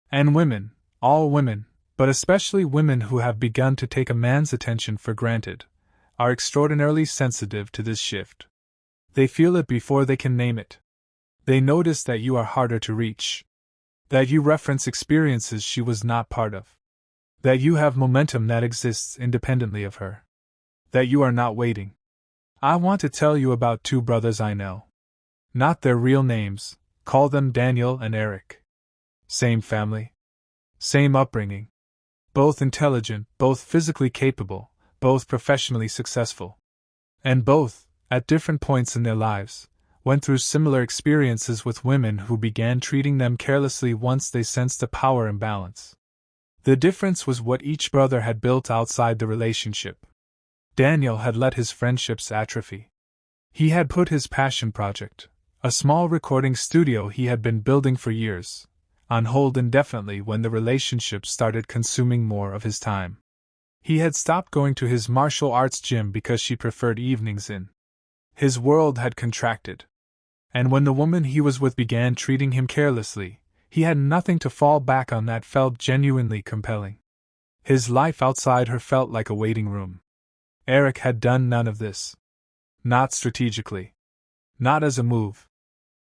And women, all women, but especially women who have begun to take a man's attention for granted, are extraordinarily sensitive to this shift. They feel it before they can name it. They notice that you are harder to reach. That you reference experiences she was not part of. That you have momentum that exists independently of her. That you are not waiting. I want to tell you about 2 brothers I know. Not their real names, Call them Daniel and Eric. Same family. Same upbringing. Both intelligent, both physically capable, both professionally successful. And both, at different points in their lives, went through similar experiences with women who began treating them carelessly once they sensed a power imbalance. The difference was what each brother had built outside the relationship. Daniel had let his friendships atrophy. He had put his passion project, a small recording studio he had been building for years, on hold indefinitely when the relationship started consuming more of his time. He had stopped going to his martial arts gym because she preferred evenings in. His world had contracted. And when the woman he was with began treating him carelessly, he had nothing to fall back on that felt genuinely compelling. His life outside her felt like a waiting room. Eric had done none of this. Not strategically. Not as a move.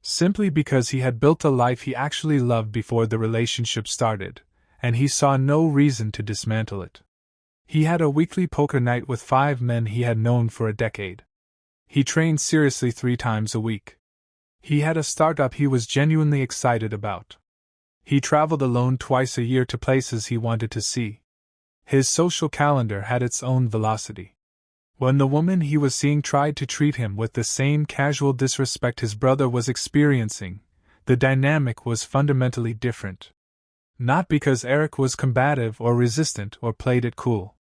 Simply because he had built a life he actually loved before the relationship started, and he saw no reason to dismantle it. He had a weekly poker night with 5 men he had known for a decade. He trained seriously 3 times a week. He had a startup he was genuinely excited about. He traveled alone twice a year to places he wanted to see. His social calendar had its own velocity. When the woman he was seeing tried to treat him with the same casual disrespect his brother was experiencing, the dynamic was fundamentally different. Not because Eric was combative or resistant or played it cool.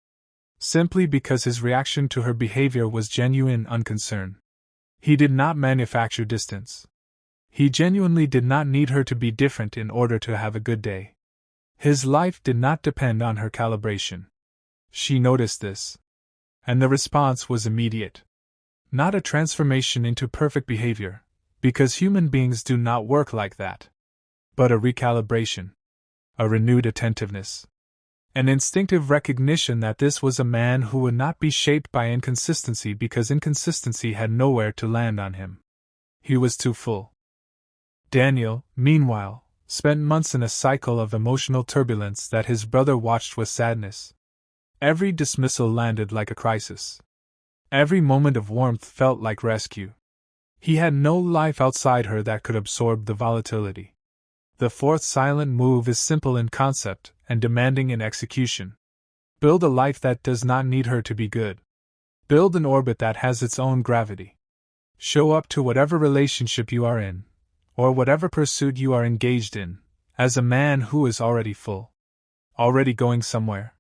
Simply because his reaction to her behavior was genuine unconcern. He did not manufacture distance. He genuinely did not need her to be different in order to have a good day. His life did not depend on her calibration. She noticed this. And the response was immediate. Not a transformation into perfect behavior, because human beings do not work like that. But a recalibration. A renewed attentiveness. An instinctive recognition that this was a man who would not be shaped by inconsistency because inconsistency had nowhere to land on him. He was too full. Daniel, meanwhile, spent months in a cycle of emotional turbulence that his brother watched with sadness. Every dismissal landed like a crisis. Every moment of warmth felt like rescue. He had no life outside her that could absorb the volatility. The 4th silent move is simple in concept and demanding in execution. Build a life that does not need her to be good. Build an orbit that has its own gravity. Show up to whatever relationship you are in, or whatever pursuit you are engaged in, as a man who is already full. Already going somewhere.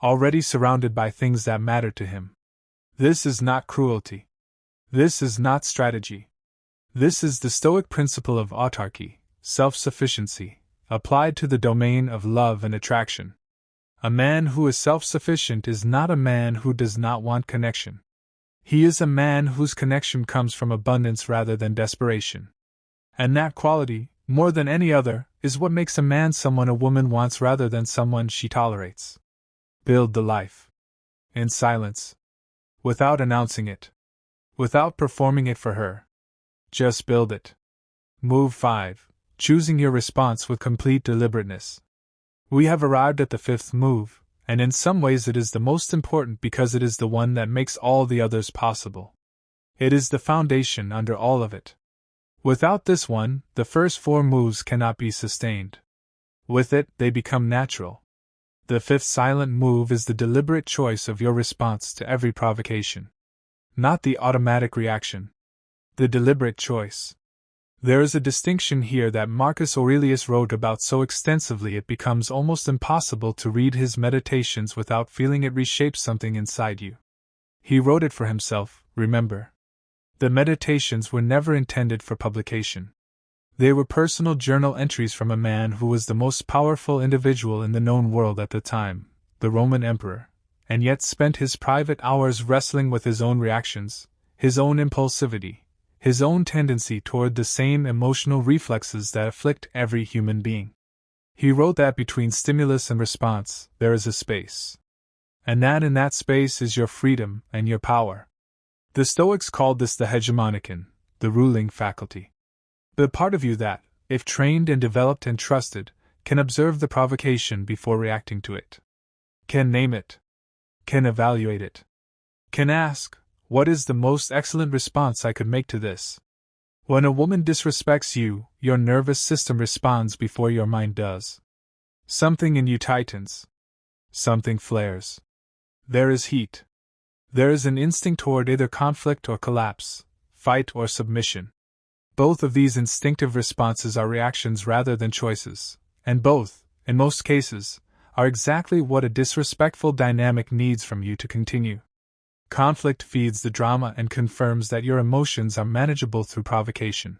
Already surrounded by things that matter to him. This is not cruelty. This is not strategy. This is the Stoic principle of autarky, self-sufficiency, applied to the domain of love and attraction. A man who is self-sufficient is not a man who does not want connection. He is a man whose connection comes from abundance rather than desperation. And that quality, more than any other, is what makes a man someone a woman wants rather than someone she tolerates. Build the life. In silence. Without announcing it. Without performing it for her. Just build it. Move 5. Choosing your response with complete deliberateness. We have arrived at the 5th move, and in some ways it is the most important because it is the one that makes all the others possible. It is the foundation under all of it. Without this one, the first 4 moves cannot be sustained. With it, they become natural. The 5th silent move is the deliberate choice of your response to every provocation. Not the automatic reaction. The deliberate choice. There is a distinction here that Marcus Aurelius wrote about so extensively it becomes almost impossible to read his meditations without feeling it reshape something inside you. He wrote it for himself, remember. The meditations were never intended for publication. They were personal journal entries from a man who was the most powerful individual in the known world at the time, the Roman Emperor, and yet spent his private hours wrestling with his own reactions, his own impulsivity, his own tendency toward the same emotional reflexes that afflict every human being. He wrote that between stimulus and response, there is a space. And that in that space is your freedom and your power. The Stoics called this the hegemonikon, the ruling faculty. The part of you that, if trained and developed and trusted, can observe the provocation before reacting to it. Can name it. Can evaluate it. Can ask, what is the most excellent response I could make to this? When a woman disrespects you, your nervous system responds before your mind does. Something in you tightens. Something flares. There is heat. There is an instinct toward either conflict or collapse, fight or submission. Both of these instinctive responses are reactions rather than choices, and both, in most cases, are exactly what a disrespectful dynamic needs from you to continue. Conflict feeds the drama and confirms that your emotions are manageable through provocation.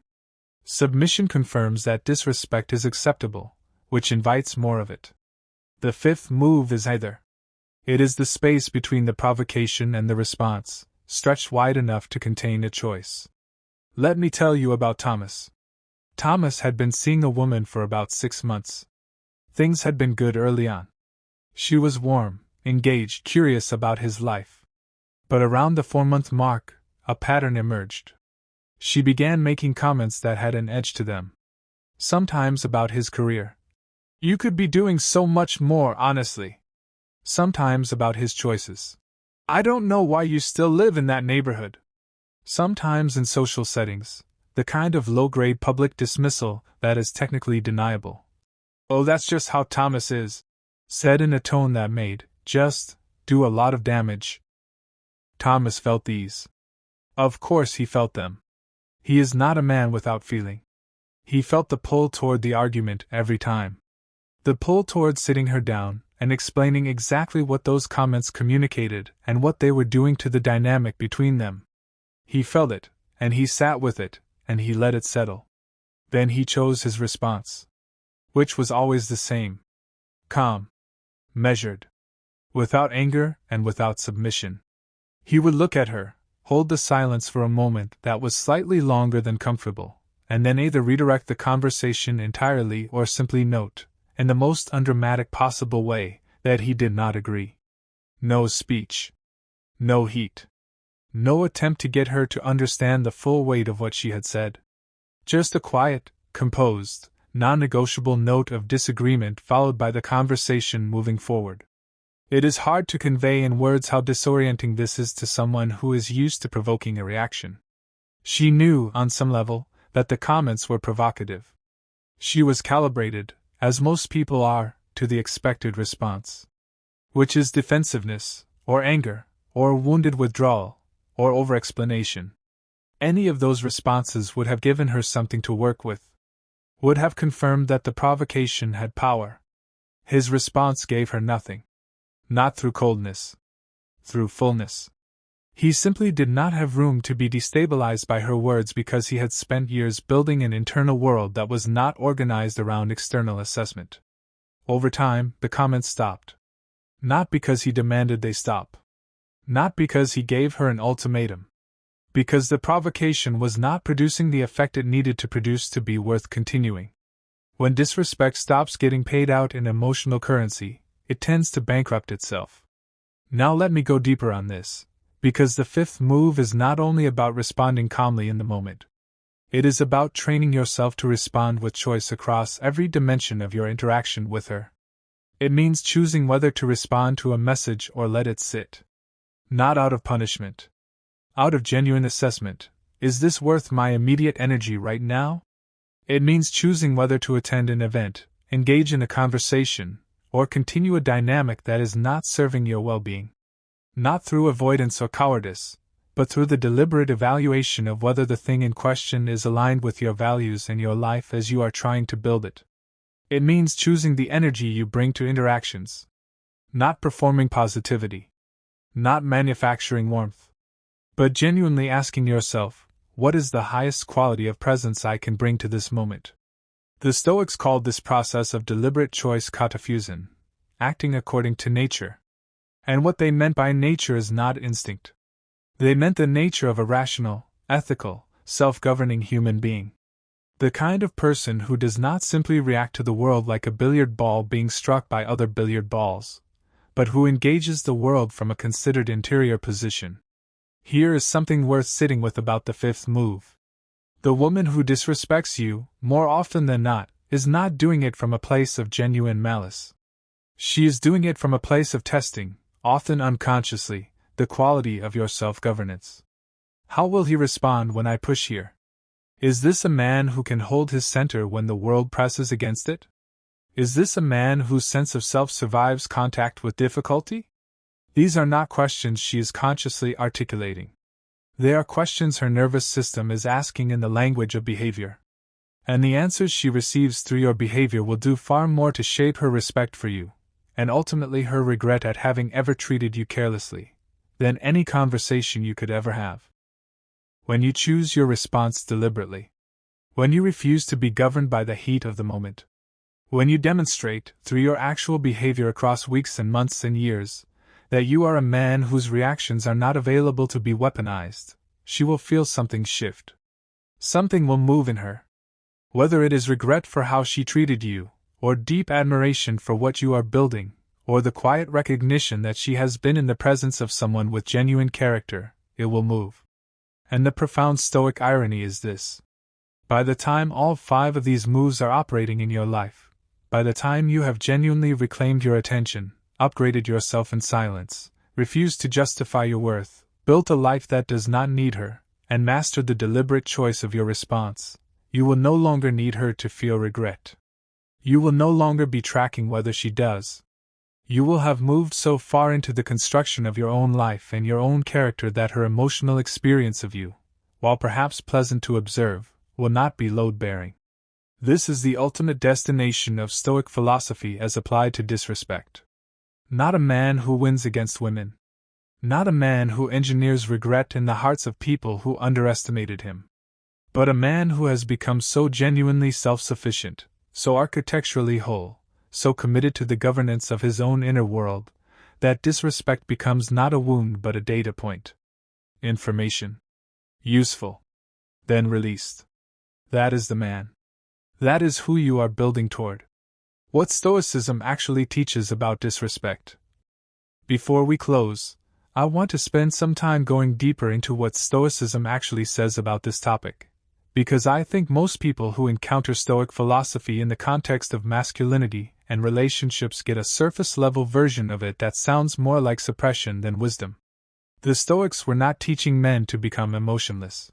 Submission confirms that disrespect is acceptable, which invites more of it. The fifth move is either. It is the space between the provocation and the response, stretched wide enough to contain a choice. Let me tell you about Thomas. Thomas had been seeing a woman for about 6 months. Things had been good early on. She was warm, engaged, curious about his life. But around the 4-month mark, a pattern emerged. She began making comments that had an edge to them. Sometimes about his career. You could be doing so much more, honestly. Sometimes about his choices. I don't know why you still live in that neighborhood. Sometimes in social settings, the kind of low-grade public dismissal that is technically deniable. Oh, that's just how Thomas is, said in a tone that made, do a lot of damage. Thomas felt these. Of course he felt them. He is not a man without feeling. He felt the pull toward the argument every time. The pull toward sitting her down and explaining exactly what those comments communicated and what they were doing to the dynamic between them. He felt it, and he sat with it, and he let it settle. Then he chose his response. Which was always the same. Calm. Measured. Without anger and without submission. He would look at her, hold the silence for a moment that was slightly longer than comfortable, and then either redirect the conversation entirely or simply note, in the most undramatic possible way, that he did not agree. No speech. No heat. No attempt to get her to understand the full weight of what she had said. Just a quiet, composed, non-negotiable note of disagreement followed by the conversation moving forward. It is hard to convey in words how disorienting this is to someone who is used to provoking a reaction. She knew, on some level, that the comments were provocative. She was calibrated, as most people are, to the expected response. Which is defensiveness, or anger, or wounded withdrawal, or over-explanation. Any of those responses would have given her something to work with. Would have confirmed that the provocation had power. His response gave her nothing. Not through coldness. Through fullness. He simply did not have room to be destabilized by her words because he had spent years building an internal world that was not organized around external assessment. Over time, the comments stopped. Not because he demanded they stop. Not because he gave her an ultimatum. Because the provocation was not producing the effect it needed to produce to be worth continuing. When disrespect stops getting paid out in emotional currency, it tends to bankrupt itself. Now let me go deeper on this, because the fifth move is not only about responding calmly in the moment. It is about training yourself to respond with choice across every dimension of your interaction with her. It means choosing whether to respond to a message or let it sit. Not out of punishment. Out of genuine assessment. Is this worth my immediate energy right now? It means choosing whether to attend an event, engage in a conversation, or continue a dynamic that is not serving your well-being. Not through avoidance or cowardice, but through the deliberate evaluation of whether the thing in question is aligned with your values and your life as you are trying to build it. It means choosing the energy you bring to interactions. Not performing positivity. Not manufacturing warmth. But genuinely asking yourself, what is the highest quality of presence I can bring to this moment? The Stoics called this process of deliberate choice kataphusin, acting according to nature. And what they meant by nature is not instinct. They meant the nature of a rational, ethical, self-governing human being. The kind of person who does not simply react to the world like a billiard ball being struck by other billiard balls, but who engages the world from a considered interior position. Here is something worth sitting with about the fifth move. The woman who disrespects you, more often than not, is not doing it from a place of genuine malice. She is doing it from a place of testing, often unconsciously, the quality of your self-governance. How will he respond when I push here? Is this a man who can hold his center when the world presses against it? Is this a man whose sense of self survives contact with difficulty? These are not questions she is consciously articulating. They are questions her nervous system is asking in the language of behavior. And the answers she receives through your behavior will do far more to shape her respect for you, and ultimately her regret at having ever treated you carelessly, than any conversation you could ever have. When you choose your response deliberately. When you refuse to be governed by the heat of the moment. When you demonstrate, through your actual behavior across weeks and months and years, that you are a man whose reactions are not available to be weaponized, she will feel something shift. Something will move in her. Whether it is regret for how she treated you, or deep admiration for what you are building, or the quiet recognition that she has been in the presence of someone with genuine character, it will move. And the profound Stoic irony is this. By the time all 5 of these moves are operating in your life, by the time you have genuinely reclaimed your attention, upgraded yourself in silence, refused to justify your worth, built a life that does not need her, and mastered the deliberate choice of your response, you will no longer need her to feel regret. You will no longer be tracking whether she does. You will have moved so far into the construction of your own life and your own character that her emotional experience of you, while perhaps pleasant to observe, will not be load-bearing. This is the ultimate destination of Stoic philosophy as applied to disrespect. Not a man who wins against women. Not a man who engineers regret in the hearts of people who underestimated him. But a man who has become so genuinely self-sufficient, so architecturally whole, so committed to the governance of his own inner world, that disrespect becomes not a wound but a data point. Information. Useful. Then released. That is the man. That is who you are building toward. What Stoicism actually teaches about disrespect. Before we close, I want to spend some time going deeper into what Stoicism actually says about this topic, because I think most people who encounter Stoic philosophy in the context of masculinity and relationships get a surface-level version of it that sounds more like suppression than wisdom. The Stoics were not teaching men to become emotionless.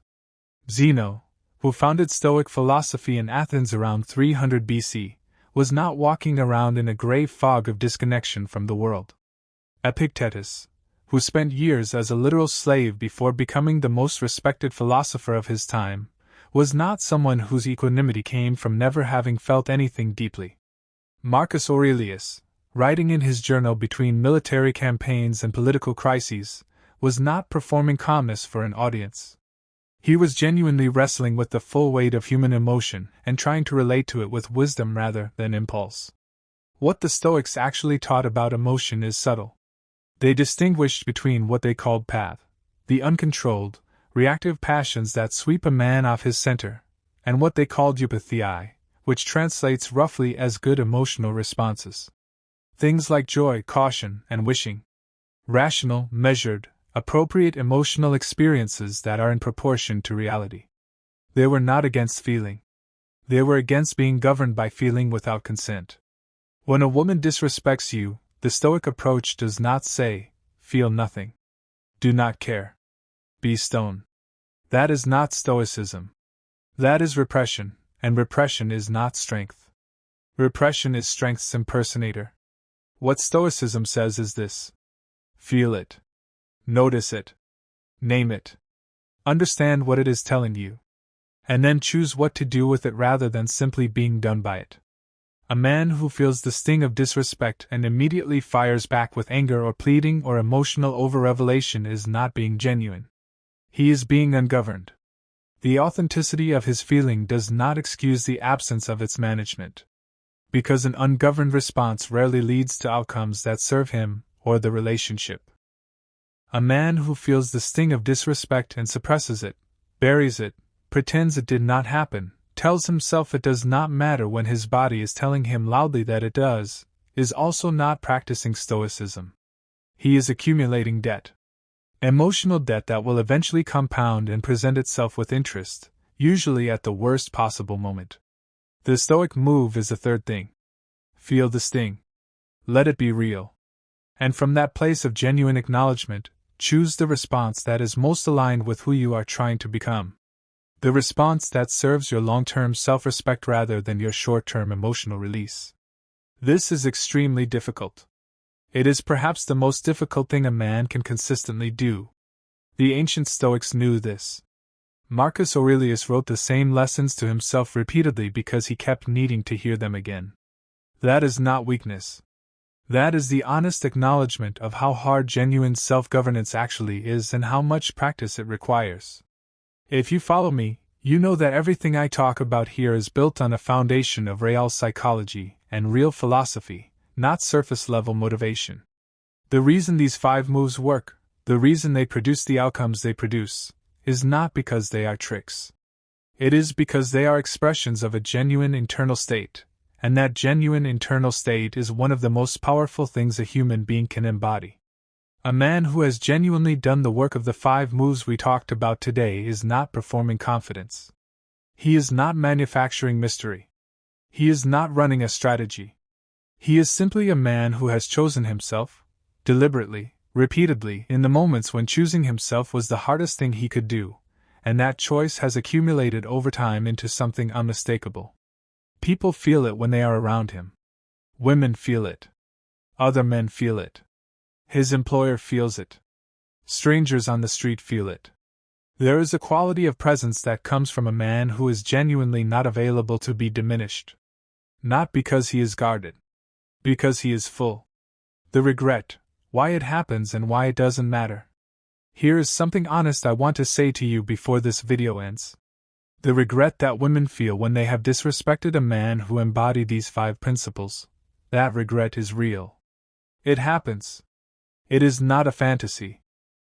Zeno, who founded Stoic philosophy in Athens around 300 BC, was not walking around in a grey fog of disconnection from the world. Epictetus, who spent years as a literal slave before becoming the most respected philosopher of his time, was not someone whose equanimity came from never having felt anything deeply. Marcus Aurelius, writing in his journal between military campaigns and political crises, was not performing calmness for an audience. He was genuinely wrestling with the full weight of human emotion and trying to relate to it with wisdom rather than impulse. What the Stoics actually taught about emotion is subtle. They distinguished between what they called path, the uncontrolled, reactive passions that sweep a man off his center, and what they called eupathei, which translates roughly as good emotional responses. Things like joy, caution, and wishing. Rational, measured, appropriate emotional experiences that are in proportion to reality. They were not against feeling. They were against being governed by feeling without consent. When a woman disrespects you, the Stoic approach does not say, feel nothing. Do not care. Be stone. That is not Stoicism. That is repression, and repression is not strength. Repression is strength's impersonator. What Stoicism says is this. Feel it. Notice it. Name it. Understand what it is telling you. And then choose what to do with it rather than simply being done by it. A man who feels the sting of disrespect and immediately fires back with anger or pleading or emotional over-revelation is not being genuine. He is being ungoverned. The authenticity of his feeling does not excuse the absence of its management. Because an ungoverned response rarely leads to outcomes that serve him or the relationship. A man who feels the sting of disrespect and suppresses it, buries it, pretends it did not happen, tells himself it does not matter when his body is telling him loudly that it does, is also not practicing Stoicism. He is accumulating debt. Emotional debt that will eventually compound and present itself with interest, usually at the worst possible moment. The Stoic move is the third thing. Feel the sting. Let it be real. And from that place of genuine acknowledgement, choose the response that is most aligned with who you are trying to become. The response that serves your long-term self-respect rather than your short-term emotional release. This is extremely difficult. It is perhaps the most difficult thing a man can consistently do. The ancient Stoics knew this. Marcus Aurelius wrote the same lessons to himself repeatedly because he kept needing to hear them again. That is not weakness. That is the honest acknowledgement of how hard genuine self-governance actually is and how much practice it requires. If you follow me, you know that everything I talk about here is built on a foundation of real psychology and real philosophy, not surface-level motivation. The reason these 5 moves work, the reason they produce the outcomes they produce, is not because they are tricks. It is because they are expressions of a genuine internal state, and that genuine internal state is one of the most powerful things a human being can embody. A man who has genuinely done the work of the 5 moves we talked about today is not performing confidence. He is not manufacturing mystery. He is not running a strategy. He is simply a man who has chosen himself, deliberately, repeatedly, in the moments when choosing himself was the hardest thing he could do, and that choice has accumulated over time into something unmistakable. People feel it when they are around him. Women feel it. Other men feel it. His employer feels it. Strangers on the street feel it. There is a quality of presence that comes from a man who is genuinely not available to be diminished. Not because he is guarded. Because he is full. The regret, why it happens and why it doesn't matter. Here is something honest I want to say to you before this video ends. The regret that women feel when they have disrespected a man who embodied these 5 principles, that regret is real. It happens. It is not a fantasy.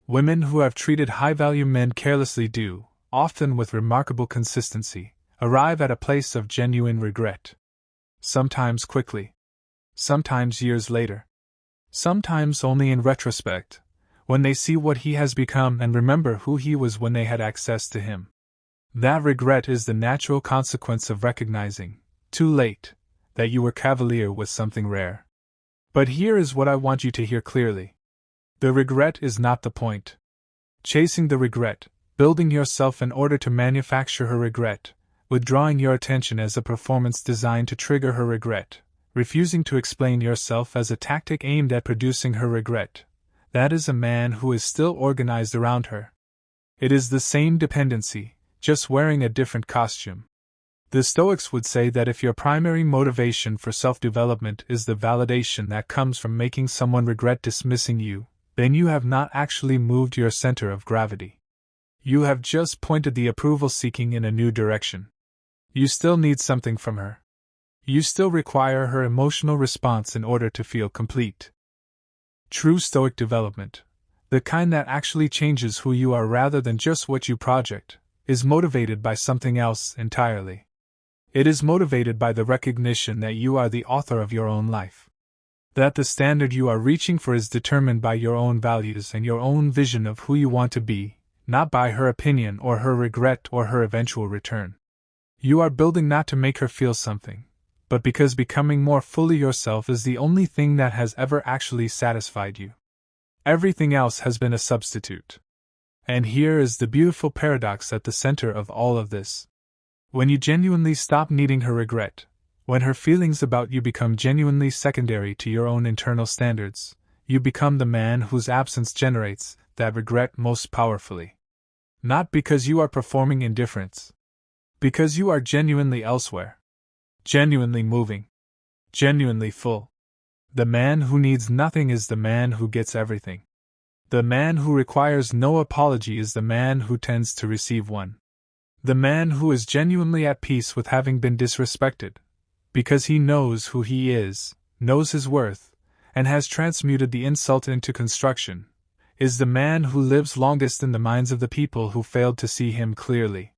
Women who have treated high-value men carelessly do, often with remarkable consistency, arrive at a place of genuine regret. Sometimes quickly. Sometimes years later. Sometimes only in retrospect, when they see what he has become and remember who he was when they had access to him. That regret is the natural consequence of recognizing, too late, that you were cavalier with something rare. But here is what I want you to hear clearly. The regret is not the point. Chasing the regret, building yourself in order to manufacture her regret, withdrawing your attention as a performance designed to trigger her regret, refusing to explain yourself as a tactic aimed at producing her regret, that is a man who is still organized around her. It is the same dependency, just wearing a different costume. The Stoics would say that if your primary motivation for self-development is the validation that comes from making someone regret dismissing you, then you have not actually moved your center of gravity. You have just pointed the approval-seeking in a new direction. You still need something from her. You still require her emotional response in order to feel complete. True Stoic development, the kind that actually changes who you are rather than just what you project, is motivated by something else entirely. It is motivated by the recognition that you are the author of your own life. That the standard you are reaching for is determined by your own values and your own vision of who you want to be, not by her opinion or her regret or her eventual return. You are building not to make her feel something, but because becoming more fully yourself is the only thing that has ever actually satisfied you. Everything else has been a substitute. And here is the beautiful paradox at the center of all of this. When you genuinely stop needing her regret, when her feelings about you become genuinely secondary to your own internal standards, you become the man whose absence generates that regret most powerfully. Not because you are performing indifference. Because you are genuinely elsewhere. Genuinely moving. Genuinely full. The man who needs nothing is the man who gets everything. The man who requires no apology is the man who tends to receive one. The man who is genuinely at peace with having been disrespected, because he knows who he is, knows his worth, and has transmuted the insult into construction, is the man who lives longest in the minds of the people who failed to see him clearly.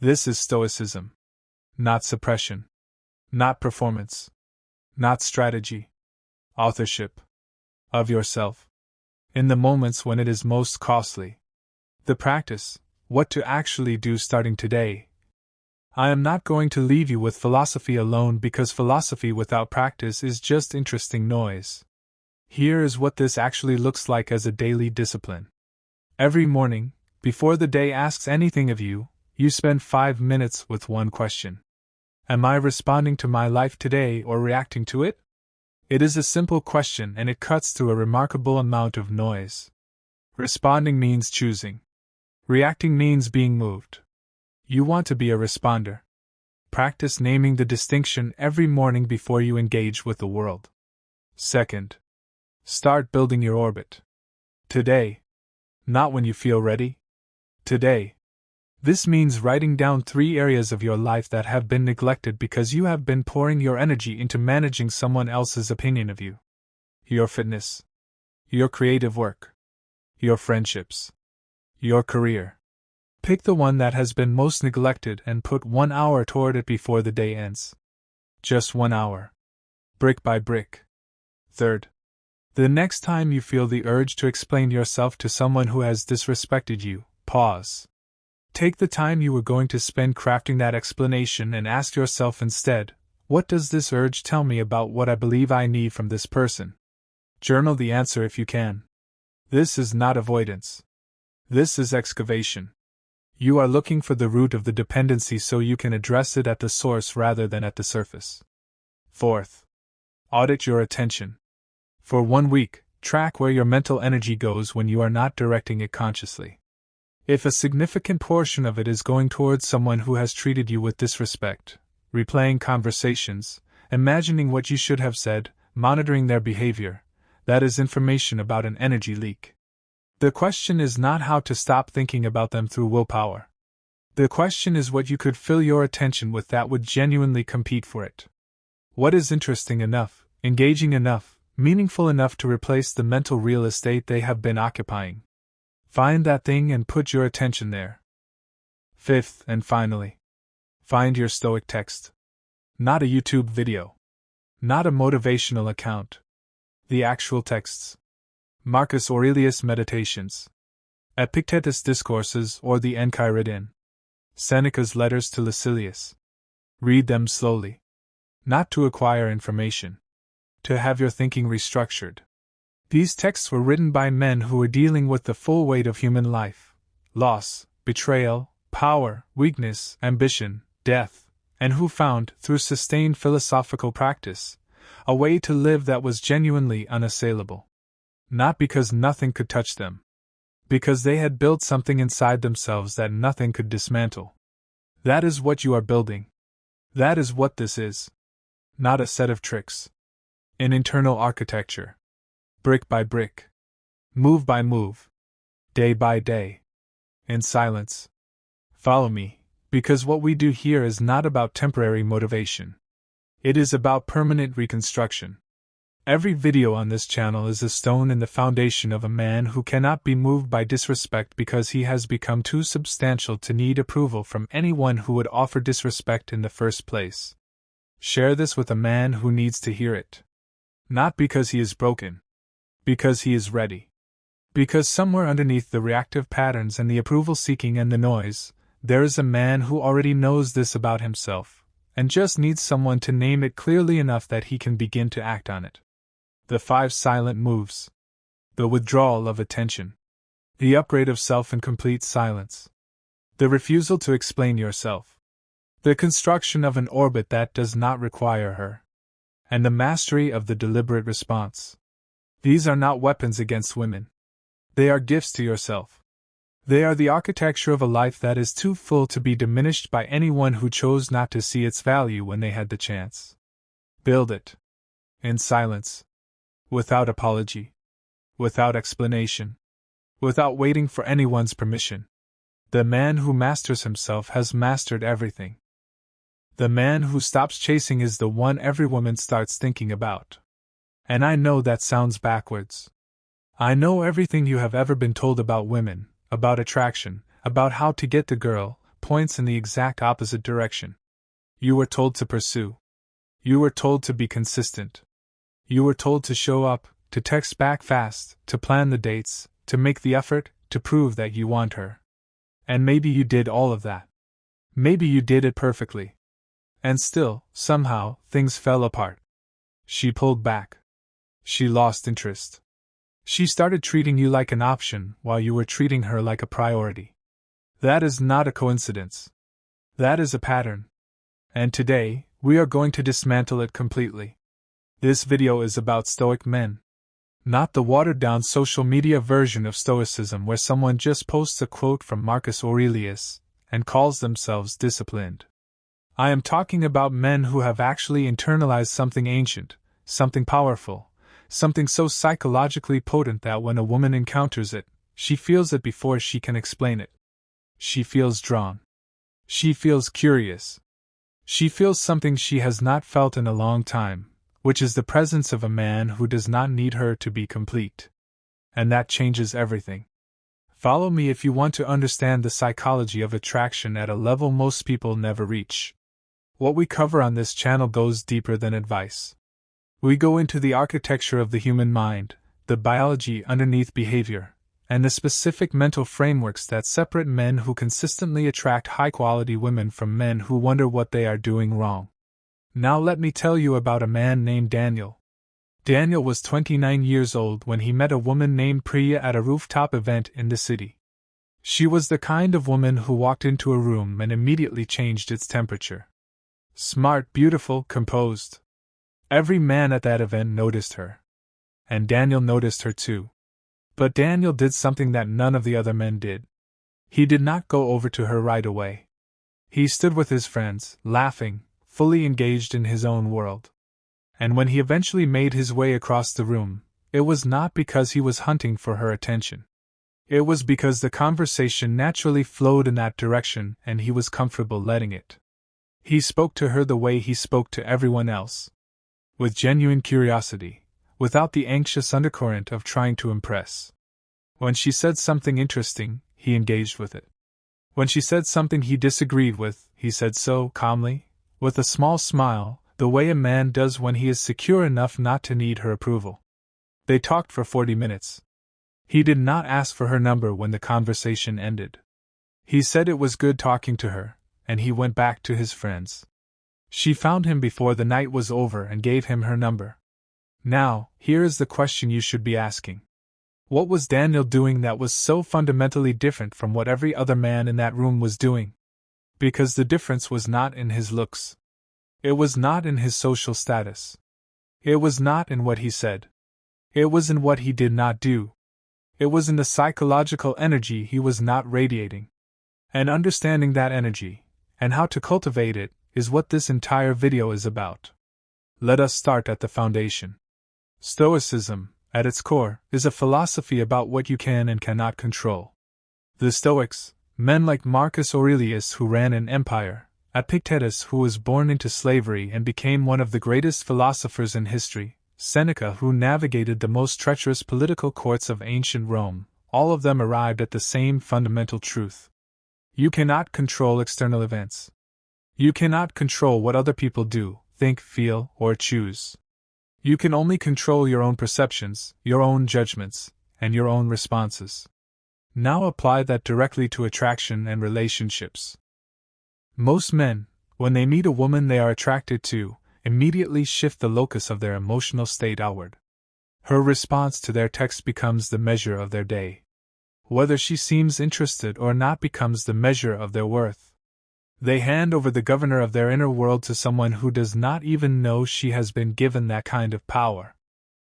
This is Stoicism. Not suppression. Not performance. Not strategy. Authorship. Of yourself. In the moments when it is most costly. The practice, what to actually do starting today. I am not going to leave you with philosophy alone because philosophy without practice is just interesting noise. Here is what this actually looks like as a daily discipline. Every morning, before the day asks anything of you, you spend 5 minutes with one question. Am I responding to my life today or reacting to it? It is a simple question and it cuts through a remarkable amount of noise. Responding means choosing. Reacting means being moved. You want to be a responder. Practice naming the distinction every morning before you engage with the world. Second, start building your orbit. Today. Not when you feel ready. Today. This means writing down 3 areas of your life that have been neglected because you have been pouring your energy into managing someone else's opinion of you. Your fitness. Your creative work. Your friendships. Your career. Pick the one that has been most neglected and put 1 hour toward it before the day ends. Just 1 hour. Brick by brick. Third, the next time you feel the urge to explain yourself to someone who has disrespected you, pause. Take the time you were going to spend crafting that explanation and ask yourself instead, what does this urge tell me about what I believe I need from this person? Journal the answer if you can. This is not avoidance. This is excavation. You are looking for the root of the dependency so you can address it at the source rather than at the surface. Fourth, audit your attention. For 1 week, track where your mental energy goes when you are not directing it consciously. If a significant portion of it is going towards someone who has treated you with disrespect, replaying conversations, imagining what you should have said, monitoring their behavior, that is information about an energy leak. The question is not how to stop thinking about them through willpower. The question is what you could fill your attention with that would genuinely compete for it. What is interesting enough, engaging enough, meaningful enough to replace the mental real estate they have been occupying. Find that thing and put your attention there. Fifth and finally, find your Stoic text. Not a YouTube video. Not a motivational account. The actual texts. Marcus Aurelius Meditations. Epictetus Discourses or the Enchiridion. Seneca's Letters to Lucilius. Read them slowly. Not to acquire information. To have your thinking restructured. These texts were written by men who were dealing with the full weight of human life, loss, betrayal, power, weakness, ambition, death, and who found, through sustained philosophical practice, a way to live that was genuinely unassailable. Not because nothing could touch them. Because they had built something inside themselves that nothing could dismantle. That is what you are building. That is what this is. Not a set of tricks. An internal architecture. Brick by brick. Move by move. Day by day. In silence. Follow me, because what we do here is not about temporary motivation. It is about permanent reconstruction. Every video on this channel is a stone in the foundation of a man who cannot be moved by disrespect because he has become too substantial to need approval from anyone who would offer disrespect in the first place. Share this with a man who needs to hear it. Not because he is broken. Because he is ready. Because somewhere underneath the reactive patterns and the approval-seeking and the noise, there is a man who already knows this about himself, and just needs someone to name it clearly enough that he can begin to act on it. The 5 silent moves. The withdrawal of attention. The upgrade of self in complete silence. The refusal to explain yourself. The construction of an orbit that does not require her. And the mastery of the deliberate response. These are not weapons against women. They are gifts to yourself. They are the architecture of a life that is too full to be diminished by anyone who chose not to see its value when they had the chance. Build it. In silence. Without apology. Without explanation. Without waiting for anyone's permission. The man who masters himself has mastered everything. The man who stops chasing is the one every woman starts thinking about. And I know that sounds backwards. I know everything you have ever been told about women, about attraction, about how to get the girl, points in the exact opposite direction. You were told to pursue. You were told to be consistent. You were told to show up, to text back fast, to plan the dates, to make the effort, to prove that you want her. And maybe you did all of that. Maybe you did it perfectly. And still, somehow, things fell apart. She pulled back. She lost interest. She started treating you like an option while you were treating her like a priority. That is not a coincidence. That is a pattern. And today, we are going to dismantle it completely. This video is about Stoic men. Not the watered-down social media version of Stoicism where someone just posts a quote from Marcus Aurelius and calls themselves disciplined. I am talking about men who have actually internalized something ancient, something powerful, something so psychologically potent that when a woman encounters it, she feels it before she can explain it. She feels drawn. She feels curious. She feels something she has not felt in a long time, which is the presence of a man who does not need her to be complete. And that changes everything. Follow me if you want to understand the psychology of attraction at a level most people never reach. What we cover on this channel goes deeper than advice. We go into the architecture of the human mind, the biology underneath behavior, and the specific mental frameworks that separate men who consistently attract high-quality women from men who wonder what they are doing wrong. Now let me tell you about a man named Daniel. Daniel was 29 years old when he met a woman named Priya at a rooftop event in the city. She was the kind of woman who walked into a room and immediately changed its temperature. Smart, beautiful, composed. Every man at that event noticed her. And Daniel noticed her too. But Daniel did something that none of the other men did. He did not go over to her right away. He stood with his friends, laughing, fully engaged in his own world. And when he eventually made his way across the room, it was not because he was hunting for her attention. It was because the conversation naturally flowed in that direction and he was comfortable letting it. He spoke to her the way he spoke to everyone else. With genuine curiosity, without the anxious undercurrent of trying to impress. When she said something interesting, he engaged with it. When she said something he disagreed with, he said so calmly, with a small smile, the way a man does when he is secure enough not to need her approval. They talked for 40 minutes. He did not ask for her number when the conversation ended. He said it was good talking to her, and he went back to his friends. She found him before the night was over and gave him her number. Now, here is the question you should be asking. What was Daniel doing that was so fundamentally different from what every other man in that room was doing? Because the difference was not in his looks. It was not in his social status. It was not in what he said. It was in what he did not do. It was in the psychological energy he was not radiating. And understanding that energy, and how to cultivate it, is what this entire video is about. Let us start at the foundation. Stoicism, at its core, is a philosophy about what you can and cannot control. The Stoics, men like Marcus Aurelius who ran an empire, Epictetus who was born into slavery and became one of the greatest philosophers in history, Seneca who navigated the most treacherous political courts of ancient Rome, all of them arrived at the same fundamental truth. You cannot control external events. You cannot control what other people do, think, feel, or choose. You can only control your own perceptions, your own judgments, and your own responses. Now apply that directly to attraction and relationships. Most men, when they meet a woman they are attracted to, immediately shift the locus of their emotional state outward. Her response to their text becomes the measure of their day. Whether she seems interested or not becomes the measure of their worth. They hand over the governor of their inner world to someone who does not even know she has been given that kind of power.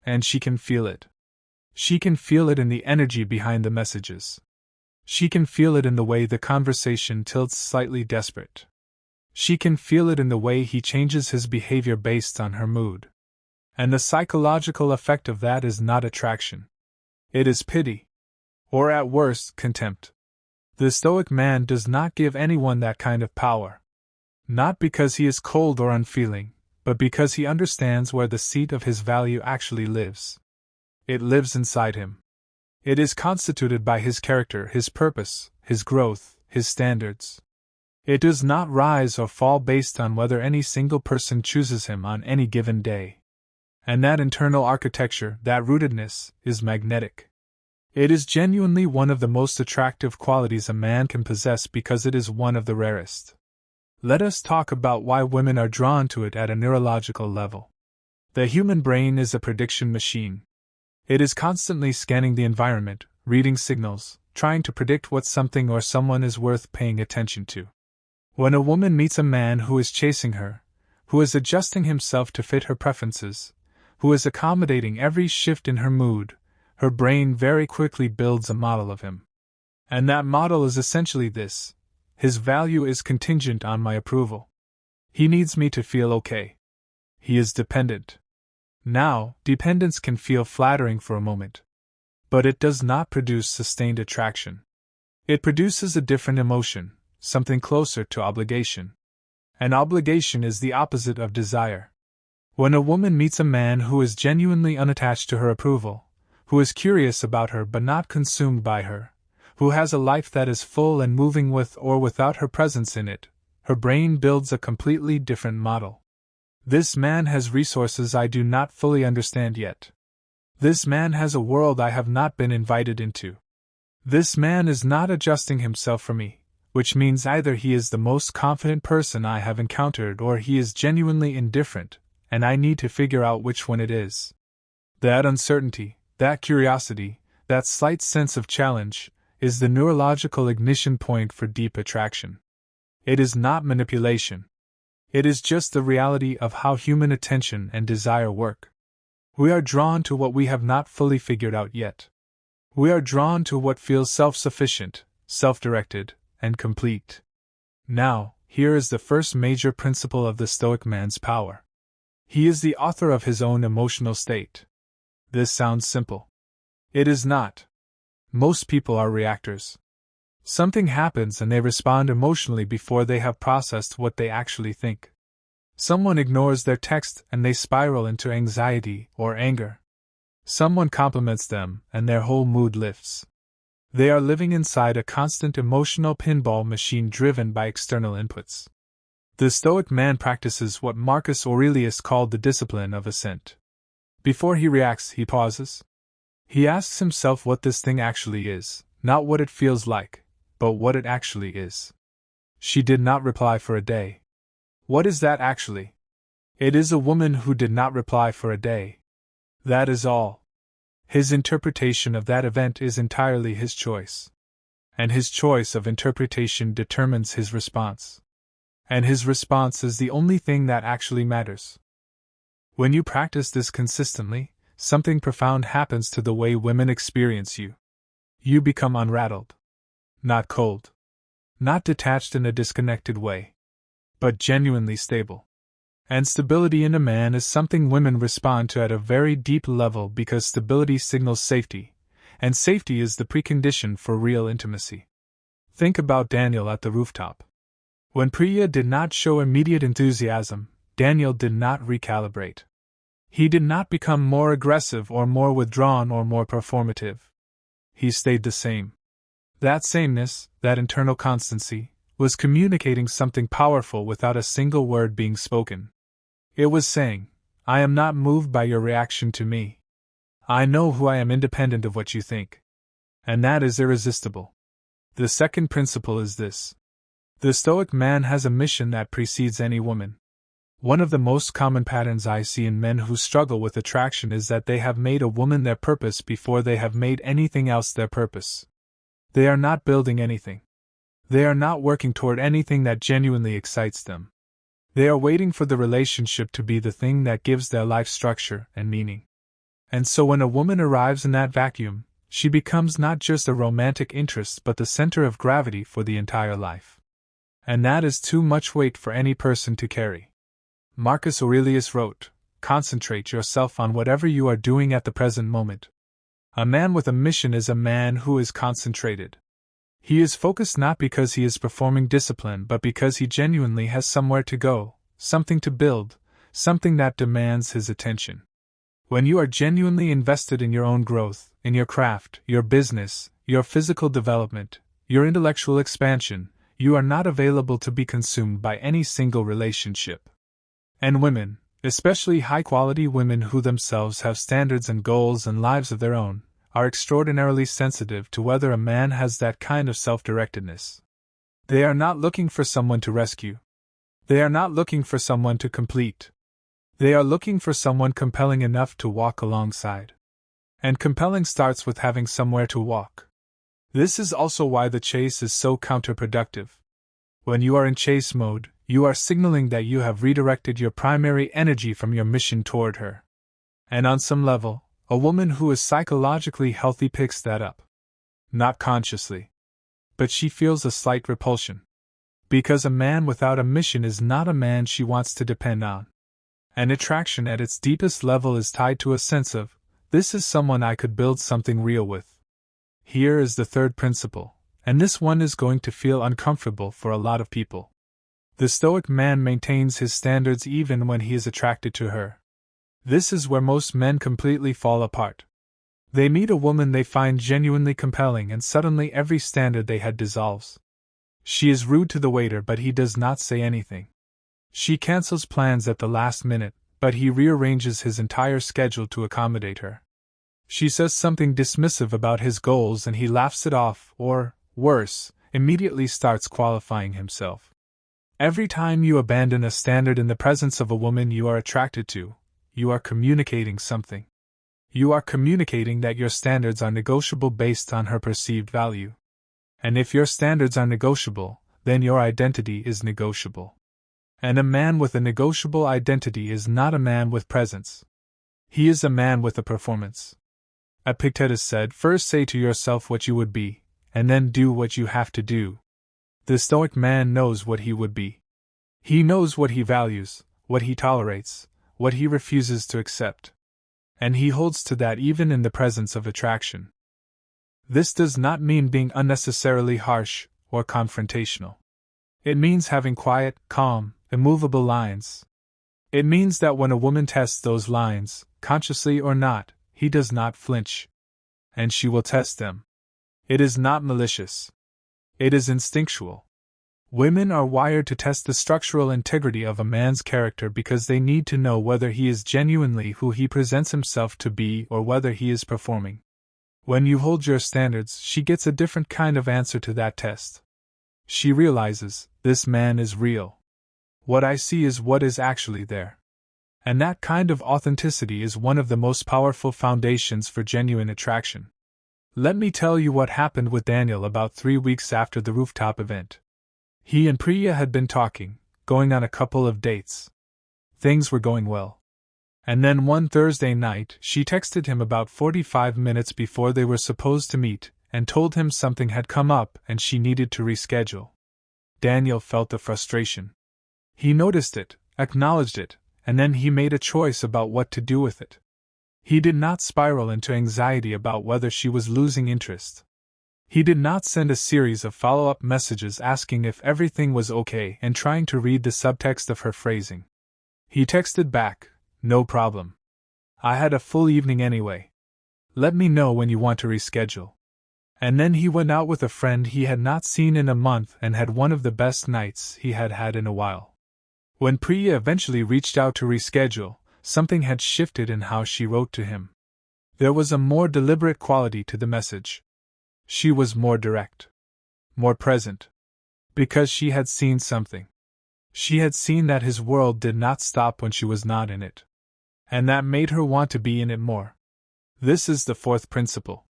And she can feel it. She can feel it in the energy behind the messages. She can feel it in the way the conversation tilts slightly desperate. She can feel it in the way he changes his behavior based on her mood. And the psychological effect of that is not attraction. It is pity. Or at worst, contempt. The Stoic man does not give anyone that kind of power. Not because he is cold or unfeeling, but because he understands where the seat of his value actually lives. It lives inside him. It is constituted by his character, his purpose, his growth, his standards. It does not rise or fall based on whether any single person chooses him on any given day. And that internal architecture, that rootedness, is magnetic. It is genuinely one of the most attractive qualities a man can possess because it is one of the rarest. Let us talk about why women are drawn to it at a neurological level. The human brain is a prediction machine. It is constantly scanning the environment, reading signals, trying to predict what something or someone is worth paying attention to. When a woman meets a man who is chasing her, who is adjusting himself to fit her preferences, who is accommodating every shift in her mood, her brain very quickly builds a model of him. And that model is essentially this: his value is contingent on my approval. He needs me to feel okay. He is dependent. Now, dependence can feel flattering for a moment. But it does not produce sustained attraction. It produces a different emotion, something closer to obligation. And obligation is the opposite of desire. When a woman meets a man who is genuinely unattached to her approval, who is curious about her but not consumed by her, who has a life that is full and moving with or without her presence in it, her brain builds a completely different model. This man has resources I do not fully understand yet. This man has a world I have not been invited into. This man is not adjusting himself for me, which means either he is the most confident person I have encountered or he is genuinely indifferent, and I need to figure out which one it is. That uncertainty, that curiosity, that slight sense of challenge, is the neurological ignition point for deep attraction. It is not manipulation. It is just the reality of how human attention and desire work. We are drawn to what we have not fully figured out yet. We are drawn to what feels self-sufficient, self-directed, and complete. Now, here is the first major principle of the Stoic man's power. He is the author of his own emotional state. This sounds simple. It is not. Most people are reactors. Something happens and they respond emotionally before they have processed what they actually think. Someone ignores their text and they spiral into anxiety or anger. Someone compliments them and their whole mood lifts. They are living inside a constant emotional pinball machine driven by external inputs. The Stoic man practices what Marcus Aurelius called the discipline of assent. Before he reacts, he pauses. He asks himself what this thing actually is, not what it feels like, but what it actually is. She did not reply for a day. What is that actually? It is a woman who did not reply for a day. That is all. His interpretation of that event is entirely his choice. And his choice of interpretation determines his response. And his response is the only thing that actually matters. When you practice this consistently, something profound happens to the way women experience you. You become unrattled. Not cold. Not detached in a disconnected way. But genuinely stable. And stability in a man is something women respond to at a very deep level because stability signals safety, and safety is the precondition for real intimacy. Think about Daniel at the rooftop. When Priya did not show immediate enthusiasm, Daniel did not recalibrate. He did not become more aggressive or more withdrawn or more performative. He stayed the same. That sameness, that internal constancy, was communicating something powerful without a single word being spoken. It was saying, I am not moved by your reaction to me. I know who I am independent of what you think. And that is irresistible. The second principle is this. The Stoic man has a mission that precedes any woman. One of the most common patterns I see in men who struggle with attraction is that they have made a woman their purpose before they have made anything else their purpose. They are not building anything. They are not working toward anything that genuinely excites them. They are waiting for the relationship to be the thing that gives their life structure and meaning. And so when a woman arrives in that vacuum, she becomes not just a romantic interest but the center of gravity for the entire life. And that is too much weight for any person to carry. Marcus Aurelius wrote, "Concentrate yourself on whatever you are doing at the present moment." A man with a mission is a man who is concentrated. He is focused not because he is performing discipline but because he genuinely has somewhere to go, something to build, something that demands his attention. When you are genuinely invested in your own growth, in your craft, your business, your physical development, your intellectual expansion, you are not available to be consumed by any single relationship. And women, especially high-quality women who themselves have standards and goals and lives of their own, are extraordinarily sensitive to whether a man has that kind of self-directedness. They are not looking for someone to rescue. They are not looking for someone to complete. They are looking for someone compelling enough to walk alongside. And compelling starts with having somewhere to walk. This is also why the chase is so counterproductive. When you are in chase mode, you are signaling that you have redirected your primary energy from your mission toward her. And on some level, a woman who is psychologically healthy picks that up. Not consciously. But she feels a slight repulsion. Because a man without a mission is not a man she wants to depend on. And attraction at its deepest level is tied to a sense of, this is someone I could build something real with. Here is the third principle, and this one is going to feel uncomfortable for a lot of people. The Stoic man maintains his standards even when he is attracted to her. This is where most men completely fall apart. They meet a woman they find genuinely compelling and suddenly every standard they had dissolves. She is rude to the waiter but he does not say anything. She cancels plans at the last minute, but he rearranges his entire schedule to accommodate her. She says something dismissive about his goals and he laughs it off, or, worse, immediately starts qualifying himself. Every time you abandon a standard in the presence of a woman you are attracted to, you are communicating something. You are communicating that your standards are negotiable based on her perceived value. And if your standards are negotiable, then your identity is negotiable. And a man with a negotiable identity is not a man with presence. He is a man with a performance. Epictetus said, first say to yourself what you would be, and then do what you have to do. The Stoic man knows what he would be. He knows what he values, what he tolerates, what he refuses to accept. And he holds to that even in the presence of attraction. This does not mean being unnecessarily harsh or confrontational. It means having quiet, calm, immovable lines. It means that when a woman tests those lines, consciously or not, he does not flinch. And she will test them. It is not malicious. It is instinctual. Women are wired to test the structural integrity of a man's character because they need to know whether he is genuinely who he presents himself to be or whether he is performing. When you hold your standards, she gets a different kind of answer to that test. She realizes, this man is real. What I see is what is actually there. And that kind of authenticity is one of the most powerful foundations for genuine attraction. Let me tell you what happened with Daniel about 3 weeks after the rooftop event. He and Priya had been talking, going on a couple of dates. Things were going well. And then one Thursday night, she texted him about 45 minutes before they were supposed to meet, and told him something had come up and she needed to reschedule. Daniel felt the frustration. He noticed it, acknowledged it, and then he made a choice about what to do with it. He did not spiral into anxiety about whether she was losing interest. He did not send a series of follow-up messages asking if everything was okay and trying to read the subtext of her phrasing. He texted back, no problem. I had a full evening anyway. Let me know when you want to reschedule. And then he went out with a friend he had not seen in a month and had one of the best nights he had had in a while. When Priya eventually reached out to reschedule, something had shifted in how she wrote to him. There was a more deliberate quality to the message. She was more direct. More present. Because she had seen something. She had seen that his world did not stop when she was not in it. And that made her want to be in it more. This is the fourth principle.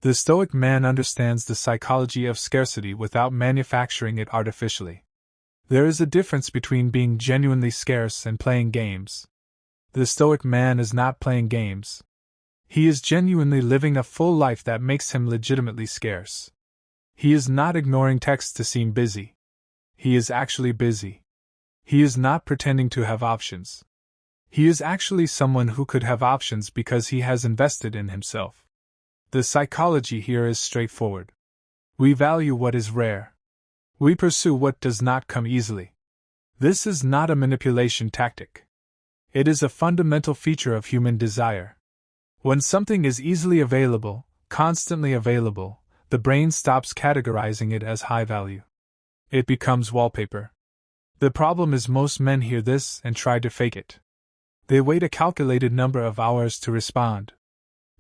The Stoic man understands the psychology of scarcity without manufacturing it artificially. There is a difference between being genuinely scarce and playing games. The Stoic man is not playing games. He is genuinely living a full life that makes him legitimately scarce. He is not ignoring texts to seem busy. He is actually busy. He is not pretending to have options. He is actually someone who could have options because he has invested in himself. The psychology here is straightforward. We value what is rare. We pursue what does not come easily. This is not a manipulation tactic. It is a fundamental feature of human desire. When something is easily available, constantly available, the brain stops categorizing it as high value. It becomes wallpaper. The problem is most men hear this and try to fake it. They wait a calculated number of hours to respond.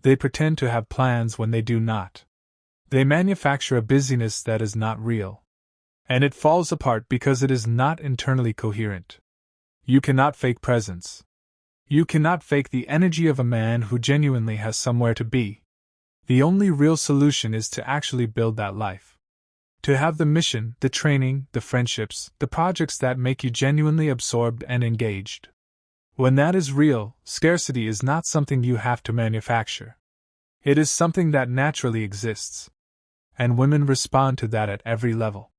They pretend to have plans when they do not. They manufacture a busyness that is not real. And it falls apart because it is not internally coherent. You cannot fake presence. You cannot fake the energy of a man who genuinely has somewhere to be. The only real solution is to actually build that life. To have the mission, the training, the friendships, the projects that make you genuinely absorbed and engaged. When that is real, scarcity is not something you have to manufacture. It is something that naturally exists. And women respond to that at every level.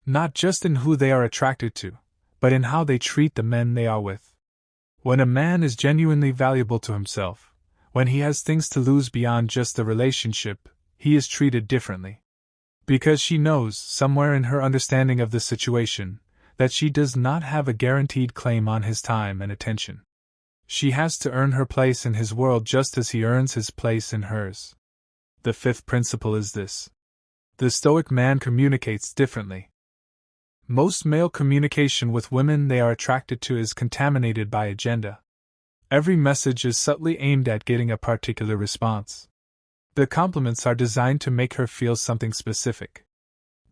Not just in who they are attracted to, but in how they treat the men they are with. When a man is genuinely valuable to himself, when he has things to lose beyond just the relationship, he is treated differently. Because she knows, somewhere in her understanding of the situation, that she does not have a guaranteed claim on his time and attention. She has to earn her place in his world just as he earns his place in hers. The fifth principle is this. The Stoic man communicates differently. Most male communication with women they are attracted to is contaminated by agenda. Every message is subtly aimed at getting a particular response. The compliments are designed to make her feel something specific.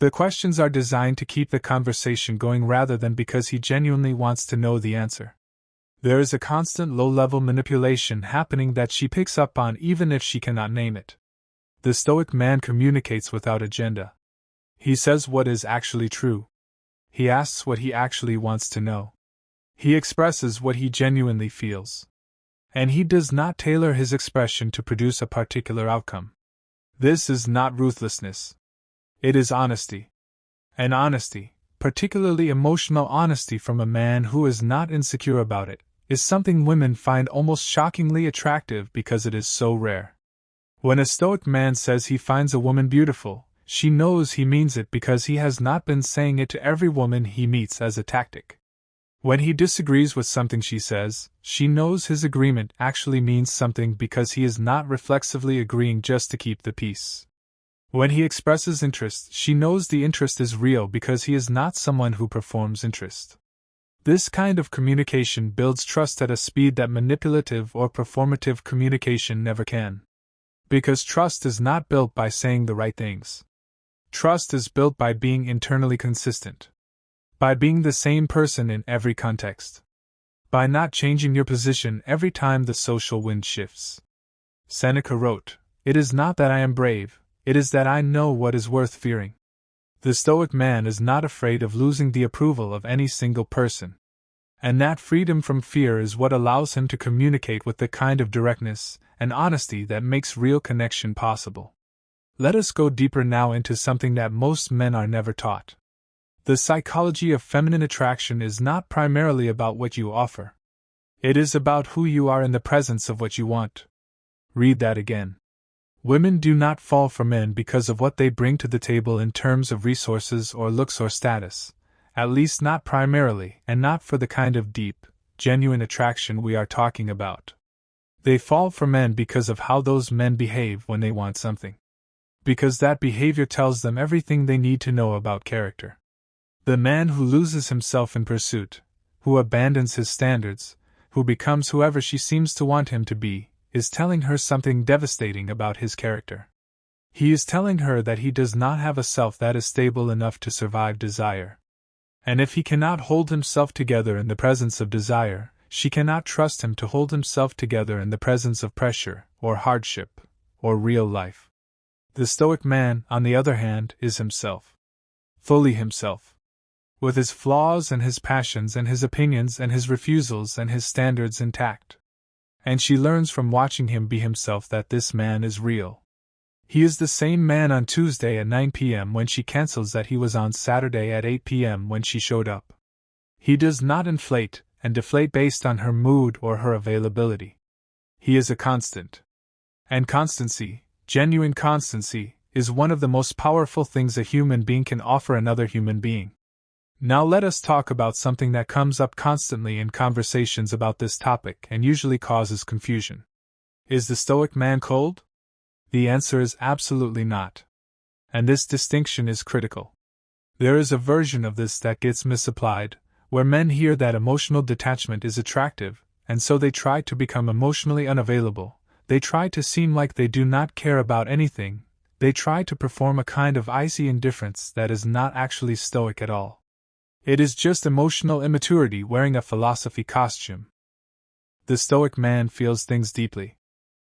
The questions are designed to keep the conversation going rather than because he genuinely wants to know the answer. There is a constant low-level manipulation happening that she picks up on even if she cannot name it. The Stoic man communicates without agenda. He says what is actually true. He asks what he actually wants to know. He expresses what he genuinely feels. And he does not tailor his expression to produce a particular outcome. This is not ruthlessness. It is honesty. And honesty, particularly emotional honesty from a man who is not insecure about it, is something women find almost shockingly attractive because it is so rare. When a Stoic man says he finds a woman beautiful, she knows he means it because he has not been saying it to every woman he meets as a tactic. When he disagrees with something she says, she knows his agreement actually means something because he is not reflexively agreeing just to keep the peace. When he expresses interest, she knows the interest is real because he is not someone who performs interest. This kind of communication builds trust at a speed that manipulative or performative communication never can. Because trust is not built by saying the right things. Trust is built by being internally consistent. By being the same person in every context. By not changing your position every time the social wind shifts. Seneca wrote, "It is not that I am brave, it is that I know what is worth fearing." The Stoic man is not afraid of losing the approval of any single person. And that freedom from fear is what allows him to communicate with the kind of directness and honesty that makes real connection possible. Let us go deeper now into something that most men are never taught. The psychology of feminine attraction is not primarily about what you offer. It is about who you are in the presence of what you want. Read that again. Women do not fall for men because of what they bring to the table in terms of resources or looks or status, at least not primarily, and not for the kind of deep, genuine attraction we are talking about. They fall for men because of how those men behave when they want something. Because that behavior tells them everything they need to know about character. The man who loses himself in pursuit, who abandons his standards, who becomes whoever she seems to want him to be, is telling her something devastating about his character. He is telling her that he does not have a self that is stable enough to survive desire. And if he cannot hold himself together in the presence of desire, she cannot trust him to hold himself together in the presence of pressure, or hardship, or real life. The Stoic man, on the other hand, is himself. Fully himself. With his flaws and his passions and his opinions and his refusals and his standards intact. And she learns from watching him be himself that this man is real. He is the same man on Tuesday at 9 p.m. when she cancels that he was on Saturday at 8 p.m. when she showed up. He does not inflate and deflate based on her mood or her availability. He is a constant. And constancy, genuine constancy, is one of the most powerful things a human being can offer another human being. Now let us talk about something that comes up constantly in conversations about this topic and usually causes confusion. Is the Stoic man cold? The answer is absolutely not. And this distinction is critical. There is a version of this that gets misapplied, where men hear that emotional detachment is attractive, and so they try to become emotionally unavailable, they try to seem like they do not care about anything, they try to perform a kind of icy indifference that is not actually Stoic at all. It is just emotional immaturity wearing a philosophy costume. The Stoic man feels things deeply.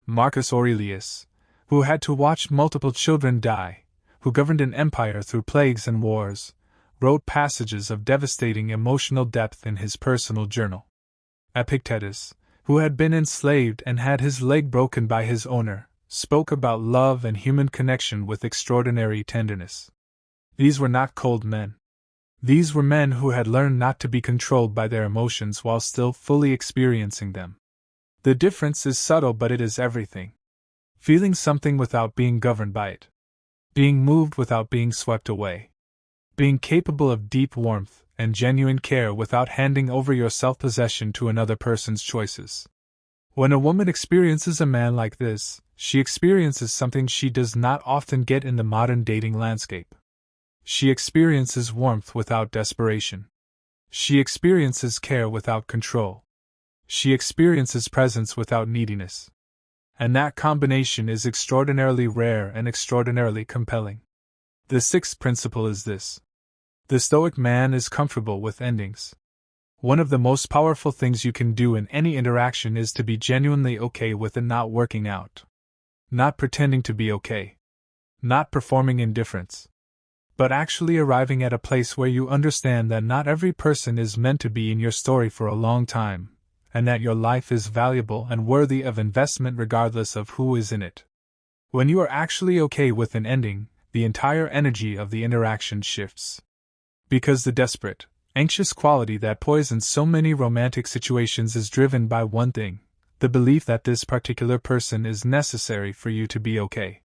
Marcus Aurelius, who had to watch multiple children die, who governed an empire through plagues and wars, wrote passages of devastating emotional depth in his personal journal. Epictetus, who had been enslaved and had his leg broken by his owner, spoke about love and human connection with extraordinary tenderness. These were not cold men. These were men who had learned not to be controlled by their emotions while still fully experiencing them. The difference is subtle, but it is everything. Feeling something without being governed by it. Being moved without being swept away. Being capable of deep warmth and genuine care without handing over your self-possession to another person's choices. When a woman experiences a man like this, she experiences something she does not often get in the modern dating landscape. She experiences warmth without desperation. She experiences care without control. She experiences presence without neediness. And that combination is extraordinarily rare and extraordinarily compelling. The sixth principle is this. The Stoic man is comfortable with endings. One of the most powerful things you can do in any interaction is to be genuinely okay with it not working out. Not pretending to be okay. Not performing indifference. But actually arriving at a place where you understand that not every person is meant to be in your story for a long time, and that your life is valuable and worthy of investment regardless of who is in it. When you are actually okay with an ending, the entire energy of the interaction shifts. Because the desperate, anxious quality that poisons so many romantic situations is driven by one thing: the belief that this particular person is necessary for you to be okay.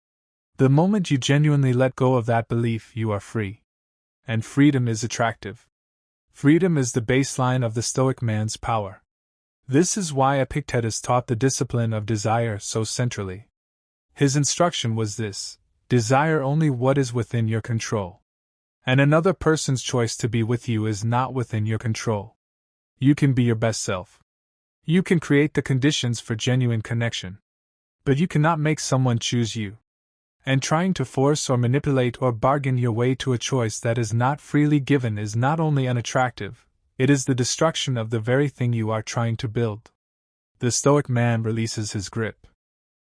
The moment you genuinely let go of that belief, you are free. And freedom is attractive. Freedom is the baseline of the Stoic man's power. This is why Epictetus taught the discipline of desire so centrally. His instruction was this: desire only what is within your control. And another person's choice to be with you is not within your control. You can be your best self. You can create the conditions for genuine connection. But you cannot make someone choose you. And trying to force or manipulate or bargain your way to a choice that is not freely given is not only unattractive, it is the destruction of the very thing you are trying to build. The Stoic man releases his grip.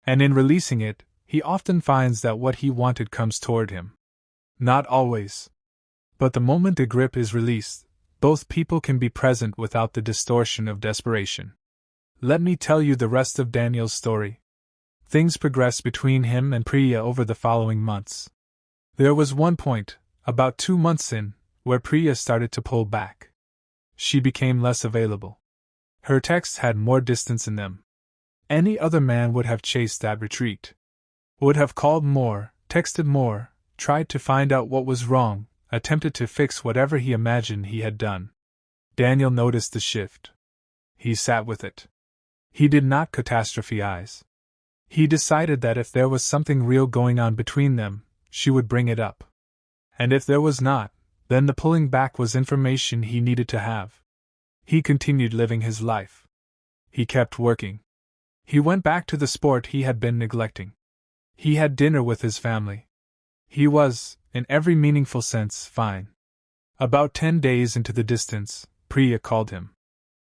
And in releasing it, he often finds that what he wanted comes toward him. Not always. But the moment the grip is released, both people can be present without the distortion of desperation. Let me tell you the rest of Daniel's story. Things progressed between him and Priya over the following months. There was one point, about 2 months in, where Priya started to pull back. She became less available. Her texts had more distance in them. Any other man would have chased that retreat. Would have called more, texted more, tried to find out what was wrong, attempted to fix whatever he imagined he had done. Daniel noticed the shift. He sat with it. He did not catastrophize. He decided that if there was something real going on between them, she would bring it up. And if there was not, then the pulling back was information he needed to have. He continued living his life. He kept working. He went back to the sport he had been neglecting. He had dinner with his family. He was, in every meaningful sense, fine. About 10 days into the distance, Priya called him.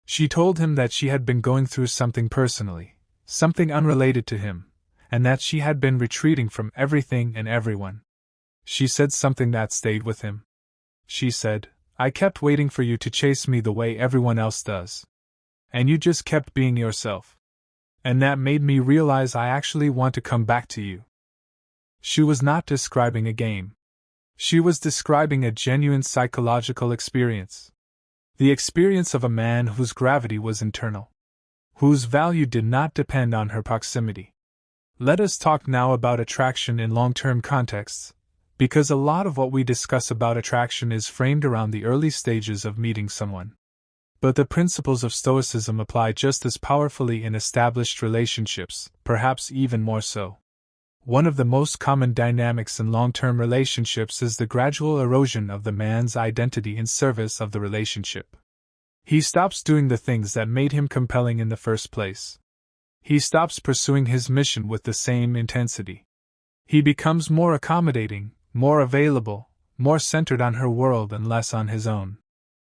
She told him that she had been going through something personally, something unrelated to him, and that she had been retreating from everything and everyone. She said something that stayed with him. She said, "I kept waiting for you to chase me the way everyone else does. And you just kept being yourself. And that made me realize I actually want to come back to you." She was not describing a game. She was describing a genuine psychological experience. The experience of a man whose gravity was internal, whose value did not depend on her proximity. Let us talk now about attraction in long-term contexts, because a lot of what we discuss about attraction is framed around the early stages of meeting someone. But the principles of Stoicism apply just as powerfully in established relationships, perhaps even more so. One of the most common dynamics in long-term relationships is the gradual erosion of the man's identity in service of the relationship. He stops doing the things that made him compelling in the first place. He stops pursuing his mission with the same intensity. He becomes more accommodating, more available, more centered on her world and less on his own.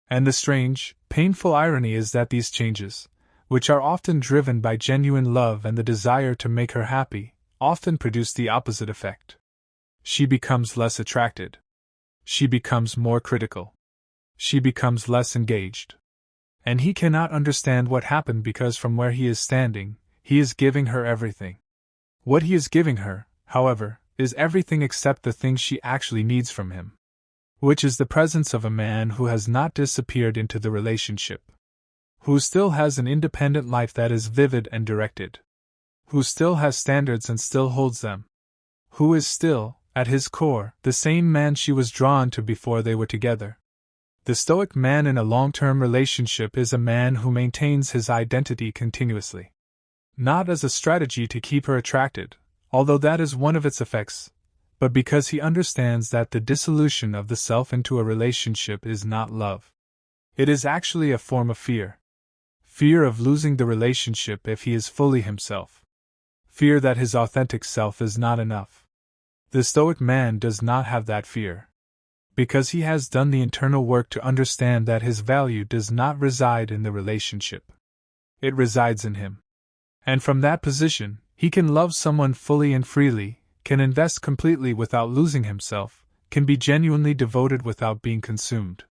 And the strange, painful irony is that these changes, which are often driven by genuine love and the desire to make her happy, often produce the opposite effect. She becomes less attracted. She becomes more critical. She becomes less engaged. And he cannot understand what happened because from where he is standing, he is giving her everything. What he is giving her, however, is everything except the thing she actually needs from him, which is the presence of a man who has not disappeared into the relationship, who still has an independent life that is vivid and directed, who still has standards and still holds them, who is still, at his core, the same man she was drawn to before they were together. The Stoic man in a long-term relationship is a man who maintains his identity continuously. Not as a strategy to keep her attracted, although that is one of its effects, but because he understands that the dissolution of the self into a relationship is not love. It is actually a form of fear. Fear of losing the relationship if he is fully himself. Fear that his authentic self is not enough. The Stoic man does not have that fear, because he has done the internal work to understand that his value does not reside in the relationship. It resides in him. And from that position, he can love someone fully and freely, can invest completely without losing himself, can be genuinely devoted without being consumed.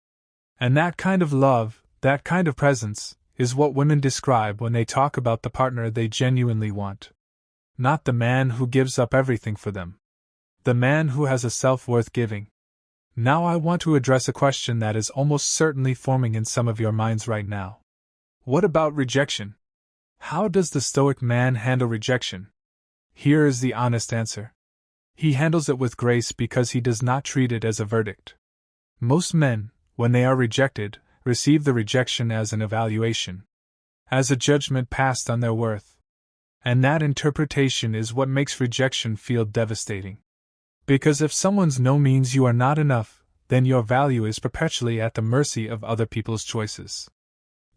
And that kind of love, that kind of presence, is what women describe when they talk about the partner they genuinely want. Not the man who gives up everything for them. The man who has a self worth giving. Now I want to address a question that is almost certainly forming in some of your minds right now. What about rejection? How does the Stoic man handle rejection? Here is the honest answer. He handles it with grace because he does not treat it as a verdict. Most men, when they are rejected, receive the rejection as an evaluation, as a judgment passed on their worth. And that interpretation is what makes rejection feel devastating. Because if someone's no means you are not enough, then your value is perpetually at the mercy of other people's choices.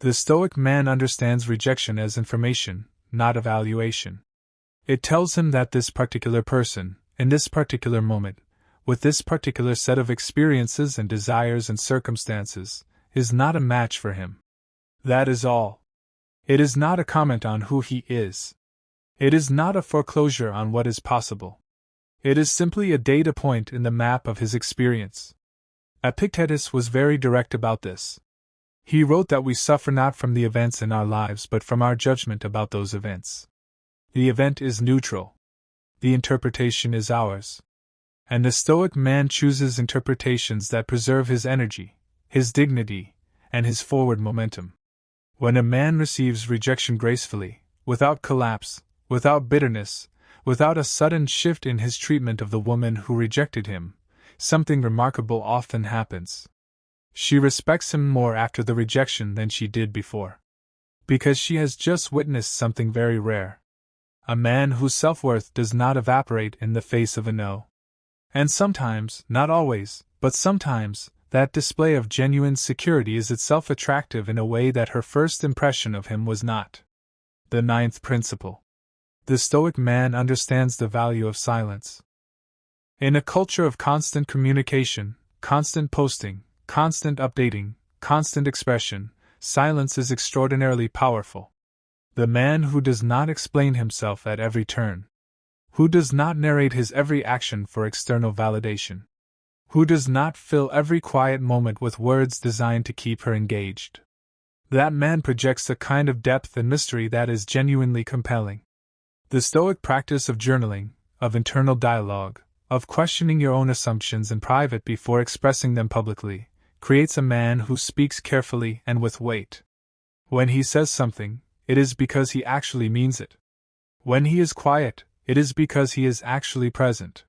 The Stoic man understands rejection as information, not evaluation. It tells him that this particular person, in this particular moment, with this particular set of experiences and desires and circumstances, is not a match for him. That is all. It is not a comment on who he is. It is not a foreclosure on what is possible. It is simply a data point in the map of his experience. Epictetus was very direct about this. He wrote that we suffer not from the events in our lives but from our judgment about those events. The event is neutral. The interpretation is ours. And the Stoic man chooses interpretations that preserve his energy, his dignity, and his forward momentum. When a man receives rejection gracefully, without collapse, without bitterness, without a sudden shift in his treatment of the woman who rejected him, something remarkable often happens. She respects him more after the rejection than she did before. Because she has just witnessed something very rare. A man whose self-worth does not evaporate in the face of a no. And sometimes, not always, but sometimes, that display of genuine security is itself attractive in a way that her first impression of him was not. The ninth principle. The Stoic man understands the value of silence. In a culture of constant communication, constant posting, constant updating, constant expression, silence is extraordinarily powerful. The man who does not explain himself at every turn, who does not narrate his every action for external validation, who does not fill every quiet moment with words designed to keep her engaged. That man projects a kind of depth and mystery that is genuinely compelling. The Stoic practice of journaling, of internal dialogue, of questioning your own assumptions in private before expressing them publicly, creates a man who speaks carefully and with weight. When he says something, it is because he actually means it. When he is quiet, it is because he is actually present.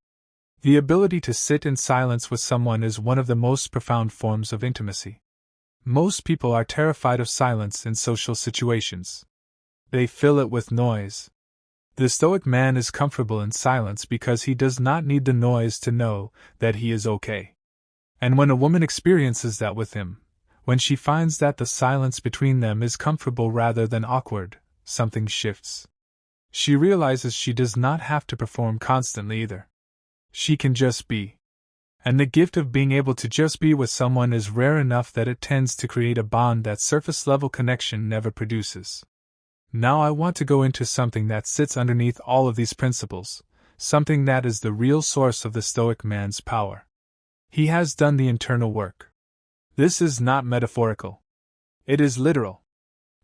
The ability to sit in silence with someone is one of the most profound forms of intimacy. Most people are terrified of silence in social situations. They fill it with noise. The Stoic man is comfortable in silence because he does not need the noise to know that he is okay. And when a woman experiences that with him, when she finds that the silence between them is comfortable rather than awkward, something shifts. She realizes she does not have to perform constantly either. She can just be. And the gift of being able to just be with someone is rare enough that it tends to create a bond that surface-level connection never produces. Now I want to go into something that sits underneath all of these principles, something that is the real source of the Stoic man's power. He has done the internal work. This is not metaphorical. It is literal.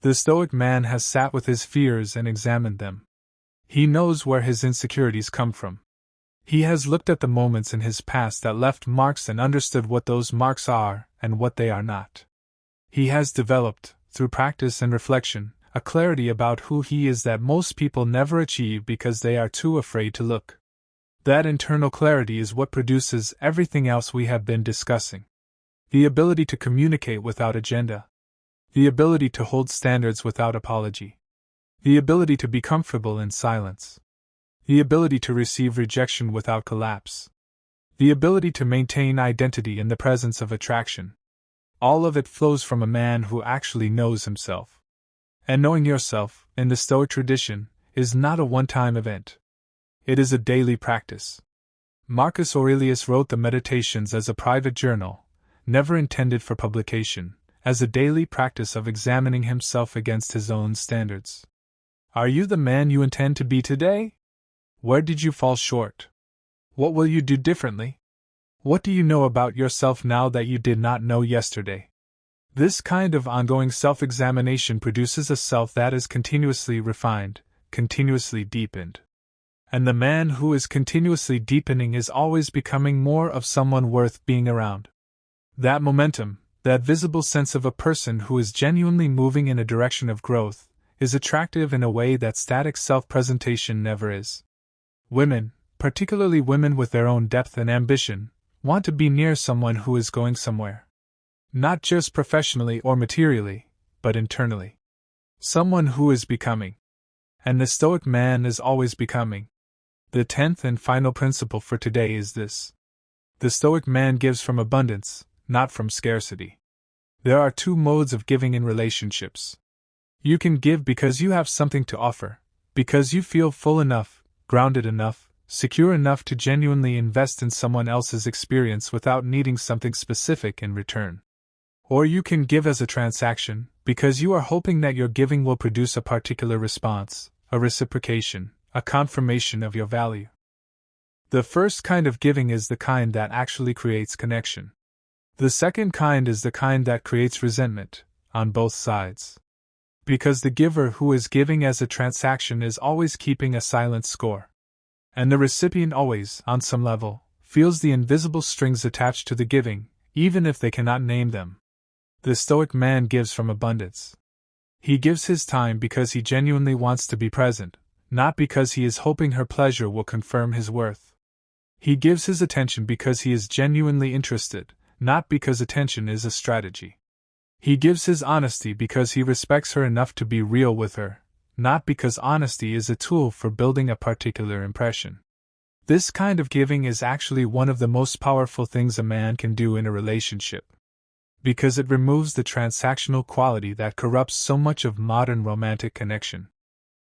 The Stoic man has sat with his fears and examined them. He knows where his insecurities come from. He has looked at the moments in his past that left marks and understood what those marks are and what they are not. He has developed, through practice and reflection, a clarity about who he is that most people never achieve because they are too afraid to look. That internal clarity is what produces everything else we have been discussing. The ability to communicate without agenda. The ability to hold standards without apology. The ability to be comfortable in silence. The ability to receive rejection without collapse. The ability to maintain identity in the presence of attraction. All of it flows from a man who actually knows himself. And knowing yourself, in the Stoic tradition, is not a one-time event. It is a daily practice. Marcus Aurelius wrote the Meditations as a private journal, never intended for publication, as a daily practice of examining himself against his own standards. Are you the man you intend to be today? Where did you fall short? What will you do differently? What do you know about yourself now that you did not know yesterday? This kind of ongoing self-examination produces a self that is continuously refined, continuously deepened. And the man who is continuously deepening is always becoming more of someone worth being around. That momentum, that visible sense of a person who is genuinely moving in a direction of growth, is attractive in a way that static self-presentation never is. Women, particularly women with their own depth and ambition, want to be near someone who is going somewhere. Not just professionally or materially, but internally. Someone who is becoming. And the Stoic man is always becoming. The 10th and final principle for today is this. The Stoic man gives from abundance, not from scarcity. There are two modes of giving in relationships. You can give because you have something to offer, because you feel full enough, grounded enough, secure enough to genuinely invest in someone else's experience without needing something specific in return. Or you can give as a transaction, because you are hoping that your giving will produce a particular response, a reciprocation, a confirmation of your value. The first kind of giving is the kind that actually creates connection. The second kind is the kind that creates resentment, on both sides. Because the giver who is giving as a transaction is always keeping a silent score. And the recipient always, on some level, feels the invisible strings attached to the giving, even if they cannot name them. The Stoic man gives from abundance. He gives his time because he genuinely wants to be present, not because he is hoping her pleasure will confirm his worth. He gives his attention because he is genuinely interested, not because attention is a strategy. He gives his honesty because he respects her enough to be real with her, not because honesty is a tool for building a particular impression. This kind of giving is actually one of the most powerful things a man can do in a relationship. Because it removes the transactional quality that corrupts so much of modern romantic connection.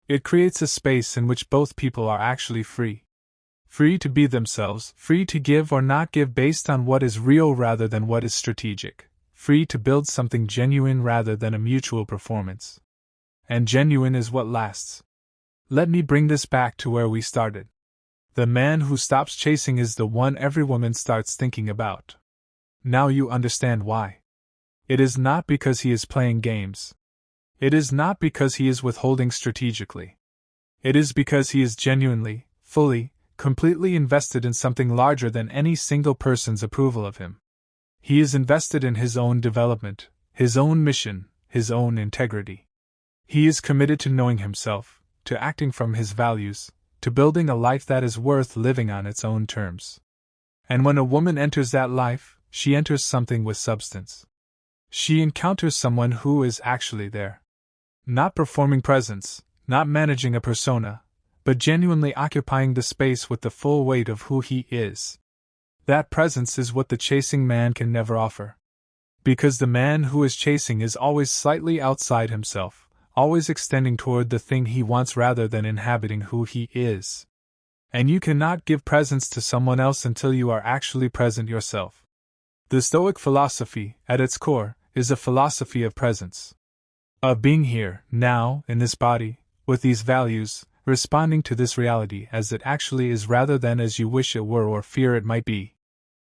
It creates a space in which both people are actually free. Free to be themselves, free to give or not give based on what is real rather than what is strategic, free to build something genuine rather than a mutual performance. And genuine is what lasts. Let me bring this back to where we started. The man who stops chasing is the one every woman starts thinking about. Now you understand why. It is not because he is playing games. It is not because he is withholding strategically. It is because he is genuinely, fully, completely invested in something larger than any single person's approval of him. He is invested in his own development, his own mission, his own integrity. He is committed to knowing himself, to acting from his values, to building a life that is worth living on its own terms. And when a woman enters that life, she enters something with substance. She encounters someone who is actually there. Not performing presence, not managing a persona, but genuinely occupying the space with the full weight of who he is. That presence is what the chasing man can never offer. Because the man who is chasing is always slightly outside himself, always extending toward the thing he wants rather than inhabiting who he is. And you cannot give presence to someone else until you are actually present yourself. The Stoic philosophy, at its core, is a philosophy of presence. Of being here, now, in this body, with these values, responding to this reality as it actually is rather than as you wish it were or fear it might be.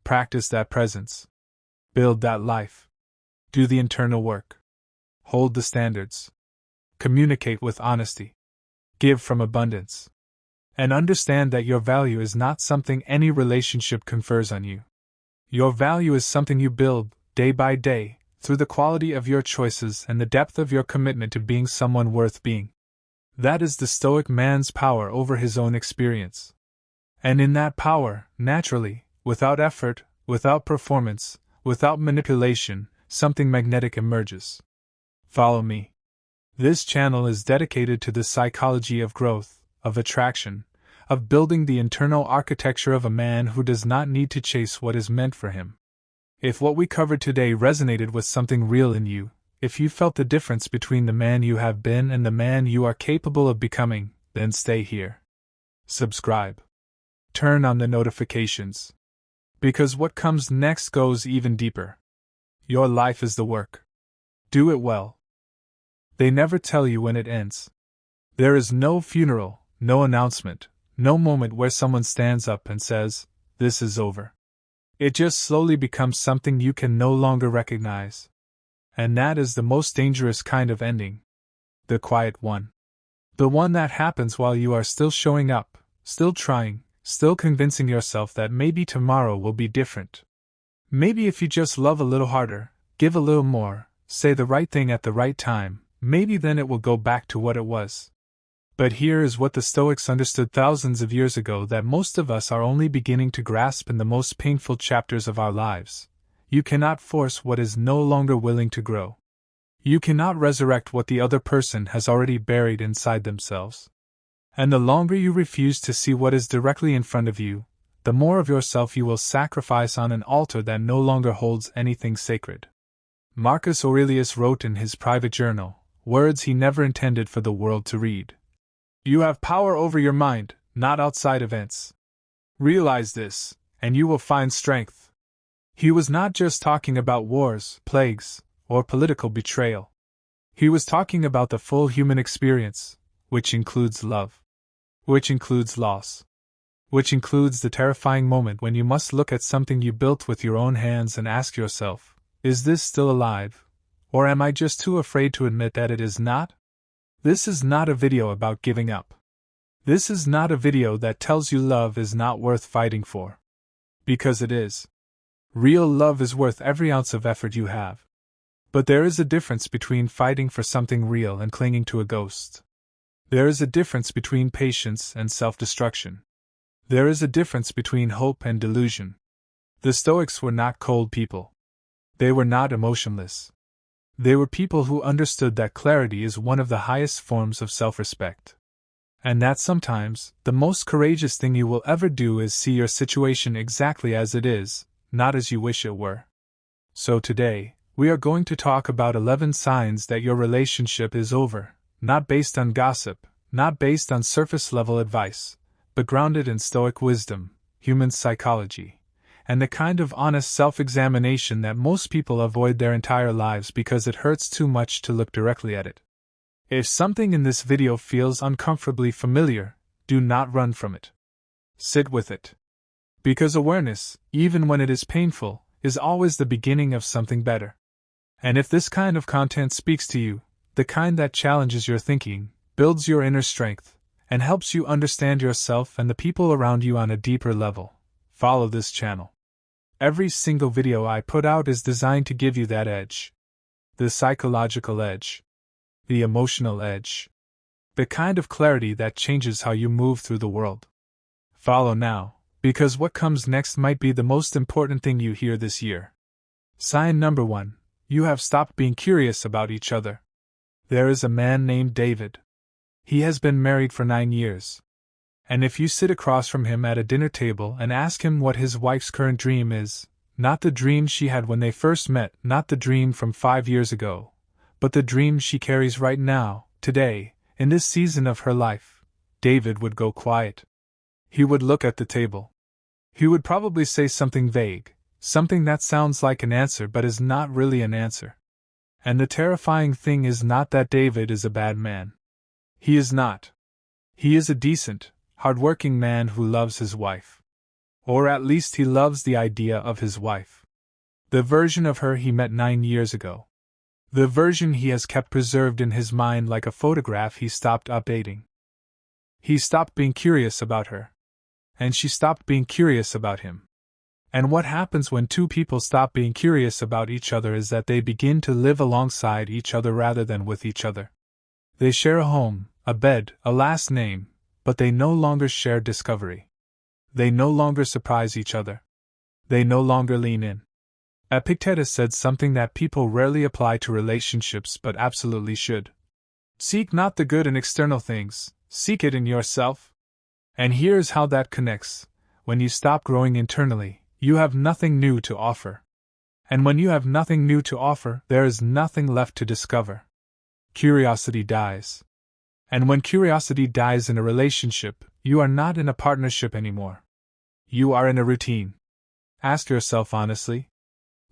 Practice that presence. Build that life. Do the internal work. Hold the standards. Communicate with honesty. Give from abundance. And understand that your value is not something any relationship confers on you. Your value is something you build, day by day, through the quality of your choices and the depth of your commitment to being someone worth being. That is the Stoic man's power over his own experience. And in that power, naturally, without effort, without performance, without manipulation, something magnetic emerges. Follow me. This channel is dedicated to the psychology of growth, of attraction, of building the internal architecture of a man who does not need to chase what is meant for him. If what we covered today resonated with something real in you, if you felt the difference between the man you have been and the man you are capable of becoming, then stay here. Subscribe. Turn on the notifications. Because what comes next goes even deeper. Your life is the work. Do it well. They never tell you when it ends. There is no funeral, no announcement, no moment where someone stands up and says, "This is over." It just slowly becomes something you can no longer recognize. And that is the most dangerous kind of ending. The quiet one. The one that happens while you are still showing up, still trying, still convincing yourself that maybe tomorrow will be different. Maybe if you just love a little harder, give a little more, say the right thing at the right time, maybe then it will go back to what it was. But here is what the Stoics understood thousands of years ago that most of us are only beginning to grasp in the most painful chapters of our lives. You cannot force what is no longer willing to grow. You cannot resurrect what the other person has already buried inside themselves. And the longer you refuse to see what is directly in front of you, the more of yourself you will sacrifice on an altar that no longer holds anything sacred. Marcus Aurelius wrote in his private journal, words he never intended for the world to read. You have power over your mind, not outside events. Realize this, and you will find strength. He was not just talking about wars, plagues, or political betrayal. He was talking about the full human experience, which includes love, which includes loss, which includes the terrifying moment when you must look at something you built with your own hands and ask yourself, is this still alive? Or am I just too afraid to admit that it is not? This is not a video about giving up. This is not a video that tells you love is not worth fighting for. Because it is. Real love is worth every ounce of effort you have. But there is a difference between fighting for something real and clinging to a ghost. There is a difference between patience and self-destruction. There is a difference between hope and delusion. The Stoics were not cold people. They were not emotionless. They were people who understood that clarity is one of the highest forms of self-respect. And that sometimes, the most courageous thing you will ever do is see your situation exactly as it is, not as you wish it were. So today, we are going to talk about 11 signs that your relationship is over, not based on gossip, not based on surface-level advice, but grounded in Stoic wisdom, human psychology, and the kind of honest self-examination that most people avoid their entire lives because it hurts too much to look directly at it. If something in this video feels uncomfortably familiar, do not run from it. Sit with it. Because awareness, even when it is painful, is always the beginning of something better. And if this kind of content speaks to you, the kind that challenges your thinking, builds your inner strength, and helps you understand yourself and the people around you on a deeper level, follow this channel. Every single video I put out is designed to give you that edge. The psychological edge. The emotional edge. The kind of clarity that changes how you move through the world. Follow now, because what comes next might be the most important thing you hear this year. Sign number 1. You have stopped being curious about each other. There is a man named David. He has been married for 9 years. And if you sit across from him at a dinner table and ask him what his wife's current dream is, not the dream she had when they first met, not the dream from 5 years ago, but the dream she carries right now, today, in this season of her life, David would go quiet. He would look at the table. He would probably say something vague, something that sounds like an answer but is not really an answer. And the terrifying thing is not that David is a bad man. He is not. He is a decent, hard-working man who loves his wife. Or at least he loves the idea of his wife. The version of her he met 9 years ago. The version he has kept preserved in his mind like a photograph he stopped updating. He stopped being curious about her. And she stopped being curious about him. And what happens when two people stop being curious about each other is that they begin to live alongside each other rather than with each other. They share a home, a bed, a last name, but they no longer share discovery. They no longer surprise each other. They no longer lean in. Epictetus said something that people rarely apply to relationships but absolutely should. Seek not the good in external things, seek it in yourself. And here's how that connects. When you stop growing internally, you have nothing new to offer. And when you have nothing new to offer, there is nothing left to discover. Curiosity dies. And when curiosity dies in a relationship, you are not in a partnership anymore. You are in a routine. Ask yourself honestly,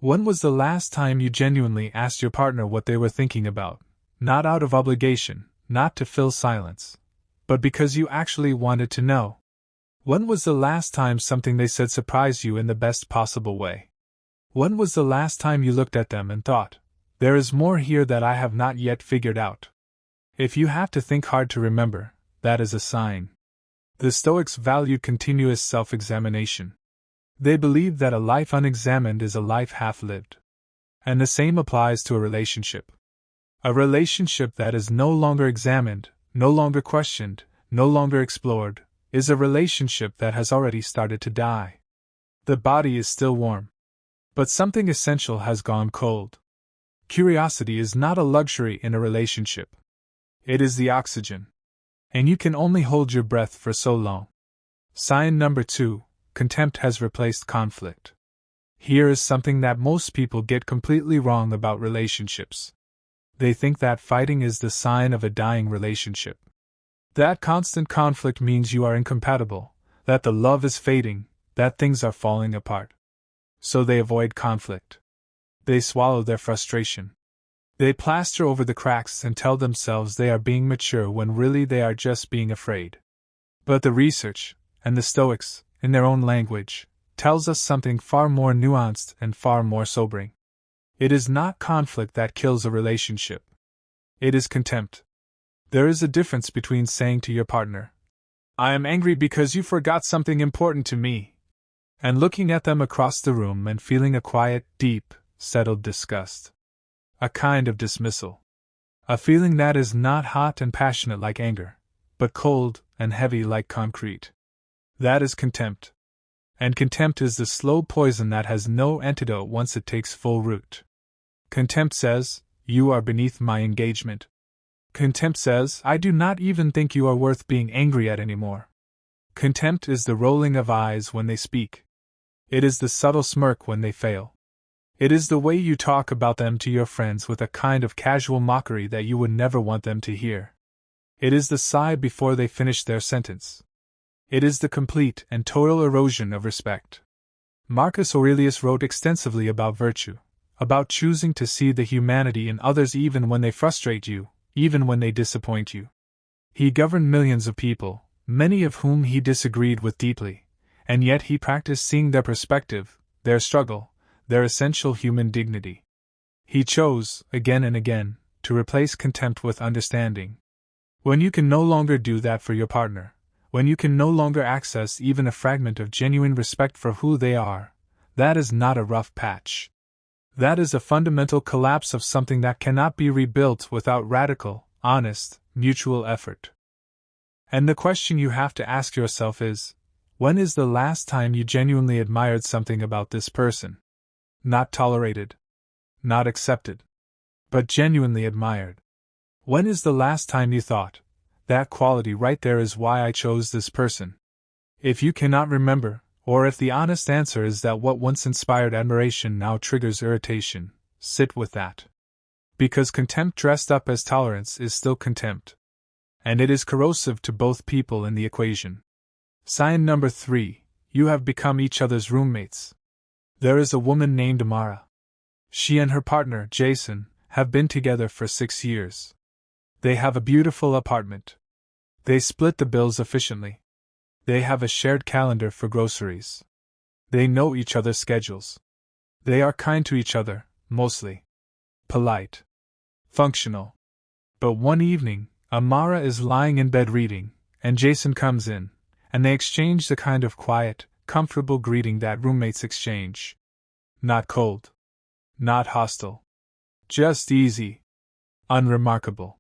when was the last time you genuinely asked your partner what they were thinking about? Not out of obligation, not to fill silence, but because you actually wanted to know. When was the last time something they said surprised you in the best possible way? When was the last time you looked at them and thought, there is more here that I have not yet figured out? If you have to think hard to remember, that is a sign. The Stoics valued continuous self-examination. They believed that a life unexamined is a life half-lived. And the same applies to a relationship. A relationship that is no longer examined, no longer questioned, no longer explored, is a relationship that has already started to die. The body is still warm, but something essential has gone cold. Curiosity is not a luxury in a relationship. It is the oxygen. And you can only hold your breath for so long. Sign number 2, contempt has replaced conflict. Here is something that most people get completely wrong about relationships. They think that fighting is the sign of a dying relationship. That constant conflict means you are incompatible, that the love is fading, that things are falling apart. So they avoid conflict. They swallow their frustration. They plaster over the cracks and tell themselves they are being mature when really they are just being afraid. But the research, and the Stoics, in their own language, tells us something far more nuanced and far more sobering. It is not conflict that kills a relationship. It is contempt. There is a difference between saying to your partner, I am angry because you forgot something important to me, and looking at them across the room and feeling a quiet, deep, settled disgust. A kind of dismissal. A feeling that is not hot and passionate like anger, but cold and heavy like concrete. That is contempt. And contempt is the slow poison that has no antidote once it takes full root. Contempt says, you are beneath my engagement. Contempt says, I do not even think you are worth being angry at anymore. Contempt is the rolling of eyes when they speak. It is the subtle smirk when they fail. It is the way you talk about them to your friends with a kind of casual mockery that you would never want them to hear. It is the sigh before they finish their sentence. It is the complete and total erosion of respect. Marcus Aurelius wrote extensively about virtue, about choosing to see the humanity in others even when they frustrate you, even when they disappoint you. He governed millions of people, many of whom he disagreed with deeply, and yet he practiced seeing their perspective, their struggle, their essential human dignity. He chose, again and again, to replace contempt with understanding. When you can no longer do that for your partner, when you can no longer access even a fragment of genuine respect for who they are, that is not a rough patch. That is a fundamental collapse of something that cannot be rebuilt without radical, honest, mutual effort. And the question you have to ask yourself is, when is the last time you genuinely admired something about this person? Not tolerated, not accepted, but genuinely admired. When is the last time you thought, that quality right there is why I chose this person? If you cannot remember, or if the honest answer is that what once inspired admiration now triggers irritation, sit with that. Because contempt dressed up as tolerance is still contempt. And it is corrosive to both people in the equation. Sign number 3, you have become each other's roommates. There is a woman named Mara. She and her partner, Jason, have been together for 6 years. They have a beautiful apartment. They split the bills efficiently. They have a shared calendar for groceries. They know each other's schedules. They are kind to each other, mostly. Polite. Functional. But one evening, Amara is lying in bed reading, and Jason comes in, and they exchange the kind of quiet, comfortable greeting that roommates exchange. Not cold. Not hostile. Just easy. Unremarkable.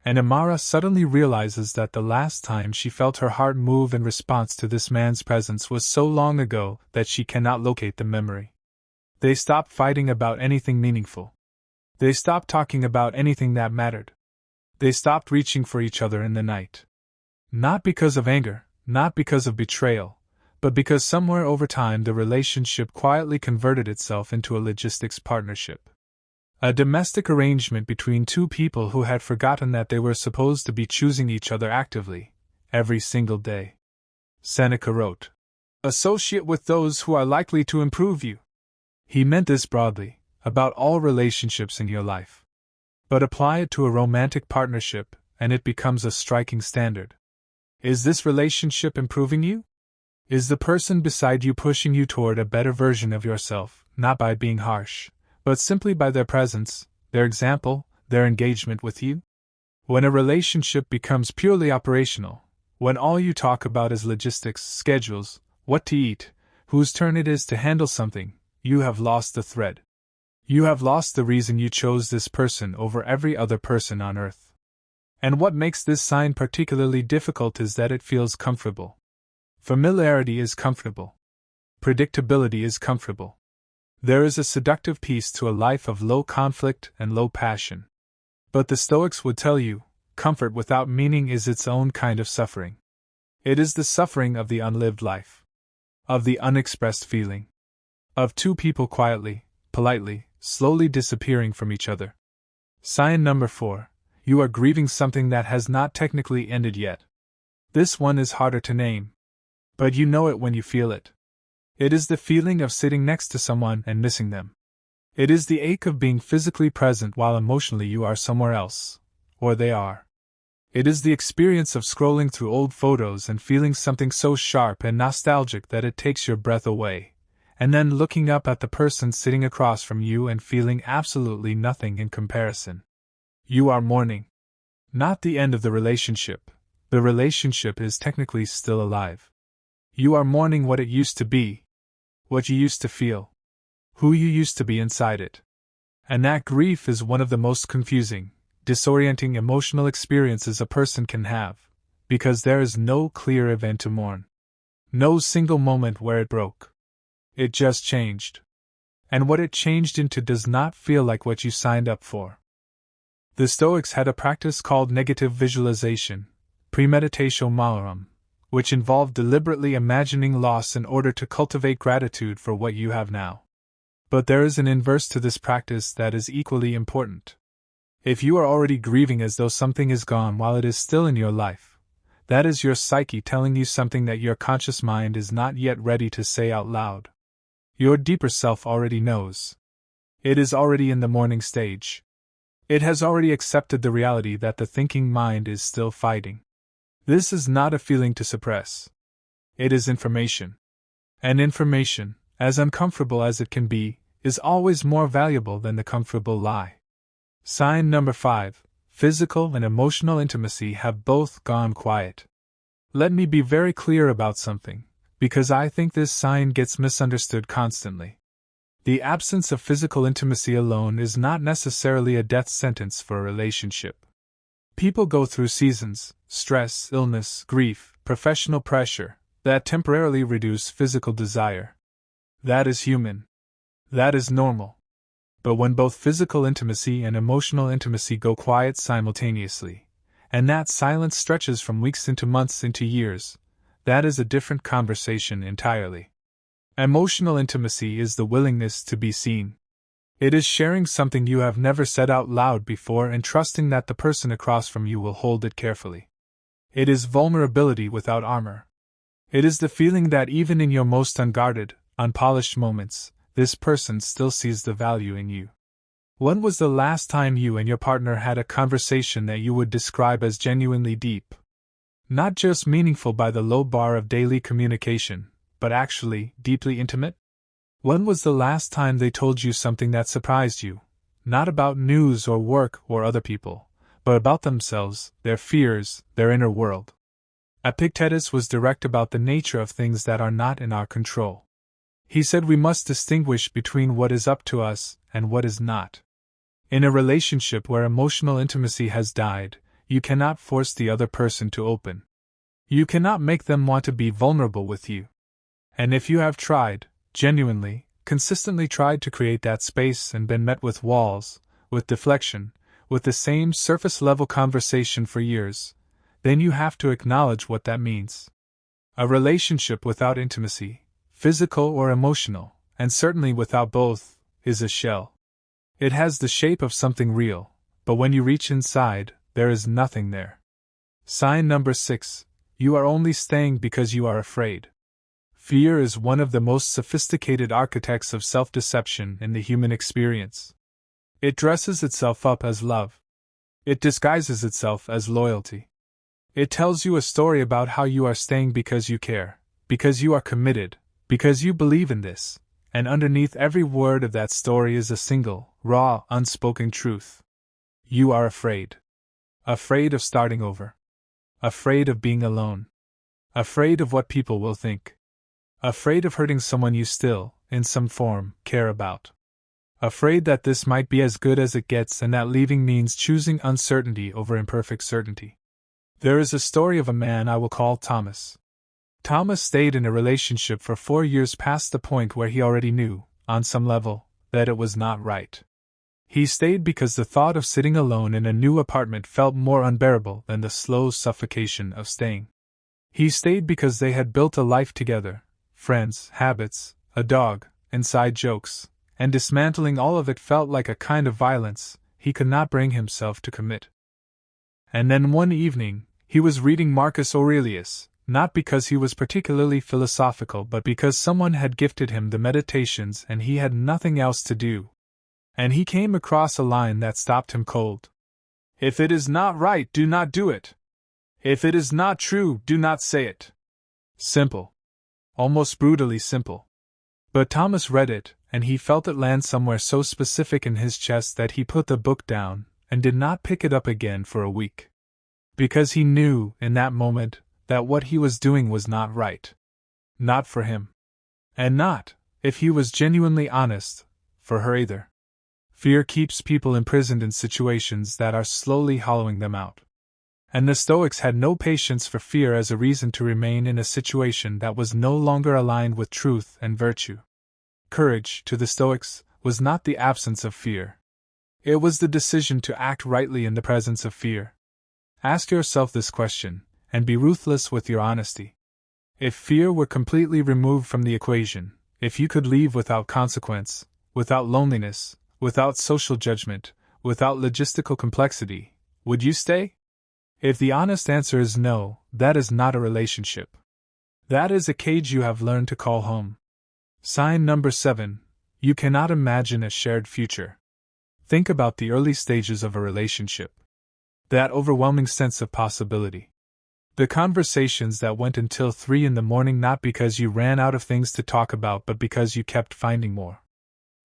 And Amara suddenly realizes that the last time she felt her heart move in response to this man's presence was so long ago that she cannot locate the memory. They stop fighting about anything meaningful. They stopped talking about anything that mattered. They stopped reaching for each other in the night. Not because of anger, not because of betrayal, but because somewhere over time the relationship quietly converted itself into a logistics partnership. A domestic arrangement between two people who had forgotten that they were supposed to be choosing each other actively, every single day. Seneca wrote, "Associate with those who are likely to improve you." He meant this broadly, about all relationships in your life. But apply it to a romantic partnership, and it becomes a striking standard. Is this relationship improving you? Is the person beside you pushing you toward a better version of yourself, not by being harsh, but simply by their presence, their example, their engagement with you? When a relationship becomes purely operational, when all you talk about is logistics, schedules, what to eat, whose turn it is to handle something, you have lost the thread. You have lost the reason you chose this person over every other person on earth. And what makes this sign particularly difficult is that it feels comfortable. Familiarity is comfortable. Predictability is comfortable. There is a seductive peace to a life of low conflict and low passion. But the Stoics would tell you, comfort without meaning is its own kind of suffering. It is the suffering of the unlived life. Of the unexpressed feeling. Of two people quietly, politely, slowly disappearing from each other. Sign number 4. You are grieving something that has not technically ended yet. This one is harder to name. But you know it when you feel it. It is the feeling of sitting next to someone and missing them. It is the ache of being physically present while emotionally you are somewhere else, or they are. It is the experience of scrolling through old photos and feeling something so sharp and nostalgic that it takes your breath away, and then looking up at the person sitting across from you and feeling absolutely nothing in comparison. You are mourning. Not the end of the relationship. The relationship is technically still alive. You are mourning what it used to be, what you used to feel, who you used to be inside it. And that grief is one of the most confusing, disorienting emotional experiences a person can have, because there is no clear event to mourn. No single moment where it broke. It just changed. And what it changed into does not feel like what you signed up for. The Stoics had a practice called negative visualization, premeditatio malorum, which involved deliberately imagining loss in order to cultivate gratitude for what you have now. But there is an inverse to this practice that is equally important. If you are already grieving as though something is gone while it is still in your life, that is your psyche telling you something that your conscious mind is not yet ready to say out loud. Your deeper self already knows. It is already in the mourning stage. It has already accepted the reality that the thinking mind is still fighting. This is not a feeling to suppress. It is information. And information, as uncomfortable as it can be, is always more valuable than the comfortable lie. Sign number 5. Physical and emotional intimacy have both gone quiet. Let me be very clear about something, because I think this sign gets misunderstood constantly. The absence of physical intimacy alone is not necessarily a death sentence for a relationship. People go through seasons, stress, illness, grief, professional pressure, that temporarily reduce physical desire. That is human. That is normal. But when both physical intimacy and emotional intimacy go quiet simultaneously, and that silence stretches from weeks into months into years, that is a different conversation entirely. Emotional intimacy is the willingness to be seen. It is sharing something you have never said out loud before and trusting that the person across from you will hold it carefully. It is vulnerability without armor. It is the feeling that even in your most unguarded, unpolished moments, this person still sees the value in you. When was the last time you and your partner had a conversation that you would describe as genuinely deep? Not just meaningful by the low bar of daily communication, but actually deeply intimate? When was the last time they told you something that surprised you? Not about news or work or other people, but about themselves, their fears, their inner world. Epictetus was direct about the nature of things that are not in our control. He said we must distinguish between what is up to us and what is not. In a relationship where emotional intimacy has died, you cannot force the other person to open. You cannot make them want to be vulnerable with you. And if you have tried, genuinely, consistently tried to create that space and been met with walls, with deflection, with the same surface-level conversation for years, then you have to acknowledge what that means. A relationship without intimacy, physical or emotional, and certainly without both, is a shell. It has the shape of something real, but when you reach inside, there is nothing there. Sign number 6. You are only staying because you are afraid. Fear is one of the most sophisticated architects of self-deception in the human experience. It dresses itself up as love. It disguises itself as loyalty. It tells you a story about how you are staying because you care, because you are committed, because you believe in this, and underneath every word of that story is a single, raw, unspoken truth. You are afraid. Afraid of starting over. Afraid of being alone. Afraid of what people will think. Afraid of hurting someone you still, in some form, care about. Afraid that this might be as good as it gets and that leaving means choosing uncertainty over imperfect certainty. There is a story of a man I will call Thomas. Thomas stayed in a relationship for 4 years past the point where he already knew, on some level, that it was not right. He stayed because the thought of sitting alone in a new apartment felt more unbearable than the slow suffocation of staying. He stayed because they had built a life together, friends, habits, a dog, inside jokes, and dismantling all of it felt like a kind of violence he could not bring himself to commit. And then one evening, he was reading Marcus Aurelius, not because he was particularly philosophical but because someone had gifted him the Meditations and he had nothing else to do. And he came across a line that stopped him cold. If it is not right, do not do it. If it is not true, do not say it. Simple. Almost brutally simple. But Thomas read it, and he felt it land somewhere so specific in his chest that he put the book down and did not pick it up again for a week. Because he knew, in that moment, that what he was doing was not right. Not for him. And not, if he was genuinely honest, for her either. Fear keeps people imprisoned in situations that are slowly hollowing them out. And the Stoics had no patience for fear as a reason to remain in a situation that was no longer aligned with truth and virtue. Courage, to the Stoics, was not the absence of fear. It was the decision to act rightly in the presence of fear. Ask yourself this question, and be ruthless with your honesty. If fear were completely removed from the equation, if you could leave without consequence, without loneliness, without social judgment, without logistical complexity, would you stay? If the honest answer is no, that is not a relationship. That is a cage you have learned to call home. Sign number 7. You cannot imagine a shared future. Think about the early stages of a relationship. That overwhelming sense of possibility. The conversations that went until 3 a.m. not because you ran out of things to talk about but because you kept finding more.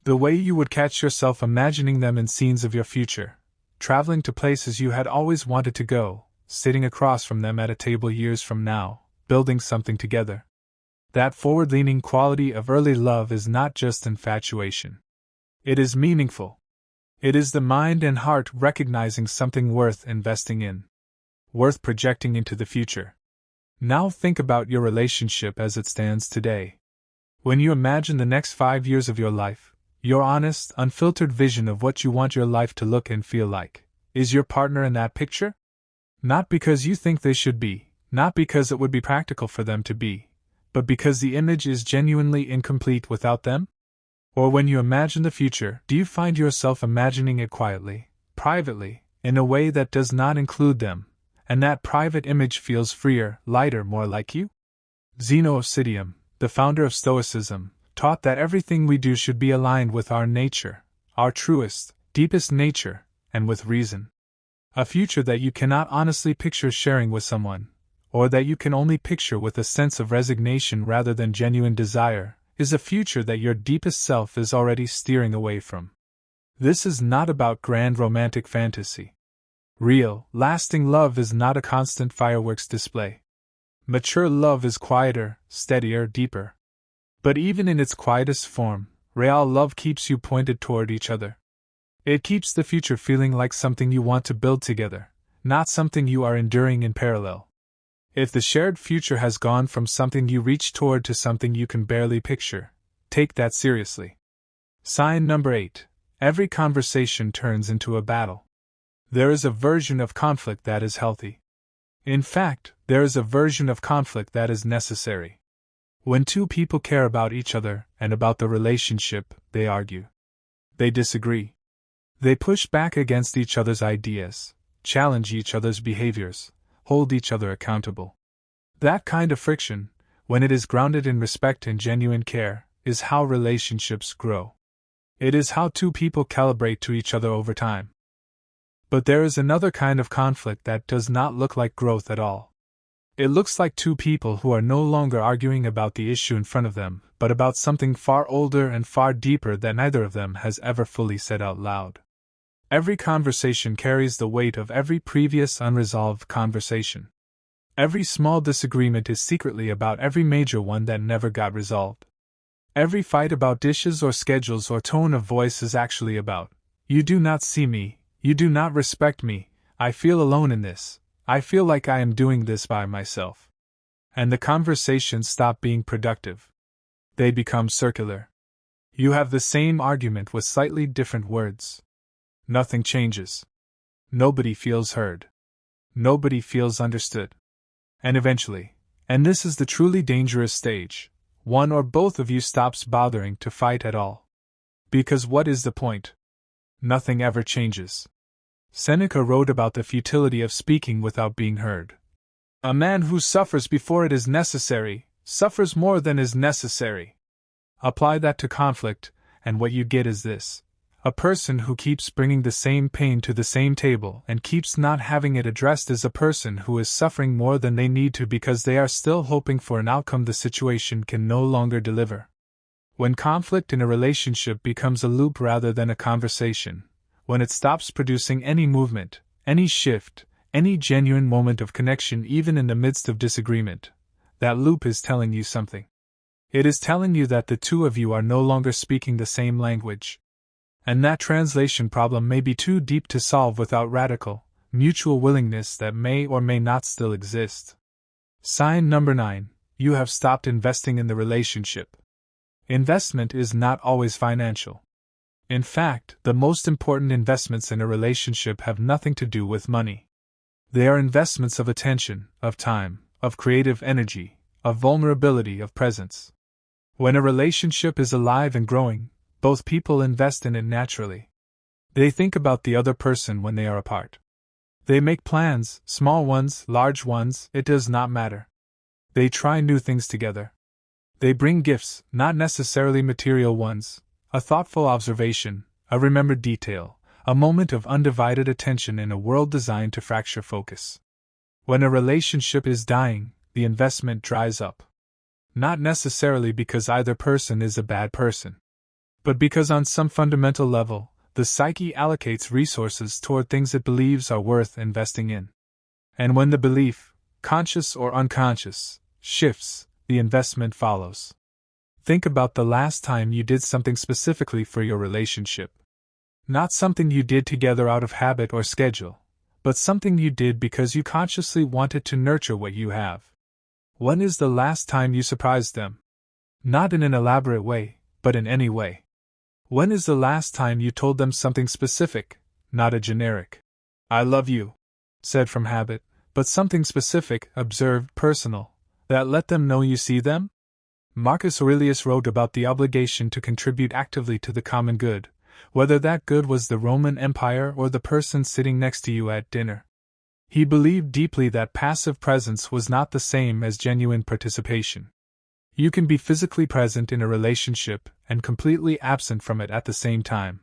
The way you would catch yourself imagining them in scenes of your future, traveling to places you had always wanted to go, sitting across from them at a table years from now, building something together. That forward-leaning quality of early love is not just infatuation. It is meaningful. It is the mind and heart recognizing something worth investing in, worth projecting into the future. Now think about your relationship as it stands today. When you imagine the next 5 years of your life, your honest, unfiltered vision of what you want your life to look and feel like, is your partner in that picture? Not because you think they should be, not because it would be practical for them to be, but because the image is genuinely incomplete without them? Or when you imagine the future, do you find yourself imagining it quietly, privately, in a way that does not include them, and that private image feels freer, lighter, more like you? Zeno of Citium, the founder of Stoicism, taught that everything we do should be aligned with our nature, our truest, deepest nature, and with reason. A future that you cannot honestly picture sharing with someone, or that you can only picture with a sense of resignation rather than genuine desire, is a future that your deepest self is already steering away from. This is not about grand romantic fantasy. Real, lasting love is not a constant fireworks display. Mature love is quieter, steadier, deeper. But even in its quietest form, real love keeps you pointed toward each other. It keeps the future feeling like something you want to build together, not something you are enduring in parallel. If the shared future has gone from something you reach toward to something you can barely picture, take that seriously. Sign number 8. Every conversation turns into a battle. There is a version of conflict that is healthy. In fact, there is a version of conflict that is necessary. When two people care about each other and about the relationship, they argue. They disagree. They push back against each other's ideas, challenge each other's behaviors, hold each other accountable. That kind of friction, when it is grounded in respect and genuine care, is how relationships grow. It is how two people calibrate to each other over time. But there is another kind of conflict that does not look like growth at all. It looks like two people who are no longer arguing about the issue in front of them, but about something far older and far deeper that neither of them has ever fully said out loud. Every conversation carries the weight of every previous unresolved conversation. Every small disagreement is secretly about every major one that never got resolved. Every fight about dishes or schedules or tone of voice is actually about, "You do not see me, you do not respect me, I feel alone in this, I feel like I am doing this by myself." And the conversations stop being productive. They become circular. You have the same argument with slightly different words. Nothing changes. Nobody feels heard. Nobody feels understood. And eventually, and this is the truly dangerous stage, one or both of you stops bothering to fight at all. Because what is the point? Nothing ever changes. Seneca wrote about the futility of speaking without being heard. A man who suffers before it is necessary, suffers more than is necessary. Apply that to conflict, and what you get is this. A person who keeps bringing the same pain to the same table and keeps not having it addressed is a person who is suffering more than they need to because they are still hoping for an outcome the situation can no longer deliver. When conflict in a relationship becomes a loop rather than a conversation, when it stops producing any movement, any shift, any genuine moment of connection even in the midst of disagreement, that loop is telling you something. It is telling you that the two of you are no longer speaking the same language. And that translation problem may be too deep to solve without radical, mutual willingness that may or may not still exist. Sign number 9. You have stopped investing in the relationship. Investment is not always financial. In fact, the most important investments in a relationship have nothing to do with money. They are investments of attention, of time, of creative energy, of vulnerability, of presence. When a relationship is alive and growing, both people invest in it naturally. They think about the other person when they are apart. They make plans, small ones, large ones, it does not matter. They try new things together. They bring gifts, not necessarily material ones, a thoughtful observation, a remembered detail, a moment of undivided attention in a world designed to fracture focus. When a relationship is dying, the investment dries up. Not necessarily because either person is a bad person, but because on some fundamental level, the psyche allocates resources toward things it believes are worth investing in. And when the belief, conscious or unconscious, shifts, the investment follows. Think about the last time you did something specifically for your relationship. Not something you did together out of habit or schedule, but something you did because you consciously wanted to nurture what you have. When is the last time you surprised them? Not in an elaborate way, but in any way. When is the last time you told them something specific, not a generic, "I love you," said from habit, but something specific, observed, personal, that let them know you see them? Marcus Aurelius wrote about the obligation to contribute actively to the common good, whether that good was the Roman Empire or the person sitting next to you at dinner. He believed deeply that passive presence was not the same as genuine participation. You can be physically present in a relationship and completely absent from it at the same time.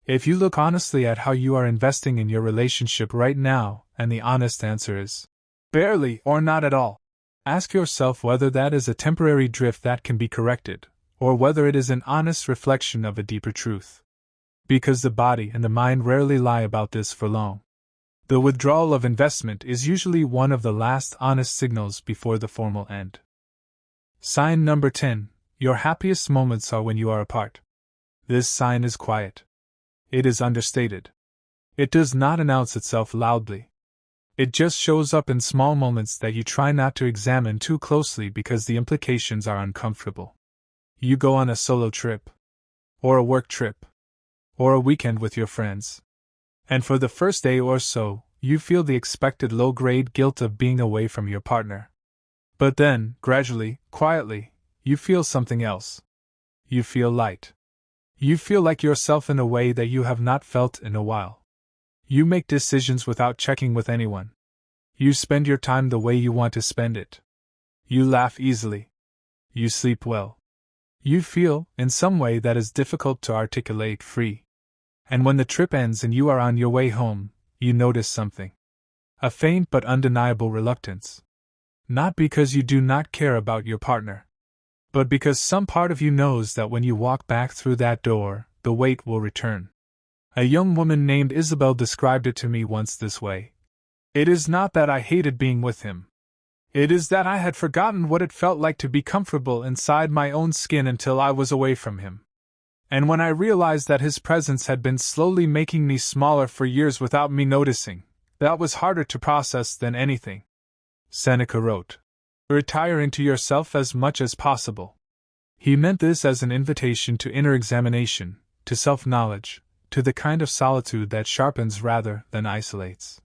If you look honestly at how you are investing in your relationship right now, and the honest answer is Barely or not at all. Ask yourself whether that is a temporary drift that can be corrected, or whether it is an honest reflection of a deeper truth. Because the body and the mind rarely lie about this for long. The withdrawal of investment is usually one of the last honest signals before the formal end. Sign number 10. Your happiest moments are when you are apart. This sign is quiet. It is understated. It does not announce itself loudly. It just shows up in small moments that you try not to examine too closely because the implications are uncomfortable. You go on a solo trip, or a work trip, or a weekend with your friends. And for the first day or so, you feel the expected low-grade guilt of being away from your partner. But then, gradually, quietly, you feel something else. You feel light. You feel like yourself in a way that you have not felt in a while. You make decisions without checking with anyone. You spend your time the way you want to spend it. You laugh easily. You sleep well. You feel, in some way that is difficult to articulate, free. And when the trip ends and you are on your way home, you notice something. A faint but undeniable reluctance. Not because you do not care about your partner, but because some part of you knows that when you walk back through that door, the weight will return. A young woman named Isabel described it to me once this way. It is not that I hated being with him. It is that I had forgotten what it felt like to be comfortable inside my own skin until I was away from him. And when I realized that his presence had been slowly making me smaller for years without me noticing, that was harder to process than anything. Seneca wrote, "Retire into yourself as much as possible." He meant this as an invitation to inner examination, to self-knowledge, to the kind of solitude that sharpens rather than isolates.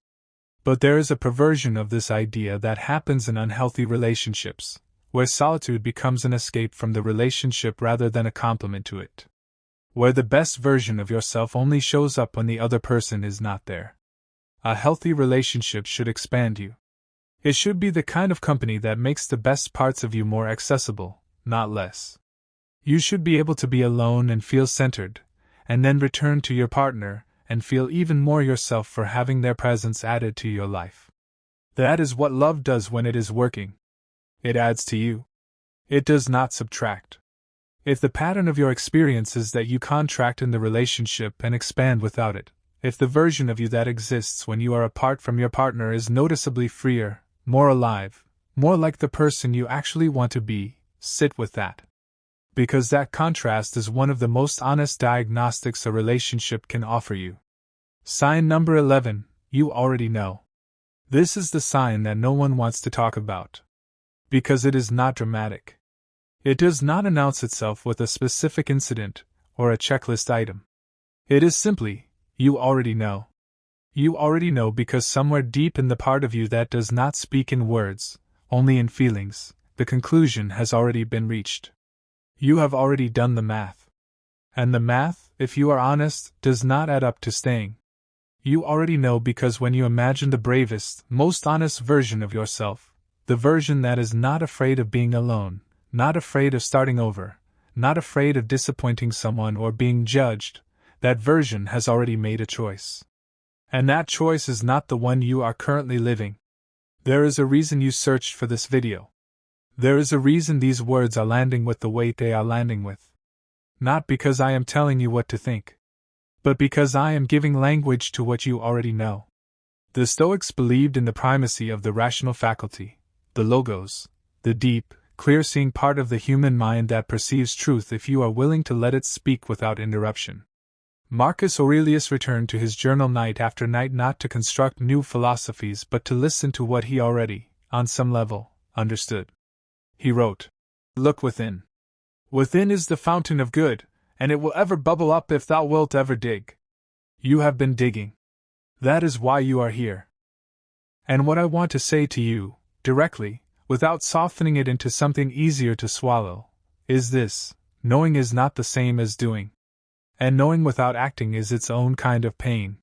But there is a perversion of this idea that happens in unhealthy relationships, where solitude becomes an escape from the relationship rather than a complement to it. Where the best version of yourself only shows up when the other person is not there. A healthy relationship should expand you. It should be the kind of company that makes the best parts of you more accessible, not less. You should be able to be alone and feel centered, and then return to your partner and feel even more yourself for having their presence added to your life. That is what love does when it is working. It adds to you. It does not subtract. If the pattern of your experience is that you contract in the relationship and expand without it, if the version of you that exists when you are apart from your partner is noticeably freer, more alive, more like the person you actually want to be, sit with that. Because that contrast is one of the most honest diagnostics a relationship can offer you. Sign number 11, you already know. This is the sign that no one wants to talk about. Because it is not dramatic. It does not announce itself with a specific incident or a checklist item. It is simply, you already know. You already know because somewhere deep in the part of you that does not speak in words, only in feelings, the conclusion has already been reached. You have already done the math. And the math, if you are honest, does not add up to staying. You already know because when you imagine the bravest, most honest version of yourself, the version that is not afraid of being alone, not afraid of starting over, not afraid of disappointing someone or being judged, that version has already made a choice. And that choice is not the one you are currently living. There is a reason you searched for this video. There is a reason these words are landing with the weight they are landing with. Not because I am telling you what to think, but because I am giving language to what you already know. The Stoics believed in the primacy of the rational faculty, the logos, the deep, clear-seeing part of the human mind that perceives truth if you are willing to let it speak without interruption. Marcus Aurelius returned to his journal night after night not to construct new philosophies but to listen to what he already, on some level, understood. He wrote, "Look within. Within is the fountain of good, and it will ever bubble up if thou wilt ever dig. You have been digging. That is why you are here. And what I want to say to you, directly, without softening it into something easier to swallow, is this: knowing is not the same as doing. And knowing without acting is its own kind of pain.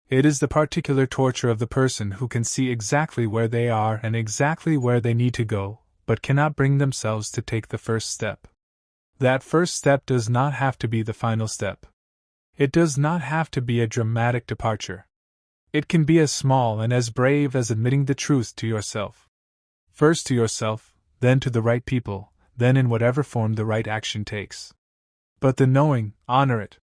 It is the particular torture of the person who can see exactly where they are and exactly where they need to go, but cannot bring themselves to take the first step. That first step does not have to be the final step. It does not have to be a dramatic departure. It can be as small and as brave as admitting the truth to yourself. First to yourself, then to the right people, then in whatever form the right action takes. But the knowing, honor it.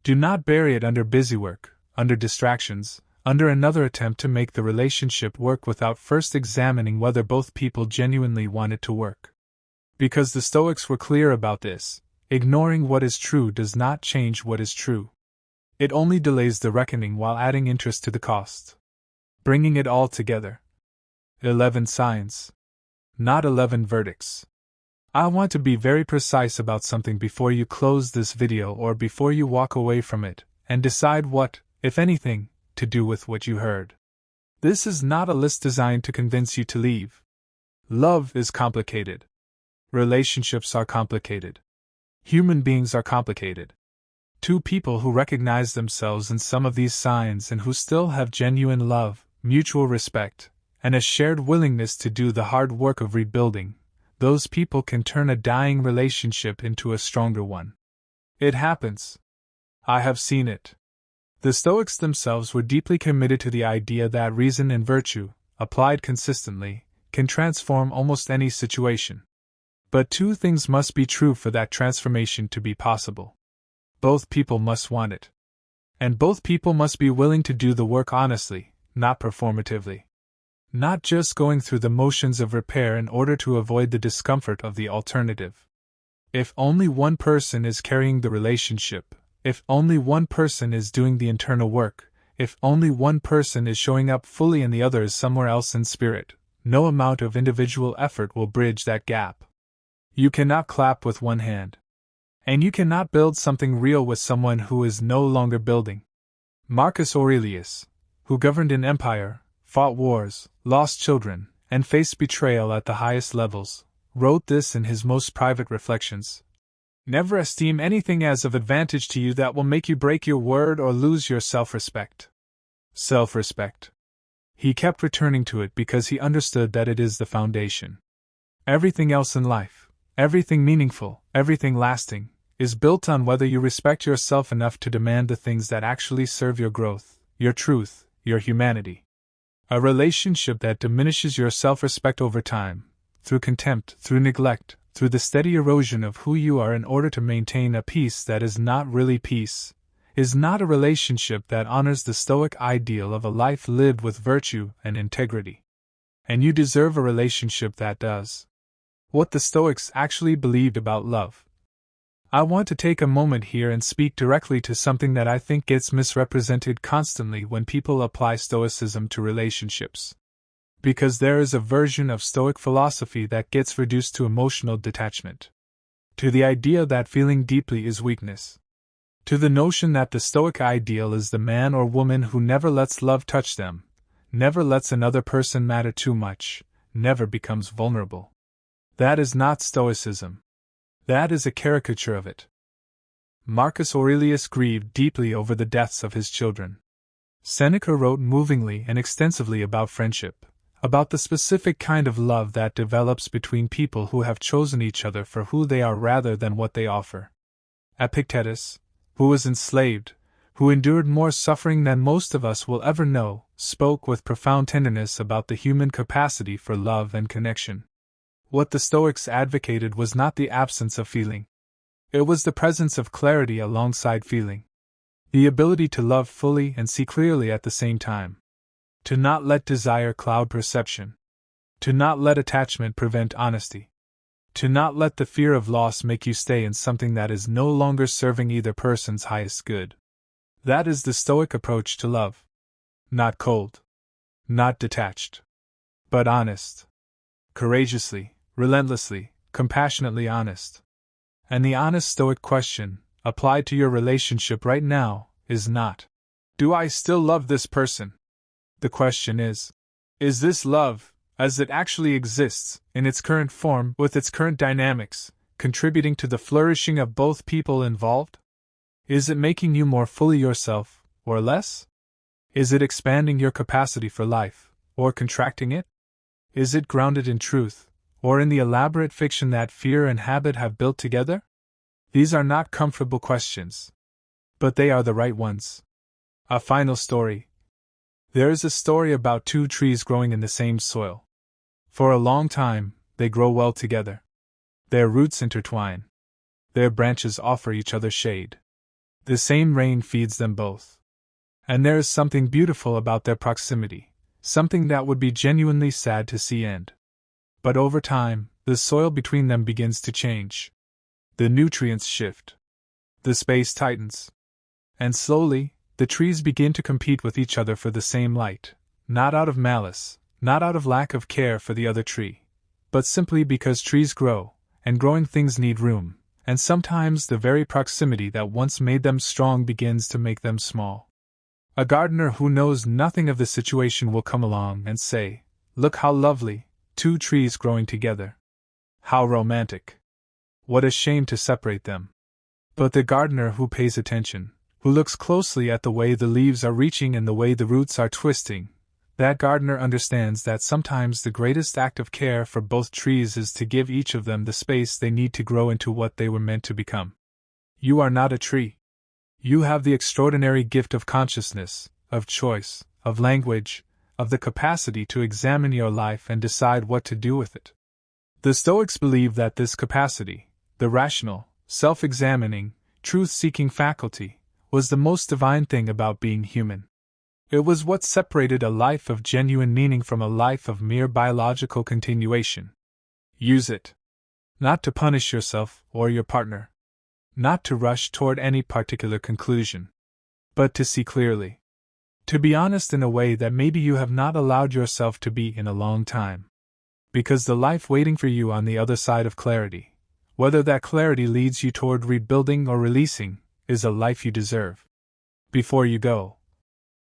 Do not bury it under busywork, under distractions, under another attempt to make the relationship work without first examining whether both people genuinely want it to work. Because the Stoics were clear about this, ignoring what is true does not change what is true. It only delays the reckoning while adding interest to the cost. Bringing it all together. 11 signs. Not 11 verdicts. I want to be very precise about something before you close this video or before you walk away from it, and decide what, if anything, to do with what you heard. This is not a list designed to convince you to leave. Love is complicated. Relationships are complicated. Human beings are complicated. Two people who recognize themselves in some of these signs and who still have genuine love, mutual respect, and a shared willingness to do the hard work of rebuilding, those people can turn a dying relationship into a stronger one. It happens. I have seen it. The Stoics themselves were deeply committed to the idea that reason and virtue, applied consistently, can transform almost any situation. But two things must be true for that transformation to be possible. Both people must want it. And both people must be willing to do the work honestly, not performatively. Not just going through the motions of repair in order to avoid the discomfort of the alternative. If only one person is carrying the relationship, if only one person is doing the internal work, if only one person is showing up fully and the other is somewhere else in spirit, no amount of individual effort will bridge that gap. You cannot clap with one hand. And you cannot build something real with someone who is no longer building. Marcus Aurelius, who governed an empire, fought wars, lost children, and faced betrayal at the highest levels, wrote this in his most private reflections. Never esteem anything as of advantage to you that will make you break your word or lose your self-respect. Self-respect. He kept returning to it because he understood that it is the foundation. Everything else in life, everything meaningful, everything lasting, is built on whether you respect yourself enough to demand the things that actually serve your growth, your truth, your humanity. A relationship that diminishes your self-respect over time, through contempt, through neglect, through the steady erosion of who you are in order to maintain a peace that is not really peace, is not a relationship that honors the Stoic ideal of a life lived with virtue and integrity. And you deserve a relationship that does. What the Stoics actually believed about love. I want to take a moment here and speak directly to something that I think gets misrepresented constantly when people apply Stoicism to relationships. Because there is a version of Stoic philosophy that gets reduced to emotional detachment. To the idea that feeling deeply is weakness. To the notion that the Stoic ideal is the man or woman who never lets love touch them, never lets another person matter too much, never becomes vulnerable. That is not Stoicism. That is a caricature of it. Marcus Aurelius grieved deeply over the deaths of his children. Seneca wrote movingly and extensively about friendship, about the specific kind of love that develops between people who have chosen each other for who they are rather than what they offer. Epictetus, who was enslaved, who endured more suffering than most of us will ever know, spoke with profound tenderness about the human capacity for love and connection. What the Stoics advocated was not the absence of feeling. It was the presence of clarity alongside feeling. The ability to love fully and see clearly at the same time. To not let desire cloud perception. To not let attachment prevent honesty. To not let the fear of loss make you stay in something that is no longer serving either person's highest good. That is the Stoic approach to love. Not cold. Not detached. But honest. Courageously, relentlessly, compassionately honest. And the honest Stoic question, applied to your relationship right now, is not, do I still love this person? The question is this love, as it actually exists, in its current form, with its current dynamics, contributing to the flourishing of both people involved? Is it making you more fully yourself, or less? Is it expanding your capacity for life, or contracting it? Is it grounded in truth, or in the elaborate fiction that fear and habit have built together? These are not comfortable questions. But they are the right ones. A final story. There is a story about two trees growing in the same soil. For a long time, they grow well together. Their roots intertwine. Their branches offer each other shade. The same rain feeds them both. And there is something beautiful about their proximity, something that would be genuinely sad to see end. But over time, the soil between them begins to change. The nutrients shift. The space tightens. And slowly, the trees begin to compete with each other for the same light, not out of malice, not out of lack of care for the other tree, but simply because trees grow, and growing things need room, and sometimes the very proximity that once made them strong begins to make them small. A gardener who knows nothing of the situation will come along and say, "Look how lovely, two trees growing together. How romantic. What a shame to separate them." But the gardener who pays attention, who looks closely at the way the leaves are reaching and the way the roots are twisting, that gardener understands that sometimes the greatest act of care for both trees is to give each of them the space they need to grow into what they were meant to become. You are not a tree. You have the extraordinary gift of consciousness, of choice, of language, of the capacity to examine your life and decide what to do with it. The Stoics believe that this capacity, the rational, self-examining, truth-seeking faculty, was the most divine thing about being human. It was what separated a life of genuine meaning from a life of mere biological continuation. Use it. Not to punish yourself or your partner. Not to rush toward any particular conclusion. But to see clearly. To be honest in a way that maybe you have not allowed yourself to be in a long time. Because the life waiting for you on the other side of clarity, whether that clarity leads you toward rebuilding or releasing, is a life you deserve. Before you go,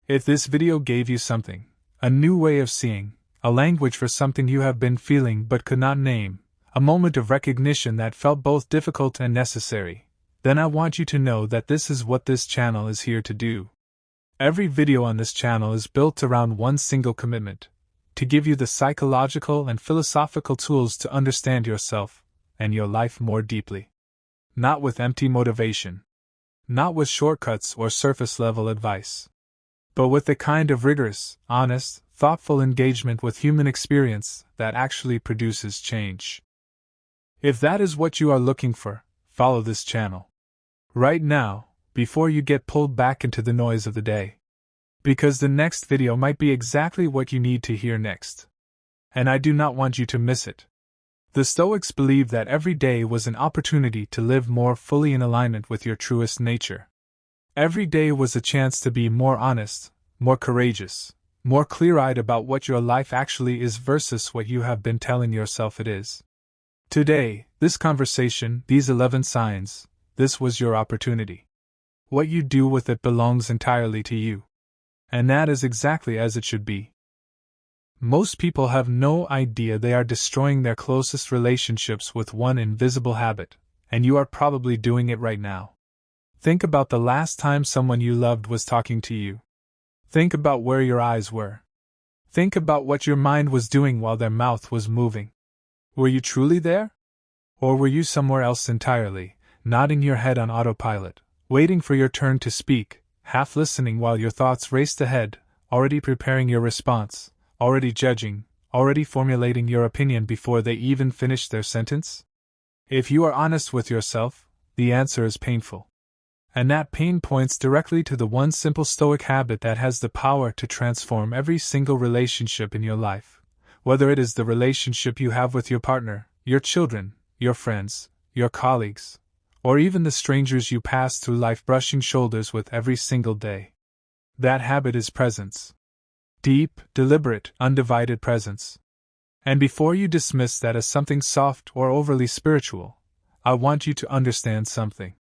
if this video gave you something, a new way of seeing, a language for something you have been feeling but could not name, a moment of recognition that felt both difficult and necessary, then I want you to know that this is what this channel is here to do. Every video on this channel is built around one single commitment: to give you the psychological and philosophical tools to understand yourself and your life more deeply. Not with empty motivation. Not with shortcuts or surface-level advice. But with the kind of rigorous, honest, thoughtful engagement with human experience that actually produces change. If that is what you are looking for, follow this channel right now, before you get pulled back into the noise of the day. Because the next video might be exactly what you need to hear next. And I do not want you to miss it. The Stoics believed that every day was an opportunity to live more fully in alignment with your truest nature. Every day was a chance to be more honest, more courageous, more clear-eyed about what your life actually is versus what you have been telling yourself it is. Today, this conversation, these 11 signs, this was your opportunity. What you do with it belongs entirely to you. And that is exactly as it should be. Most people have no idea they are destroying their closest relationships with one invisible habit, and you are probably doing it right now. Think about the last time someone you loved was talking to you. Think about where your eyes were. Think about what your mind was doing while their mouth was moving. Were you truly there? Or were you somewhere else entirely, nodding your head on autopilot, waiting for your turn to speak, half listening while your thoughts raced ahead, already preparing your response, already judging, already formulating your opinion before they even finished their sentence? If you are honest with yourself, the answer is painful. And that pain points directly to the one simple Stoic habit that has the power to transform every single relationship in your life, whether it is the relationship you have with your partner, your children, your friends, your colleagues, or even the strangers you pass through life brushing shoulders with every single day. That habit is presence. Deep, deliberate, undivided presence. And before you dismiss that as something soft or overly spiritual, I want you to understand something.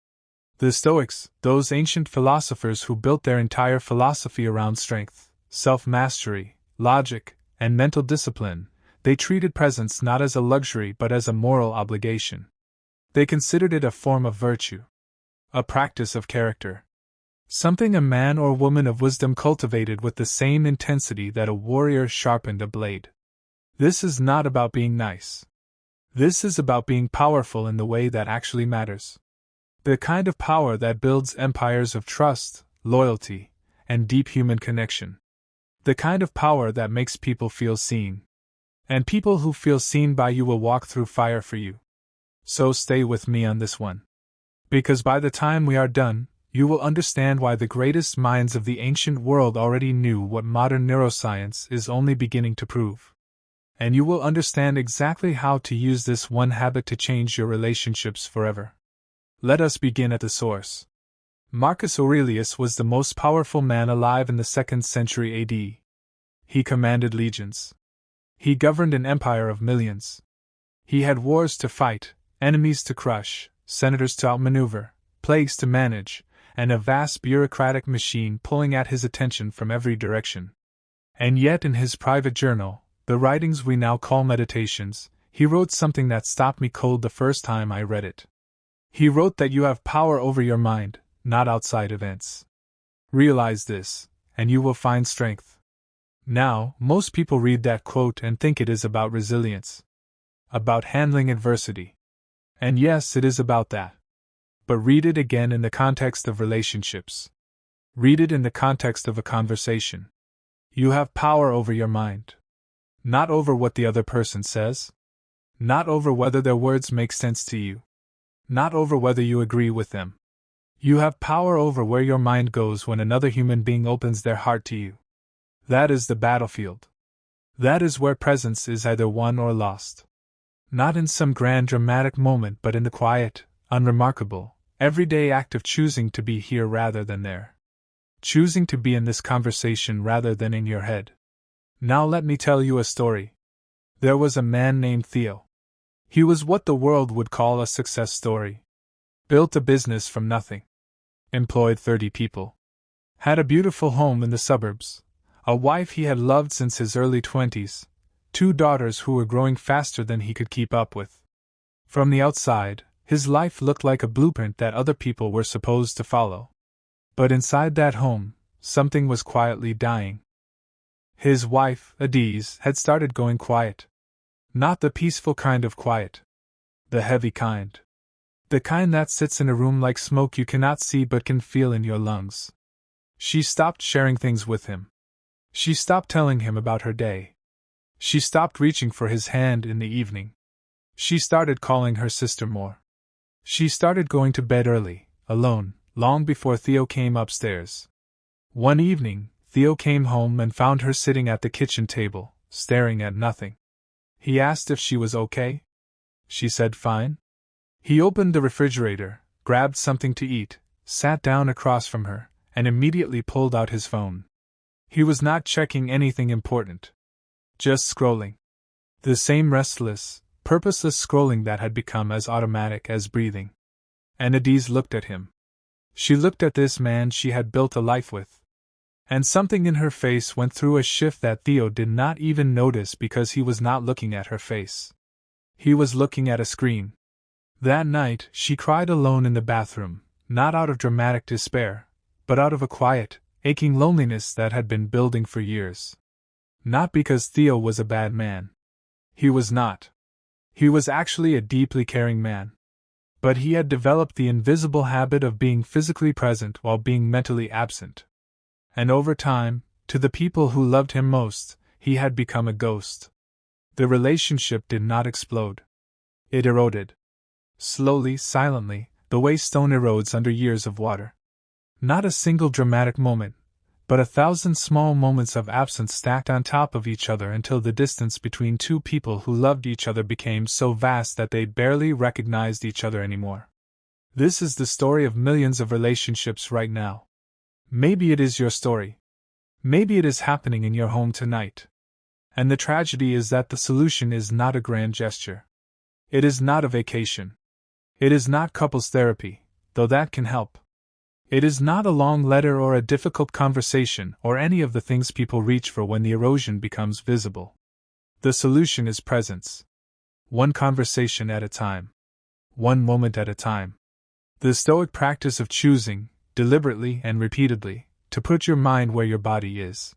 The Stoics, those ancient philosophers who built their entire philosophy around strength, self-mastery, logic, and mental discipline, they treated presence not as a luxury but as a moral obligation. They considered it a form of virtue, a practice of character, something a man or woman of wisdom cultivated with the same intensity that a warrior sharpened a blade. This is not about being nice. This is about being powerful in the way that actually matters. The kind of power that builds empires of trust, loyalty, and deep human connection. The kind of power that makes people feel seen. And people who feel seen by you will walk through fire for you. So stay with me on this one. Because by the time we are done, you will understand why the greatest minds of the ancient world already knew what modern neuroscience is only beginning to prove. And you will understand exactly how to use this one habit to change your relationships forever. Let us begin at the source. Marcus Aurelius was the most powerful man alive in the 2nd century AD. He commanded legions. He governed an empire of millions. He had wars to fight, enemies to crush, senators to outmaneuver, plagues to manage, and a vast bureaucratic machine pulling at his attention from every direction. And yet in his private journal, the writings we now call meditations, he wrote something that stopped me cold the first time I read it. He wrote that you have power over your mind, not outside events. Realize this, and you will find strength. Now, most people read that quote and think it is about resilience. About handling adversity. And yes, it is about that. But read it again in the context of relationships. Read it in the context of a conversation. You have power over your mind. Not over what the other person says. Not over whether their words make sense to you. Not over whether you agree with them. You have power over where your mind goes when another human being opens their heart to you. That is the battlefield. That is where presence is either won or lost. Not in some grand dramatic moment, but in the quiet, unremarkable, everyday act of choosing to be here rather than there. Choosing to be in this conversation rather than in your head. Now let me tell you a story. There was a man named Theo. He was what the world would call a success story. Built a business from nothing. Employed 30 people. Had a beautiful home in the suburbs. A wife he had loved since his early 20s. 2 daughters who were growing faster than he could keep up with. From the outside, his life looked like a blueprint that other people were supposed to follow. But inside that home, something was quietly dying. His wife, Adiz, had started going quiet. Not the peaceful kind of quiet. The heavy kind. The kind that sits in a room like smoke you cannot see but can feel in your lungs. She stopped sharing things with him. She stopped telling him about her day. She stopped reaching for his hand in the evening. She started calling her sister more. She started going to bed early, alone, long before Theo came upstairs. One evening, Theo came home and found her sitting at the kitchen table, staring at nothing. He asked if she was okay. She said fine. He opened the refrigerator, grabbed something to eat, sat down across from her, and immediately pulled out his phone. He was not checking anything important. Just scrolling. The same restless, purposeless scrolling that had become as automatic as breathing. And Adiz looked at him. She looked at this man she had built a life with. And something in her face went through a shift that Theo did not even notice because he was not looking at her face. He was looking at a screen. That night, she cried alone in the bathroom, not out of dramatic despair, but out of a quiet, aching loneliness that had been building for years. Not because Theo was a bad man. He was not. He was actually a deeply caring man. But he had developed the invisible habit of being physically present while being mentally absent. And over time, to the people who loved him most, he had become a ghost. The relationship did not explode. It eroded. Slowly, silently, the way stone erodes under years of water. Not a single dramatic moment, but 1,000 small moments of absence stacked on top of each other until the distance between 2 people who loved each other became so vast that they barely recognized each other anymore. This is the story of millions of relationships right now. Maybe it is your story. Maybe it is happening in your home tonight. And the tragedy is that the solution is not a grand gesture. It is not a vacation. It is not couples therapy, though that can help. It is not a long letter or a difficult conversation or any of the things people reach for when the erosion becomes visible. The solution is presence. One conversation at a time. One moment at a time. The Stoic practice of choosing, deliberately and repeatedly, to put your mind where your body is.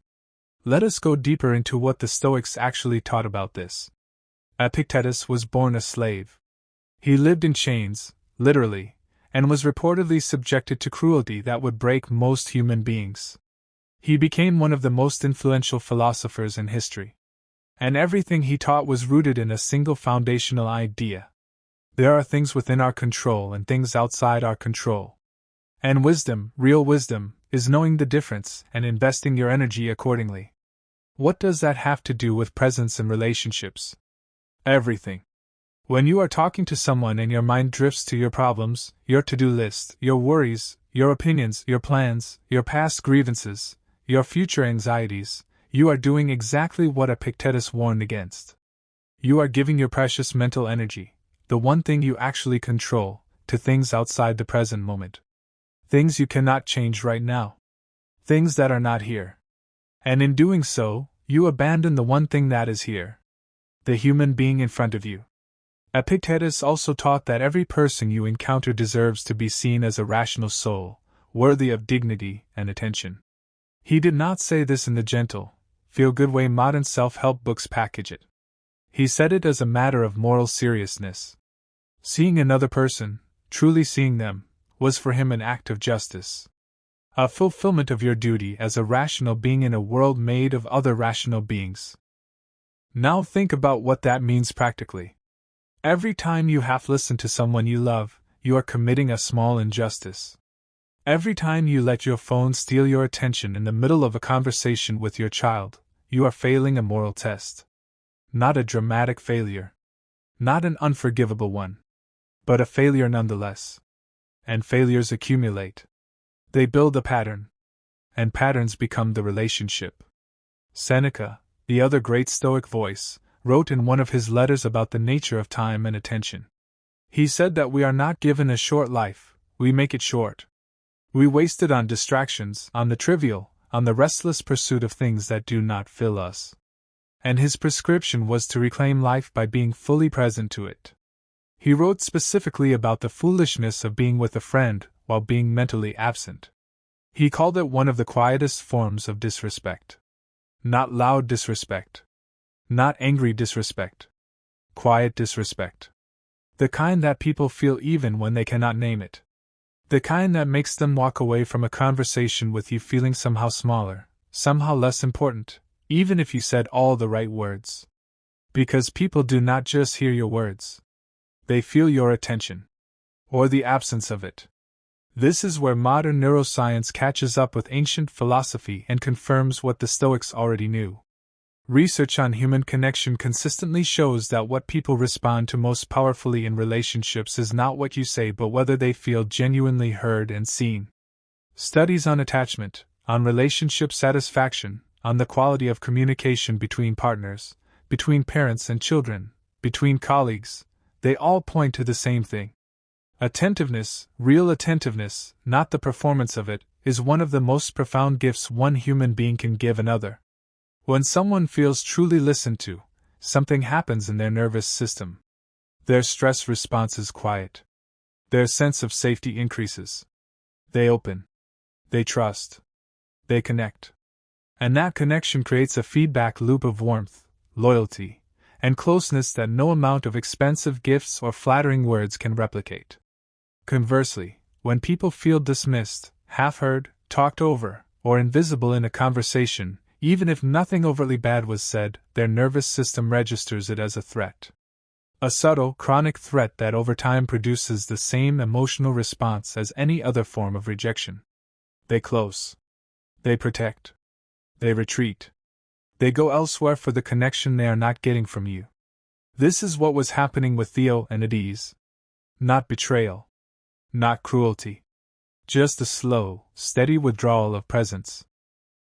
Let us go deeper into what the Stoics actually taught about this. Epictetus was born a slave. He lived in chains, literally, and was reportedly subjected to cruelty that would break most human beings. He became one of the most influential philosophers in history. And everything he taught was rooted in a single foundational idea. There are things within our control and things outside our control. And wisdom, real wisdom, is knowing the difference and investing your energy accordingly. What does that have to do with presence and relationships? Everything. When you are talking to someone and your mind drifts to your problems, your to-do list, your worries, your opinions, your plans, your past grievances, your future anxieties, you are doing exactly what Epictetus warned against. You are giving your precious mental energy, the one thing you actually control, to things outside the present moment. Things you cannot change right now. Things that are not here. And in doing so, you abandon the one thing that is here. The human being in front of you. Epictetus also taught that every person you encounter deserves to be seen as a rational soul, worthy of dignity and attention. He did not say this in the gentle, feel-good way modern self-help books package it. He said it as a matter of moral seriousness. Seeing another person, truly seeing them, was for him an act of justice. A fulfillment of your duty as a rational being in a world made of other rational beings. Now think about what that means practically. Every time you half listen to someone you love, you are committing a small injustice. Every time you let your phone steal your attention in the middle of a conversation with your child, you are failing a moral test. Not a dramatic failure. Not an unforgivable one. But a failure nonetheless. And failures accumulate. They build a pattern. And patterns become the relationship. Seneca, the other great Stoic voice, wrote in one of his letters about the nature of time and attention. He said that we are not given a short life, we make it short. We waste it on distractions, on the trivial, on the restless pursuit of things that do not fill us. And his prescription was to reclaim life by being fully present to it. He wrote specifically about the foolishness of being with a friend while being mentally absent. He called it one of the quietest forms of disrespect. Not loud disrespect. Not angry disrespect. Quiet disrespect. The kind that people feel even when they cannot name it. The kind that makes them walk away from a conversation with you feeling somehow smaller, somehow less important, even if you said all the right words. Because people do not just hear your words. They feel your attention. Or the absence of it. This is where modern neuroscience catches up with ancient philosophy and confirms what the Stoics already knew. Research on human connection consistently shows that what people respond to most powerfully in relationships is not what you say but whether they feel genuinely heard and seen. Studies on attachment, on relationship satisfaction, on the quality of communication between partners, between parents and children, between colleagues, they all point to the same thing. Attentiveness, real attentiveness, not the performance of it, is one of the most profound gifts one human being can give another. When someone feels truly listened to, something happens in their nervous system. Their stress response is quiet. Their sense of safety increases. They open. They trust. They connect. And that connection creates a feedback loop of warmth, loyalty, and closeness that no amount of expensive gifts or flattering words can replicate. Conversely, when people feel dismissed, half-heard, talked over, or invisible in a conversation, even if nothing overtly bad was said, their nervous system registers it as a threat. A subtle, chronic threat that over time produces the same emotional response as any other form of rejection. They close. They protect. They retreat. They go elsewhere for the connection they are not getting from you. This is what was happening with Theo and Adese. Not betrayal. Not cruelty. Just a slow, steady withdrawal of presence.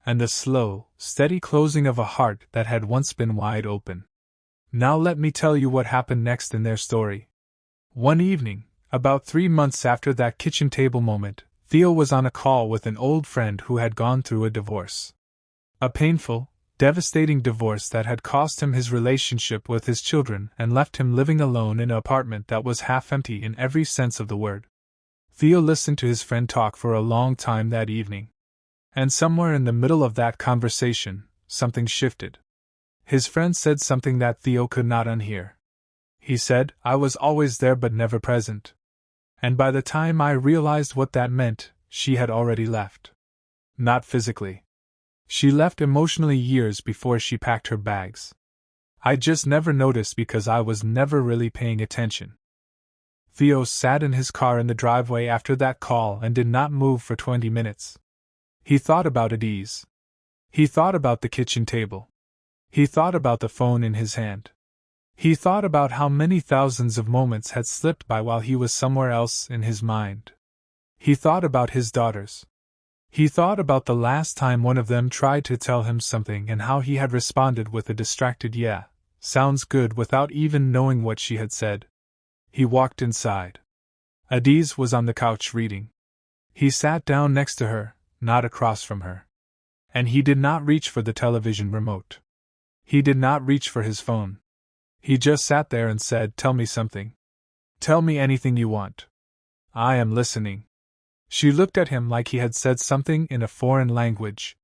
And the slow, steady closing of a heart that had once been wide open. Now let me tell you what happened next in their story. One evening, about 3 months after that kitchen table moment, Theo was on a call with an old friend who had gone through a divorce. A painful, devastating divorce that had cost him his relationship with his children and left him living alone in an apartment that was half empty in every sense of the word. Theo listened to his friend talk for a long time that evening. And somewhere in the middle of that conversation, something shifted. His friend said something that Theo could not unhear. He said, "I was always there but never present." And by the time I realized what that meant, she had already left. Not physically. She left emotionally years before she packed her bags. I just never noticed because I was never really paying attention. Theo sat in his car in the driveway after that call and did not move for 20 minutes. He thought about Adise. He thought about the kitchen table. He thought about the phone in his hand. He thought about how many thousands of moments had slipped by while he was somewhere else in his mind. He thought about his daughters. He thought about the last time one of them tried to tell him something and how he had responded with a distracted "yeah, sounds good" without even knowing what she had said. He walked inside. Adise was on the couch reading. He sat down next to her, not across from her. And he did not reach for the television remote. He did not reach for his phone. He just sat there and said, "Tell me something. Tell me anything you want. I am listening." She looked at him like he had said something in a foreign language.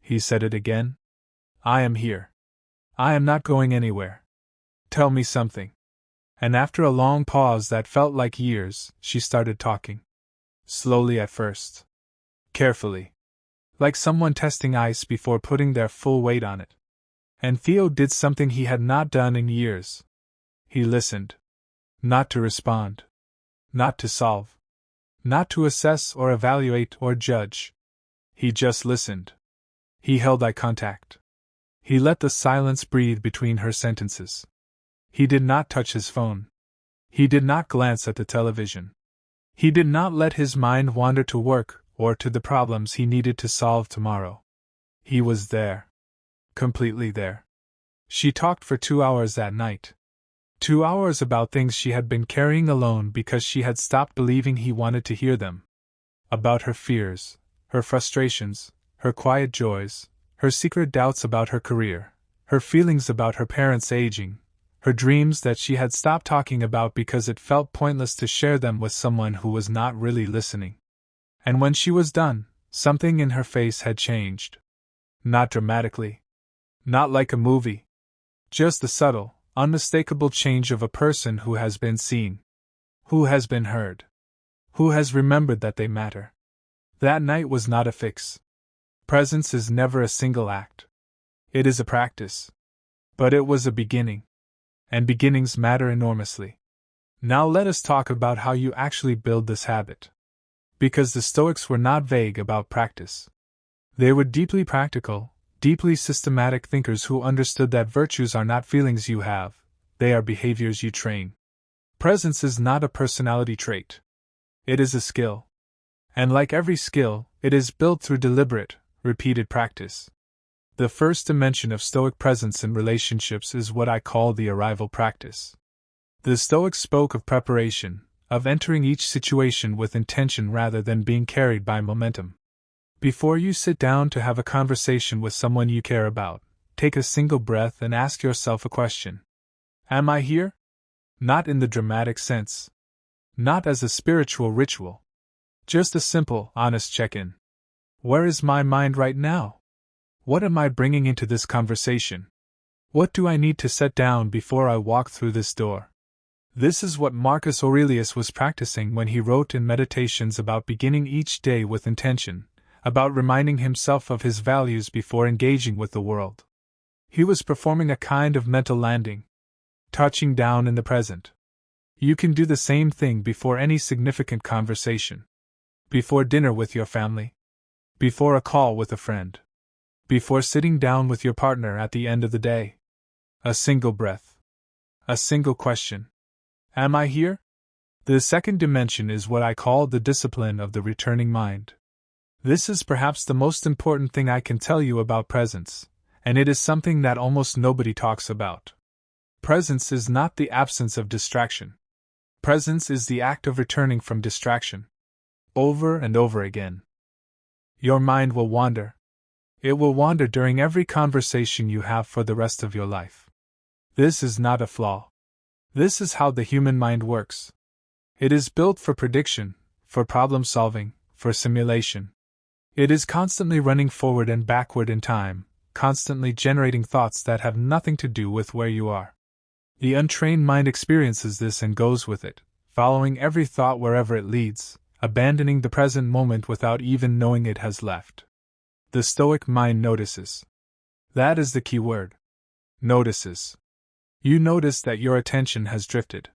He said it again. "I am here. I am not going anywhere. Tell me something." And after a long pause that felt like years, she started talking. Slowly at first. Carefully. Like someone testing ice before putting their full weight on it. And Theo did something he had not done in years. He listened. Not to respond. Not to solve. Not to assess or evaluate or judge. He just listened. He held eye contact. He let the silence breathe between her sentences. He did not touch his phone. He did not glance at the television. He did not let his mind wander to work or to the problems he needed to solve tomorrow. He was there. Completely there. She talked for 2 hours that night. 2 hours about things she had been carrying alone because she had stopped believing he wanted to hear them. About her fears, her frustrations, her quiet joys, her secret doubts about her career, her feelings about her parents aging, her dreams that she had stopped talking about because it felt pointless to share them with someone who was not really listening. And when she was done, something in her face had changed. Not dramatically. Not like a movie. Just the subtle, unmistakable change of a person who has been seen. Who has been heard. Who has remembered that they matter. That night was not a fix. Presence is never a single act. It is a practice. But it was a beginning. And beginnings matter enormously. Now let us talk about how you actually build this habit. Because the Stoics were not vague about practice. They were deeply practical, deeply systematic thinkers who understood that virtues are not feelings you have, they are behaviors you train. Presence is not a personality trait. It is a skill. And like every skill, it is built through deliberate, repeated practice. The first dimension of Stoic presence in relationships is what I call the arrival practice. The Stoics spoke of preparation, of entering each situation with intention rather than being carried by momentum. Before you sit down to have a conversation with someone you care about, take a single breath and ask yourself a question. Am I here? Not in the dramatic sense. Not as a spiritual ritual. Just a simple, honest check-in. Where is my mind right now? What am I bringing into this conversation? What do I need to set down before I walk through this door? This is what Marcus Aurelius was practicing when he wrote in Meditations about beginning each day with intention, about reminding himself of his values before engaging with the world. He was performing a kind of mental landing, touching down in the present. You can do the same thing before any significant conversation. Before dinner with your family. Before a call with a friend. Before sitting down with your partner at the end of the day. A single breath. A single question. Am I here? The second dimension is what I call the discipline of the returning mind. This is perhaps the most important thing I can tell you about presence, and it is something that almost nobody talks about. Presence is not the absence of distraction. Presence is the act of returning from distraction. Over and over again. Your mind will wander. It will wander during every conversation you have for the rest of your life. This is not a flaw. This is how the human mind works. It is built for prediction, for problem solving, for simulation. It is constantly running forward and backward in time, constantly generating thoughts that have nothing to do with where you are. The untrained mind experiences this and goes with it, following every thought wherever it leads, abandoning the present moment without even knowing it has left. The Stoic mind notices. That is the key word. Notices. You notice that your attention has drifted.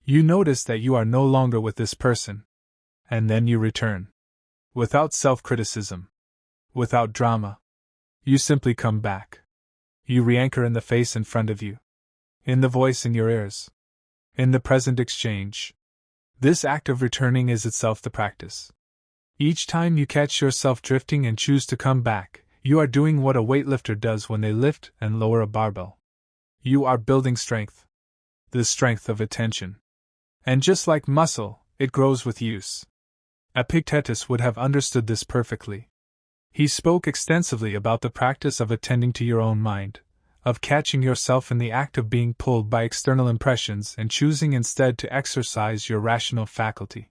You notice that you are no longer with this person. And then you return. Without self-criticism. Without drama. You simply come back. You re-anchor in the face in front of you. In the voice in your ears. In the present exchange. This act of returning is itself the practice. Each time you catch yourself drifting and choose to come back, you are doing what a weightlifter does when they lift and lower a barbell. You are building strength. The strength of attention. And just like muscle, it grows with use. Epictetus would have understood this perfectly. He spoke extensively about the practice of attending to your own mind, of catching yourself in the act of being pulled by external impressions and choosing instead to exercise your rational faculty.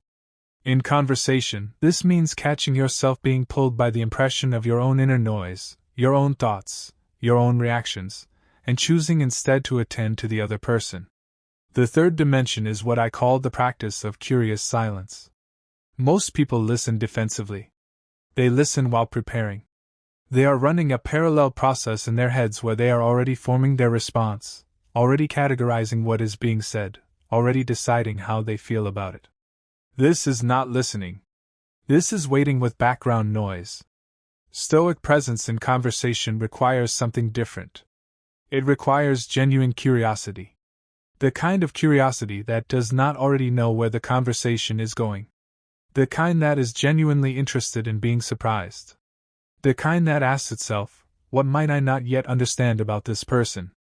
In conversation, this means catching yourself being pulled by the impression of your own inner noise, your own thoughts, your own reactions, and choosing instead to attend to the other person. The third dimension is what I call the practice of curious silence. Most people listen defensively. They listen while preparing. They are running a parallel process in their heads where they are already forming their response, already categorizing what is being said, already deciding how they feel about it. This is not listening. This is waiting with background noise. Stoic presence in conversation requires something different. It requires genuine curiosity. The kind of curiosity that does not already know where the conversation is going. The kind that is genuinely interested in being surprised. The kind that asks itself, what might I not yet understand about this person?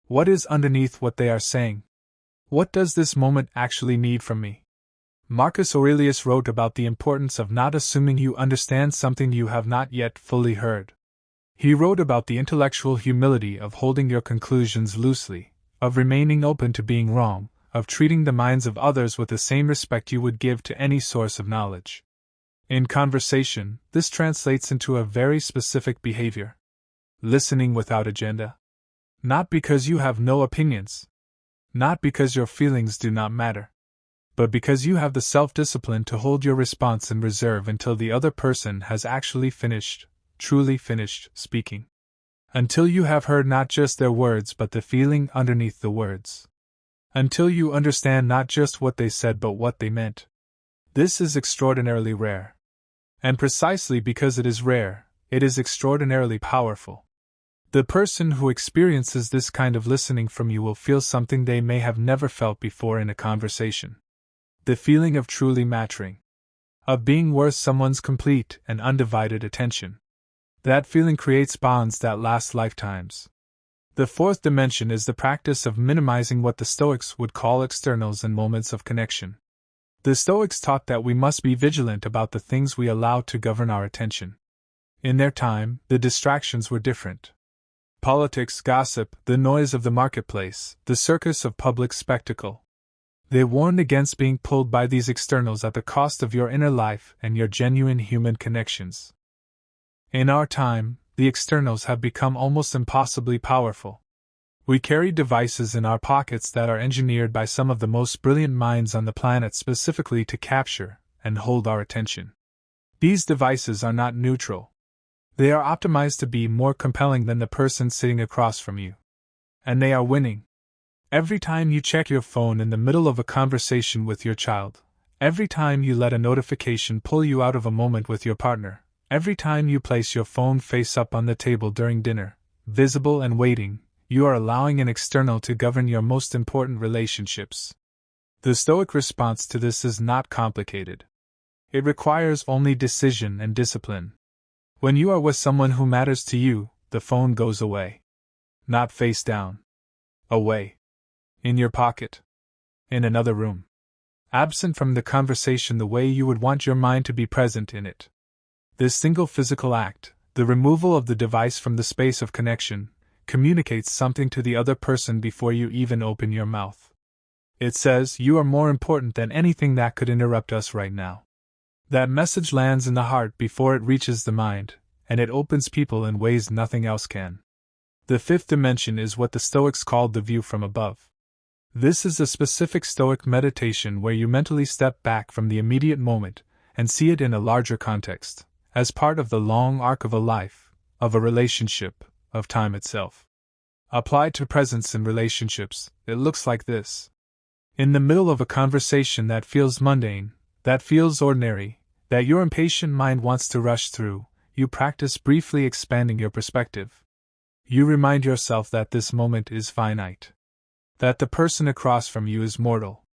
What is underneath what they are saying? What does this moment actually need from me? Marcus Aurelius wrote about the importance of not assuming you understand something you have not yet fully heard. He wrote about the intellectual humility of holding your conclusions loosely, of remaining open to being wrong, of treating the minds of others with the same respect you would give to any source of knowledge. In conversation, this translates into a very specific behavior. Listening without agenda. Not because you have no opinions. Not because your feelings do not matter. But because you have the self-discipline to hold your response in reserve until the other person has actually finished, truly finished, speaking. Until you have heard not just their words but the feeling underneath the words. Until you understand not just what they said but what they meant. This is extraordinarily rare. And precisely because it is rare, it is extraordinarily powerful. The person who experiences this kind of listening from you will feel something they may have never felt before in a conversation. The feeling of truly mattering. Of being worth someone's complete and undivided attention. That feeling creates bonds that last lifetimes. The fourth dimension is the practice of minimizing what the Stoics would call externals and moments of connection. The Stoics taught that we must be vigilant about the things we allow to govern our attention. In their time, the distractions were different. Politics, gossip, the noise of the marketplace, the circus of public spectacle. They warned against being pulled by these externals at the cost of your inner life and your genuine human connections. In our time, the externals have become almost impossibly powerful. We carry devices in our pockets that are engineered by some of the most brilliant minds on the planet specifically to capture and hold our attention. These devices are not neutral. They are optimized to be more compelling than the person sitting across from you. And they are winning. Every time you check your phone in the middle of a conversation with your child, every time you let a notification pull you out of a moment with your partner, every time you place your phone face up on the table during dinner, visible and waiting, you are allowing an external to govern your most important relationships. The Stoic response to this is not complicated. It requires only decision and discipline. When you are with someone who matters to you, the phone goes away. Not face down. Away. In your pocket. In another room. Absent from the conversation the way you would want your mind to be present in it. This single physical act, the removal of the device from the space of connection, communicates something to the other person before you even open your mouth. It says, you are more important than anything that could interrupt us right now. That message lands in the heart before it reaches the mind, and it opens people in ways nothing else can. The fifth dimension is what the Stoics called the view from above. This is a specific Stoic meditation where you mentally step back from the immediate moment and see it in a larger context, as part of the long arc of a life, of a relationship, of time itself. Applied to presence in relationships, it looks like this. In the middle of a conversation that feels mundane, that feels ordinary, that your impatient mind wants to rush through, you practice briefly expanding your perspective. You remind yourself that this moment is finite. That the person across from you is mortal.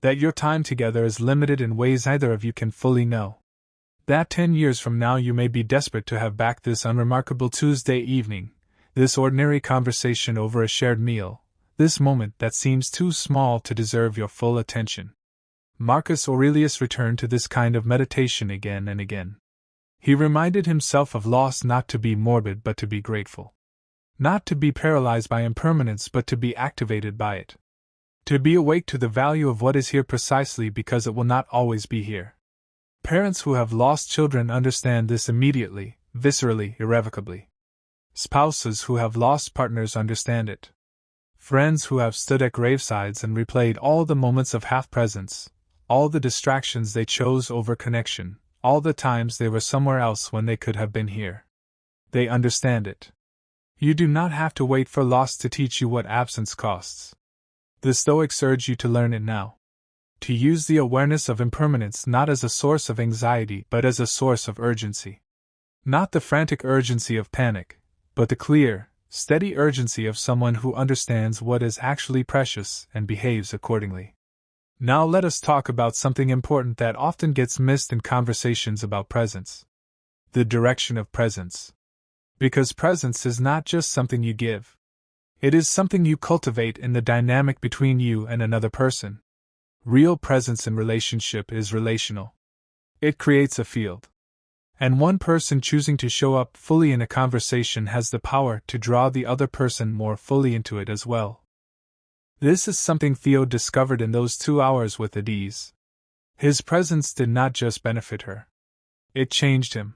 That your time together is limited in ways neither of you can fully know. That 10 years from now you may be desperate to have back this unremarkable Tuesday evening, this ordinary conversation over a shared meal, this moment that seems too small to deserve your full attention. Marcus Aurelius returned to this kind of meditation again and again. He reminded himself of loss not to be morbid but to be grateful. Not to be paralyzed by impermanence but to be activated by it. To be awake to the value of what is here precisely because it will not always be here. Parents who have lost children understand this immediately, viscerally, irrevocably. Spouses who have lost partners understand it. Friends who have stood at gravesides and replayed all the moments of half-presence, all the distractions they chose over connection, all the times they were somewhere else when they could have been here. They understand it. You do not have to wait for loss to teach you what absence costs. The Stoics urge you to learn it now. To use the awareness of impermanence not as a source of anxiety but as a source of urgency. Not the frantic urgency of panic, but the clear, steady urgency of someone who understands what is actually precious and behaves accordingly. Now let us talk about something important that often gets missed in conversations about presence. The direction of presence. Because presence is not just something you give. It is something you cultivate in the dynamic between you and another person. Real presence in relationship is relational. It creates a field. And one person choosing to show up fully in a conversation has the power to draw the other person more fully into it as well. This is something Theo discovered in those 2 hours with Adiz. His presence did not just benefit her. It changed him.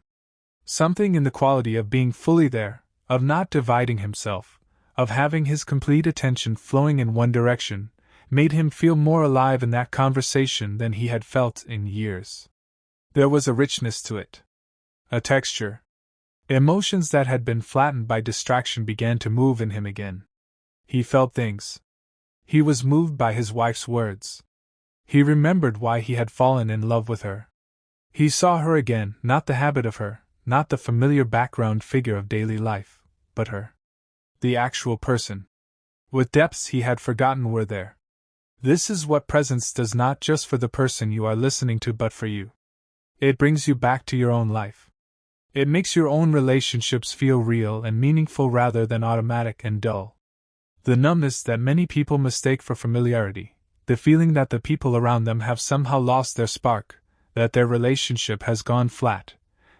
Something in the quality of being fully there, of not dividing himself, of having his complete attention flowing in one direction, made him feel more alive in that conversation than he had felt in years. There was a richness to it. A texture. Emotions that had been flattened by distraction began to move in him again. He felt things. He was moved by his wife's words. He remembered why he had fallen in love with her. He saw her again, not the habit of her, not the familiar background figure of daily life, but her. The actual person. With depths he had forgotten were there. This is what presence does not just for the person you are listening to but for you. It brings you back to your own life. It makes your own relationships feel real and meaningful rather than automatic and dull. The numbness that many people mistake for familiarity, the feeling that the people around them have somehow lost their spark, that their relationship has gone flat,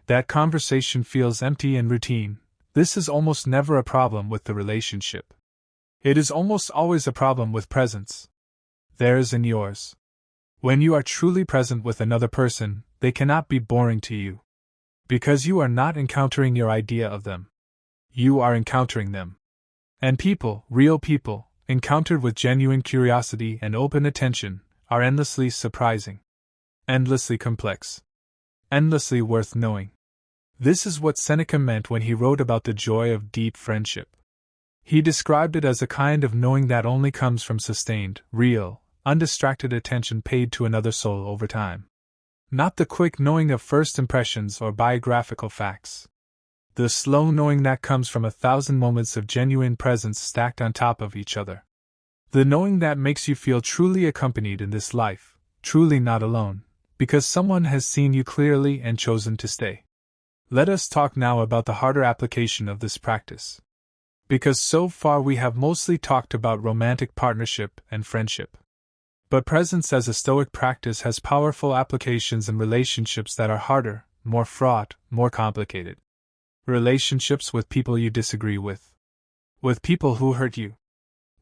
that conversation feels empty and routine, this is almost never a problem with the relationship. It is almost always a problem with presence. Theirs and yours. When you are truly present with another person, they cannot be boring to you. Because you are not encountering your idea of them. You are encountering them. And people, real people, encountered with genuine curiosity and open attention, are endlessly surprising. Endlessly complex. Endlessly worth knowing. This is what Seneca meant when he wrote about the joy of deep friendship. He described it as a kind of knowing that only comes from sustained, real, undistracted attention paid to another soul over time. Not the quick knowing of first impressions or biographical facts. The slow knowing that comes from 1,000 moments of genuine presence stacked on top of each other. The knowing that makes you feel truly accompanied in this life, truly not alone, because someone has seen you clearly and chosen to stay. Let us talk now about the harder application of this practice. Because so far we have mostly talked about romantic partnership and friendship. But presence as a Stoic practice has powerful applications in relationships that are harder, more fraught, more complicated. Relationships with people you disagree with. With people who hurt you.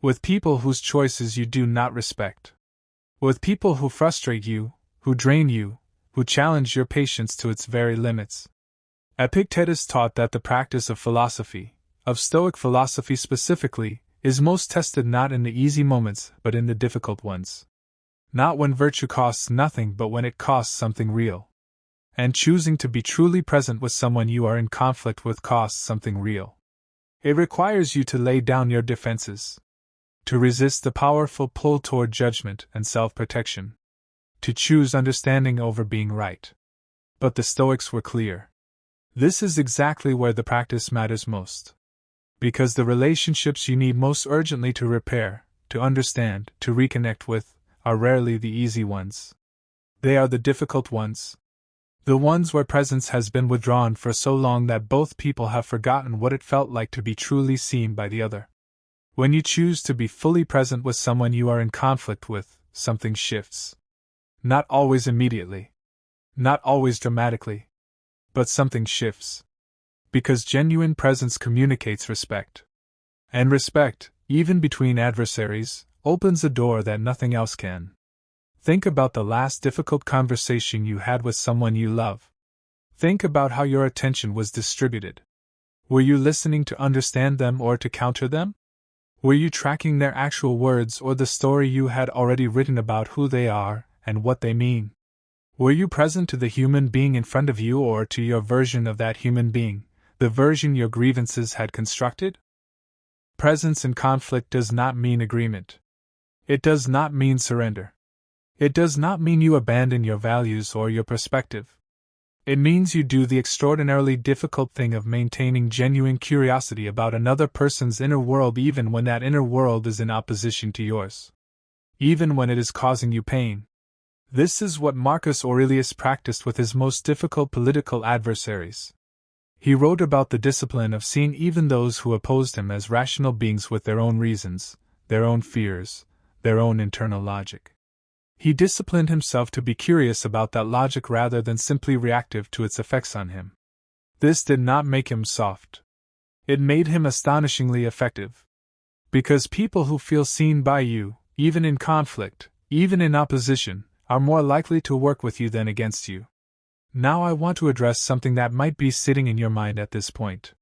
With people whose choices you do not respect. With people who frustrate you, who drain you, who challenge your patience to its very limits. Epictetus taught that the practice of philosophy, of Stoic philosophy specifically, is most tested not in the easy moments but in the difficult ones. Not when virtue costs nothing but when it costs something real. And choosing to be truly present with someone you are in conflict with costs something real. It requires you to lay down your defenses, to resist the powerful pull toward judgment and self-protection, to choose understanding over being right. But the Stoics were clear. This is exactly where the practice matters most. Because the relationships you need most urgently to repair, to understand, to reconnect with, are rarely the easy ones. They are the difficult ones. The ones where presence has been withdrawn for so long that both people have forgotten what it felt like to be truly seen by the other. When you choose to be fully present with someone you are in conflict with, something shifts. Not always immediately. Not always dramatically. But something shifts. Because genuine presence communicates respect. And respect, even between adversaries, opens a door that nothing else can. Think about the last difficult conversation you had with someone you love. Think about how your attention was distributed. Were you listening to understand them or to counter them? Were you tracking their actual words or the story you had already written about who they are and what they mean? Were you present to the human being in front of you or to your version of that human being, the version your grievances had constructed? Presence in conflict does not mean agreement. It does not mean surrender. It does not mean you abandon your values or your perspective. It means you do the extraordinarily difficult thing of maintaining genuine curiosity about another person's inner world even when that inner world is in opposition to yours. Even when it is causing you pain. This is what Marcus Aurelius practiced with his most difficult political adversaries. He wrote about the discipline of seeing even those who opposed him as rational beings with their own reasons, their own fears, their own internal logic. He disciplined himself to be curious about that logic rather than simply reactive to its effects on him. This did not make him soft. It made him astonishingly effective. Because people who feel seen by you, even in conflict, even in opposition, are more likely to work with you than against you. Now I want to address something that might be sitting in your mind at this point.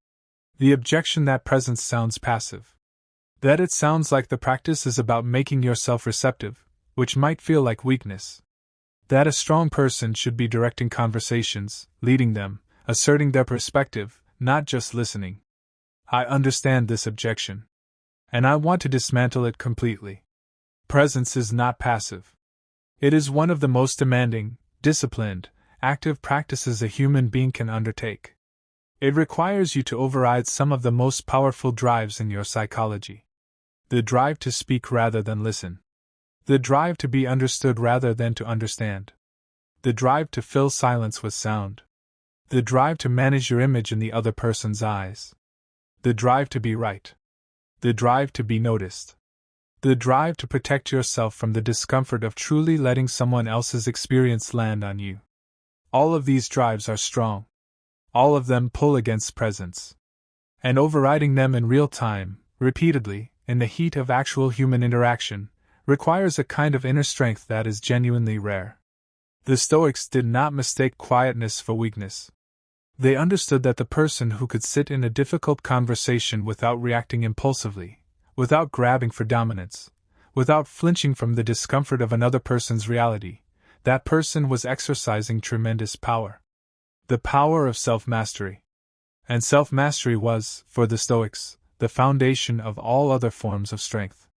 The objection that presence sounds passive. That it sounds like the practice is about making yourself receptive, which might feel like weakness. That a strong person should be directing conversations, leading them, asserting their perspective, not just listening. I understand this objection. And I want to dismantle it completely. Presence is not passive. It is one of the most demanding, disciplined, active practices a human being can undertake. It requires you to override some of the most powerful drives in your psychology. The drive to speak rather than listen. The drive to be understood rather than to understand. The drive to fill silence with sound. The drive to manage your image in the other person's eyes. The drive to be right. The drive to be noticed. The drive to protect yourself from the discomfort of truly letting someone else's experience land on you. All of these drives are strong. All of them pull against presence. And overriding them in real time, repeatedly, in the heat of actual human interaction, requires a kind of inner strength that is genuinely rare. The Stoics did not mistake quietness for weakness. They understood that the person who could sit in a difficult conversation without reacting impulsively, without grabbing for dominance, without flinching from the discomfort of another person's reality, that person was exercising tremendous power. The power of self-mastery. And self-mastery was, for the Stoics, the foundation of all other forms of strength.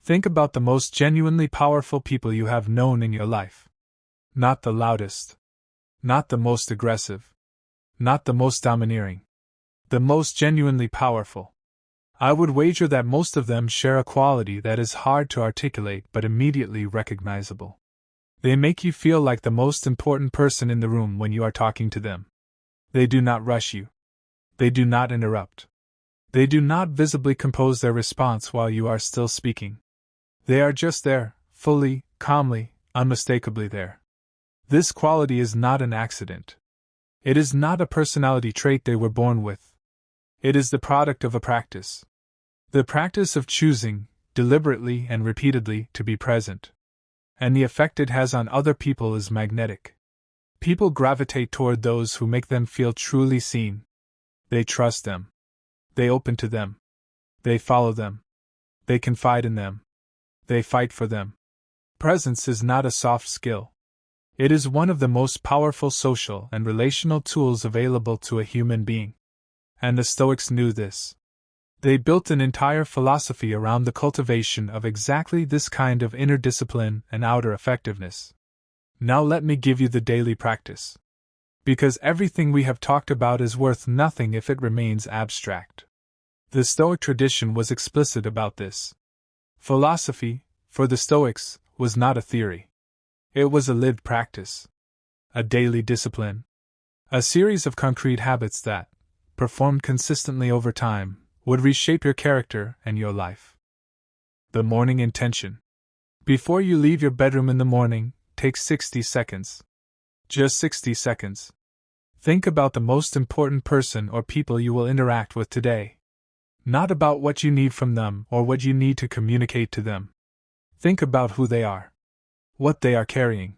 Think about the most genuinely powerful people you have known in your life. Not the loudest. Not the most aggressive. Not the most domineering. The most genuinely powerful. I would wager that most of them share a quality that is hard to articulate but immediately recognizable. They make you feel like the most important person in the room when you are talking to them. They do not rush you. They do not interrupt. They do not visibly compose their response while you are still speaking. They are just there, fully, calmly, unmistakably there. This quality is not an accident. It is not a personality trait they were born with. It is the product of a practice. The practice of choosing, deliberately and repeatedly, to be present. And the effect it has on other people is magnetic. People gravitate toward those who make them feel truly seen. They trust them. They open to them. They follow them. They confide in them. They fight for them. Presence is not a soft skill. It is one of the most powerful social and relational tools available to a human being. And the Stoics knew this. They built an entire philosophy around the cultivation of exactly this kind of inner discipline and outer effectiveness. Now let me give you the daily practice. Because everything we have talked about is worth nothing if it remains abstract. The Stoic tradition was explicit about this. Philosophy, for the Stoics, was not a theory. It was a lived practice. A daily discipline. A series of concrete habits that, performed consistently over time, would reshape your character and your life. The morning intention. Before you leave your bedroom in the morning, take 60 seconds. Just 60 seconds. Think about the most important person or people you will interact with today. Not about what you need from them or what you need to communicate to them. Think about who they are. What they are carrying.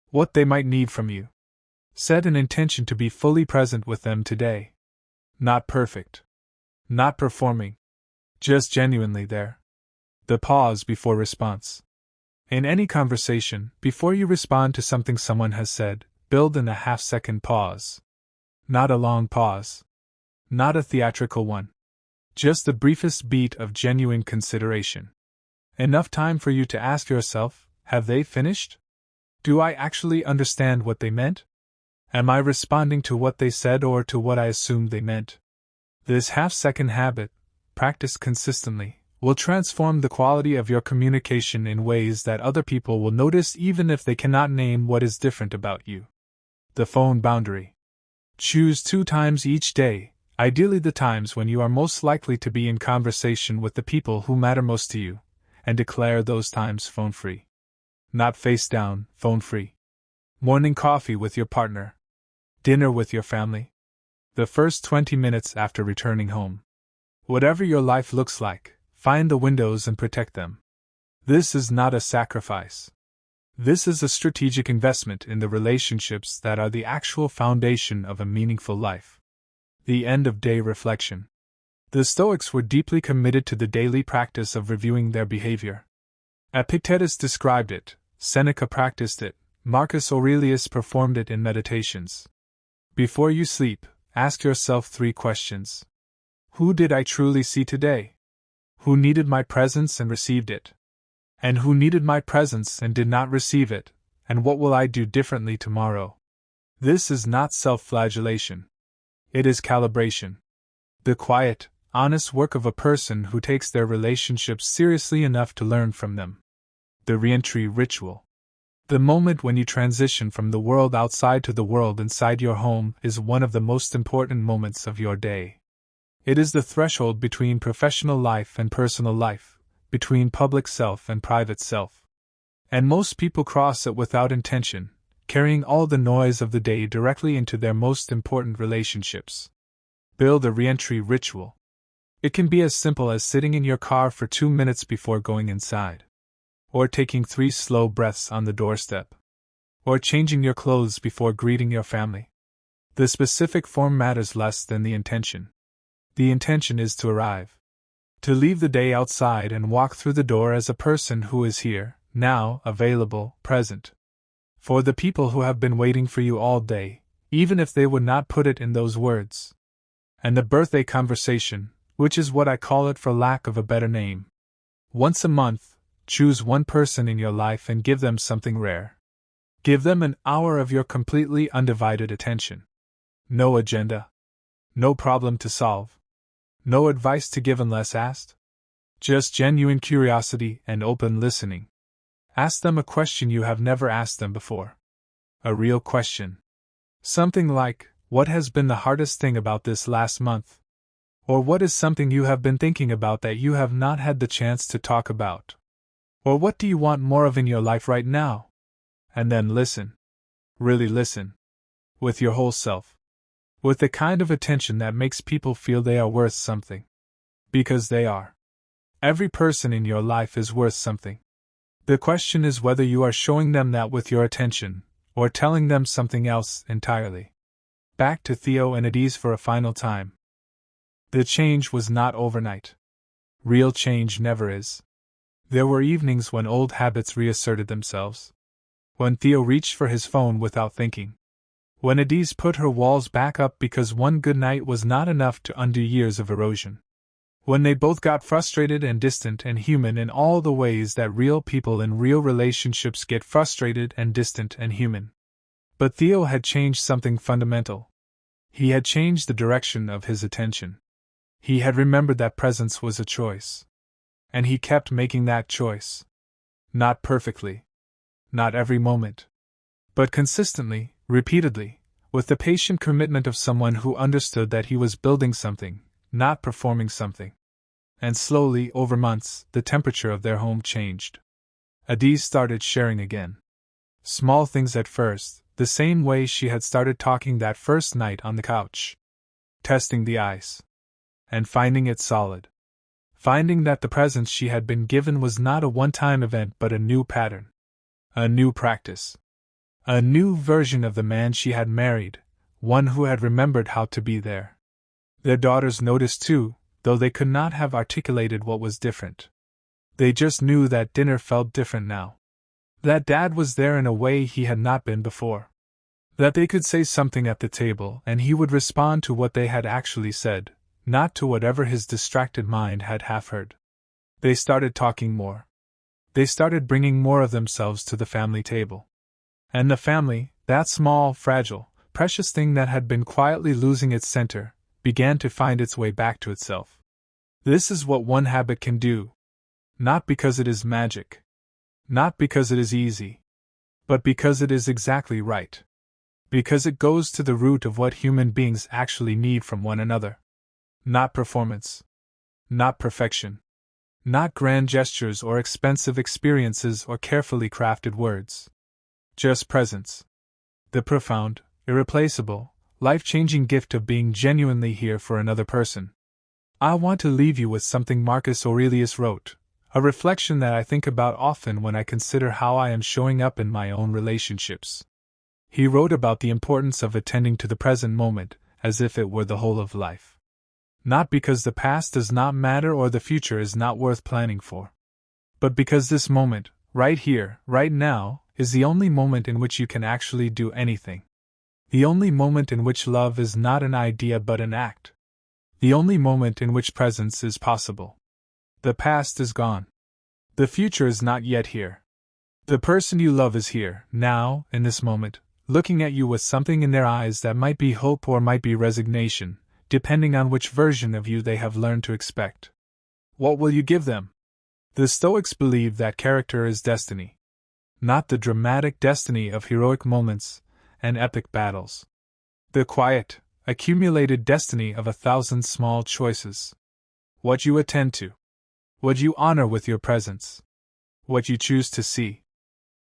What they might need from you. Set an intention to be fully present with them today. Not perfect. Not performing. Just genuinely there. The pause before response. In any conversation, before you respond to something someone has said, build in a half-second pause. Not a long pause. Not a theatrical one. Just the briefest beat of genuine consideration. Enough time for you to ask yourself, have they finished? Do I actually understand what they meant? Am I responding to what they said or to what I assumed they meant? This half-second habit, practiced consistently, will transform the quality of your communication in ways that other people will notice even if they cannot name what is different about you. The phone boundary. Choose 2 times each day, ideally the times when you are most likely to be in conversation with the people who matter most to you, and declare those times phone-free. Not face-down, phone-free. Morning coffee with your partner. Dinner with your family. The first 20 minutes after returning home. Whatever your life looks like, find the windows and protect them. This is not a sacrifice. This is a strategic investment in the relationships that are the actual foundation of a meaningful life. The end-of-day reflection. The Stoics were deeply committed to the daily practice of reviewing their behavior. Epictetus described it, Seneca practiced it, Marcus Aurelius performed it in meditations. Before you sleep, ask yourself 3 questions. Who did I truly see today? Who needed my presence and received it? And who needed my presence and did not receive it, and what will I do differently tomorrow? This is not self-flagellation. It is calibration. The quiet, honest work of a person who takes their relationships seriously enough to learn from them. The re-entry ritual. The moment when you transition from the world outside to the world inside your home is one of the most important moments of your day. It is the threshold between professional life and personal life, between public self and private self. And most people cross it without intention, carrying all the noise of the day directly into their most important relationships. Build a re-entry ritual. It can be as simple as sitting in your car for 2 minutes before going inside. Or taking 3 slow breaths on the doorstep. Or changing your clothes before greeting your family. The specific form matters less than the intention. The intention is to arrive. To leave the day outside and walk through the door as a person who is here, now, available, present. For the people who have been waiting for you all day, even if they would not put it in those words. And the birthday conversation, which is what I call it for lack of a better name. Once a month, choose one person in your life and give them something rare. Give them an hour of your completely undivided attention. No agenda. No problem to solve. No advice to give unless asked. Just genuine curiosity and open listening. Ask them a question you have never asked them before. A real question. Something like, what has been the hardest thing about this last month? Or what is something you have been thinking about that you have not had the chance to talk about? Or what do you want more of in your life right now? And then listen. Really listen. With your whole self. With the kind of attention that makes people feel they are worth something. Because they are. Every person in your life is worth something. The question is whether you are showing them that with your attention, or telling them something else entirely. Back to Theoenides for a final time. The change was not overnight. Real change never is. There were evenings when old habits reasserted themselves. When Theo reached for his phone without thinking. When Adise put her walls back up because one good night was not enough to undo years of erosion. When they both got frustrated and distant and human in all the ways that real people in real relationships get frustrated and distant and human. But Theo had changed something fundamental. He had changed the direction of his attention. He had remembered that presence was a choice. And he kept making that choice. Not perfectly. Not every moment. But consistently, repeatedly, with the patient commitment of someone who understood that he was building something, not performing something. And slowly, over months, the temperature of their home changed. Adise started sharing again. Small things at first, the same way she had started talking that first night on the couch. Testing the ice. And finding it solid. Finding that the presence she had been given was not a one-time event but a new pattern. A new practice. A new version of the man she had married, one who had remembered how to be there. Their daughters noticed too, though they could not have articulated what was different. They just knew that dinner felt different now. That Dad was there in a way he had not been before. That they could say something at the table and he would respond to what they had actually said, not to whatever his distracted mind had half heard. They started talking more. They started bringing more of themselves to the family table. And the family, that small, fragile, precious thing that had been quietly losing its center, began to find its way back to itself. This is what one habit can do. Not because it is magic. Not because it is easy. But because it is exactly right. Because it goes to the root of what human beings actually need from one another. Not performance. Not perfection. Not grand gestures or expensive experiences or carefully crafted words. Just presence. The profound, irreplaceable, life-changing gift of being genuinely here for another person. I want to leave you with something Marcus Aurelius wrote, a reflection that I think about often when I consider how I am showing up in my own relationships. He wrote about the importance of attending to the present moment, as if it were the whole of life. Not because the past does not matter or the future is not worth planning for. But because this moment, right here, right now, is the only moment in which you can actually do anything. The only moment in which love is not an idea but an act. The only moment in which presence is possible. The past is gone. The future is not yet here. The person you love is here, now, in this moment, looking at you with something in their eyes that might be hope or might be resignation, depending on which version of you they have learned to expect. What will you give them? The Stoics believe that character is destiny. Not the dramatic destiny of heroic moments and epic battles. The quiet, accumulated destiny of 1,000 small choices. What you attend to. What you honor with your presence. What you choose to see.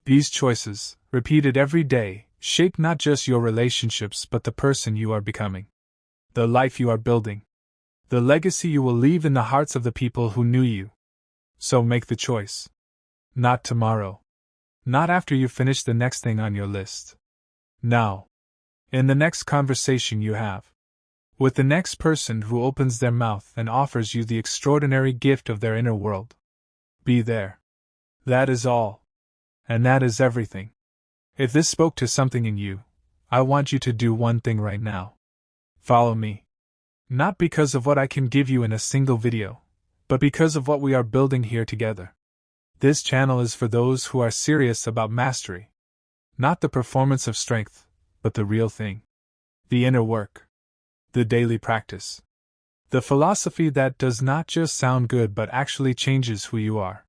These choices, repeated every day, shape not just your relationships but the person you are becoming. The life you are building. The legacy you will leave in the hearts of the people who knew you. So make the choice. Not tomorrow. Not after you finish the next thing on your list. Now. In the next conversation you have. With the next person who opens their mouth and offers you the extraordinary gift of their inner world. Be there. That is all. And that is everything. If this spoke to something in you, I want you to do one thing right now. Follow me. Not because of what I can give you in a single video, but because of what we are building here together. This channel is for those who are serious about mastery. Not the performance of strength, but the real thing. The inner work. The daily practice. The philosophy that does not just sound good but actually changes who you are.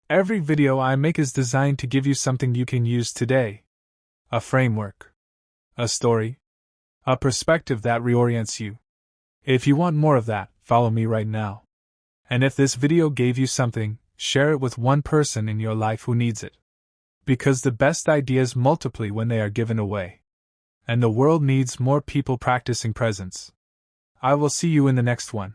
Every video I make is designed to give you something you can use today. A framework. A story. A perspective that reorients you. If you want more of that, follow me right now. And if this video gave you something, share it with one person in your life who needs it. Because the best ideas multiply when they are given away. And the world needs more people practicing presence. I will see you in the next one.